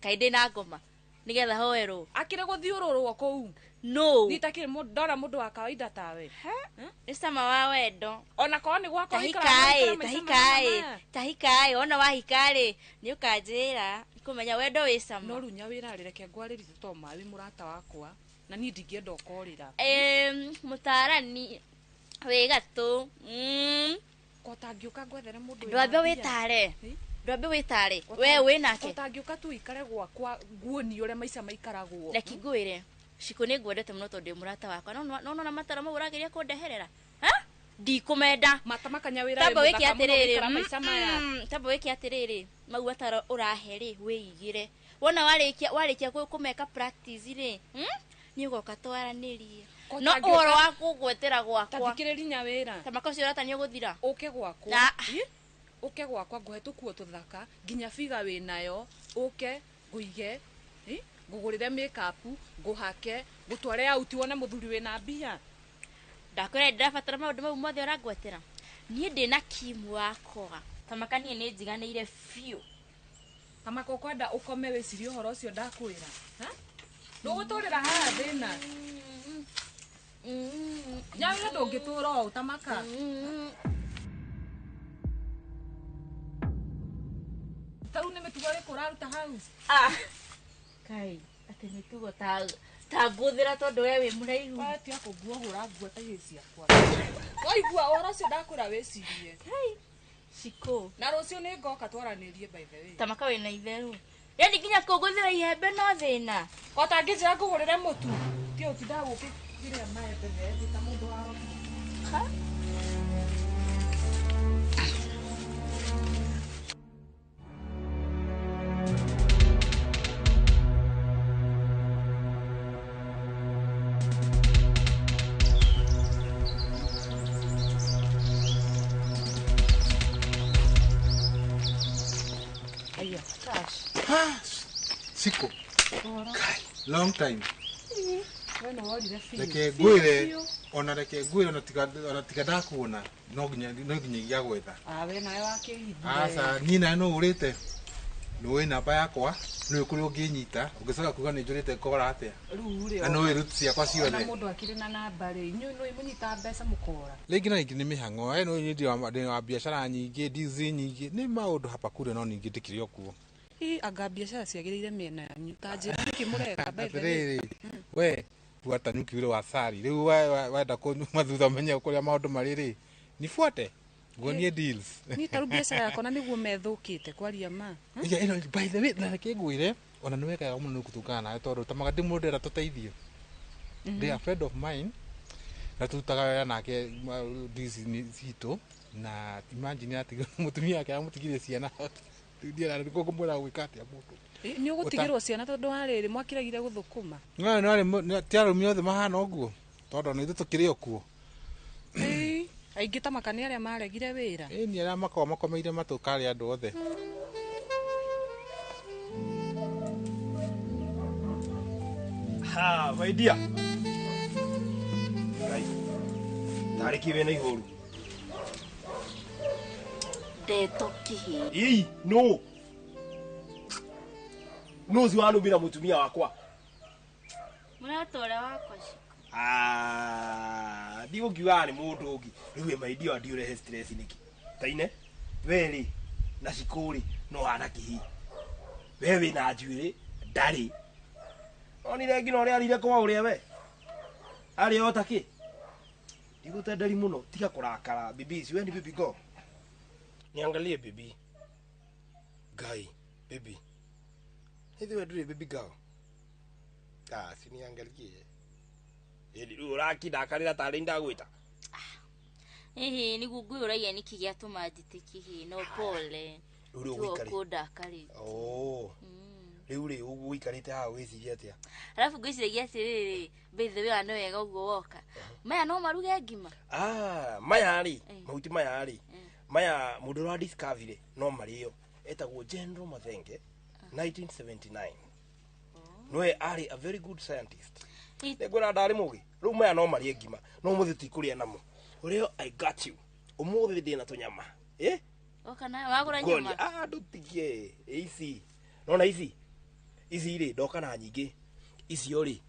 kaĩ ndĩna ngoma nĩgetha hoerwo akĩrĩ gũthiũrũrwo kũu no nitakĩrĩ mũndũ ndora mũndũ wa kawaida tawe nĩ cama wa wendo ona korwo nĩ gwakwa tahikaĩ ona wahikarĩ nĩ ũkanjĩra kũmenya wendo wĩ cama no rĩu nyawĩra reke ngwarĩrie to mawi mũrata wakwa na niĩ ndingĩenda ũkorĩra mũtarani wĩ gatũ kotangĩũka gwethere mũndũ ndwambe wĩtare we wĩ nake kotangĩũka tu ikare gwakwa nguoni ũrĩa maica maikaragwo reki ngwĩre Shiko nĩ ngwendete mũno tondũ ndĩ mũrata wakwa no na matara mau ũrageria kũndeherera ndikumenda matamakanyawĩra tamba wĩke atĩrĩrĩ mau atara ũrahe rĩ wĩigĩre wona warĩkia kũmeka practice rĩ nĩ ũgoka twaranĩrie no ũhoro wa kũgwetera gwakwa tathikĩrĩri nyawĩra tamaka ũcio ũratania gũthira ũke gwakwa ngũhe tũkuo tũthaka nginya biga wĩnayo ũke ngũige ngũgũrĩre makeup ngũhake ngũtware auti wone mũthuri wĩna mbia ndakwĩra ndĩrabatara maũndũ mau mothe ũrangwetera niĩ ndĩna kimu wakwa tamaka niĩ nĩ njiganĩire biũ tamaka ũkwenda ũkome wĩcirie ũhoro ũcio ndakwĩra ndũgũtũrĩra haha thĩna nyawĩra ndũngĩtũra o tamaka tarĩu nĩ mĩtugo ĩrĩkũ ũraruta hau kai atĩ mĩtugo ta ngũthĩra tondũ we wĩ mũraihu watia kũngua hũra nguo ta ici ciakwa waigua ũhoro ũcio ndakwĩra wĩcirie Shiko na rũciũ nĩ ngoka twaranĩrie by the way tamaka wĩna itherũ yani nginya kũngũthĩra ihembe no thĩna kotangĩnjĩra ngũgũrĩre mũtu ti ũtindaga gũkĩrĩa maembe methĩ ta mũndũ wa roki Siko. Long time. Bueno, worire fiu. Reke ngwire ona tiga ndakuona no nginya gwetha. We nawe wakĩhithire. Aca niĩ nawe no ũrĩte. Nĩũĩ namba yakwa nĩ kũrĩ ũngĩnyita ũngĩcoka kuga nĩ njũrĩte kora atĩa. Na no iruti ciakwa ciothe. Na mũndũ akĩrĩ na namba rĩ inyuĩ no mũnyita mbeca mũkora. Rĩngĩ na rĩngĩ nĩ mĩhang'o no nyindi wa biacara nyingĩ ndizi nyingĩ nĩ maũndũ hapa kure no ningĩ ndĩkĩrĩ okuo. anga biacara ciagĩrĩire mĩena yanyu ta njĩra nĩkĩmũreka Atĩrĩrĩ, we buata nukiure wasari riu wenda kumathutha menye kuria maundu mariri nifuate gonie deals ni taru biacara yako na niguo methũkĩte kwaria ma ino by the way na kĩngwire ona nĩ wekaga mũno gũtukana nawe tondũ tamaga ndĩ mũndũ era tũteithio they are friend of mine na tutaga wera nake deals citũ na imagine ati mũtumia yake amũtigirie ciana ndiera nĩkuo kũmwĩra gwĩka atĩa mũndũ nĩ ũgũtigĩrwo ciana tondũ warĩrĩ mwakĩragire gũthũkũma no ti arũme othe mahana ũguo tondũ nĩ ithuĩ tũkĩrĩ o kuo aingĩ ta makani arĩa maregire wĩra ni arĩa makoragwo makomeire matũ karĩ andũ othe my dear tarĩ kĩwe na ihũru ndeto kihi no nozi wanumira mutumia wakwa mũratũra wakwa ndigo kiwa ni mũndũ ũngĩ rĩu my dear ndiũrehe stress nĩkĩ taine weri na cikũri no hana kihi wewe na njuĩrĩ ndarĩ onire ngina ũrĩa arire kwa ũrĩa we arĩ o takĩ ndigũtenderi mũno tiga kũrakara bibi si wewe ni bibi go niangalie bibi guy bibi hivi wewe nduri bibi girl si niangalie ũrakindakarĩra tarĩ ndagwĩta hihi nĩguo ngwĩũragia nĩkĩ gĩatũma njĩtĩkie hihi no pole kũndakarĩte rĩu rĩ ũguo ũikarĩte haha wĩciria atĩa arabu ngwĩciragia atĩrĩrĩ by the way nĩ wega ũguo woka maya no maruge ngima maya rĩ mahuti maya rĩ maya mũndũ wa discovery no marĩo etagwo General Mathenge 1979 noe ari a very good scientist negwera ndari mugi ru maya no marie ngima no muthi tikuria namo urio I got you umuthi ndina tunyama okana wagura nyama ndutigie ici nona ici ri ndoka na nyingi icio ri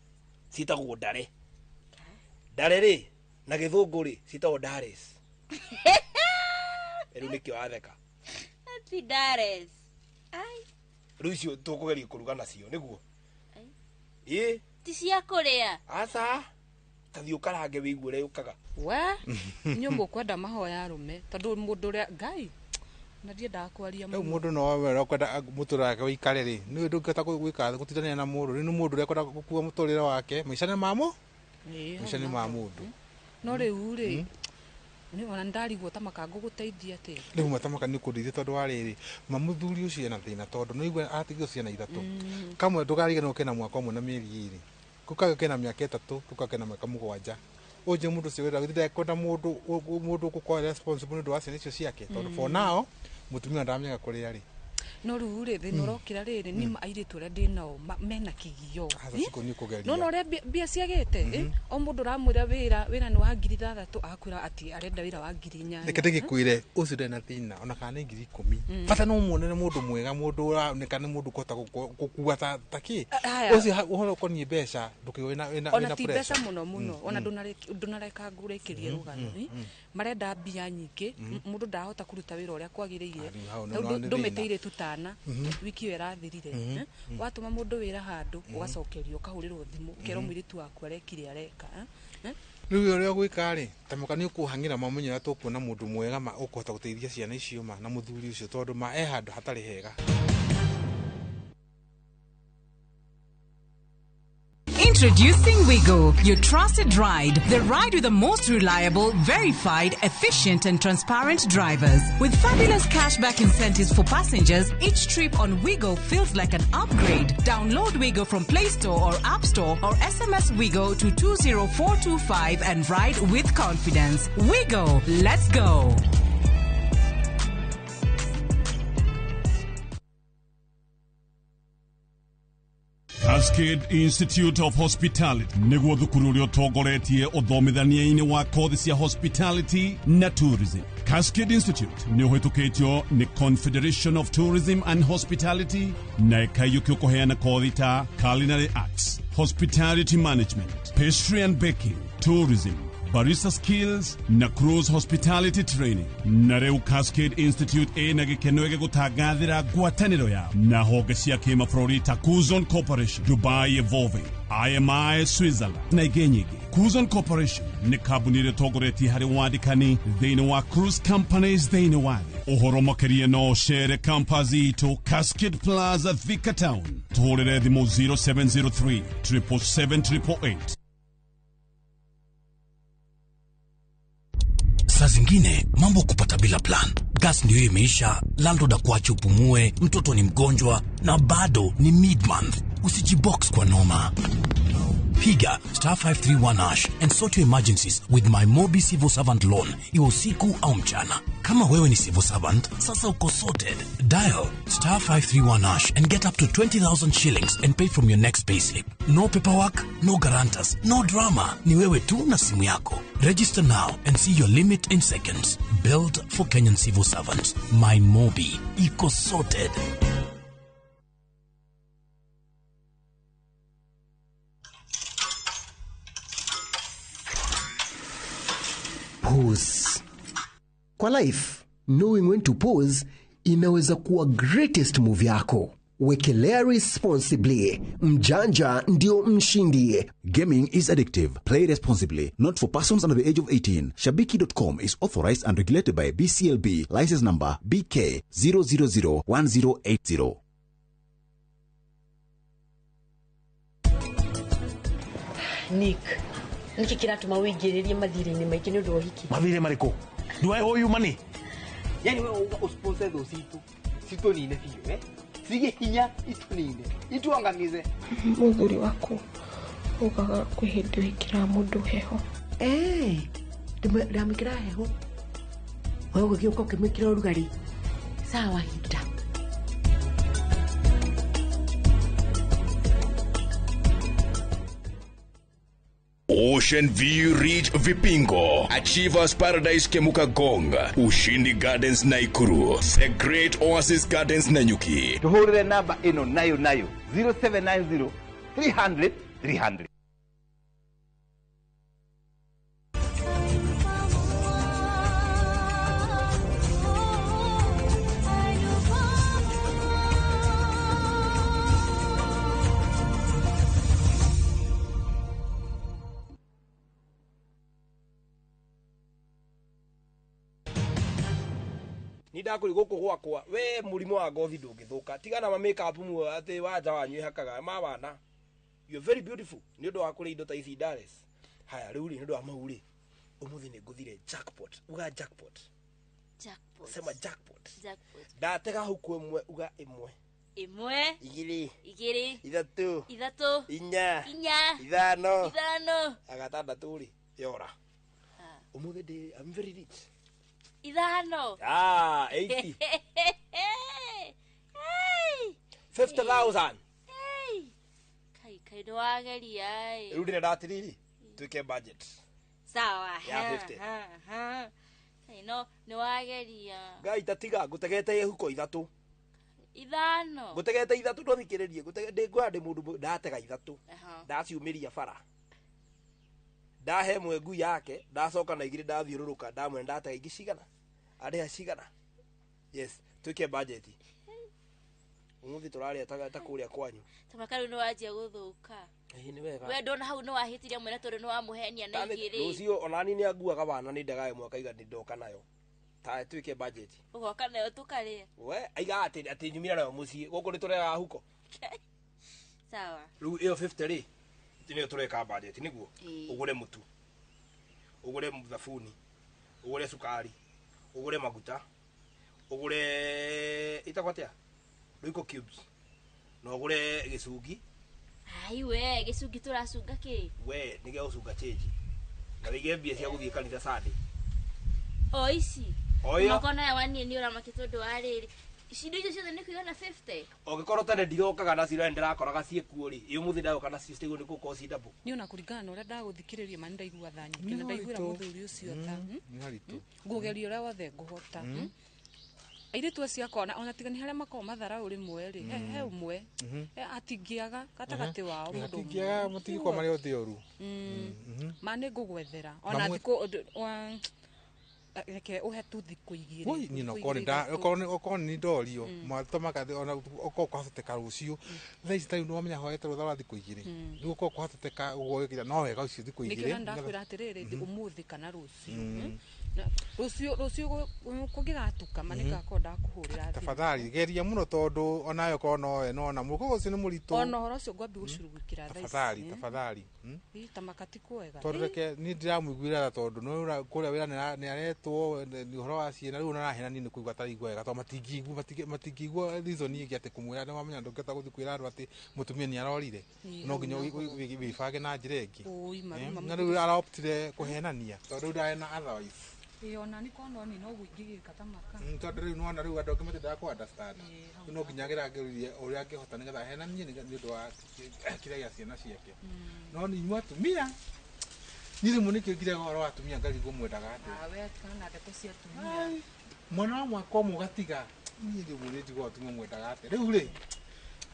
citagwo ndare ri na githungu ri citagwo dares ru nikio atheka ti dares ai ru icio tukugeria kuruga nacio niguo ti cia kũrĩa aca tathi ũkarange wĩigue ũrĩa ũkaga we inyuĩ mũkwenda mahoya arũme tondũ mũndũ ũrĩa ngai na ndiendaga kwaria mũno mũndũ no wera ũkwenda mũtũrĩre wake ũikare rĩ nĩ ndũngĩhota gwĩka gũtindania na mũndũ nĩ mũndũ ũrĩa ũkwenda gũkua mũtũrĩre wake maica nĩ ma mũndũ no rĩu rĩ nĩ ona ndarigwo ta makangũ gũteithia atĩ rĩu matamaka nĩ kũndeithia tondũ wa rĩrĩ mamũthuri ũcio ena thĩna tondũ no igwe atigio ciana ithatũ kamwe ndũkariganĩrwo kena mwaka ũmwe na mĩeri ĩrĩ kũkagĩ kena mĩaka ĩtatũ kũkagĩ kena mĩaka mũgwanja ũnje mũndũ ũcio wĩra gũthiĩ kwenda mũndũ gũkorwo responsible nĩ ũndũ wa ciana icio ciake tondũ for now mũtumia ndamenya kũrĩa rĩ no rĩu rĩ thĩna ũrokĩra rĩrĩ nĩ airĩtu arĩa ndĩ nao mena kĩgio no no ũrĩa mbia ciagĩte o mũndũ ũramwĩra wĩra nĩ wa ngiri 6 akwĩra atĩ arenda wĩra wa ngiri 8 reke ndĩgĩkwĩre ũcio ndena thĩna ona kana nĩ ngiri 10 bata no muonere mũndũ mwega mũndũ ũroneka nĩ mũndũ kũhota gũkua ta kĩ ũcio ũhoro ũkoniĩ mbeca ndũkĩwĩna ona ti mbeca mũno ona ndũnareka ngũrĩkĩrie rũgano marenda mbia nyingĩ mũndũ ndahota kũruta wĩra ũrĩa kwagĩrĩire ndũmĩteire tutana wiki ĩyo ĩrathirire watũma mũndũ wĩra handũ ũgacokerio ũkahũrĩrwo thimũ ũkerwo mũirĩtu waku arekire areka rĩu ũrĩa gwĩka rĩ tamuka nĩ ũkũhang'ĩra mamenye ũrĩa tũkuona mũndũ mwega ũkũhota gũteithia ciana icio na mũthuri ũcio tondũ handũ hatarĩ hega. Introducing Wigo, your trusted ride. The ride with the most reliable, verified, efficient and transparent drivers. With fabulous cashback incentives for passengers, each trip on Wigo feels like an upgrade. Download Wigo from Play Store or App Store or SMS Wigo to 20425 and ride with confidence. Wigo, let's go. Cascade Institute of Hospitality nĩguo thukuru ũrĩa ũtongoretie ũthomithania-inĩ wa kothi cia hospitality na tourism. Cascade Institute nĩ ũhĩtũkĩtio nĩ Confederation of Tourism and Hospitality na ĩkaiyũkio kũheana kothi ta Culinary Arts, Hospitality Management, Pastry and Baking, Tourism, barista skills na cruise hospitality training. Na rĩu Cascade Institute ĩna gĩkeno gĩgũtangathĩra ngwatanĩro ya na honge cia kĩmabũrũri ta Kuzon Corporation, Dubai Evolving, IMI Switzerland na ingĩ nyingĩ. Kuzon Corporation nĩ kambuni ĩtongoretie harĩ wandĩkani thĩinĩ wa cruise companies thĩinĩ wa thĩ. Ũhoro makĩria no cere campus itũ Cascade Plaza Thika Town. Tũhũrĩre thimũ 0703 777 Saa zingine mambo kupata bila plan. Gas ndio imeisha, landlord akuache upumue, mtoto ni mgonjwa na bado ni mid-month. Usijibox kwa noma. Piga *531# and sort your emergencies with my Mobi Civil Servant Loan, iwe usiku au mchana. Kama wewe ni civil servant, sasa uko sorted. Dial *531# and get up to 20,000 shillings and pay from your next payslip. No paperwork, no guarantors, no drama. Ni wewe tu na simu yako. Register now and see your limit in seconds. Built for Kenyan civil servants. My Mobi, iko sorted. Pause. Kwa life, knowing when to pause inaweza kuwa greatest move yako. Wekelea responsibly. Mjanja ndio mshindi. Gaming is addictive. Play responsibly. Not for persons under the age of 18. Shabiki.com is authorized and regulated by BCLB. License number BK 0001080. Nick, niki kiratuma wigiririe mathire-ini maingĩ nĩ ũndũ wa ũhiki. Mathire marĩkũ? Do I owe you money? Yani wewe unga usponsor those situ nine fiyo sige hinya itunine ituangamize muthuri wako ugaga kwihindu ikira mundu heho ndamikira heho wewe ugiuka ukimikira urugari sawa hita. Ocean View Ridge Vipingo, Achievers Paradise Kemuka Gonga, Ushindi Gardens Naikuru, The Great Oasis Gardens Nanyuki. Tuhurire namba ino nayo 0790 300 300. Nidakuri goko gwakwa we murimo wa ngothi ndungithuka tigana ma makeup mu ati waja wanyu hakaga mabana. You're very beautiful ni undu wa kuri indo ta ici Dares. Haya riu ni undu wa mauri umuthi ni nguthire jackpot uga jackpot sema jackpot ndatega huku imwe uga imwe igiri ithatu inya ithano agatandatu ri yora umuthi ndi I'm very rich. Idano. 80. 50,000. Kai ndo ageria rudire datiriri tuke budget sawa ya 50 no ni wageria gai tatiga gutegete huko ithatu ithano gutegete ithatu ndo thikiririe gutege ngwande mundu ndatega ithatu ndaciumiria bara ndahe mwengu yake ndacoka na igiri ndathiururuka ndamwe ndatega ingi cigana aria cigana yes tuke budget umuthi turaria ta kuria kwanyu tamakaru no wajia guthuka ni wega we ndona hau no wahitiria mwena tondu no wamuhenia na igiri rucio onani ni aguaga bana ni ndagae mwaka iga ndoka nayo ta tuke budget ugoka nayo tukaria we aiga ati nyumira nayo muci guku ni turega huko sawa ru iyo 50 ri tini tureka budget niguo ugure mutu ugure mthafuni ugure sukari ugure maguta ugure itakwatia Luiko cubes no ugure gicungi ai we gicungi turacunga ki we nige ucunga change na wige mbia cia guthie kanitha Sunday o ici makona ya wani ni ora makitondu ariri cindo icio ciothe ni kuigana 50 ogikorwo tane ndirokaga na cira ndirakoraga ciekuo ri iyo muthi ndayo kana cistigo ni kuko cidabu ni ona kuringana ora ndaguthikiriria mani ndaigua thanyu kina ndaiguira muthuri ucio ta ni haritu ngugeria ora wothe nguhota airitu acio akona ona tigani haria makoo mathara uri mwe ri he umwe atingiaga gatagati wao mundu atingiaga mutigikwa mari othioru mane ngugwethera ona thiko reke uhe tu thiko igiri oi ni no kone ni dorio matoma ka ona oko kwateka rucio thaici tari no menya hoete ruthara thiko igiri ni oko kwateka ugokira no wega ucio thiko igiri ni ndakwira atiriri umuthi kana rucio kugigatuka manika konda kuhurira tafadhali geria muno tondu onayo kono no na muko ucio ni murito ona horo ucio ngwambi gucurugukira thaici tafadhali tamakati kwega tondu reke ni ndiramuiguira tondu no kuria wira ni aretwo ni horo wa ciana riu na hena ni kuigwa tari gwega to matingigwa reason ingi ati kumwira ni wamenya ndungeta guthi kwira andu ati mutumia ni arorire no nginya wibage na njira ingi na riu araoptire kuhenania tondu ndaena otherwise ona ni kono ni no guingigika tamaka tondu riu no na riu andu kimete da ku understand no nginya giragerurie uria angihota nigetha henanie ni ndu wa kira ya ciana ciake no ni mwatumia nire munike kire goro watumia ngari gumwendaga ati we kana ndeto cia tumia mwana wa mwako mugatiga ni ndi mureji go tumia mwendaga ati riu ri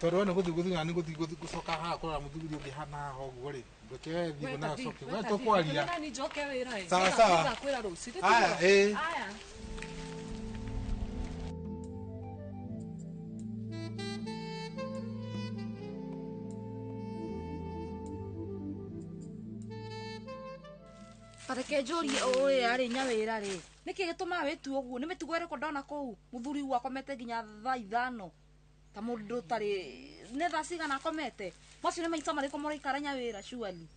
tondu ona guthiguthinga ni gucoka ha kurora muthuri ungi hana ho gori ndoke thigo na coke we to kwaria ni njoke wira sawa kwira ruci aya aya Pareke njuri oe ari nyawira ri niki gituma witu uguo ni mitugo ire ko ndona kou muthuri wa komete ginya thaa 5 ta mundu tari ne thaa cigana komete macio ni maita mariko muraikara nyawira surely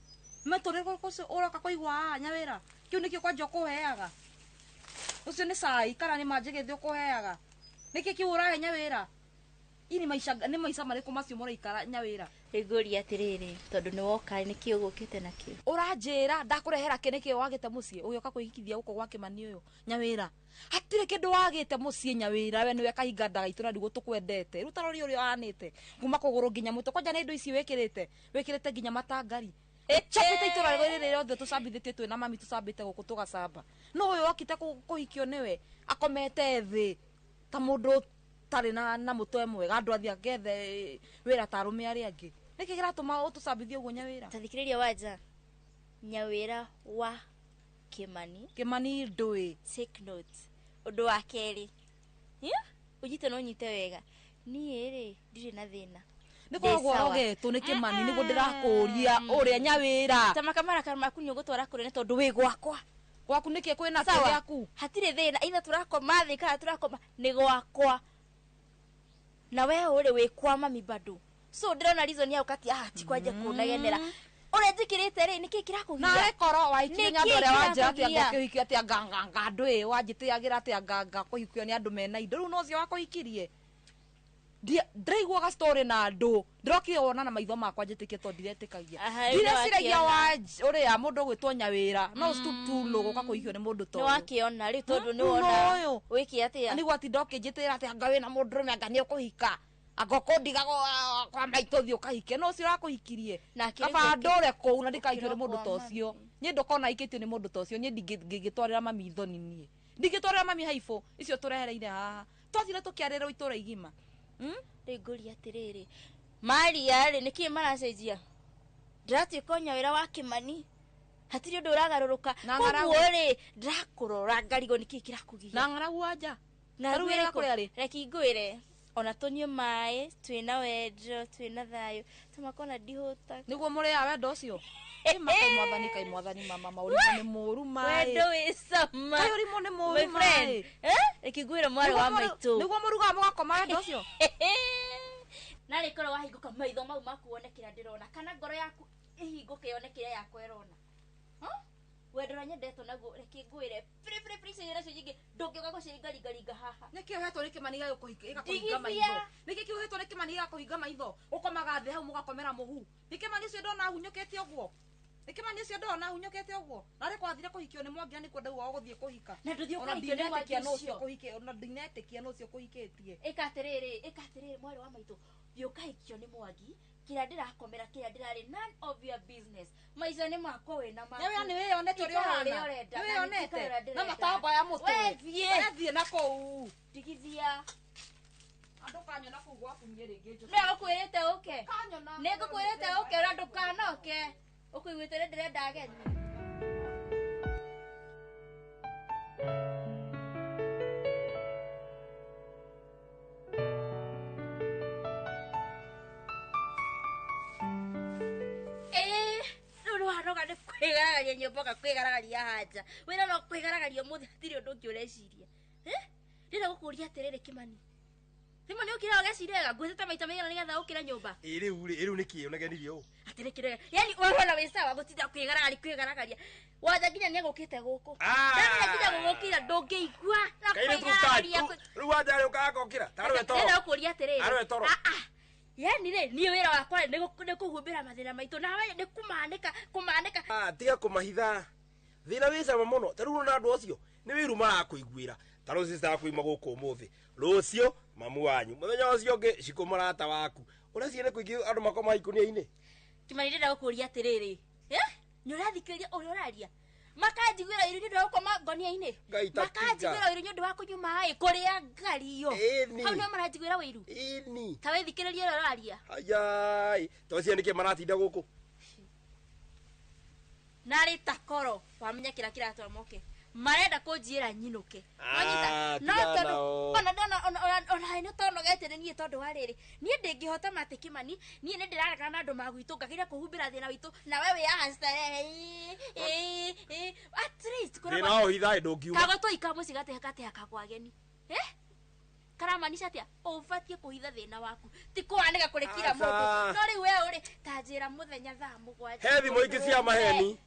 metore ko uroka kuigwa nyawira kiu nikio kwanja kuheaga ucio ni sai kana ni manjigithio kuheaga niki kiu urahe nyawira ini maisha mariko macio muraikara nyawira iguri atiriri tondu ni woka ni kio gukite nakio uranjira ndakurehera kiniki wagite mucie uyoka kuhikithia guko gwake mani uyo nyawira hatire kindu wagite mucie nyawira we niwe kahinga ndagaitura ndigo tukwendete ruta rori uri anite kuma kuguru nginya muto kwanja ni ndu ici wikirite nginya matangari chapite itura riri rothe tucambithĩtie twĩ na mami tucambĩte gũkũ tũgacamba no ũyũ okite kũhikio nĩwe akomete thĩ ta mũndũ tarĩ na mũtwe mwega andũ athi agethe wĩra ta arũme arĩa angĩ nĩkĩ kĩratũma ũtũcambithie ũguo nyawĩra tathikĩrĩria wanja nyawĩra wa Kĩmani ndũĩ take note ũndũ wa kerĩ ũnyite no ũnyite wega niĩ rĩ ndirĩ na thĩna nĩkoragwo rogetwo nĩ Kĩmani nĩguo ndĩrakũria ũrĩa nyawĩra tamakamara maku nĩ ũgũtwara kũrĩ nĩ tondũ wĩ gwakwa gwaku nĩkĩ kwĩna kĩrĩaku hatirĩ thĩna ithe tũrakoma thĩ kana tũrakoma nĩ gwakwa na we ũrĩ wĩ kwa mami bado so ndĩrona reason ya ukati tikwaje kunagenera ore njikirite ri niki kirakugia na rekoro waikinya andũ arĩa wanjĩra atĩ angĩkĩhikio atĩ nganga ndũĩ wanjĩtĩagĩra atĩ nganga kũhikio nĩ andũ mena indo rĩu no ũcio wakũhikirie ndĩraiguaga story na andũ ndĩrokire wona na maitho makwa njĩtĩkie tondũ ndiretĩkagia ndireciiragia ũrĩa mũndũ ũgwĩtwo nyawĩra no stoop to logo kakũhikio nĩ mũndũ tondũ nĩ wakiona rĩu tondũ nĩ wona wĩki atĩa nĩguo atĩ ndokĩnjĩtĩra atĩ anga wĩna mũndũrũme anga nĩ ũkũhika agokondiga kwa maitho thio kahike no cio rakuhikirie kaba ndore kuu na ndikaikio ni mundu tocio nye ndokona ikitio ni mundu tocio nye ngigitwarira mami thoni nie ndigitwarira mami haifo icio turehereire haha twathire tukiarira itura igima nguri atiriri Maria ri niki maracenjia ndratiko nyawira wa Kĩmani hatiri undu uragaruruka koguo ri ndakurora ngarigo niki kirakugia na ng'aragu wanja na ruwira kuri reki ngwire ona tunywe mai twina wendo twina thayo tumakona ndihuta niguo muria wendo ucio kai mwathani mama mauri ni muru mai wendo wisama kai uri ni muru mai ikigwira mwari wa maitu niguo muruga mugakoma wendo ucio na rikoro wahinguka maitho mau makuonekera ndirona kana ngoro yaku ihinguke yonekere yakwa erona wendo na nyendeto naguo reke ngwire free ciira cio nyingi ndungioka guciringaringa haha niki uhetwo ni Kĩmani gakuhinga maitho niki kiuhetwo ni Kĩmani gakuhinga maitho ukomaga thĩ hau mugakomera muhu ni Kĩmani cio ndona hunyukete uguo ni Kĩmani cio ndona hunyukete uguo na rĩ kwathire kuhikio ni mwangia ni kwenda ugo guthie kuhika na nduthio kuhikio ni mwangia no cio kuhike ona ndinetikia no cio kuhikitie ikatiriri mwari wa maitu thio kahikio ni mwangi kira ndirakomera kira ndirari none of your business maica ni makwa wena ma Nyewe ni wewe onete uri ohana wewe onete na matamba ya mutu wethi na kou tigithia andu kanyo na kugwa kumie ringi ndio kwirite uke nego kwirite uke ra ndukanoke ukuigwitire ndirenda ageni Roga de kwigaragaria nyomboka kwigaragaria haja wira no kwigaragaria muthi hatiri undu ungi ureciria ndira gukuria atiriri Kimani Kimani ukira ogecirega ngwitete maita maigana nigetha ukira nyumba riu niki unagenirie u atiri kirega yani urona wisawa gutinda kwigaragaria waja nginya ni agukite guku ndamenya nginya gugukira ndungigua na kwigaragaria riu waja ri ukagokira tarwe toro ndira gukuria atiriri tarwe toro yani re ni wira wakwa ni kuhumbira mathina maitu na we ni kumanika tiga kumahitha thina wicama muno taru na andu acio ni wiru marakuiguira taru sister kuima guku muthi rucio mamu wanyu muthenya ucio ngi cikumurata waku uraciene kuingi andu makoma ikunia-ini Kimani ndira gukuria atiriri ni urathikiriria uri uraria makanjiguira iru ndu wakoma ngonia-ini makanjiguira iru ndu wakunyuma ai kuria ngario hau no maranjiguira wiru ta withikiriria uri uraria ayai tocia niki maratinda guku nari takoro wamenya kira kiratwa moke marenda kunjira nyinuke wanyita no tondu ona no tono getire nie tondu wariri nie ndingihota mate Kimani nie ni ndirareka na andu magwitu ngakira kuhumbira thina witu na wewe ya hasta at least kura no hitha ndungiuma kago to ikamwe cigate akagwageni karamaanisha atia ubatie kuhitha thina waku ti kuanika kurekira mundu no ri we uri tanjira muthenya thaa 7 hethi muingi cia maheni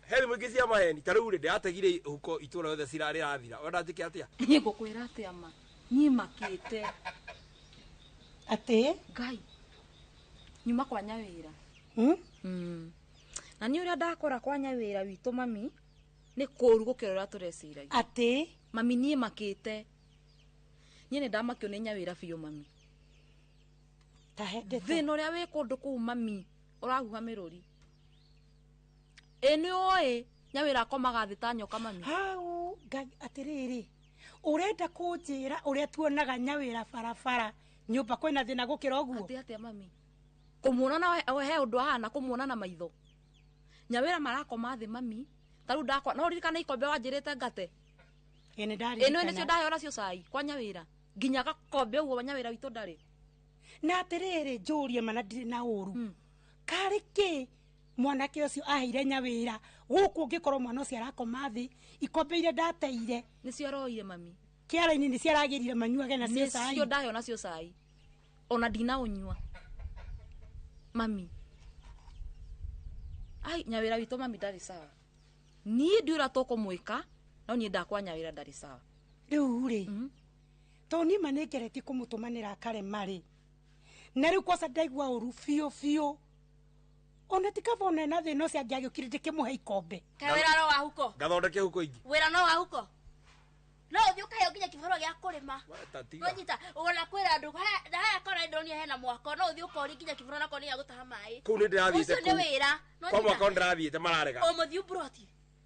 hethi muingi cia maheni tariu ri ndategire huko itura yothe cirari rathira ona njike atia ni ngukwira atia ma ni makite ati ngai nyuma kwa nyawira na ni uria ndakora kwa nyawira witu mami ni kuru gukirora tureciragia ati mami ni makite nyene ndamakio ni nyawira biyo mami tahende thina uria wi kundu kuu mami urahuha miruri eni oi nyawira akomaga thi ta nyoka mami hau atiriri urenda kunjira uria tuonaga nyawira barabara nyumba kwina thina gukira uguo ati atia mami kumuona na he undu ahana kumuona na maitho nyawira marakoma thi mami taru ndakwa no ririkana ikombe wanjirite ngate ene ndari eno nicio ndaheo cio cai kwa nyawira nginya gakombe uguo nyawira witu ndari na atiriri njurie mana ndiri na uru kari ki mwanake ucio ahire nyawira guku ngikorwo mwana ucio arakoma thi ikombe ire ndateire nicio aroire mami kiara-ini nicio aragirire manyuage na cio cai nicio ndaheo nacio cai ona ndina unyua mami ai nyawira witu mami ndari sawa ni ndiura tukumwika no ni ndakwa nyawira ndari sawa riu ri toni manegereti kumutumanira kare mari na riu kosa ndaigua uru biu ona tikavona na thina cia ngiagio kirite kimuhe ikombe kawira no wahuko ngathondeke huko ingi wira no wahuko no uthi ukahe nginya kiboro gia kurima wanyita ona kwira andu haya kora ndonia hena mwako no uthi ukori nginya kiboro nako ni gutaha mai ku ni ndirathiite ku ni wira kwa mwako ndirathiite mararega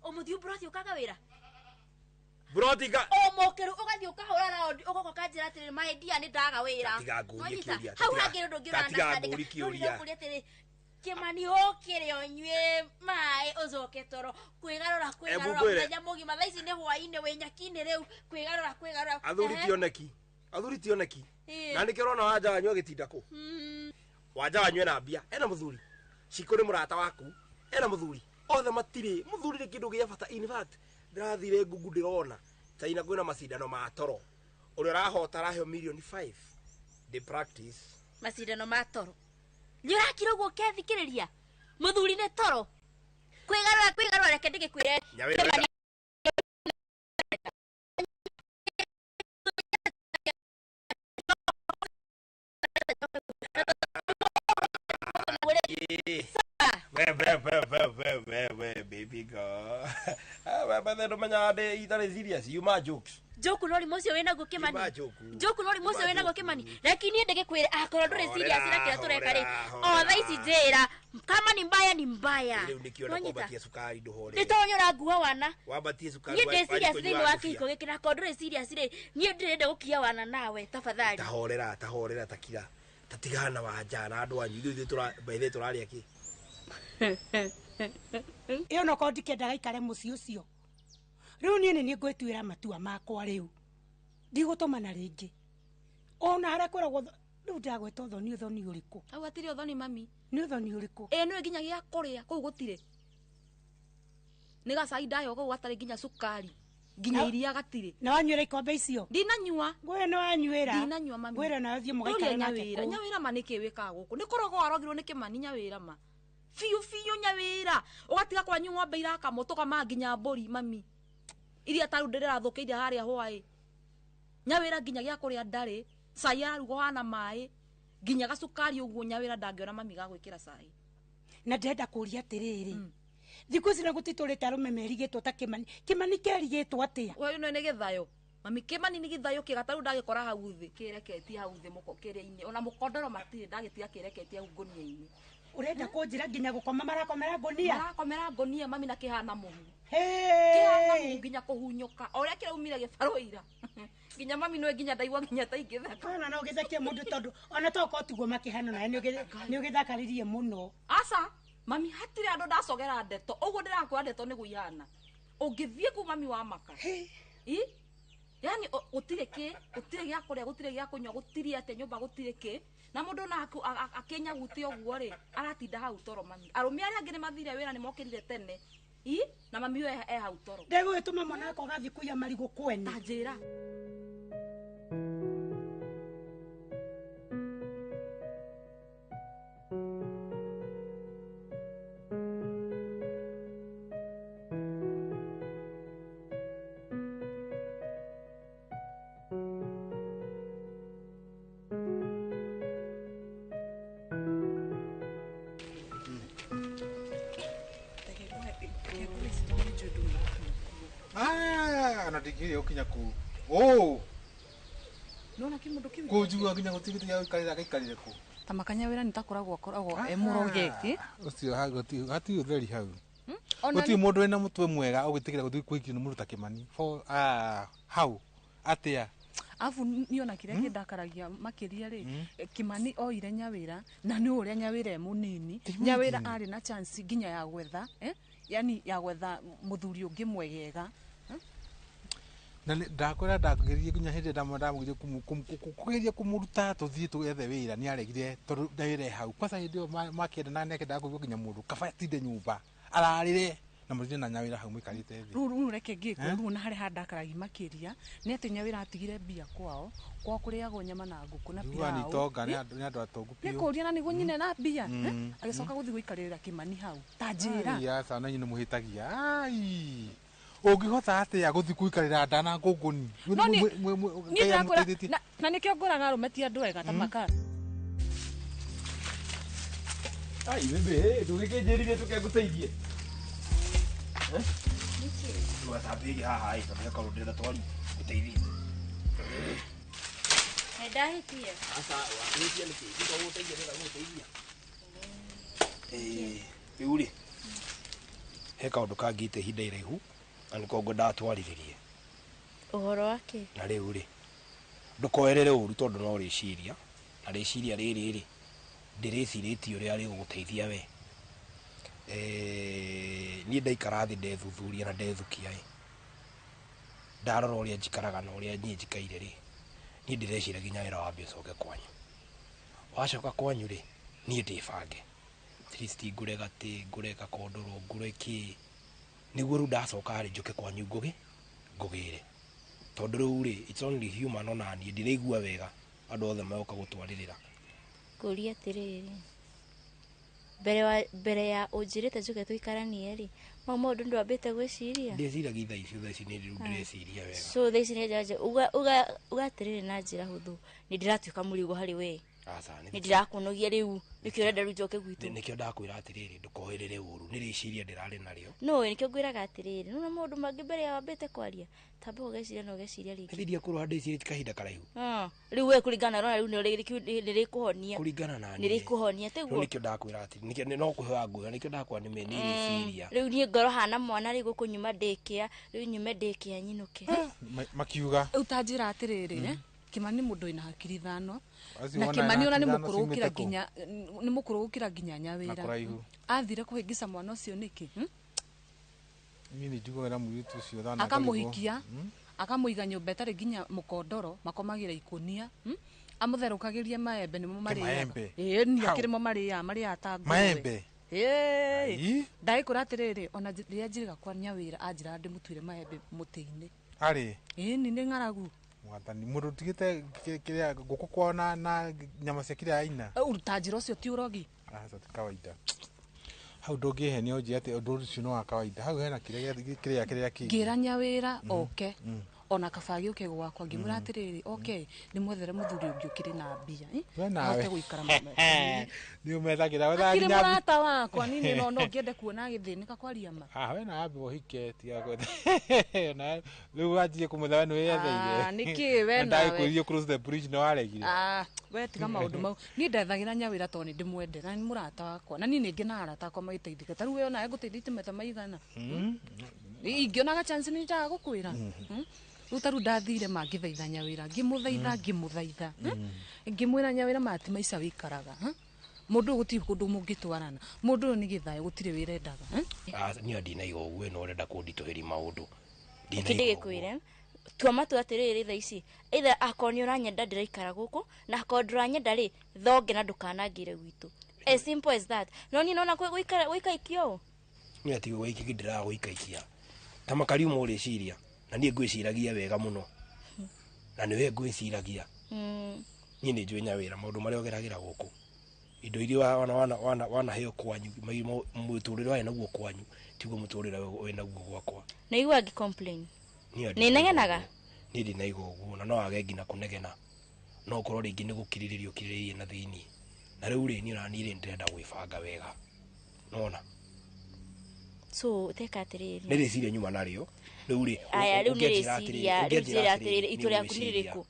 umuthi broti ukaga wira broti ga mokeru ugathi ukahura na ugoko kanjira atiri my dear ni ndaga wira wanyita hau hagiro ndungiona ndakandika Kimani okire onywe mai uzoke toro kwigarura muthenya mugima thaici ni hwaini wi nyaki-ini riu kwigarura athuri tioneki na nikirona wanja wanyu agitinda ku wanja wanyu ena mbia ena muthuri cikuri murata waku ena muthuri othe matiri muthuri ni kindu gia bata in fact ndirathire ngugu ndirona China kwina macindano ma toro uri rahota raheo million 5 the practice macindano ma toro ni urakira guo kethikiriria muthuri ni toro kwigarura reke ndigikwire baby girl. But then manya de itare serious. You my jokes. Joku no limocio wena go Kimani. Joku no limocio wena go Kimani. Lakini ndege kwira akorwo ndure serious na kira tureka ri. O thaici njira kama ni mbaya ni mbaya. Leo nikiona kwambatia sukari nduhore. Nitonyora nguo wana. Wambatie sukari. Ni serious ni wakiko gikira ko ndure serious ri. Ni ndirenda gukia wana nawe tafadhali. Tahorera takira. Tatigana wanja na andu anyu ithu baithe turari aki. Iyo no ko ndikenda gaikare muci ucio. Riu ni ngwituira matua makwa riu. Ndigutuma ringi. Ona hara kwiragwo riu ndagweta uthoni uriku. Au atiri uthoni mami. Ni uthoni uriku. Niwe nginya gia kuria kuu gutire. Ni gacai ndayo kuu gatari nginya sukari. Nginya iria gatire. Na wanyuira ikombe icio? Ndinanyua. Gwe no wanyuira? Ndinanyua mami. Gwira na thie mugaikara nake. Nyawira manike wika guku. Ni korogo arogirwo ni Kimani nyawira ma. Fiu nyawira. Ugatiga kwanyu ng'ombe iraka motoka manginya mburi mami. Iria taru ndirira thukiire haria hwae. Nyawira nginya gia kuria ndari. Cai arugo hana mai. Nginya gacukari uguo nyawira ndangiona mami ga gwikira cai. Na ndenda kuria atiriri. Thiku ici na gutiturite arume merigitwo ta Kimani kerigitwo atia? We no ni githayo. Mami Kimani ni githayo kigataru ndagikora hau thi. Kireketie hau thi mukokere-ini. Ona mukondoro matire ndagitiga kireketie hau ngunia-ini. Urenda kunjira nginya gukoma marakomera ngunia? Marakomera ngunia mami na kihana muhu. Kihana muhu nginya kuhunyuka. Oria kiraumire gibaro ira. Nginya mami no nginya ndaigwa nginya taingitheka. Kana no githakie mundu tondu ona toko tugo makihana na ni ugithakaririe muno. Asa mami hatire andu ndacogera ndeto. Uguo ndirakwa ndeto ni guihana. Ungithie ku mami wa maka. Yani gutire gia kuria gutire gia kunywa gutire ate nyumba gutire ki na mundu na akenya guti oguo ri aratinda hau toro mami arumi aria angine mathire wira ni mokirire tene na mami we hau toro ndegwituma mwana ko gathi kuya marigo kwene tajira Anatikiri ukinya ku. Oh. Nona kimundu kimu. Kujua nginya gutigiti ya ikarira gaikarire ku. Tamakanya wira nitakoragwo emurogeti. Ucio hati utheri hau. Guti mundu wena mutwe mwega ugitikira guthi kwikio ni muruta Kimani. For how atia. Afu niona kiria kindakaragia makiria ri Kimani oire nyawira na ni uria nyawira e munini. Nyawira ari na chance nginya ya gwetha yani ya gwetha muthuri ungi mwegega. Na ndakwira ndakugeria kunya hindi ndamugire kugeria kumuruta tuthie tugethe wira ni aregire tondu ndaire hau kwasa hindi makenda na neke ndakugwa kinya mundu kabatinde nyumba ararire na murire na nyawira hau mwikarite thi ruru reke ngiko ruru na hari handakaragi makiria ni ati nyawira atigire mbia kwao kwa kuriagwo nyama na nguku na pia ni tonga ni andu atongu pio ni kuria na nigu nyine na mbia agicoka guthi guikarira Kimani hau tajira ya sana nyine muhitagia ai ungihota atia guthi kuikarira ndana ngunguni na nikio ngoraga arume andu wega tamaka ai bebe ndugikĩnjĩrire tũkengũteithie ndũgatambĩrie haha kana korwo ndĩrenda twari gũteithie ndahĩtie asa wakĩrĩtie nĩkĩ ndĩgũgũteithia ndĩrenda gũgũteithia rĩu rĩ he kaũndũ kangĩte ihinda iraihu na nĩko ngwendaga twarĩrĩrie ũhoro wake na rĩu rĩ ndũkoerere ũru tondũ no rĩciria na rĩciria rĩrĩ rĩ ndĩrĩcirĩtie ũrĩa rĩgũgũteithia we niĩ ndaikara thĩ ndethuthuria na ndethukia ndarora ũrĩa njikaraga na ũrĩa niĩ njikaire rĩ niĩ ndĩreciria nginya wĩra wambe ũcoke kwanyu wacoka kwanyu rĩ niĩ ndĩbange tristi ngũre gatĩ ngũre gakondoro ngũre kĩ nĩguo rĩu ndacoka rĩ njũke kwanyu ngũgĩre tondũ rĩu rĩ it's only human ona niĩ ndĩraigua wega andũ othe magoka gũtwarĩrĩra kũria atĩrĩrĩ mbere ya ũnjĩrĩte njũke tũikaranie rĩ maũndũ ndwambĩte gwĩciria ndĩciragia thaa ici nĩ rĩu ndĩreciria wega so thaa ici nĩ njanja uga atĩrĩrĩ na njĩra hũthũ nĩ ndĩratuĩka mũrigo harĩ we asa nä ndirakunogia rä u nä kä å renda rä u njoke gwitå nä kä o ndakwä ra atä rä rä ndåkohä rä å ru nä rä ciria ndä rarä narä no nä kä o ngwä raga atä rä rä nona maå ndå mangä mbere ya wambä te kwaria tamba å geciria na å geciria rä thiria kå rå handä ici kahinda karaihu rä u we kå ringana rona rä u nä rä kå honia kå ringana na nä rä kå honia teguo nä kä o ndakwä ra atä no kå hewa ngå nä kä o ndakwä nä nä rä ciria rä u niä ngoro hana mwana rä gå kå nyuma ndä kä a rä u nyume ndä kä a nyinå ke makiuga rä u ta njä ra atä rä rä Kimani må ndå ä na hakiri thano na Kimani ona nä må kå rå gå kä ra nginya nyawä ra athire kå hä ngä ca mwana å cio nä kä akamå hikia akamå iga nyå mba ĩtarĩ nginya må kondoro makomagä ra ikonia amå therå kagä rie maembe nä mo marä akä rä mo marä aa marä aa ta maembe ndaä kå ra atä rä rä ona rä rä njä rä gakwa nyawä ra anjä ra ndä må tuire maembe må tä-inä arä ni nä ng'aragu mwathani må ndå tigä te kä ngå kå kwao na nyama cia kä rä aina ta njä ra å cio ti å rogi ti kawaida hau ndå ngä henia å njä atä å ndå å cio no wa kawaida hau hena kä rä a kä ngä ra nyawä ra oke ona kabagä å ke gwakwa ngä mwä ra atä rä rä oke nä mwethere må thuri å ngä å kä rä na mbia ahote gå ikara nä å methagä ra akirä må rata wakwa nini no ngä ende kuona gä thä nä ka kwaria ma we na ambe å hike tiga rä u wanjirie kå må thawe nä wä etheire nä kä we ndaä kwä rie no waregire we tiga maå ndå mau niä ndethagä ra nyawä ra tondå nä ndä mwende na nä må rata wakwa na niä nä ngä na arata akwa magä teithä ta rä u we onae ngå teithä te meta maigana ingä onaga chance nä njaga gå kwä ra rä u ta rä u ndathire mangä thaitha nyawä ra ngä må thaitha ngä må thaitha ngä mwä ra nyawä ra mati maica wä ikaraga må ndå å gå tirä kå ndå må ngä twarana må ndå å yå nä gä thayå gå tirä wä rendaga niä ndinaiga å guo no å renda kå nditå hä ri maå ndå kä ndä gä kwä re tua matua atä rä rä tha ici either akorwo nä å ranyenda ndä raikara gå kå na akorwo ndå ranyenda rä thonge na ndå kanangä re gwitå as simple as that no niä nona gå ikaikio å nä atigä gå ikingä ndä raga gå ikaikia ta makariuma å rä ciria na niä ngwä ciragia wega må no na nä we ngwä ciragia niä nä njå nyawä ra maå ndå marä a å geragä ra gå kå indo iria wanaheo kwanyu må tå rä re waä naguo kwanyu tiguo må tå rä re wä naguo gwakwa na igua ngä complain nä negenaga niä ndä naiga å guo na no age nginya kå negena no korwo rä ngä nä gå kirä rä rio kirä rä na thä iniä na rä u rä niä onani rä ndä renda gwä banga wega nona so teka atä rä nä rä ciria nyuma narä o rä u rä aya rä u nä rä ciria rä u njä ra atä rä rä itå rä aku nä rä kå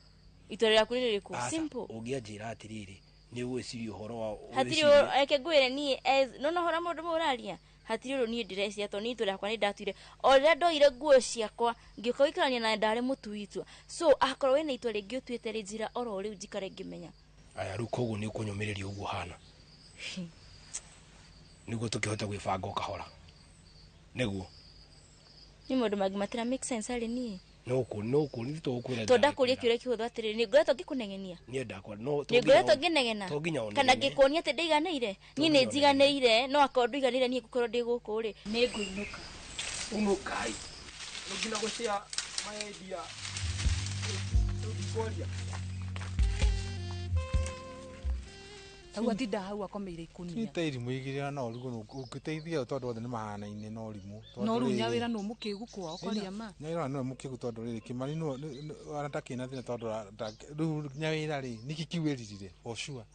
itå rä aku nä rä kå simple å ngä anjä ra atä rä rä nä å gwä ciria å horo wa hatirä eke ngwä re niä nona hora må ndå må raria hatirä å rå niä ndä recia tondå niä itå rä akwa nä ndatuire o rä rä a ndoire nguo ciakwa ngä å ka gå ikarania na ndarä må tui itua so akorwo wä na itua rä ngä å tuä te rä njä ra oro rä u njikare ngä menya aya rä u koguo nä å kå nyå mä rä ria å guo hana nä guo tå kä hota gwä banga å kahora nä guo nä må ndå mangä matä make sense harä niä no kå nä tå kwä to ndakå ria kä å rä a kä hå thå atä rä nä ngoretwo ngä kå negenia nä ngoretwo ngä negena kana ngä kuonia atä ndäiganä ire niä nä njiganä ire no akorwo ndå iganä ire niä ngå korwo ndä gå kå rä nä ngå inå ka umå kai no nginya gå cia maendia koria hau atinda hau akomeire ikunia ta irimå igä rä ra no riguo å ngä teithia tondå othe nä mahanaine no rimå no rä u nyawä ra no må kä gu kwao kwaria ma nyawä ra nä må kä gu tondå rä rä kä mani ona ndakä na thä na tondå rä u nyawä ra rä nä kä kiuä ririre ocua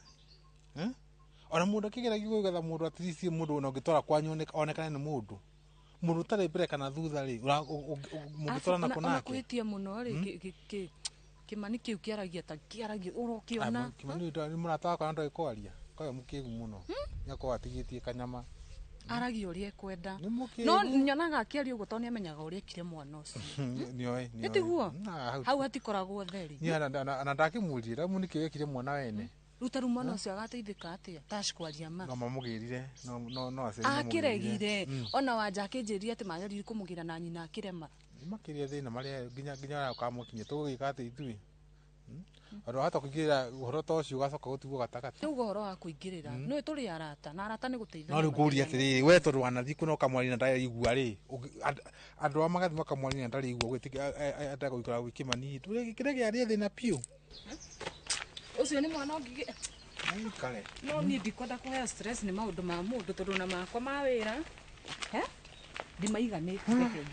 ona må ndå akä geragia gå getha må ndå atiricie må ndå na å ngä twara kwanyu onekane nä må ndå må ndå tarä mbere kana thutha rä må ngä twarana kå nake kwä tie må no rä kä mani kä u kä aragia ta kä aragia å ro kä ona kä mani nä må rata wakwa na ndoä kwaria kowe må kä gu må no nä akorwo atigä tie kanyama aragia å rä a ekwenda no nyonaga akä aria å guo tondå nä amenyaga å rä a ekire mwana å cio nä tiguo hau hatikoragwo theri na ndakä må rire ramu nä kä wekire mwana wene rä u ta rä u mwana å cio agateithä ka atä a tacikwaria ma no mamå gä rire akä regire ona wanja akä njä rire atä magerire kå må gä ra na nyina akä rema makä ria thä na marä nginya kamå kinya tå gå gä ka atä ithuä andå ahota kå ingä rä ra å horo ta å cio ũgacoka gå tigwo gatagatĩ rä u å horo wa kå ingä rä ra nä tå rä arata na arata nä gå teithania no rä u ngå ria atä rä rä we tondå wanathiä kå na å kamwari na ndarä igua rä andå a magathi makamwari na ndarä igua ndagå ikara gwä kä mani kä rä gä arä thä na piå å cio nä mwana ngigä no niä ndikwenda kå hea stress nä maå ndå ma må ndå tondå na makwa ma wä ra ndimaiganä te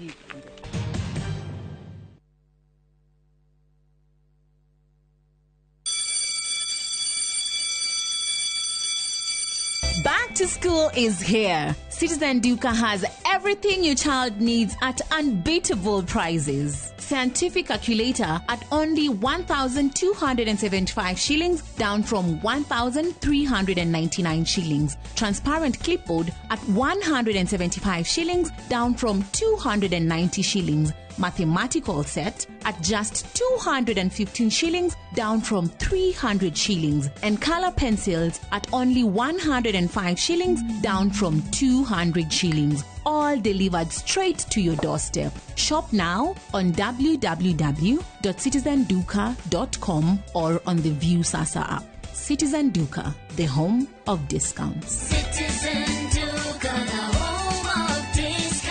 to school is here. Citizen Duka has everything your child needs at unbeatable prices. Scientific calculator at only 1,275 shillings, down from 1,399 shillings. Transparent clipboard at 175 shillings, down from 290 shillings. Mathematical set at just 215 shillings, down from 300 shillings. And color pencils at only 105 shillings, down from 200 shillings. All delivered straight to your doorstep. Shop now on www.citizenduka.com or on the View Sasa app. Citizen Duka, the home of discounts. Citizen Duka, the home of discounts.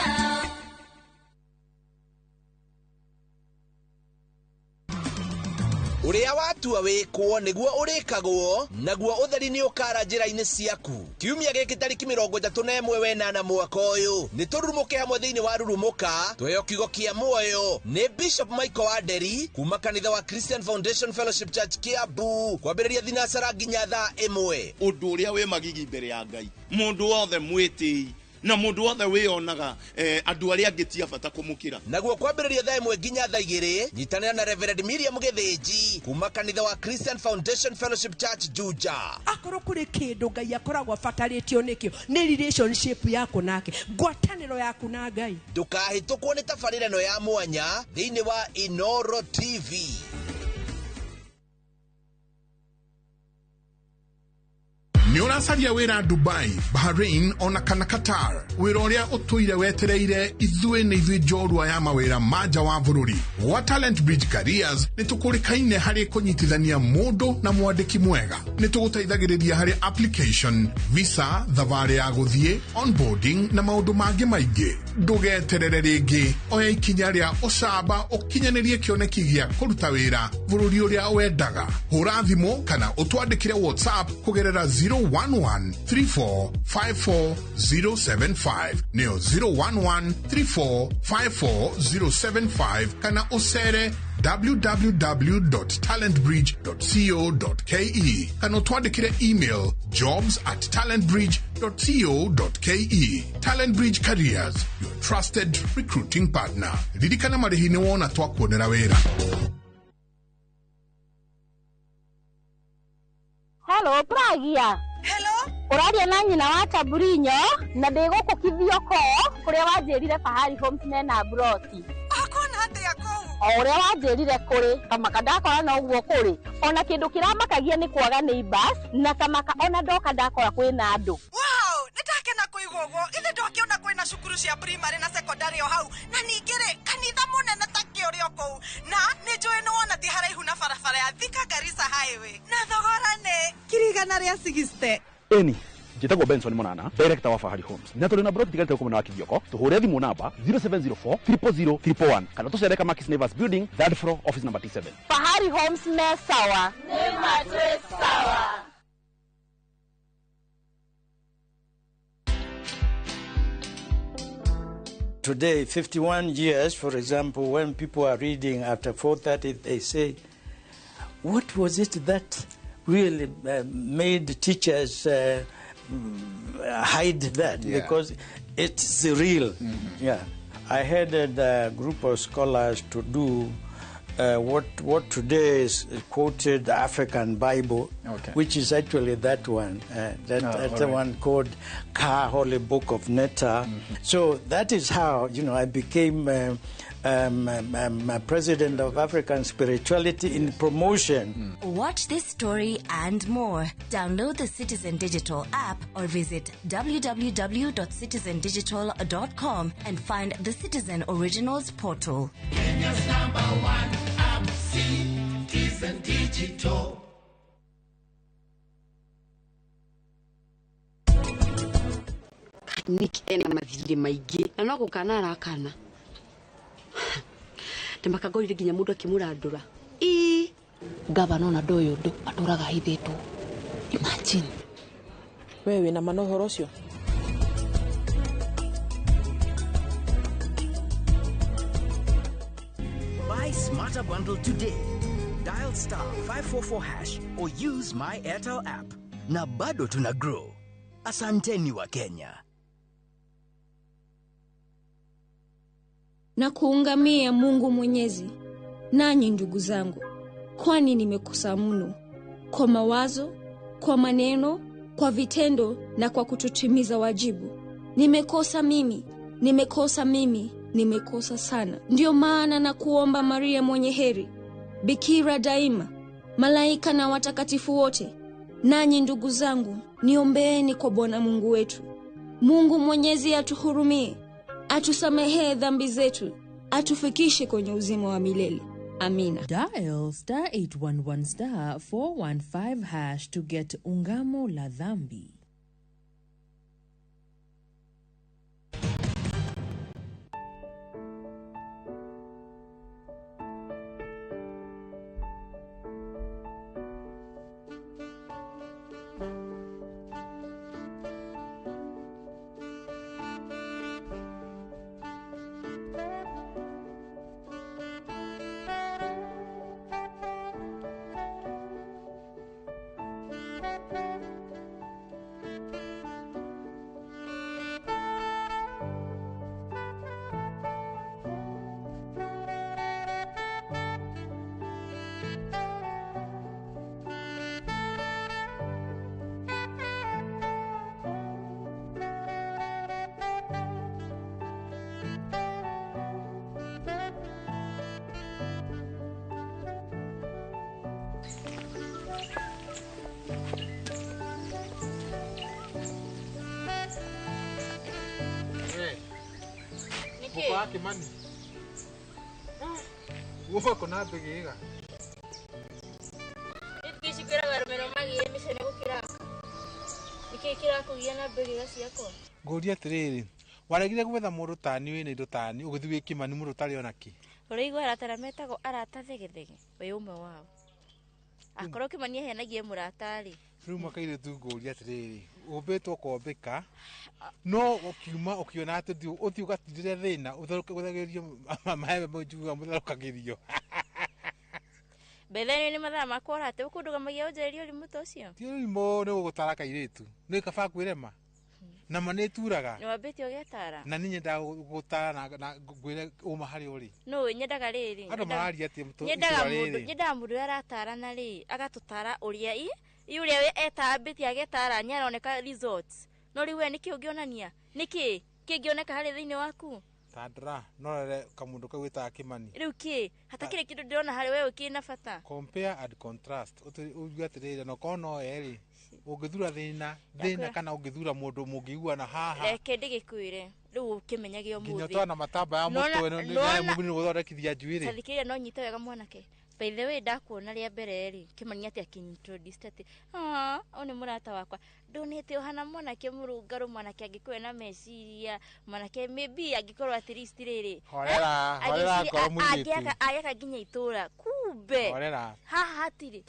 Uria watua wikwo niguo urikagwo naguo utheri ni ukara njira-ini ciaku. Kiumia giki tariki 31 wenana mwaka uyu ni turumuke hamwe thiini wa rurumuka tweyo kiugo kia muoyo ni Bishop Michael Aderi kuma kanitha wa Christian Foundation Fellowship Church Kiambu kwambiriria thinasara nginya thaa 1. Undu uria wi magigi mbere ya Ngai mundu wothe mwiti na mundu wothe wionaga andu aria angitia bata kumukira naguo kwambiriria thaa 1 nginya thaa 2 nyitanira na Reverend Miriam Githinji kuma kanitha wa Christian Foundation Fellowship Church Juja. Akoro kuri kindu Ngai akoragwo abataritio nikio ni relationship yako nake, ngwataniro yaku na Ngai. Ndukahitukwo ni tabarĩra ĩno ya mwanya thiini wa Inoro TV. Ni uracaria wira Dubai, Bahrain ona kana Qatar. Wira uria utuire wetereire ithue ni ithue njorua ya mawira maja wa bururi. Wa Talent Bridge Careers ni tukurikaine hari kunyitithania mundu na mwandiki mwega. Ni tugutaithagiriria hari application, visa, thavari ya guthie, onboarding na maundu mangi maingi. Ndugeterere ringi, oya ikinya ria ucamba ukinyanirie kioneki gia kuruta wira bururi uria wendaga. Hura thimu kana utwandikire WhatsApp kugerera 011-3454-075 neo 011-3454-075 kana usere www.talentbridge.co.ke kana twandikire email jobs@talentbridge.co.ke. Talent Bridge Careers, your trusted recruiting partner. Ririkana marihini wona twakuonera wira. Hello, Pragia. Hello. Uraria na nyina wa Taburinyo na ndiguku kithioko kuria wanjirire Fahari Homes na Broti. Akona atia ko. Uria wanjirire kuri kamaka ndakora na uguo kuri. Ona kindu kiramakagia ni kwaga neighbors na kamaka ona ndoka ndakora kwina andu. Wow, nitakena kuigugo. Ithe ndokiona kwina cukuru cia primary na secondary o hau. Na ningire kanitha munene takio rioko. Na nijoe no ona ti haraihu na barabara ya Thika Garissa Highway. Na thogora ne kirigana ria 60. Eni njitagwo Benson Monana, director wa Fahari Homes. Na tuli na broti tigalite kumena wa kithioko tuhure thimu namba 0704 000 341 kana tucereka Makis Neighbors Building, third floor, office number T7. Fahari Homes me sawa. Nema twe sawa. Today, 51 years, for example, when people are reading after 4:30, they say, what was it that really made teachers hide that? Yeah. Because it's real. Yeah. I headed a group of scholars to do what today is quoted African Bible, which is actually that one. That's the one called Ka, Holy Book of Netta. So that is how, I became president of African Spirituality in Promotion. Watch this story and more. Download the Citizen Digital app or visit www.citizendigital.com and find the Citizen Originals portal. Kenya's #1 app, Citizen Digital. Nikena mathiri maingi na no gukana arakana ndimakagorire nginya mundu akimurandura gavana ona ndoyo ndu aturaga hithitu. Imagine wewe na manohoro ucio. Buy Smarter Bundle today. Dial *544# or use my Airtel app. Na bado tuna grow. Asanteni wa Kenya. Na kuungamia Mungu Mwenyezi, nanyi ndugu zangu, kwani nimekosa mno kwa mawazo, kwa maneno, kwa vitendo na kwa kutotimiza wajibu. Nimekosa mimi, nimekosa sana. Ndio maana na kuomba Maria mwenye heri, bikira daima, malaika na watakatifu wote, nanyi ndugu zangu, niombeeni kwa Bwana Mungu wetu. Mungu Mwenyezi atuhurumie, atusamehe dhambi zetu, atufikishe kwenye uzima wa milele. Amina. Dial *811*415# to get ungamo la dhambi. Kwa Kimani. Ufa kona begega. Ikishikira barumero magi misene gukiraka. Ikikira kugia na begega ciako. Ngoria tiriri. Waregire gwetha mundu tani wina indo tani ugithie Kimani mundu tari onaki. Uraigwa aratara metagwo arata thegethege. We umwe wao. Akoro Kimani henagie muratari. Riu makaire tu ngoria tiriri. Ubetwo kombeka. No ukiuma ukiona ati uthi ugatindire thina uthagerio mahe mojuga mutharukagirio. Betheni ni mathaa makora ati ukunduga magia ujerio limu tocio. Ti limo ni gutara kairitu. Ni kaba kwirema. Na mane turaga. Ni wabeti ogetara. Na ninye nda gutara na gwire uma hari uri. No nyendaga riri. Andu marari ati mtu. Nyendaga mundu aratara na ri agatutara uria uria we etambiti agetara nyaroneka resorts. No riwe niki ungionania? Niki kingioneka hari thiini waku? Tandra no rere kamundu kau wita Kimani. Riu ki hatakire kindu ndirona hari wewe kina bata. Compare and contrast. Utuga atirire no kono eri. Ungithura thina kana ungithura mundu mungiguana haha. Reke ndigikwire. Riu ukimenyage umuthi. Nginyotwa na matamba ya mutwe no ni mubini guthondekithia njuiri. Tharikiria no nyite wega mwanake. By the way ndakuona ria mbere ri Kimani ati akintroduce ati oni murata wakwa ndonete ohana mwanake murungaru mwanake angikuwe na meciria mwanake maybe angikorwo at least riri horera ngoro muiritu ageka nginya itura kumbe horera haha hatiri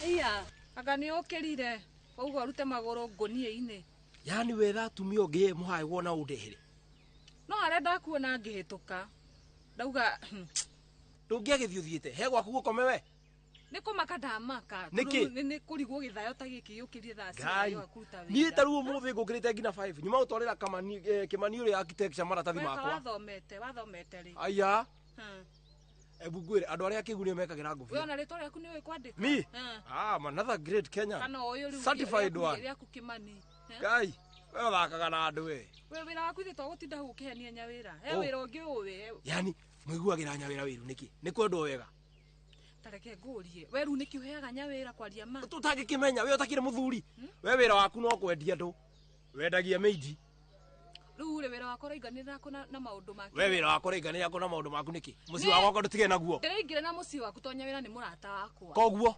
Iya, aka ni okirire. Ugo rute magoro ngonie-ini. Yani wetha atumia ungi muhae wona undehere. No arenda kuona ngihituka. Ndauga ndungiagithio thiete. He gwaku gukome we. Niko makadamaka. Ni kurigwo githayo ta giki yukirie tha cia akuta wira. Ni taru umuthi ngukirite ngina 5. Nyuma utwarira Kimani uri architecture maratathi makwa. Wathomete ri. Aya. Ebu gwire andu aria kigunio mekagira ngufi. Wewe na rito riaku ni we kwandika. Me? Another great Kenya. Kana oyo ri certified one. Riaku Kimani. Kai, wewe thakaga na andu we. Wewe wira waku thi to gutinda gukihenia nyawira. He wira ungi uwe. Yani mwiguagira nyawira wiru niki? Ni kwendo wega. Tareke ngurie. We ru niki uheaga nyawira kwaria ma. Tutangikimenya we utakire muthuri. We wira waku no kwendia ndu. Wendagia meiji. Riu wira wako raiganira kuna na maundu make. We wira wako raiganira kuna maundu maku niki? Muci wako ndutige naguo. Ndiraingire na muci waku tonya wira ni murata wakwa. Koguo.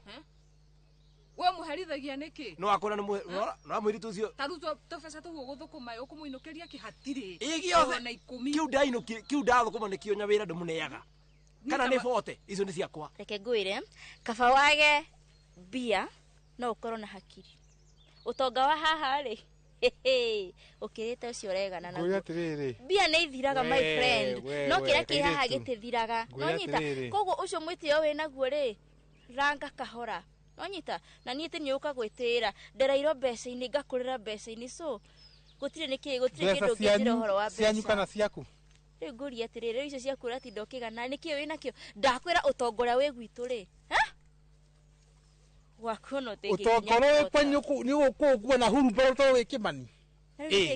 We muherithagia niki? No akona no mwiritu ucio. Taru tofesa tu guthukuma ukumuinukiria kihatiri. Igiothe na 10. Kiu ndathukuma nikio nya wira ndumuneaga. Kana ni 40 icio ni ciakwa. Reke ngwire kaba wage bia no ukorwo na hakiri. Utonga wa haha ri ukirite ucio regana na Ngũria atiriri. mbia nĩ ithiraga my We, friend we, no we, kĩrĩa kĩ haha kairĩtu. gĩtithiraga Ngũria no nyita atĩrĩrĩ. koguo ũcio mwĩtĩo wĩ naguo rĩ ranga kahora no nyita na niĩ tĩ nĩũka gwĩtĩĩra ndereirwo mbeca-inĩ ngakũrĩra mbeca-inĩ so gũtirĩ kĩndũ ũngĩnjĩra ũhoro wa cianyu kana mbeca ciaku? rĩu ngũria atĩrĩrĩ rĩu icio ciaku ũratinda ũkĩgana nĩkĩo wĩ nakĩo ndakwĩra ũtongoria wĩ gwitũ rĩ gwaku no Ũtongoria wĩ kwanyu nĩ ũgũkũguo na hurumbarũ to wĩ Kĩmani.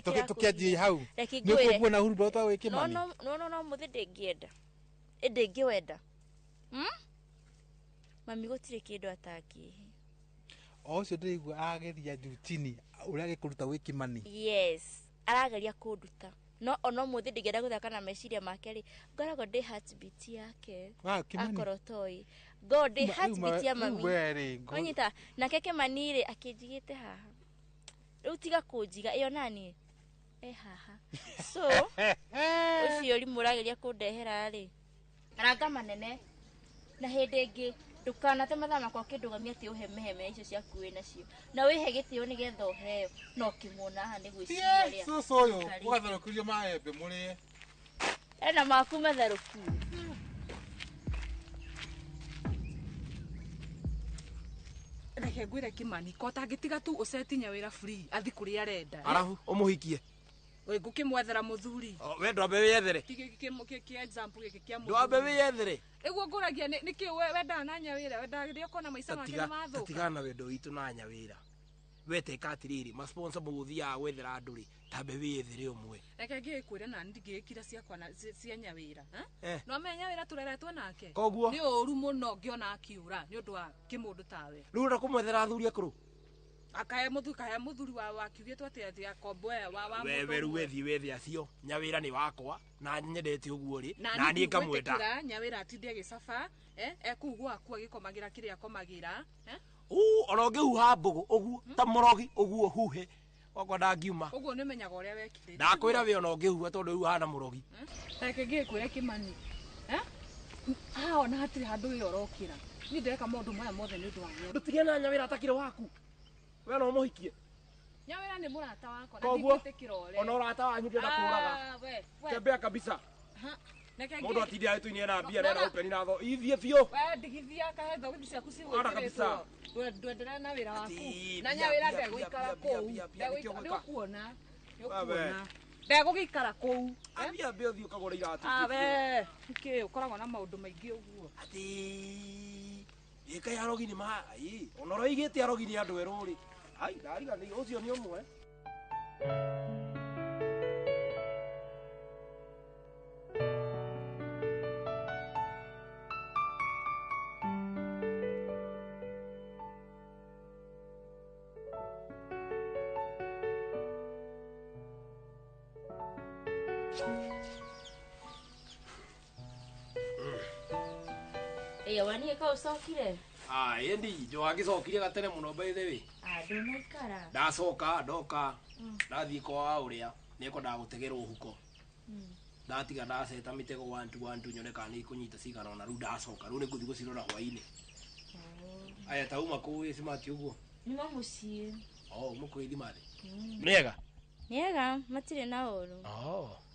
Tũkĩanjie hau. Nĩ ũgũkũguo na hurumbarũ to wĩ Kĩmani. no mũthĩ ndĩngĩenda ndĩngĩwenda mami gũtirĩ kĩndũ atangĩhe O ũcio ndĩraigua ageria njutini ũrĩa agĩkũruta wĩ Kĩmani. yes arageria kũnduta no ona mũthĩ ndĩngĩenda gũthaka na meciria make rĩ ngoragwo ndĩ heartbeat yake akorwo toĩ ngoragwo ndĩ heartbeat ya mami onyita nake Kĩmani rĩ akĩnjigĩte haha rĩu tiga kũnjiga ĩyo nani haha so ũcio ũri mũrageria kũndehera rĩ aranga manene na hĩndĩ ĩngĩ ndũkanate mathaa makwa ũkĩndũgamia atĩ ũhemeheme icio ciaku wĩ nacio na wĩhe gĩtĩo nĩgetha ũheo no kĩmuona haha nĩ gwĩciria ũrĩa Cũcũ ũyũ ũgatherũkĩrio maembe mũrĩe. ena maku matherũku reke ngwĩre Kĩmani ko tangĩtiga tu ũcetinya wĩra free athi kũrĩa arenda arabu ũmũhikie we ngũkĩmwethera mũthuri we ndwambe wĩyethere kĩ example gĩkĩ kĩa ndwambe wĩyethere ĩguo ngũragia nĩkĩ wendaga na nyawĩra wendaga rĩrĩa ũkona maica make nĩ mathũka tatigana na wendo witũ na nyawĩra weteka atĩrĩrĩ masponsor mũgũthiaga gwethera andũ rĩ tambe wĩyethere ũmwe reke ngĩkwĩre na ndigĩkira ciakwa cia nyawĩra no amenya nyawĩra tũreretwo nake koguo nĩ ũru mũno ngĩona akiura nĩ ũndũ wa kĩmũndũ tawe rĩu ũrenda kũmwethera athuri akũrũ akahe mũthuri wakiugĩtwo atĩ akombo wa wewe rĩu wethi wethe acio nyawĩra nĩ wakwa na nyendete ũguo rĩ na niĩ ngamwenda nyawĩra atinde agĩcaba ekũu gwaku agĩkomagĩra kĩrĩa akomagĩra ona ũngĩhuha mbũgũ ũguo ta mũrogi ũguo huhe wakwa ndangiuma ũguo nĩ menyaga ũrĩa wekire ndakwĩra we ona ũngĩhuha tondũ rĩu hana mũrogi reke ngĩkwĩre Kĩmani ona hatirĩ handũ wĩ ũrokĩra niĩ ndĩreka maũndũ maya mothe nĩ ũndũ wa ndũtigie na nyawĩra atakĩrĩ waku we no mũhikie nyawĩra nĩ mũrata wakwa koguo ona ũrata wanyu ndĩrenda kũraga tembea kabisa mũndũ atindi agĩtũinie na mbia nenda gũpeni na tho ithiĩ biũ ndigithia kahe thogithi ciaku cigwĩkĩrĩtwo ndwenderera na wĩra waku na nyawĩra ndegũikara kũu nĩũkuona ndegũgĩikara kũu ambia mbia ũthiĩ ũkagũra iratũ nĩkĩ ũkoragwo na maũndũ maingĩ ũguo ati ĩka arogi nĩ mai ona ũroigĩte arogi nĩ andũ erũ rĩ ai ndariganĩire ũcio nĩ ũmwe wani ka ucokire endi njo agĩcokire gatene mũno mbaithe wĩ ndũnaikara ndacoka ndoka ndathiĩ kwa ũrĩa nĩko ndagũtegerwo huko ndatiga ndaceta mitego 1 nyone kana nĩ ikũnyita cigana ona rĩu ndacoka rĩu nĩngũthiĩ gũcirora hwainĩ aya tauma kũu cimati ũguo nĩma mũciĩ mũkũithi marĩ nĩega nĩega matirĩ na ũru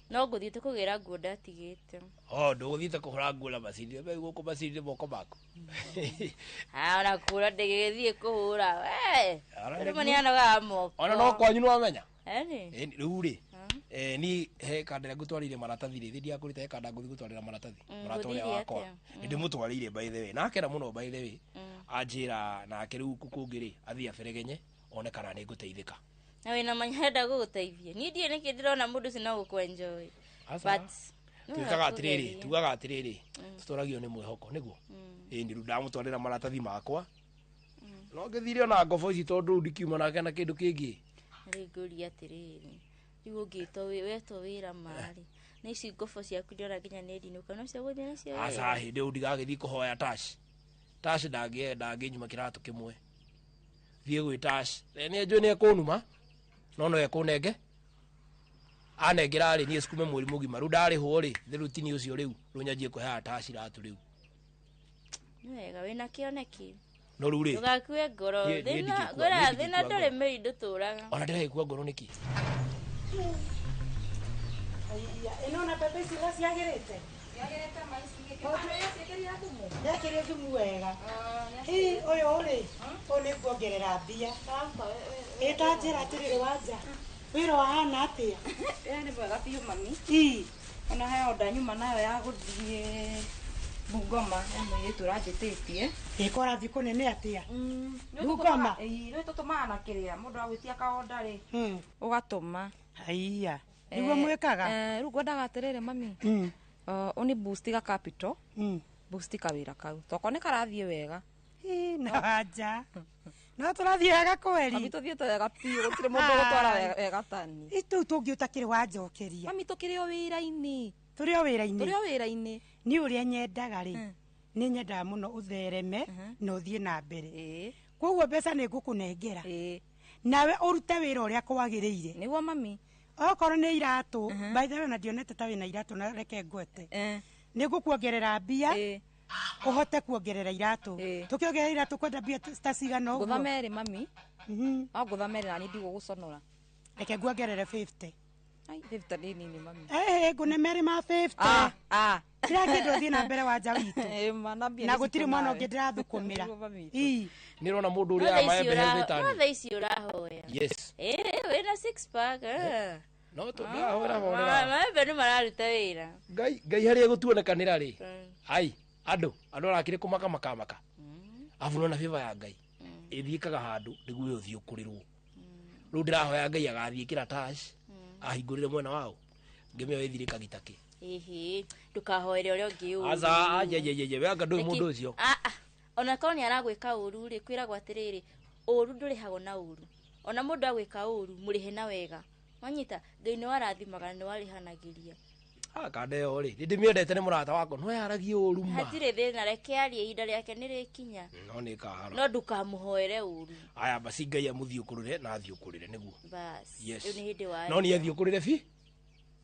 no ngũthiĩte kũgĩra nguo ndatigĩte ndũgũthiĩte kũhũra nguo na macini we gũkũ macini moko maku ona kũra ndĩgĩthiĩ kũhũra rĩmwe nĩ anogaga moko ona no kwanyu nĩwamenya rĩu rĩ ni he kandĩra ngũtwarĩire maratathi rĩ ndiakũrĩte he kanda ngũthiĩ gũtwarĩra maratathi mũrata ũrĩa wakwa nĩndĩmũtwarĩire by the way nakena mũno by the way anjĩra nake rĩu kũngĩ rĩ athiĩ aberegenye one kana nĩ ngũteithĩka na wĩna manyenda gũgũteithia niĩ ndiĩ nĩkĩ ndĩrona mũndũ ũcio no gũkwenjoy but tugaga atĩrĩrĩ tũtwaragio nĩ mwĩhoko nĩguo ĩni rĩu ndamũtwarĩra maratathi makwa no ngĩthire ona ngobo ici tondũ rĩu ndikiuma nake na kĩndũ kĩngĩ rĩu ngũria atĩrĩrĩ rĩu ũngĩtwo wetwo wĩra marĩ na ici ngobo ciaku ndĩrona nginya nĩ ndinũka no cia gũthiĩ nacio aca hĩndĩ ĩyo ndigagĩthiĩ kũhoya tash ndangĩnyuma kĩratũ kĩmwe thiĩ gwĩ tash nĩ njũĩ nĩ ekũnuma no ekũnenge anengera rĩ niĩ cikume mwĩrĩ mũgima rĩu ndarĩhwo rĩ therutini ũcio rĩu rĩu nyanjie kũheaga tash iratũ rĩu nĩ wega wĩna kĩoneki no ruri ndugakue ngoro Niĩ thina ndingĩkua- ngora niĩ thina ndingĩkua ndore meri nduturaga ona ndĩraigua ngoro nĩki ino na pepe ici ciagĩrĩte nĩakĩrĩ thumu wega ũyũ ũrĩ ũyũ nĩ kuongerera mbia ĩta njĩra atĩrĩrĩ wanja wĩra wahana atĩa nĩ mwega biũ mami ona he onda nyuma nayo ya gũthiĩ Bungoma mũirĩtu ũranjĩtĩtie ĩkora thiĩ kũnene atĩa Bungoma nĩ tũtũmaga na kĩrĩa mũndũ agwĩtia kaonda rĩ ũgatũma haiya nĩguo mwĩkaga rĩu ngwendaga atĩrĩrĩ mami ũni boost ga capital boost kawĩra kau toko nĩ karathiĩ wega na wanja no tũrathiĩ wega kweri mami tũthiĩte wega biũ gũtirĩ mũndũ gũtwara wega tani itũ tũngĩ ũtakĩrĩ wanjokeria mami tũkĩrĩ o wĩra-inĩ tũrĩ o wĩra-inĩ tũrĩ o wĩra-inĩ nĩ ũrĩa nyendaga rĩ nĩ nyendaga mũno ũthereme na ũthiĩ na mbere koguo mbeca nĩ ngũkũnengera nawe ũrute wĩra ũrĩa kwagĩrĩire nĩguo mami okorwo nĩ iratũ by the way na ndionete ta wĩna iratũ na reke ngwete nĩ ngũkuongerera mbia ũhote kuongerera iratũ tũkĩongerera iratũ kwenda mbia ta cigana ũguo ngũtha merĩ mami o ngũtha merĩ na niĩ ndigũgũconora reke nguongerere 50 ai 50 nĩ nini mami ngũne merĩ ma 50 kĩrĩa kĩndũ ũthiĩ na mbere wanja witũ na gũtirĩ mwana ũngĩ ndĩrathũkũmĩra nĩ rona mũndũ ũrĩa maembe no tha ici ũrahoya yes wĩna 6 pack no tũndahũra horera maembe nĩ mararuta wĩra ngai harĩa gũtuonekanĩra rĩ ai andũ arakĩrĩ kũmakamaka afu nona favor ya ngai ĩthiĩkaga handũ nĩguo ũthiĩ ũkũrĩrwo rĩu ndĩrahoya ngai agathiĩ kĩrataci ahingũrĩre mwena wao ngĩmĩo ĩthirĩka gĩtakĩ ndũkahoere ũrĩa ũngĩ ũru aca ajejejeje wanga ndũĩ mũndũ ũcio ona korwo nĩ aragwĩka ũru rĩ kwĩragwo atĩrĩrĩ ũru ndũrĩhagwo na ũru ona mũndũ agwĩka ũru mũrĩhe na wega wanyita ngai nĩ warathimaga nĩ warĩhanagĩria kandeo rĩ ndĩmĩendete nĩ mũrata wakwa no yaragie ũru ma hatirĩ thĩna reke arie ihinda rĩake nĩ rĩkinya no nĩ kahara no ndũkamũhoere ũru aya basi ngai amũthiũkũrĩre na athiũkũrĩre nĩguo basi rĩu nĩ hĩndĩ wa no nĩ athiũkũrĩre bi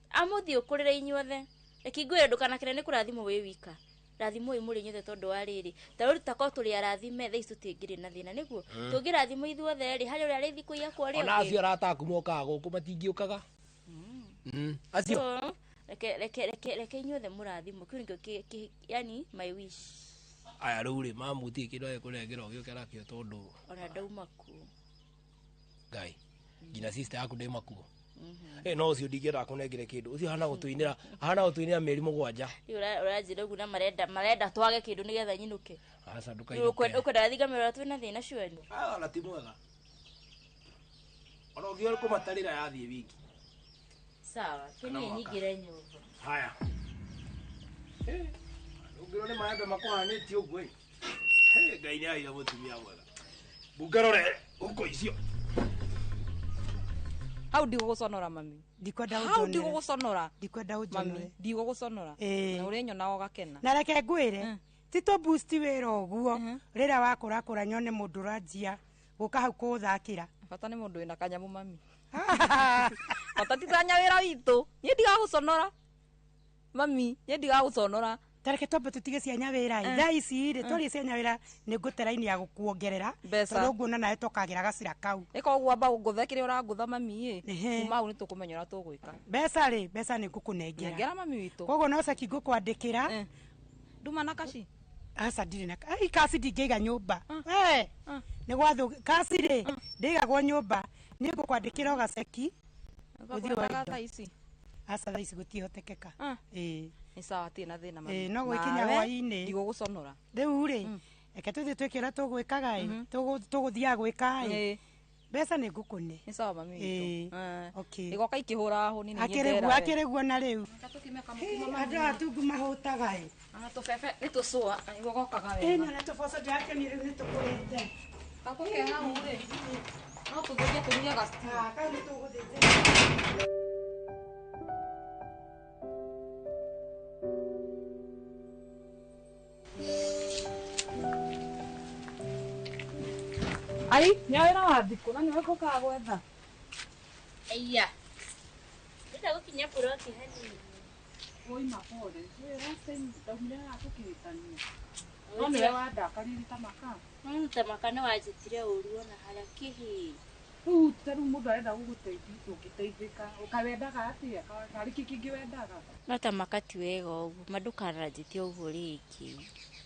amũthiũkũrĩre inyuothe reke ngwĩre ndũkanakĩre nĩ kũrathimwo wĩ wika rathimwo ĩ mũrĩ inyuothe tondũ wa rĩrĩ ta rĩu tutakorwo tũrĩ arathime thaa ici tũtingĩrĩ na thĩna nĩguo tũngĩrathimwo ithuothe rĩ harĩ ũrĩa arĩ thikũ iakwa rĩo ona acio arataku mokaga gũkũ matingĩũkaga acio reke inyuothe mũrathimwo kĩu nĩkĩo yani my wish aya rĩu rĩ mamutie kĩndũ agĩkũrengera ũgĩũke nakĩo tondũ ona ndauma kuo ngai nginya sister yaku ndĩ makuo no ũcio ndingĩenda kũnengere kĩndũ ũcio hana gũtũinĩra mĩeri mũgwanja ũranjĩra ũguo na marenda twage kĩndũ nĩgetha nyinũke aca ndũkainũke ũkwenda thigamĩrĩra twĩna thĩna cuani ona ti mwega ona ũngĩ kũmatarĩra yathiĩ wiki sawa kĩniĩ nyingĩre nyũmba haya ũngĩrwo nĩ maembe makũhanĩtie ũguo ngai nĩ ahiga mũtumia mwega mbungarore huko icio hau ndigũgũconora mami hau ndigũgũconora mami ndigũgũconora na ũrĩa nyonaga ũgakena na reke ngwĩre tito boost wĩra ũguo rĩrĩa wakũrakũra nyone mũndũ ũranjia gũka hau kũũthakĩra bata nĩ mũndũ wĩna kanyamu mami bata titanya wĩra witũ niĩ ndigagũconora mami niĩ ndigagũconora tareke twambe tũtige cianya wĩra thaa ici rĩ twarĩ cianya wĩra nĩ ngũtera-inĩ ya gũkuongerera tondũ nguona nawe tũkagĩra gacira kau ĩka ũguo amba ngũthe kĩrĩa ũrangũtha mami kuma hau nĩ tũkũmenya ũrĩa tũgwĩka mbeca nĩ ngũkũnengera mami witũ koguo no ceki ngũkwandĩkĩra nduma na kaci aca ndirĩ na kaci ndingĩiga nyũmba nĩ gwathũ kaci rĩ ndĩigagwo nyũmba nĩ ngũkwandĩkĩra o gaceki aca thaa ici gũtihotekeka nĩ sawa atirĩ na thĩna mami no gwĩkinya hwaĩ-inĩ ndigũgũconora rĩu rĩ reke tũthiĩ twĩke ũrĩa tũgwĩkaga tũgũthiaga gwĩka mbeca nĩ ngũkũne nĩ sawa mami witũ igoka ikĩhũra hũni akĩrĩguo na rĩu andũ atungu mahũtaga tũbebe nĩ tũcũa nĩguo gokaga wega na tũboco ndĩrakenio rĩu nĩ tũkũrĩte kakũke hau rĩ no tũthĩrie tũruge gastima kau nĩ tũgũthĩte ai nĩ wĩra wa thikũ na nĩ wĩkũkaga gwetha aya ndĩrenda gũkinya buroti hanini Oi mapore, wewe rasta ndaumire na tukirikania. No niwe wandakarire tamaka tamaka nĩ wanjĩtire ũru ona harĩa kĩhi rĩu tarĩu mũndũ arenda gũgũteithia ũngĩteithĩka ũkawendaga atĩa karĩ kĩ kĩngĩ wendaga no tamaka ti wega ũguo mandũkananjĩtie ũguo rĩngĩ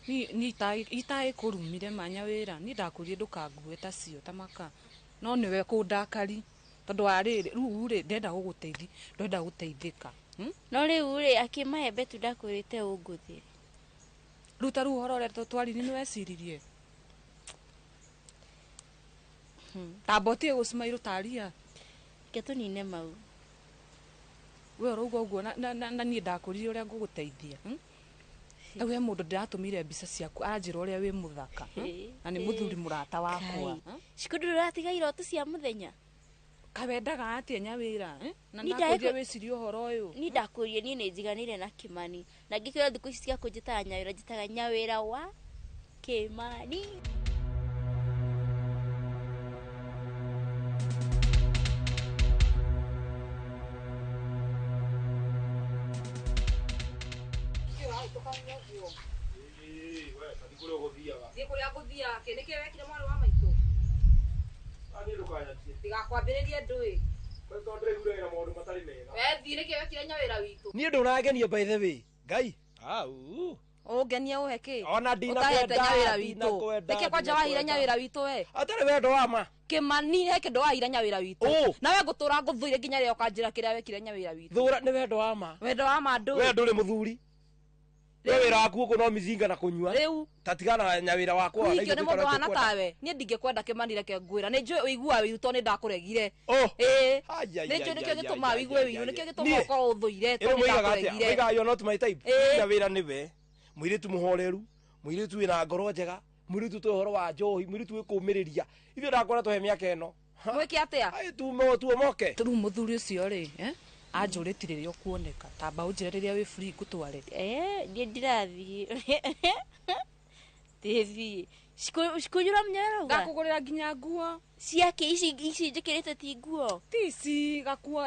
ni itaĩ kũrumire manya wĩra ni ndakũrie ndũkangue tacio tamaka no nĩwe kũndakari tondũ wa rĩrĩ rĩu rĩ ndenda gũgũteithia ndenda gũteithĩka no rĩu rĩ akĩmahembe tu ndakwĩrĩte ũngũthĩre rĩu ta rĩu ũhoro ũrĩa twaririe nĩ weciririe tambotie gũcimairũ taria ke tũnine mau we ũrauga ũguo na niĩ ndakũrire ũrĩa ngũgũteithia rĩu he mũndũ ndĩratũmire mbica ciaku anjĩra ũrĩa wĩ mũthaka na nĩ mũthuri mũrata wakwa cikũndũ ndũratiga iroto cia mũthenya kawendaga atĩa nyawĩra na ndakũria wĩcirie ũhoro ũyũ ni ndakũrie niĩ nĩ njiganĩire na Kĩmani na ngĩkĩra thikũ ici cia kũnjĩtaga nyawĩra njĩtaga nyawĩra wa Kĩmani kũrĩa ngũthiaga kĩ nĩkĩ wekire mwarĩ wa maitũ ndigakwambĩrĩrie ndũĩ wethiĩ nĩkĩ wekire nyawĩra witũ niĩ ndũrangenia by the way ngai ũngenia ũhe kĩ ona ndinakwenda nyawĩra witũ nĩkĩ kwanja wahire nyawĩra witũ we atarĩ wendo wa ma Kĩmani he kĩndũ wahire nyawĩra witũ nawe ngũtũra ngũthũire nginya rĩrĩa ũkanjĩra kĩrĩa wekire nyawĩra witũ thũra nĩ wendo wa ma ndũ we ndũrĩ mũthuri we wĩra waku ũkũ no mizinga na kũnyua rĩu tatigana nyawĩra wakwa ikio nĩ mũndũ hana tawe niĩ ndingĩkwenda Kĩmani reke ngwĩra nĩ njũĩ ũigua witũ nĩ ndakũregire nĩ njũĩ nĩkĩo gĩtũma wigue witũ nĩkĩo gĩtũma ũkorwo ũthũire tondũ nĩ ndakũregire oiga you're not my type nyawĩra nĩwe mũirĩtu mũhoreru mũirĩtu wĩna ngoro njega mũirĩtu tũ ũhoro wa njohi mũirĩtu wĩkũmĩrĩria ithuĩ ndakwona tũhe mĩaka ĩno mwĩke atĩa tuomoke rĩu mũthuri ũcio rĩ anjũrĩti rĩrĩa ũkuoneka tamba ũnjĩre rĩrĩa wĩ free ngũtware niĩ ndirathiĩ tĩthiĩ cikũnyũra mnyarauga ngakũgũrĩra nginya nguo ciake ici njĩkĩrĩte ti nguo tici gakuo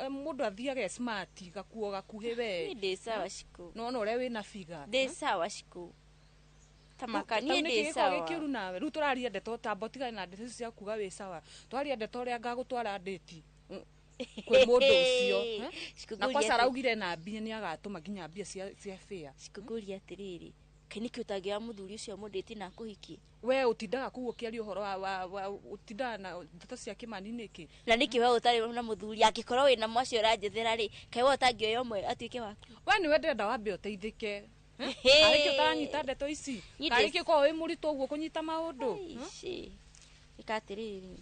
mũndũ athiage smart gakuo gakuhĩ we ndĩ sawa cikũ nona ũrĩa wĩna figa ndĩ sawa cikũ tamaka niĩ ndĩ sawa gĩkĩũru nawe rĩu tũraria ndeto tamba ũtigane na ndeto cia kuga wĩ sawa twaria ndeto ũrĩa ngagũtwara ndĩti kwĩ mũndũ ũcio na kwaca araugire na mbia nĩ agatũma nginya mbia cia fare cikũngũria atĩrĩrĩ kaĩ nĩkĩ ũtangĩoya mũthuri ũcio mũndĩti na kũhikie we ũtindaga kũu ũkĩaria ũhoro wa ũtindaga na ndeto cia Kĩmani nĩkĩ na nĩkĩ we ũtarĩ na mũthuri angĩkorwo wĩna mwacio ũranjethera rĩ kaĩ we ũtangĩoya ũmwe atuĩke waku we nĩwe ndĩrenda wambe ũteithĩke karĩkĩ ũtaranyita ndeto ici karĩkĩ korwo wĩ mũritũ ũguo kũnyita maũndũ ĩka atĩrĩrĩ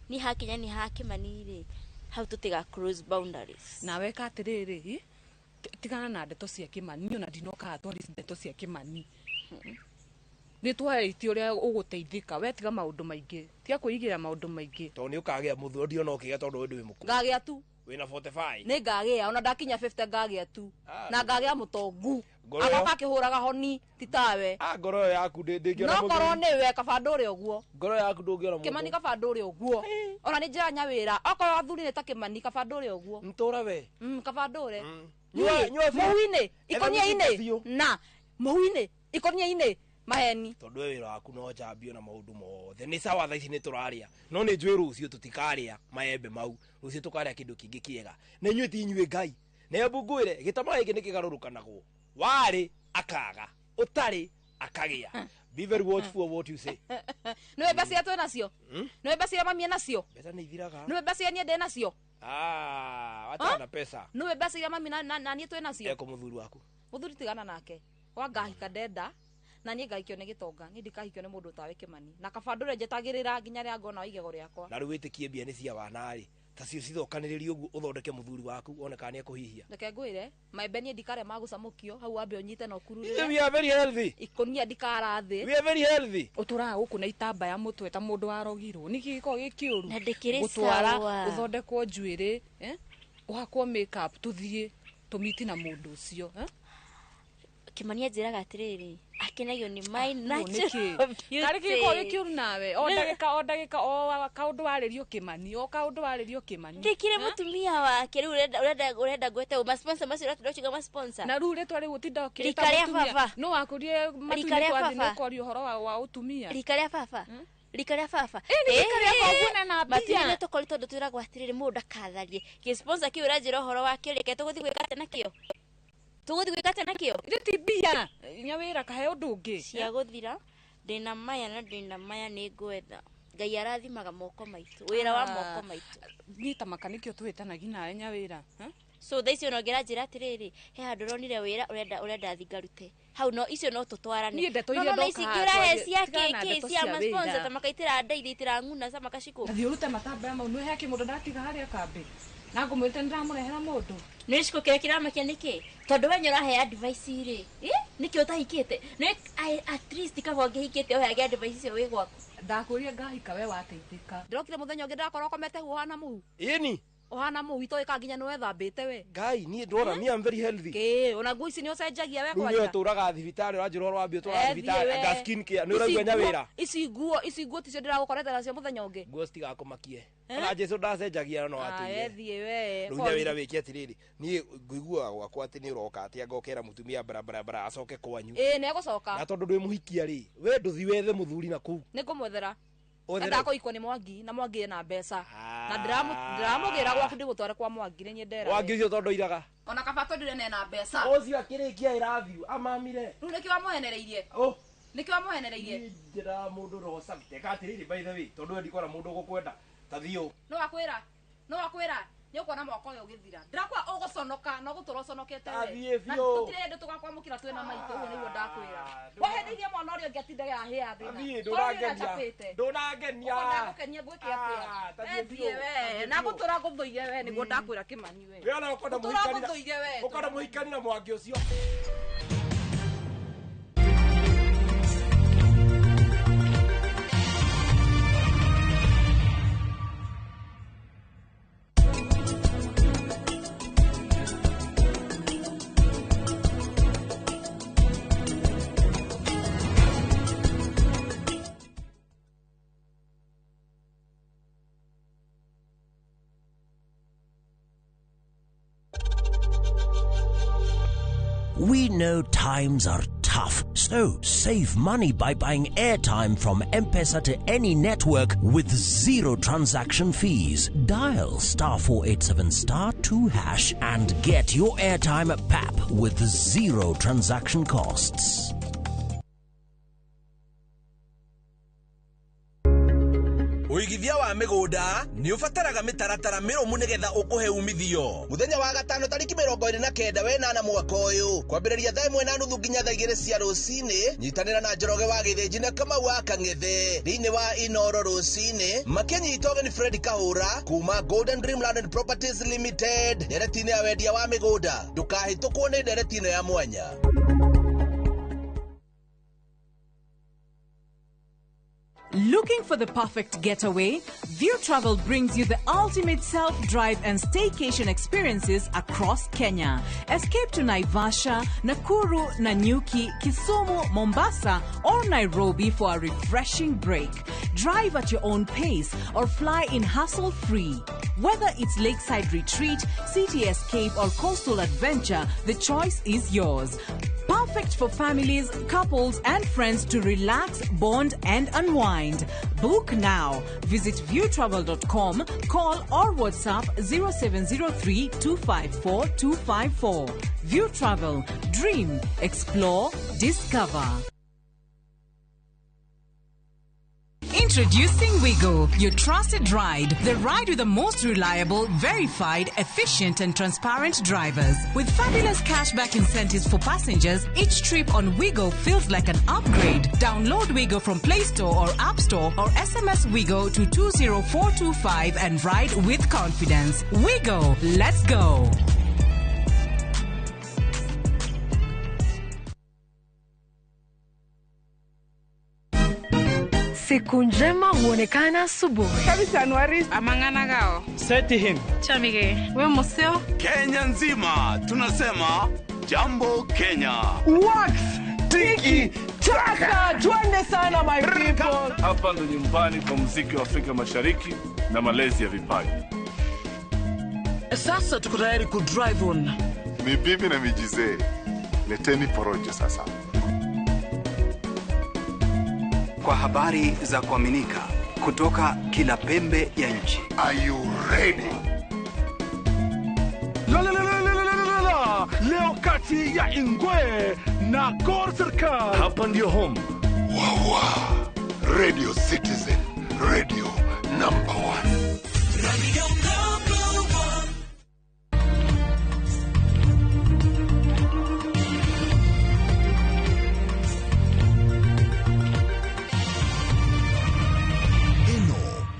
ni hakinya ni ha Kĩmani rĩ hau tũtiga close boundaries nawe ka atĩrĩrĩ tigana na ndeto cia Kĩmani ona ndinoka atwari ndeto cia Kĩmani nĩ twarĩtie ũrĩa ũgũteithĩka we tiga maũndũ maingĩ tiga kwĩigĩra maũndũ maingĩ tondũ nĩ ũkagĩa mũthuri ona ũkĩgĩa tondũ we ndũrĩ mũkũrũ ngagĩa tu wĩna 45 nĩ ngagĩa ona ndakinya 50 ngagĩa tu na ngagĩa mũtongu agoka akĩhũraga honi ti tawe ngoro yaku ndĩngĩona mũthuri no korwo nĩwe kabandũ ũrĩa ũguo ngoro yaku ndũngĩona mũndũ Kĩmani kabandũ ũrĩa ũguo ona nĩ njĩra nyawĩra okorwo athuri nĩ ta Kĩmani kabandũ ũrĩa ũguo ntũra we kabandũ ũrĩa mũhu-inĩ ikonia-inĩ na mũhu-inĩ ikonia-inĩ maheni tondũ we wĩra waku no njambio na maũndũ mothe nĩ sawa thaa ici nĩ tũrarĩa no nĩ njũĩ rũciũ tũtikarĩa maembe mau rũciũ tũkarĩa kĩndũ kĩngĩ kĩega na inyuĩ ti inyuĩ ngai na mbungwĩre gĩtama gĩkĩ nĩ kĩgarũrũkanagwo warĩ akaga ũtarĩ akagĩa be very watchful of what you say nĩwe mbeca iria twĩ nacio nĩwe mbeca iria mami nacio mbeca nĩ ithiraga nĩwe mbeca iria niĩ ndĩ nacio wachana na pesa nĩwe mbeca iria mami na niĩ twĩ nacio eko mũthuri waku mũthuri tigana nake wangahika ndenda na niĩ ngahikio nĩ gĩtonga niĩ ndikahikio nĩ mũndũ tawe Kĩmani na kabandũ ũrĩa njetagĩrĩra nginya rĩa ngona igego rĩakwa na rĩu wĩtĩkie mbia nĩ cia wanarĩ tacio cithokanĩrĩrio ũguo ũthondeke mũthuri waku one kana nĩ ekũhihia reke ngwĩre maembe niĩ ndikarĩa magũcamũkio hau wambe ũnyite na ũkururĩre we are very healthy ikonia ndikara thĩ we are very healthy ũtũraga gũkũ na itambaya mũtwe ta mũndũ warogirwo nĩkĩ gĩkorwo gĩkĩũru na ndĩkĩrĩ gũtwara ũthondekwo njuĩrĩ ũhakwo make up tũthiĩ tũmiti na mũndũ ũcio Kĩmani anjĩraga atĩrĩrĩ ndakenagio ni my natural beauty. Kari kiko gikiuru nawe o ndagika o kaundu waririo kimani o kaundu waririo kimani ndikire mutumia wake riu urenda gwete uma sponsor macio ratudochiga ma sponsor na riu ritwa riu utinda ukirita mutumia no akurie matumia kwathini kwa uhoro wa utumia rika ria baba rika ria baba rika ria baba na matumia ne tokori tondu twiragwa atiriri mundu akatharie ki sponsor ki uranjira uhoro wake reke tuguthi gwikate nakio riti bia nyawira kahe undu ungi cia guthira ndina maya ni ngwetha Ngai arathimaga moko maitu wira wa moko maitu ngita makanikio twitanagia nawe nyawira so thaicio no ngira njira atiriri he handu ronire wira urenda thingarute hau no icio no tutwarane no icingira he cia keke cia ma sponsor ta makaitira ndeithia itira nguna sama kashiko athi urute matamba mau no he kimundu ndatiga haria kambi na ngumwite ndiramurehera mundu ni ciko kire kiramakia niki tondu wenyora he advice ri niki utahikite ni at least kabonge hikite o he advice cio wi gwaku ndakuria ngahika we wateithika ndokire muthenya ungi ndakorwo komete huhana mu ini ohana mu wito ikanginya no ethambite we Ngai ni ndora me am very healthy ke ona nguici ni ucenjagia we kwanja wewe turaga thibitari uranjira rwambio tura thibitari anga skin care ni uragwa nyawira ici nguo ticio ndiragukorete nacio muthenya ungi nguo stigakumakie ona Jesu ndacenjagia no atuye ethie we nyawira wiki atiriri ni nguigua gwakwa ati ni uroka ati angokera mutumia bara acoke kwanyu ne gucoka na tondu ndwi muhikia ri we nduthi wethe muthuri na ku ni kumwethera ndako iko ni Mwangi na Mwangi na mbeca na ndiramugira gwaku ndigutware kwa Mwangi ni ndera Mwangi ucio tondu iraga ona kabato ndire na mbeca ucio akirikia irathio amamire niki wamuhenereirie niki wamuhenereirie ndira mundu rosa biteka atiriri by the way tondu we ndikora mundu gukwenda tathio no akwira nyukona mwako yo githira ndirakwa uguconoka no guturocunokete we na tutirende tugakwamukira twena maito we niwe ndakwira wahendirie mwana urio ngiatindaga ahia thina ndunangenia ndakukenia gwiki atia ethie we na gutura nguthuire we niguo ndakwira kimani we we ona ukonda muhikani na Mwangi ucio We know times are tough, so save money by buying airtime from M-Pesa to any network with zero transaction fees. Dial *487*2# and get your airtime PAP with zero transaction costs. Uigithia wa migunda ni ufataraga mitaratara mirumu nigetha ukuhe umithio. Muthenya wa gatano tariki 29 wenana mwaka uyu kwambiriria thaa 1:30 nginya thaa 2 cia rucini nyitanira na Njoroge wa Githinji na Kamau wa Kang'ethe thiini wa Inoro rucini makinyitoge ni Fred Kahura kuma Golden Dreamland and Properties Limited nderetine ya wendia wa migunda ndukahitukwo ni nderetine ya mwanya. Looking for the perfect getaway? View Travel brings you the ultimate self-drive and staycation experiences across Kenya. Escape to Naivasha, Nakuru, Nanyuki, Kisumu, Mombasa, or Nairobi for a refreshing break. Drive at your own pace or fly in hassle-free. Whether it's lakeside retreat, city escape, or coastal adventure, the choice is yours. Perfect for families, couples, and friends to relax, bond, and unwind. Book now. Visit viewtravel.com, call or WhatsApp 0703 254 254. View Travel. Dream, explore, discover. Introducing Wigo, your trusted ride. The ride with the most reliable, verified, efficient, and transparent drivers. With fabulous cashback incentives for passengers, each trip on Wigo feels like an upgrade. Download Wigo from Play Store or App Store or SMS Wigo to 20425 and ride with confidence. Wigo, let's go. Siku njema huonekana asubuhi. Kabisa Anuari amangana gao. Seti him. Chamige. We museo. Kenya nzima tunasema jambo Kenya. Wax. Tiki. Chaka, twende sana my people. Hapa ndo nyumbani kwa muziki wa Afrika Mashariki na malezi ya vipaji. Sasa tuko tayari ku drive on. Mibibi na mijize, leteni porojo sasa. Kwa habari za kuaminika kutoka kila pembe ya nchi. Are you ready? Leo kati ya Ingwe na Gor Serikali. Hapa ndio home. Wawa. Radio Citizen, radio number 1. Radio number 1. Ino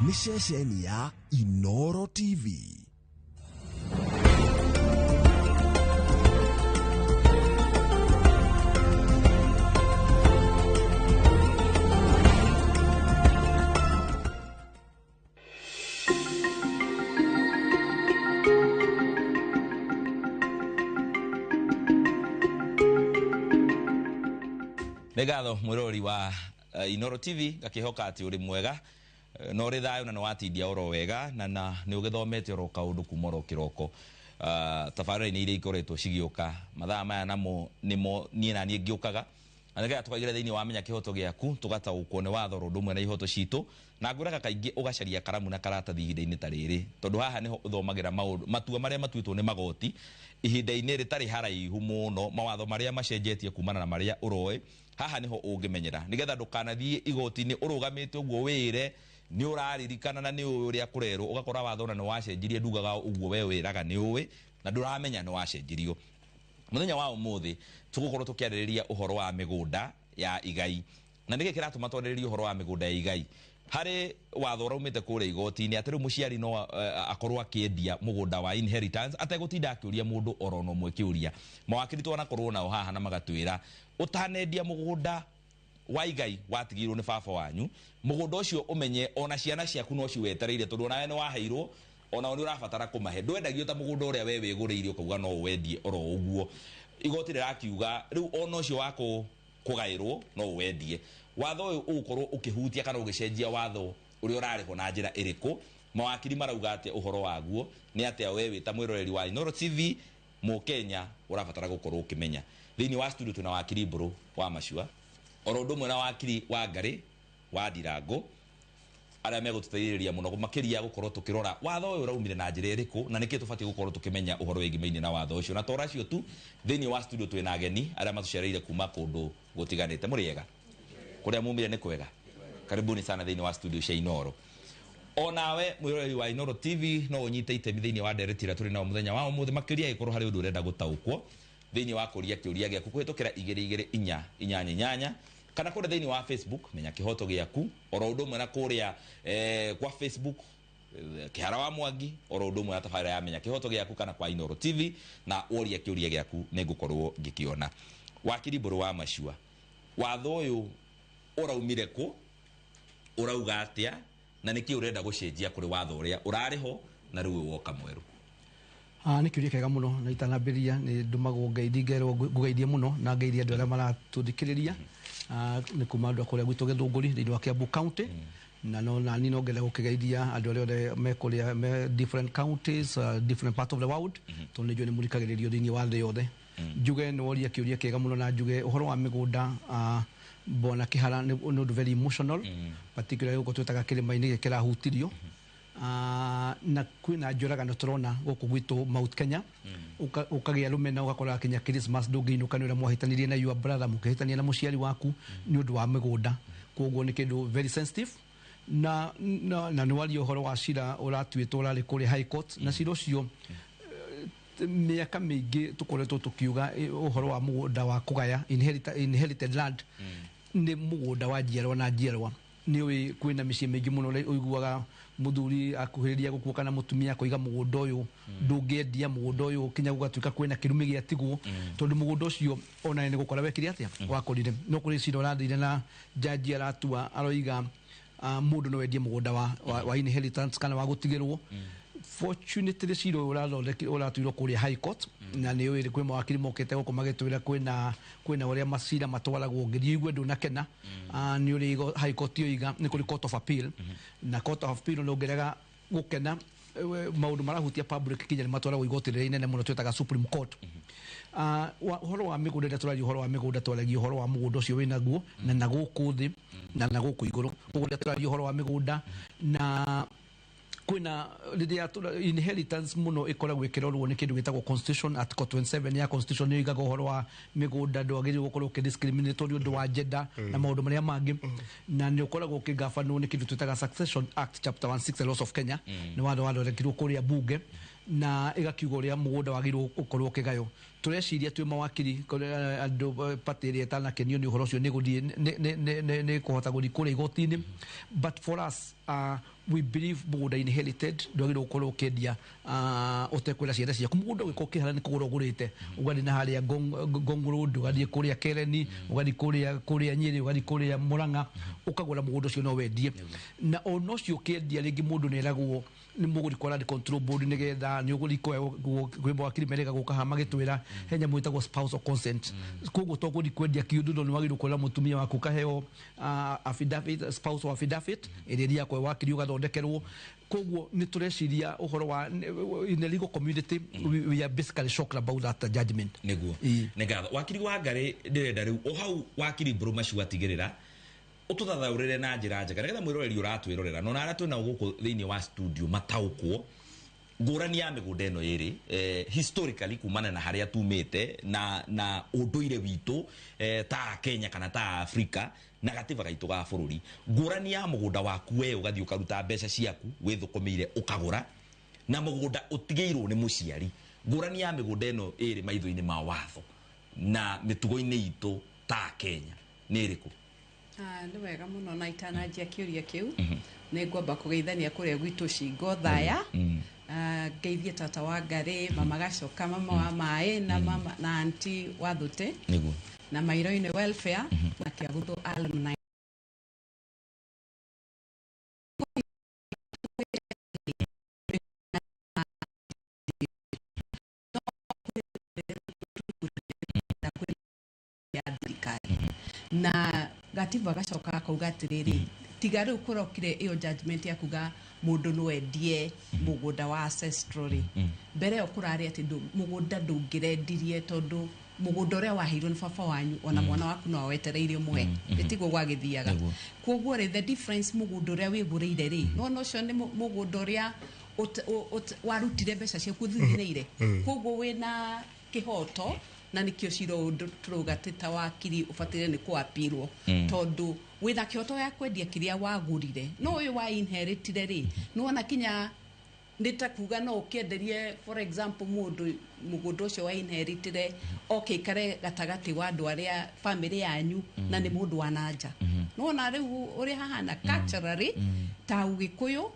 ni ceceni ya Inoro TV. Negatho mwirori wa Inoro TV gakihoka ati uri mwega no ri thayo na no watindia oro wega na ni ugithomete oro kaundu kumoro kiroko tabarĩra ni ire ikoretwo cigioka mathaa maya namo nimo nie na nie ngiukaga anega tukaigire thiini wa menya kihoto giaku tugataũkwo ni watho rũndũmwe na ihoto citu na ngũraga kaingĩ ũgacaria karamu na karatathi ihinda-inĩ ta rĩrĩ tondu haha niho ũthomagĩra matua marĩa matuĩtwo nĩ magoti ihinda-inĩ rĩtarĩ haraihu mũno mawatho marĩa macenjetie kumana na marĩa ũroĩ haha niho ũngĩmenyera nigetha ndũkanathiĩ igoti-inĩ ũrũgamĩte ũguo wĩre ni ũraririkana na ni ũrĩa kũrerwo ũgakora watho na nĩ wacenjirie ndugaga ũguo we wĩraga nĩ ũĩ na ndũramenya nĩ wacenjirio muthenya wa ũmũthĩ tũgũkorwo tũkĩarĩrĩria ũhoro wa mĩgũnda ya igai na nĩkĩ kĩratũma twarĩrĩrie ũhoro wa mĩgũnda ya igai harĩ watho ũraumĩte kũrĩa igoti-inĩ atĩ rĩu mũciari no akorwo akĩendia mũgũnda wa inheritance ategũtinda akĩũria mũndũ oro no ũmwe kĩũria mawakiri twanakorwo nao haha na magatwĩra ũtanendia mũgũnda wa igai watigirwo nĩ baba wanyu mũgũnda ũcio ũmenye ona ciana ciaku no ciwetereire tondũ nawe nĩ waheirwo ona nĩ ũrabatara kũmahe ndwendagio ta mũgũnda ũrĩa we wĩgũrĩire ũkauga no ũwendie oro ũguo igoti rĩrakiuga rĩu ona ũcio wako kũgaĩrwo no ũwendie watho ũyũ ũgũkorwo ũkĩhutia kana ũgĩcenjia watho ũrĩa ũrarĩho na njĩra ĩrĩkũ mawakiri marauga atĩ ũhoro waguo nĩ atĩ we wĩ ta mwĩroreri wa Inoro TV mũkenya ũrabatara gũkorwo ũkĩmenya thĩinĩ wa studio tuna wakiri Mbũrũ wa Macua oro ũndũ ũmwe na wakiri wa Ngarĩ wa Ndirango arĩa megũtũteithĩrĩria mũno makĩria gũkorwo tũkĩrora watho ũyũ ũraumire na njĩra ĩrĩkũ na nĩkĩ tũbatiĩ gũkorwo tũkĩmenya ũhoro wĩgĩmaine na watho ũcio na tora cio tu thĩinĩ wa studio twĩna ageni arĩa matũcereire kuma kũndũ gũtiganĩte mũrĩega kũrĩa mumire nĩ kwega karibuni sana thĩinĩ wa studio cia Inoro onawe mwĩroreri wa Inoro TV no ũnyite itemi thĩinĩ wa ndereti ĩrĩa tũrĩ nao mũthenya wa ũmũthĩ makĩria ĩkorwo harĩ ũndũ ũrenda gũtaũkwo thĩinĩ wa kũria kĩũria gĩaku kũhĩtũkĩra 2248 kana kũrĩa thĩinĩ wa Facebook menya kĩhoto gĩaku oro ũndũ ũmwe na kũrĩa kwa Facebook kĩhara wa Mwangi oro ũndũ ũmwe na tabarĩra ya menya kĩhoto gĩaku kana kwa Inoro TV na woria kĩũria gĩaku nĩngũkorwo ngĩkĩona wakiri Mbũrũ wa Macua watho ũyũ ũraumire kũ ũrauga atĩa na nĩkĩ ũrenda gũcenjia kũrĩ watho ũrĩa ũrarĩho na rĩu woka mwerũ nĩ kĩũria kĩega mũno na itanambĩrĩria nĩ ndũmagwo ngeithio ngũgeithie mũno na ngeithie andũ arĩa maratũthikĩrĩria nĩ kuma andũ akũrĩa gwitũ Gĩthũngũri thĩinĩ wa Kiambu County na no nani no ngenda gũkĩgeithia andũ arĩa othe mekũrĩa me different counties different part of the world tondũ nĩ njũĩ nĩ mũrikagĩrĩrio thĩinĩ wa thĩ yothe njuge nĩ woria kĩũria kĩega mũno na njuge ũhoro wa mĩgũnda bona Kĩhara nĩ ũndũ very emotional particularly gũkũ twĩtaga kĩrĩma-inĩ kĩrahutirio na kwĩna njũragano tũrona gũkũ gwitũ Mount Kenya ũkagĩa rũmena ũgakora Kenya Christmas ndũngĩinũka nĩ ũrĩa mwahĩtanirie na your brother mũkĩhĩtania na mũciari waku nĩ ũndũ wa mĩgũnda koguo nĩ kĩndũ very sensitive na nĩ waria ũhoro wa cira ũratuĩtwo ũrarĩ kũrĩa High Court na cira ũcio mĩaka mĩingĩ tũkoretwo tũkiuga ũhoro wa mũgũnda wa kũgaya inherited land nĩ mũgũnda wa njiarwa na njiarwa nĩ ũĩ kwĩna mĩciĩ mĩingĩ mũno ũiguaga mũthuri akuhĩrĩria gũkua kana mũtumia kũiga mũgũnda ũyũ ndũngĩendia mũgũnda ũyũ kinya gũgatuĩka kwĩna kĩrumi gĩatigwo tondũ mũgũnda ũcio ona nĩ gũkora wekire atĩa wakorire no kũrĩ cira ũrathire na jaji aratua aroiga mũndũ no endie mũgũnda wa inheritance kana wa gũtigĩrwo unfortunately ciro ũratwirwo kũrĩa high court na nĩ ũĩ kwĩ mawakiri mokĩte gũkũ magĩtwĩra kwĩna ũrĩa macira matwaragwo ngĩthiĩ igue ndũnakena nĩ ũrĩ high court yoiga nĩ kũrĩ court of appeal na court of appeal nĩ ũngĩrega gũkena maũndũ marahutia public kinya nĩ matwaragwo igoti rĩrĩa inene mũno twĩtaga Supreme Court. Ũhoro wa mĩgũnda rĩrĩa tũraria ũhoro wa mĩgũnda twaragia ũhoro wa mũgũnda ũcio wĩ naguo na na gũkũ thĩ na na gũkũ igũrũ. Ũguo rĩrĩa tũraria ũhoro wa mĩgũnda na kwina rĩrĩa inheritance mũno ĩkoragwo ĩkĩrorwo nĩ kĩndũ gĩtagwo constitution article 27 ya constitution nĩ ĩigaga ũhoro wa mĩgũnda ndwagĩrĩirwo gũkorwo ũkĩdiscriminatory ũndũ wa gender na maũndũ marĩa mangĩ na nĩ ũkoragwo ũkĩgabanwo nĩ kĩndũ twĩtaga Succession Act chapter 16 the laws of Kenya nĩ watho wathondekirwo kũrĩa bunge na ĩgakiuga ũrĩa mũgũnda wagĩrĩirwo gũkorwo ũkĩgaywo. Tũreciria twĩ mawakiri andũ party ĩrĩa ĩtanakenio nĩ ũhoro ũcio nĩ gũthiĩ nĩ kũhota gũthiĩ kũrĩa igoti-inĩ, but for us we believe mũgũnda inherited ndwagĩrĩirwo gũkorwo ũkĩendia ũtekwĩra ciana ciaku. Mũgũnda ũgĩkorwo ũkĩhana nĩ kũgũra ũgũrĩte ũgathiĩ na harĩa Ngong Road ũgathiĩ kũrĩa Kereni ũgathiĩ kũrĩa Nyĩrĩ ũgathiĩ kũrĩa Mũrang'a ũkagũra mũgũnda ũcio no wendie na ona ũcio ũkĩendia rĩngĩ mũndũ nĩ eragwo nĩ mũgũri kwa land control board nĩgetha nĩ ũgũri kwĩ mawakiri merĩga gũka haha magĩtwĩra he nyamũ ĩtagwo spousal consent. Koguo to gũthiĩ kwendia kĩũndũ no nĩ wagĩrĩirwo kwĩra mũtumia waku kaheo affidavit spousal affidavit ĩrĩa ĩrĩakwo wakiri ũgathondekerwo. Koguo nĩ tũreciria ũhoro wa in the legal community we are basically shocked about that judgment. Nĩguo nĩgatho wakiri wa Ngarĩ ndĩrenda rĩu o hau wakiri Mbũrũmacu atigĩrĩra ũtũthathaũrĩre na njĩra njega nĩgetha mwĩroreri ũratwĩrorera no arĩa twĩna gũkũ thĩinĩ wa studio mataũkwo ngũrani ya mĩgũnda ĩno ĩrĩ historically kumana na harĩa tumĩte na ũndũire witũ ta Kenya kana ta Afrika na gatiba gaitũ ga bũrũri. Ngũrani ya mũgũnda waku we ũgathiĩ ũkaruta mbeca ciaku wĩthũkũmĩire ũkagũra na mũgũnda ũtigĩirwo nĩ mũciari. Ngũrani ya mĩgũnda ĩno ĩrĩ maitho-inĩ ma watho na mĩtugo-inĩ itũ ta Kenya nĩ ĩrĩkũ? Nĩ wega mũno na itananjia kĩũria kĩu nĩ ngwamba kũgeithania kũrĩa gwitũ Shingo Thaya ngeithie tata wa Ngarĩ mama Gacoka mama wa Maĩ na anti Wathũte na Mairo-inĩ welfare na Kĩagũthũ alumni. Na gatiba Gacoka akauga atĩrĩrĩ tiga rĩu kũrokire ĩyo judgment ya kuga mũndũ no endie mũgũnda wa ancestral mbere ĩyo kũrarĩ atĩ mũgũnda ndũngĩrendirie tondũ mũgũnda ũrĩa waheirwo nĩ baba wanyu ona mwana waku no wetereire mũhe tiguo gwagĩthiaga. Koguo rĩ the difference mũgũnda ũrĩa wĩgũrĩire rĩ no ũcio nĩ mũgũnda ũrĩa warutire mbeca ciaku thuthinĩire koguo wĩna kĩhoto na nikio ciro turuga tita wakiri ufatire ni ku apirwo tondu witha kioto ya kwendia kiria wagurire no uyu wa inheritire ri no ona kinya nditakuga no ukienderie for example mugundo ucio wa inheritire okay kare gatagati wa andu aria family yanyu na ni mundu wa nanja no ona riu uri hahana culturally ta ugikuyu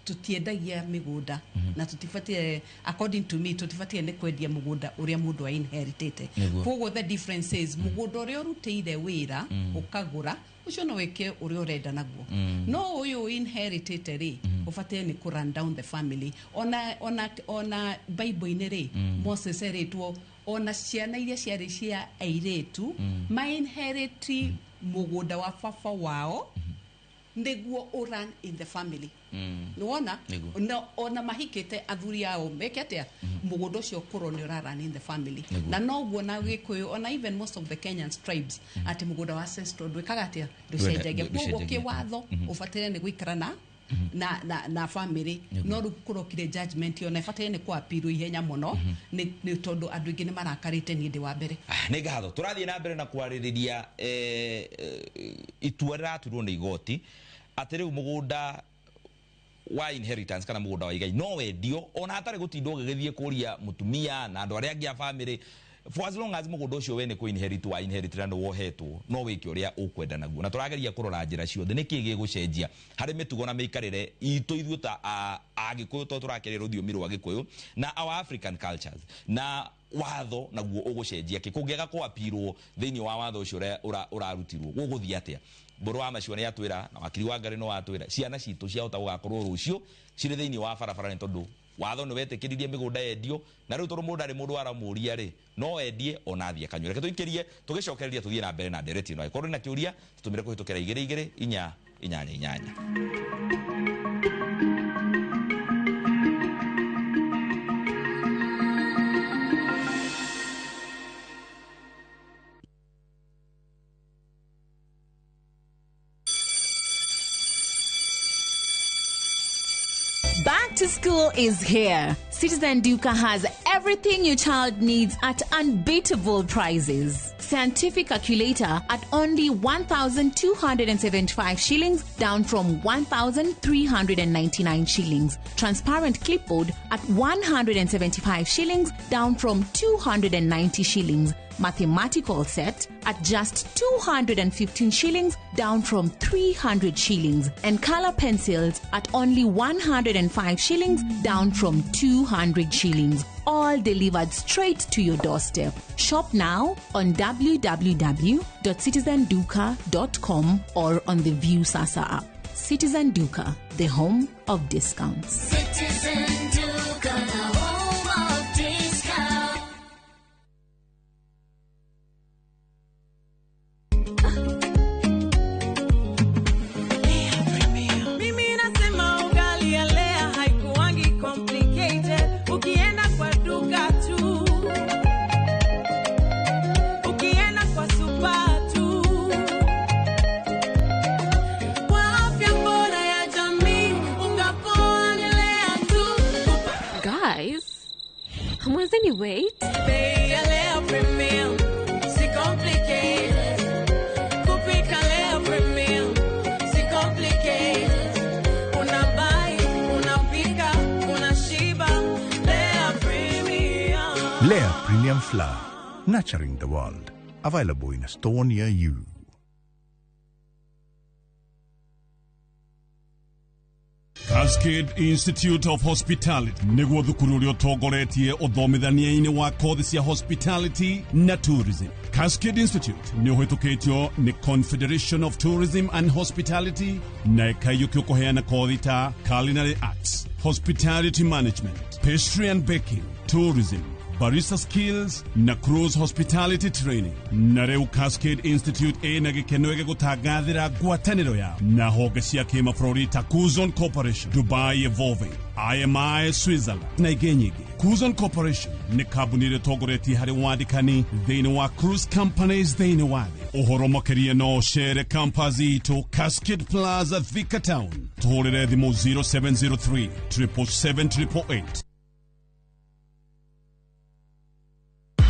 tutiendagia migunda na tutifatie according to me tutifatie ni kwendia mugunda uria mundu wa inheritite koguo the difference is mugunda uria urutire wira ukagura ucio no weke uria urenda naguo no uyu inheritite ri ufatie ni ku run down the family ona bible-ini ri Moses eritwo ona ciana iria ciarĩ cia airĩtu ma inherit mugunda wa baba wao niguo run in the family nuona no ona mahikite athuri ao meketea mugunda ucio kuro ni run in the family na no guo na Gikuyu ona even most of the Kenyan tribes ati mugunda wa ancestral ndwikaga atia nducenjagia koguo kiwatho ufatire ni guikarana na family no rukurokire judgment yo na ifatire ni kwa appeal ihenya muno ni tondu andu ingi ni marakarite ni ndi wa mbere ni gatho turathie na mbere na kwaririria itua riraturwo ni igoti ati riu mugunda wa inheritance kana mugunda wa igai no wendio ona atari gutindwo gigithie kuria mutumia na andu aria angi a family for as long as mugunda ucio we ni ku inherit wa inherit na wohetwo no wiki uria ukwenda naguo na turageria kurora njira ciothe niki gigucenjia hari mitugo na miikarire itu ithu ta Agikuyu to turakerera ruthiumi rwa Gikuyu na our African cultures na watho naguo ugucenjia kikungiaga kwa apirwo thiini wa watho ucio urarutirwo guguthia atia Mbũrũmacu ni atwira na wakiri wa Ngarĩ no atwira ciana citu ciahota gugakorwo rucio cire thiini wa barabara ni tondu watho nä wetĩkĩririe mĩgũnda yendio na rĩu tondũ mũndũ arĩ mũndũ aramuria rĩ no endie ona athiĩ akanyue. Reke tũingĩrie tũgĩcokereria tũthiĩ na mbere na ndereti ĩno. Angĩkorwo na kĩũria tũtũmĩre kũhĩtũkĩra 22 Back to school is here. Citizen Duka has everything your child needs at unbeatable prices. Scientific calculator at only 1,275 shillings, down from 1,399 shillings. Transparent clipboard at 175 shillings, down from 290 shillings. Mathematical set at just 215 shillings, down from 300 shillings. And color pencils at only 105 shillings, down from 200 shillings. All delivered straight to your doorstep. Shop now on www.citizenduka.com or on the View Sasa app. Citizen Duka, the home of discounts. Citizen Duka, the home of discounts. Mimi nasema ugali ya lea haikuwangi complicated. Ukienda kwa duka tu, ukienda kwa supa tu, kwa afya bora ya jamii ukapoa ni lea tu. Guys, mwazeni wait. Bei ya lea premium, si complicated. Kupika lea premium, si complicated. Unabai, unapika, unashiba. Lea premium. Lea Premium Flour, nurturing the world. Available in a store near you. Cascade Institute of Hospitality niguo thukuru uria utongoretie uthomithania-ini wa kothi cia hospitality na tourism. Cascade Institute ni uhitũkĩtio ni Confederation of Tourism and Hospitality na ĩkaiyũkio kũheana kothi ta culinary arts, hospitality management, pastry and baking, tourism, barista skills na cruise hospitality training. Na rĩu Cascade Institute ĩna gĩkeno gĩgũtangathĩra ngwatanĩro yao na honge cia kĩmabũrũri ta Kuzon Corporation, Dubai Evolving, IMI Switzerland na ingĩ nyingĩ. Kuzon Corporation nĩ kambuni ĩrĩa ĩtongoretie harĩ wandĩkani thĩinĩ wa cruise companies thĩinĩ wa thĩ. Ũhoro makĩria no ũcere campus itũ Cascade Plaza Thika Town. Tũhũrĩre thimũ 0703 777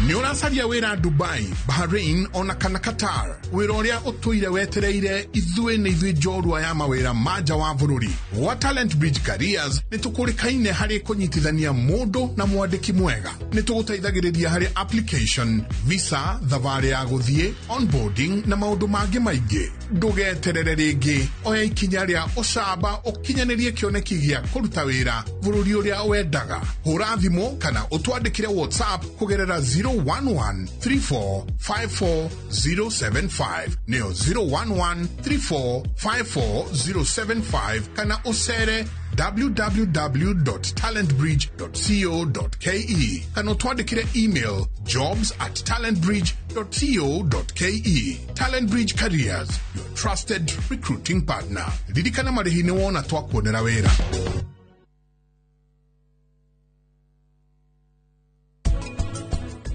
Nĩ ũracaria wĩra Dubai, Bahrain ona kana Qatar. Wĩra ũrĩa ũtũire wetereire ithuĩ nĩ ithuĩ njorua ya mawĩra manja wa bũrũri. Wa Talent Bridge Careers nĩ tũkũrĩkaine harĩ kũnyitithania mũndũ na mwandĩki mwega. Nĩ tũgũteithagĩrĩria harĩ application, visa, thabarĩ ya gũthiĩ, onboarding na maũndũ mangĩ maingĩ. Ndũgeterere rĩngĩ, oya ikinya rĩa ũcamba ũkinyanĩrie kĩoneki gĩa kũruta wĩra bũrũri ũrĩa wendaga. Hũra thimũ kana ũtwandĩkĩre WhatsApp kũgerera 011-3454-075 neo 011-3454-075 kana ũcere www.talentbridge.co.ke kana twandĩkĩre email jobs@talentbridge.co.ke. Talent Bridge Careers, your trusted recruiting partner. Ririkana marĩhi nĩ wona twakuonera wĩra.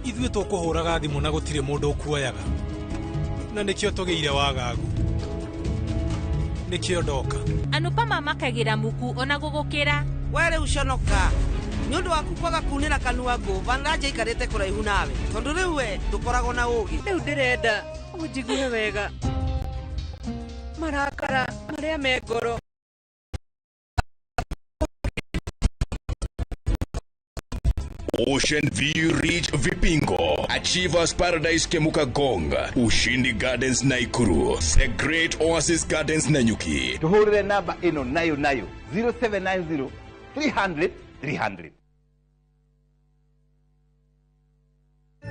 Ithuĩ tũkũhũraga thimũ na gũtirĩ mũndũ ũkuoyaga, na nĩkĩo tũgĩire wagagu, nĩkĩo ndoka. Anupa mamakagira muku ona gũgũkĩra. Were uconoka nĩ ũndũ waku kwaga kunĩra kanua ngũ vandaje ikarĩte kũraihu nawe tondũ rĩu we ndũkoragwo na ũũgĩ. Rĩu ndĩrenda ũnjigue wega marakara marĩa me ngoro. Ocean View Ridge Vipingo, Achievers Paradise Kemuka Gonga, Ushindi Gardens Naikuru, The Great Oasis Gardens Nanyuki. Tuhurire namba ino nayo 0790 300 300.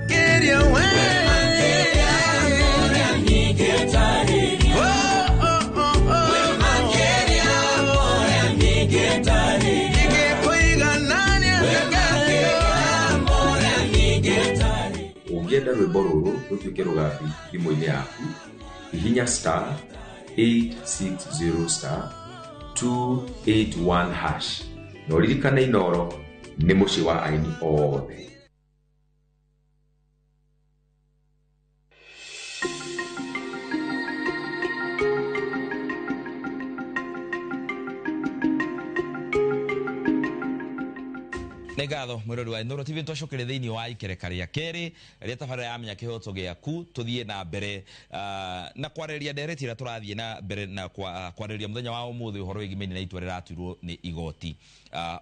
Get away. Nani ũngĩenda rwĩmbo rũrũ rũtuĩke rũgathi thimũ-inĩ yaku, hihinya star 860 star 281 hash, na ũririkane Inooro nĩ mũciĩ wa aini othe. Negatho mwirori wa Inooro TV twacokere thiini wa ikereka ria keri ria tabarĩra ya menya kihoto giaku tuthie na mbere na kwareria ndereti ira turathie na mbere na kwareria muthenya wa umuthi uhoro wigimeni na itwa riratuirwo ni igoti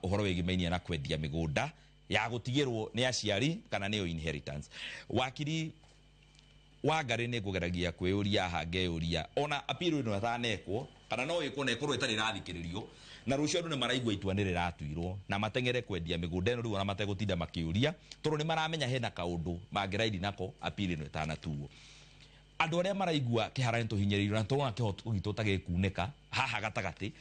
uhoro wigimeni na kwendia migunda ya gutigirwo ni aciari kana ni inheritance. Wakiri Wangari ni ngugeragia kwiyuria hangeuria ona apiro ino atanekwo kana no ikwo nekorwo itari rathikiririo na rucio andu ni maraigwa itua ni riratuirwo na matengere kwendia migunda ino riu ona mategutinda makiuria toro ni maramenya hena kaundu mangiraidi nako apiro ino itanatuo. Andu aria maraigwa kiharani tuhinyiririo na turona kihoto gitu tagekuneka haha gatagati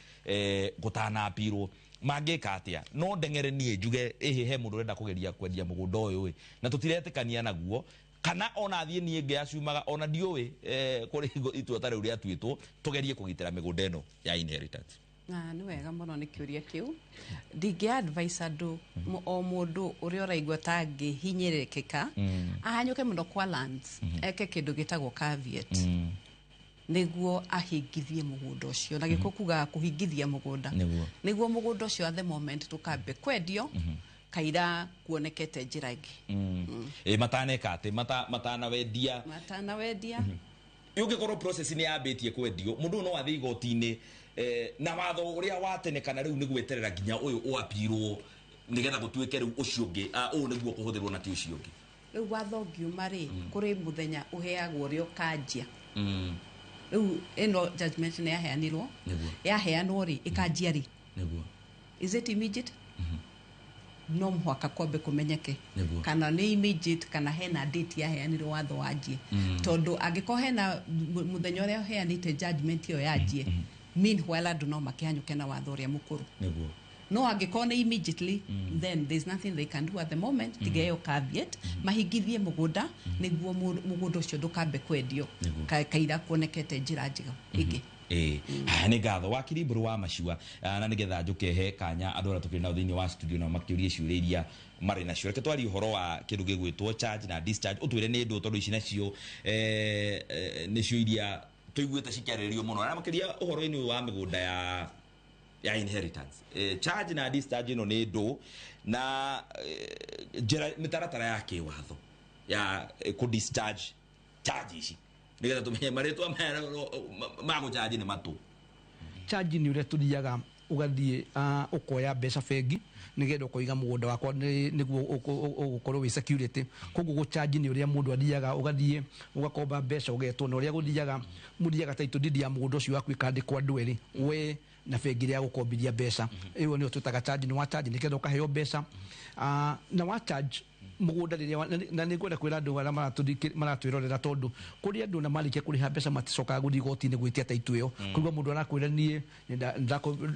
gutana apiro mangika atia no ndengere nie njuge he mundu renda kugeria kwendia mugunda uyu na tutiretikania naguo kana ona thie nie nge acumaga ona ndiuwe kuri itua tare uria tuitwo tugerie kugitira migunda ino ya inheritance. Na ni wega muno ni kiuria kiu ndingi advice andu o mundu uria uraigwa tangi hinyirikika ahanyuke muno kwa lands eke kindu gitagwo caveat niguo ahingithie mugunda ucio na giko kuga kuhingithia mugunda niguo mugunda ucio at the moment tukambe kwendio kaira kuonekete njira ingi mataneka ati matana wendia yugikorwo process ni yabitie kwendio mundu no athi igoti-ini na watho uria watenekana riu ni gweterera nginya uyu uapirwo nigetha gutuike riu ucio ngi uyu niguo kuhuthirwo na ti ucio ngi riu watho ngiuma ri kuri muthenya uheagwo rio kanjia riu eno judgment ni yaheanirwo yaheanwo ri ikanjia ri is it immediate no mwaka kwambe kumenyeke kana ni immediate kana hena date yaheanirwo watho wajie tondu angiko hena muthenya uria heanite judgment iyo yajie meanwhile andu no makihanyuke na watho uria mukuru no angiko ni immediately then there's nothing they can do at the moment tigeyo caveat mahingithie mugunda niguo mugunda ucio ndukambe kwendio kaira kuonekete njira njiga ingi ni ngatho wakiri mburu wa maciwa na nigetha njuke he kanya andu ara tukiri na thiini wa studio na makiuria ciuria iria mari na cio reke twari uhoro wa kindu gigwitwo charge na discharge utwire ni ndu tondu ici nacio nicio iria tuiguite cikiarĩrĩrio muno na makiria uhoro-ini wa migunda ya inheritance charge na discharge ino ni ndu na njira mitaratara ya kiwatho ya ku discharge charge ici nigetha tumenye maritwa mago charge ni matu charge ni uria tuthiaga ugathie ukoya mbeca bengi nigetha kuiga mugunda wakwa niguo ugukorwo wi security koguo go charge ni uria mundu athiaga ugathie ugakomba mbeca ugetwo na uria guthiaga muthiaga title deed ya mugunda ucio waku ikandikwa ndweri we na bengi ya gukombiria mbeca iyo ni tutaga charge ni wa charge nigetha ukaheo mbeca na wa charge mugunda riria na ni ngwenda kwira andu ara maratwirorera tondu kuri andu na malikia kuriha mbeca maticokaga guthii igoti-ini gwitia taitu iyo kuguo mundu arakwira nie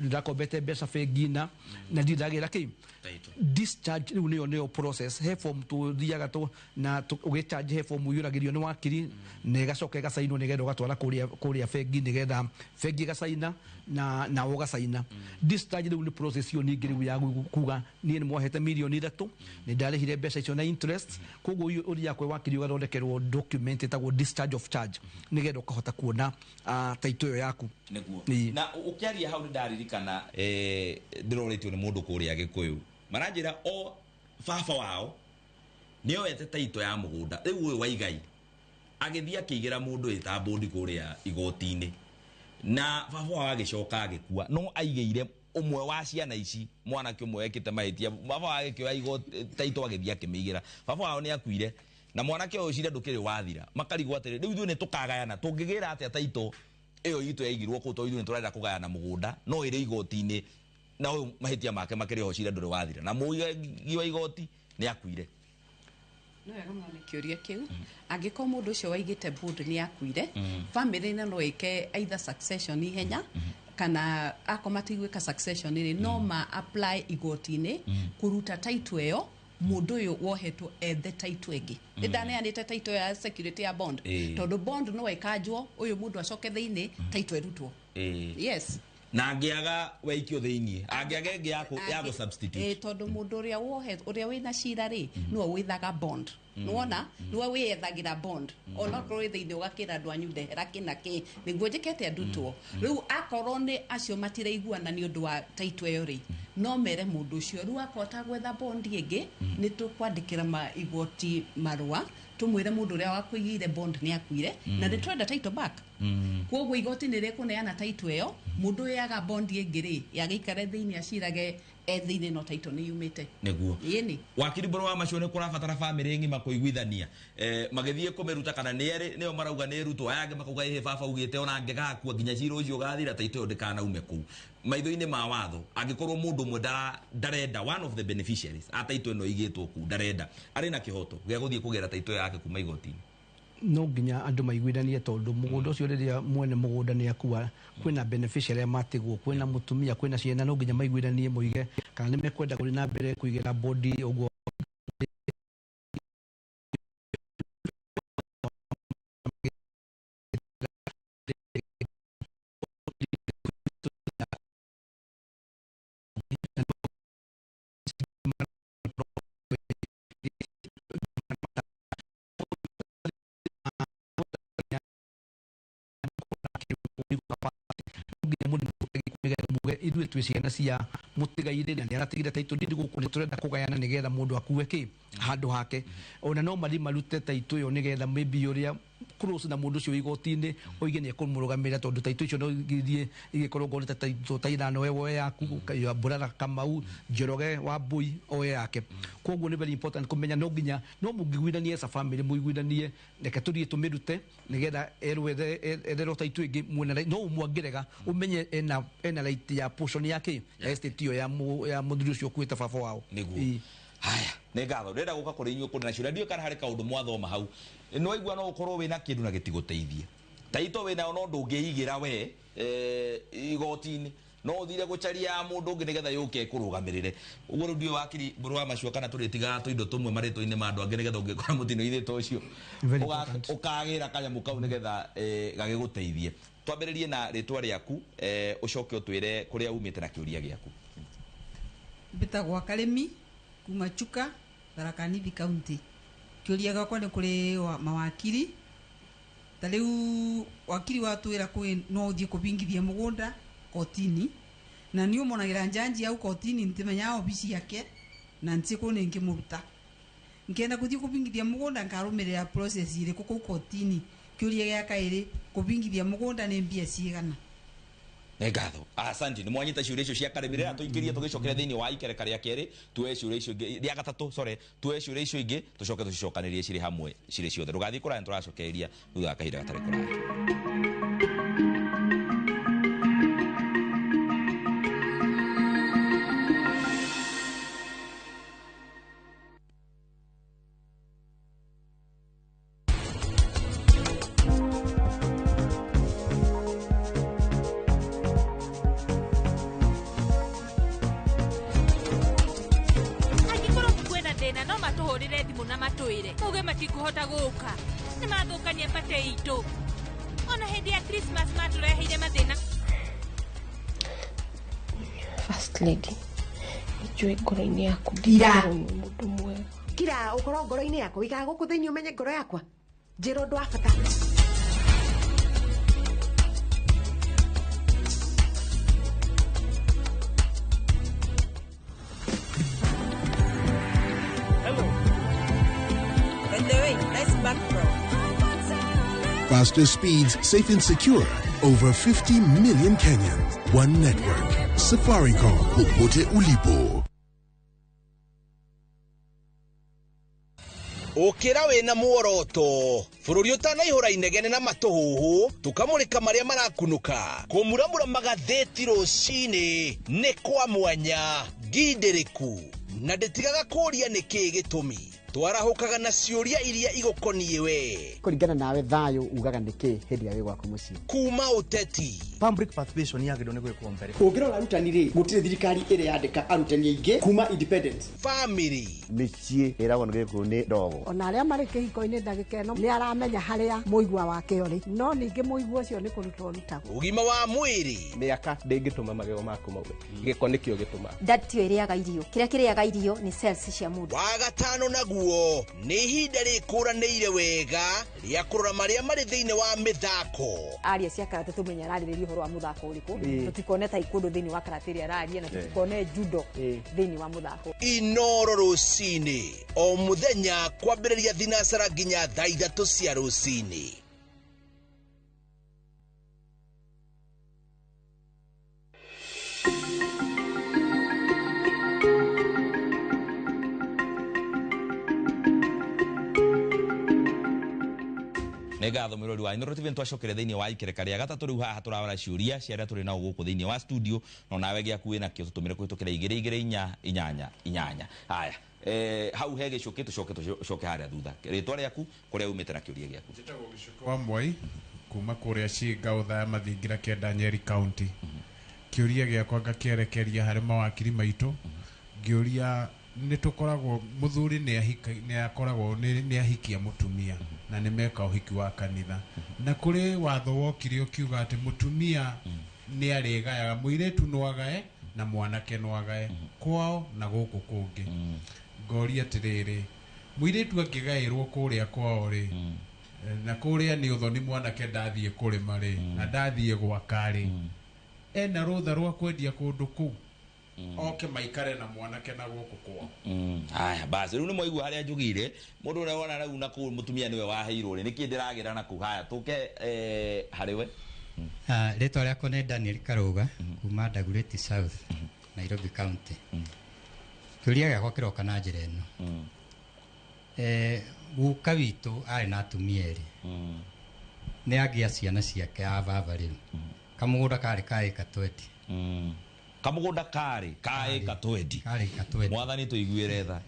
ndakombete mbeca bengi na ndiragira ki discharge riu niyo process he form tuthiaga na ugicharge he form yuragirio ni wakiri na igacoka igacainwo nigetha ugatwara kuria bengi nigetha bengi igacaina na ugacaina discharge riu ni process yo ningi riu ya kuga nie ni mwohete milioni 3 ni ndarihire mbeca icio na interest koguo uria kwe wakiri ugathondekerwo document etagwo discharge of charge nigetha ukahota kuona title yaku niguo na ukiaria hau ndaririkana ndiroretio ni mundu kuria Gikuyu maranjira o baba wao nio wete title ya mugunda riu uyu wa igai agithia kigira mundu eta bondi kuria igoti-ini na baba wao agicoka agikua no aigeire umwe wa ciana ici mwana kimwe ekite mahitia baba wake kioya igoti title agithia kimigira baba wao ni akuire na mwana kio ucire ndukiri wathira makarigwo atiri riu ithuĩ ni tukagayana tungigira atia title iyo itu yaigirwo ko to ithuĩ ni turenda kugayana mugunda no ire igoti-ini na uyu mahitia make makiri hocire nduri wathira na muigi wa igoti ni akuire no wega mwana kiuria kiu angiko mundu ucio waigite board ni akuire family no ike either succession ihenya kana akomatigwika succession ni no ma apply igoti-ini kuruta title iyo mundu uyu wohetwo ethe title ĩngĩ ndaneanĩte title ya security ya bond tondu bond no ikanjwo uyu mundu acoke thiini title irutwo yes na angiaga weikio thiini angiaga ĩngĩ ya go substitute tondu mundu uria uria wina cira ri no withaga bond nuona niwe wiyethagira bond ona korwo thiini ugakira andu anyu ndehera kinaki niguo njikete andutwo riu akorwo ni acio matiraiguana ni undu wa title iyo ri no mere mundu ucio riu akota gwetha bond ĩngĩ ni tukwandikira igoti marua tumwire mundu uria wakuigire bond ni akuire na ni twenda title back koguo igoti ni rikuneana title iyo mundu yaga bond ĩngĩ ri yagiikare thiini acirage ethiini no title ni yumite niguo yeni wakiri boro wa macio ni kurabatara family ngima kuiguithania magithie kumeruta kana nio marauga ni rutwo ayage makauga ihe baba ugite ona angegakua ginya ciro ucio gathira title ndikana ume ku maitho-ini ma watho angikorwo mundu mwe ndarenda one of the beneficiaries a title no igitwo ku ndarenda ari na kihoto gya guthie kugera title yake kuma igoti no nginya andu maiguithanie tondu mugunda ucio riria mwene mugunda ni akua kwina beneficiary matigwo kwina mutumia kwina ciana no nginya maiguithanie muige kana ni mekwenda kuri na mbere kuigira body ogwo idwe twiciana cia mutigaire na aratigire title ndi guku ni turenda kugayana nigetha mundu akuwe ki handu hake ona no mari marute title yo nigetha maybe uria close na mundu cio igoti-ini oige ni ekumurugamira tondu title icio no githie igikorwo ngorete title ta ithano wewe yaku ya Burara Kamau Njoroge wa Mbui oye yake koguo ni very important kumenya no nginya no mungiguithanie sa family muiguithanie reke tuthie tumirute nigetha erwe title ingi mwena no umwangirega umenye ena right ya portion yake estate yo ya muthuri ucio kwita baba wao niguo haya ne ngatho ndenda guka kuri inyuĩ kũrĩ nacio ndio kana harĩ kaũndũ mwathoma hau no igua no ũkorwo wĩna kĩndũ na gĩtigũteithie taito wĩna no ndũngĩigĩra we igoti-inĩ no ũthire gũcaria mũndũ ũngĩ nĩgetha yũke kũrũgamĩrĩre ũguo ndio wakiri bũrũ wa macio kana tũrĩtigaga tũindo tũmwe marĩtwa-inĩ ma andũ angĩ nĩgetha ũngĩkora mũtino-inĩ ta ũcio ũkagĩra kanyamũ kau nĩgetha gagĩgũteithie twambĩrĩrie na rĩtwa rĩaku ũcoke ũtwĩre kũrĩa umĩte na kĩũria gĩaku mbĩtagwo Karĩmi kuma Chuka Tharaka Nithi County kiuria gakwa ni kuri mawakiri ta riu wakiri watwira kwi no uthie kubingithia mugunda kotini na ni umonagira njanji au kotini ntimenya ofisi yake na ntiko ni ngimuruta ngenda kuthie kubingithia mugunda ngarumirira process ire kuko kotini kiuria gya kairi kubingithia mugunda ni mbia cigana Negatho asante ni mwanyita ciuria icio cia Karĩmĩ tuingirie tugicokera thiini wa ikereka ria keri tuwe ciuria icio ingi ria gatatu tuwe ciuria icio ingi tucoke tucicokanirie ciri hamwe ciri ciothe rugathi kura turacokeria thutha kahinda gatari kura matikuhota guka ni mathukania pate itu ona hindi ya Christmas matureheire mathina First lady ijue ngoro-ini yaku Kira mundu mwega Kira ukorwo ngoro-ini yakwa ikaga guku thiini umenye ngoro yakwa njira undu wa bata Faster speeds, safe and secure. Over 50 million Kenyans. One network. Safaricom. Popote ulipo. Ukira wina muoroto bururi utanaihura inegene na matuhuhu tukamurika maria marakunuka kumuramura magatheti rucini ni kwa mwanya ngindiriku na nditigaga kuria niki gitumi twarahukaga na ciũria iria igũkoniĩ we kũringana nawe thayũ ugaga nĩkĩ hĩndĩ ĩrĩa wĩ gwaku mũciĩ kuma ũteti public participation yagĩrĩirwo nĩ gwĩkwo mbere ũngĩrora arutani rĩ gũtirĩ thirikari ĩrĩa yandĩka arutani aingĩ kuma independent family mĩciĩ ĩragwo nĩ gĩkũ nĩ ndogo ona arĩa marĩ kĩhiko-inĩ ndagĩka ĩno nĩ aramenya harĩa mũigua wake ũrĩ no ningĩ mũigua ũcio nĩ kũrutwo rutagwo ũgima wa mwĩrĩ mĩaka ndĩngĩtũma magego maku maume gĩko nĩkĩo gĩtũma ndatio ĩrĩaga irio kĩrĩa kĩrĩaga irio nĩ cells cia mũndũ wa gatano naguo nĩ ihinda rĩkũranĩire wega rĩa kũrora marĩa marĩ thĩinĩ wa mĩthako aria cia karate tũmenya ararĩrĩria ũhoro wa mũthako ũrĩkũ tũtikone taekwondo thĩinĩ wa karate ĩrĩa araria na tũtikone judo thĩinĩ wa mũthako Inoro rũcinĩ o mũthenya kwambĩrĩria thinacara nginya thaa 3 cia rũcinĩ. Nega thomero wa Inoro TV twacokere thiini wa ikereka ria gatatu riu haha turawara ciuria ciaria turi na guku thiini wa studio no nawe giaku wina kio tutumire kwitukira 224 haya hau hege coke tucoke haria thutha ritwa riaku kuria umite na kiuria giaku njitagwo Gicoko wa Mwai kuma kuria Ciĩga utha ya mathingira kenda Nyeri County kiuria giakwa ngakierekeria hari mawakiri maitu ngiuria nitukoragwo muthuri ni akoragwo ni ahikia mutumia na nĩ meka ũhiki wa kanitha na kũrĩ watho wokire ukiuga atĩ mutumia nĩ arĩgayaga mũirĩtu no agae na mwanake no agae kwao na gũkũ kũngĩ ngoria atĩrĩrĩ mũirĩtu akĩgaĩrwo kũrĩa kwao rĩ na kũrĩa nĩ ũthoni mwanake ndathiĩ kũrĩma rĩ na ndathiĩ gwaka rĩ ena rũtha rwa kwendia kũndũ kũu oke maikare na mwanake na gũkũ kwao haya basi riu ni mwaigua haria njugire mundu uria wona rau na ku mutumia niwe waheirwo ri niki ndiragira na ku haya tuke hariwe ritwa riakwa ni Daniel Karuga kuma Dagoretti South Nairobi County kiuria giakwa kiroka na njira ino guka witu ari na atumia eri ni agia ciana ciake avava riu kamugunda kari kai katweti kamugunda kari kai katwendi mwathani tuiguire tha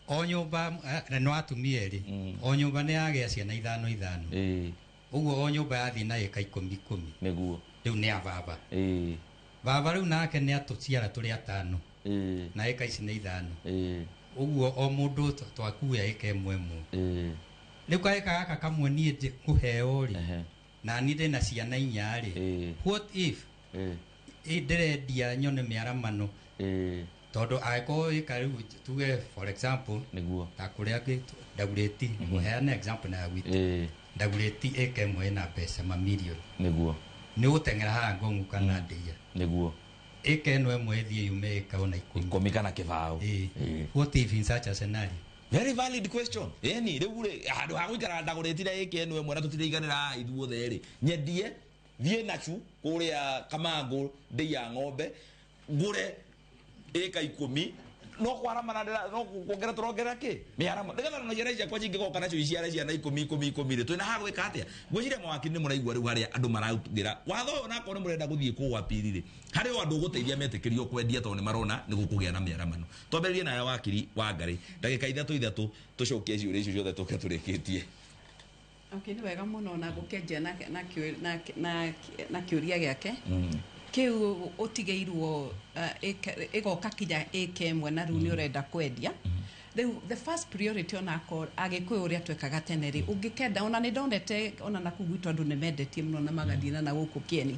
o nyumba no atumia eri o nyumba ni agia ciana 5 uguo o nyumba yathi na eka 10 niguo riu ni avava baba riu nake ni atuciara turi 5 na eka ici ni 5 uguo o mundu twakuya eka imwe riu kaeka gaka kamwe nie kuheo ri na ni ndina ciana 4 ri what if ndirendia nyone miaramano tondu aiko ikariu tuge for example niguo ta kuria Dagoretti muheana example na gwitu Dagoretti ekemwe na pesa mamilioni niguo ni utengera ha ngongu kana ndia niguo ekenwe mwethie yume kaona 10 kana kibao what if in such a scenario very valid question yani riure handu ha guikara Dagoretti na ekenwe mwe na tutiriganira ithuothe ri nyendie thie nacu kuria Kamango ndia ng'ombe ngure eka 10 no kwaramana no kuongera turongera ki miarama ndigatha no jereja kwa jingi goka nacio iciara cia na 10 ri twina ha gwika atia ngwiciria mawakiri ni muraigua riu haria andu maraugira watho na kone murenda guthie ku wapiri ri hari o andu guteithia metikirio kwendia to ni marona ni gukugia na miaramano twambiririe na wakiri wa Ngari ndagika 3 tucokie ciuria icio ciothe tuke turikitie. Okay, ni wega muno na gukenjia na kiuria giake kiu utigeirwo igoka kinya ikemwe na riu ni urenda kwendia the first priority on agikuyu uria twekaga tene ri ungikenda ona ni ndonete ona na kugwitwa andu ni mendetie muno na magadina na guku kieni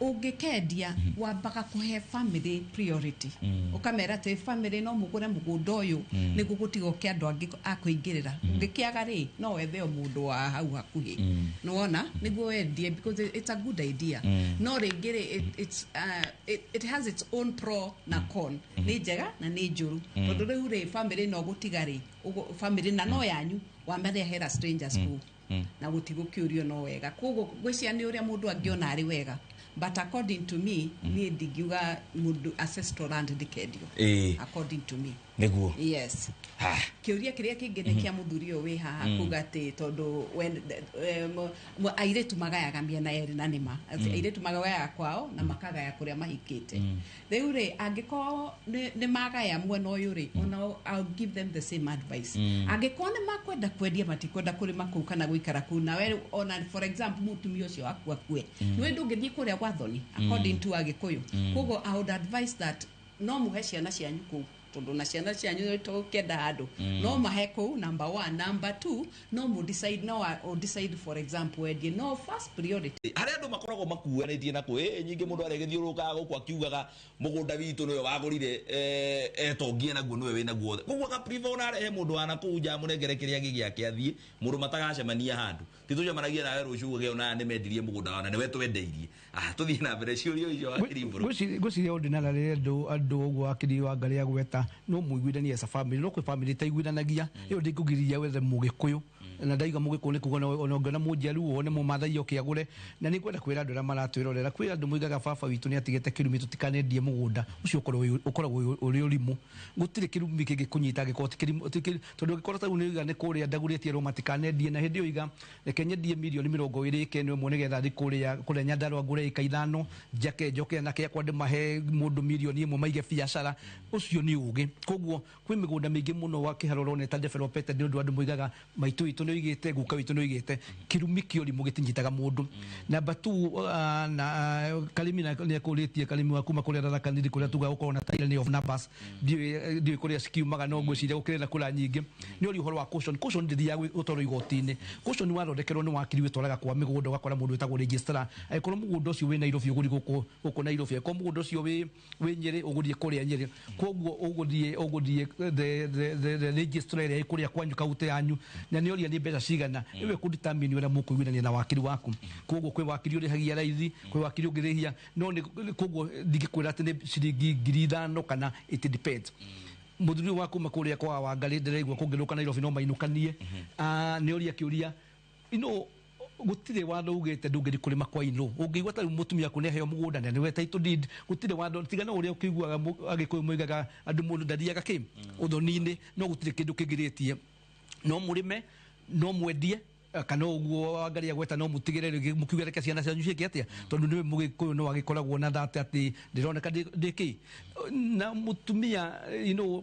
ungikendia wambaga kuhe family priority ukamera te family no mugure mugunda uyu ni gugutigo kia andu angi akuingirira ungikiaga ri no wethe mundu wa hau hakuhi no wona niguo wendie because it's a good idea no ringire it has its own pro na con ni njega na ni njuru tondu riu ri family no gutigari family na no yanyu wamere hera strangers ku na gutigo kiurio no wega kogo gwiciria ni uria mundu angiona ari wega but according to me ni ndigiuga mundu ancestral land dikedio according to me niguo yes kiuria kiria kingi ne kia muthuri o we haha kugati tondu airetu magayaga miena eri na nima airetu magaya kwao na makagaya kuria mahikite riu ri angiko ni magaya mwena uyu ri ona I'll give them the same advice angiko ni makwenda kwendia matikwenda kuri maku kana guikara ku na we ona for example mutumia ucio akua kwe ni ndungithie kuria gwathoni according to agikuyu kogo I would advise that no muhe ciana cianyu ku tondu na ciana cianyu to kenda handu no mahe ku number 1 number 2 no mu decide no or decide for example wedie no first priority hari andu makoragwo makuanetie na ku nyingi mundu aregithiuruka guku akiugaga mugunda witu niwe wagurire etongie naguo niwe wina guo koguo ga privo na rehe mundu ana kuja munengerekeria gigi yake athie mundu matagacemania handu tituja maragia nawe rucu uge ona ni mendirie mugunda wana niwe twendeirie tuthie na mbere ciurio icio akirimburu guciria ordinary andu uguo akiri wa ngari ya gweta no muiguithania as a family no kwi family taiguithanagia iyo ndikugiria wethe mugikuyu na ndaiga mugikuyu ni kuga ona ngona munjaru one mumathai okiagure na ni kwenda kwira andu ra maratwirorera kwi andu muigaga baba witu ni atigete kirumi tutikanendie mugunda ucio ukoragwo uri urimu gutire kirumi kingi kunyita gikoti kirimo tondu gikora ta uniga ni kuria ndaguritie ro matikanendie na hindi uiga rekenyendie milioni 20 kenwe muone getha kuria nyandarwa ngure ikaithano njake njoke na kia kwa mahe mundu milioni 1 maige biacara ucio ni ugi koguo kwi migunda mingi muno wa kiharoro ne ta developed ni undu andu muigaga maitu itu ni igite guka witu ni igite kirumi kiori mugitinjitaga mundu number 2 na kalimi na ni kuritie kalimi wa kuma kuria raka ndiri kuria tuga uko na tyranny of numbers ndi kuria skiumaga no ngwiciria gukirira kula nyingi ni uri uhoro wa caution ndiria utoro igotini caution wathondekerwo ni wakiri witwaraga kwa migunda ugakora mundu witagwo registrar aikorwo mugunda ucio wi Nairobi uguri guku Nairobi ko mugunda ucio wi Nyeri ugurie kuria Nyeri koguo ugurie the registrar ya kuria kwanyu kaute yanyu na ni oria ni mbeca cigana iwe kudetermine wera mukuigwithania na wakiri waku koguo kwi wakiri uri hagia raithi kwi wakiri ungirihia no ni koguo ndigikwira ati ni ciringi 5,000 kana it depends muthuri waku makuria kwa Wangari ndireigwa kungiruka Nairobi no mainukanie ni oria kiuria gutire watho ugete ndungiri kurima kwa ino ungigwa ta mutumia ku neheo mugunda ne we title deed gutire watho tigana uria ukiguaga agikuyu muigaga andu mundu ndariaga ki uthoni-ini no gutire kindu kigiritie no murime no mwendie kana uguo Wangari agweta no mutigire mukiuga reke ciana cianyu cieke atia tondu ni mugikuyu no agikoragwo na thate ati ndironeka ndiki na mutumia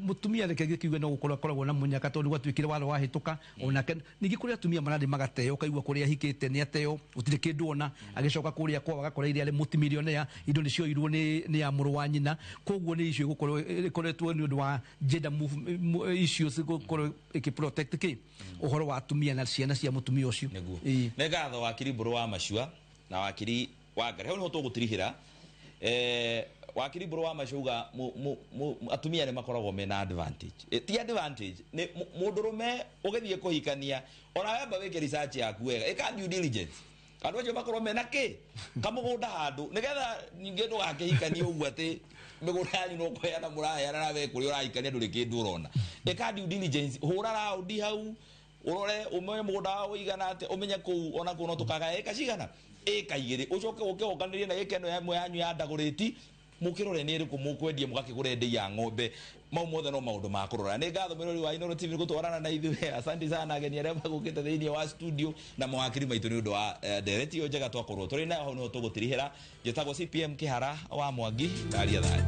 mutumia reke gikiuga no gukoragwo na munyaka tondu gwatuikire watho wahituka ona ningi kuria atumia marandi magateo kaigua kuria hikite ni ateo utire kindu ona agicoka kuria kwa agakora iria ari multimillionaire indo nicio irwo ni ya muru wa nyina koguo ni icio gukorwo ikoretwo ni undu wa gender issues gukorwo ikiprotect ki uhoro wa atumia na ciana cia mutumia ucio ne gatho wakiri Mburu wa Macua na wakiri Wangari hau no tugutirihira wakiri Mburu wa Macua atumia ne makoragwo mena advantage ti advantage ni mundurume ugithie kuhikania ona wemba weke research yaku wega eka due diligence andu acio makorwo mena ki kamugunda handu nigetha ninge ndugakihikania uguo ati migunda yanyu no kuyana murayana nawe kuri urahikania nduri kindu urona eka due diligence hura raundi hau urore umenye mugunda wa igana ate umenye ku ona ku no tukaga eka cigana eka igiri ucoke ukiokanirie na gikeno yamwe yanyu ya ndaguriti mukirore ni iriku mukwendie mugakigure ndei ya ng'ombe mau mothe no maundu ma kurora ni ngatho mirori wa Inooro TV gutwarana na ithuĩ asante sana ageni aria magukite thiini wa studio na mawakiri maitu ni undu wa direct yo njega twakorwo turi na ho no tugutirihira njitagwo CPM Kihara wa Mwangi ndaria thai.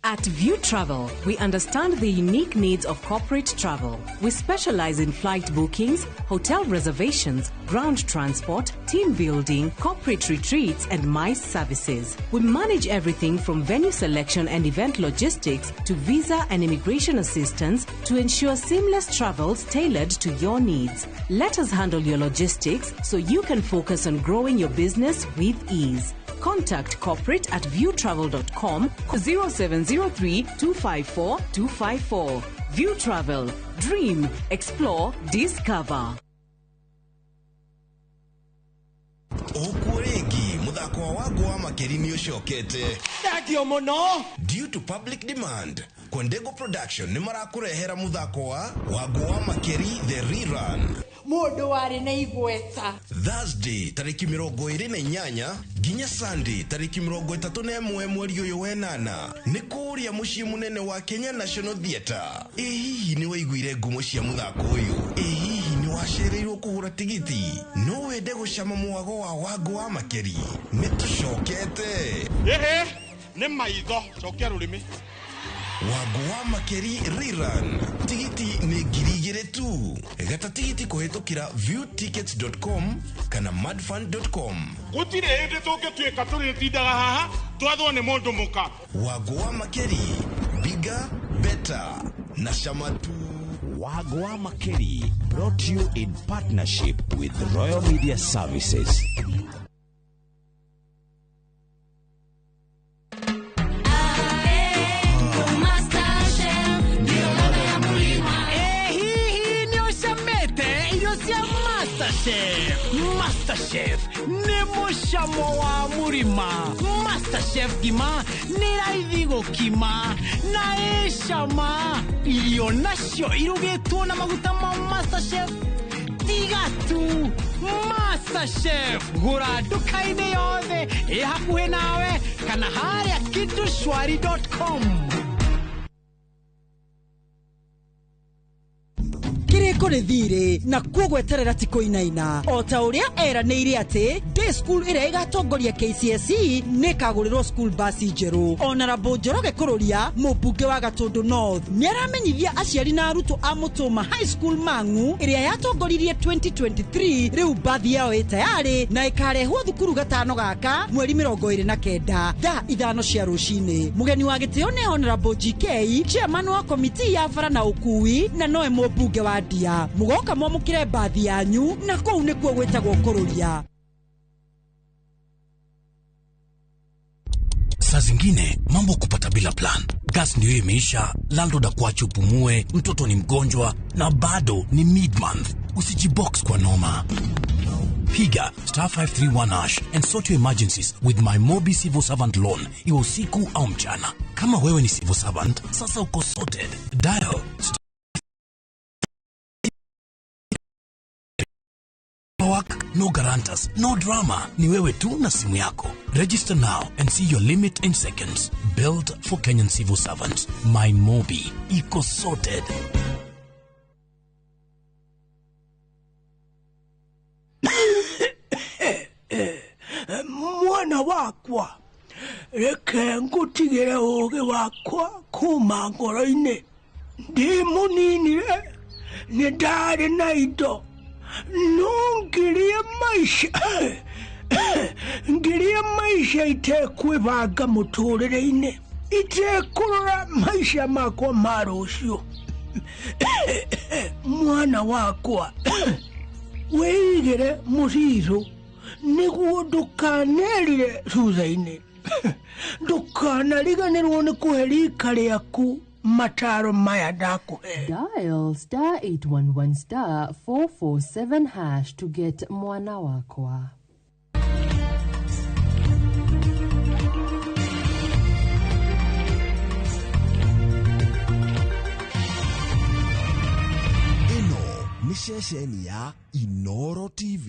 At View Travel, we understand the unique needs of corporate travel. We specialize in flight bookings, hotel reservations, ground transport, team building, corporate retreats, and MICE services. We manage everything from venue selection and event logistics to visa and immigration assistance to ensure seamless travels tailored to your needs. Let us handle your logistics so you can focus on growing your business with ease. Contact corporate at viewtravel.com 0703 254 254. View Travel. Dream, explore, discover. Okuregi muthako wago wa makeri ni ucokete ndagio muno due to public demand. Kondego Production ni marakurehera muthako wago wa makeri the rerun. Mundu wari na igweta Thursday tariki 28 ginya Sunday tariki 31 mweri uyu wenana ni kuria mucii munene wa Kenya National Theatre. Hihi ni waiguire ngumo cia muthako uyu? Hihi ni wacereirwo kugura tigiti? No wende gucama mwago wa wago wa makeri? Ni tucokete ni maitho cokia rurimi wago wa makeri rerun. Tigiti ni girigire tu. Gata tigiti kuhitukira viewtickets.com kana madfund.com. gutire hindi tungituika turitindaga haha twathwo ni mundu muka. Wago wa makeri, bigger, better na shamatu. Wago wa makeri, brought to you in partnership with Royal Media Services. Masterchef ni mushamo wa murima. Masterchef gima ni raithi gukima na eshama irio nacio irugitwo na maguta ma Masterchef tigatu. Masterchef gura duka-ini yothe hakuhi nawe kana haria kitushwari.com. kiriko rithire na kugweterera tiko inaina ota uria era neire ati day school ire igatongoria KCSE nikagurirwo school bus njeru. Honorable Njoroge Kururia mubunge wa Gatundu North niaramenyithia aciari na aruto a Mutuma High School Mangu iria yatongoririe 2023 riu bathi yao itayari na ikarehwo thukuru gatano gaka mweri 29 thaa 5 cia rucini. Mugeni wa gitio ni Honorable GK chairman wa komiti ya bara na ukui na noe mubunge wa Dia. Mugoka mwamukire bathi yanyu na kou nikuo gwetagwo Kururia. Saa zingine mambo kupata bila plan. Gas ndio imeisha, landlord akuache upumue, mtoto ni mgonjwa na bado ni mid-month. Usijibox kwa noma. Piga *531# and sort your emergencies with my Mobi Civil Servant Loan. Iwe usiku au mchana. Kama wewe ni civil servant, sasa uko sorted. Dial work, no guarantors, no drama. Ni wewe tu na simu yako. Register now and see your limit in seconds. Built for Kenyan civil servants. My Mobi. Iko sorted. Mwana wakwa reke ngutigire ugi wakwa kuma ngoro-ini. Ndi munini ni ndari na indo ngirie maisha itekwibanga muturire-ini, itekurora maisha makwa ma rucio. Mwana wakwa wĩigĩre mũrirũ nĩguo ndũkanerire thutha-inĩ. Ndũkanariganĩrwo nĩ kũhe rika rĩaku mataro maya ndakuhe. Dial *811*447# to get mwana wakwa. Ino ni ceceni ya Inoro TV.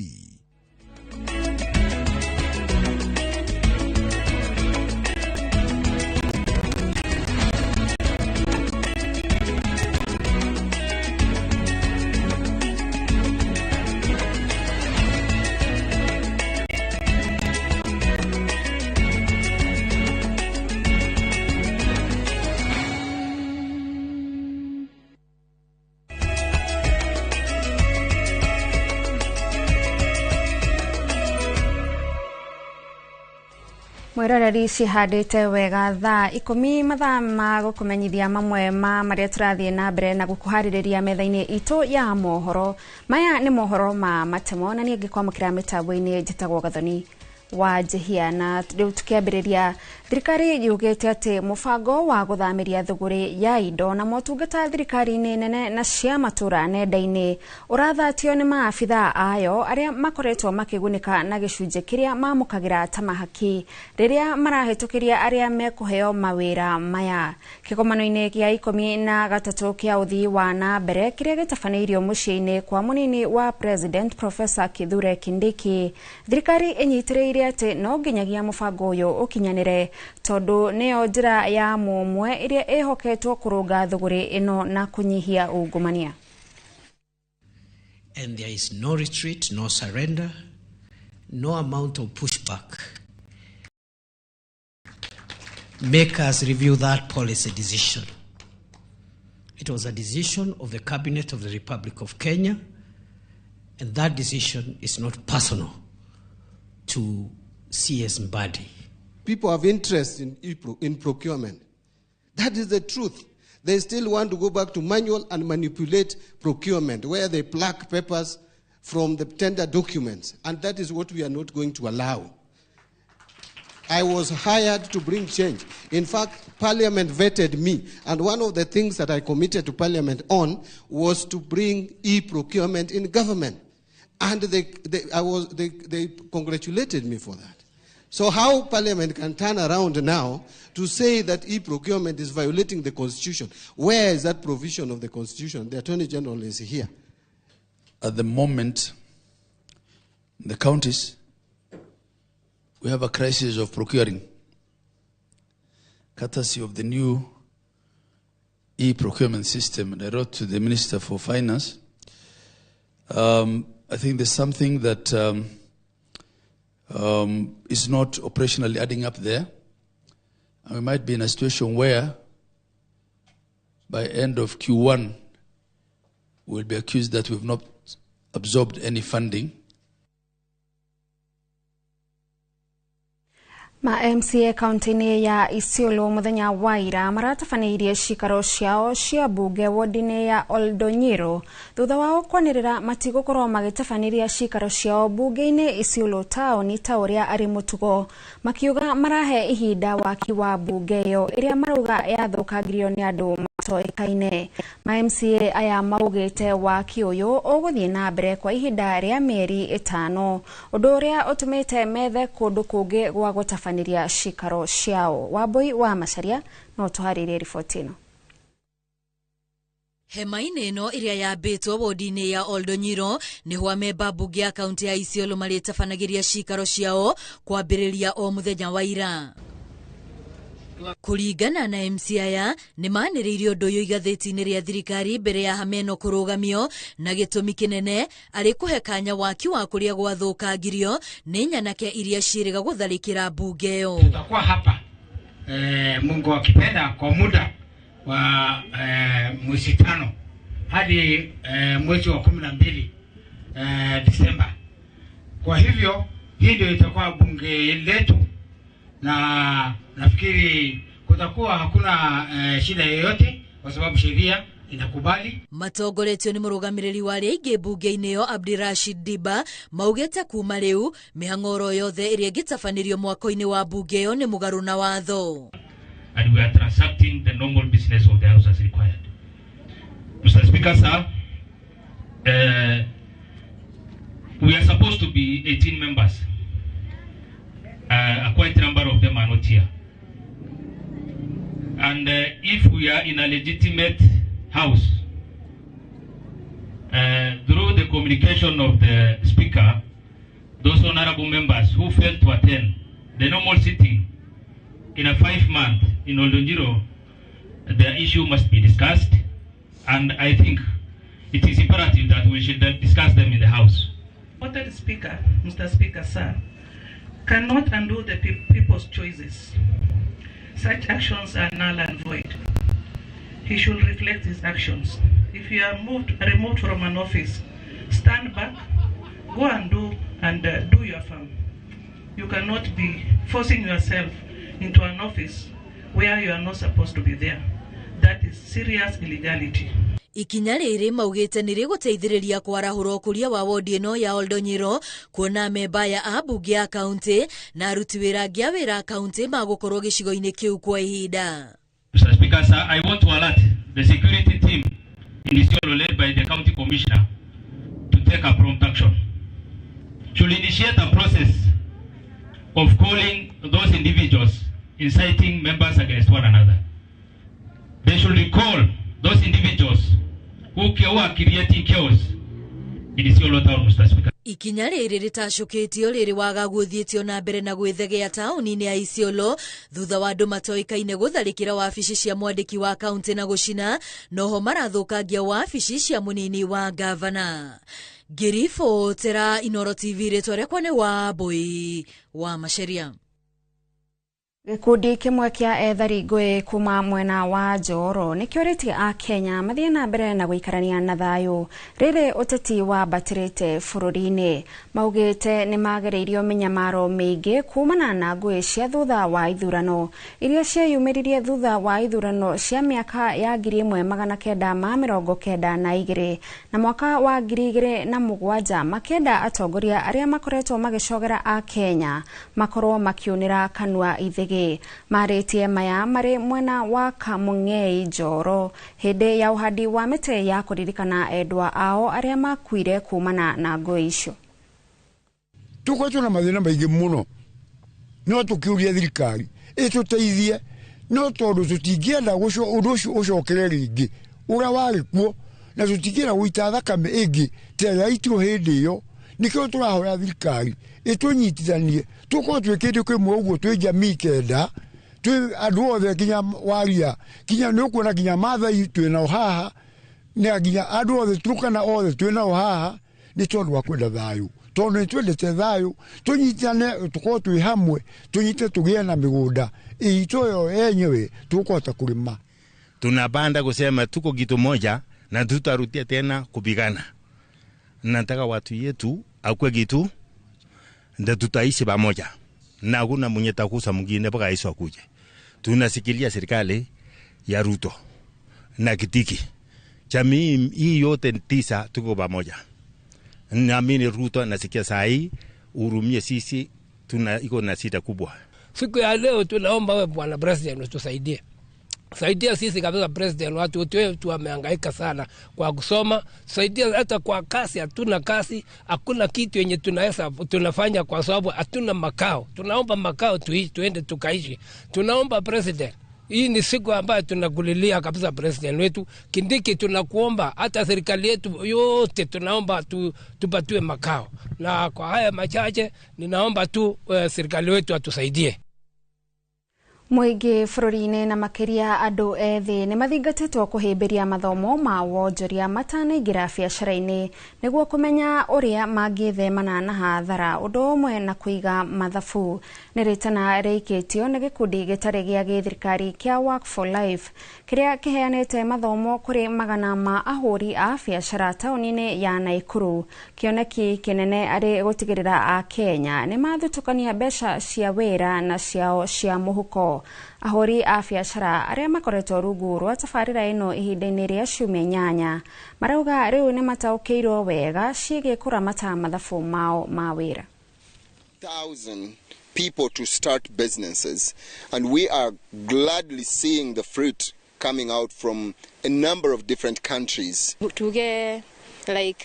mwiroreri cihandite wega thaa 10 mathaa ma gukumenyithia mamwe ma maria turathie na mbere na gukuhaririria metha-ini itu ya mohoro. Maya ni mohoro ma matemo na ni ngikwamukira mitambo-ini njitagwo Gathoni wa Jehia, na riu tukiambiriria thirikari yugite ati mubango wa guthamiria thuguri ya indo na motungata thirikari-ini nene na cia matura nenda-ini urathatio ni maabitha ayo aria makoretwo makigunika na gicunje kiria mamukagira ta mahaki riria marahitukiria aria mekuheo mawira maya. Kikomano-ini gia 13 kia uthii wa na mbere kiria gitafaneirio mucii-ini kwa munini wa President Professor Kithure Kindiki, thirikari inyitiriire ati no nginyagia mubango uyu ukinyanire tondu niyo njira ya mumwe iria ihoketwo kurunga thuguri ino na kunyihia ungumania. And there is no retreat, no surrender, no amount of pushback. Make us review that policy decision. It was a decision of the Cabinet of the Republic of Kenya, and that decision is not personal to CS Mbadi. People have interest in procurement. That is the truth. They still want to go back to manual and manipulate procurement, where they pluck papers from the tender documents, and that is what we are not going to allow. I was hired to bring change. In fact, Parliament vetted me, and one of the things that I committed to Parliament on was to bring e-procurement in government. And they congratulated me for that. So how Parliament can turn around now to say that e-procurement is violating the Constitution? Where is that provision of the Constitution? The Attorney General is here. At the moment, in the counties, we have a crisis of procuring, courtesy of the new e-procurement system. And I wrote to the Minister for Finance. I think there's something that is not operationally adding up there. And we might be in a situation where by end of Q1, we'll be accused that we've not absorbed any funding. Ma MCA kaunti-ini ya Isiolo muthenya wa ira maratafaneirie cikaro ciao cia bunge wodini ya Oldonyiro thutha wao kwanirira matigukorwo magitafanĩria cikaro ciao bunge-ini Isiolo town ta uria ari mutugo, makiuga marahe ihinda waki wa bunge iyo iria maruga yathukangirio ni andu matoĩkaine. Ma MCA aya maugite waki uyu uguthie na mbere kwa ihinda ria mieri 5, undu uria utumite methe kundu kungi gwa gutafanĩria cikaro ciao. Wambui wa Macharia no tuharirie riboti ino. Hema-inĩ ĩno iria yambĩtwo wodi-inĩ ya Oldonyiro nĩho amemba bunge ya kaunti ya Isiolo marĩtabanagĩria cikaro ciao kwambĩrĩria o mũthenya wa ira. Kuringana na MC aya nĩ manĩrĩirio ũndũ ũyũ igathĩti-inĩ rĩa thirikari mbere ya hameno kũrũgamio, na gĩtũmi kĩnene arĩ kũhe kanya waki wa kũrĩa gwathũkangirio nĩ nyanake iria ciĩrĩga gũtharĩkĩra bunge ĩyo. Tutakuwa hapa Mungu akipenda kwa muda wa mwezi 5 hadi mwezi wa 12 Disemba. Kwa hivyo hii ndio itakuwa bunge letu, na nafikiri kutakuwa hakuna shida yoyote kwa sababu sheria inakubali. Matongoretio ni murugamiriri wa rĩngĩ bunge-inĩ yo Abdirashid Diba maugĩte kuma rĩu mĩhang'o yothe ĩrĩa ĩngĩtabanĩrio mwako-inĩ wa bunge yo nĩ mũgarũ na watho. And we are transacting the normal business of the house as required. Mr. Speaker, sir, we are supposed to be 18 members. A quite number of them are not here. And if we are in a legitimate house, through the communication of the Speaker, those honorable members who failed to attend the normal sitting in a 5-month in Oldonyiro, the issue must be discussed, and I think it is imperative that we should discuss them in the House. Honourable Speaker, Mr. Speaker, sir, cannot undo the people's choices. Such actions are null and void. He should reflect his actions. If you are removed from an office, stand back, go and do your farm. You cannot be forcing yourself into an office where you are not supposed to be there. That is serious illegality. Ikinya riri maugite nĩ rĩgũteithĩrĩria kwarahũra ũkũria wa wodi ĩno ya Oldonyiro kuona memba ya ambunge ya kaunti na aruti wĩra angĩ a wĩra kaunti magũkorwo gĩcigo-inĩ kĩu kwa ihinda. Mr. Speaker, sir, I want to alert the security team in Isiolo led by the county commissioner to take a prompt action. Should initiate a process of calling those individuals inciting members against one another. They should recall those individuals who are creating chaos in Isiolo town, Mr. Speaker. Ikinya rĩrĩ rĩtacũkĩtio rĩrĩ wagagu ũthiĩtio na mbere na gwĩthegea taũni-inĩ ya Isiolo thutha wa andũ matoĩkaine gũtharĩkĩra wabici cia mwandĩki wa kaunti na gũcina noho marathũkangia wabici cia mũnini wa gavana. Ngĩribotera Inooro TV rĩtwa rĩakwa nĩ Wambui wa Macharia. Gĩkundi kĩmwe kĩa ethari ngũĩ kuma mwena wa Njoro nĩkĩorĩtie a Kenya mathiĩ na mbere na gũikarania na thayũ rĩrĩ ũteti wambatĩrĩte bũrũri-inĩ. Maugĩte nĩ magereirio mĩnyamaro mĩingĩ kumana na ngũĩ cia thutha wa ithurano iria cieyumĩririe thutha wa ithurano cia mĩaka ya 1992 na mwaka wa 2007 makĩenda atongoria arĩa makoretwo magĩcogera a Kenya makorwo makiunĩra kanua ithĩgĩ. Marĩtie maya marĩ mwena wa Kamũng'ei Njoro hĩndĩ ya ũhandi wa mĩtĩ ya kũririkana endwa ao arĩa makuire kumana na ngũĩ icio. Tukoretwo na mathĩna maingĩ mũno no tũkĩũria thirikari ĩtũteithie no tondũ tũtingĩenda ũndũ ũcio ũcokere rĩngĩ ũrĩa warĩ kuo na tũtingĩenda gũita thakame ĩngĩ ta ĩrĩa yaitirwo hĩndĩ ĩyo. Nĩkĩo tũrahoya thirikari ĩtũnyitithanie tũkorwo twĩkĩte kĩmwe ũguo twĩ jamii kenda twĩ andũ othe kinya waria kinya nĩ ũkuona kinya Maathai twĩnao haha na kinya andũ othe Turkana othe twĩnao haha nĩ tondũ wa kwenda thayũ tondũ nĩ twendete thayũ tũnyitane tũkorwo twĩ hamwe tũnyite tũgĩe na mĩgũnda itũ yo yenyewe tũkũhota kũrĩma. Tunapanda kusema tuko kitu moja na tutarudia tena kupigana. Nataka watu yetu akuwe kitu ndio tutaishi pamoja na hakuna mwenye takusa mwingine mpaka Yesu akuje. Tunasikilia serikali ya Ruto na Kitiki. Jamii hii yote 9 tuko pamoja. Naamini Ruto anasikia saa hii urumie sisi iko na shida kubwa. Siku ya leo tunaomba wewe Bwana President utusaidie. Saidia sisi kabisa President, watu wetu wamehangaika sana kwa kusoma. Saidia hata kwa kasi, hatuna kasi, hakuna kitu yenye tunafanya kwa sababu hatuna makao. Tunaomba makao tuende tukaishi. Tunaomba President, hii ni siku ambayo tunakulilia kabisa President wetu. Kindiki tunakuomba hata serikali yetu yote tunaomba tupatiwe makao. Na kwa haya machache ninaomba tu serikali wetu atusaidie. Mũingĩ bũrũri-inĩ na makĩria andũ ethĩ nĩ mathingatĩtwo kũhĩmbĩria mathomo ma wonjoria matanaingĩra biacara-inĩ nĩguo kũmenya ũrĩa mangĩthemana na hathara ũndũ ũmwe na kũiga mathabu. Nĩ rĩtana rĩikĩtio nĩ gĩkundi gĩtarĩ gĩa gĩthirikari kĩa Work for Life kĩrĩa kĩheanĩte mathomo kũrĩ magana ma ahũri a biacara taũni-inĩ ya Naikuru. Kĩoneki kĩnene arĩ gũtigĩrĩra a Kenya nĩ mathutũkania mbeca cia wĩra na ciao cia mũhuko. Ahũri a biacara arĩa makoretwo rungu rwa tabarĩra ĩno ihinda-inĩ rĩa ciumia 8 marauga rĩu nĩ mataũkĩirwo wega ciĩgiĩ kũramata mathabu mao ma wĩra. 1,000 people to start businesses, and we are gladly seeing the fruit coming out from a number of different countries. Tuge like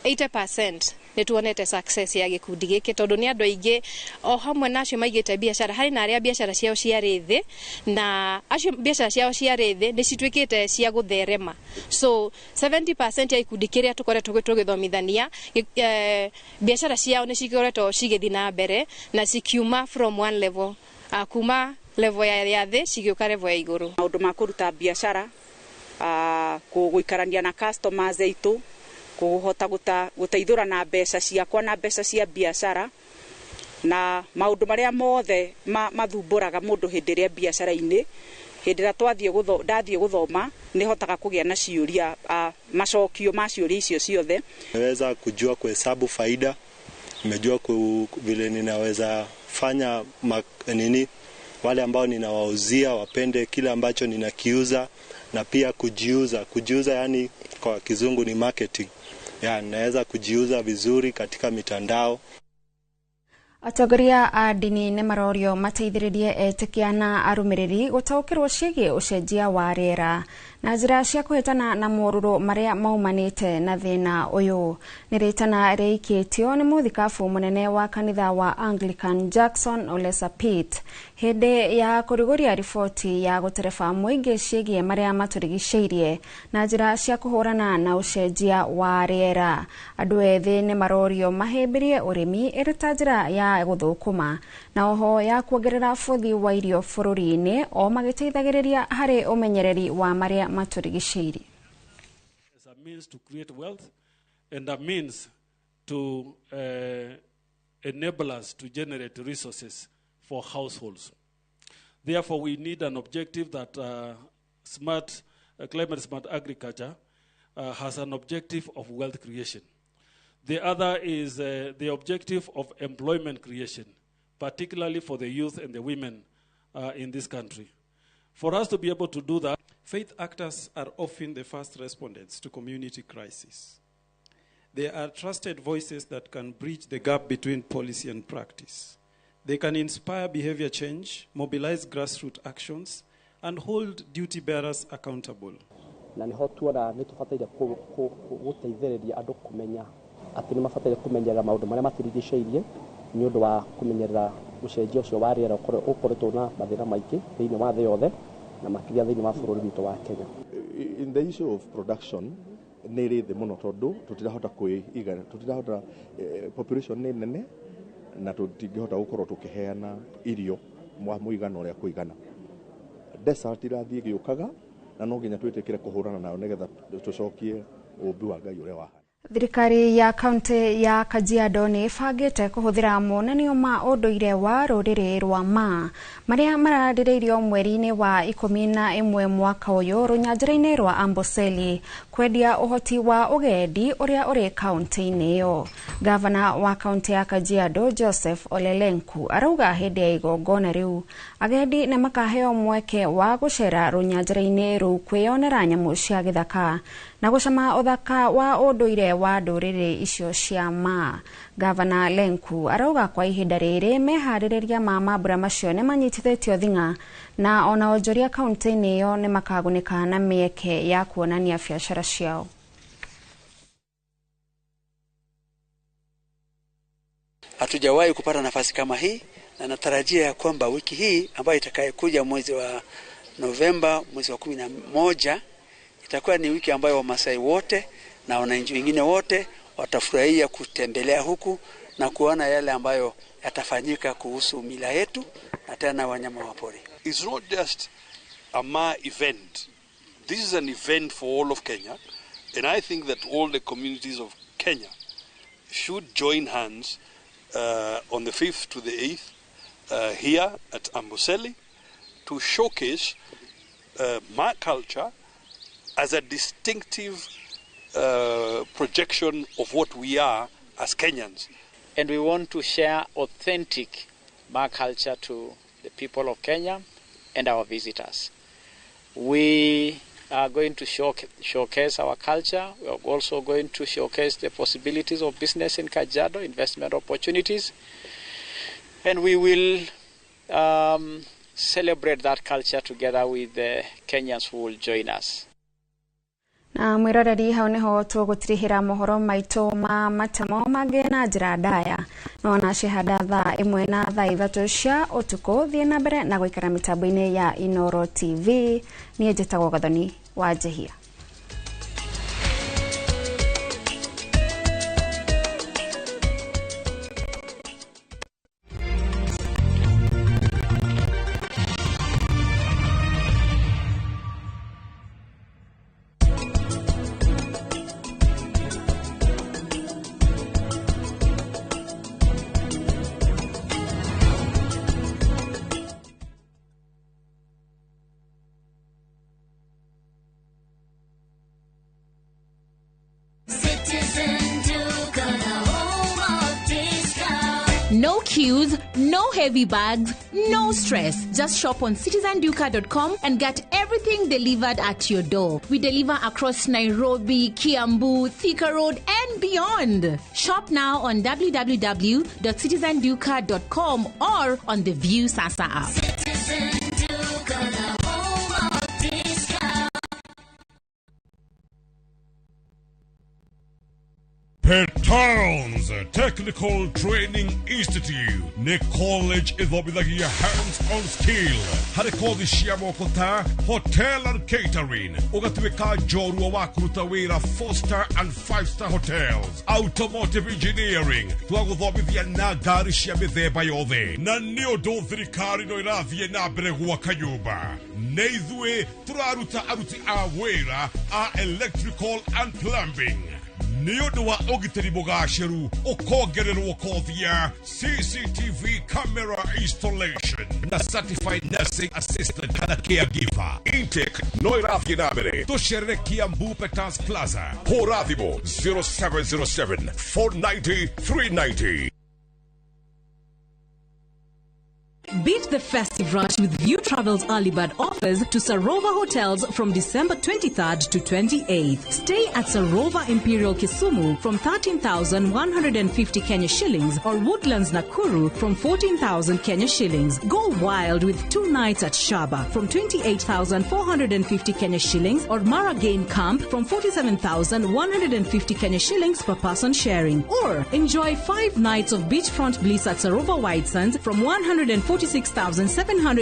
80% nituonete success ya gikundi giki tondu ni andu aingi o hamwe nacio maigite biashara hari na aria biashara ciao ciarĩ thĩ na acio biashara ciao ciarĩ thĩ ni cituĩkĩte cia gũtherema. So 70% ya ikundi kiria tukoretwo tũgĩthomithania biashara ciao ni cikoretwo cigĩthiĩ na mbere na cikiuma from one level kuma level ya thĩ cigĩũka level ya igũrũ. Maũndũ ma kũruta biashara gũikarania na customers aitu kuhota gũteithũra na mbeca ciakwa na mbeca cia biashara na maũndũ marĩa mothe mathumbũraga mũndũ hĩndĩ ĩrĩa biashara-inĩ hĩndĩ ĩrĩa ndathiĩ gũthoma nĩ hotaga kũgĩa na ciũria macokio ma ciũria icio ciothe. Naweza kujua kuhesabu faida, nimejua vile ninaweza fanya wale ambao ninawauzia wapende kile ambacho ninakiuza, na pia kujiuza yani kwa kizungu ni marketing. Naweza kujiuza vizuri katika mitandao. Atongoria a ndini nĩ marorio mateithĩrĩrie etĩkia na arũmĩrĩri gũtaũkĩrwo ciĩgiĩ ũcenjia wa rĩera na njĩra cia kũhĩtana na morũrũ marĩa maumanĩte na thĩna ũyũ. Nĩ rĩtana rĩikĩtio nĩ mũthikabu mũnene wa kanitha wa Anglican Jackson Ole Sapit hĩndĩ ya kũrugũria riboti ya gũtereba mũingĩ ciĩgiĩ marĩa matũrigicĩirie na njĩra cia kũhũrana na ũcenjia wa rĩera. Andũ ethĩ nĩ marorio mahĩmbĩrie ũrĩmi ĩrĩ ta njĩra ya gũthũkũma na oho ya kuongerera bũthi wa irio bũrũri-inĩ o magĩteithagĩrĩria harĩ ũmenyereri wa marĩa matũrigicĩirie. As a means to create wealth and a means to enable us to generate resources for households. Therefore, we need an objective that climate smart agriculture has an objective of wealth creation. The other is the objective of employment creation, particularly for the youth and the women in this country. For us to be able to do that, faith actors are often the first respondents to community crises. They are trusted voices that can bridge the gap between policy and practice. They can inspire behavior change, mobilize grassroots actions, and hold duty bearers accountable. Na niho tuona nĩ tũbataire gũteithĩrĩria andũ kũmenya atĩ nĩ mabataire kũmenyerera maũndũ marĩa matũrigicĩirie nĩ ũndũ wa kũmenyerera ũcenjia ũcio wa rĩera ũkoretwo na mathĩna maingĩ thĩinĩ wa thĩ yothe na makĩria thĩinĩ wa bũrũri witũ wa Kenya. In the issue of production nĩ rĩ thĩ mũno tondũ tũtirahota kũigana, tũtirahota population nĩ nene na tũtingĩhota gũkorwo tũkĩheana irio mũigana ũrĩa kũigana. Desert irathiĩ gĩũkaga na no nginya twĩtĩkĩre kũhũrana nayo nĩgetha tũcokie ũũmbi wa Ngai ũrĩa wahana. Thirikari ya kaunti ya Kajiado nĩ ĩbangĩte kũhũthĩra monanio ma ũndũire wa rũrĩrĩ rwa Maa marĩa mararĩrĩirio mweri-inĩ wa 11 mwaka ũyũ rũnyanjara-inĩ rwa Amboseli kwendia ũhoti wa ũgendi ũrĩa ũrĩ kaunti-inĩ ĩyo. Gavana wa kaunti ya Kajiado Joseph Ole Lenku arauga hĩndĩ ya igongona rĩu agendi nĩ makaheo mweke wa gũcera rũnyanjara-inĩ rũu kwĩyonera nyamũ cia gĩthaka na gũcama ũthaka wa ũndũire wa ndũrĩrĩ icio cia Maa. Gavana Lenku arauga kwa ihinda rĩrĩ meharĩrĩria ma mambura macio nĩ manyitithĩtio thing'a na ona onjoria kaunti-inĩ ĩyo nĩ makagunĩka na mĩeke ya kuonania biacara ciao. Hatujawahi kupata nafasi kama hii na natarajia ya kwamba wiki hii ambayo itakayokuja mwezi wa Novemba, mwezi wa 11 itakuwa ni wiki ambayo Wamasai wote na wananchi wengine wote watafurahia kutembelea huku na kuona yale ambayo yatafanyika kuhusu mila yetu na tena wanyama wa pori. It's not just a Maa event. This is an event for all of Kenya, and I think that all the communities of Kenya should join hands on the 5th to the 8th here at Amboseli to showcase Maa culture as a distinctive projection of what we are as Kenyans. And we want to share authentic Maa culture to the people of Kenya and our visitors. We are going to showcase our culture. We are also going to showcase the possibilities of business in Kajiado, investment opportunities. And we will celebrate that culture together with the Kenyans who will join us. Na mwiroreri hau niho tũgũtirihĩra mohoro maitũ ma matemo mangĩ na njĩra ndaya no na cihanda thaa 1 na thaa 3 cia ũtukũ thiĩ na mbere na gũikara mitambo-inĩ ya Inoro TV. Niĩ njĩtagwo Gathoni wa Njehia. No queues, no heavy bags, no stress. Just shop on citizenduka.com and get everything delivered at your door. We deliver across Nairobi, Kiambu, Thika Road, and beyond. Shop now on www.citizenduka.com or on the View Sasa app. Petowns Technical Training Institute ne college idhobithagia hands-on skill harĩ kothi cia moko ta hotel and catering ũgatuĩka njorua wa kũruta wĩra 4-star and 5-star hotels, automotive engineering twagũthomithia na ngari cia mĩthemba yothe na nĩ ũndũ thirikari no ĩrathiĩ na mbere gwaka nyũmba nĩ ithuĩ tũraruta aruti a wĩra a electrical and plumbing. Nĩũndũ wa ũgitĩri mũgacĩru ũkongererwo kothi ya CCTV camera installation na certified nursing assistant kana caregiver. Intake no ĩrathiĩ na mbere. Tũcerere Kiambu Petans Plaza. Hũra thimũ 0707 490 390. Beat the festive rush with View Travel's early bird offers to Sarova hotels from December 23rd to 28th. Stay at Sarova Imperial Kisumu from 13,150 Kenya shillings or Woodlands Nakuru from 14,000 Kenya shillings. Go wild with 2 nights at Shaba from 28,450 Kenya shillings or Maragain Camp from 47,150 Kenya shillings per person sharing. Or enjoy 5 nights of beachfront bliss at Sarova White Sands from 146,700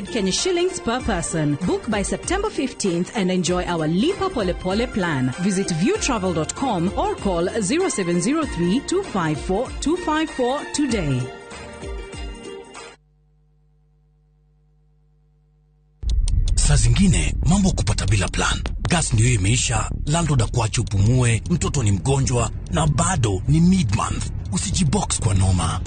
Kenya shillings per person. Book by September 15th and enjoy our Lipa Pole Pole plan. Visit viewtravel.com or call 0703 254 254 today. Saa zingine mambo kupata bila plan. Gas ndio imeisha, landlord akuache upumue, mtoto ni mgonjwa na bado ni mid-month. Usijibox kwa noma.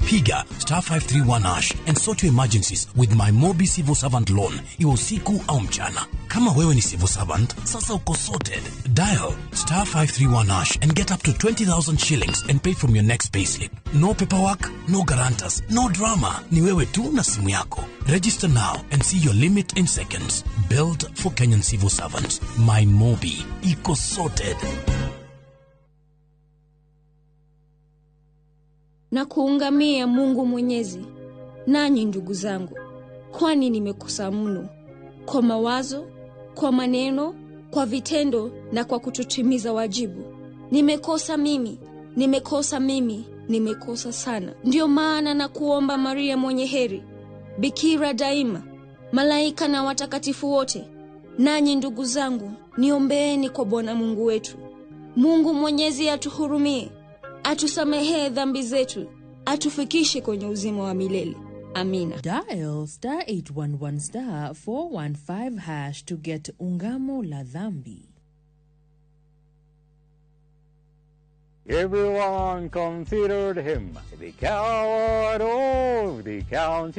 Piga *531# and sort your emergencies with my Mobi Civil Servant Loan, iwe usiku au mchana. Kama wewe ni civil servant, sasa uko sorted. Dial *531# and get up to 20,000 shillings and pay from your next payslip. No paperwork, no guarantors, no drama. Ni wewe tu na simu yako. Register now and see your limit in seconds. Built for Kenyan civil servants. My Mobi, iko sorted. Na kuungamia Mungu Mwenyezi, nanyi ndugu zangu, kwani nimekosa mno kwa mawazo, kwa maneno, kwa vitendo na kwa kutotimiza wajibu. Nimekosa mimi, nimekosa sana. Ndio maana na kuomba Maria mwenye heri, Bikira daima, malaika na watakatifu wote, nanyi ndugu zangu, niombeeni kwa Bwana Mungu wetu. Mungu Mwenyezi atuhurumie, atusamehe dhambi zetu, atufikishe kwenye uzima wa milele. Amina. Dial *811*415# to get ungamo la dhambi. Everyone considered him the coward of the county.